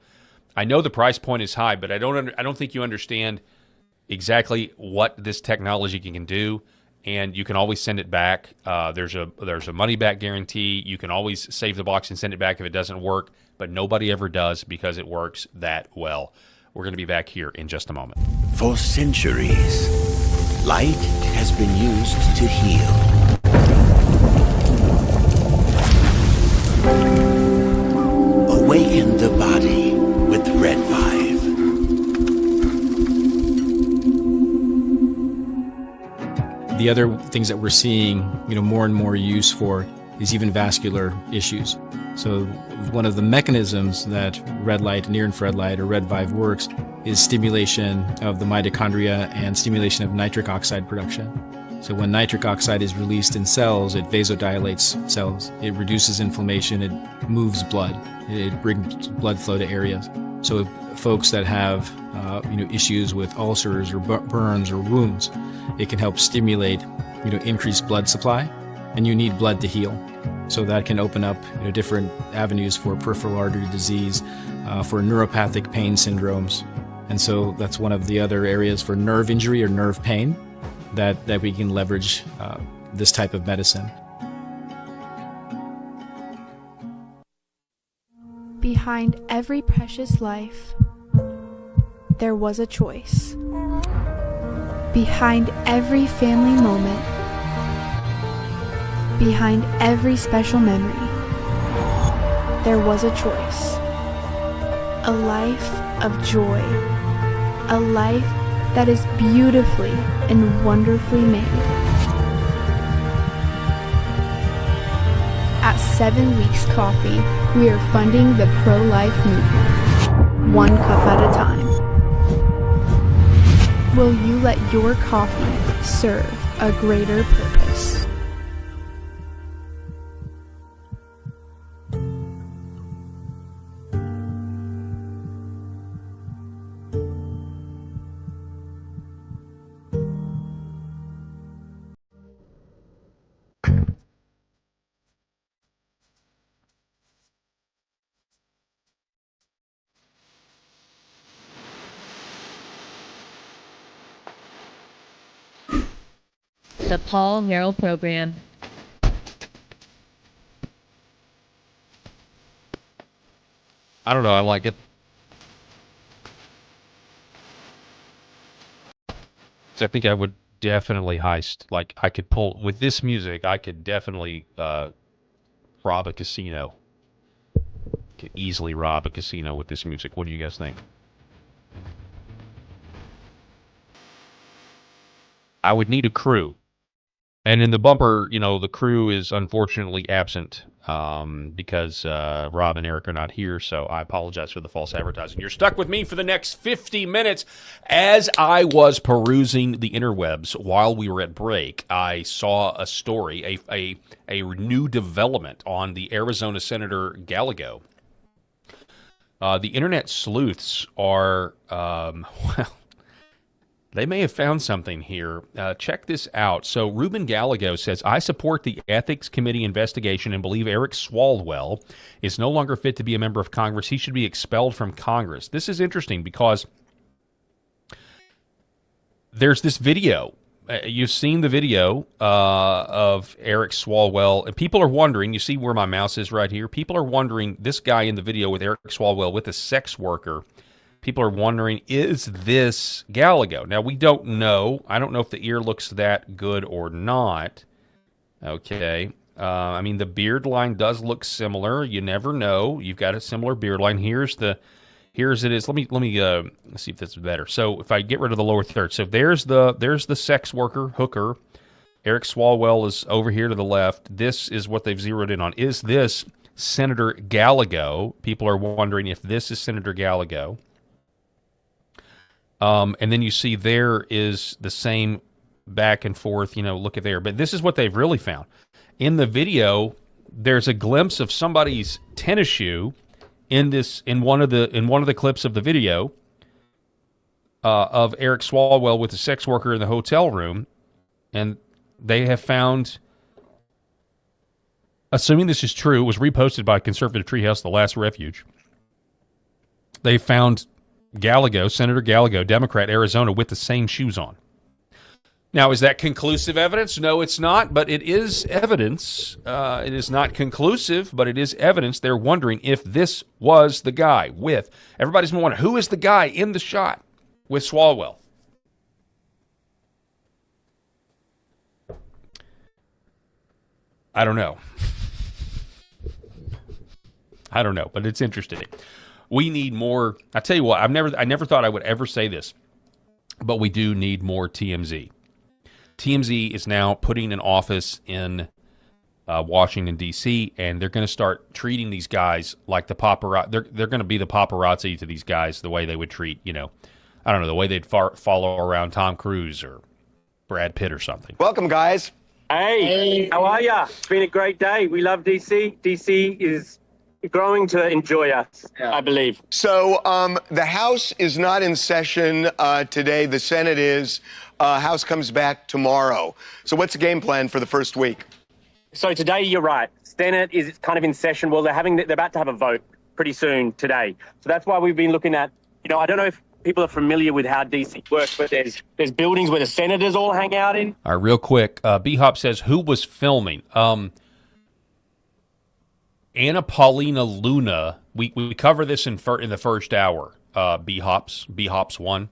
I know the price point is high, but I don't think you understand exactly what this technology can do. And you can always send it back. There's a money back guarantee. You can always save the box and send it back if it doesn't work. But nobody ever does because it works that well. We're going to be back here in just a moment. For centuries, light has been used to heal. Awaken the body with Red 5. The other things that we're seeing, more and more use for is even vascular issues. So one of the mechanisms that red light, near-infrared light, or Red 5 works is stimulation of the mitochondria and stimulation of nitric oxide production. So when nitric oxide is released in cells, it vasodilates cells. It reduces inflammation. It moves blood. It brings blood flow to areas. So folks that have issues with ulcers or burns or wounds, it can help stimulate increased blood supply, and you need blood to heal. So that can open up different avenues for peripheral artery disease, for neuropathic pain syndromes. And so that's one of the other areas for nerve injury or nerve pain that we can leverage this type of medicine. Behind every precious life, there was a choice. Behind every family moment, behind every special memory, there was a choice. A life of joy. A life that is beautifully and wonderfully made. At 7 Weeks Coffee, we are funding the pro-life movement, one cup at a time. Will you let your coffee serve a greater purpose? The Paul Herrell Program. I don't know. I like it. So I think I would definitely heist. Like, I could pull with this music. I could definitely rob a casino. Could easily rob a casino with this music. What do you guys think? I would need a crew. And in the bumper, the crew is unfortunately absent because Rob and Eric are not here, so I apologize for the false advertising. You're stuck with me for the next 50 minutes. As I was perusing the interwebs while we were at break, I saw a story, a new development on the Arizona Senator Gallego. The internet sleuths are, they may have found something here. Check this out. So Ruben Gallego says, I support the Ethics Committee investigation and believe Eric Swalwell is no longer fit to be a member of Congress. He should be expelled from Congress. This is interesting because there's this video. You've seen the video of Eric Swalwell, and people are wondering, you see where my mouse is right here? People are wondering, this guy in the video with Eric Swalwell with a sex worker, people are wondering, is this Gallego? Now, we don't know. I don't know if the ear looks that good or not. Okay. I mean, the beard line does look similar. You never know. You've got a similar beard line. Here's it is. Let me see if this is better. So if I get rid of the lower third, so there's the sex worker, hooker. Eric Swalwell is over here to the left. This is what they've zeroed in on. Is this Senator Gallego? People are wondering if this is Senator Gallego. And then you see there is the same back and forth, look at there. But this is what they've really found. In the video, there's a glimpse of somebody's tennis shoe in one of the clips of the video of Eric Swalwell with the sex worker in the hotel room. And they have found, assuming this is true, it was reposted by Conservative Treehouse, The Last Refuge. They found Gallego, Senator Gallego, Democrat, Arizona, with the same shoes on. Now, is that conclusive evidence? No, it's not, but it is evidence. It is not conclusive, but it is evidence. They're wondering if this was the guy with, everybody's been wondering, who is the guy in the shot with Swalwell? I don't know. I don't know, but it's interesting. We need more. I tell you what, I never thought I would ever say this, but we do need more TMZ. TMZ is now putting an office in Washington, D.C., and they're going to start treating these guys like the paparazzi. They're going to be the paparazzi to these guys the way they would treat, I don't know, the way they'd follow around Tom Cruise or Brad Pitt or something. Welcome, guys. Hey, how are ya? It's been a great day. We love DC. DC is growing to enjoy us, I believe. So the House is not in session today. The Senate is. House comes back tomorrow. So what's the game plan for the first week? So today, you're right. Senate is kind of in session. Well, they're about to have a vote pretty soon today. So that's why we've been looking at, I don't know if people are familiar with how DC works, but there's buildings where the senators all hang out in. All right, real quick. B-Hop says, who was filming? Anna Paulina Luna. We cover this in the first hour, B-Hops 1.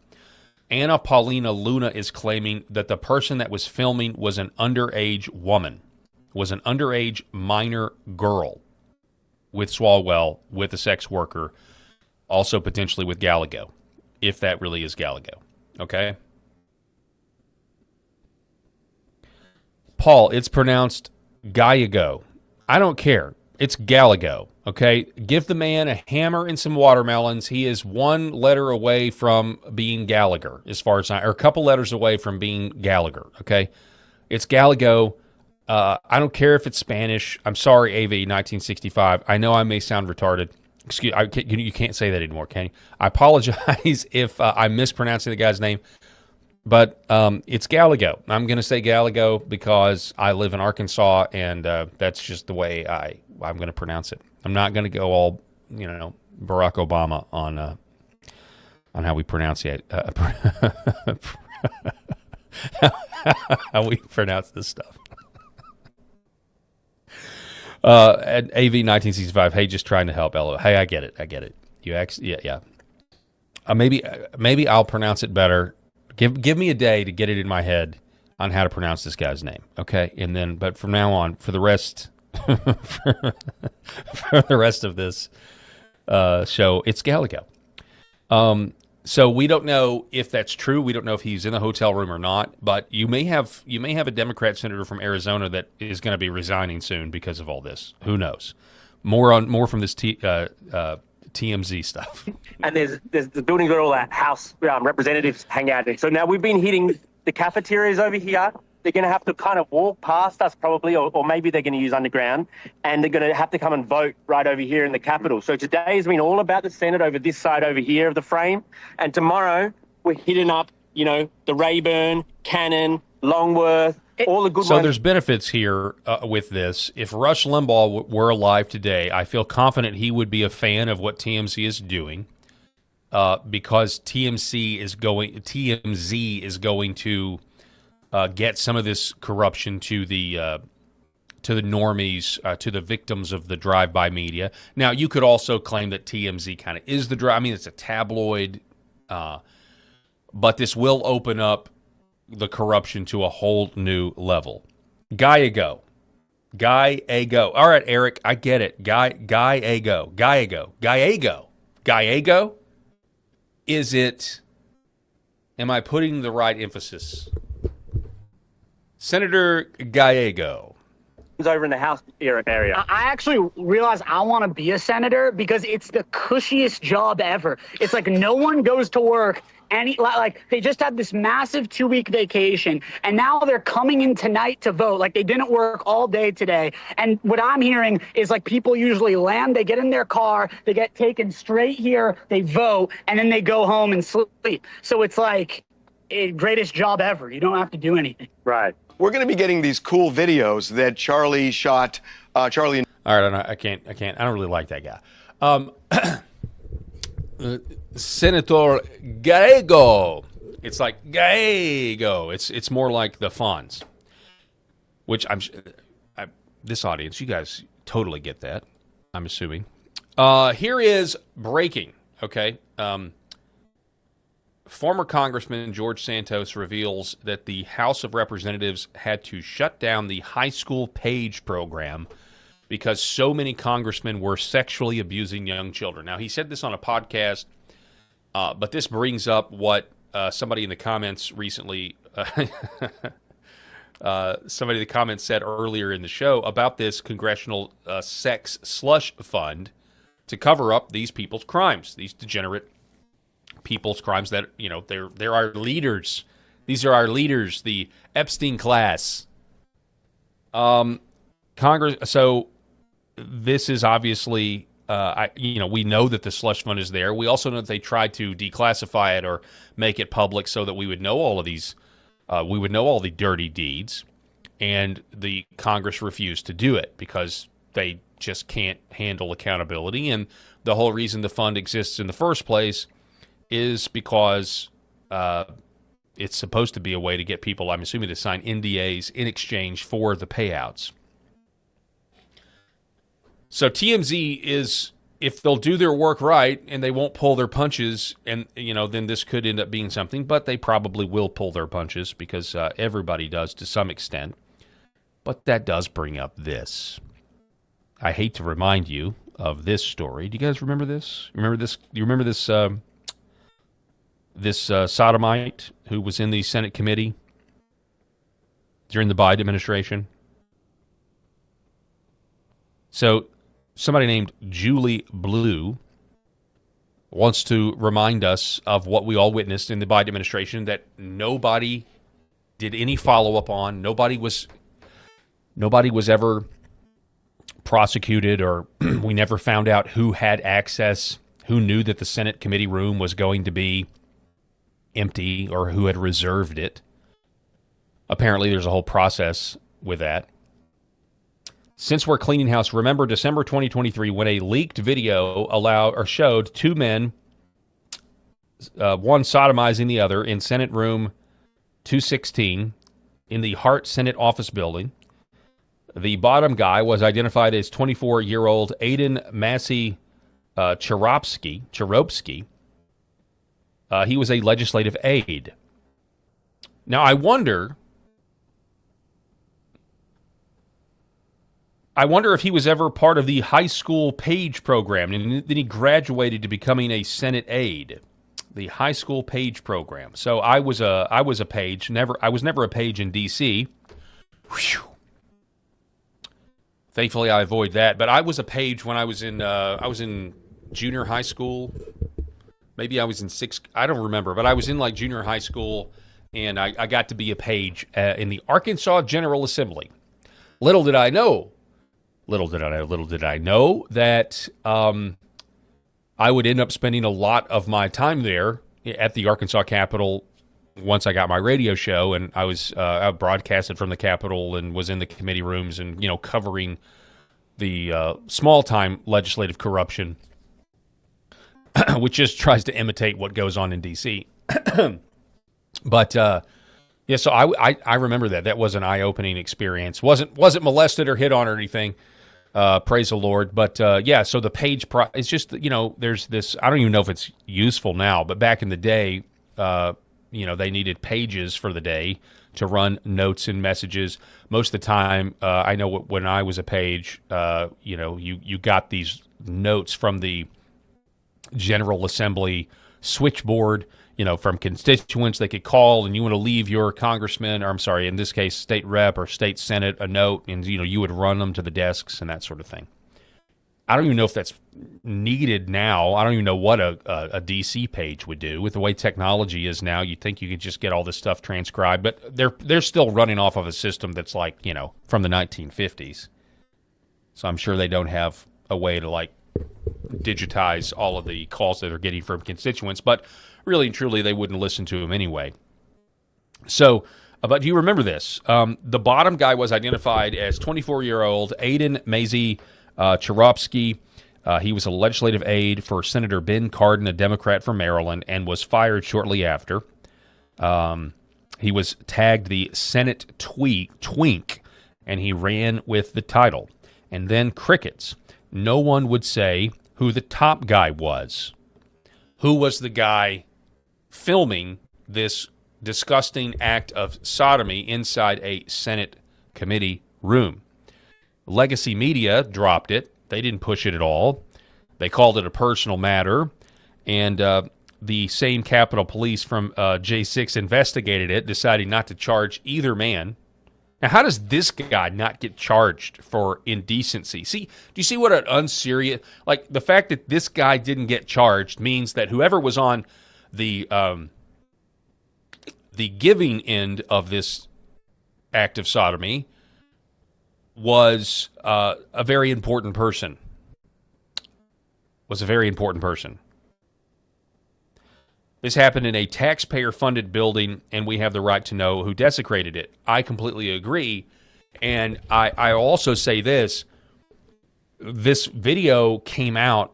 Anna Paulina Luna is claiming that the person that was filming was an underage woman, was an underage minor girl with Swalwell, with a sex worker, also potentially with Gallego, if that really is Gallego. Okay? Paul, it's pronounced Gallego. I don't care. It's Gallego, okay? Give the man a hammer and some watermelons. He is one letter away from being Gallagher, as far as or a couple letters away from being Gallagher, okay? It's Gallego. I don't care if it's Spanish. I'm sorry, AV 1965. I know I may sound retarded. Excuse, you can't say that anymore, can you? I apologize if I'm mispronouncing the guy's name, but it's Gallego. I'm going to say Gallego because I live in Arkansas, and that's just the way I'm going to pronounce it. I'm not going to go all, Barack Obama on how we pronounce it. How we pronounce this stuff. At AV 1965, hey, just trying to help. LO. Hey, I get it. Yeah. Maybe I'll pronounce it better. Give me a day to get it in my head on how to pronounce this guy's name, okay? And then, but from now on, for the rest, for the rest of this show, it's Gallego. So we don't know if that's true. We don't know if he's in the hotel room or not. But you may have a Democrat senator from Arizona that is going to be resigning soon because of all this. Who knows? More from this TMZ stuff. And there's the buildings where all the House representatives hang out in. So now we've been hitting the cafeterias over here. They're going to have to kind of walk past us probably, or maybe they're going to use underground, and they're going to have to come and vote right over here in the Capitol. So today has been all about the Senate over this side over here of the frame, and tomorrow we're hitting up, the Rayburn, Cannon, Longworth, all the good ones. So there's benefits here with this. If Rush Limbaugh were alive today, I feel confident he would be a fan of what TMZ is doing, because TMZ is going to get some of this corruption to the normies, to the victims of the drive-by media. Now, you could also claim that TMZ kind of is the drive. I mean, it's a tabloid, but this will open up the corruption to a whole new level. Gallego. All right, Eric, I get it. Gallego. Is it? Am I putting the right emphasis? Senator Gallego. Over in the House area. I actually realize I want to be a senator because it's the cushiest job ever. It's like no one goes to work. Like they just had this massive 2-week vacation, and now they're coming in tonight to vote. Like they didn't work all day today. And what I'm hearing is like people usually land, they get in their car, they get taken straight here, they vote, and then they go home and sleep. So it's like greatest job ever. You don't have to do anything. Right. We're going to be getting these cool videos that Charlie shot. Charlie. All right, I can't. I don't really like that guy. Senator Gallego. It's like Gallego. It's more like the Fonz, which this audience, you guys totally get that, I'm assuming. Here is breaking. Okay. Former Congressman George Santos reveals that the House of Representatives had to shut down the high school page program because so many congressmen were sexually abusing young children. Now, he said this on a podcast, but this brings up what somebody in the comments recently, somebody in the comments said earlier in the show about this congressional sex slush fund to cover up these people's crimes, these degenerate people's crimes that, you know, they're our leaders. These are our leaders, the Epstein class. Congress, so this is obviously, we know that the slush fund is there. We also know that they tried to declassify it or make it public so that we would know all of these, we would know all the dirty deeds, and the Congress refused to do it because they just can't handle accountability. And the whole reason the fund exists in the first place is because it's supposed to be a way to get people, I'm assuming, to sign NDAs in exchange for the payouts. So TMZ is, if they'll do their work right and they won't pull their punches, and then this could end up being something, but they probably will pull their punches because everybody does to some extent. But that does bring up this. I hate to remind you of this story. Do you guys remember this? You remember this sodomite who was in the Senate committee during the Biden administration? So somebody named Julie Blue wants to remind us of what we all witnessed in the Biden administration that nobody did any follow-up on. Nobody was ever prosecuted, or we never found out who had access, who knew that the Senate committee room was going to be empty, or who had reserved it. Apparently, there's a whole process with that. Since we're cleaning house, remember December 2023 when a leaked video showed two men, one sodomizing the other in Senate Room 216 in the Hart Senate Office Building. The bottom guy was identified as 24-year-old Aiden Massey Charopsky. He was a legislative aide. Now, I wonder if he was ever part of the high school page program, and then he graduated to becoming a Senate aide. The high school page program. So I was a page. I was never a page in D.C. Whew. Thankfully, I avoid that. But I was a page when I was in junior high school. Maybe I was in sixth. I don't remember, but I was in like junior high school, and I got to be a page in the Arkansas General Assembly. Little did I know that I would end up spending a lot of my time there at the Arkansas Capitol once I got my radio show, and I broadcasted from the Capitol and was in the committee rooms and, covering the small-time legislative corruption, which just tries to imitate what goes on in D.C. But, so I remember that. That was an eye-opening experience. Wasn't molested or hit on or anything. Praise the Lord. But, so the page, it's just, there's this, I don't even know if it's useful now, but back in the day, they needed pages for the day to run notes and messages. Most of the time, I know when I was a page, you got these notes from the General Assembly switchboard, from constituents they could call, and you want to leave your congressman, or I'm sorry, in this case, state rep or state senate, a note, and, you would run them to the desks and that sort of thing. I don't even know if that's needed now. I don't even know what a DC page would do. With the way technology is now, you'd think you could just get all this stuff transcribed, but they're still running off of a system that's like, from the 1950s. So I'm sure they don't have a way to, digitize all of the calls that they're getting from constituents, but really and truly, they wouldn't listen to them anyway. So, but do you remember this? The bottom guy was identified as 24-year-old Aiden Massey Charopsky. He was a legislative aide for Senator Ben Cardin, a Democrat from Maryland, and was fired shortly after. He was tagged the Senate Twink, and he ran with the title. And then crickets. No one would say who the top guy was. Who was the guy filming this disgusting act of sodomy inside a Senate committee room? Legacy Media dropped it. They didn't push it at all. They called it a personal matter. And the same Capitol Police from J6 investigated it, deciding not to charge either man. Now, how does this guy not get charged for indecency? See, do you see what an unserious... Like, the fact that this guy didn't get charged means that whoever was on the giving end of this act of sodomy was a very important person. Was a very important person. This happened in a taxpayer-funded building, and we have the right to know who desecrated it. I completely agree. And I also say this. This video came out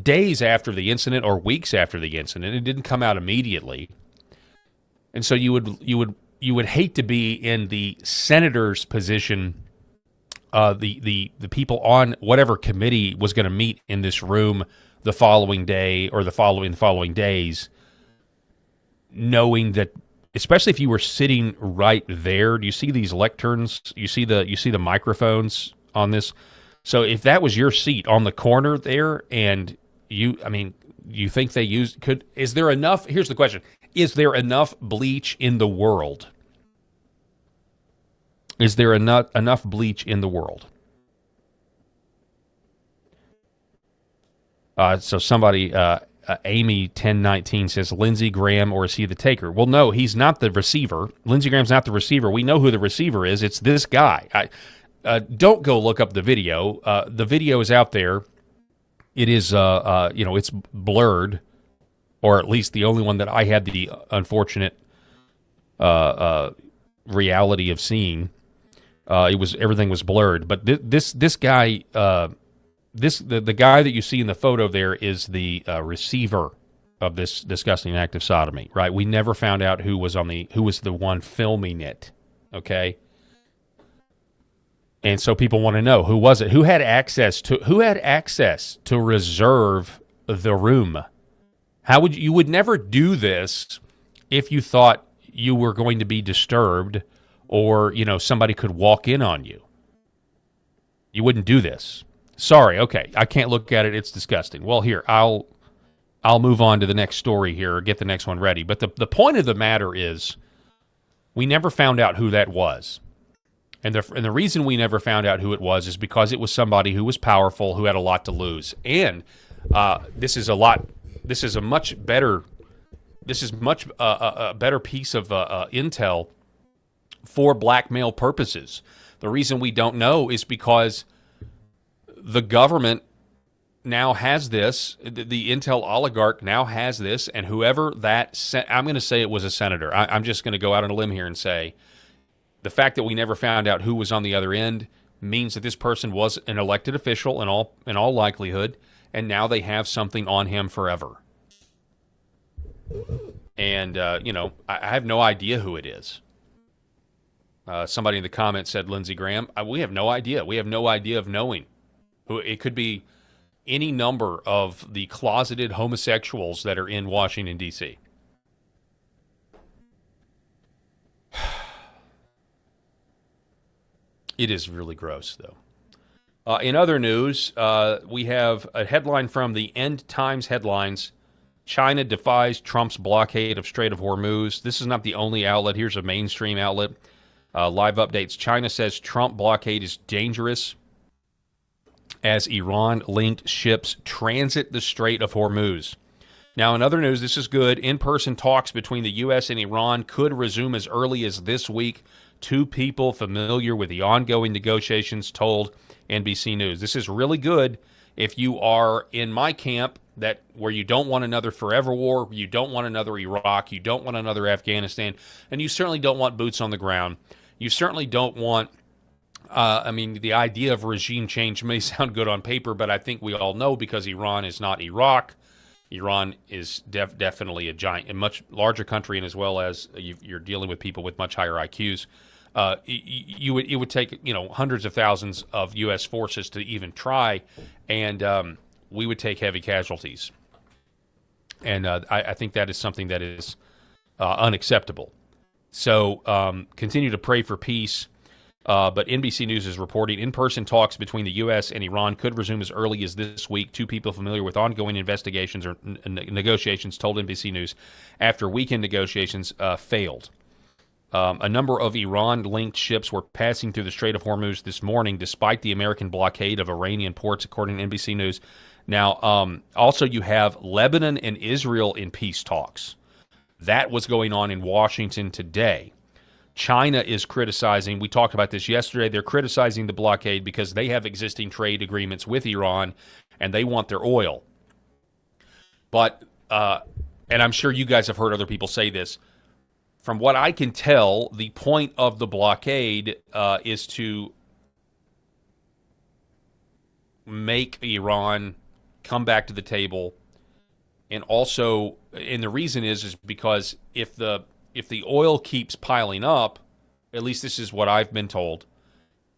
days after the incident or weeks after the incident. It didn't come out immediately. And so you would hate to be in the senator's position, the people on whatever committee was going to meet in this room the following day or the following days, knowing that, especially if you were sitting right there. Do you see these lecterns? You see the microphones on this. So if that was your seat on the corner there, and you think they is there enough? Here's the question: is there enough bleach in the world? Is there enough bleach in the world? So somebody, Amy1019 says, Lindsey Graham, or is he the taker? Well, no, he's not the receiver. Lindsey Graham's not the receiver. We know who the receiver is. It's this guy. Don't go look up the video. The video is out there. It is, it's blurred, or at least the only one that I had the unfortunate reality of seeing. Everything was blurred. But this guy. The guy that you see in the photo there is the receiver of this disgusting act of sodomy, right? We never found out who was the one filming it, okay? And so people want to know, who was it? Who had access to reserve the room? You would never do this if you thought you were going to be disturbed or, somebody could walk in on you. You wouldn't do this. Sorry, okay, I can't look at it. It's disgusting. Well, here, I'll move on to the next story here or get the next one ready. But the point of the matter is we never found out who that was. And the reason we never found out who it was is because it was somebody who was powerful, who had a lot to lose. And this is a much better piece of intel for blackmail purposes. The reason we don't know is because the government now has this, the intel oligarch now has this, and whoever I'm going to say it was a senator. I'm just going to go out on a limb here and say the fact that we never found out who was on the other end means that this person was an elected official in all likelihood, and now they have something on him forever. And, I have no idea who it is. Somebody in the comments said Lindsey Graham. We have no idea. We have no idea of knowing. It could be any number of the closeted homosexuals that are in Washington, D.C. It is really gross, though. In other news, we have a headline from the End Times headlines. China defies Trump's blockade of Strait of Hormuz. This is not the only outlet. Here's a mainstream outlet. Live updates. China says Trump blockade is dangerous as Iran-linked ships transit the Strait of Hormuz. Now, in other news, this is good. In-person talks between the U.S. and Iran could resume as early as this week. Two people familiar with the ongoing negotiations told NBC News. This is really good if you are in my camp, where you don't want another forever war, you don't want another Iraq, you don't want another Afghanistan, and you certainly don't want boots on the ground. You certainly don't want... the idea of regime change may sound good on paper, but I think we all know, because Iran is not Iraq. Iran is definitely a much larger country, and as well as you're dealing with people with much higher IQs. It would take hundreds of thousands of U.S. forces to even try, and we would take heavy casualties. And I think that is something that is unacceptable. So continue to pray for peace. But NBC News is reporting in-person talks between the U.S. and Iran could resume as early as this week. Two people familiar with ongoing investigations or negotiations told NBC News after weekend negotiations failed. A number of Iran-linked ships were passing through the Strait of Hormuz this morning, despite the American blockade of Iranian ports, according to NBC News. Now, also you have Lebanon and Israel in peace talks. That was going on in Washington today. China is criticizing, we talked about this yesterday, they're criticizing the blockade because they have existing trade agreements with Iran and they want their oil. But, and I'm sure you guys have heard other people say this, from what I can tell, the point of the blockade is to make Iran come back to the table. And also, and the reason is because if the oil keeps piling up, at least this is what I've been told,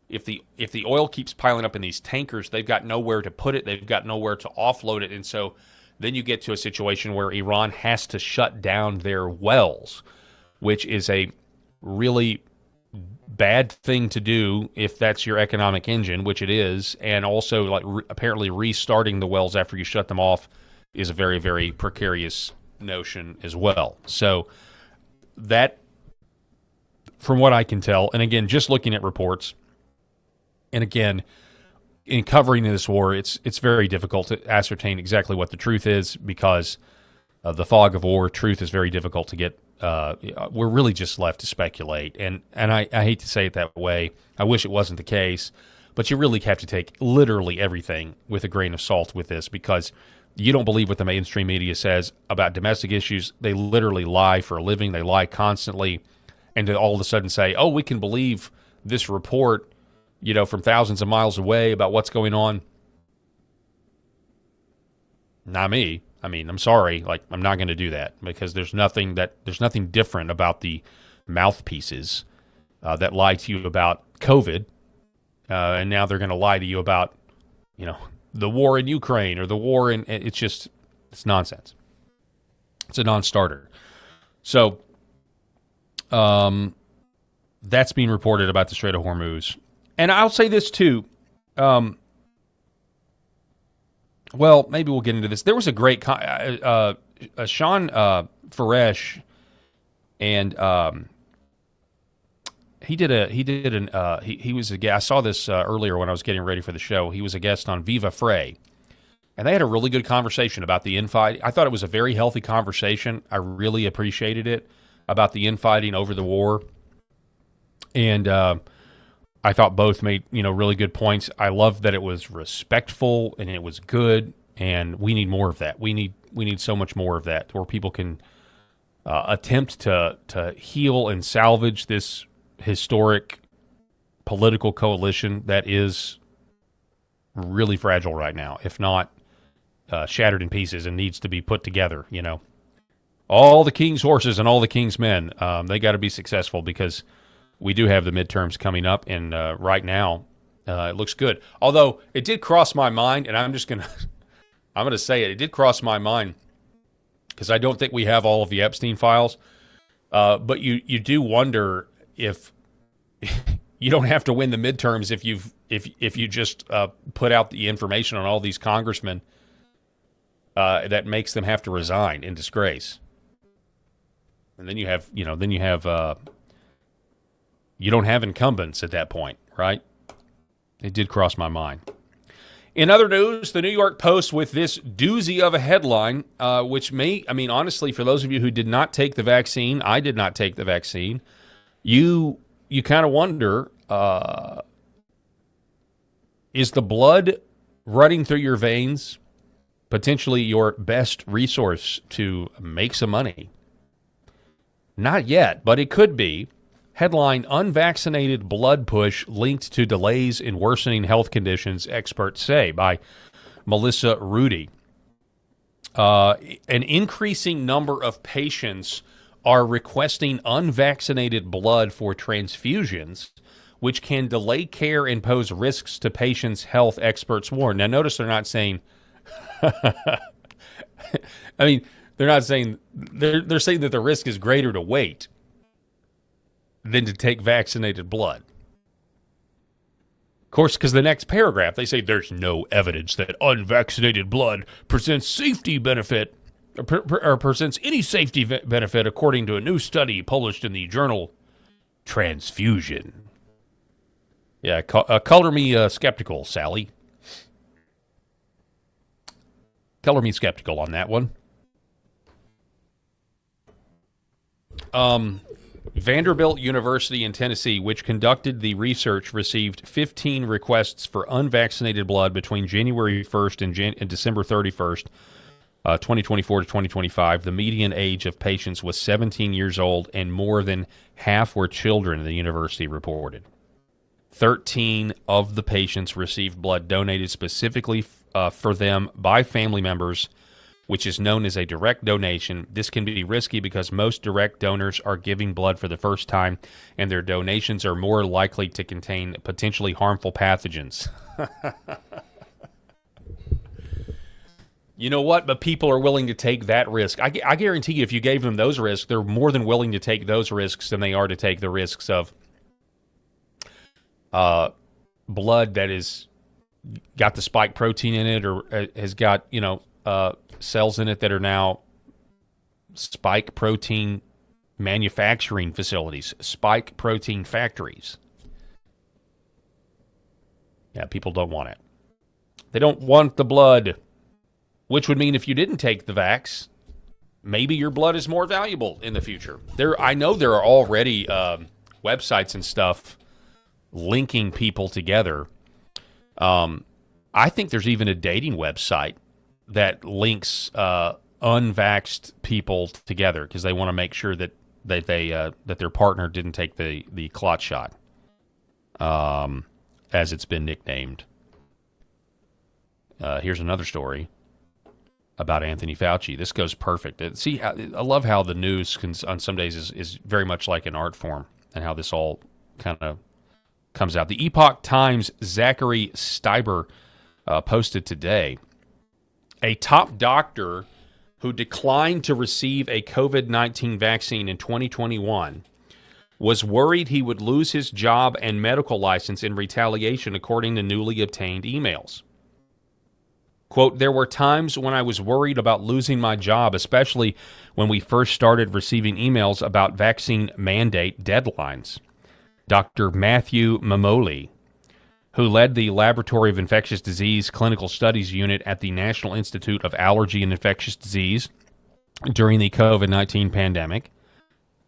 if the oil keeps piling up in these tankers, they've got nowhere to put it, they've got nowhere to offload it, and so then you get to a situation where Iran has to shut down their wells, which is a really bad thing to do if that's your economic engine, which it is, and also like apparently restarting the wells after you shut them off is a very, very precarious notion as well. So that, from what I can tell, and again, just looking at reports, and again, in covering this war, it's very difficult to ascertain exactly what the truth is because of the fog of war. Truth is very difficult to get. We're really just left to speculate, and I hate to say it that way. I wish it wasn't the case, but you really have to take literally everything with a grain of salt with this because you don't believe what the mainstream media says about domestic issues. They literally lie for a living. They lie constantly. And to all of a sudden say, oh, we can believe this report, from thousands of miles away about what's going on. Not me. I mean, I'm sorry. I'm not going to do that because there's nothing different about the mouthpieces that lie to you about COVID. And now they're going to lie to you about, the war in Ukraine or the war in, it's nonsense. It's a non-starter. So, that's being reported about the Strait of Hormuz. And I'll say this too. Well, maybe we'll get into this. There was a great, Sean Faresh, and he was a guest. I saw this earlier when I was getting ready for the show. He was a guest on Viva Frei, and they had a really good conversation about the infighting. I thought it was a very healthy conversation. I really appreciated it about the infighting over the war, and I thought both made really good points. I love that it was respectful and it was good, and we need more of that. We need so much more of that, where people can attempt to heal and salvage this historic political coalition that is really fragile right now, if not shattered in pieces and needs to be put together. All the king's horses and all the king's men, they got to be successful because we do have the midterms coming up, and right now it looks good. Although it did cross my mind, and I'm going to say it. It did cross my mind because I don't think we have all of the Epstein files. But you do wonder if you don't have to win the midterms if you just put out the information on all these congressmen that makes them have to resign in disgrace. And then you don't have incumbents at that point, right? It did cross my mind. In other news, the New York Post with this doozy of a headline, which honestly, for those of you who did not take the vaccine, I did not take the vaccine, you kind of wonder, is the blood running through your veins potentially your best resource to make some money? Not yet, but it could be. Headline, unvaccinated blood push linked to delays in worsening health conditions, experts say, by Melissa Rudy. An increasing number of patients are requesting unvaccinated blood for transfusions, which can delay care and pose risks to patients' health, experts warn. Now, notice they're not saying... they're not saying... They're saying that the risk is greater to wait than to take vaccinated blood. Of course, because the next paragraph, they say there's no evidence that unvaccinated blood presents safety benefit or presents any safety benefit according to a new study published in the journal Transfusion. Yeah, color me skeptical, Sally. Color me skeptical on that one. Vanderbilt University in Tennessee, which conducted the research, received 15 requests for unvaccinated blood between January 1st and December 31st, 2024 to 2025. The median age of patients was 17 years old, and more than half were children, the university reported. 13 of the patients received blood donated specifically for them by family members, which is known as a direct donation. This can be risky because most direct donors are giving blood for the first time, and their donations are more likely to contain potentially harmful pathogens. You know what? But people are willing to take that risk. I guarantee you, if you gave them those risks, they're more than willing to take those risks than they are to take the risks of blood that is got the spike protein in it, or has got, cells in it that are now spike protein manufacturing facilities, spike protein factories. Yeah, people don't want it. They don't want the blood, which would mean if you didn't take the vax, maybe your blood is more valuable in the future. I know there are already websites and stuff linking people together. I think there's even a dating website that links unvaxxed people together because they want to make sure that their partner didn't take the clot shot, as it's been nicknamed. Here's another story about Anthony Fauci. This goes perfect. See, I love how the news on some days is very much like an art form, and how this all kind of comes out. The Epoch Times' Zachary Steiber posted today, a top doctor who declined to receive a COVID-19 vaccine in 2021 was worried he would lose his job and medical license in retaliation, according to newly obtained emails. Quote, "There were times when I was worried about losing my job, especially when we first started receiving emails about vaccine mandate deadlines." Dr. Matthew Mamoli, who led the Laboratory of Infectious Disease Clinical Studies Unit at the National Institute of Allergy and Infectious Disease during the COVID-19 pandemic,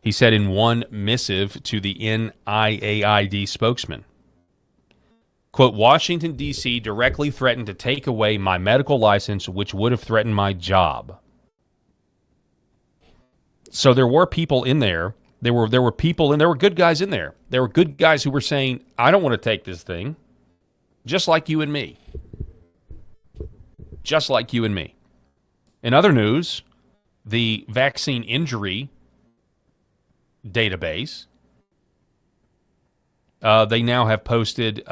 he said in one missive to the NIAID spokesman, quote, "Washington, D.C. directly threatened to take away my medical license, which would have threatened my job." So there were people in there. There were people, and there were good guys in there. There were good guys who were saying, "I don't want to take this thing," just like you and me. Just like you and me. In other news, the vaccine injury database, they now have posted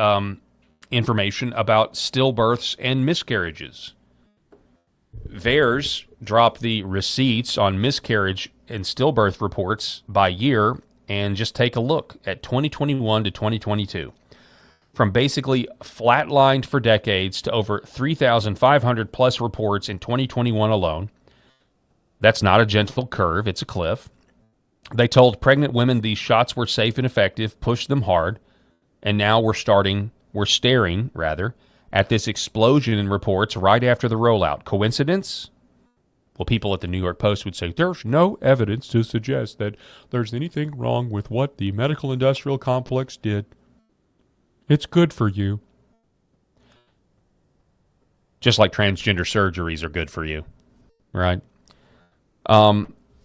information about stillbirths and miscarriages. VAERS dropped the receipts on miscarriage and stillbirth reports by year, and just take a look at 2021 to 2022. From basically flatlined for decades to over 3,500 plus reports in 2021 alone. That's not a gentle curve, it's a cliff. They told pregnant women these shots were safe and effective, pushed them hard, and now we're staring at this explosion in reports right after the rollout. Coincidence? Well, people at the New York Post would say, there's no evidence to suggest that there's anything wrong with what the medical industrial complex did. It's good for you. Just like transgender surgeries are good for you, right?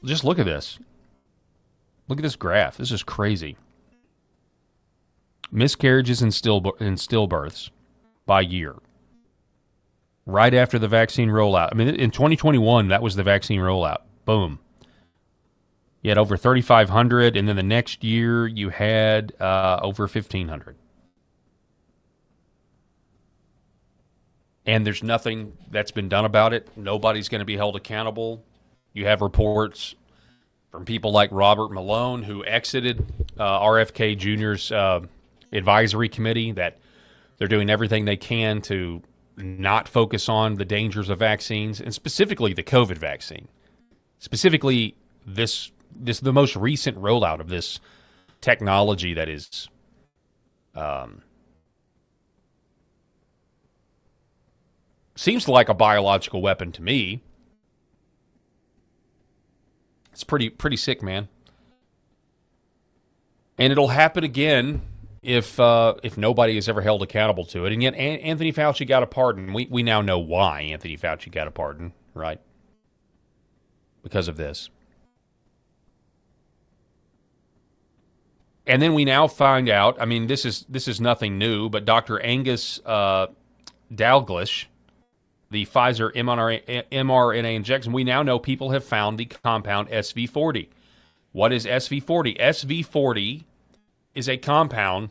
Just look at this. Look at this graph. This is crazy. Miscarriages and stillbirths by year. Right after the vaccine rollout. I mean, in 2021, that was the vaccine rollout. Boom. You had over 3,500, and then the next year you had over 1,500. And there's nothing that's been done about it. Nobody's going to be held accountable. You have reports from people like Robert Malone, who exited RFK Jr.'s advisory committee, that They're doing everything they can to not focus on the dangers of vaccines, and specifically the COVID vaccine. Specifically, the most recent rollout of this technology that is seems like a biological weapon to me. It's pretty sick, man. And it'll happen again if nobody is ever held accountable to it. And yet Anthony Fauci got a pardon. We now know why Anthony Fauci got a pardon, right? Because of this. And then we now find out, I mean, this is nothing new, but Dr. Angus Dalglish, the Pfizer mRNA injection, we now know people have found the compound SV40. What is SV40? SV40 is a compound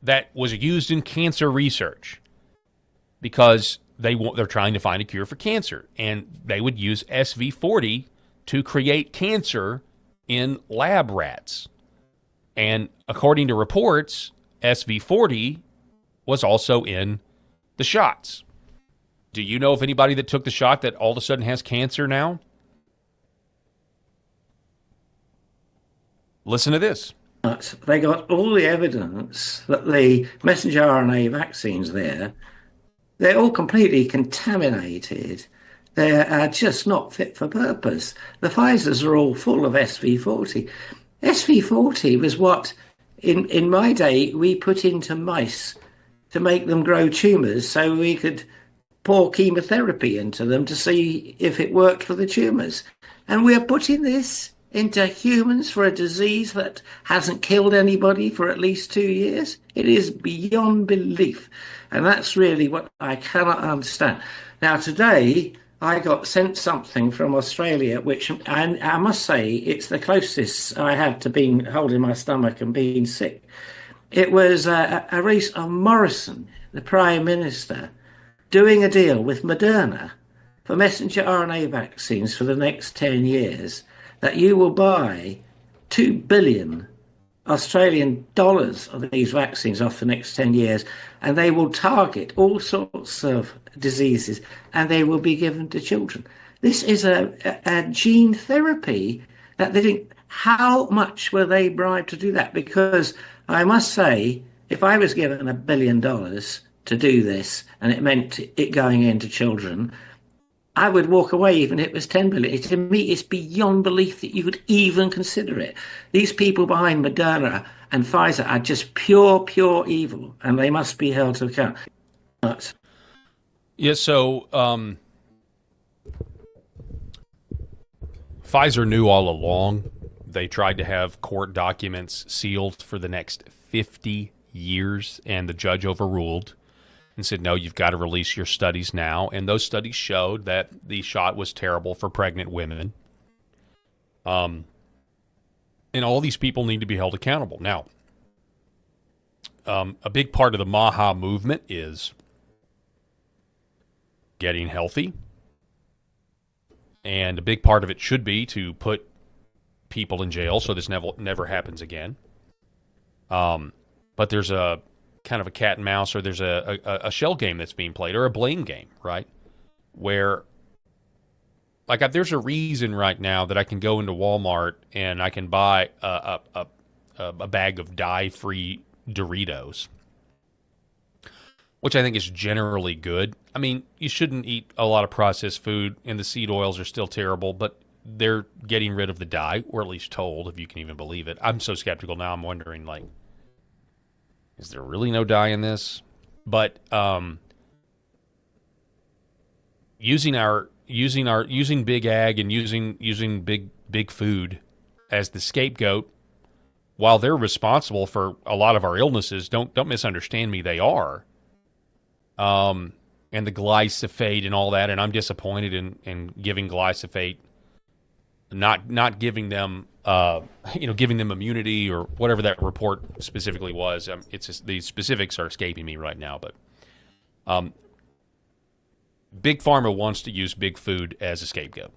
that was used in cancer research because they're trying to find a cure for cancer, and they would use SV40 to create cancer in lab rats. And according to reports, SV40 was also in the shots. Do you know of anybody that took the shot that all of a sudden has cancer now? Listen to this. They got all the evidence that the messenger RNA vaccines they're all completely contaminated. They're just not fit for purpose. The Pfizers are all full of SV40. SV40 was what, in my day, we put into mice to make them grow tumours so we could pour chemotherapy into them to see if it worked for the tumours. And we're putting this into humans for a disease that hasn't killed anybody for at least 2 years. It is beyond belief. And that's really what I cannot understand. Now, today, I got sent something from Australia, which I must say it's the closest I have to being holding my stomach and being sick. It was a race of Morrison, the Prime Minister, doing a deal with Moderna for messenger RNA vaccines for the next 10 years, that you will buy 2 billion Australian dollars of these vaccines off the next 10 years, and they will target all sorts of diseases, and they will be given to children. This is a gene therapy that they think, how much were they bribed to do that? Because I must say, if I was given $1 billion to do this, and it meant it going into children, I would walk away even if it was 10 billion. To me, it's beyond belief that you would even consider it. These people behind Moderna and Pfizer are just pure evil, and they must be held to account. Yeah, so Pfizer knew all along. They tried to have court documents sealed for the next 50 years, and the judge overruled and said, no, you've got to release your studies now. And those studies showed that the shot was terrible for pregnant women. And all these people need to be held accountable. Now, a big part of the Maha movement is getting healthy. And a big part of it should be to put people in jail so this never happens again. But there's a kind of a cat and mouse, or there's a shell game that's being played, or a blame game, right? Where, like, there's a reason right now that I can go into Walmart and I can buy a bag of dye-free Doritos, which I think is generally good. I mean, you shouldn't eat a lot of processed food, and the seed oils are still terrible, but they're getting rid of the dye, or at least told, if you can even believe it. I'm so skeptical now, I'm wondering, like, is there really no dye in this? But using big ag and using big food as the scapegoat, while they're responsible for a lot of our illnesses, don't misunderstand me, they are. And the glyphosate and all that, and I'm disappointed in giving glyphosate, not giving them giving them immunity or whatever that report specifically was. It's just, the specifics are escaping me right now, but Big Pharma wants to use big food as a scapegoat.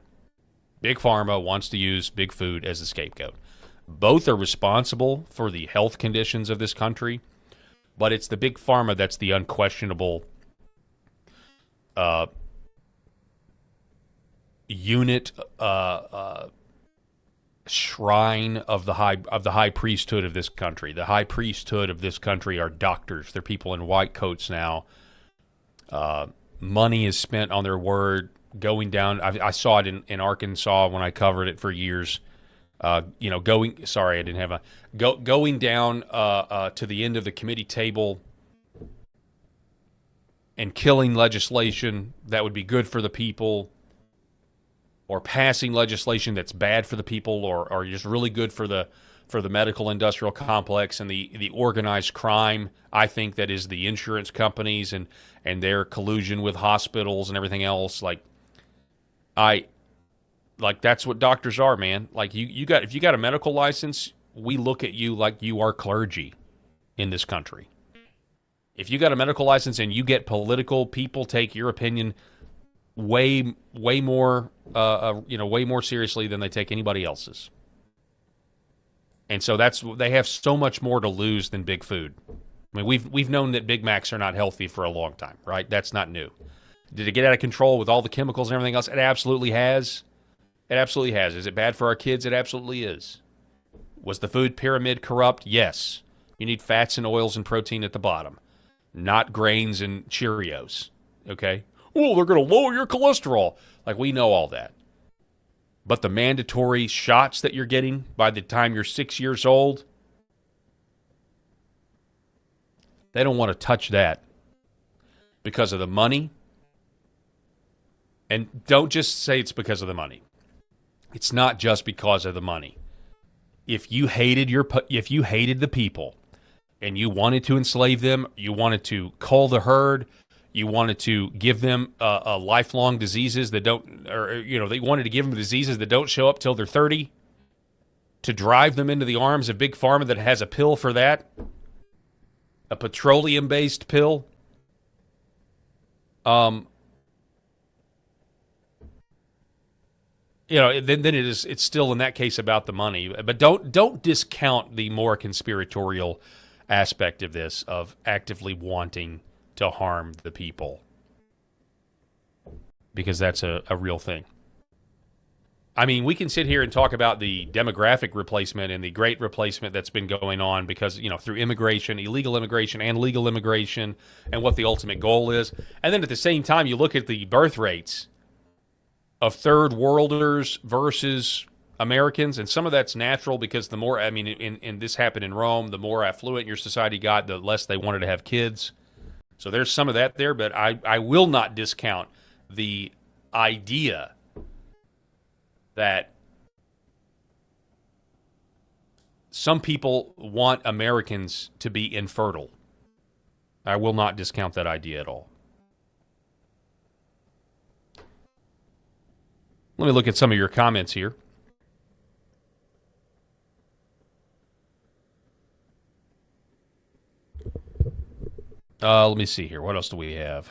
Big Pharma wants to use big food as a scapegoat. Both are responsible for the health conditions of this country, But it's the big pharma that's the unquestionable unit, shrine of the high priesthood of this country. The high priesthood of this country are doctors. They're people in white coats now. Money is spent on their word. Going down, I saw it in Arkansas when I covered it for years. Going down to the end of the committee table and killing legislation that would be good for the people, or passing legislation that's bad for the people, or just really good for the medical industrial complex and the organized crime. I think that is the insurance companies and their collusion with hospitals and everything else. That's what doctors are, man. Like if you got a medical license, we look at you like you are clergy in this country. If you got a medical license and you get political, people take your opinion way more seriously than they take anybody else's. And so they have so much more to lose than big food. I mean, we've known that Big Macs are not healthy for a long time, right? That's not new. Did it get out of control with all the chemicals and everything else? It absolutely has. It absolutely has. Is it bad for our kids? It absolutely is. Was the food pyramid corrupt? Yes. You need fats and oils and protein at the bottom, not grains and Cheerios. Okay? Oh, they're going to lower your cholesterol. Like, we know all that. But the mandatory shots that you're getting by the time you're 6 years old, they don't want to touch that because of the money. And don't just say it's because of the money. It's not just because of the money. If you hated the people and you wanted to enslave them, you wanted to cull the herd, you wanted to give them lifelong diseases that don't, they wanted to give them diseases that don't show up till they're 30, to drive them into the arms of Big Pharma that has a pill for that, a petroleum-based pill. Then it's still in that case about the money. But don't discount the more conspiratorial aspect of this, of actively wanting to harm the people, because that's a real thing. I mean, we can sit here and talk about the demographic replacement and the great replacement that's been going on because, through immigration, illegal immigration and legal immigration, and what the ultimate goal is. And then at the same time, you look at the birth rates of third worlders versus Americans, and some of that's natural because the more, and this happened in Rome, the more affluent your society got, the less they wanted to have kids. So there's some of that there, but I will not discount the idea that some people want Americans to be infertile. I will not discount that idea at all. Let me look at some of your comments here. Let me see here. What else do we have?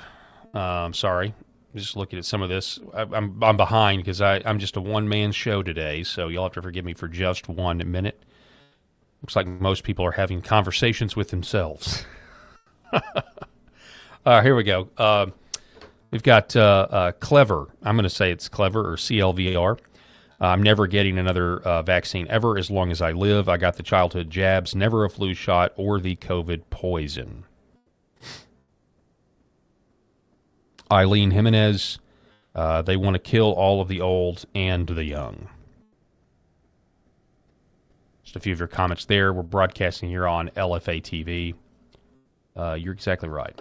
Sorry. Just looking at some of this. I'm behind because I'm just a one-man show today, so you'll have to forgive me for just 1 minute. Looks like most people are having conversations with themselves. Here we go. We've got Clever. I'm going to say it's Clever, or CLVR. I'm never getting another vaccine ever as long as I live. I got the childhood jabs, never a flu shot or the COVID poison. Eileen Jimenez, they want to kill all of the old and the young. Just a few of your comments there. We're broadcasting here on LFA TV. You're exactly right.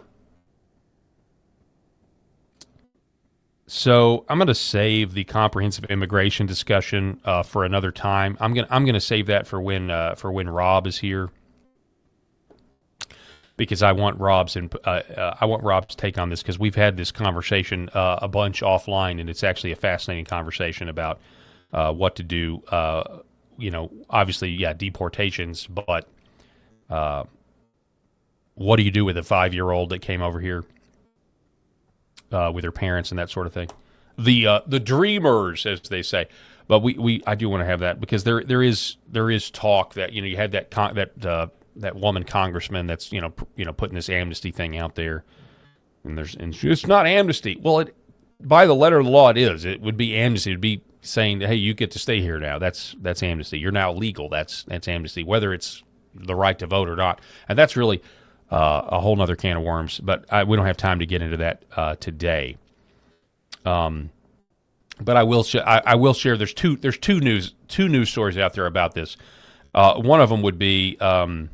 So I'm going to save the comprehensive immigration discussion for another time. I'm going to save that for when Rob is here, because I want Rob's take on this, because we've had this conversation a bunch offline, and it's actually a fascinating conversation about what to do. Obviously, yeah, deportations, but what do you do with a 5-year-old that came over here with their parents and that sort of thing? The dreamers, as they say. But I do want to have that, because there is talk that you had that that woman congressman that's putting this amnesty thing out there, and it's not amnesty. Well, by the letter of the law, it is. It would be amnesty. It would be saying, hey, you get to stay here now. That's amnesty. You're now legal. That's amnesty, whether it's the right to vote or not. And that's really a whole other can of worms. But we don't have time to get into that today. But I will share. There's two news stories out there about this. One of them would be the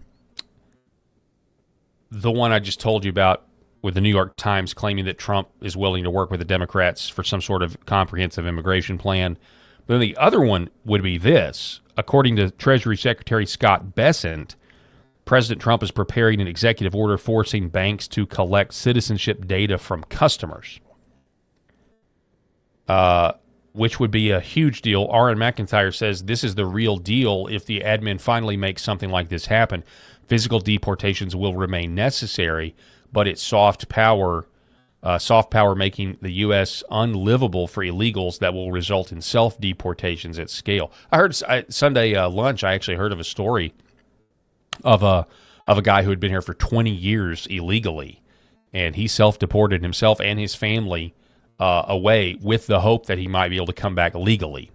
one I just told you about, with the New York Times claiming that Trump is willing to work with the Democrats for some sort of comprehensive immigration plan. But then the other one would be this. According to Treasury Secretary Scott Bessent, President Trump is preparing an executive order forcing banks to collect citizenship data from customers, which would be a huge deal. R.N. McIntyre says this is the real deal if the admin finally makes something like this happen. Physical deportations will remain necessary, but it's soft power making the U.S. unlivable for illegals that will result in self-deportations at scale. I heard Sunday lunch, I actually heard of a story of a guy who had been here for 20 years illegally, and he self-deported himself and his family away with the hope that he might be able to come back legally.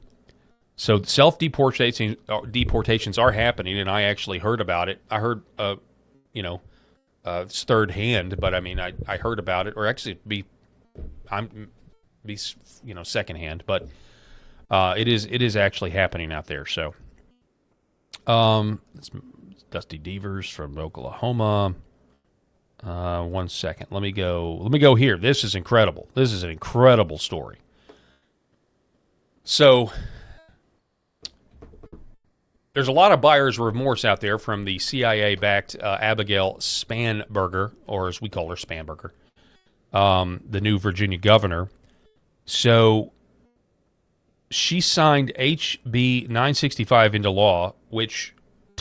So self-deportations are happening, and I actually heard about it. I heard, it's third hand, but I mean, I heard about it, or actually second hand, but it is actually happening out there. So, it's Dusty Devers from Oklahoma. 1 second. Let me go here. This is incredible. This is an incredible story. So, there's a lot of buyer's remorse out there from the CIA-backed Abigail Spanberger, or as we call her, Spanberger, the new Virginia governor. So she signed HB 965 into law, which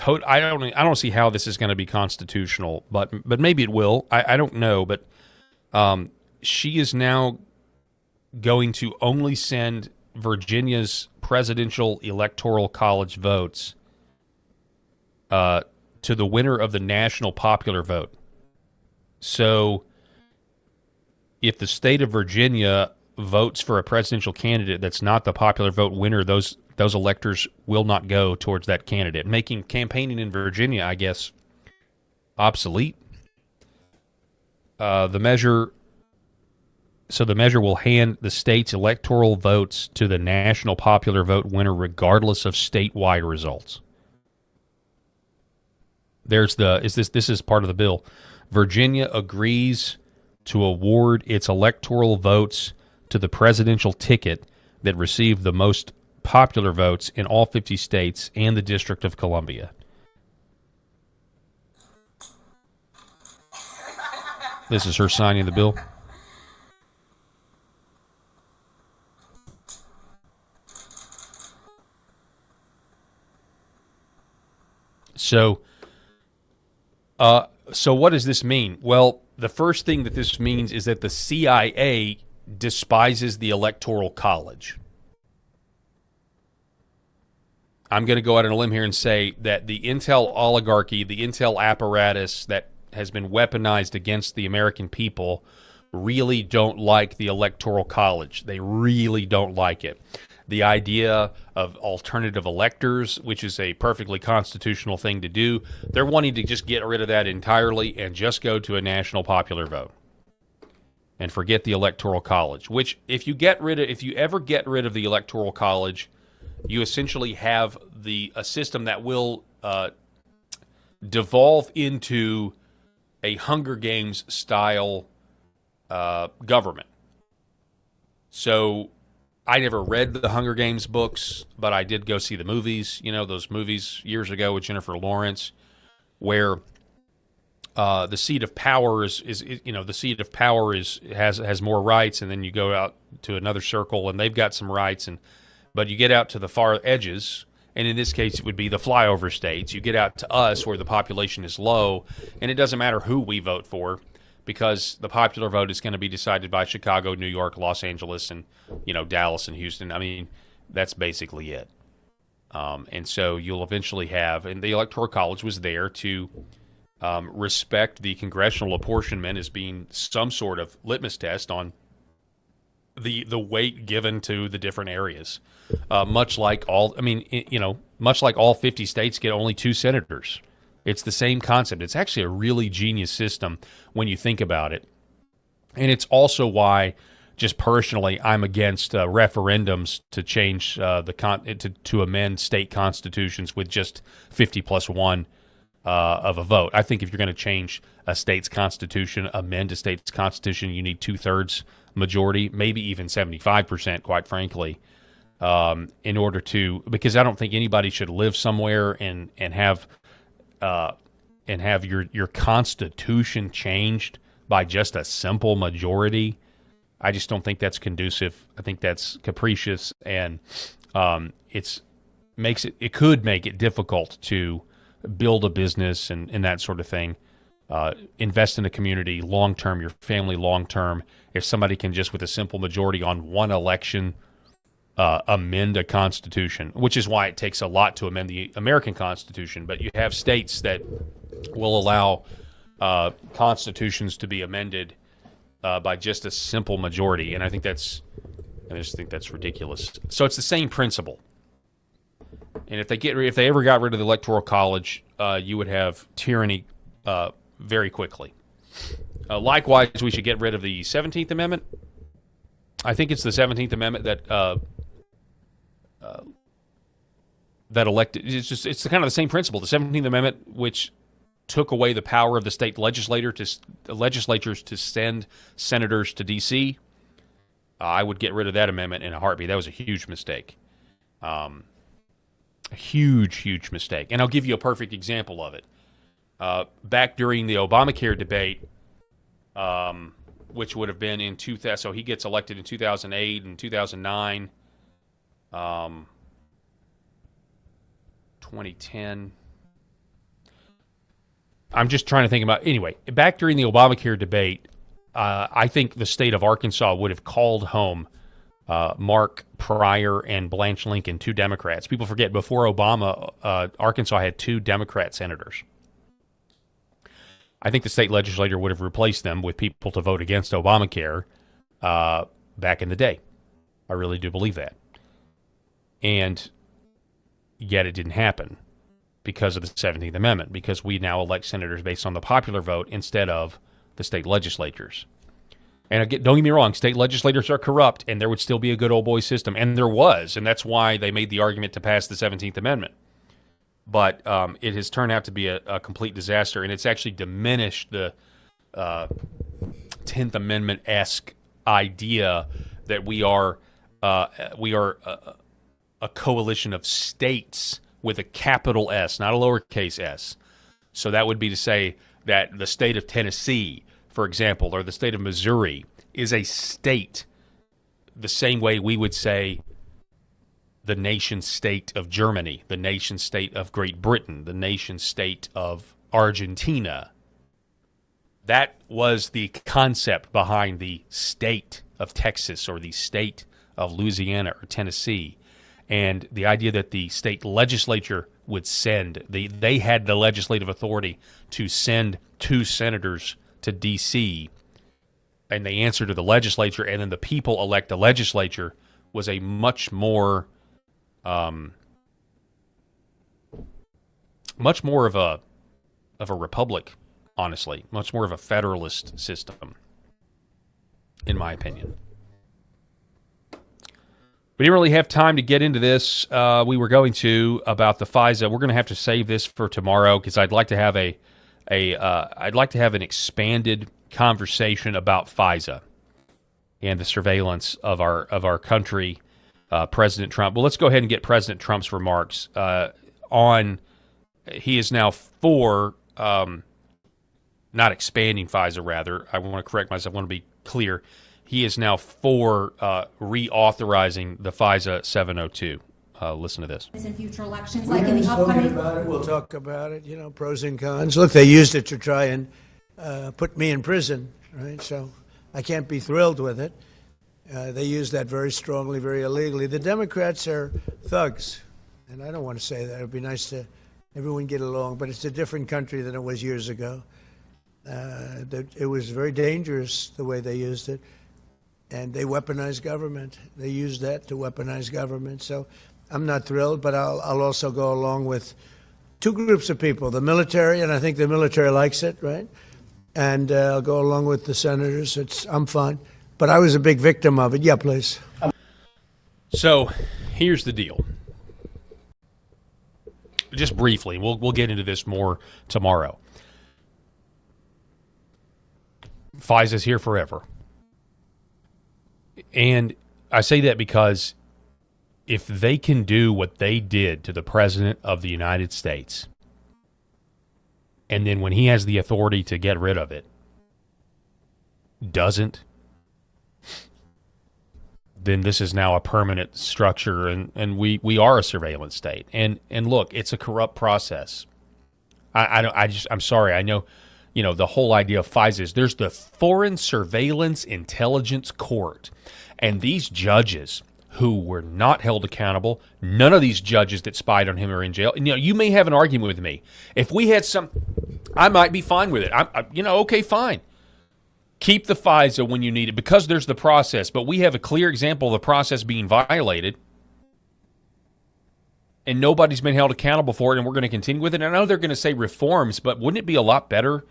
I don't see how this is going to be constitutional, but maybe it will. I don't know, but she is now going to only send Virginia's presidential electoral college votes to the winner of the national popular vote. So if the state of Virginia votes for a presidential candidate that's not the popular vote winner, those electors will not go towards that candidate, making campaigning in Virginia, I guess, obsolete. The measure will hand the state's electoral votes to the national popular vote winner regardless of statewide results. This is part of the bill. Virginia agrees to award its electoral votes to the presidential ticket that received the most popular votes in all 50 states and the District of Columbia. This is her signing the bill. So what does this mean? Well, the first thing that this means is that the CIA despises the Electoral College. I'm going to go out on a limb here and say that the intel oligarchy, the intel apparatus that has been weaponized against the American people, really don't like the Electoral College. They really don't like it. The idea of alternative electors, which is a perfectly constitutional thing to do, they're wanting to just get rid of that entirely and just go to a national popular vote and forget the Electoral College. Which, if you ever get rid of the Electoral College, you essentially have a system that will devolve into a Hunger Games style government. So I never read the Hunger Games books, but I did go see the movies. You know, those movies years ago with Jennifer Lawrence, where the seat of power has more rights, and then you go out to another circle and they've got some rights, but you get out to the far edges, and in this case it would be the flyover states. You get out to us where the population is low, and it doesn't matter who we vote for, because the popular vote is going to be decided by Chicago, New York, Los Angeles, and Dallas and Houston. I mean, that's basically it. And so you'll eventually have, and the Electoral College was there to respect the congressional apportionment as being some sort of litmus test on the weight given to the different areas. Much like all 50 states get only 2 senators. It's the same concept. It's actually a really genius system when you think about it. And it's why, just personally, I'm against referendums to change to amend state constitutions with just 50 plus 1 of a vote. I think if you're going to change a state's constitution, amend a state's constitution, you need 2/3 majority, maybe even 75%, quite frankly, in order to, because I don't think anybody should live somewhere and have your constitution changed by just a simple majority. I just don't think that's conducive. I think that's capricious, and it could make it difficult to build a business and that sort of thing. Invest in a community long term, your family long term. If somebody can just with a simple majority on one election amend a constitution, which is why it takes a lot to amend the American Constitution. But you have states that will allow constitutions to be amended by just a simple majority, and I just think that's ridiculous. So it's the same principle. And if they ever got rid of the Electoral College, you would have tyranny very quickly. Likewise, we should get rid of the 17th Amendment. I think it's the 17th Amendment that elected. It's kind of the same principle. The 17th Amendment, which took away the power of the state legislatures to send senators to D.C. I would get rid of that amendment in a heartbeat. That was a huge mistake. A huge mistake. And I'll give you a perfect example of it. Back during the Obamacare debate, which would have been in 2000, so he gets elected in 2008 and 2009, 2010. I'm just trying to think about, anyway, back during the Obamacare debate, I think the state of Arkansas would have called home Mark Pryor and Blanche Lincoln, 2 Democrats. People forget, before Obama, Arkansas had 2 Democrat senators. I think the state legislature would have replaced them with people to vote against Obamacare back in the day. I really do believe that. And yet it didn't happen because of the 17th Amendment, because we now elect senators based on the popular vote instead of the state legislatures. And again, don't get me wrong, state legislators are corrupt, and there would still be a good old boy system. And there was, and that's why they made the argument to pass the 17th Amendment. But it has turned out to be a complete disaster, and it's actually diminished the 10th Amendment-esque idea that we are a coalition of states with a capital S, not a lowercase s. So that would be to say that the state of Tennessee, for example, or the state of Missouri is a state the same way we would say the nation state of Germany, the nation state of Great Britain, the nation state of Argentina. That was the concept behind the state of Texas or the state of Louisiana or Tennessee. And the idea that the state legislature would send, they had the legislative authority to send 2 senators to D.C., and they answer to the legislature, and then the people elect the legislature, was a much more of a republic, honestly, much more of a federalist system, in my opinion. We didn't really have time to get into this. We were going to about the FISA. We're going to have to save this for tomorrow because I'd like to have an expanded conversation about FISA and the surveillance of our country. President Trump. Well, let's go ahead and get President Trump's remarks on. He is now for not expanding FISA. Rather, I want to correct myself. I want to be clear. He is now for reauthorizing the FISA 702. Listen to this. In future elections, like in the upcoming. We'll talk about it. You know, pros and cons. Look, they used it to try and put me in prison, right? So I can't be thrilled with it. They use that very strongly, very illegally. The Democrats are thugs. And I don't want to say that. It would be nice to everyone get along, but it's a different country than it was years ago. It was very dangerous the way they used it. And they weaponized government. They used that to weaponize government. So I'm not thrilled, but I'll also go along with two groups of people, the military, and I think the military likes it, right? And I'll go along with the senators. I'm fine. But I was a big victim of it. Yeah, please. So here's the deal. Just briefly, we'll get into this more tomorrow. FISA's here forever. And I say that because if they can do what they did to the President of the United States, and then when he has the authority to get rid of it, doesn't, then this is now a permanent structure, and we are a surveillance state. And look, it's a corrupt process. I'm sorry. I know, the whole idea of FISA is there's the Foreign Surveillance Intelligence Court, and these judges who were not held accountable, none of these judges that spied on him are in jail. You may have an argument with me. If we had I might be fine with it. Okay, fine. Keep the FISA when you need it because there's the process. But we have a clear example of the process being violated, and nobody's been held accountable for it, and we're going to continue with it. And I know they're going to say reforms, but wouldn't it be a lot better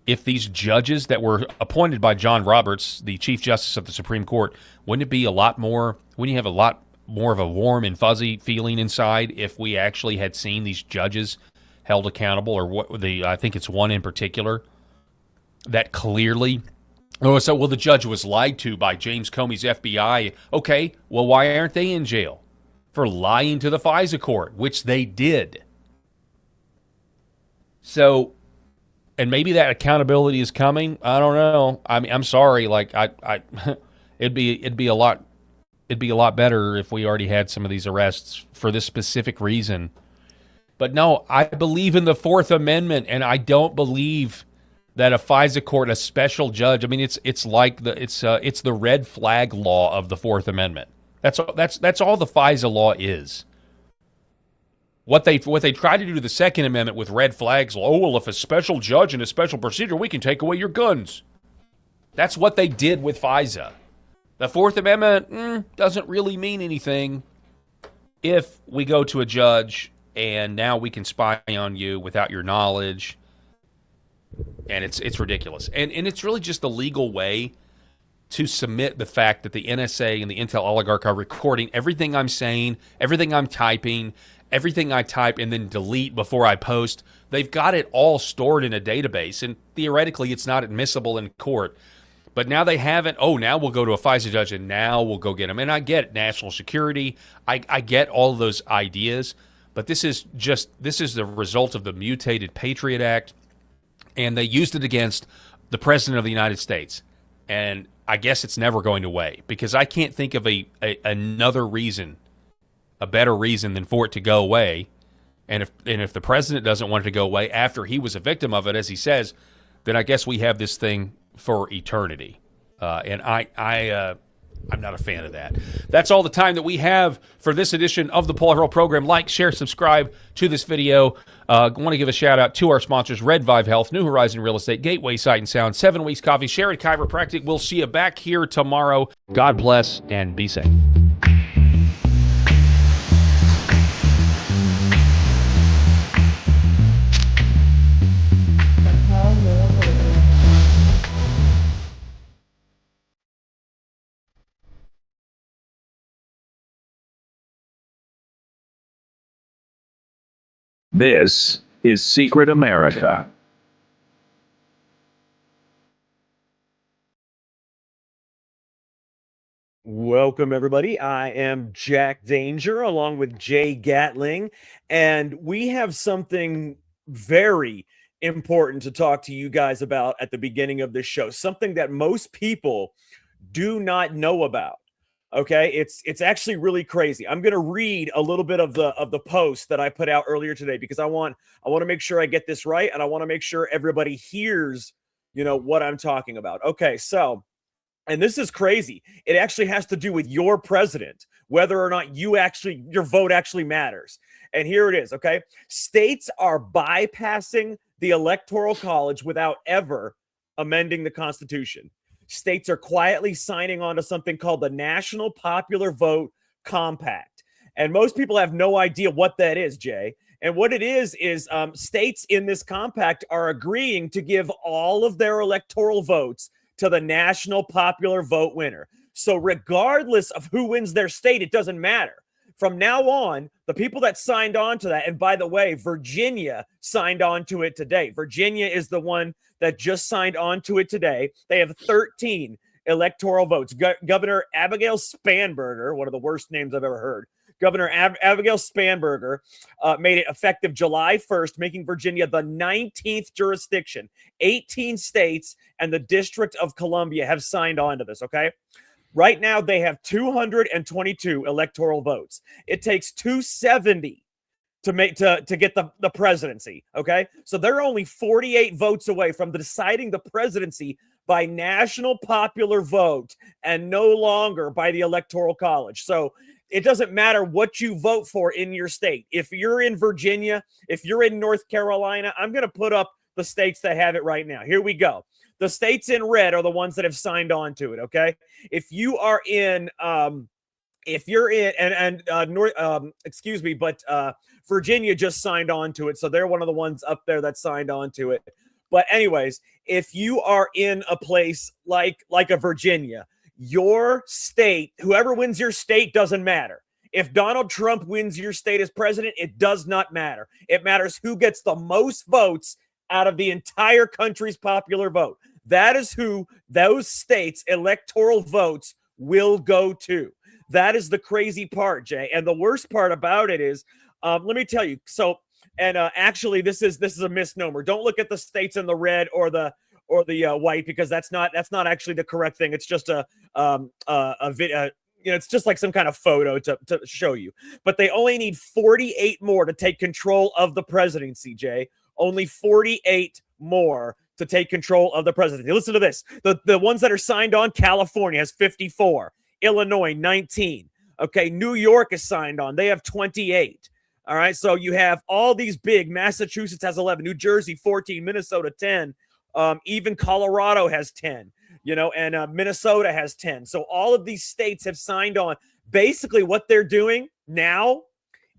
if these judges that were appointed by John Roberts, the Chief Justice of the Supreme Court, wouldn't it be a lot more, wouldn't you have a lot more of a warm and fuzzy feeling inside if we actually had seen these judges held accountable, or I think it's one in particular that clearly, the judge was lied to by James Comey's FBI. Okay, well, why aren't they in jail for lying to the FISA court, which they did? So, and maybe that accountability is coming. I don't know. I'm sorry. It'd be a lot better if we already had some of these arrests for this specific reason. But no, I believe in the Fourth Amendment, and I don't believe that a FISA court, a special judge. I mean, it's the red flag law of the Fourth Amendment. That's all the FISA law is. What they tried to do to the Second Amendment with red flags, if a special judge and a special procedure, we can take away your guns. That's what they did with FISA. The Fourth Amendment doesn't really mean anything if we go to a judge and now we can spy on you without your knowledge. And it's ridiculous. And it's really just the legal way to submit the fact that the NSA and the Intel oligarch are recording everything I'm saying, everything I'm typing, everything I type and then delete before I post. They've got it all stored in a database, and theoretically it's not admissible in court. But now they haven't. Now we'll go to a FISA judge and now we'll go get them. And I get national security. I get all of those ideas. But this is the result of the mutated Patriot Act. And they used it against the President of the United States. And I guess it's never going away because I can't think of another reason, a better reason than for it to go away. And if the president doesn't want it to go away after he was a victim of it, as he says, then I guess we have this thing for eternity. And I'm not a fan of that. That's all the time that we have for this edition of the Paul Herrell program. Like, share, subscribe to this video. I want to give a shout out to our sponsors, Red Vive Health, New Horizon Real Estate, Gateway Sight and Sound, 7 Weeks Coffee, Sheridan Chiropractic. We'll see you back here tomorrow. God bless and be safe. This is Secret America. Welcome, everybody. I am Jack Danger along with Jay Gatling, and we have something very important to talk to you guys about at the beginning of this show, something that most people do not know about. Okay, it's actually really crazy. I'm going to read a little bit of the post that I put out earlier today because I want to make sure I get this right, and I want to make sure everybody hears, what I'm talking about. Okay, so, and this is crazy. It actually has to do with your president, whether or not your vote actually matters. And here it is, okay? States are bypassing the Electoral College without ever amending the Constitution. States are quietly signing on to something called the National Popular Vote Compact. And most people have no idea what that is, Jay. And what it is states in this compact are agreeing to give all of their electoral votes to the National Popular Vote winner. So regardless of who wins their state, it doesn't matter. From now on, the people that signed on to that, and by the way, Virginia signed on to it today. Virginia is the one that just signed on to it today. They have 13 electoral votes. Governor Abigail Spanberger, one of the worst names I've ever heard, Governor Abigail Spanberger made it effective July 1st, making Virginia the 19th jurisdiction. 18 states and the District of Columbia have signed on to this, okay? Right now, they have 222 electoral votes. It takes 270 to get the presidency, okay? So they're only 48 votes away from deciding the presidency by national popular vote and no longer by the Electoral College. So it doesn't matter what you vote for in your state. If you're in Virginia, if you're in North Carolina, I'm going to put up the states that have it right now. Here we go. The states in red are the ones that have signed on to it, okay? If you are in Virginia just signed on to it, so they're one of the ones up there that signed on to it. But anyways, if you are in a place like a Virginia, your state, whoever wins your state doesn't matter. If Donald Trump wins your state as president, it does not matter. It matters who gets the most votes out of the entire country's popular vote. That is who those states' electoral votes will go to. That is the crazy part, Jay. And the worst part about it is, let me tell you. So, and actually, this is a misnomer. Don't look at the states in the red or the white, because that's not actually the correct thing. It's just a video. It's just like some kind of photo to show you. But they only need 48 more to take control of the presidency, Jay. Only 48 more to take control of the presidency. Listen to this. The ones that are signed on, California has 54. Illinois, 19. Okay, New York is signed on. They have 28. All right, so you have all these big. Massachusetts has 11. New Jersey, 14. Minnesota, 10. Even Colorado has 10. And Minnesota has 10. So all of these states have signed on. Basically, what they're doing now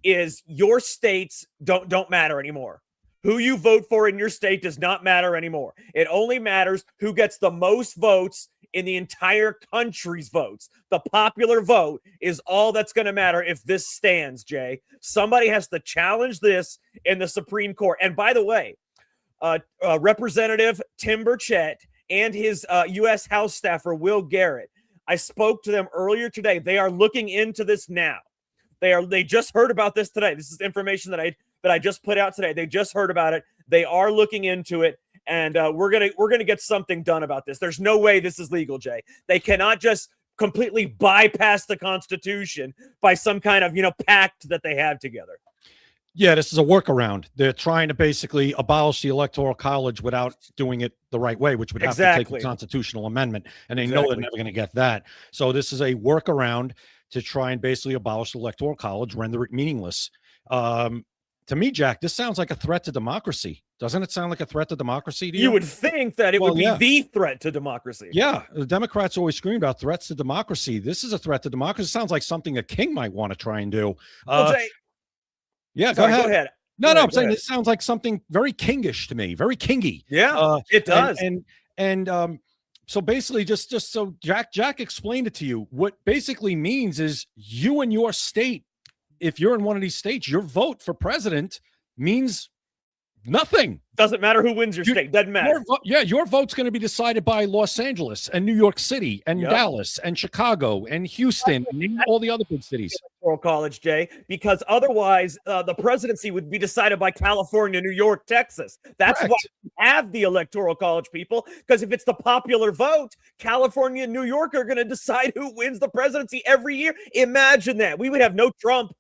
is your states don't matter anymore. Who you vote for in your state does not matter anymore. It only matters who gets the most votes in the entire country's votes. The popular vote is all that's going to matter if this stands, Jay. Somebody has to challenge this in the Supreme Court. And by the way, Representative Tim Burchett and his U.S. House staffer, Will Garrett, I spoke to them earlier today. They are looking into this now. They just heard about this today. This is information that I just put out today. They just heard about it. They are looking into it, and we're gonna get something done about this. There's no way this is legal, Jay. They cannot just completely bypass the Constitution by some kind of pact that they have together. Yeah, this is a workaround. They're trying to basically abolish the Electoral College without doing it the right way, which would have to take a constitutional amendment, and they know they're never going to get that. So this is a workaround to try and basically abolish the Electoral College, render it meaningless. To me, Jack, this sounds like a threat to democracy. Doesn't it sound like a threat to democracy to you? You would think that it would be the threat to democracy. Yeah, the Democrats always scream about threats to democracy. This is a threat to democracy. It sounds like something a king might want to try and do. Well, Jay, yeah, sorry, go ahead. No, I'm saying this sounds like something very kingish to me, very kingy. Yeah, it does. So basically, just so Jack explained it to you, what basically means is you and your state, if you're in one of these states, your vote for president means nothing. Doesn't matter who wins your state. Doesn't matter. Your vote's going to be decided by Los Angeles and New York City and Dallas and Chicago and Houston and all the other big cities. Electoral College, Jay, because otherwise the presidency would be decided by California, New York, Texas. That's why we have the Electoral College, people, because if it's the popular vote, California and New York are going to decide who wins the presidency every year. Imagine that. We would have no Trump.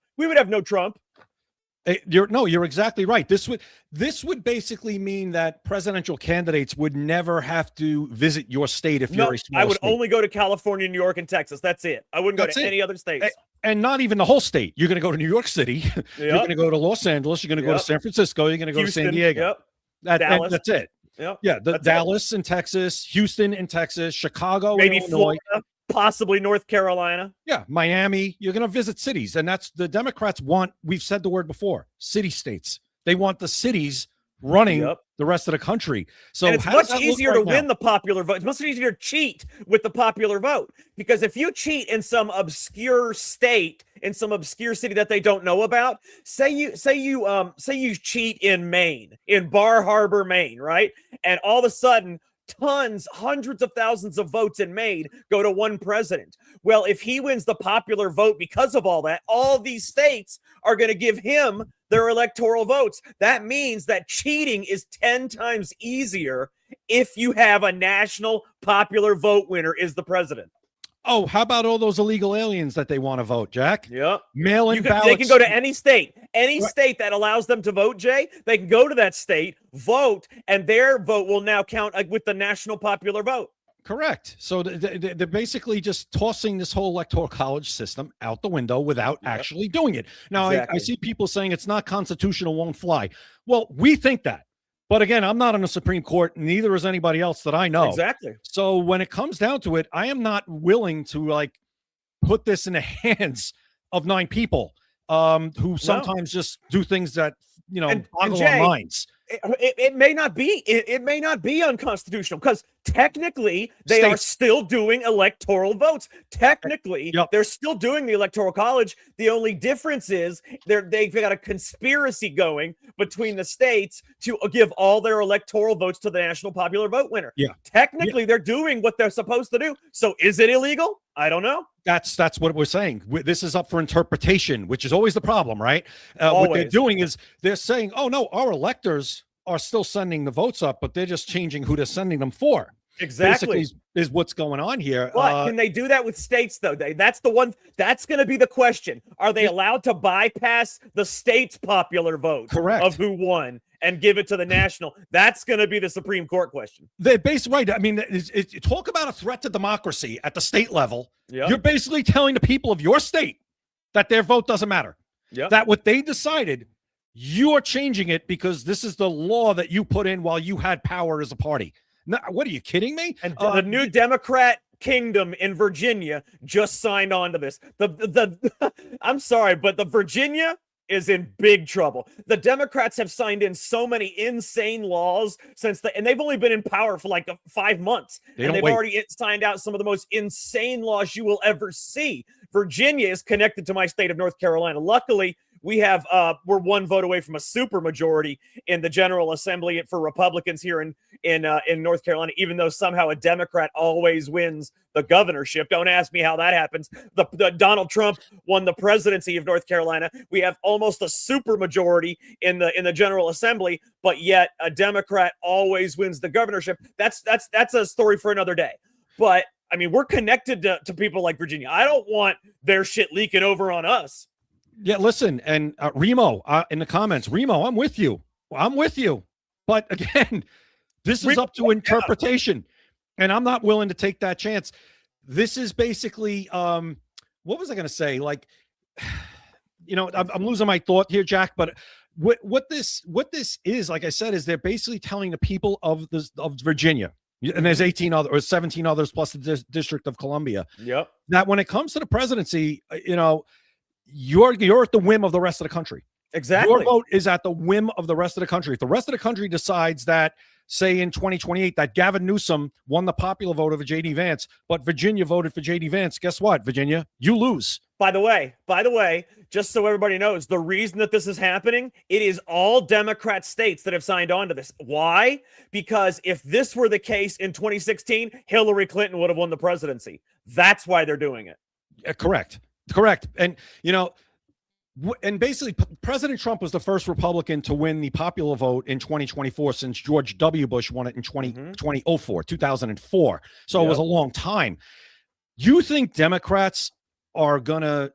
You're exactly right. This would basically mean that presidential candidates would never have to visit your state if you're a small I would state. only go to California, New York, and Texas. That's it. I wouldn't go to any other states. And not even the whole state. You're going to go to New York City. You're going to go to Los Angeles. You're going to go to San Francisco. You're going to go to San Diego. Dallas. That's it. Yeah, Dallas in Texas, Houston in Texas, Chicago, maybe in Illinois. Florida, possibly North Carolina. Yeah, Miami. You're going to visit cities, and that's the Democrats want. We've said the word before: city states. They want the cities running the rest of the country. So and it's much easier to win the popular vote. It's much easier to cheat with the popular vote, because if you cheat in some obscure state, in some obscure city that they don't know about, say you cheat in Maine, in Bar Harbor, Maine, right? And all of a sudden, hundreds of thousands of votes in Maine go to one president. Well, if he wins the popular vote because of all that, all these states are going to give him their electoral votes. That means that cheating is 10 times easier if you have a national popular vote winner is the president. Oh, how about all those illegal aliens that they want to vote, Jack? Yep. Mail-in ballots. They can go to any state. Any state that allows them to vote, Jay, they can go to that state, vote, and their vote will now count with the national popular vote. Correct. So they're basically just tossing this whole electoral college system out the window without actually doing it. Now, I see people saying it's not constitutional, won't fly. Well, we think that. But again, I'm not on the Supreme Court, neither is anybody else that I know. Exactly. So when it comes down to it, I am not willing to put this in the hands of 9 people who sometimes just do things that, boggle our minds. It may not be. It may not be unconstitutional, because technically they are still doing electoral votes. Technically, they're still doing the electoral college. The only difference is they've got a conspiracy going between the states to give all their electoral votes to the national popular vote winner. Yeah. Technically, they're doing what they're supposed to do. So is it illegal? I don't know. That's what we're saying. This is up for interpretation, which is always the problem, right? What they're doing is they're saying, oh, no, our electors are still sending the votes up, but they're just changing who they're sending them for. Exactly. Basically is what's going on here. But can they do that with states, though? That's the one. That's going to be the question. Are they allowed to bypass the state's popular vote of who won and give it to the national? That's going to be the Supreme Court question. They're basically right. I mean, talk about a threat to democracy at the state level. You're basically telling the people of your state that their vote doesn't matter. That what they decided, you are changing it because this is the law that you put in while you had power as a party. No, what are you kidding me? And the new Democrat kingdom in Virginia just signed on to this. I'm sorry, but the Virginia is in big trouble. The Democrats have signed in so many insane laws and they've only been in power for 5 months. They've already signed out some of the most insane laws you will ever see. Virginia is connected to my state of North Carolina. Luckily, we're one vote away from a super majority in the General Assembly for Republicans here in North Carolina, even though somehow a Democrat always wins the governorship. Don't ask me how that happens. The Donald Trump won the presidency of North Carolina. We have almost a super majority in the General Assembly, but yet a Democrat always wins the governorship. That's a story for another day. But I mean, we're connected to people like Virginia. I don't want their shit leaking over on us. Yeah, listen, and Remo in the comments, Remo, I'm with you. But again, this is up to interpretation, and I'm not willing to take that chance. This is basically, what was I going to say? I'm losing my thought here, Jack. But what this is, like I said, is they're basically telling the people of Virginia, and there's 18 other or 17 others plus the District of Columbia. That when it comes to the presidency, you're at the whim of the rest of the country. Exactly. Your vote is at the whim of the rest of the country. If the rest of the country decides that, say in 2028, that Gavin Newsom won the popular vote over J.D. Vance, but Virginia voted for J.D. Vance, guess what, Virginia? You lose. By the way, just so everybody knows, the reason that this is happening, it is all Democrat states that have signed on to this. Why? Because if this were the case in 2016, Hillary Clinton would have won the presidency. That's why they're doing it. Correct. And, and basically President Trump was the first Republican to win the popular vote in 2024 since George W. Bush won it in 2004. So it was a long time. You think Democrats are going to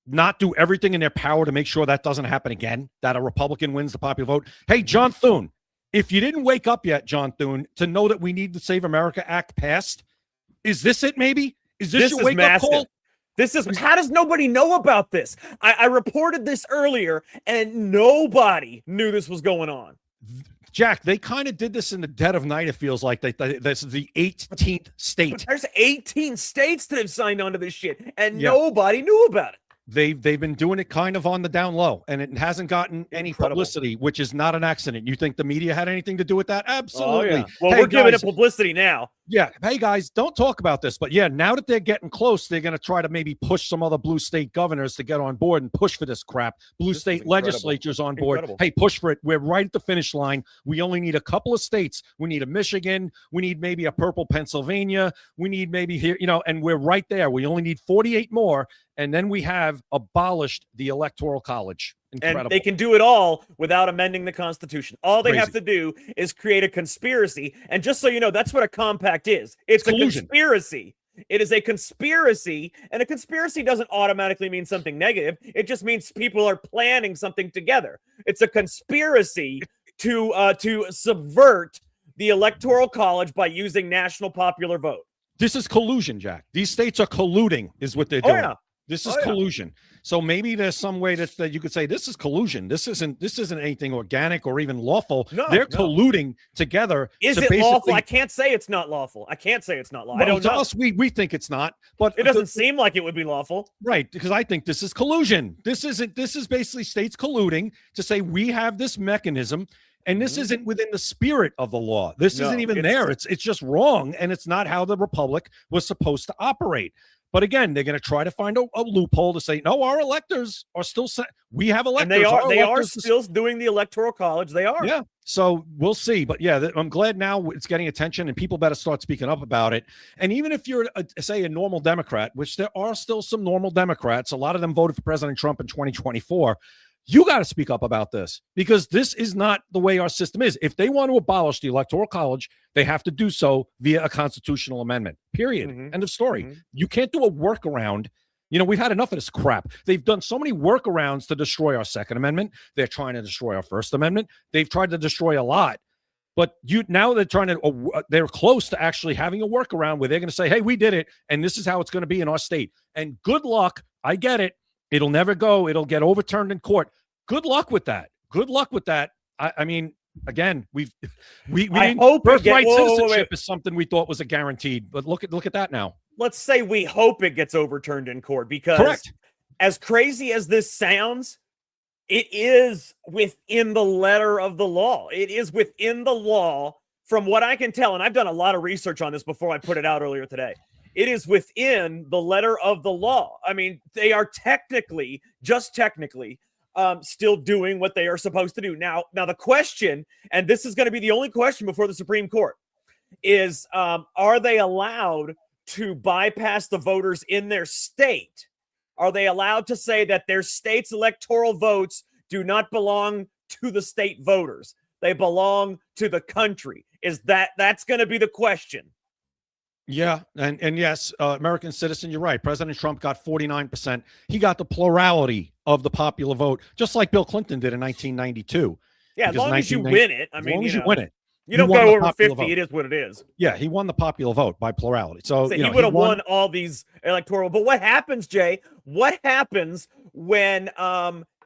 not do everything in their power to make sure that doesn't happen again, that a Republican wins the popular vote? Hey, John Thune, if you didn't wake up yet, John Thune, to know that we need the Save America Act passed, is this it maybe? Is this your wake-up call? This is, how does nobody know about this? I reported this earlier, and nobody knew this was going on. Jack, they kind of did this in the dead of night. It feels like that's the 18th state. But there's 18 states that have signed on to this shit, and nobody knew about it. They've been doing it kind of on the down low, and it hasn't gotten any publicity, which is not an accident. You think the media had anything to do with that? Absolutely. Oh, yeah. Well, we're giving it publicity now. Yeah. Hey, guys, don't talk about this. But yeah, now that they're getting close, they're going to try to maybe push some other blue state governors to get on board and push for this crap. Blue state legislatures on board. Incredible. Hey, push for it. We're right at the finish line. We only need a couple of states. We need a Michigan. We need maybe a purple Pennsylvania. We need maybe here, and we're right there. We only need 48 more. And then we have abolished the Electoral College. Incredible. And they can do it all without amending the Constitution. All they have to do is create a conspiracy. And just so you know, that's what a compact is. It's a conspiracy. It is a conspiracy, and a conspiracy doesn't automatically mean something negative. It just means people are planning something together. It's a conspiracy to subvert the Electoral College by using national popular vote. This is collusion, Jack. These states are colluding, is what they're doing. Yeah. This is collusion. So maybe there's some way that you could say this is collusion. This isn't anything organic or even lawful. No, they're colluding together. Is it lawful? I can't say it's not lawful. I can't say it's not lawful. Well, I don't know. To us, we think it's not, but it doesn't seem like it would be lawful. Right, because I think this is collusion. This is basically states colluding to say we have this mechanism. And this isn't within the spirit of the law. This isn't even there. It's just wrong, and it's not how the republic was supposed to operate. But again, they're going to try to find a loophole to say, no, our electors are still we have electors. And they are still doing the Electoral College. They are. Yeah. So we'll see. But yeah, I'm glad now it's getting attention, and people better start speaking up about it. And even if you're, say, a normal Democrat, which there are still some normal Democrats, a lot of them voted for President Trump in 2024. You got to speak up about this, because this is not the way our system is. If they want to abolish the Electoral College, they have to do so via a constitutional amendment, period. End of story. You can't do a workaround. We've had enough of this crap. They've done so many workarounds to destroy our Second Amendment. They're trying to destroy our First Amendment. They've tried to destroy a lot. But now they're trying to, they're close to actually having a workaround where they're going to say, hey, we did it, and this is how it's going to be in our state. And good luck. I get it. It'll never go. It'll get overturned in court. Good luck with that. Good luck with that. I mean, again, we birthright citizenship is something we thought was a guaranteed. But look at that now. Let's say we hope it gets overturned in court, because as crazy as this sounds, it is within the letter of the law. It is within the law, from what I can tell, and I've done a lot of research on this before I put it out earlier today. It is within the letter of the law. I mean, they are just technically, still doing what they are supposed to do. Now the question, and this is going to be the only question before the Supreme Court, is are they allowed to bypass the voters in their state? Are they allowed to say that their state's electoral votes do not belong to the state voters? They belong to the country. That's going to be the question. Yeah, and yes, American citizen, you're right. President Trump got 49%. He got the plurality of the popular vote, just like Bill Clinton did in 1992. Yeah, as long as you win it. I mean, as long as you win it. You don't go over 50, vote. It is what it is. Yeah, he won the popular vote by plurality. So he would have won all these electoral. But what happens, Jay? What happens when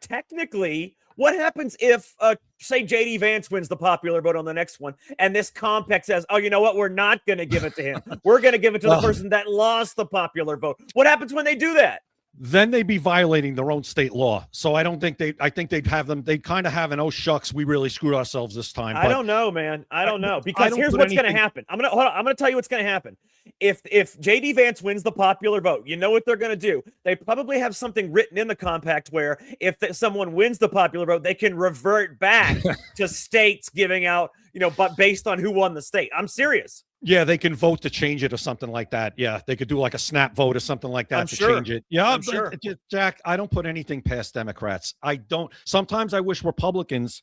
technically... What happens if, say, J.D. Vance wins the popular vote on the next one, and this compact says, oh, you know what? We're not going to give it to him. We're going to give it to the person that lost the popular vote. What happens when they do that? Then they'd be violating their own state law. So I think they'd have them. They'd kind of have an, oh, shucks, we really screwed ourselves this time. I don't know, man. I don't know. Because here's what's going to happen. I'm going to tell you what's going to happen. If J.D. Vance wins the popular vote, you know what they're going to do? They probably have something written in the compact where if someone wins the popular vote, they can revert back to states giving out, but based on who won the state. I'm serious. Yeah, they can vote to change it or something like that. Yeah, they could do like a snap vote or something like that change it. Yeah, I'm sure. Jack, I don't put anything past Democrats. I don't. Sometimes I wish Republicans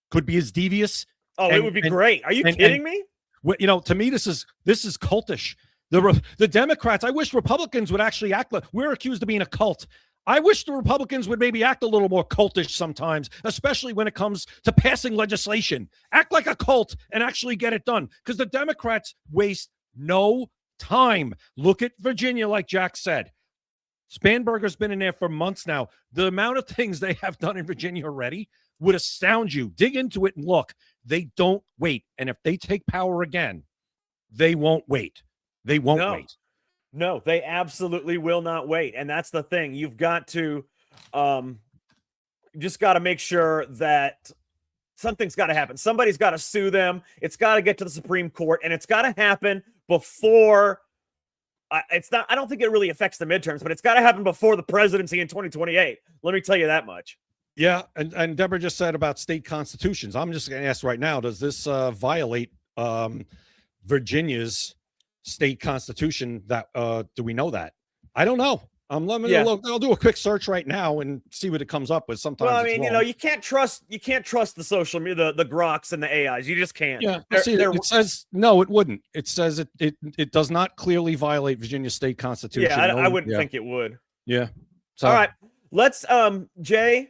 could be as devious. Oh, it would be great. Are you kidding me? To me, this is cultish. The Democrats, I wish Republicans would actually act like we're accused of being a cult. I wish the Republicans would maybe act a little more cultish sometimes, especially when it comes to passing legislation. Act like a cult and actually get it done, because the Democrats waste no time. Look at Virginia, like Jack said. Spanberger's been in there for months now. The amount of things they have done in Virginia already would astound you. Dig into it and look. They don't wait. And if they take power again, they won't wait. They won't wait. No, they absolutely will not wait. And that's the thing. You've got to just got to make sure that something's got to happen. Somebody's got to sue them. It's got to get to the Supreme Court, and it's got to happen before it's not. I don't think it really affects the midterms, but it's got to happen before the presidency in 2028. Let me tell you that much. Yeah, and Deborah just said about state constitutions. I'm just going to ask right now, does this violate Virginia's state constitution? That do we know that? I don't know. I'll do a quick search right now and see what it comes up with. Sometimes, well, I mean, you can't trust the social media, the Groks and the AIs. You just can't. Yeah, it says no, it wouldn't. It says it does not clearly violate Virginia state constitution. Yeah, I wouldn't think it would. Yeah. So, all right, let's Jay.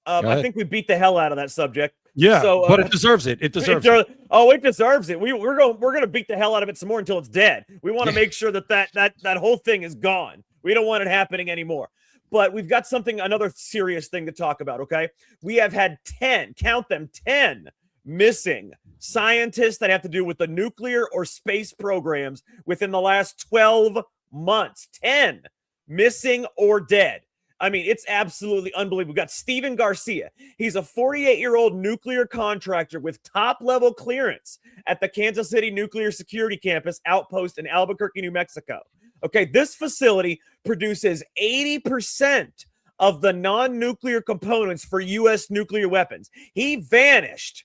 I think we beat the hell out of that subject. Yeah, so, but it deserves it. It deserves it. Oh, it deserves it. We're going to beat the hell out of it some more until it's dead. We want to make sure that whole thing is gone. We don't want it happening anymore. But we've got another serious thing to talk about, okay? We have had 10 missing scientists that have to do with the nuclear or space programs within the last 12 months. 10 missing or dead. I mean, it's absolutely unbelievable. We've got Steven Garcia. He's a 48-year-old nuclear contractor with top-level clearance at the Kansas City Nuclear Security Campus outpost in Albuquerque, New Mexico. Okay, this facility produces 80% of the non-nuclear components for U.S. nuclear weapons. He vanished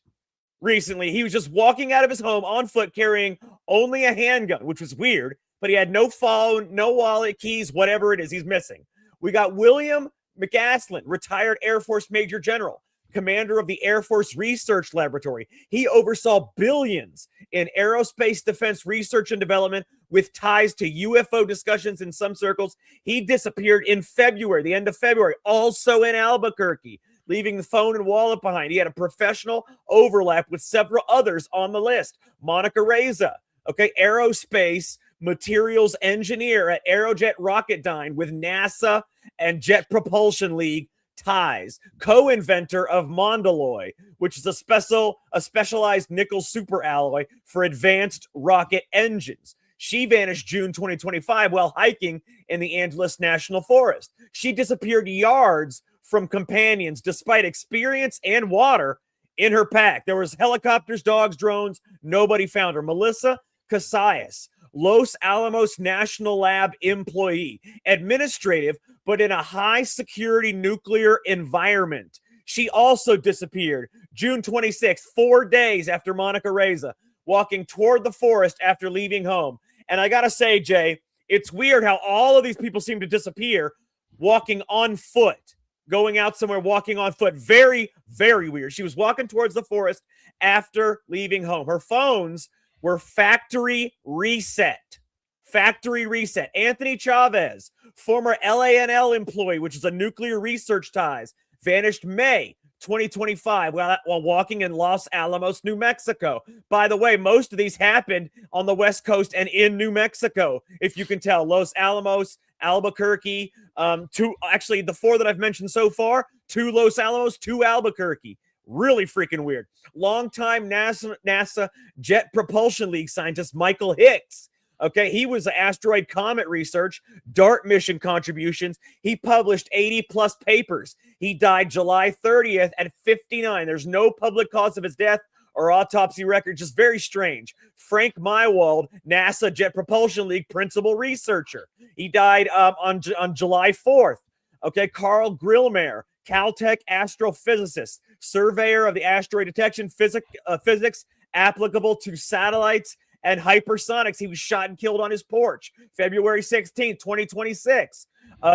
recently. He was just walking out of his home on foot carrying only a handgun, which was weird, but he had no phone, no wallet, keys, whatever it is, he's missing. We got William McAslan, retired Air Force Major General, commander of the Air Force Research Laboratory. He oversaw billions in aerospace defense research and development with ties to UFO discussions in some circles. He disappeared in February, the end of February, also in Albuquerque, leaving the phone and wallet behind. He had a professional overlap with several others on the list. Monica Reza, okay, aerospace materials engineer at Aerojet Rocketdyne with NASA and Jet Propulsion League ties, co-inventor of Mondaloy, which is a specialized nickel superalloy for advanced rocket engines. She vanished June 2025 while hiking in the Angeles National Forest. She disappeared yards from companions despite experience and water in her pack. There was helicopters, dogs, drones. Nobody found her. Melissa Casillas, Los Alamos National Lab employee, administrative, but in a high security nuclear environment. She also disappeared June 26th, 4 days after Monica Reza, walking toward the forest after leaving home. And I got to say, Jay, it's weird how all of these people seem to disappear walking on foot, going out somewhere, walking on foot. Very, very weird. She was walking towards the forest after leaving home. Her phones were factory reset. Factory reset. Anthony Chavez, former LANL employee, which is a nuclear research ties, vanished May 2025 while walking in Los Alamos, New Mexico. By the way, most of these happened on the West Coast and in New Mexico, if you can tell. Los Alamos, Albuquerque, the 4 that I've mentioned so far, 2 Los Alamos, 2 Albuquerque. Really freaking weird. Longtime NASA Jet Propulsion League scientist Michael Hicks. Okay, he was asteroid comet research, DART mission contributions. He published 80 plus papers. He died July 30th at 59. There's no public cause of his death or autopsy record. Just very strange. Frank Mywald, NASA Jet Propulsion League principal researcher. He died on July 4th. Okay, Carl Grillmare, Caltech astrophysicist, surveyor of the asteroid detection physics applicable to satellites and hypersonics. He was shot and killed on his porch. February 16th, 2026.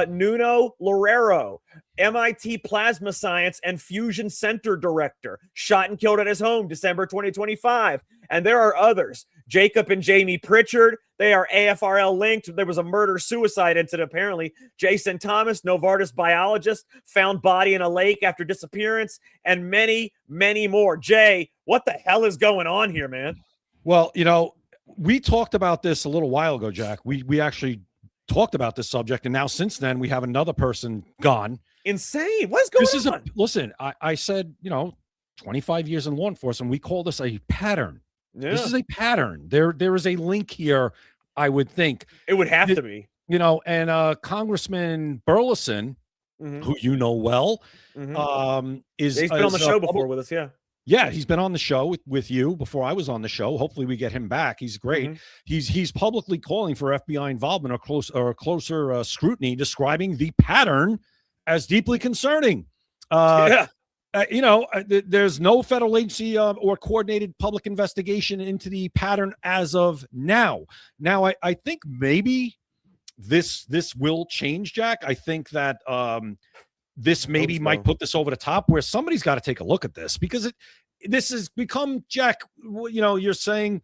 Nuno Loureiro, MIT Plasma Science and Fusion Center Director, shot and killed at his home, December 2025. And there are others. Jacob and Jamie Pritchard, they are AFRL linked. There was a murder-suicide incident, apparently. Jason Thomas, Novartis biologist, found body in a lake after disappearance, and many, many more. Jay, what the hell is going on here, man? Well, we talked about this a little while ago, Jack. We actually talked about this subject, and now since then we have another person gone. Insane. What's going on? Listen, I said, 25 years in law enforcement, we call this a pattern. Yeah. This is a pattern. There is a link here, I would think. It would have to be. And Congressman Burleson, who you know well, he's been on the show before with us, yeah. Yeah, he's been on the show with you before I was on the show. Hopefully we get him back. He's great. He's publicly calling for FBI involvement or closer scrutiny, describing the pattern as deeply concerning. There's no federal agency or coordinated public investigation into the pattern as of now. Now, I think maybe this will change, Jack. I think that this maybe might put this over the top where somebody's got to take a look at this, because this has become, Jack, you're saying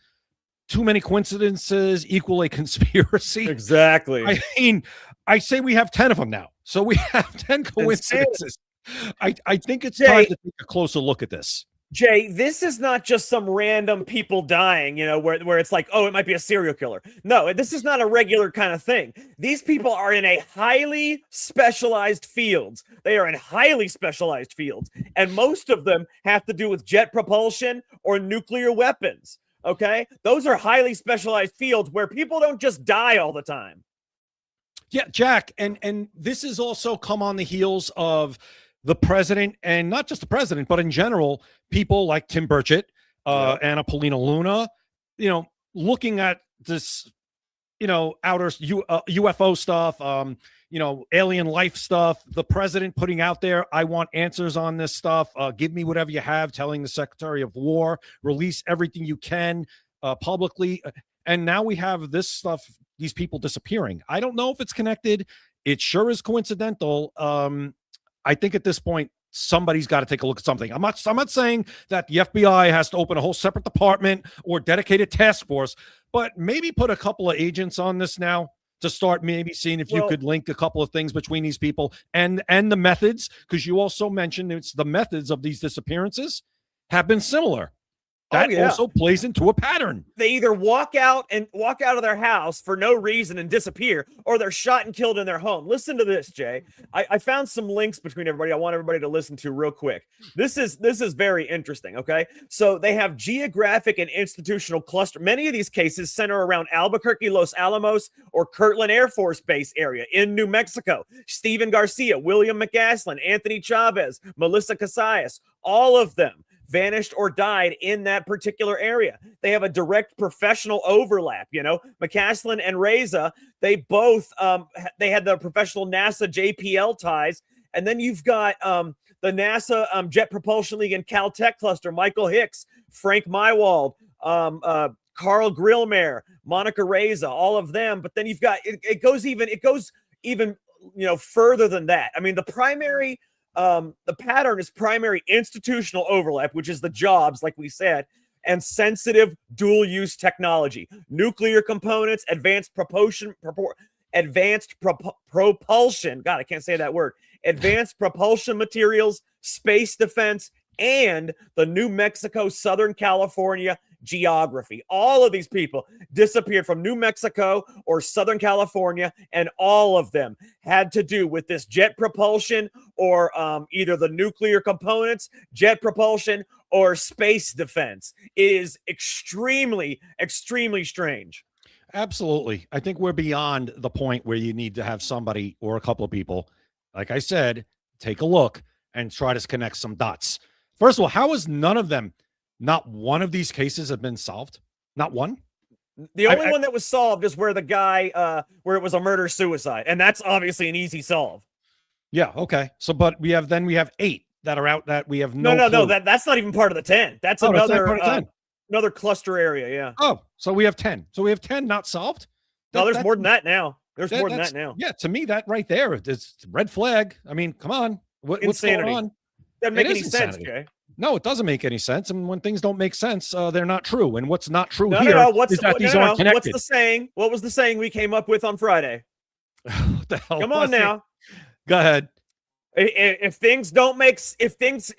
too many coincidences equal a conspiracy. Exactly. I mean, I say we have 10 of them now. So we have 10 coincidences. I think it's time to take a closer look at this. Jay, this is not just some random people dying, where it's like, oh, it might be a serial killer. No, this is not a regular kind of thing. These people are in a highly specialized fields. They are in highly specialized fields. And most of them have to do with jet propulsion or nuclear weapons. Okay? Those are highly specialized fields where people don't just die all the time. Yeah, Jack, and this has also come on the heels of the president, and not just the president, but in general, people like Tim Burchett, Anna Paulina Luna, looking at this, outer UFO stuff, alien life stuff, the president putting out there, I want answers on this stuff. Give me whatever you have, telling the Secretary of War, release everything you can publicly. And now we have this stuff, these people disappearing. I don't know if it's connected. It sure is coincidental. I think at this point, somebody's got to take a look at something. I'm not saying that the FBI has to open a whole separate department or dedicated task force, but maybe put a couple of agents on this now to start maybe seeing if you could link a couple of things between these people and the methods, because you also mentioned it's the methods of these disappearances have been similar. That also plays into a pattern. They either walk out of their house for no reason and disappear, or they're shot and killed in their home. Listen to this, Jay. I found some links between everybody. I want everybody to listen to real quick. This is very interesting. Okay, so they have geographic and institutional cluster. Many of these cases center around Albuquerque, Los Alamos, or Kirtland Air Force Base area in New Mexico. Stephen Garcia, William McGaslin, Anthony Chavez, Melissa Casillas, all of them vanished or died in that particular area. They have a direct professional overlap. McCaslin and Reza, they both they had the professional NASA JPL ties. And then you've got the NASA Jet Propulsion League and Caltech cluster, Michael Hicks, Frank Mywald, Carl Grillmare, Monica Reza, all of them. But then you've got it goes even further than that. I mean, the pattern is primary institutional overlap, which is the jobs, like we said, and sensitive dual-use technology, nuclear components, advanced propulsion. God, I can't say that word. Advanced propulsion materials, space defense, and the New Mexico, Southern California geography. All of these people disappeared from New Mexico or Southern California, and all of them had to do with this jet propulsion or either the nuclear components, jet propulsion, or space defense. It is extremely, extremely strange. Absolutely. I think we're beyond the point where you need to have somebody or a couple of people, like I said, take a look and try to connect some dots. First of all, how is not one of these cases have been solved? Not one? The only one that was solved is where the guy, where it was a murder-suicide. And that's obviously an easy solve. Yeah, okay. So, but we have 8 that are out that we have no clue. That's not even part of the 10. That's another cluster area, yeah. Oh, so we have 10. So we have 10 not solved? There's more than that now. There's more than that now. Yeah, to me, that right there, it's red flag. I mean, come on. What's going on? Doesn't make any sense, Jay. No, it doesn't make any sense. And when things don't make sense, they're not true. And what's not true these aren't connected. What's the saying? What was the saying we came up with on Friday? What the hell? Come on now. Go ahead. If things don't make sense,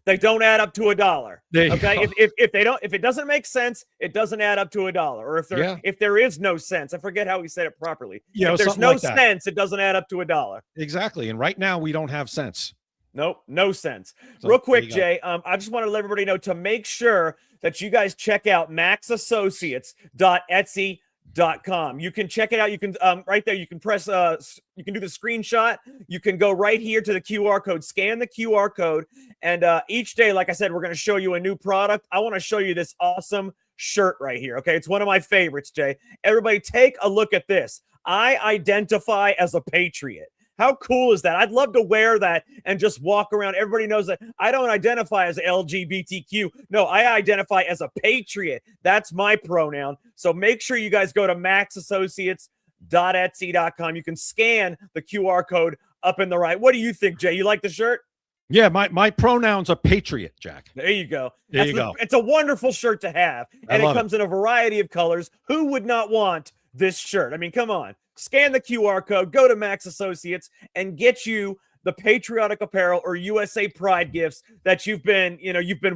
they don't add up to $1. There you Okay, go. if it doesn't make sense, it doesn't add up to $1. Or if there is no sense, I forget how he said it properly. Yeah, if there's something no like that. sense, it doesn't add up to $1. Exactly. And right now we don't have sense. Nope, no sense. So, Real quick, there you go. Jay, I just want to let everybody know to make sure that you guys check out maxassociates.etsy.com. You can check it out. You can right there. You can press. You can do the screenshot. You can go right here to the QR code. Scan the QR code, and each day, like I said, we're going to show you a new product. I want to show you this awesome shirt right here. Okay, it's one of my favorites, Jay. Everybody, take a look at this. I identify as a patriot. How cool is that? I'd love to wear that and just walk around. Everybody knows that I don't identify as LGBTQ. No, I identify as a patriot. That's my pronoun. So make sure you guys go to maxassociates.etsy.com. You can scan the QR code up in the right. What do you think, Jay? You like the shirt? Yeah, my pronouns are patriot, Jack. There you go. There you go. It's a wonderful shirt to have. And it comes in a variety of colors. Who would not want this shirt? I mean, come on. Scan the QR code, go to Max Associates, and get you the patriotic apparel or USA Pride gifts that you've been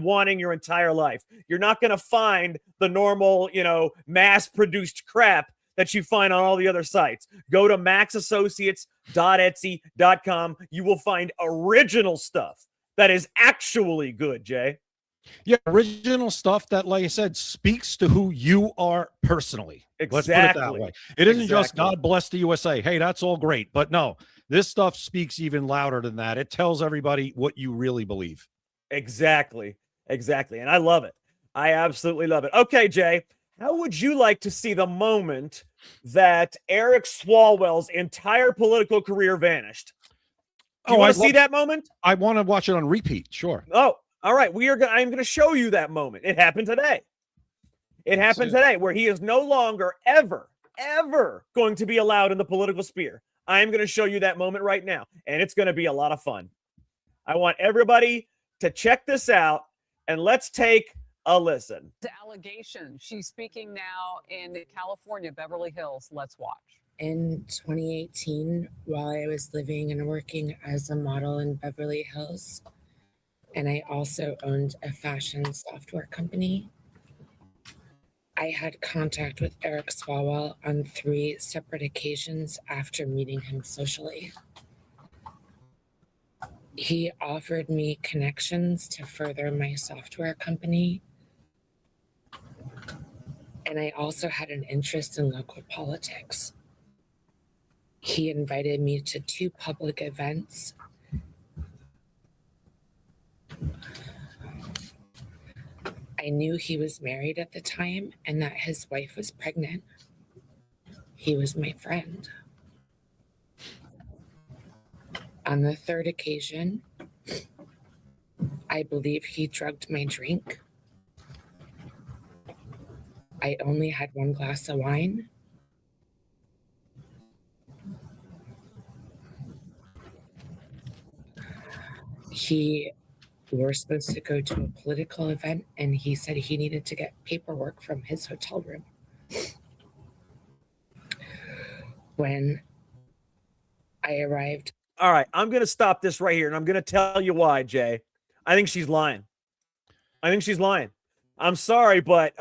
wanting your entire life. You're not going to find the normal, mass-produced crap that you find on all the other sites. Go to maxassociates.etsy.com. You will find original stuff that is actually good, Jay. Yeah, original stuff that, like I said, speaks to who you are personally. Exactly. Let's put it that way. It isn't just God bless the USA. Hey, that's all great. But no, this stuff speaks even louder than that. It tells everybody what you really believe. Exactly. And I love it. I absolutely love it. Okay, Jay, how would you like to see the moment that Eric Swalwell's entire political career vanished? Do you want to see that moment? I want to watch it on repeat. Sure. Oh, all right. I'm going to show you that moment. It happened today. It happened today where he is no longer ever going to be allowed in the political sphere. I'm going to show you that moment right now, and it's going to be a lot of fun. I want everybody to check this out, and let's take a listen. The allegation. She's speaking now in California, Beverly Hills. Let's watch. In 2018, while I was living and working as a model in Beverly Hills, and I also owned a fashion software company, I had contact with Eric Swalwell on 3 separate occasions after meeting him socially. He offered me connections to further my software company, and I also had an interest in local politics. He invited me to 2 public events. I knew he was married at the time and that his wife was pregnant. He was my friend. On the 3rd occasion, I believe he drugged my drink. I only had 1 glass of wine. We were supposed to go to a political event, and he said he needed to get paperwork from his hotel room. When I arrived. All right, I'm going to stop this right here, and I'm going to tell you why, Jay. I think she's lying. I'm sorry, but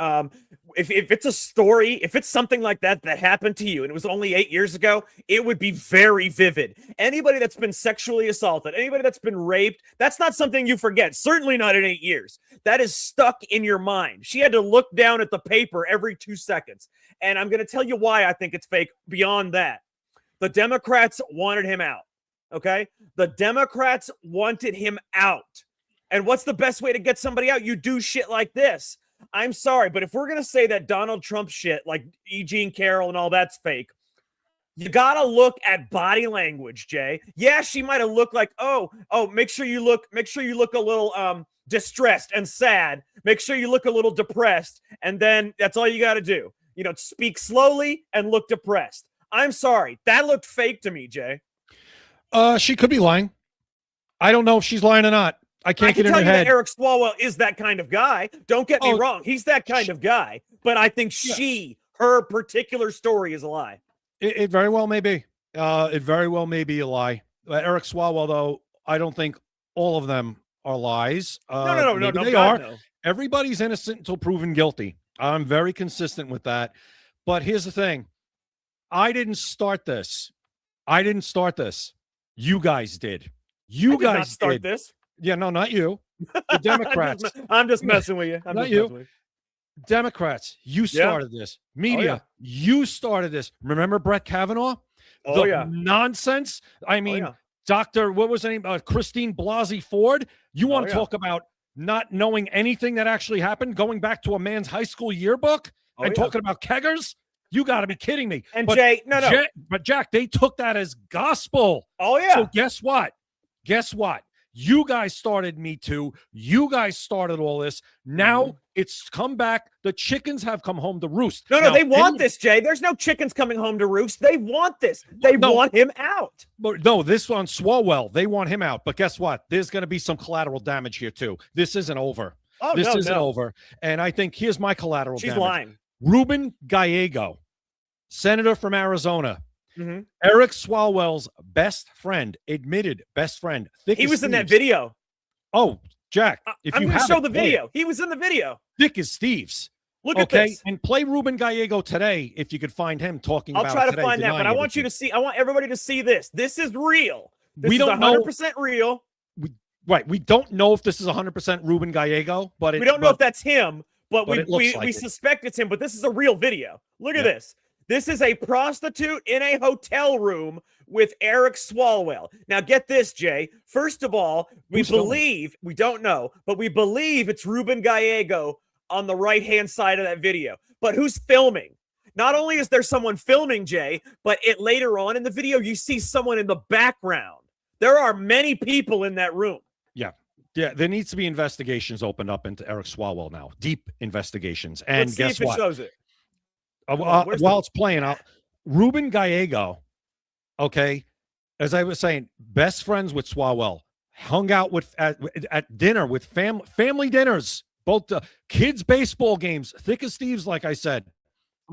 if it's a story, if it's something like that happened to you and it was only 8 years ago, it would be very vivid. Anybody that's been sexually assaulted, anybody that's been raped, that's not something you forget. Certainly not in 8 years. That is stuck in your mind. She had to look down at the paper every 2 seconds. And I'm going to tell you why I think it's fake beyond that. The Democrats wanted him out, okay? The Democrats wanted him out. And what's the best way to get somebody out? You do shit like this. I'm sorry, but if we're going to say that Donald Trump shit, like E. Jean Carroll and all that's fake, you got to look at body language, Jay. Yeah, she might have looked like, make sure you look a little distressed and sad. Make sure you look a little depressed. And then that's all you got to do. Speak slowly and look depressed. I'm sorry. That looked fake to me, Jay. She could be lying. I don't know if she's lying or not. I can't get in her head. That Eric Swalwell is that kind of guy. Don't get me wrong. He's that kind of guy. But I think her particular story is a lie. It very well may be. It very well may be a lie. Eric Swalwell, though, I don't think all of them are lies. No, Maybe they God, are. no. Everybody's innocent until proven guilty. I'm very consistent with that. But here's the thing. I didn't start this. You guys did. You I did guys not start did. this. Yeah, no, not you. The Democrats. I'm just messing with you. I'm Not just you. messing with you. Democrats, you started this. Media, you started this. Remember Brett Kavanaugh? Oh, The yeah. nonsense. I mean, yeah. Dr. What was her name? Christine Blasey Ford. You want to yeah. talk about not knowing anything that actually happened, going back to a man's high school yearbook and yeah. talking about keggers? You got to be kidding me. And Jay, no. But Jack, they took that as gospel. Oh, yeah. So guess what? You guys started Me Too. You guys started all this. Now it's come back. The chickens have come home to roost. No, Now, they want this, Jay. There's no chickens coming home to roost. They want this. They want him out. But no, this one, Swalwell, they want him out. But guess what? There's going to be some collateral damage here, too. This isn't over. Oh, this no, isn't no. over. And I think here's my collateral She's damage. lying. Ruben Gallego, senator from Arizona. Mm-hmm. Eric Swalwell's best friend, admitted best friend. He was in that video. Oh, Jack, if I'm you going to have show it, the play video. it. He was in the video. Thick as Steve's. Look at this. And play Ruben Gallego today if you could find him talking about I'll try to today, find that, but denying I want you to see. I want everybody to see this. This is real. This We is don't know- 100% real. Right. We don't know if this is 100% Ruben Gallego, but We don't know if that's him, but it looks we like it. suspect it's him. But this is a real video. Look at Yeah. this. This is a prostitute in a hotel room with Eric Swalwell. Now, get this, Jay. First of all, we don't know, but we believe it's Ruben Gallego on the right-hand side of that video. But who's filming? Not only is there someone filming, Jay, but later on in the video, you see someone in the background. There are many people in that room. Yeah, there needs to be investigations opened up into Eric Swalwell now. Deep investigations. And Let's see guess if what? it shows it. While it's playing out, Ruben Gallego, okay, as I was saying, best friends with Swalwell, hung out with at dinner with family dinners, both kids' baseball games, thick as Steve's, like I said.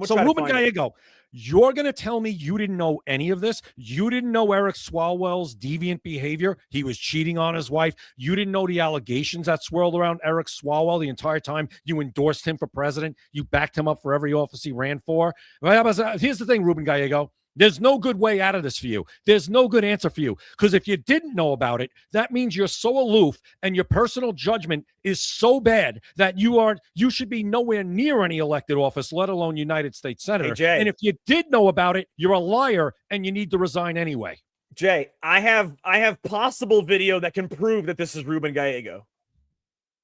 So Ruben Gallego, you're going to tell me you didn't know any of this? You didn't know Eric Swalwell's deviant behavior? He was cheating on his wife. You didn't know the allegations that swirled around Eric Swalwell the entire time you endorsed him for president. You backed him up for every office he ran for. Here's the thing, Ruben Gallego. There's no good way out of this for you. There's no good answer for you. Because if you didn't know about it, that means you're so aloof and your personal judgment is so bad that you should be nowhere near any elected office, let alone United States Senator. Hey, Jay. And if you did know about it, you're a liar and you need to resign anyway. Jay, I have possible video that can prove that this is Ruben Gallego.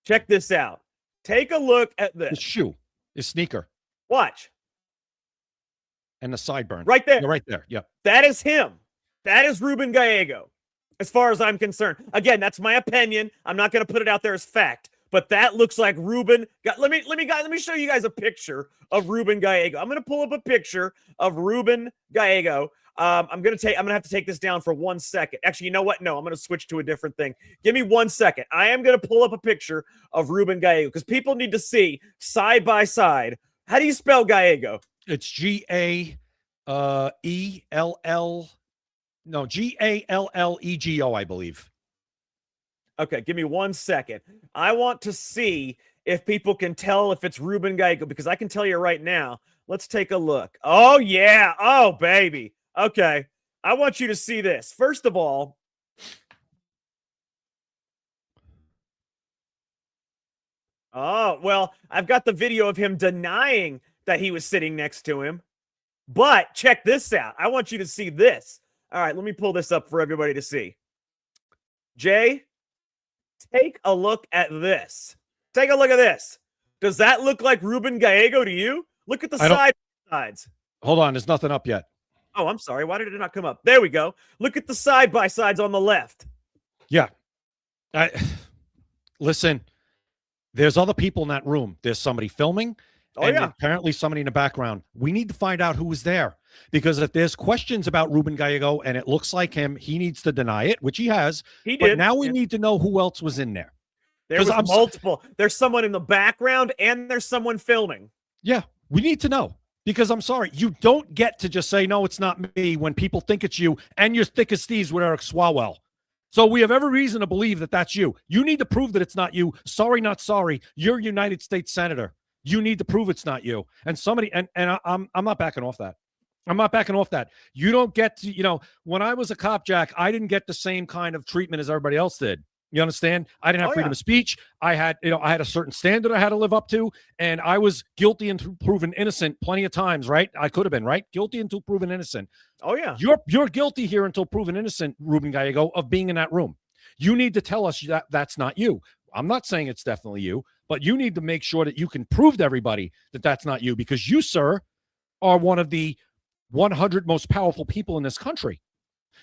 Check this out. Take a look at this. His shoe, his sneaker. Watch. And the sideburn. Right there. You're right there. Yep. That is him. That is Ruben Gallego, as far as I'm concerned. Again, that's my opinion. I'm not going to put it out there as fact, but that looks like Ruben. Let me show you guys a picture of Ruben Gallego. I'm going to pull up a picture of Ruben Gallego. I'm going to have to take this down for 1 second. Actually, you know what? No, I'm going to switch to a different thing. Give me 1 second. I am going to pull up a picture of Ruben Gallego because people need to see side by side. How do you spell Gallego? It's Gallego. No, Gallego, I believe. Okay, give me 1 second. I want to see if people can tell if it's Ruben Gallego because I can tell you right now. Let's take a look. Oh, yeah. Oh, baby. Okay. I want you to see this. First of all, I've got the video of him denying that he was sitting next to him. But check this out. I want you to see this. All right, let me pull this up for everybody to see. Jay, take a look at this. Take a look at this. Does that look like Ruben Gallego to you? Look at the sides. Hold on, there's nothing up yet. Oh, I'm sorry. Why did it not come up? There we go. Look at the side-by-sides on the left. Yeah. Listen, there's other people in that room. There's somebody filming. Apparently somebody in the background. We need to find out who was there. Because if there's questions about Ruben Gallego and it looks like him, he needs to deny it, which he has. He but did. now we need to know who else was in there. There was multiple. There's someone in the background and there's someone filming. Yeah, we need to know. Because I'm sorry, you don't get to just say, no, it's not me when people think it's you and you're thick as thieves with Eric Swalwell. So we have every reason to believe that that's you. You need to prove that it's not you. Sorry, not sorry. You're a United States Senator. You need to prove it's not you. And somebody, and I'm not backing off that. I'm not backing off that. You don't get to, when I was a cop, Jack, I didn't get the same kind of treatment as everybody else did. You understand? I didn't have freedom of speech. I had a certain standard I had to live up to, and I was guilty until proven innocent plenty of times, right? I could have been, right? Guilty until proven innocent. Oh, yeah. You're guilty here until proven innocent, Ruben Gallego, of being in that room. You need to tell us that that's not you. I'm not saying it's definitely you, but you need to make sure that you can prove to everybody that that's not you, because you, sir, are one of the 100 most powerful people in this country.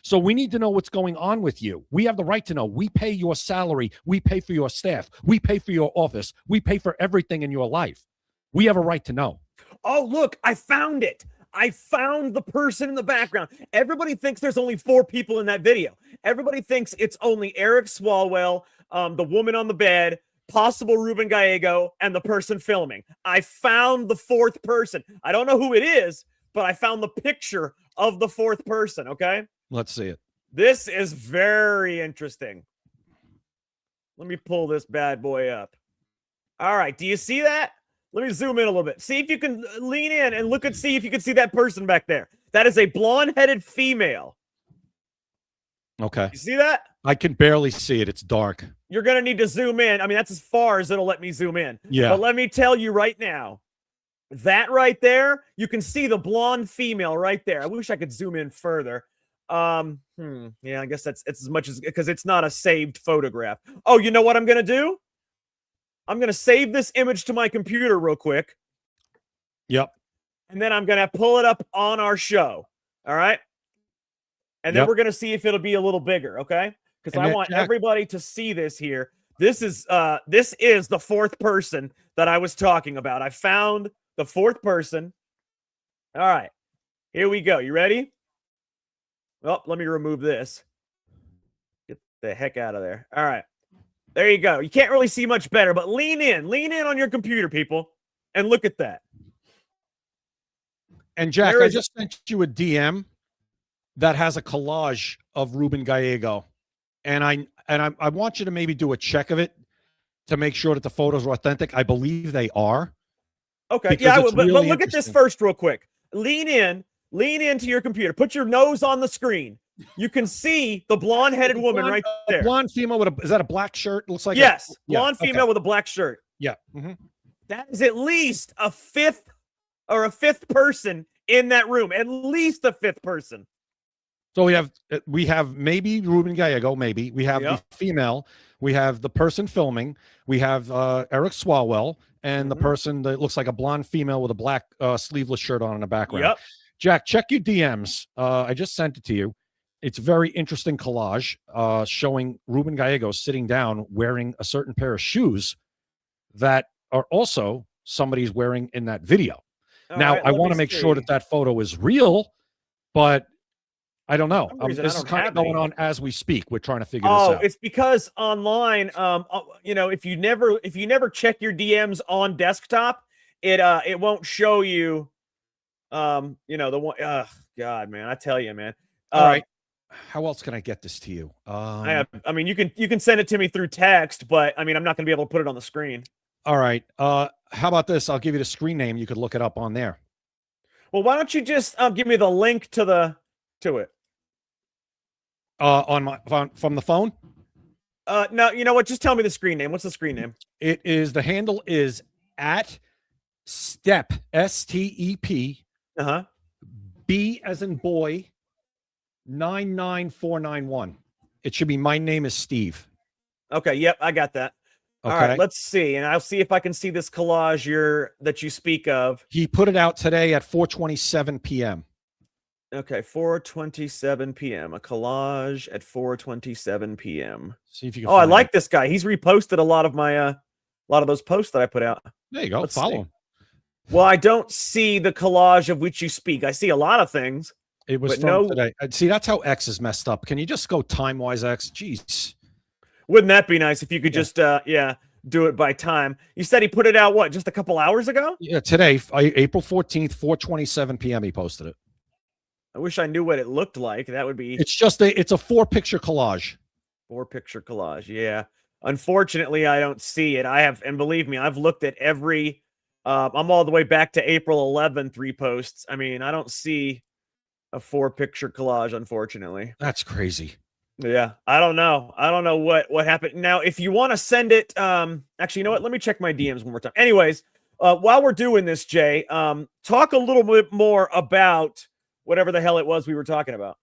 So we need to know what's going on with you. We have the right to know. We pay your salary. We pay for your staff. We pay for your office. We pay for everything in your life. We have a right to know. Oh, look, I found it. I found the person in the background. Everybody thinks there's only 4 people in that video. Everybody thinks it's only Eric Swalwell, the woman on the bed, possible Ruben Gallego, and the person filming. I found the 4th person. I don't know who it is, but I found the picture of the 4th person, okay? Let's see it. This is very interesting. Let me pull this bad boy up. All right, do you see that? Let me zoom in a little bit. See if you can lean in and see if you can see that person back there. That is a blonde-headed female. Okay. You see that? I can barely see it. It's dark. You're going to need to zoom in. I mean, that's as far as it'll let me zoom in. Yeah. But let me tell you right now, that right there, you can see the blonde female right there. I wish I could zoom in further. Yeah, I guess it's as much as, because it's not a saved photograph. Oh, you know what I'm going to do? I'm going to save this image to my computer real quick. Yep. And then I'm going to pull it up on our show. All right. And then we're going to see if it'll be a little bigger. Okay. Because I want everybody to see this here. This is the 4th person that I was talking about. I found the 4th person. All right. Here we go. You ready? Oh, let me remove this. Get the heck out of there. All right. There you go. You can't really see much better, but lean in on your computer, people, and look at that. And Jack, I just sent you a DM that has a collage of Ruben Gallego, and I want you to maybe do a check of it to make sure that the photos are authentic. I believe they are. Okay, yeah, but look at this first real quick. Lean into your computer. Put your nose on the screen. You can see the blonde-headed woman right there. Blonde female with is that a black shirt? It looks like yes, blonde female with a black shirt. Yeah. Mm-hmm. That is at least a 5th person in that room. At least a 5th person. So we have maybe Ruben Gallego, maybe we have the female, we have the person filming, we have Eric Swalwell, and the person that looks like a blonde female with a black sleeveless shirt on in the background. Yep. Jack, check your DMs. I just sent it to you. It's a very interesting collage showing Ruben Gallego sitting down wearing a certain pair of shoes that are also somebody's wearing in that video. Now, I want to make sure that that photo is real, but I don't know. This is kind of going on as we speak. We're trying to figure this out. It's because online, if you never check your DMs on desktop, it won't show you, the one. God, man, I tell you, man. All right. How else can I get this to you? I mean, you can send it to me through text, but I mean, I'm not going to be able to put it on the screen. All right. How about this? I'll give you the screen name. You could look it up on there. Well, why don't you just give me the link to it? From the phone? No, you know what? Just tell me the screen name. What's the screen name? The handle is at step, STEP. B as in boy, 99491. It should be my name is Steve. Okay, yep, I got that. Okay. All right, let's see, and I'll see if I can see this collage that you speak of. He put it out today at 4:27 p.m. Okay, 4:27 p.m. A collage at 4:27 p.m. See if you can. Oh, I like this guy. He's reposted a lot of those posts that I put out. There you go. Follow him. Well, I don't see the collage of which you speak. I see a lot of things. It was from today. See, that's how X is messed up. Can you just go time-wise X? Jeez. Wouldn't that be nice if you could just do it by time? You said he put it out just a couple hours ago? Yeah, today, April 14th, 4:27 p.m. he posted it. I wish I knew what it looked like. That would be. It's just it's a 4-picture collage. 4-picture collage. Yeah. Unfortunately, I don't see it. And believe me, I've looked at every, I'm all the way back to April 11th reposts. I mean, I don't see a 4-picture collage, unfortunately. That's crazy. Yeah. I don't know. I don't know what happened. Now, if you want to send it, actually, you know what? Let me check my DMs one more time. Anyways, while we're doing this, Jay, talk a little bit more about whatever the hell it was we were talking about.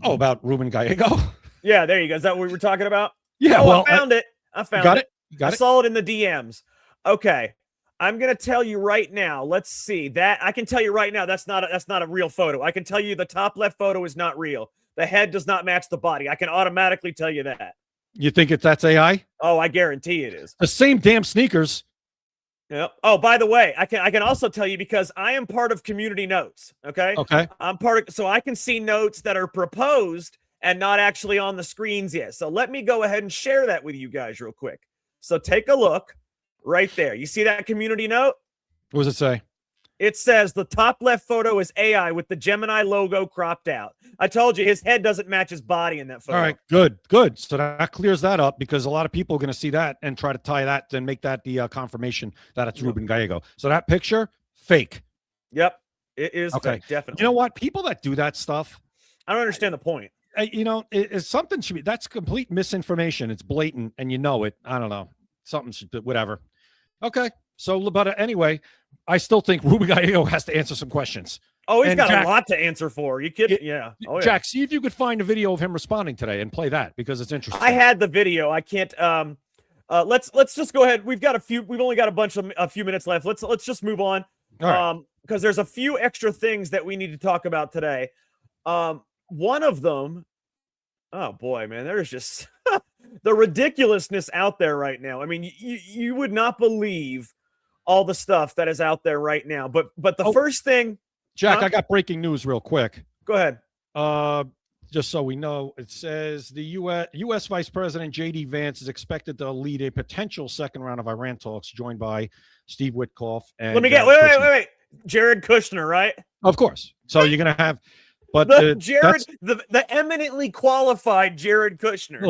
Oh, about Ruben Gallego? Yeah, there you go. Is that what we were talking about? Yeah, oh, well, I found it. I found it. Got I saw it in the DMs. Okay. I'm going to tell you right now. Let's see. That I can tell you right now that's not a real photo. I can tell you the top left photo is not real. The head does not match the body. I can automatically tell you that. You think that's AI? Oh, I guarantee it is. The same damn sneakers. Yep. Oh, by the way, I can also tell you because I am part of community notes. Okay. Okay. I'm part of, so I can see notes that are proposed and not actually on the screens yet. So let me go ahead and share that with you guys real quick. So take a look right there. You see that community note? What does it say? It says the top left photo is AI with the Gemini logo cropped out. I told you his head doesn't match his body in that photo. All right, good. So that clears that up because a lot of people are going to see that and try to tie that and make that the confirmation that it's Ruben Gallego. So that picture, fake. Yep, it is fake, definitely. You know what? People that do that stuff, I don't understand the point. It's something should be, that's complete misinformation. It's blatant and you know it. I don't know. Something should be, whatever. Okay. So, but anyway, I still think Ruben Gallego has to answer some questions. Oh, he's got a lot to answer for. You kidding? Yeah. Oh, yeah. Jack, see if you could find a video of him responding today and play that because it's interesting. I had the video. I can't. Let's just go ahead. We've only got a few minutes left. Let's just move on. All right. Because there's a few extra things that we need to talk about today. One of them, oh boy, man, there's just the ridiculousness out there right now. I mean, you would not believe all the stuff that is out there right now. But the first thing, Jack, I got breaking news real quick. Go ahead. Just so we know, it says the U.S. Vice President J.D. Vance is expected to lead a potential second round of Iran talks, joined by Steve Witkoff. And let me get wait. Jared Kushner, right? Of course. So you're gonna have, but the eminently qualified Jared Kushner.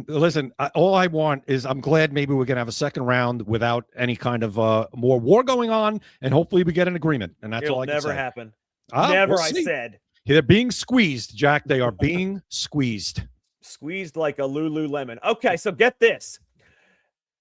Listen. All I want is I'm glad maybe we're gonna have a second round without any kind of more war going on, and hopefully we get an agreement. And that's all I can say. It'll never happen. Never, I said. They're being squeezed, Jack. They are being squeezed. Squeezed like a Lululemon. Okay, so get this.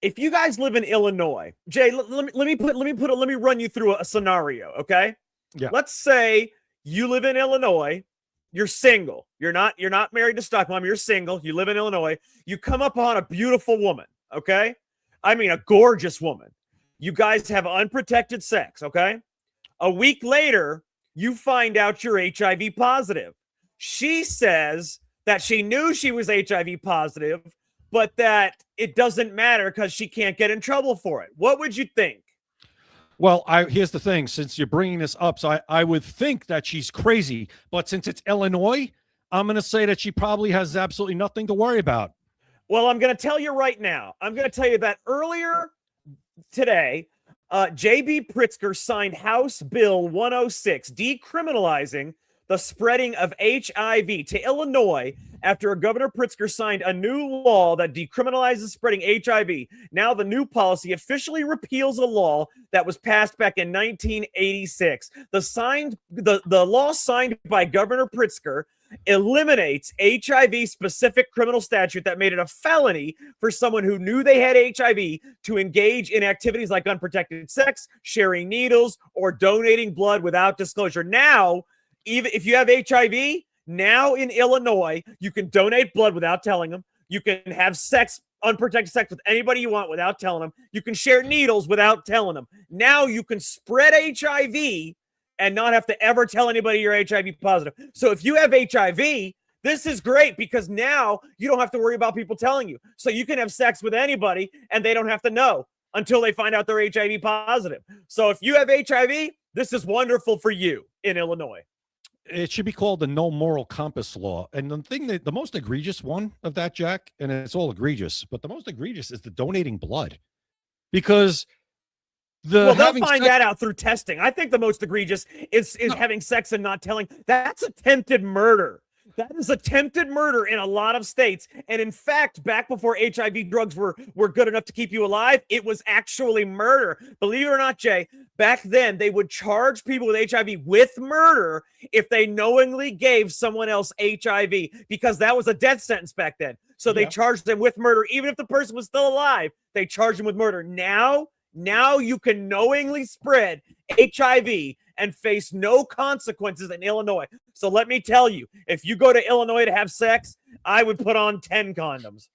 If you guys live in Illinois, Jay, let me run you through a scenario, okay? Yeah. Let's say you live in Illinois, you're single. You're not married to Stockholm, you're single, you live in Illinois. You come upon a beautiful woman, okay? I mean a gorgeous woman. You guys have unprotected sex, okay? A week later, you find out you're HIV positive. She says that she knew she was HIV positive, but that it doesn't matter because she can't get in trouble for it. What would you think? Well, here's the thing. Since you're bringing this up, so I would think that she's crazy. But since it's Illinois, I'm going to say that she probably has absolutely nothing to worry about. Well, I'm going to tell you right now. I'm going to tell you that earlier today, J.B. Pritzker signed House Bill 106, decriminalizing the spreading of HIV to Illinois after Governor Pritzker signed a new law that decriminalizes spreading HIV. Now the new policy officially repeals a law that was passed back in 1986. The law signed by Governor Pritzker eliminates HIV-specific criminal statute that made it a felony for someone who knew they had HIV to engage in activities like unprotected sex, sharing needles, or donating blood without disclosure. Now, even if you have HIV, now in Illinois, you can donate blood without telling them. You can have sex, unprotected sex with anybody you want without telling them. You can share needles without telling them. Now you can spread HIV and not have to ever tell anybody you're HIV positive. So if you have HIV, this is great because now you don't have to worry about people telling you. So you can have sex with anybody and they don't have to know until they find out they're HIV positive. So if you have HIV, this is wonderful for you in Illinois. It should be called the no moral compass law. And the thing that the most egregious one of that, Jack, and it's all egregious, but the most egregious is the donating blood. Because they'll find that out through testing. I think the most egregious is having sex and not telling. That's attempted murder. That is attempted murder in a lot of states. And in fact, back before HIV drugs were good enough to keep you alive, it was actually murder. Believe it or not, Jay, back then they would charge people with HIV with murder if they knowingly gave someone else HIV, because that was a death sentence back then. So they charged them with murder. Even if the person was still alive, they charged them with murder. Now you can knowingly spread HIV and face no consequences in Illinois. So let me tell you, if you go to Illinois to have sex, I would put on 10 condoms.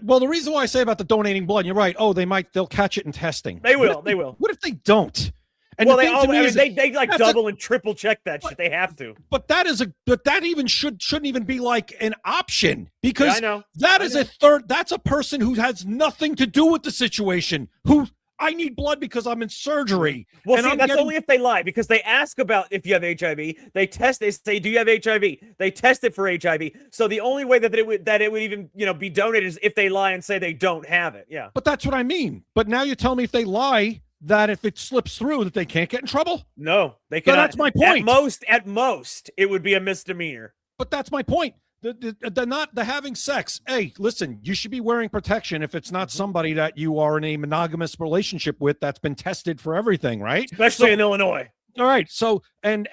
Well, the reason why I say about the donating blood, you're right. Oh, they'll catch it in testing. They will. They will. What if they don't? And well, they like double and triple check that shit. They have to. But that even shouldn't even be like an option, because I know. That's a person who has nothing to do with the situation, who I need blood because I'm in surgery. Well, see, that's only if they lie, because they ask about if you have HIV. They test. They say, "Do you have HIV?" They test it for HIV. So the only way that it would even be donated is if they lie and say they don't have it. Yeah. But that's what I mean. But now you tell me if they lie, that if it slips through, that they can't get in trouble? No, they cannot. So that's my point. At most, it would be a misdemeanor. But that's my point. The having sex. Hey, listen, you should be wearing protection if it's not somebody that you are in a monogamous relationship with that's been tested for everything, right? Especially in Illinois. All right. So, and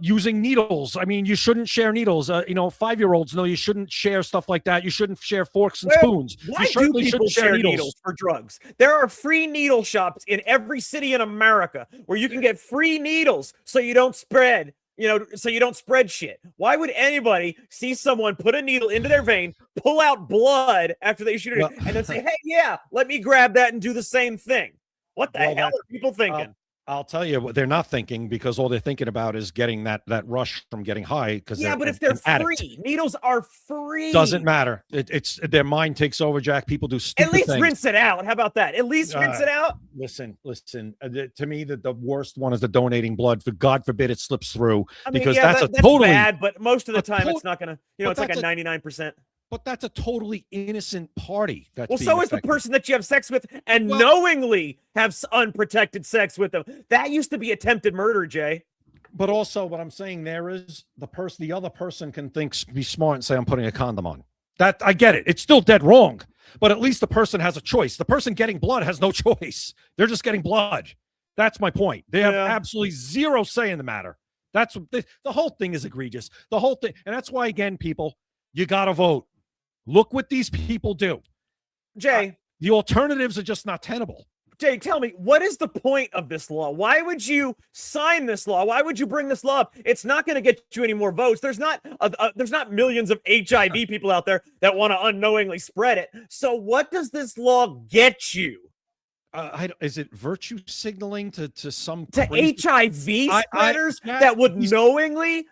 using needles. I mean, you shouldn't share needles. 5-year-olds know you shouldn't share stuff like that. You shouldn't share forks and spoons. Why do people share needles for drugs? There are free needle shops in every city in America where you can get free needles so you don't spread shit. Why would anybody see someone put a needle into their vein, pull out blood after they shoot it, and then say, "Hey, yeah, let me grab that and do the same thing"? What the hell are people thinking? I'll tell you what they're not thinking, because all they're thinking about is getting that rush from getting high. Because but if they're free, needles are free. Doesn't matter. It's their mind takes over, Jack. People do stupid things. At least rinse it out. How about that? At least rinse it out. Listen. To me, the worst one is the donating blood. For God forbid it slips through, because that's totally bad. But most of the time, it's not gonna. It's like a 99%. But that's a totally innocent party. So is the person that you have sex with and knowingly have unprotected sex with them. That used to be attempted murder, Jay. But also, what I'm saying there is the other person can be smart and say, "I'm putting a condom on." That I get it. It's still dead wrong. But at least the person has a choice. The person getting blood has no choice. They're just getting blood. That's my point. They have absolutely zero say in the matter. That's the whole thing is egregious. The whole thing, and that's why, again, people, you got to vote. Look what these people do. Jay. The alternatives are just not tenable. Jay, tell me, what is the point of this law? Why would you sign this law? Why would you bring this law up? It's not going to get you any more votes. There's not millions of HIV people out there that want to unknowingly spread it. So what does this law get you? Is it virtue signaling to HIV spreaders that would knowingly?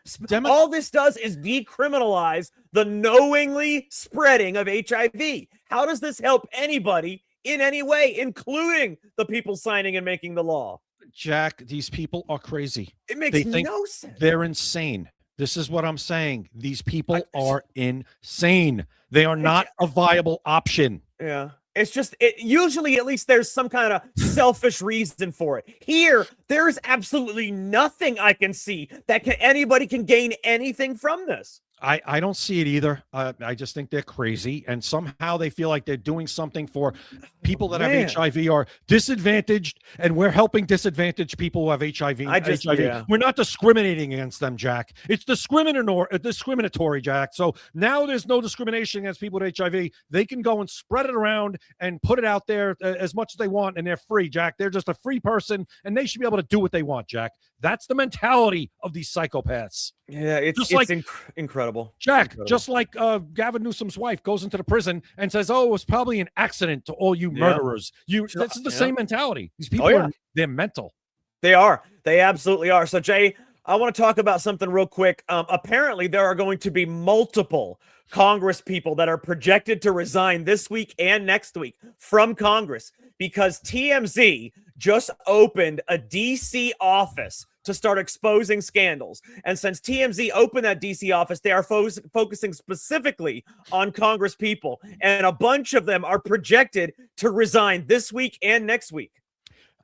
All this does is decriminalize the knowingly spreading of HIV. How does this help anybody in any way, including the people signing and making the law? Jack, these people are crazy. It makes no sense. They're insane. This is what I'm saying. These people are insane. They are not a viable option. Yeah. It's just, usually at least there's some kind of selfish reason for it. Here, there's absolutely nothing I can see that anybody can gain anything from this. I don't see it either. I just think they're crazy, and somehow they feel like they're doing something for people that have HIV are disadvantaged, and we're helping disadvantaged people who have HIV. We're not discriminating against them, Jack. It's discriminatory, Jack. So now there's no discrimination against people with HIV. They can go and spread it around and put it out there as much as they want, and they're free, Jack. They're just a free person, and they should be able to do what they want, Jack. That's the mentality of these psychopaths. Yeah, it's incredible. Jack, just like Gavin Newsom's wife goes into the prison and says, "Oh, it was probably an accident to all you murderers." This is the same mentality. These people they're mental. They are. They absolutely are. So, Jay, I want to talk about something real quick. Apparently, there are going to be multiple Congress people that are projected to resign this week and next week from Congress because TMZ just opened a D.C. office to start exposing scandals. And since TMZ opened that DC office, they are focusing specifically on Congress people. And a bunch of them are projected to resign this week and next week.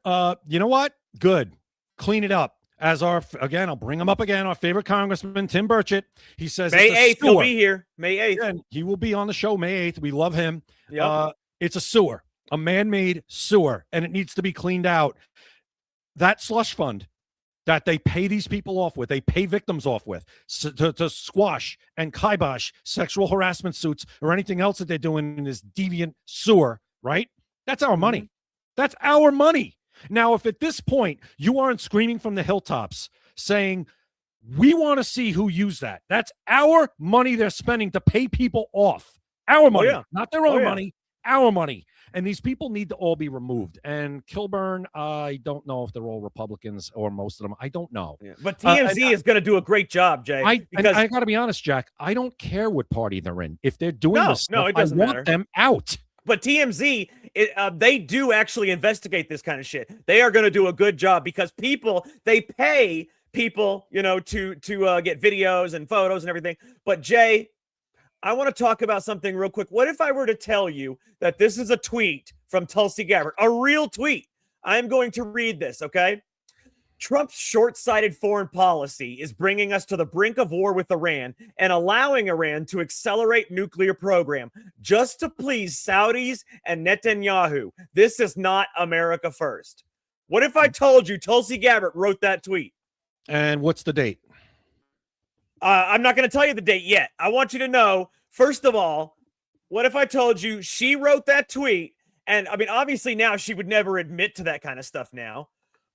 You know what? Good. Clean it up. as again, I'll bring him up again, our favorite congressman, Tim Burchett. He says May 8th, he'll be here. May 8th. Again, he will be on the show May 8th. We love him. Yep. It's a sewer, a man-made sewer, and it needs to be cleaned out. That slush fund that they pay these people off with, they pay victims off with to squash and kibosh sexual harassment suits or anything else that they're doing in this deviant sewer, right? That's our money. That's our money. Now, if at this point you aren't screaming from the hilltops saying, we want to see who used that. That's our money they're spending to pay people off. Our money, not their own money, our money. And these people need to all be removed. And Kilburn, I don't know if they're all Republicans or most of them. I don't know. Yeah. But TMZ is going to do a great job, Jay. I got to be honest, Jack. I don't care what party they're in. If they're doing this stuff, it doesn't I want matter. them out. But TMZ, they do actually investigate this kind of shit. They are going to do a good job because they pay people, to get videos and photos and everything. But Jay, I want to talk about something real quick. What if I were to tell you that this is a tweet from Tulsi Gabbard, a real tweet? I'm going to read this, okay? Trump's short-sighted foreign policy is bringing us to the brink of war with Iran and allowing Iran to accelerate nuclear program just to please Saudis and Netanyahu. This is not America first. What if I told you Tulsi Gabbard wrote that tweet? And what's the date? I'm not going to tell you the date yet. I want you to know, first of all, what if I told you she wrote that tweet? And I mean, obviously now she would never admit to that kind of stuff now.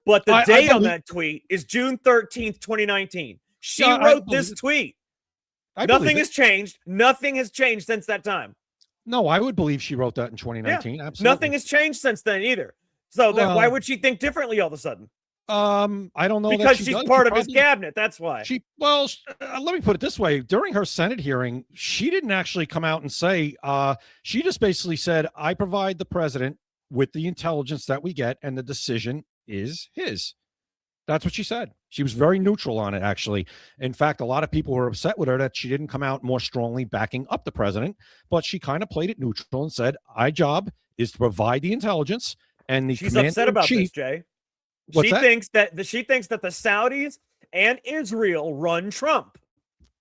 But the date on that tweet is June 13th, 2019. She wrote this tweet. Nothing has changed. Nothing has changed since that time. No, I would believe she wrote that in 2019. Yeah. Absolutely. Nothing has changed since then either. So why would she think differently all of a sudden? I don't know. Because she's part of his cabinet. That's why. Let me put it this way. During her Senate hearing, she didn't actually come out and say, she just basically said, I provide the president with the intelligence that we get, and the decision is his. That's what she said. She was very neutral on it, actually. In fact, a lot of people were upset with her that she didn't come out more strongly backing up the president, but she kind of played it neutral and said, our job is to provide the intelligence, and the she's upset about this, Jay. She thinks that the Saudis and Israel run Trump.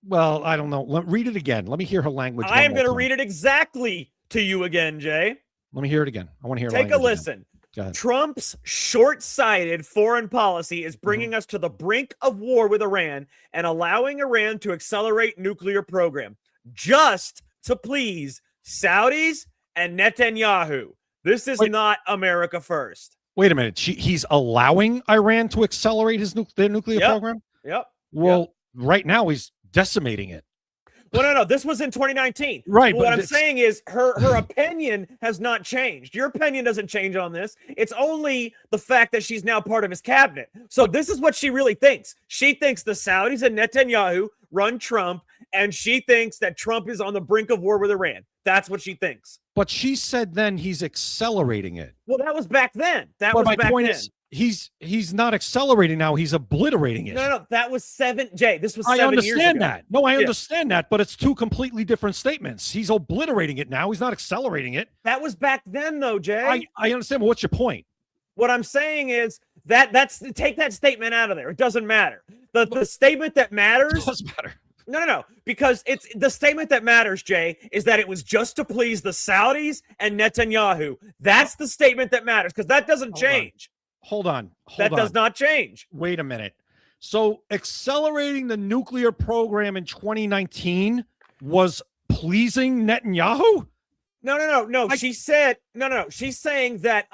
Well, I don't know. Read it again. Let me hear her language. I am going to read it exactly to you again, Jay. Let me hear it again. I want to hear. Take a listen. Trump's short-sighted foreign policy is bringing us to the brink of war with Iran and allowing Iran to accelerate nuclear program just to please Saudis and Netanyahu. This is not America first. Wait a minute. He's allowing Iran to accelerate their nuclear program? Yep. Well, right now he's decimating it. Well, no. This was in 2019. Right. What I'm saying is her opinion has not changed. Your opinion doesn't change on this. It's only the fact that she's now part of his cabinet. So this is what she really thinks. She thinks the Saudis and Netanyahu run Trump, and she thinks that Trump is on the brink of war with Iran. That's what she thinks. But she said then he's accelerating it. Well, that was back then. My point is, he's not accelerating now. He's obliterating it. No. That was Jay, this was 7 years ago. I understand that. No, I understand that, but it's two completely different statements. He's obliterating it now. He's not accelerating it. That was back then, though, Jay. I understand, but what's your point? What I'm saying is that's take that statement out of there. It doesn't matter. The statement that matters. It does matter. No, because it's the statement that matters, Jay, is that it was just to please the Saudis and Netanyahu. That's the statement that matters, because that doesn't change. Hold on. That does not change. Wait a minute. So accelerating the nuclear program in 2019 was pleasing Netanyahu? No. She said no. She's saying that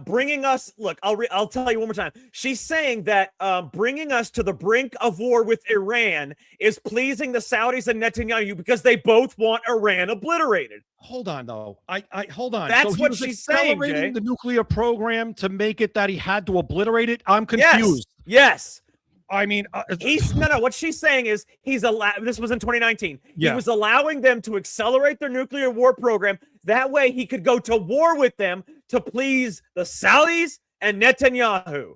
bringing us. Look, I'll tell you one more time. She's saying that bringing us to the brink of war with Iran is pleasing the Saudis and Netanyahu because they both want Iran obliterated. Hold on, though. I hold on. That's so what she's saying, accelerating the nuclear program to make it that he had to obliterate it. I'm confused. Yes. I mean, he's no. What she's saying is this was in 2019. Yeah. He was allowing them to accelerate their nuclear war program. That way, he could go to war with them to please the Saudis and Netanyahu.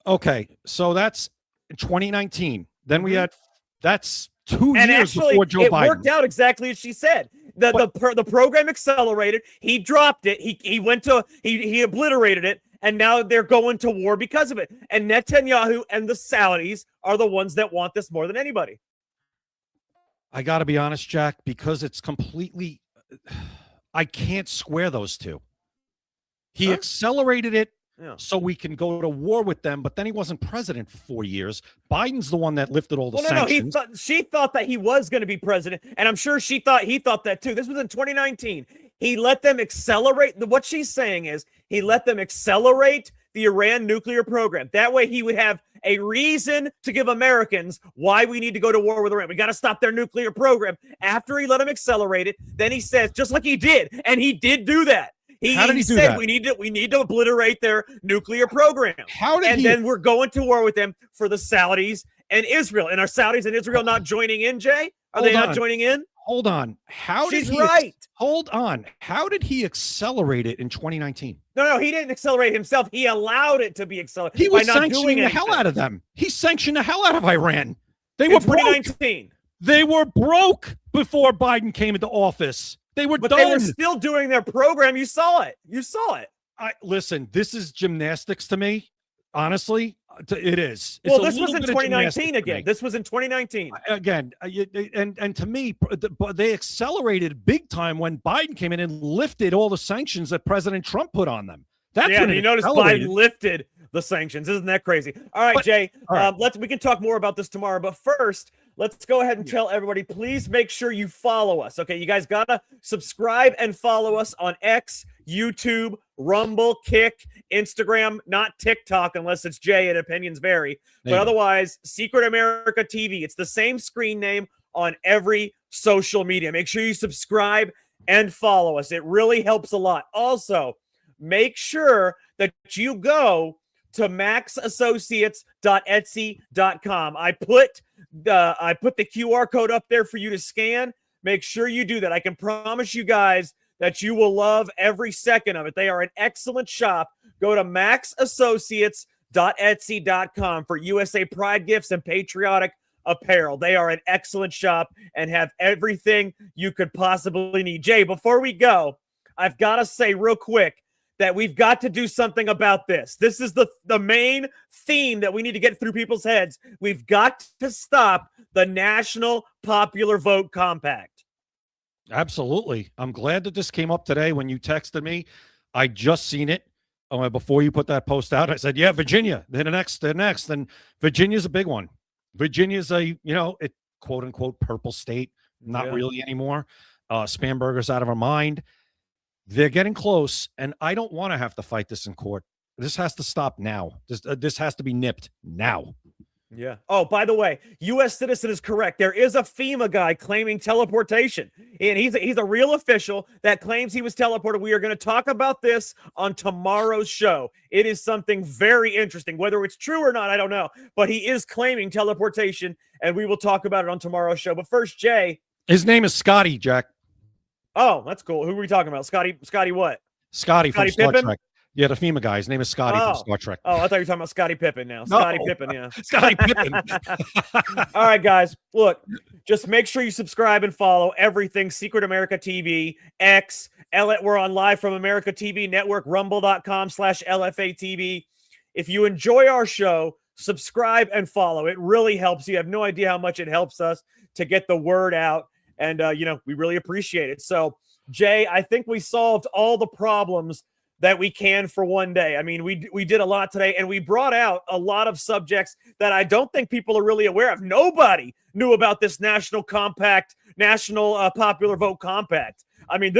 Okay, so that's 2019. Then we had that's 2 and years actually, before Joe Biden. It worked out exactly as she said. The program accelerated. He dropped it. He obliterated it. and now they're going to war because of it. And Netanyahu and the Saudis are the ones that want this more than anybody. I got to be honest, Jack, because it's completely, I can't square those two. He accelerated it so we can go to war with them, but then he wasn't president for 4 years. Biden's the one that lifted all the sanctions. She thought that he was going to be president, and I'm sure he thought that too. This was in 2019. He let them accelerate. What she's saying is he let them accelerate the Iran nuclear program. That way he would have a reason to give Americans why we need to go to war with Iran. We got to stop their nuclear program. After he let them accelerate it, then he says, just like he did, and he did do that. How did he do said that? we need to obliterate their nuclear program. Then we're going to war with them for the Saudis and Israel. And are Saudis and Israel not joining in, Jay? Are they not joining in? Hold on. She's right. Hold on. How did he accelerate it in 2019? No, he didn't accelerate himself. He allowed it to be accelerated. He was by not sanctioning doing the anything. hell out of them. He sanctioned the hell out of Iran. They In were broke. 2019. They were broke before Biden came into office. They were done. They were still doing their program. You saw it. Listen, this is gymnastics to me. Honestly, it is. Well, this was in 2019 again. This was in 2019. Again, and to me, they accelerated big time when Biden came in and lifted all the sanctions that President Trump put on them. That's when you notice Biden lifted the sanctions. Isn't that crazy? All right, Jay, we can talk more about this tomorrow. But first, let's go ahead and tell everybody, please make sure you follow us. Okay, you guys got to subscribe and follow us on X, YouTube, Rumble, Kick, Instagram, not TikTok unless it's Jay and opinions vary. But otherwise, Secret America TV. It's the same screen name on every social media. Make sure you subscribe and follow us. It really helps a lot. Also, make sure that you go to maxassociates.etsy.com. I put the QR code up there for you to scan. Make sure you do that. I can promise you guys that you will love every second of it. They are an excellent shop. Go to maxassociates.etsy.com for USA Pride gifts and patriotic apparel. They are an excellent shop and have everything you could possibly need. Jay, before we go, I've got to say real quick that we've got to do something about this. This is the main theme that we need to get through people's heads. We've got to stop the National Popular Vote Compact. Absolutely. I'm glad that this came up today when you texted me. I just seen it before you put that post out. I said, yeah, Virginia, they're next. And Virginia's a big one. Virginia's a, quote unquote purple state. Not really anymore. Spamberger's out of our mind. They're getting close, and I don't want to have to fight this in court. This has to stop now. This has to be nipped now. Yeah. Oh, by the way, U.S. citizen is correct. There is a FEMA guy claiming teleportation, and he's a real official that claims he was teleported. We are going to talk about this on tomorrow's show. It is something very interesting. Whether it's true or not, I don't know, but he is claiming teleportation, and we will talk about it on tomorrow's show. But first, Jay. His name is Scotty, Jack. Oh, that's cool. Who were we talking about? Scotty what? Scotty from Star Pippen? Trek. Yeah, the FEMA guy. His name is Scotty from Star Trek. Oh, I thought you were talking about Scottie Pippen now. No. Scottie Pippen, yeah. Scottie Pippen. All right, guys. Look, just make sure you subscribe and follow everything Secret America TV, X, we're on Live from America TV Network, rumble.com/LFA TV. If you enjoy our show, subscribe and follow. It really helps. You have no idea how much it helps us to get the word out. And, we really appreciate it. So, Jay, I think we solved all the problems that we can for one day. I mean, we did a lot today, and we brought out a lot of subjects that I don't think people are really aware of. Nobody knew about this national popular vote compact. I mean,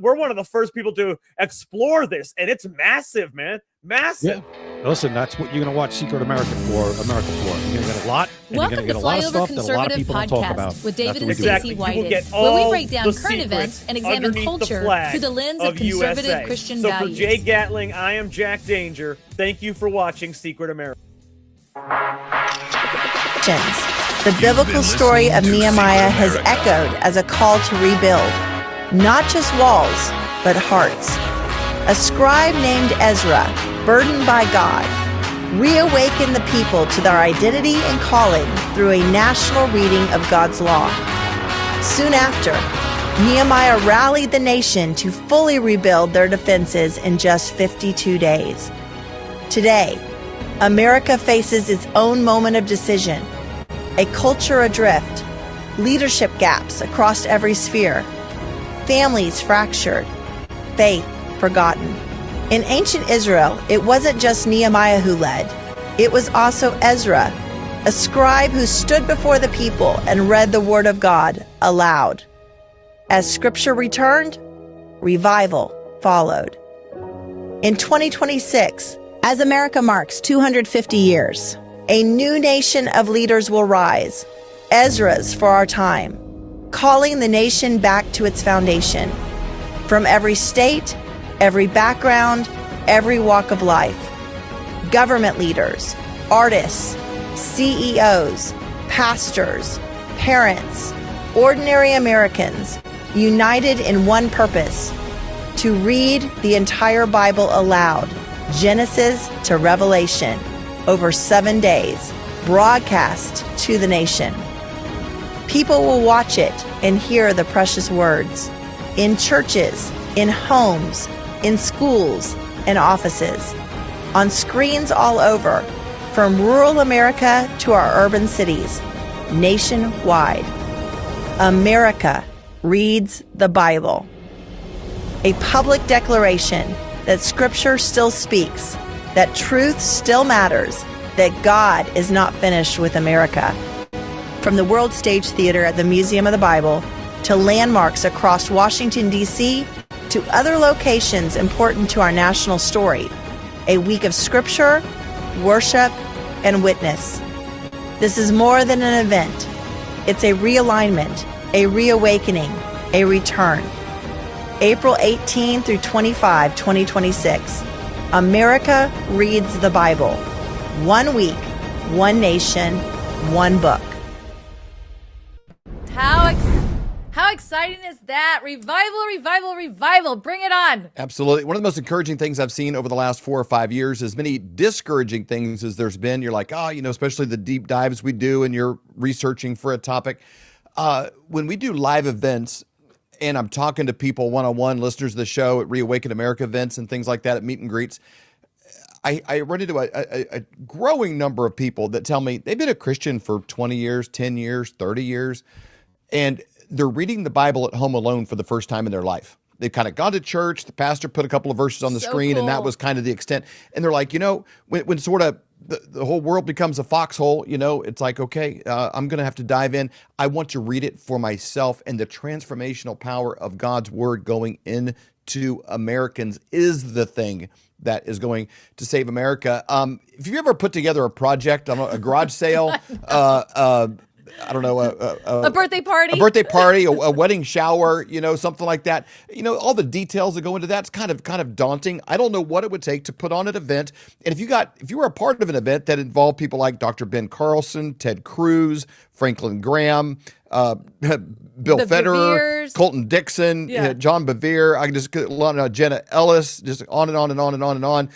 we're one of the first people to explore this, and it's massive, man. Massive. Yeah. Listen, that's what you're going to watch Secret America for. You're going to get a lot. And Welcome you're going to get to a lot of Flyover stuff that a lot of people don't talk about. Podcast with David and Exactly. Stacey You will Whited, get where we all break down the current events secrets and examine underneath culture the flag through the lens of conservative USA. Christian so values. For Jay Gatling, I am Jack Danger. Thank you for watching Secret America. The biblical story of Nehemiah has echoed as a call to rebuild, not just walls, but hearts. A scribe named Ezra, burdened by God, reawakened the people to their identity and calling through a national reading of God's law. Soon after, Nehemiah rallied the nation to fully rebuild their defenses in just 52 days. Today, America faces its own moment of decision, a culture adrift, leadership gaps across every sphere, families fractured, faith forgotten. In ancient Israel, it wasn't just Nehemiah who led. It was also Ezra, a scribe who stood before the people and read the word of God aloud. As scripture returned, revival followed. In 2026, as America marks 250 years, a new nation of leaders will rise, Ezras for our time, calling the nation back to its foundation. From every state, every background, every walk of life, government leaders, artists, CEOs, pastors, parents, ordinary Americans, united in one purpose: to read the entire Bible aloud, Genesis to Revelation, over 7 days, broadcast to the nation. People will watch it and hear the precious words in churches, in homes, in schools and offices, on screens all over, from rural America to our urban cities, nationwide. America reads the Bible. A public declaration that Scripture still speaks, that truth still matters, that God is not finished with America. From the World Stage Theater at the Museum of the Bible to landmarks across Washington, D.C., to other locations important to our national story, a week of Scripture, worship, and witness. This is more than an event. It's a realignment, a reawakening, a return. April 18 through 25, 2026. America reads the Bible. 1 week, one nation, one book. How exciting is that? Revival, revival, revival. Bring it on. Absolutely. One of the most encouraging things I've seen over the last 4 or 5 years, as many discouraging things as there's been. You're like, especially the deep dives we do and you're researching for a topic. When we do live events and I'm talking to people one-on-one, listeners of the show at Reawaken America events and things like that, at meet and greets, I run into a growing number of people that tell me they've been a Christian for 20 years, 10 years, 30 years, and they're reading the Bible at home alone for the first time in their life. They've kind of gone to church, the pastor put a couple of verses on the screen, and that was kind of the extent. And they're like, when sort of the whole world becomes a foxhole, it's like, okay, I'm going to have to dive in. I want to read it for myself, and the transformational power of God's word going into Americans is the thing that is going to save America. If you've ever put together a project, a garage sale, I don't know, a birthday party, a wedding shower, something like that. All the details that go into that's kind of daunting. I don't know what it would take to put on an event. And if you were a part of an event that involved people like Dr. Ben Carlson, Ted Cruz, Franklin Graham, Bill Federer, Colton Dixon, John Bevere, I can just Jenna Ellis, just on and on and on and on and on.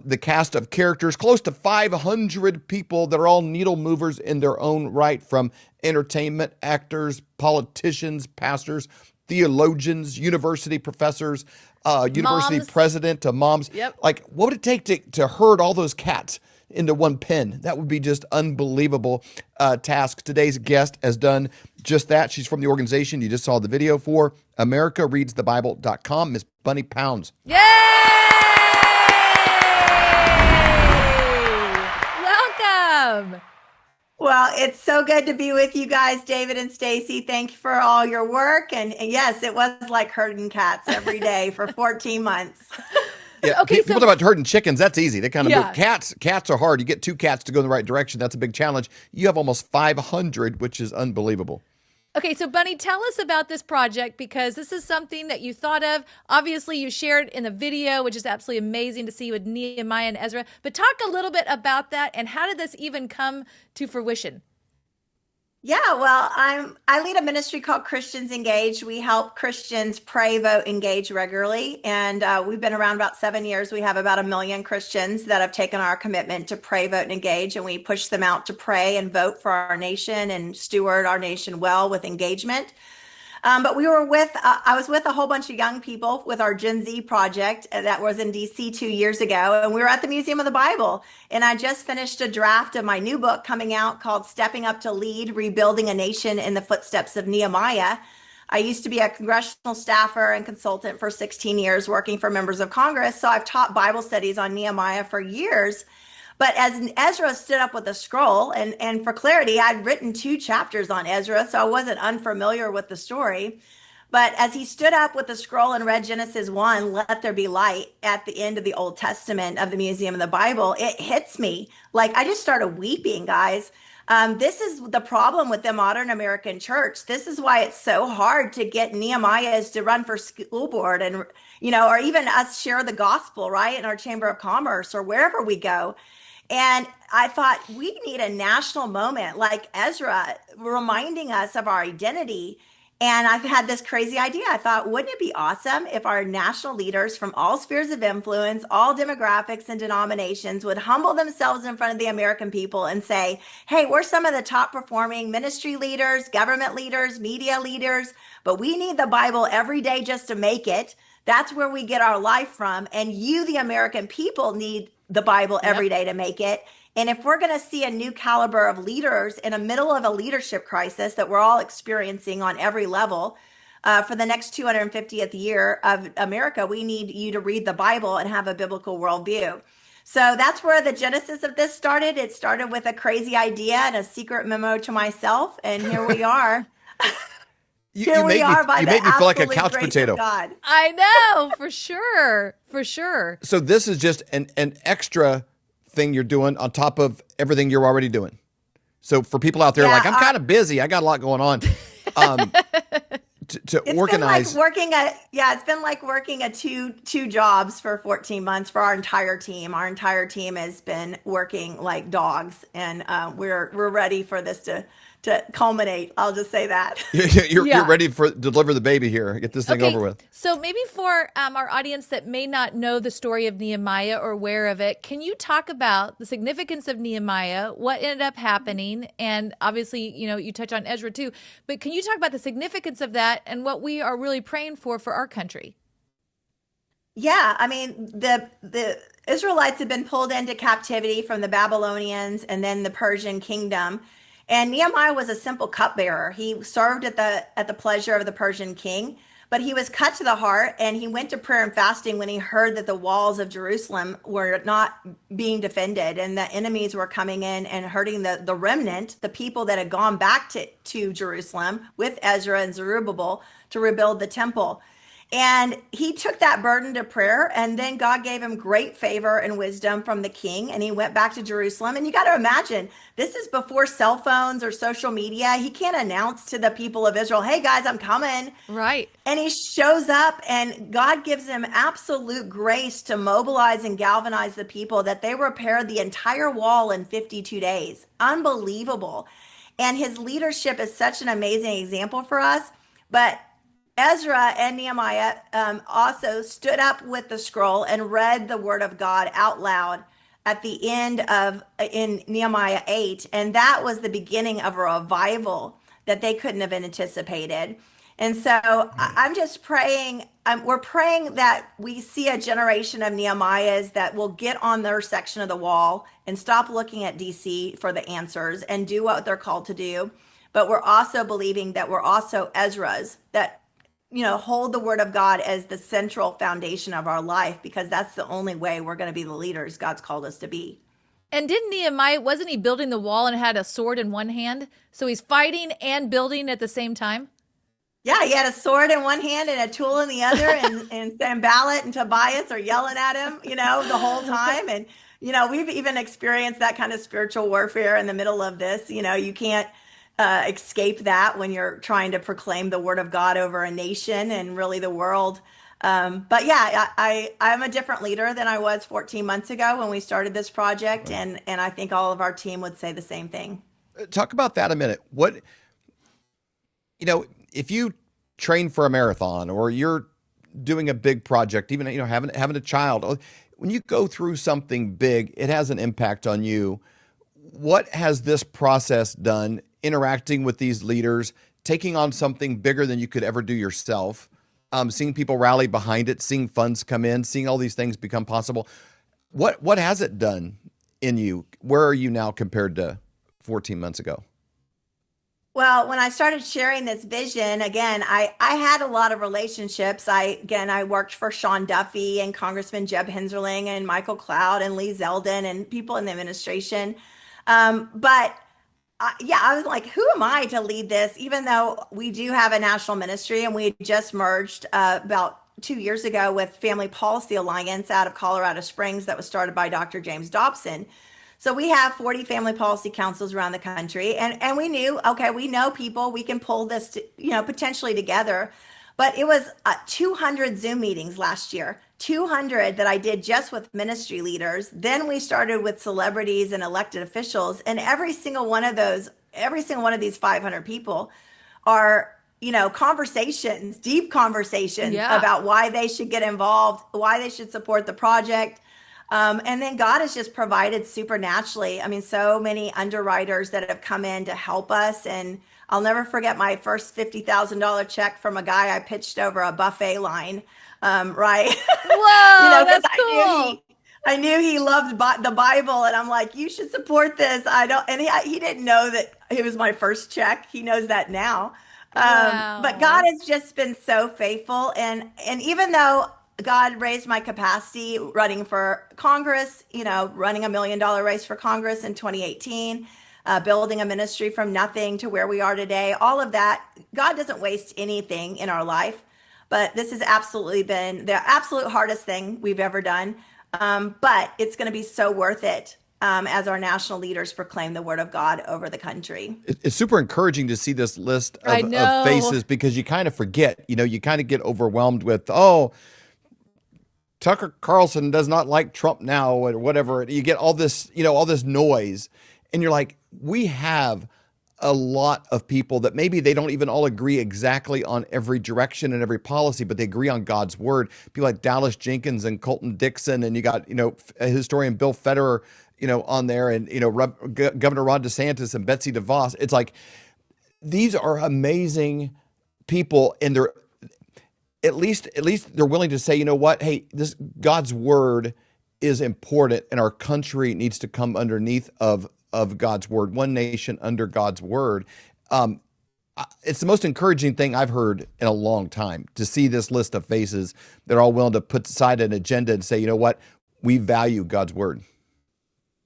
The cast of characters, close to 500 people that are all needle movers in their own right, from entertainment, actors, politicians, pastors, theologians, university professors, university president to moms. Yep. Like, what would it take to herd all those cats into one pen? That would be just unbelievable task. Today's guest has done just that. She's from the organization you just saw the video for, AmericaReadsTheBible.com, Miss Bunny Pounds. Yay! Welcome. Well, it's so good to be with you guys, David and Stacy. Thank you for all your work. And yes, it was like herding cats every day for 14 months. Yeah, people talk about herding chickens. That's easy. They kind of move. Cats are hard. You get 2 cats to go in the right direction. That's a big challenge. You have almost 500, which is unbelievable. Okay, so Bunny, tell us about this project, because this is something that you thought of. Obviously, you shared in the video, which is absolutely amazing to see with Nehemiah and Ezra. But talk a little bit about that, and how did this even come to fruition? Yeah, well, I lead a ministry called Christians Engage. We help Christians pray, vote, engage regularly. And we've been around about 7 years. We have about 1 million Christians that have taken our commitment to pray, vote, and engage. And we push them out to pray and vote for our nation and steward our nation well with engagement. But I was with a whole bunch of young people with our Gen Z project that was in DC 2 years ago. And we were at the Museum of the Bible. And I just finished a draft of my new book coming out called Stepping Up to Lead, Rebuilding a Nation in the Footsteps of Nehemiah. I used to be a congressional staffer and consultant for 16 years working for members of Congress. So I've taught Bible studies on Nehemiah for years. But as Ezra stood up with the scroll, and for clarity, I'd written 2 chapters on Ezra, so I wasn't unfamiliar with the story. But as he stood up with the scroll and read Genesis 1, let there be light, at the end of the Old Testament of the Museum of the Bible, it hits me. Like, I just started weeping, guys. This is the problem with the modern American church. This is why it's so hard to get Nehemiahs to run for school board and, or even us share the gospel, right, in our Chamber of Commerce or wherever we go. And I thought we need a national moment like Ezra reminding us of our identity. And I've had this crazy idea. I thought, wouldn't it be awesome if our national leaders from all spheres of influence, all demographics and denominations would humble themselves in front of the American people and say, hey, we're some of the top performing ministry leaders, government leaders, media leaders, but we need the Bible every day just to make it. That's where we get our life from. And you, the American people, need the Bible every day to make it. And if we're going to see a new caliber of leaders in the middle of a leadership crisis that we're all experiencing on every level for the next 250th year of America, we need you to read the Bible and have a biblical worldview. So that's where the genesis of this started. It started with a crazy idea and a secret memo to myself. And here we are. You make me feel like a couch potato. I know, for sure. For sure. So this is just an extra thing you're doing on top of everything you're already doing. So for people out there like, I'm kind of busy, I got a lot going on. To organize. It's been like working at two jobs for 14 months for our entire team. Our entire team has been working like dogs, and we're ready for this to culminate. I'll just say that. You're ready to deliver the baby here. Get this thing over with. So maybe for our audience that may not know the story of Nehemiah or aware of it, can you talk about the significance of Nehemiah, what ended up happening? And obviously, you touch on Ezra too, but can you talk about the significance of that and what we are really praying for our country? Yeah, I mean, the Israelites had been pulled into captivity from the Babylonians and then the Persian kingdom. And Nehemiah was a simple cupbearer. He served at the pleasure of the Persian king, but he was cut to the heart, and he went to prayer and fasting when he heard that the walls of Jerusalem were not being defended and the enemies were coming in and hurting the remnant, the people that had gone back to Jerusalem with Ezra and Zerubbabel to rebuild the temple. And he took that burden to prayer, and then God gave him great favor and wisdom from the king, and he went back to Jerusalem. And you got to imagine, this is before cell phones or social media. He can't announce to the people of Israel, hey guys, I'm coming. Right. And he shows up, and God gives him absolute grace to mobilize and galvanize the people that they repaired the entire wall in 52 days. Unbelievable. And his leadership is such an amazing example for us. But Ezra and Nehemiah also stood up with the scroll and read the word of God out loud at the end in Nehemiah 8. And that was the beginning of a revival that they couldn't have anticipated. And so I'm just praying, we're praying that we see a generation of Nehemiahs that will get on their section of the wall and stop looking at DC for the answers and do what they're called to do. But we're also believing that we're also Ezras that hold the word of God as the central foundation of our life, because that's the only way we're going to be the leaders God's called us to be. And didn't Nehemiah, wasn't he building the wall and had a sword in one hand? So he's fighting and building at the same time? Yeah, he had a sword in one hand and a tool in the other, and Sanballat and Tobias are yelling at him, the whole time. And, we've even experienced that kind of spiritual warfare in the middle of this. You can't escape that when you're trying to proclaim the word of God over a nation and really the world. But yeah, I'm a different leader than I was 14 months ago when we started this project. And I think all of our team would say the same thing. Talk about that a minute. What, if you train for a marathon or you're doing a big project, even, having a child, when you go through something big, it has an impact on you. What has this process done interacting with these leaders, taking on something bigger than you could ever do yourself, seeing people rally behind it, seeing funds come in, seeing all these things become possible. What has it done in you? Where are you now compared to 14 months ago? Well, when I started sharing this vision, again, I had a lot of relationships. I worked for Sean Duffy and Congressman Jeb Hensarling and Michael Cloud and Lee Zeldin and people in the administration. But I was like, who am I to lead this? Even though we do have a national ministry, and we just merged about 2 years ago with Family Policy Alliance out of Colorado Springs that was started by Dr. James Dobson. So we have 40 family policy councils around the country, and we knew, okay, we know people, we can pull this, potentially together. But it was 200 Zoom meetings last year, 200 that I did just with ministry leaders. Then we started with celebrities and elected officials, and every single one of these 500 people are, conversations, deep conversations about why they should get involved, why they should support the project. And then God has just provided supernaturally. I mean, so many underwriters that have come in to help us. And I'll never forget my first $50,000 check from a guy I pitched over a buffet line. Right. Whoa, that's cool. I knew he loved the Bible, and I'm like, you should support this. And he didn't know that it was my first check. He knows that now. Wow. But God has just been so faithful. And even though God raised my capacity running for Congress, running $1 million race for Congress in 2018, building a ministry from nothing to where we are today, all of that, God doesn't waste anything in our life. But this has absolutely been the absolute hardest thing we've ever done. But it's going to be so worth it as our national leaders proclaim the word of God over the country. It's super encouraging to see this list of faces, because you kind of forget, you kind of get overwhelmed with, Tucker Carlson does not like Trump now, or whatever. You get all this, all this noise, and you're like, we have a lot of people that maybe they don't even all agree exactly on every direction and every policy, but they agree on God's word. People like Dallas Jenkins and Colton Dixon, and you got, a historian Bill Federer, on there, and, Governor Ron DeSantis and Betsy DeVos. It's like, these are amazing people, and they're, at least they're willing to say, you know what, hey, this God's word is important, and our country needs to come underneath of God's word, one nation under God's word. It's the most encouraging thing I've heard in a long time, to see this list of faces that are all willing to put aside an agenda and say, you know what, we value God's word.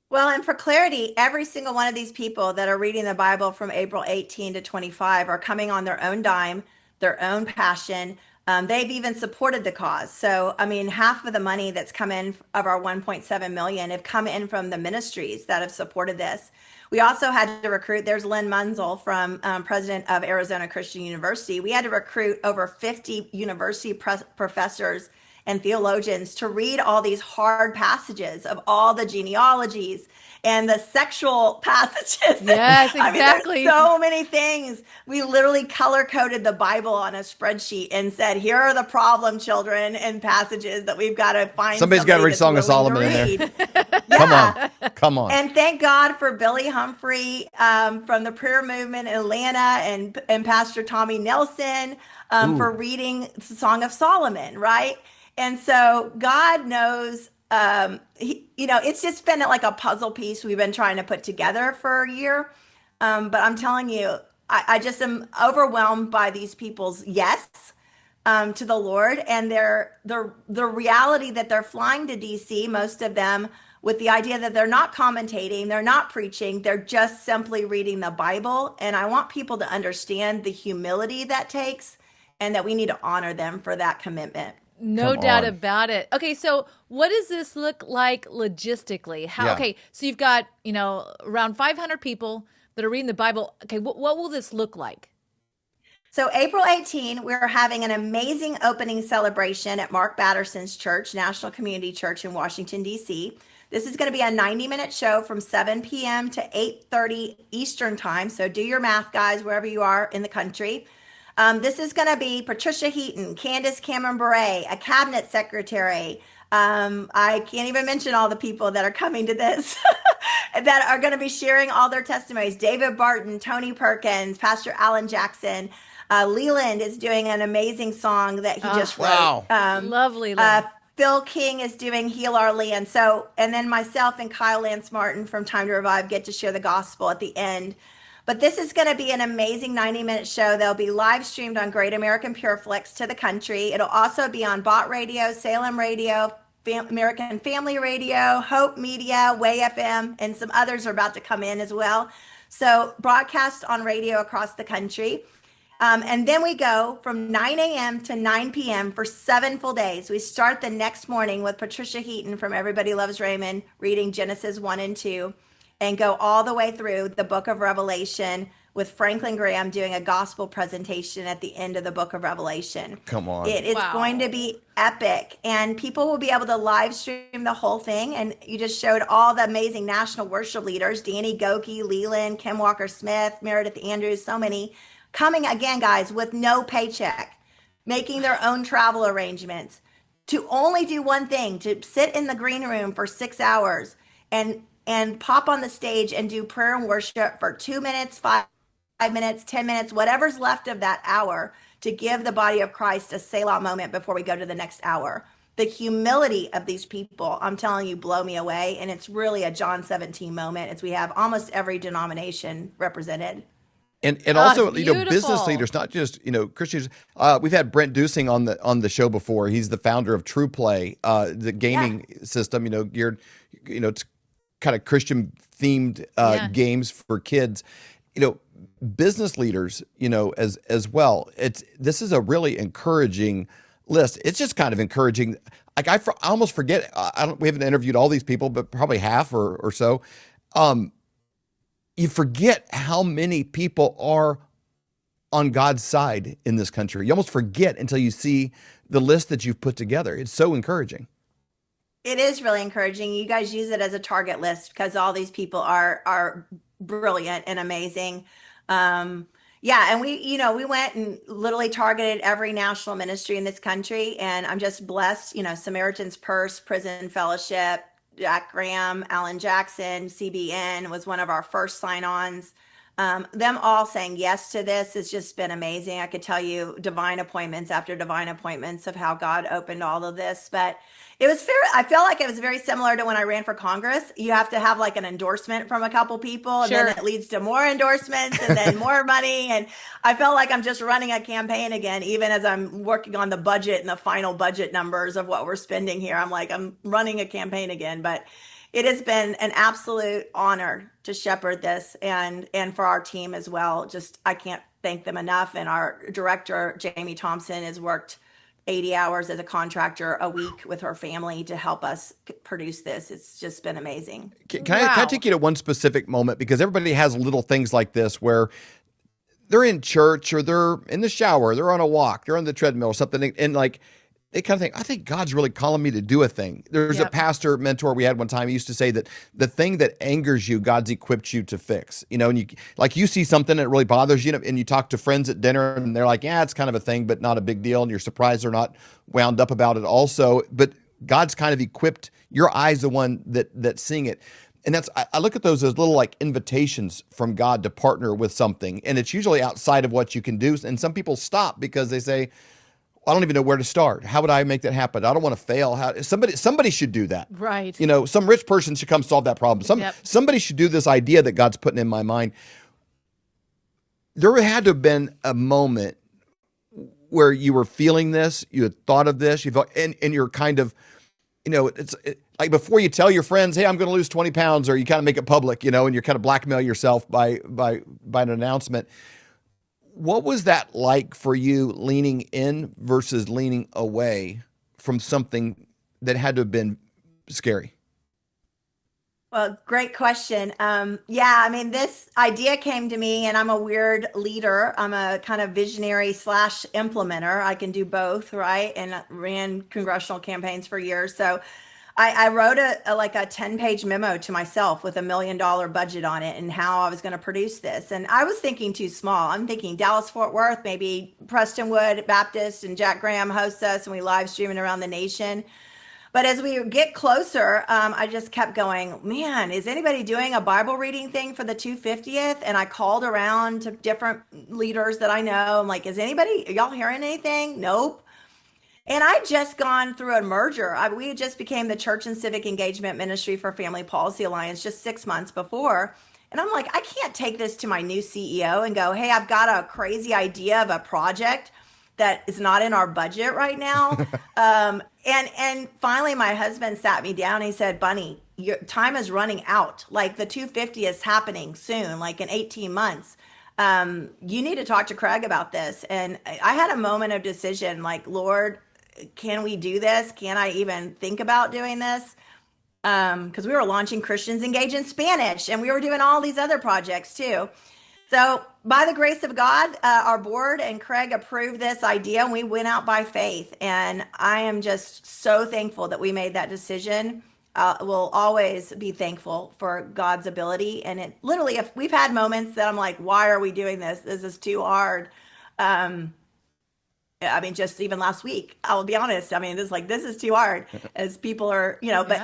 Well, and for clarity, every single one of these people that are reading the Bible from April 18 to 25 are coming on their own dime, their own passion. They've even supported the cause. So, I mean, half of the money that's come in of our 1.7 million have come in from the ministries that have supported this. We also had to recruit, there's Lynn Munzel from president of Arizona Christian University. We had to recruit over 50 university professors and theologians to read all these hard passages of all the genealogies and the sexual passages. Yes, exactly. I mean, there's so many things. We literally color coded the Bible on a spreadsheet and said, here are the problem children and passages that we've got to find. Somebody's got to read Song of Solomon in there. Yeah. Come on. And thank God for Billy Humphrey from the prayer movement in Atlanta, and Pastor Tommy Nelson for reading the Song of Solomon, right? And so God knows, it's just been like a puzzle piece we've been trying to put together for a year. But I'm telling you, I just am overwhelmed by these people's yes to the Lord, and the reality that they're flying to DC, most of them, with the idea that they're not commentating, they're not preaching, they're just simply reading the Bible. And I want people to understand the humility that takes, and that we need to honor them for that commitment. No doubt about it. Okay, so what does this look like logistically? Okay, so you've got, around 500 people that are reading the Bible. Okay, what will this look like? So April 18, we're having an amazing opening celebration at Mark Batterson's church, National Community Church in Washington, D.C. This is going to be a 90-minute show from 7 p.m. to 8:30 Eastern time. So do your math, guys, wherever you are in the country. This is going to be Patricia Heaton, Candace Cameron Bure, a cabinet secretary. I can't even mention all the people that are coming to this. that are going to be sharing all their testimonies. David Barton, Tony Perkins, Pastor Alan Jackson. Leland is doing an amazing song that he just wrote. Lovely. Phil King is doing Heal Our Land. So, and then myself and Kyle Lance Martin from Time to Revive get to share the gospel at the end. But this is going to be an amazing 90-minute show. They'll be live streamed on Great American Pureflix to the country. It'll also be on Bot Radio, Salem Radio, American Family Radio, Hope Media, Way FM, and some others are about to come in as well. So broadcast on radio across the country. And then we go from 9 a.m. to 9 p.m. for 7 full days. We start the next morning with Patricia Heaton from Everybody Loves Raymond reading Genesis 1 and 2 and go all the way through the book of Revelation with Franklin Graham doing a gospel presentation at the end of the book of Revelation. Come on. It is going to be epic, and people will be able to live stream the whole thing. And you just showed all the amazing national worship leaders, Danny Goki, Leland, Kim Walker-Smith, Meredith Andrews, so many, coming again, guys, with no paycheck, making their own travel arrangements to only do one thing, to sit in the green room for 6 hours and pop on the stage and do prayer and worship for 2 minutes, 5 minutes, 10 minutes, whatever's left of that hour, to give the body of Christ a Selah moment before we go to the next hour. The humility of these people, I'm telling you, blow me away. And it's really a John 17 moment, as we have almost every denomination represented. And also, business leaders, not just, Christians. We've had Brent Dusing on the show before. He's the founder of True Play, the gaming system, geared, it's kind of Christian themed games for kids. Business leaders, as well. This is a really encouraging list. It's just kind of encouraging. Like I almost forget. We haven't interviewed all these people, but probably half or so. You forget how many people are on God's side in this country. You almost forget until you see the list that you've put together. It's so encouraging. It is really encouraging. You guys use it as a target list because all these people are brilliant and amazing. And we went and literally targeted every national ministry in this country. And I'm just blessed, Samaritan's Purse, Prison Fellowship, Jack Graham, Alan Jackson, CBN was one of our first sign-ons. Them all saying yes to this has just been amazing. I could tell you divine appointments after divine appointments of how God opened all of this. But it was fair. I felt like it was very similar to when I ran for Congress. You have to have like an endorsement from a couple people, and then it leads to more endorsements and then more money. And I felt like I'm just running a campaign again, even as I'm working on the budget and the final budget numbers of what we're spending here. I'm running a campaign again, but it has been an absolute honor to shepherd this and for our team as well. Just, I can't thank them enough. And our director, Jamie Thompson, has worked 80 hours as a contractor a week with her family to help us produce this. It's just been amazing. Can I take you to one specific moment? Because everybody has little things like this where they're in church or they're in the shower, they're on a walk, they're on the treadmill or something. And like, they kind of think, I think God's really calling me to do a thing. There's a pastor mentor we had one time. He used to say that the thing that angers you, God's equipped you to fix. And you see something that really bothers you, and you talk to friends at dinner, and they're like, yeah, it's kind of a thing, but not a big deal. And you're surprised they're not wound up about it also. But God's kind of equipped your eyes, the one that's seeing it. And I look at those as little like invitations from God to partner with something. And it's usually outside of what you can do. And some people stop because they say, I don't even know where to start. How would I make that happen? I don't want to fail. Somebody should do that. Right. Some rich person should come solve that problem. Somebody should do this idea that God's putting in my mind. There had to have been a moment where you were feeling this, you had thought of this, and you're kind of, it's like before you tell your friends, hey, I'm going to lose 20 pounds, or you kind of make it public, and you're kind of blackmail yourself by an announcement. What was that like for you, leaning in versus leaning away from something that had to have been scary? Well, great question. This idea came to me, and I'm a weird leader. I'm a kind of visionary / implementer. I can do both, right? And ran congressional campaigns for years. So I wrote a 10-page memo to myself with $1 million budget on it and how I was going to produce this. And I was thinking too small. I'm thinking Dallas-Fort Worth, maybe Prestonwood Baptist and Jack Graham hosts us and we live stream it around the nation. But as we get closer, I just kept going, man, is anybody doing a Bible reading thing for the 250th? And I called around to different leaders that I know. I'm like, are y'all hearing anything? Nope. And I just gone through a merger. We just became the Church and Civic Engagement Ministry for Family Policy Alliance just 6 months before. And I'm like, I can't take this to my new CEO and go, hey, I've got a crazy idea of a project that is not in our budget right now. And finally, my husband sat me down. He said, Bunny, your time is running out. Like the 250 is happening soon, like in 18 months. You need to talk to Craig about this. And I had a moment of decision, like, Lord, can we do this? Can I even think about doing this? Because we were launching Christians Engage in Spanish, and we were doing all these other projects too. So by the grace of God, our board and Craig approved this idea, and we went out by faith. And I am just so thankful that we made that decision. We'll always be thankful for God's ability. And it literally, if we've had moments that I'm like, why are we doing this? This is too hard. I mean, just even last week, I'll be honest. I mean, this is too hard as people are, but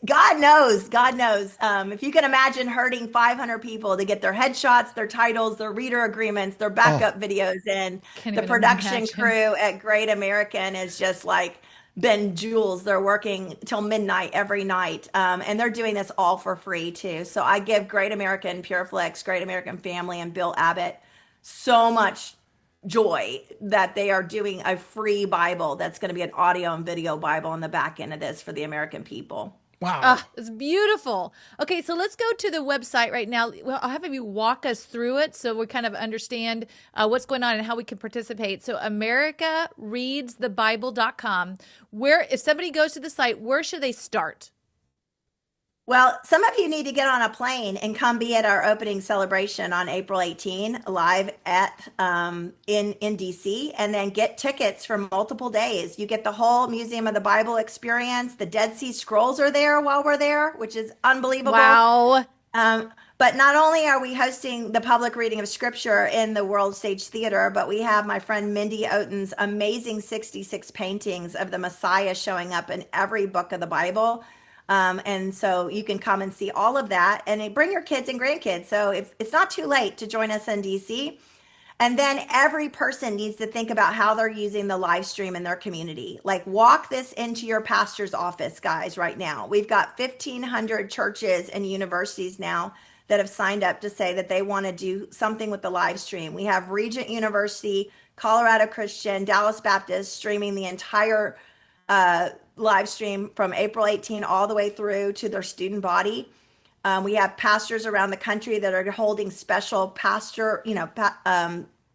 God knows, if you can imagine hurting 500 people to get their headshots, their titles, their reader agreements, their backup videos, and the production crew at Great American is just like been jewels. They're working till midnight every night. And they're doing this all for free too. So I give Great American, PureFlix, Great American Family, and Bill Abbott so much joy that they are doing a free Bible that's going to be an audio and video Bible on the back end of this for the American people. Wow. It's beautiful. Okay, so let's go to the website right now. Well, I'll have you walk us through it so we kind of understand what's going on and how we can participate. So AmericaReadsTheBible.com. If somebody goes to the site, where should they start? Well, some of you need to get on a plane and come be at our opening celebration on April 18 live at in DC, and then get tickets for multiple days. You get the whole Museum of the Bible experience. The Dead Sea Scrolls are there while we're there, which is unbelievable. Wow. But not only are we hosting the public reading of scripture in the World Stage Theater, but we have my friend Mindy Oten's amazing 66 paintings of the Messiah showing up in every book of the Bible. And so you can come and see all of that, and bring your kids and grandkids. So if it's not too late to join us in DC. And then every person needs to think about how they're using the live stream in their community. Like, walk this into your pastor's office, guys, right now. We've got 1,500 churches and universities now that have signed up to say that they want to do something with the live stream. We have Regent University, Colorado Christian, Dallas Baptist streaming the entire live stream from April 18 all the way through to their student body. We have pastors around the country that are holding special pastor,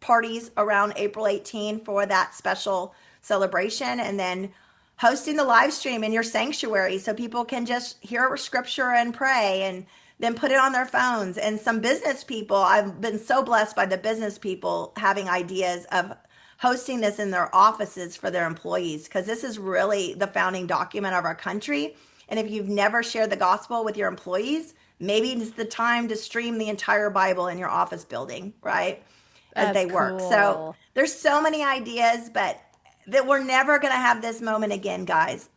parties around April 18 for that special celebration, and then hosting the live stream in your sanctuary so people can just hear scripture and pray, and then put it on their phones. And some business people, I've been so blessed by the business people having ideas of hosting this in their offices for their employees, because this is really the founding document of our country. And if you've never shared the gospel with your employees, maybe it's the time to stream the entire Bible in your office building, right? As they work. Cool. So there's so many ideas, but that we're never going to have this moment again, guys.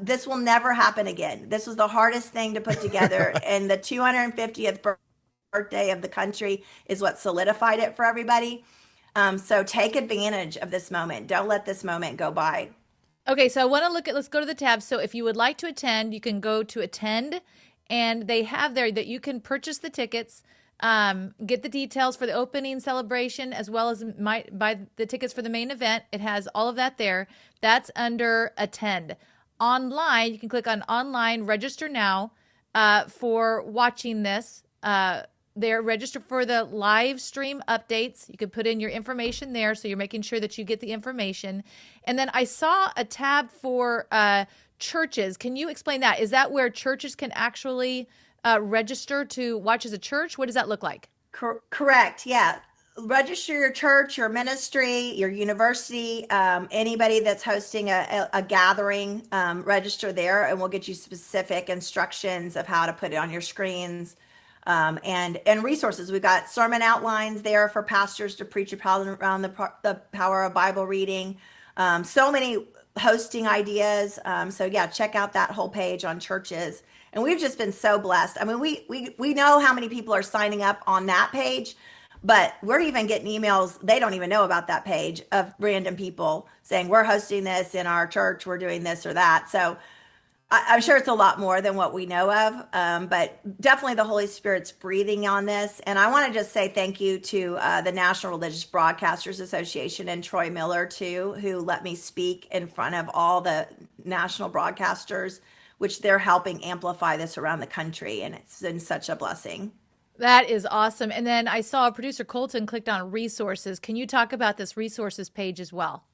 This will never happen again. This was the hardest thing to put together. And the 250th birthday of the country is what solidified it for everybody. So take advantage of this moment. Don't let this moment go by. Okay, so I want to let's go to the tab. So if you would like to attend, you can go to attend, and they have there that you can purchase the tickets, get the details for the opening celebration, as well as buy the tickets for the main event. It has all of that there. That's under attend. Online, you can click on online, register now for watching this. There, register for the live stream updates. You can put in your information there, so you're making sure that you get the information. And then I saw a tab for churches. Can you explain that? Is that where churches can actually register to watch as a church? What does that look like? Correct. Yeah. Register your church, your ministry, your university, anybody that's hosting a gathering, register there, and we'll get you specific instructions of how to put it on your screens. And resources. We've got sermon outlines there for pastors to preach around the power of Bible reading. So many hosting ideas. So yeah, check out that whole page on churches. And we've just been so blessed. I mean, we know how many people are signing up on that page, but we're even getting emails. They don't even know about that page of random people saying, we're hosting this in our church. We're doing this or that. So I'm sure it's a lot more than what we know of, but definitely the Holy Spirit's breathing on this. And I want to just say thank you to the National Religious Broadcasters Association and Troy Miller, too, who let me speak in front of all the national broadcasters, which they're helping amplify this around the country. And it's been such a blessing. That is awesome. And then I saw producer Colton clicked on resources. Can you talk about this resources page as well?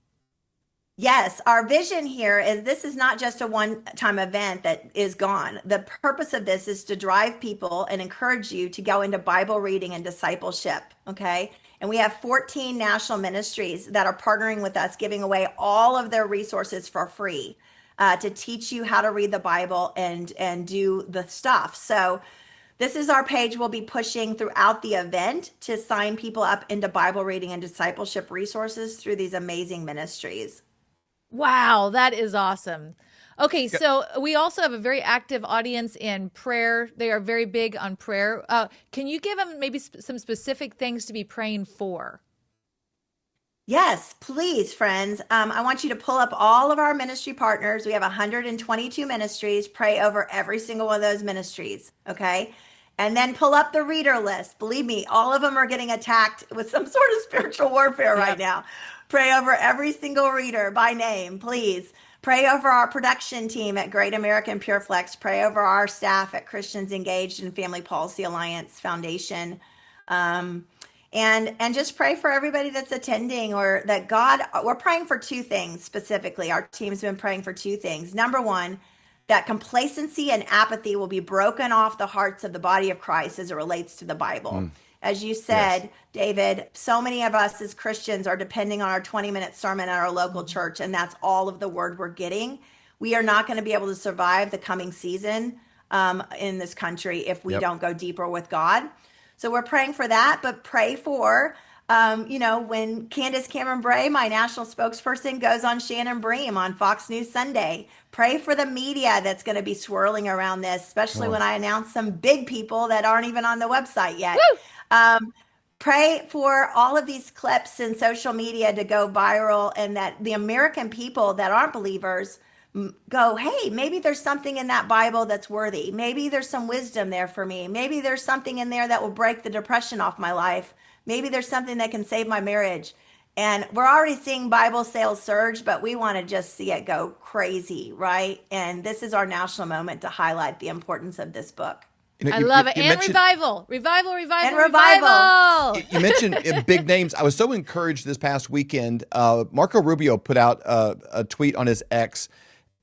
Yes, our vision here is this is not just a one-time event that is gone. The purpose of this is to drive people and encourage you to go into Bible reading and discipleship, okay? And we have 14 national ministries that are partnering with us, giving away all of their resources for free to teach you how to read the Bible and do the stuff. So this is our page we'll be pushing throughout the event to sign people up into Bible reading and discipleship resources through these amazing ministries. Wow, that is awesome. Okay, so we also have a very active audience in prayer. They are very big on prayer. Can you give them maybe some specific things to be praying for? Yes, please, friends. I want you to pull up all of our ministry partners. We have 122 ministries. Pray over every single one of those ministries, okay? And then pull up the reader list. Believe me, all of them are getting attacked with some sort of spiritual warfare right now. Pray over every single reader by name, please. Pray over our production team at Great American PureFlex. Pray over our staff at Christians Engaged in Family Policy Alliance Foundation. And just pray for everybody that's attending, or that we're praying for two things specifically. Our team's been praying for two things. Number one, that complacency and apathy will be broken off the hearts of the body of Christ as it relates to the Bible. As you said, David, so many of us as Christians are depending on our 20-minute sermon at our local church, and that's all of the word we're getting. We are not going to be able to survive the coming season in this country if we don't go deeper with God. So we're praying for that, but pray for, when Candace Cameron Bray, my national spokesperson, goes on Shannon Bream on Fox News Sunday. Pray for the media that's going to be swirling around this, especially when I announce some big people that aren't even on the website yet. Pray for all of these clips in social media to go viral, and that the American people that aren't believers go, hey, maybe there's something in that Bible that's worthy. Maybe there's some wisdom there for me. Maybe there's something in there that will break the depression off my life. Maybe there's something that can save my marriage. And we're already seeing Bible sales surge, but we want to just see it go crazy, right? And this is our national moment to highlight the importance of this book. I love it. And revival. You mentioned big names. I was so encouraged this past weekend. Marco Rubio put out a tweet on his X,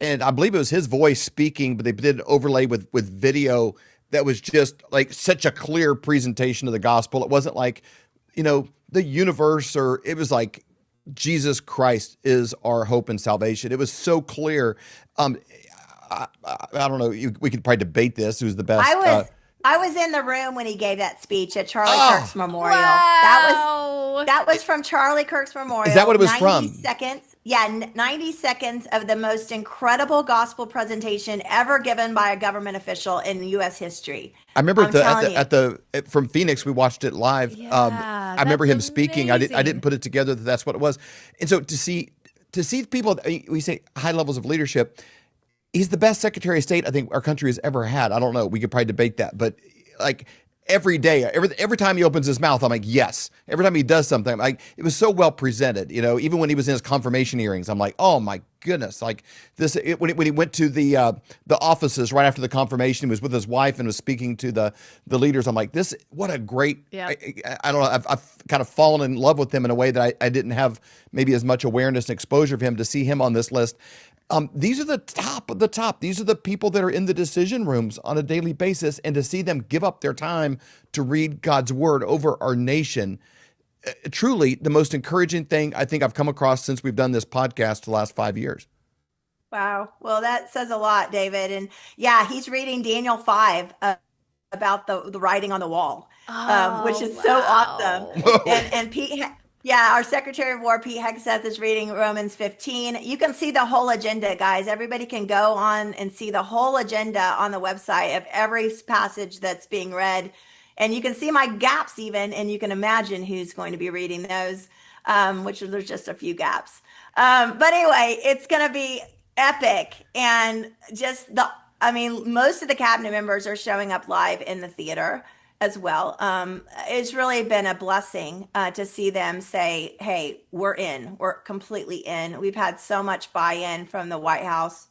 and I believe it was his voice speaking, but they did an overlay with video that was just like such a clear presentation of the gospel. It wasn't like, the universe, or it was like Jesus Christ is our hope and salvation. It was so clear. I don't know. We could probably debate this. Who's the best? I was in the room when he gave that speech at Charlie Kirk's memorial. Wow. That was from Charlie Kirk's memorial. Is that what it was 90 from? 90 seconds. Yeah, 90 seconds of the most incredible gospel presentation ever given by a government official in U.S. history. I remember from Phoenix, we watched it live. I remember him speaking. Amazing. I didn't put it together that that's what it was. And so to see people, we say high levels of leadership. He's the best Secretary of State I think our country has ever had. I don't know. We could probably debate that, but like every day, every time he opens his mouth, I'm like, yes. Every time he does something, I'm like, it was so well presented. Even when he was in his confirmation hearings, I'm like, oh my goodness. Like this, when he went to the offices right after the confirmation, he was with his wife and was speaking to the leaders. I'm like, what a great, I don't know. I've kind of fallen in love with him in a way that I didn't have maybe as much awareness and exposure of him to see him on this list. These are the top of the top. These are the people that are in the decision rooms on a daily basis, and to see them give up their time to read God's word over our nation, truly the most encouraging thing I think I've come across since we've done this podcast the last 5 years. Wow. Well, that says a lot, David. And yeah, he's reading Daniel 5 about the writing on the wall, which is so awesome. And Yeah, our Secretary of War, Pete Hegseth, is reading Romans 15. You can see the whole agenda, guys. Everybody can go on and see the whole agenda on the website of every passage that's being read. And you can see my gaps even, and you can imagine who's going to be reading those, which there's just a few gaps. But anyway, it's going to be epic. And most of the cabinet members are showing up live in the theater as well. It's really been a blessing to see them say, hey, we're in, we're completely in. We've had so much buy-in from the White House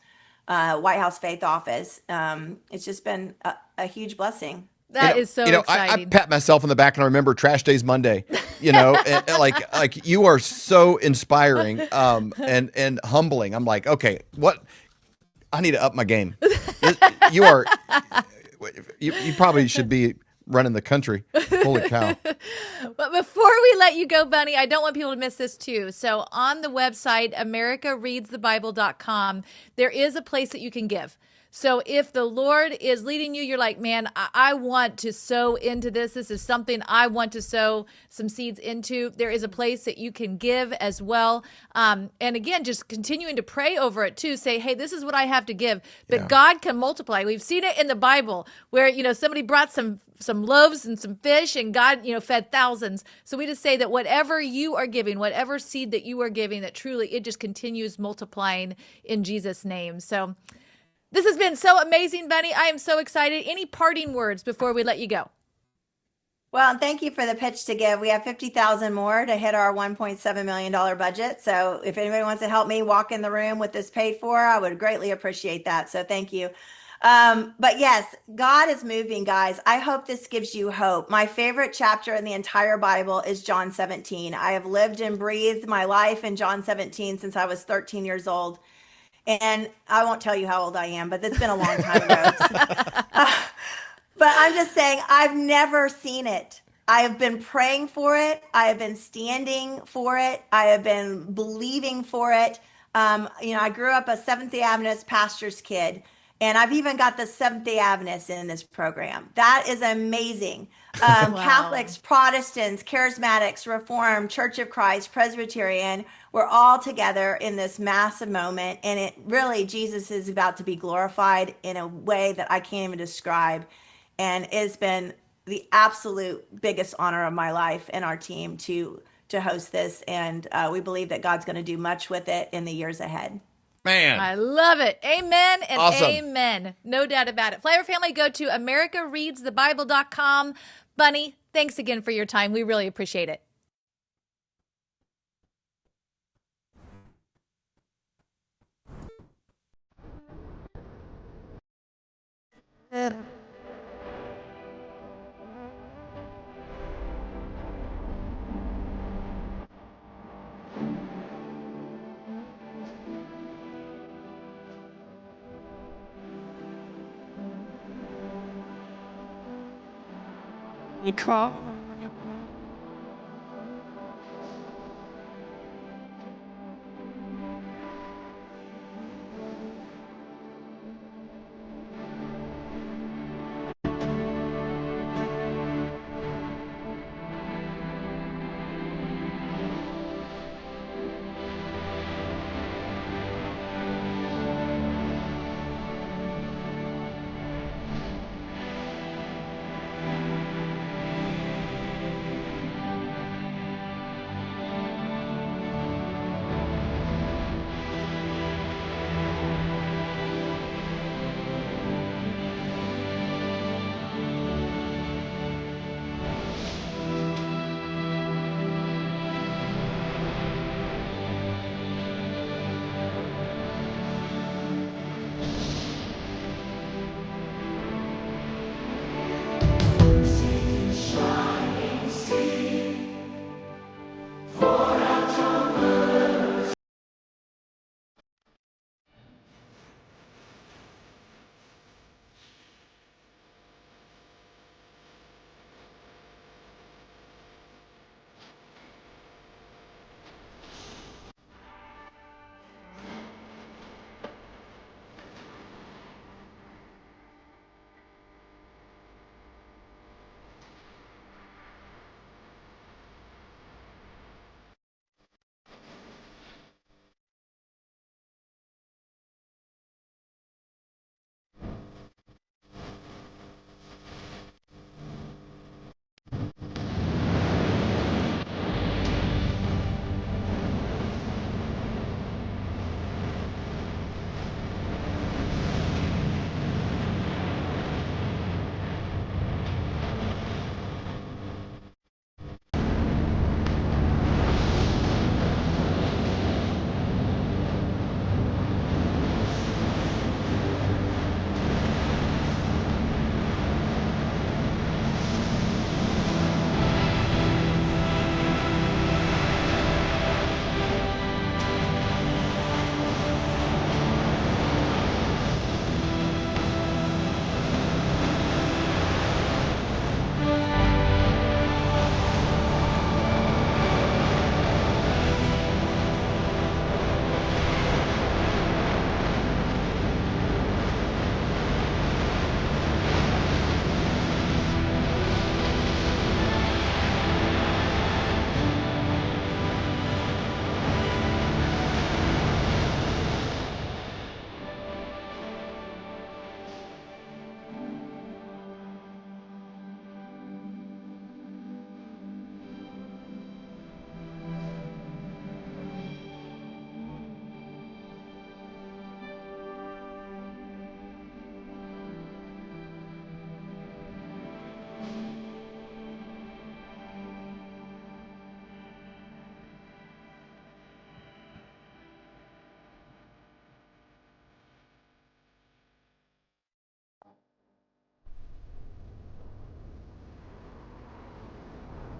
Faith Office. It's just been a huge blessing. That is so exciting. I pat myself on the back and I remember Trash Days Monday, and like you are so inspiring and humbling. I'm like, okay, what? I need to up my game. You probably should be running the country. Holy cow. But before we let you go, Bunny, I don't want people to miss this too. So on the website, americareadsthebible.com, there is a place that you can give. So if the Lord is leading you, you're like, man, I want to sow into this. This is something I want to sow some seeds into. There is a place that you can give as well. And again, just continuing to pray over it too. Say, hey, this is what I have to give. But God can multiply. We've seen it in the Bible where, somebody brought some loaves and some fish and God, fed thousands. So we just say that whatever you are giving, whatever seed that you are giving, that truly it just continues multiplying in Jesus' name. So this has been so amazing, Bunny. I am so excited. Any parting words before we let you go? Well, thank you for the pitch to give. We have 50,000 more to hit our $1.7 million budget. So if anybody wants to help me walk in the room with this paid for, I would greatly appreciate that. So thank you. But yes, God is moving, guys. I hope this gives you hope. My favorite chapter in the entire Bible is John 17. I have lived and breathed my life in John 17 since I was 13 years old. And I won't tell you how old I am, but it's been a long time ago. But I'm just saying, I've never seen it. I have been praying for it. I have been standing for it. I have been believing for it. I grew up a Seventh-day Adventist pastor's kid, and I've even got the Seventh-day Adventists in this program. That is amazing. Wow. Catholics, Protestants, Charismatics, Reformed, Church of Christ, Presbyterian, we're all together in this massive moment. And it really, Jesus is about to be glorified in a way that I can't even describe. And it's been the absolute biggest honor of my life and our team to host this. And we believe that God's going to do much with it in the years ahead. Man. I love it. Amen and Awesome. amen. No doubt about it. Flavor family, go to americareadsthebible.com. Bunny, thanks again for your time. We really appreciate it.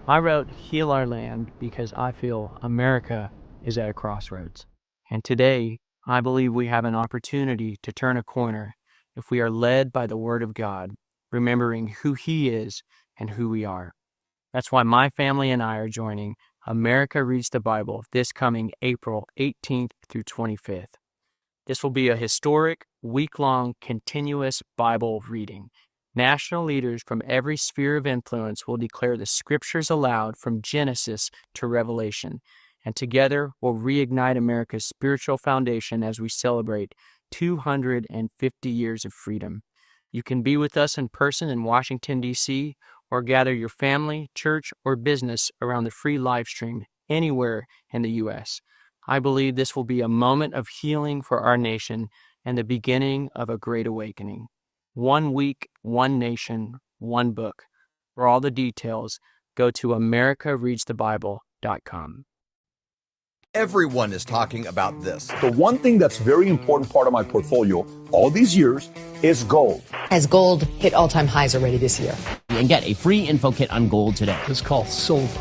I wrote Heal Our Land because I feel America is at a crossroads. And today, I believe we have an opportunity to turn a corner if we are led by the Word of God, remembering who He is and who we are. That's why my family and I are joining America Reads the Bible this coming April 18th through 25th. This will be a historic, week-long, continuous Bible reading. National leaders from every sphere of influence will declare the scriptures aloud from Genesis to Revelation, and together we'll reignite America's spiritual foundation as we celebrate 250 years of freedom. You can be with us in person in Washington, D.C., or gather your family, church, or business around the free live stream anywhere in the U.S. I believe this will be a moment of healing for our nation and the beginning of a great awakening. 1 week, one nation, one book. For all the details, go to americareadsthebible.com. Everyone is talking about this. The one thing that's very important part of my portfolio all these years is gold. Has gold hit all-time highs already this year? And get a free info kit on gold today. It's called silver.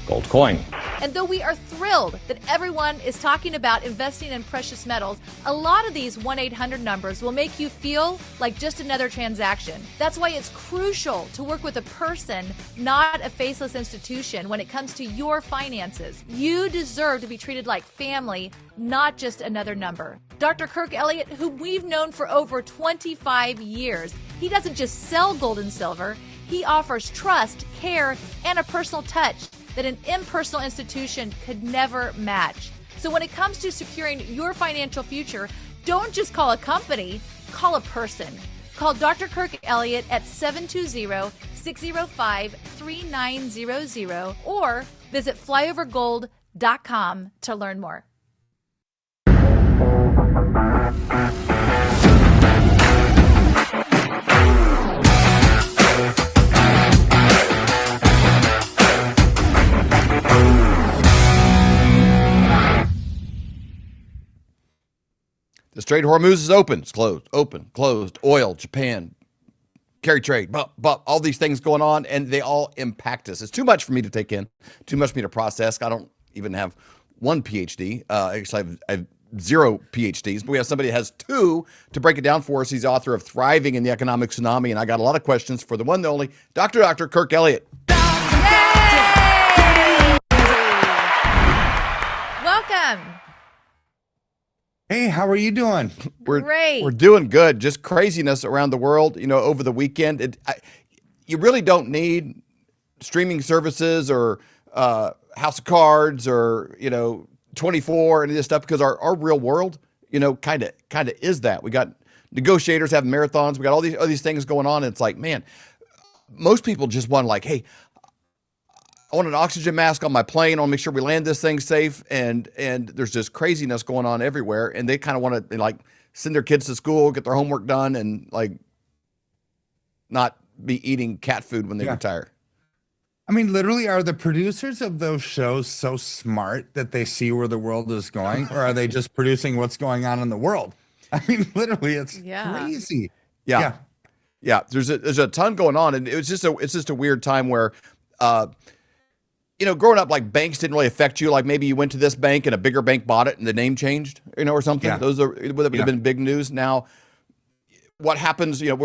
Gold coin. And though we are thrilled that everyone is talking about investing in precious metals, a lot of these 1-800 numbers will make you feel like just another transaction. That's why it's crucial to work with a person, not a faceless institution, when it comes to your finances. You deserve to be treated like family, not just another number. Dr. Kirk Elliott, who we've known for over 25 years, he doesn't just sell gold and silver, he offers trust, care, and a personal touch that an impersonal institution could never match. So when it comes to securing your financial future, don't just call a company, call a person. Call Dr. Kirk Elliott at 720-605-3900 or visit flyovergold.com to learn more. The Strait of Hormuz is open. It's closed. Open, closed. Oil, Japan, carry trade, but all these things going on, and they all impact us. It's too much for me to take in, too much for me to process. I don't even have one PhD. Actually, I have 0 PhDs, but we have somebody that has 2 to break it down for us. He's the author of Thriving in the Economic Tsunami, and I got a lot of questions for the one and only Dr. Kirk Elliott. Welcome. Hey, how are you doing? Great. We're doing good. Just craziness around the world, over the weekend. You really don't need streaming services or House of Cards or, 24 and this stuff because our real world, kind of is that. We got negotiators having marathons. We got all these things going on. And it's like, man, most people just want hey, I want an oxygen mask on my plane. I want to make sure we land this thing safe. And there's just craziness going on everywhere. And they kind of want to send their kids to school, get their homework done, and not be eating cat food when they retire. I mean, literally, are the producers of those shows so smart that they see where the world is going, or are they just producing what's going on in the world? I mean, literally, it's crazy. Yeah. There's a ton going on, and it's just a weird time where, growing up, banks didn't really affect you. Maybe you went to this bank and a bigger bank bought it and the name changed, or something. It would have been big news. Now, what happens, now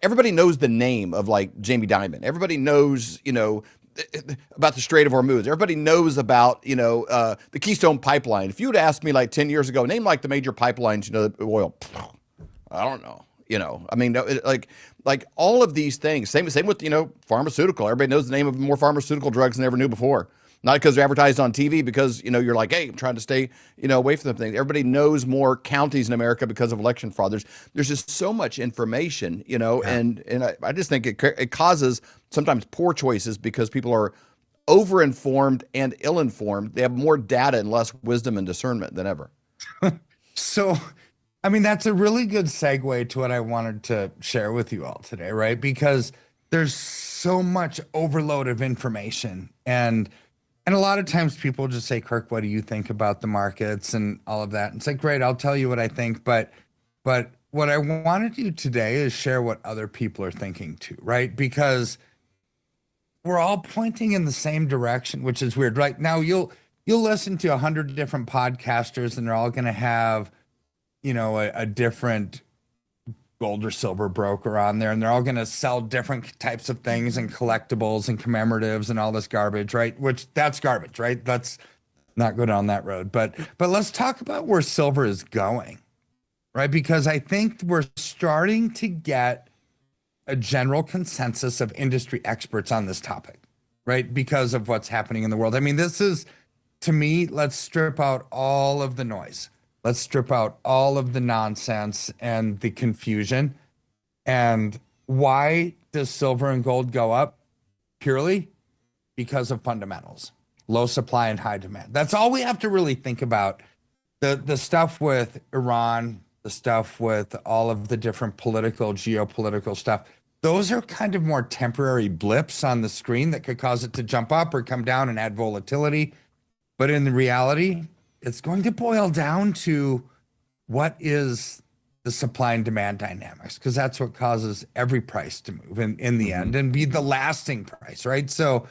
everybody knows the name of Jamie Dimon. Everybody knows, about the Strait of Hormuz. Everybody knows about, the Keystone Pipeline. If you would ask me 10 years ago, name the major pipelines, oil, I don't know. I mean, all of these things, same with, pharmaceutical. Everybody knows the name of more pharmaceutical drugs than they ever knew before. Not because they're advertised on TV, because, you're hey, I'm trying to stay, away from them things. Everybody knows more counties in America because of election fraud. There's just so much information, and I just think it causes sometimes poor choices because people are over-informed and ill-informed. They have more data and less wisdom and discernment than ever. So, I mean, that's a really good segue to what I wanted to share with you all today, right? Because there's so much overload of information, and a lot of times people just say, Kirk, what do you think about the markets and all of that? And it's great, I'll tell you what I think, but what I want to do today is share what other people are thinking too, right? Because we're all pointing in the same direction, which is weird. Right now, you'll listen to 100 different podcasters, and they're all going to have, a different gold or silver broker on there, and they're all going to sell different types of things and collectibles and commemoratives and all this garbage, right? Which that's garbage, right? Let's not go down that road. But let's talk about where silver is going, right? Because I think we're starting to get a general consensus of industry experts on this topic, right? Because of what's happening in the world. I mean, this is, to me, let's strip out all of the noise. Let's strip out all of the nonsense and the confusion. And why does silver and gold go up? Purely because of fundamentals, low supply and high demand. That's all we have to really think about. The stuff with Iran, the stuff with all of the different political, geopolitical stuff, those are kind of more temporary blips on the screen that could cause it to jump up or come down and add volatility. But in the reality, it's going to boil down to what is the supply and demand dynamics, because that's what causes every price to move in the end and be the lasting price, right? So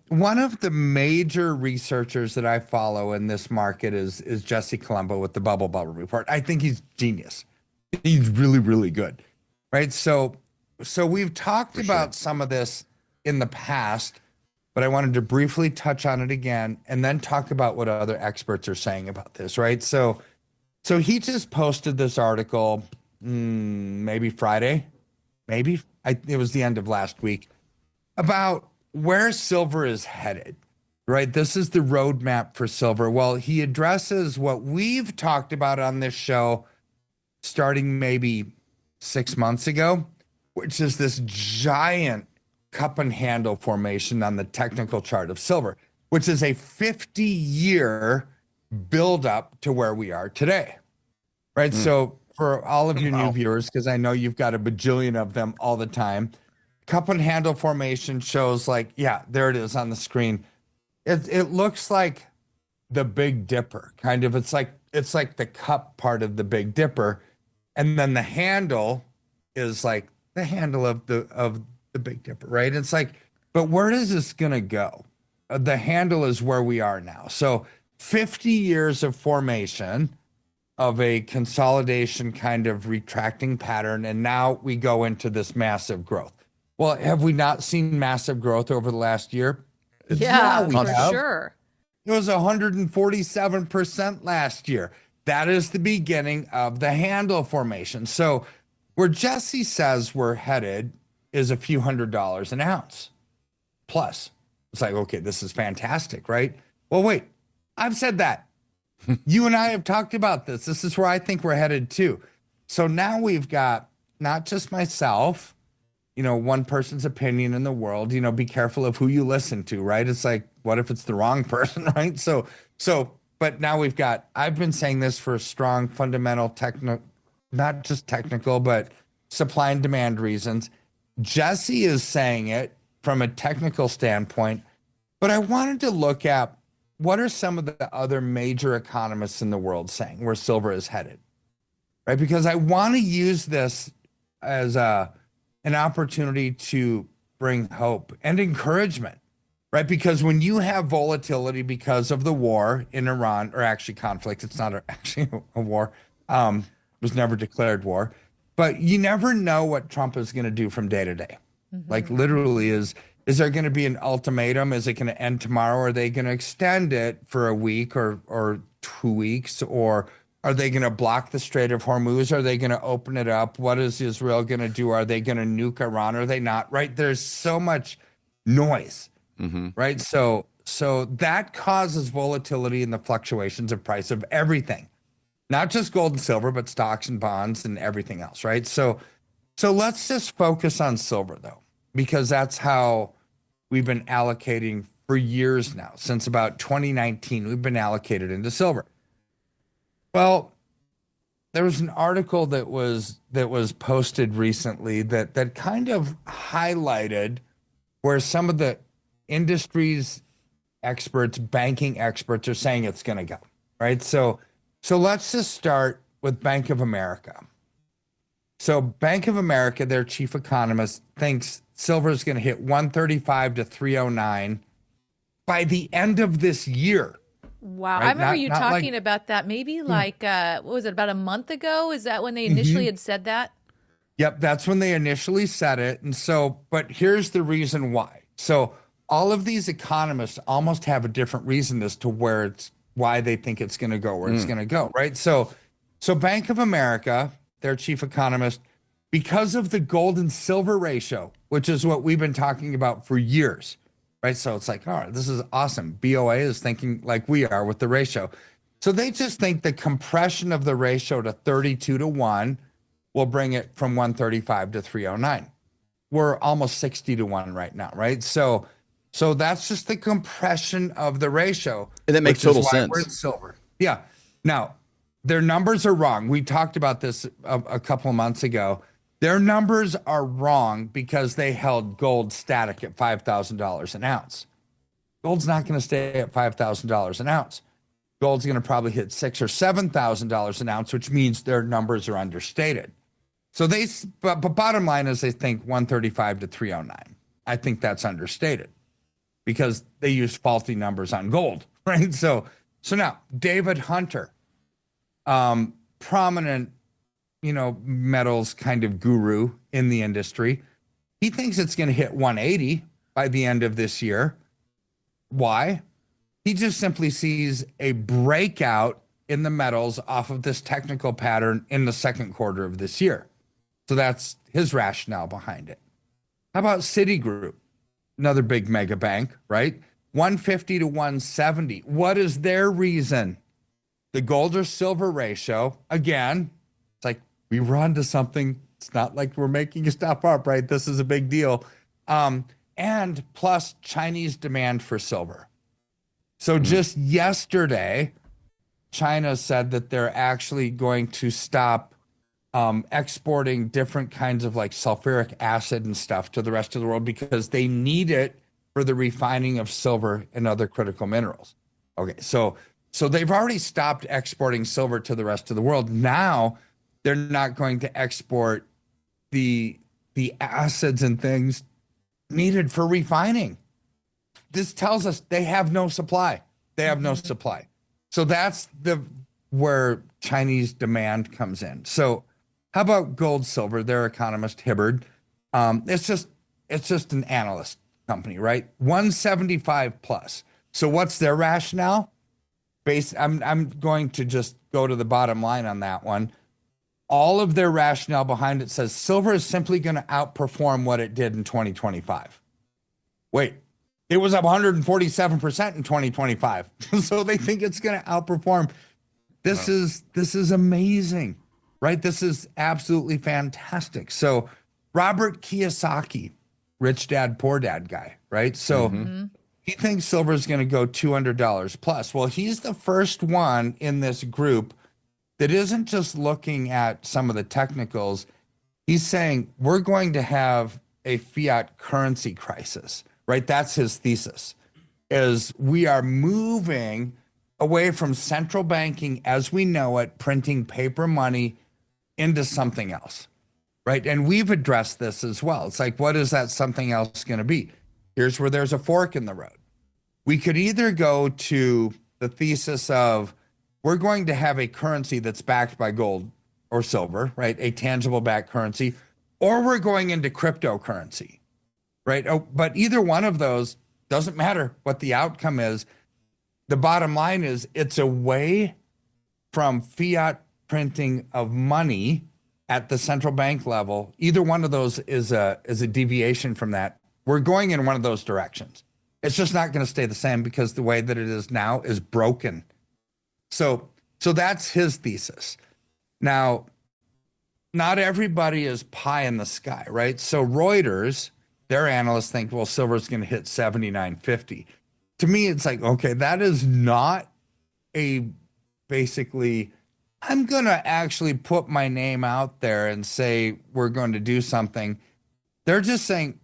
one of the major researchers that I follow in this market is Jesse Colombo with the Bubble Report. I think he's genius. He's really, really good, right? So we've talked about some of this in the past, but I wanted to briefly touch on it again and then talk about what other experts are saying about this, right? So he just posted this article, maybe Friday, it was the end of last week, about where silver is headed, right? This is the roadmap for silver. Well, he addresses what we've talked about on this show starting maybe 6 months ago, which is this giant cup and handle formation on the technical chart of silver, which is a 50-year buildup to where we are today, right? So for all of you new viewers, because I know you've got a bajillion of them all the time, cup and handle formation shows there it is on the screen. It looks like the Big Dipper, kind of. It's like the cup part of the Big Dipper, and then the handle is like the handle of the Big Dipper, right? It's like, but where is this gonna go? The handle is where we are now. So 50 years of formation of a consolidation kind of retracting pattern, and now we go into this massive growth. Well, have we not seen massive growth over the last year? Yeah, we for have. sure. It was 147% last year. That is the beginning of the handle formation. So where Jesse says we're headed is a few $100s an ounce plus. It's like, okay, this is fantastic, right? Well, wait, I've said that. You and I have talked about this. This is where I think we're headed too. So now we've got not just myself, one person's opinion in the world, be careful of who you listen to, right? It's like, what if it's the wrong person, right? But now I've been saying this for strong fundamental not just technical, but supply and demand reasons. Jesse is saying it from a technical standpoint, but I wanted to look at what are some of the other major economists in the world saying where silver is headed, right? Because I want to use this as an opportunity to bring hope and encouragement, right? Because when you have volatility because of the war in Iran, or actually conflict, it's not actually a war, it was never declared war, but you never know what Trump is going to do from day to day. Like literally is there going to be an ultimatum? Is it going to end tomorrow? Are they going to extend it for a week or 2 weeks? Or are they going to block the Strait of Hormuz? Are they going to open it up? What is Israel going to do? Are they going to nuke Iran? Are they not? Right? There's so much noise, right? So that causes volatility in the fluctuations of price of everything, not just gold and silver, but stocks and bonds and everything else, right? So let's just focus on silver though, because that's how we've been allocating for years now. Since about 2019, we've been allocated into silver. Well, there was an article that was posted recently that kind of highlighted where some of the industry's experts, banking experts, are saying it's going to go, right? So let's just start with Bank of America. So Bank of America, their chief economist, thinks silver is going to hit 135 to 309 by the end of this year. Wow. Right? I remember you Not talking like, about that maybe like, what was it, about a month ago? Is that when they Mm-hmm. initially had said that? Yep, that's when they initially said it. And so, but here's the reason why. So all of these economists almost have a different reason as to why they think it's going to go where it's going to go, right? So Bank of America, their chief economist, because of the gold and silver ratio, which is what we've been talking about for years, right? So it's like, all right, this is awesome. BOA is thinking like we are with the ratio. So they just think the compression of the ratio to 32 to 1 will bring it from 135 to 309. We're almost 60 to 1 right now, right? So that's just the compression of the ratio. And that makes total sense. We're at silver. Yeah. Now, their numbers are wrong. We talked about this a couple of months ago. Their numbers are wrong because they held gold static at $5,000 an ounce. Gold's not going to stay at $5,000 an ounce. Gold's going to probably hit $6,000 or $7,000 an ounce, which means their numbers are understated. So but bottom line is they think 135 to 309. I think that's understated because they use faulty numbers on gold, right? So now David Hunter, prominent, metals kind of guru in the industry, he thinks it's going to hit 180 by the end of this year. Why? He just simply sees a breakout in the metals off of this technical pattern in the second quarter of this year. So that's his rationale behind it. How about Citigroup? Another big mega bank, right? 150 to 170. What is their reason? The gold or silver ratio, again, it's like we run to something. It's not like we're making stuff up, right? This is a big deal. And plus Chinese demand for silver. So just yesterday, China said that they're actually going to stop exporting different kinds of like sulfuric acid and stuff to the rest of the world because they need it for the refining of silver and other critical minerals. Okay, so they've already stopped exporting silver to the rest of the world. Now they're not going to export the acids and things needed for refining. This tells us they have no supply. They have no supply. So that's where Chinese demand comes in. So how about gold, silver? Their economist Hibbard. It's just an analyst company, right? 175 plus. So what's their rationale? I'm going to just go to the bottom line on that one. All of their rationale behind it says silver is simply going to outperform what it did in 2025. Wait, it was up 147% in 2025. So they think it's going to outperform. This is amazing, right? This is absolutely fantastic. So Robert Kiyosaki, rich dad, poor dad guy, right? So he thinks silver is going to go $200 plus. Well, he's the first one in this group that isn't just looking at some of the technicals. He's saying we're going to have a fiat currency crisis, right? That's his thesis, is we are moving away from central banking as we know it, printing paper money, into something else, right? And we've addressed this as well. It's like, what is that something else going to be? Here's where there's a fork in the road. We could either go to the thesis of we're going to have a currency that's backed by gold or silver, right? A tangible backed currency, or we're going into cryptocurrency, right? Oh, but either one of those doesn't matter what the outcome is. The bottom line is it's away from fiat printing of money at the central bank level. Either one of those is a deviation from that. We're going in one of those directions. It's just not going to stay the same because the way that it is now is broken. So that's his thesis. Now, not everybody is pie in the sky, right? So Reuters, their analysts think, well, silver's going to hit 79.50. To me, it's like, okay, that is not basically, I'm going to actually put my name out there and say we're going to do something. They're just saying,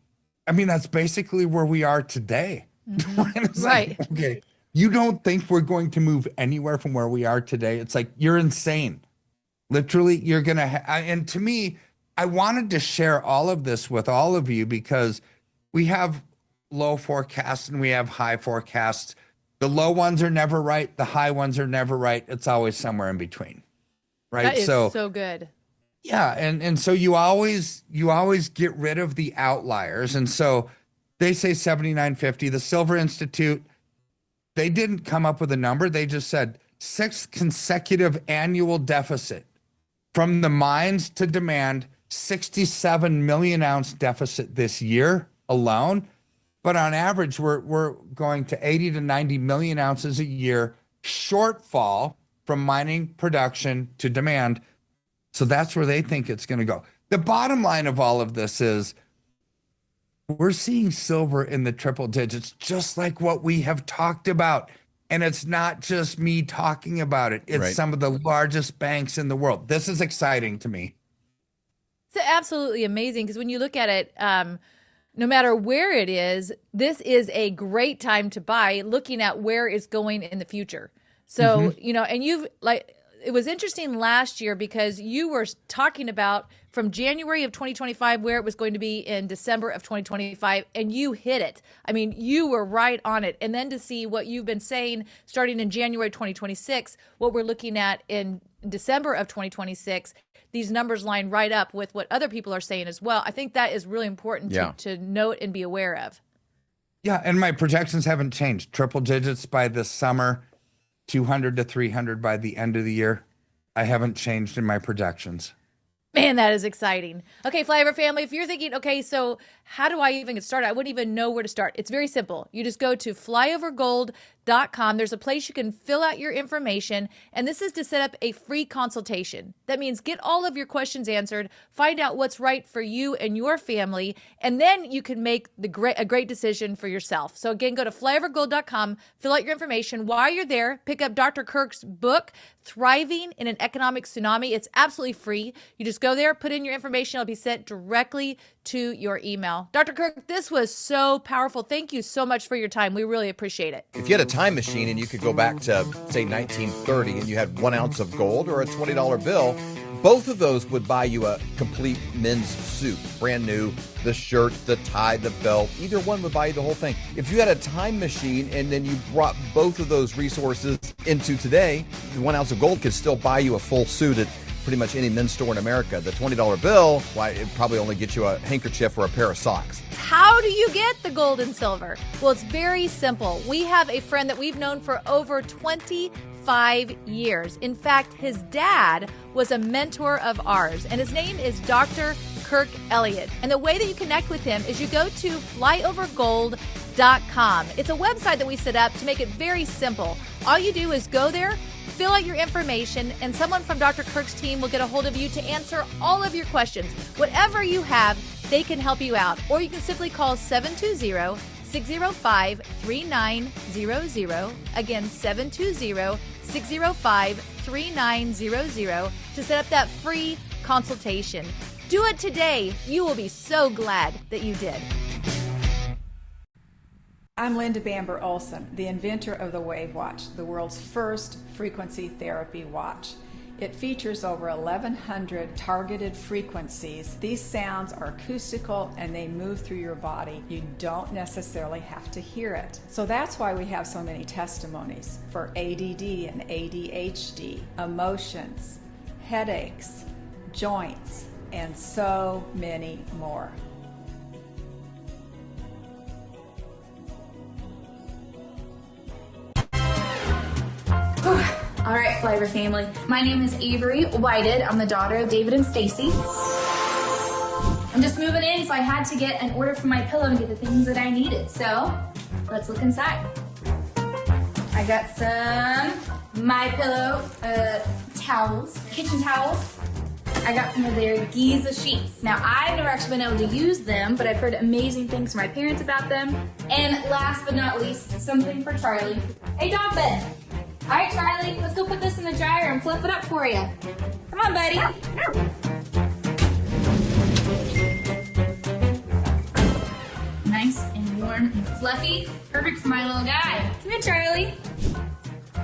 I mean, that's basically where we are today. Right. Like, okay, you don't think we're going to move anywhere from where we are today? It's like, you're insane. Literally, you're going to, and to me, I wanted to share all of this with all of you because we have low forecasts and we have high forecasts. The low ones are never right. The high ones are never right. It's always somewhere in between. Right. That is so good. Yeah. And so you always get rid of the outliers. And so they say 79.50. The Silver Institute, they didn't come up with a number. They just said 6th consecutive annual deficit from the mines to demand, 67 million ounce deficit this year alone. But on average, we're going to 80 to 90 million ounces a year shortfall from mining production to demand. So that's where they think it's going to go. The bottom line of all of this is we're seeing silver in the triple digits, just like what we have talked about. And it's not just me talking about it. It's some of the largest banks in the world. This is exciting to me. It's absolutely amazing because when you look at it, no matter where it is, this is a great time to buy, looking at where it's going in the future. So, you know, and it was interesting last year because you were talking about from January of 2025 where it was going to be in December of 2025, and you hit it. I mean, you were right on it. And then to see what you've been saying starting in January 2026, what we're looking at in December of 2026, these numbers line right up with what other people are saying as well. I think that is really important to note and be aware of. Yeah, and my projections haven't changed. Triple digits by this summer, 200 to 300 by the end of the year. I haven't changed in my projections. Man, that is exciting. Okay, Flyover family, if you're thinking, okay, so how do I even get started? I wouldn't even know where to start. It's very simple. You just go to flyovergold.com. There's a place you can fill out your information, and this is to set up a free consultation. That means get all of your questions answered, find out what's right for you and your family, and then you can make a great decision for yourself. So again, go to flyovergold.com, fill out your information. While you're there, pick up Dr. Kirk's book, Thriving in an Economic Tsunami. It's absolutely free. You just go there, put in your information. It'll be sent directly to your email. Dr. Kirk, this was so powerful. Thank you so much for your time. We really appreciate it. If you had a time machine and you could go back to, say, 1930 and you had 1 ounce of gold or a $20 bill, both of those would buy you a complete men's suit, brand new, the shirt, the tie, the belt. Either one would buy you the whole thing. If you had a time machine and then you brought both of those resources into today, the 1 ounce of gold could still buy you a full suit at pretty much any men's store in America. The $20 bill, why, it'd probably only get you a handkerchief or a pair of socks. How do you get the gold and silver? Well, it's very simple. We have a friend that we've known for over 25 years. In fact, his dad was a mentor of ours, and his name is Dr. Kirk Elliott. And the way that you connect with him is you go to flyovergold.com. It's a website that we set up to make it very simple. All you do is go there, fill out your information, and someone from Dr. Kirk's team will get a hold of you to answer all of your questions. Whatever you have, they can help you out. Or you can simply call 720-605-3900. Again, 720-605-3900 to set up that free consultation. Do it today. You will be so glad that you did. I'm Linda Bamber Olson, the inventor of the Wave Watch, the world's first frequency therapy watch. It features over 1,100 targeted frequencies. These sounds are acoustical and they move through your body. You don't necessarily have to hear it. So that's why we have so many testimonies for ADD and ADHD, emotions, headaches, joints, and so many more. All right, Flyover family. My name is Avery Whited. I'm the daughter of David and Stacy. I'm just moving in, so I had to get an order for my pillow and get the things that I needed. So let's look inside. I got some My Pillow towels, kitchen towels. I got some of their Giza sheets. Now, I've never actually been able to use them, but I've heard amazing things from my parents about them. And last but not least, something for Charlie. A dog bed. All right, Charlie, let's go put this in the dryer and fluff it up for you. Come on, buddy. Nice and warm and fluffy. Perfect for my little guy. Come here, Charlie.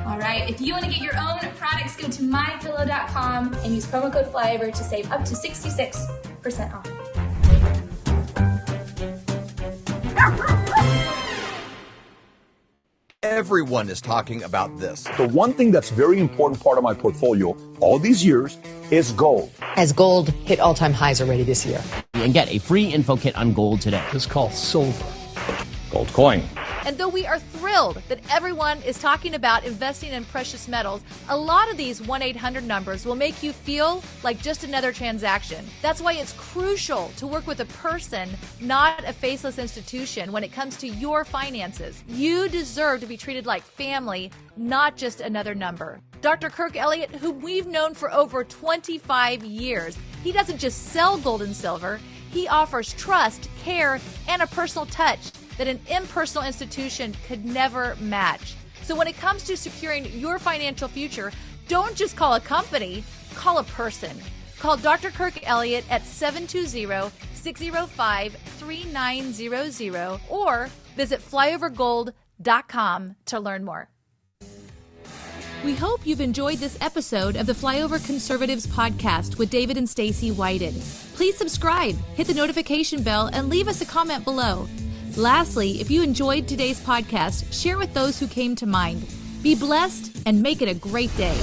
All right, if you want to get your own products, go to mypillow.com and use promo code FLYOVER to save up to 66% off. Everyone is talking about this. The one thing that's very important part of my portfolio all these years is gold. As gold hit all-time highs already this year. And get a free info kit on gold today. It's called silver. Gold coin. And though we are thrilled that everyone is talking about investing in precious metals, a lot of these 1-800 numbers will make you feel like just another transaction. That's why it's crucial to work with a person, not a faceless institution, when it comes to your finances. You deserve to be treated like family, not just another number. Dr. Kirk Elliott, whom we've known for over 25 years, he doesn't just sell gold and silver, he offers trust, care, and a personal touch that an impersonal institution could never match. So when it comes to securing your financial future, don't just call a company, call a person. Call Dr. Kirk Elliott at 720-605-3900 or visit flyovergold.com to learn more. We hope you've enjoyed this episode of the Flyover Conservatives podcast with David and Stacy Whited. Please subscribe, hit the notification bell, and leave us a comment below. Lastly, if you enjoyed today's podcast, share with those who came to mind. Be blessed and make it a great day.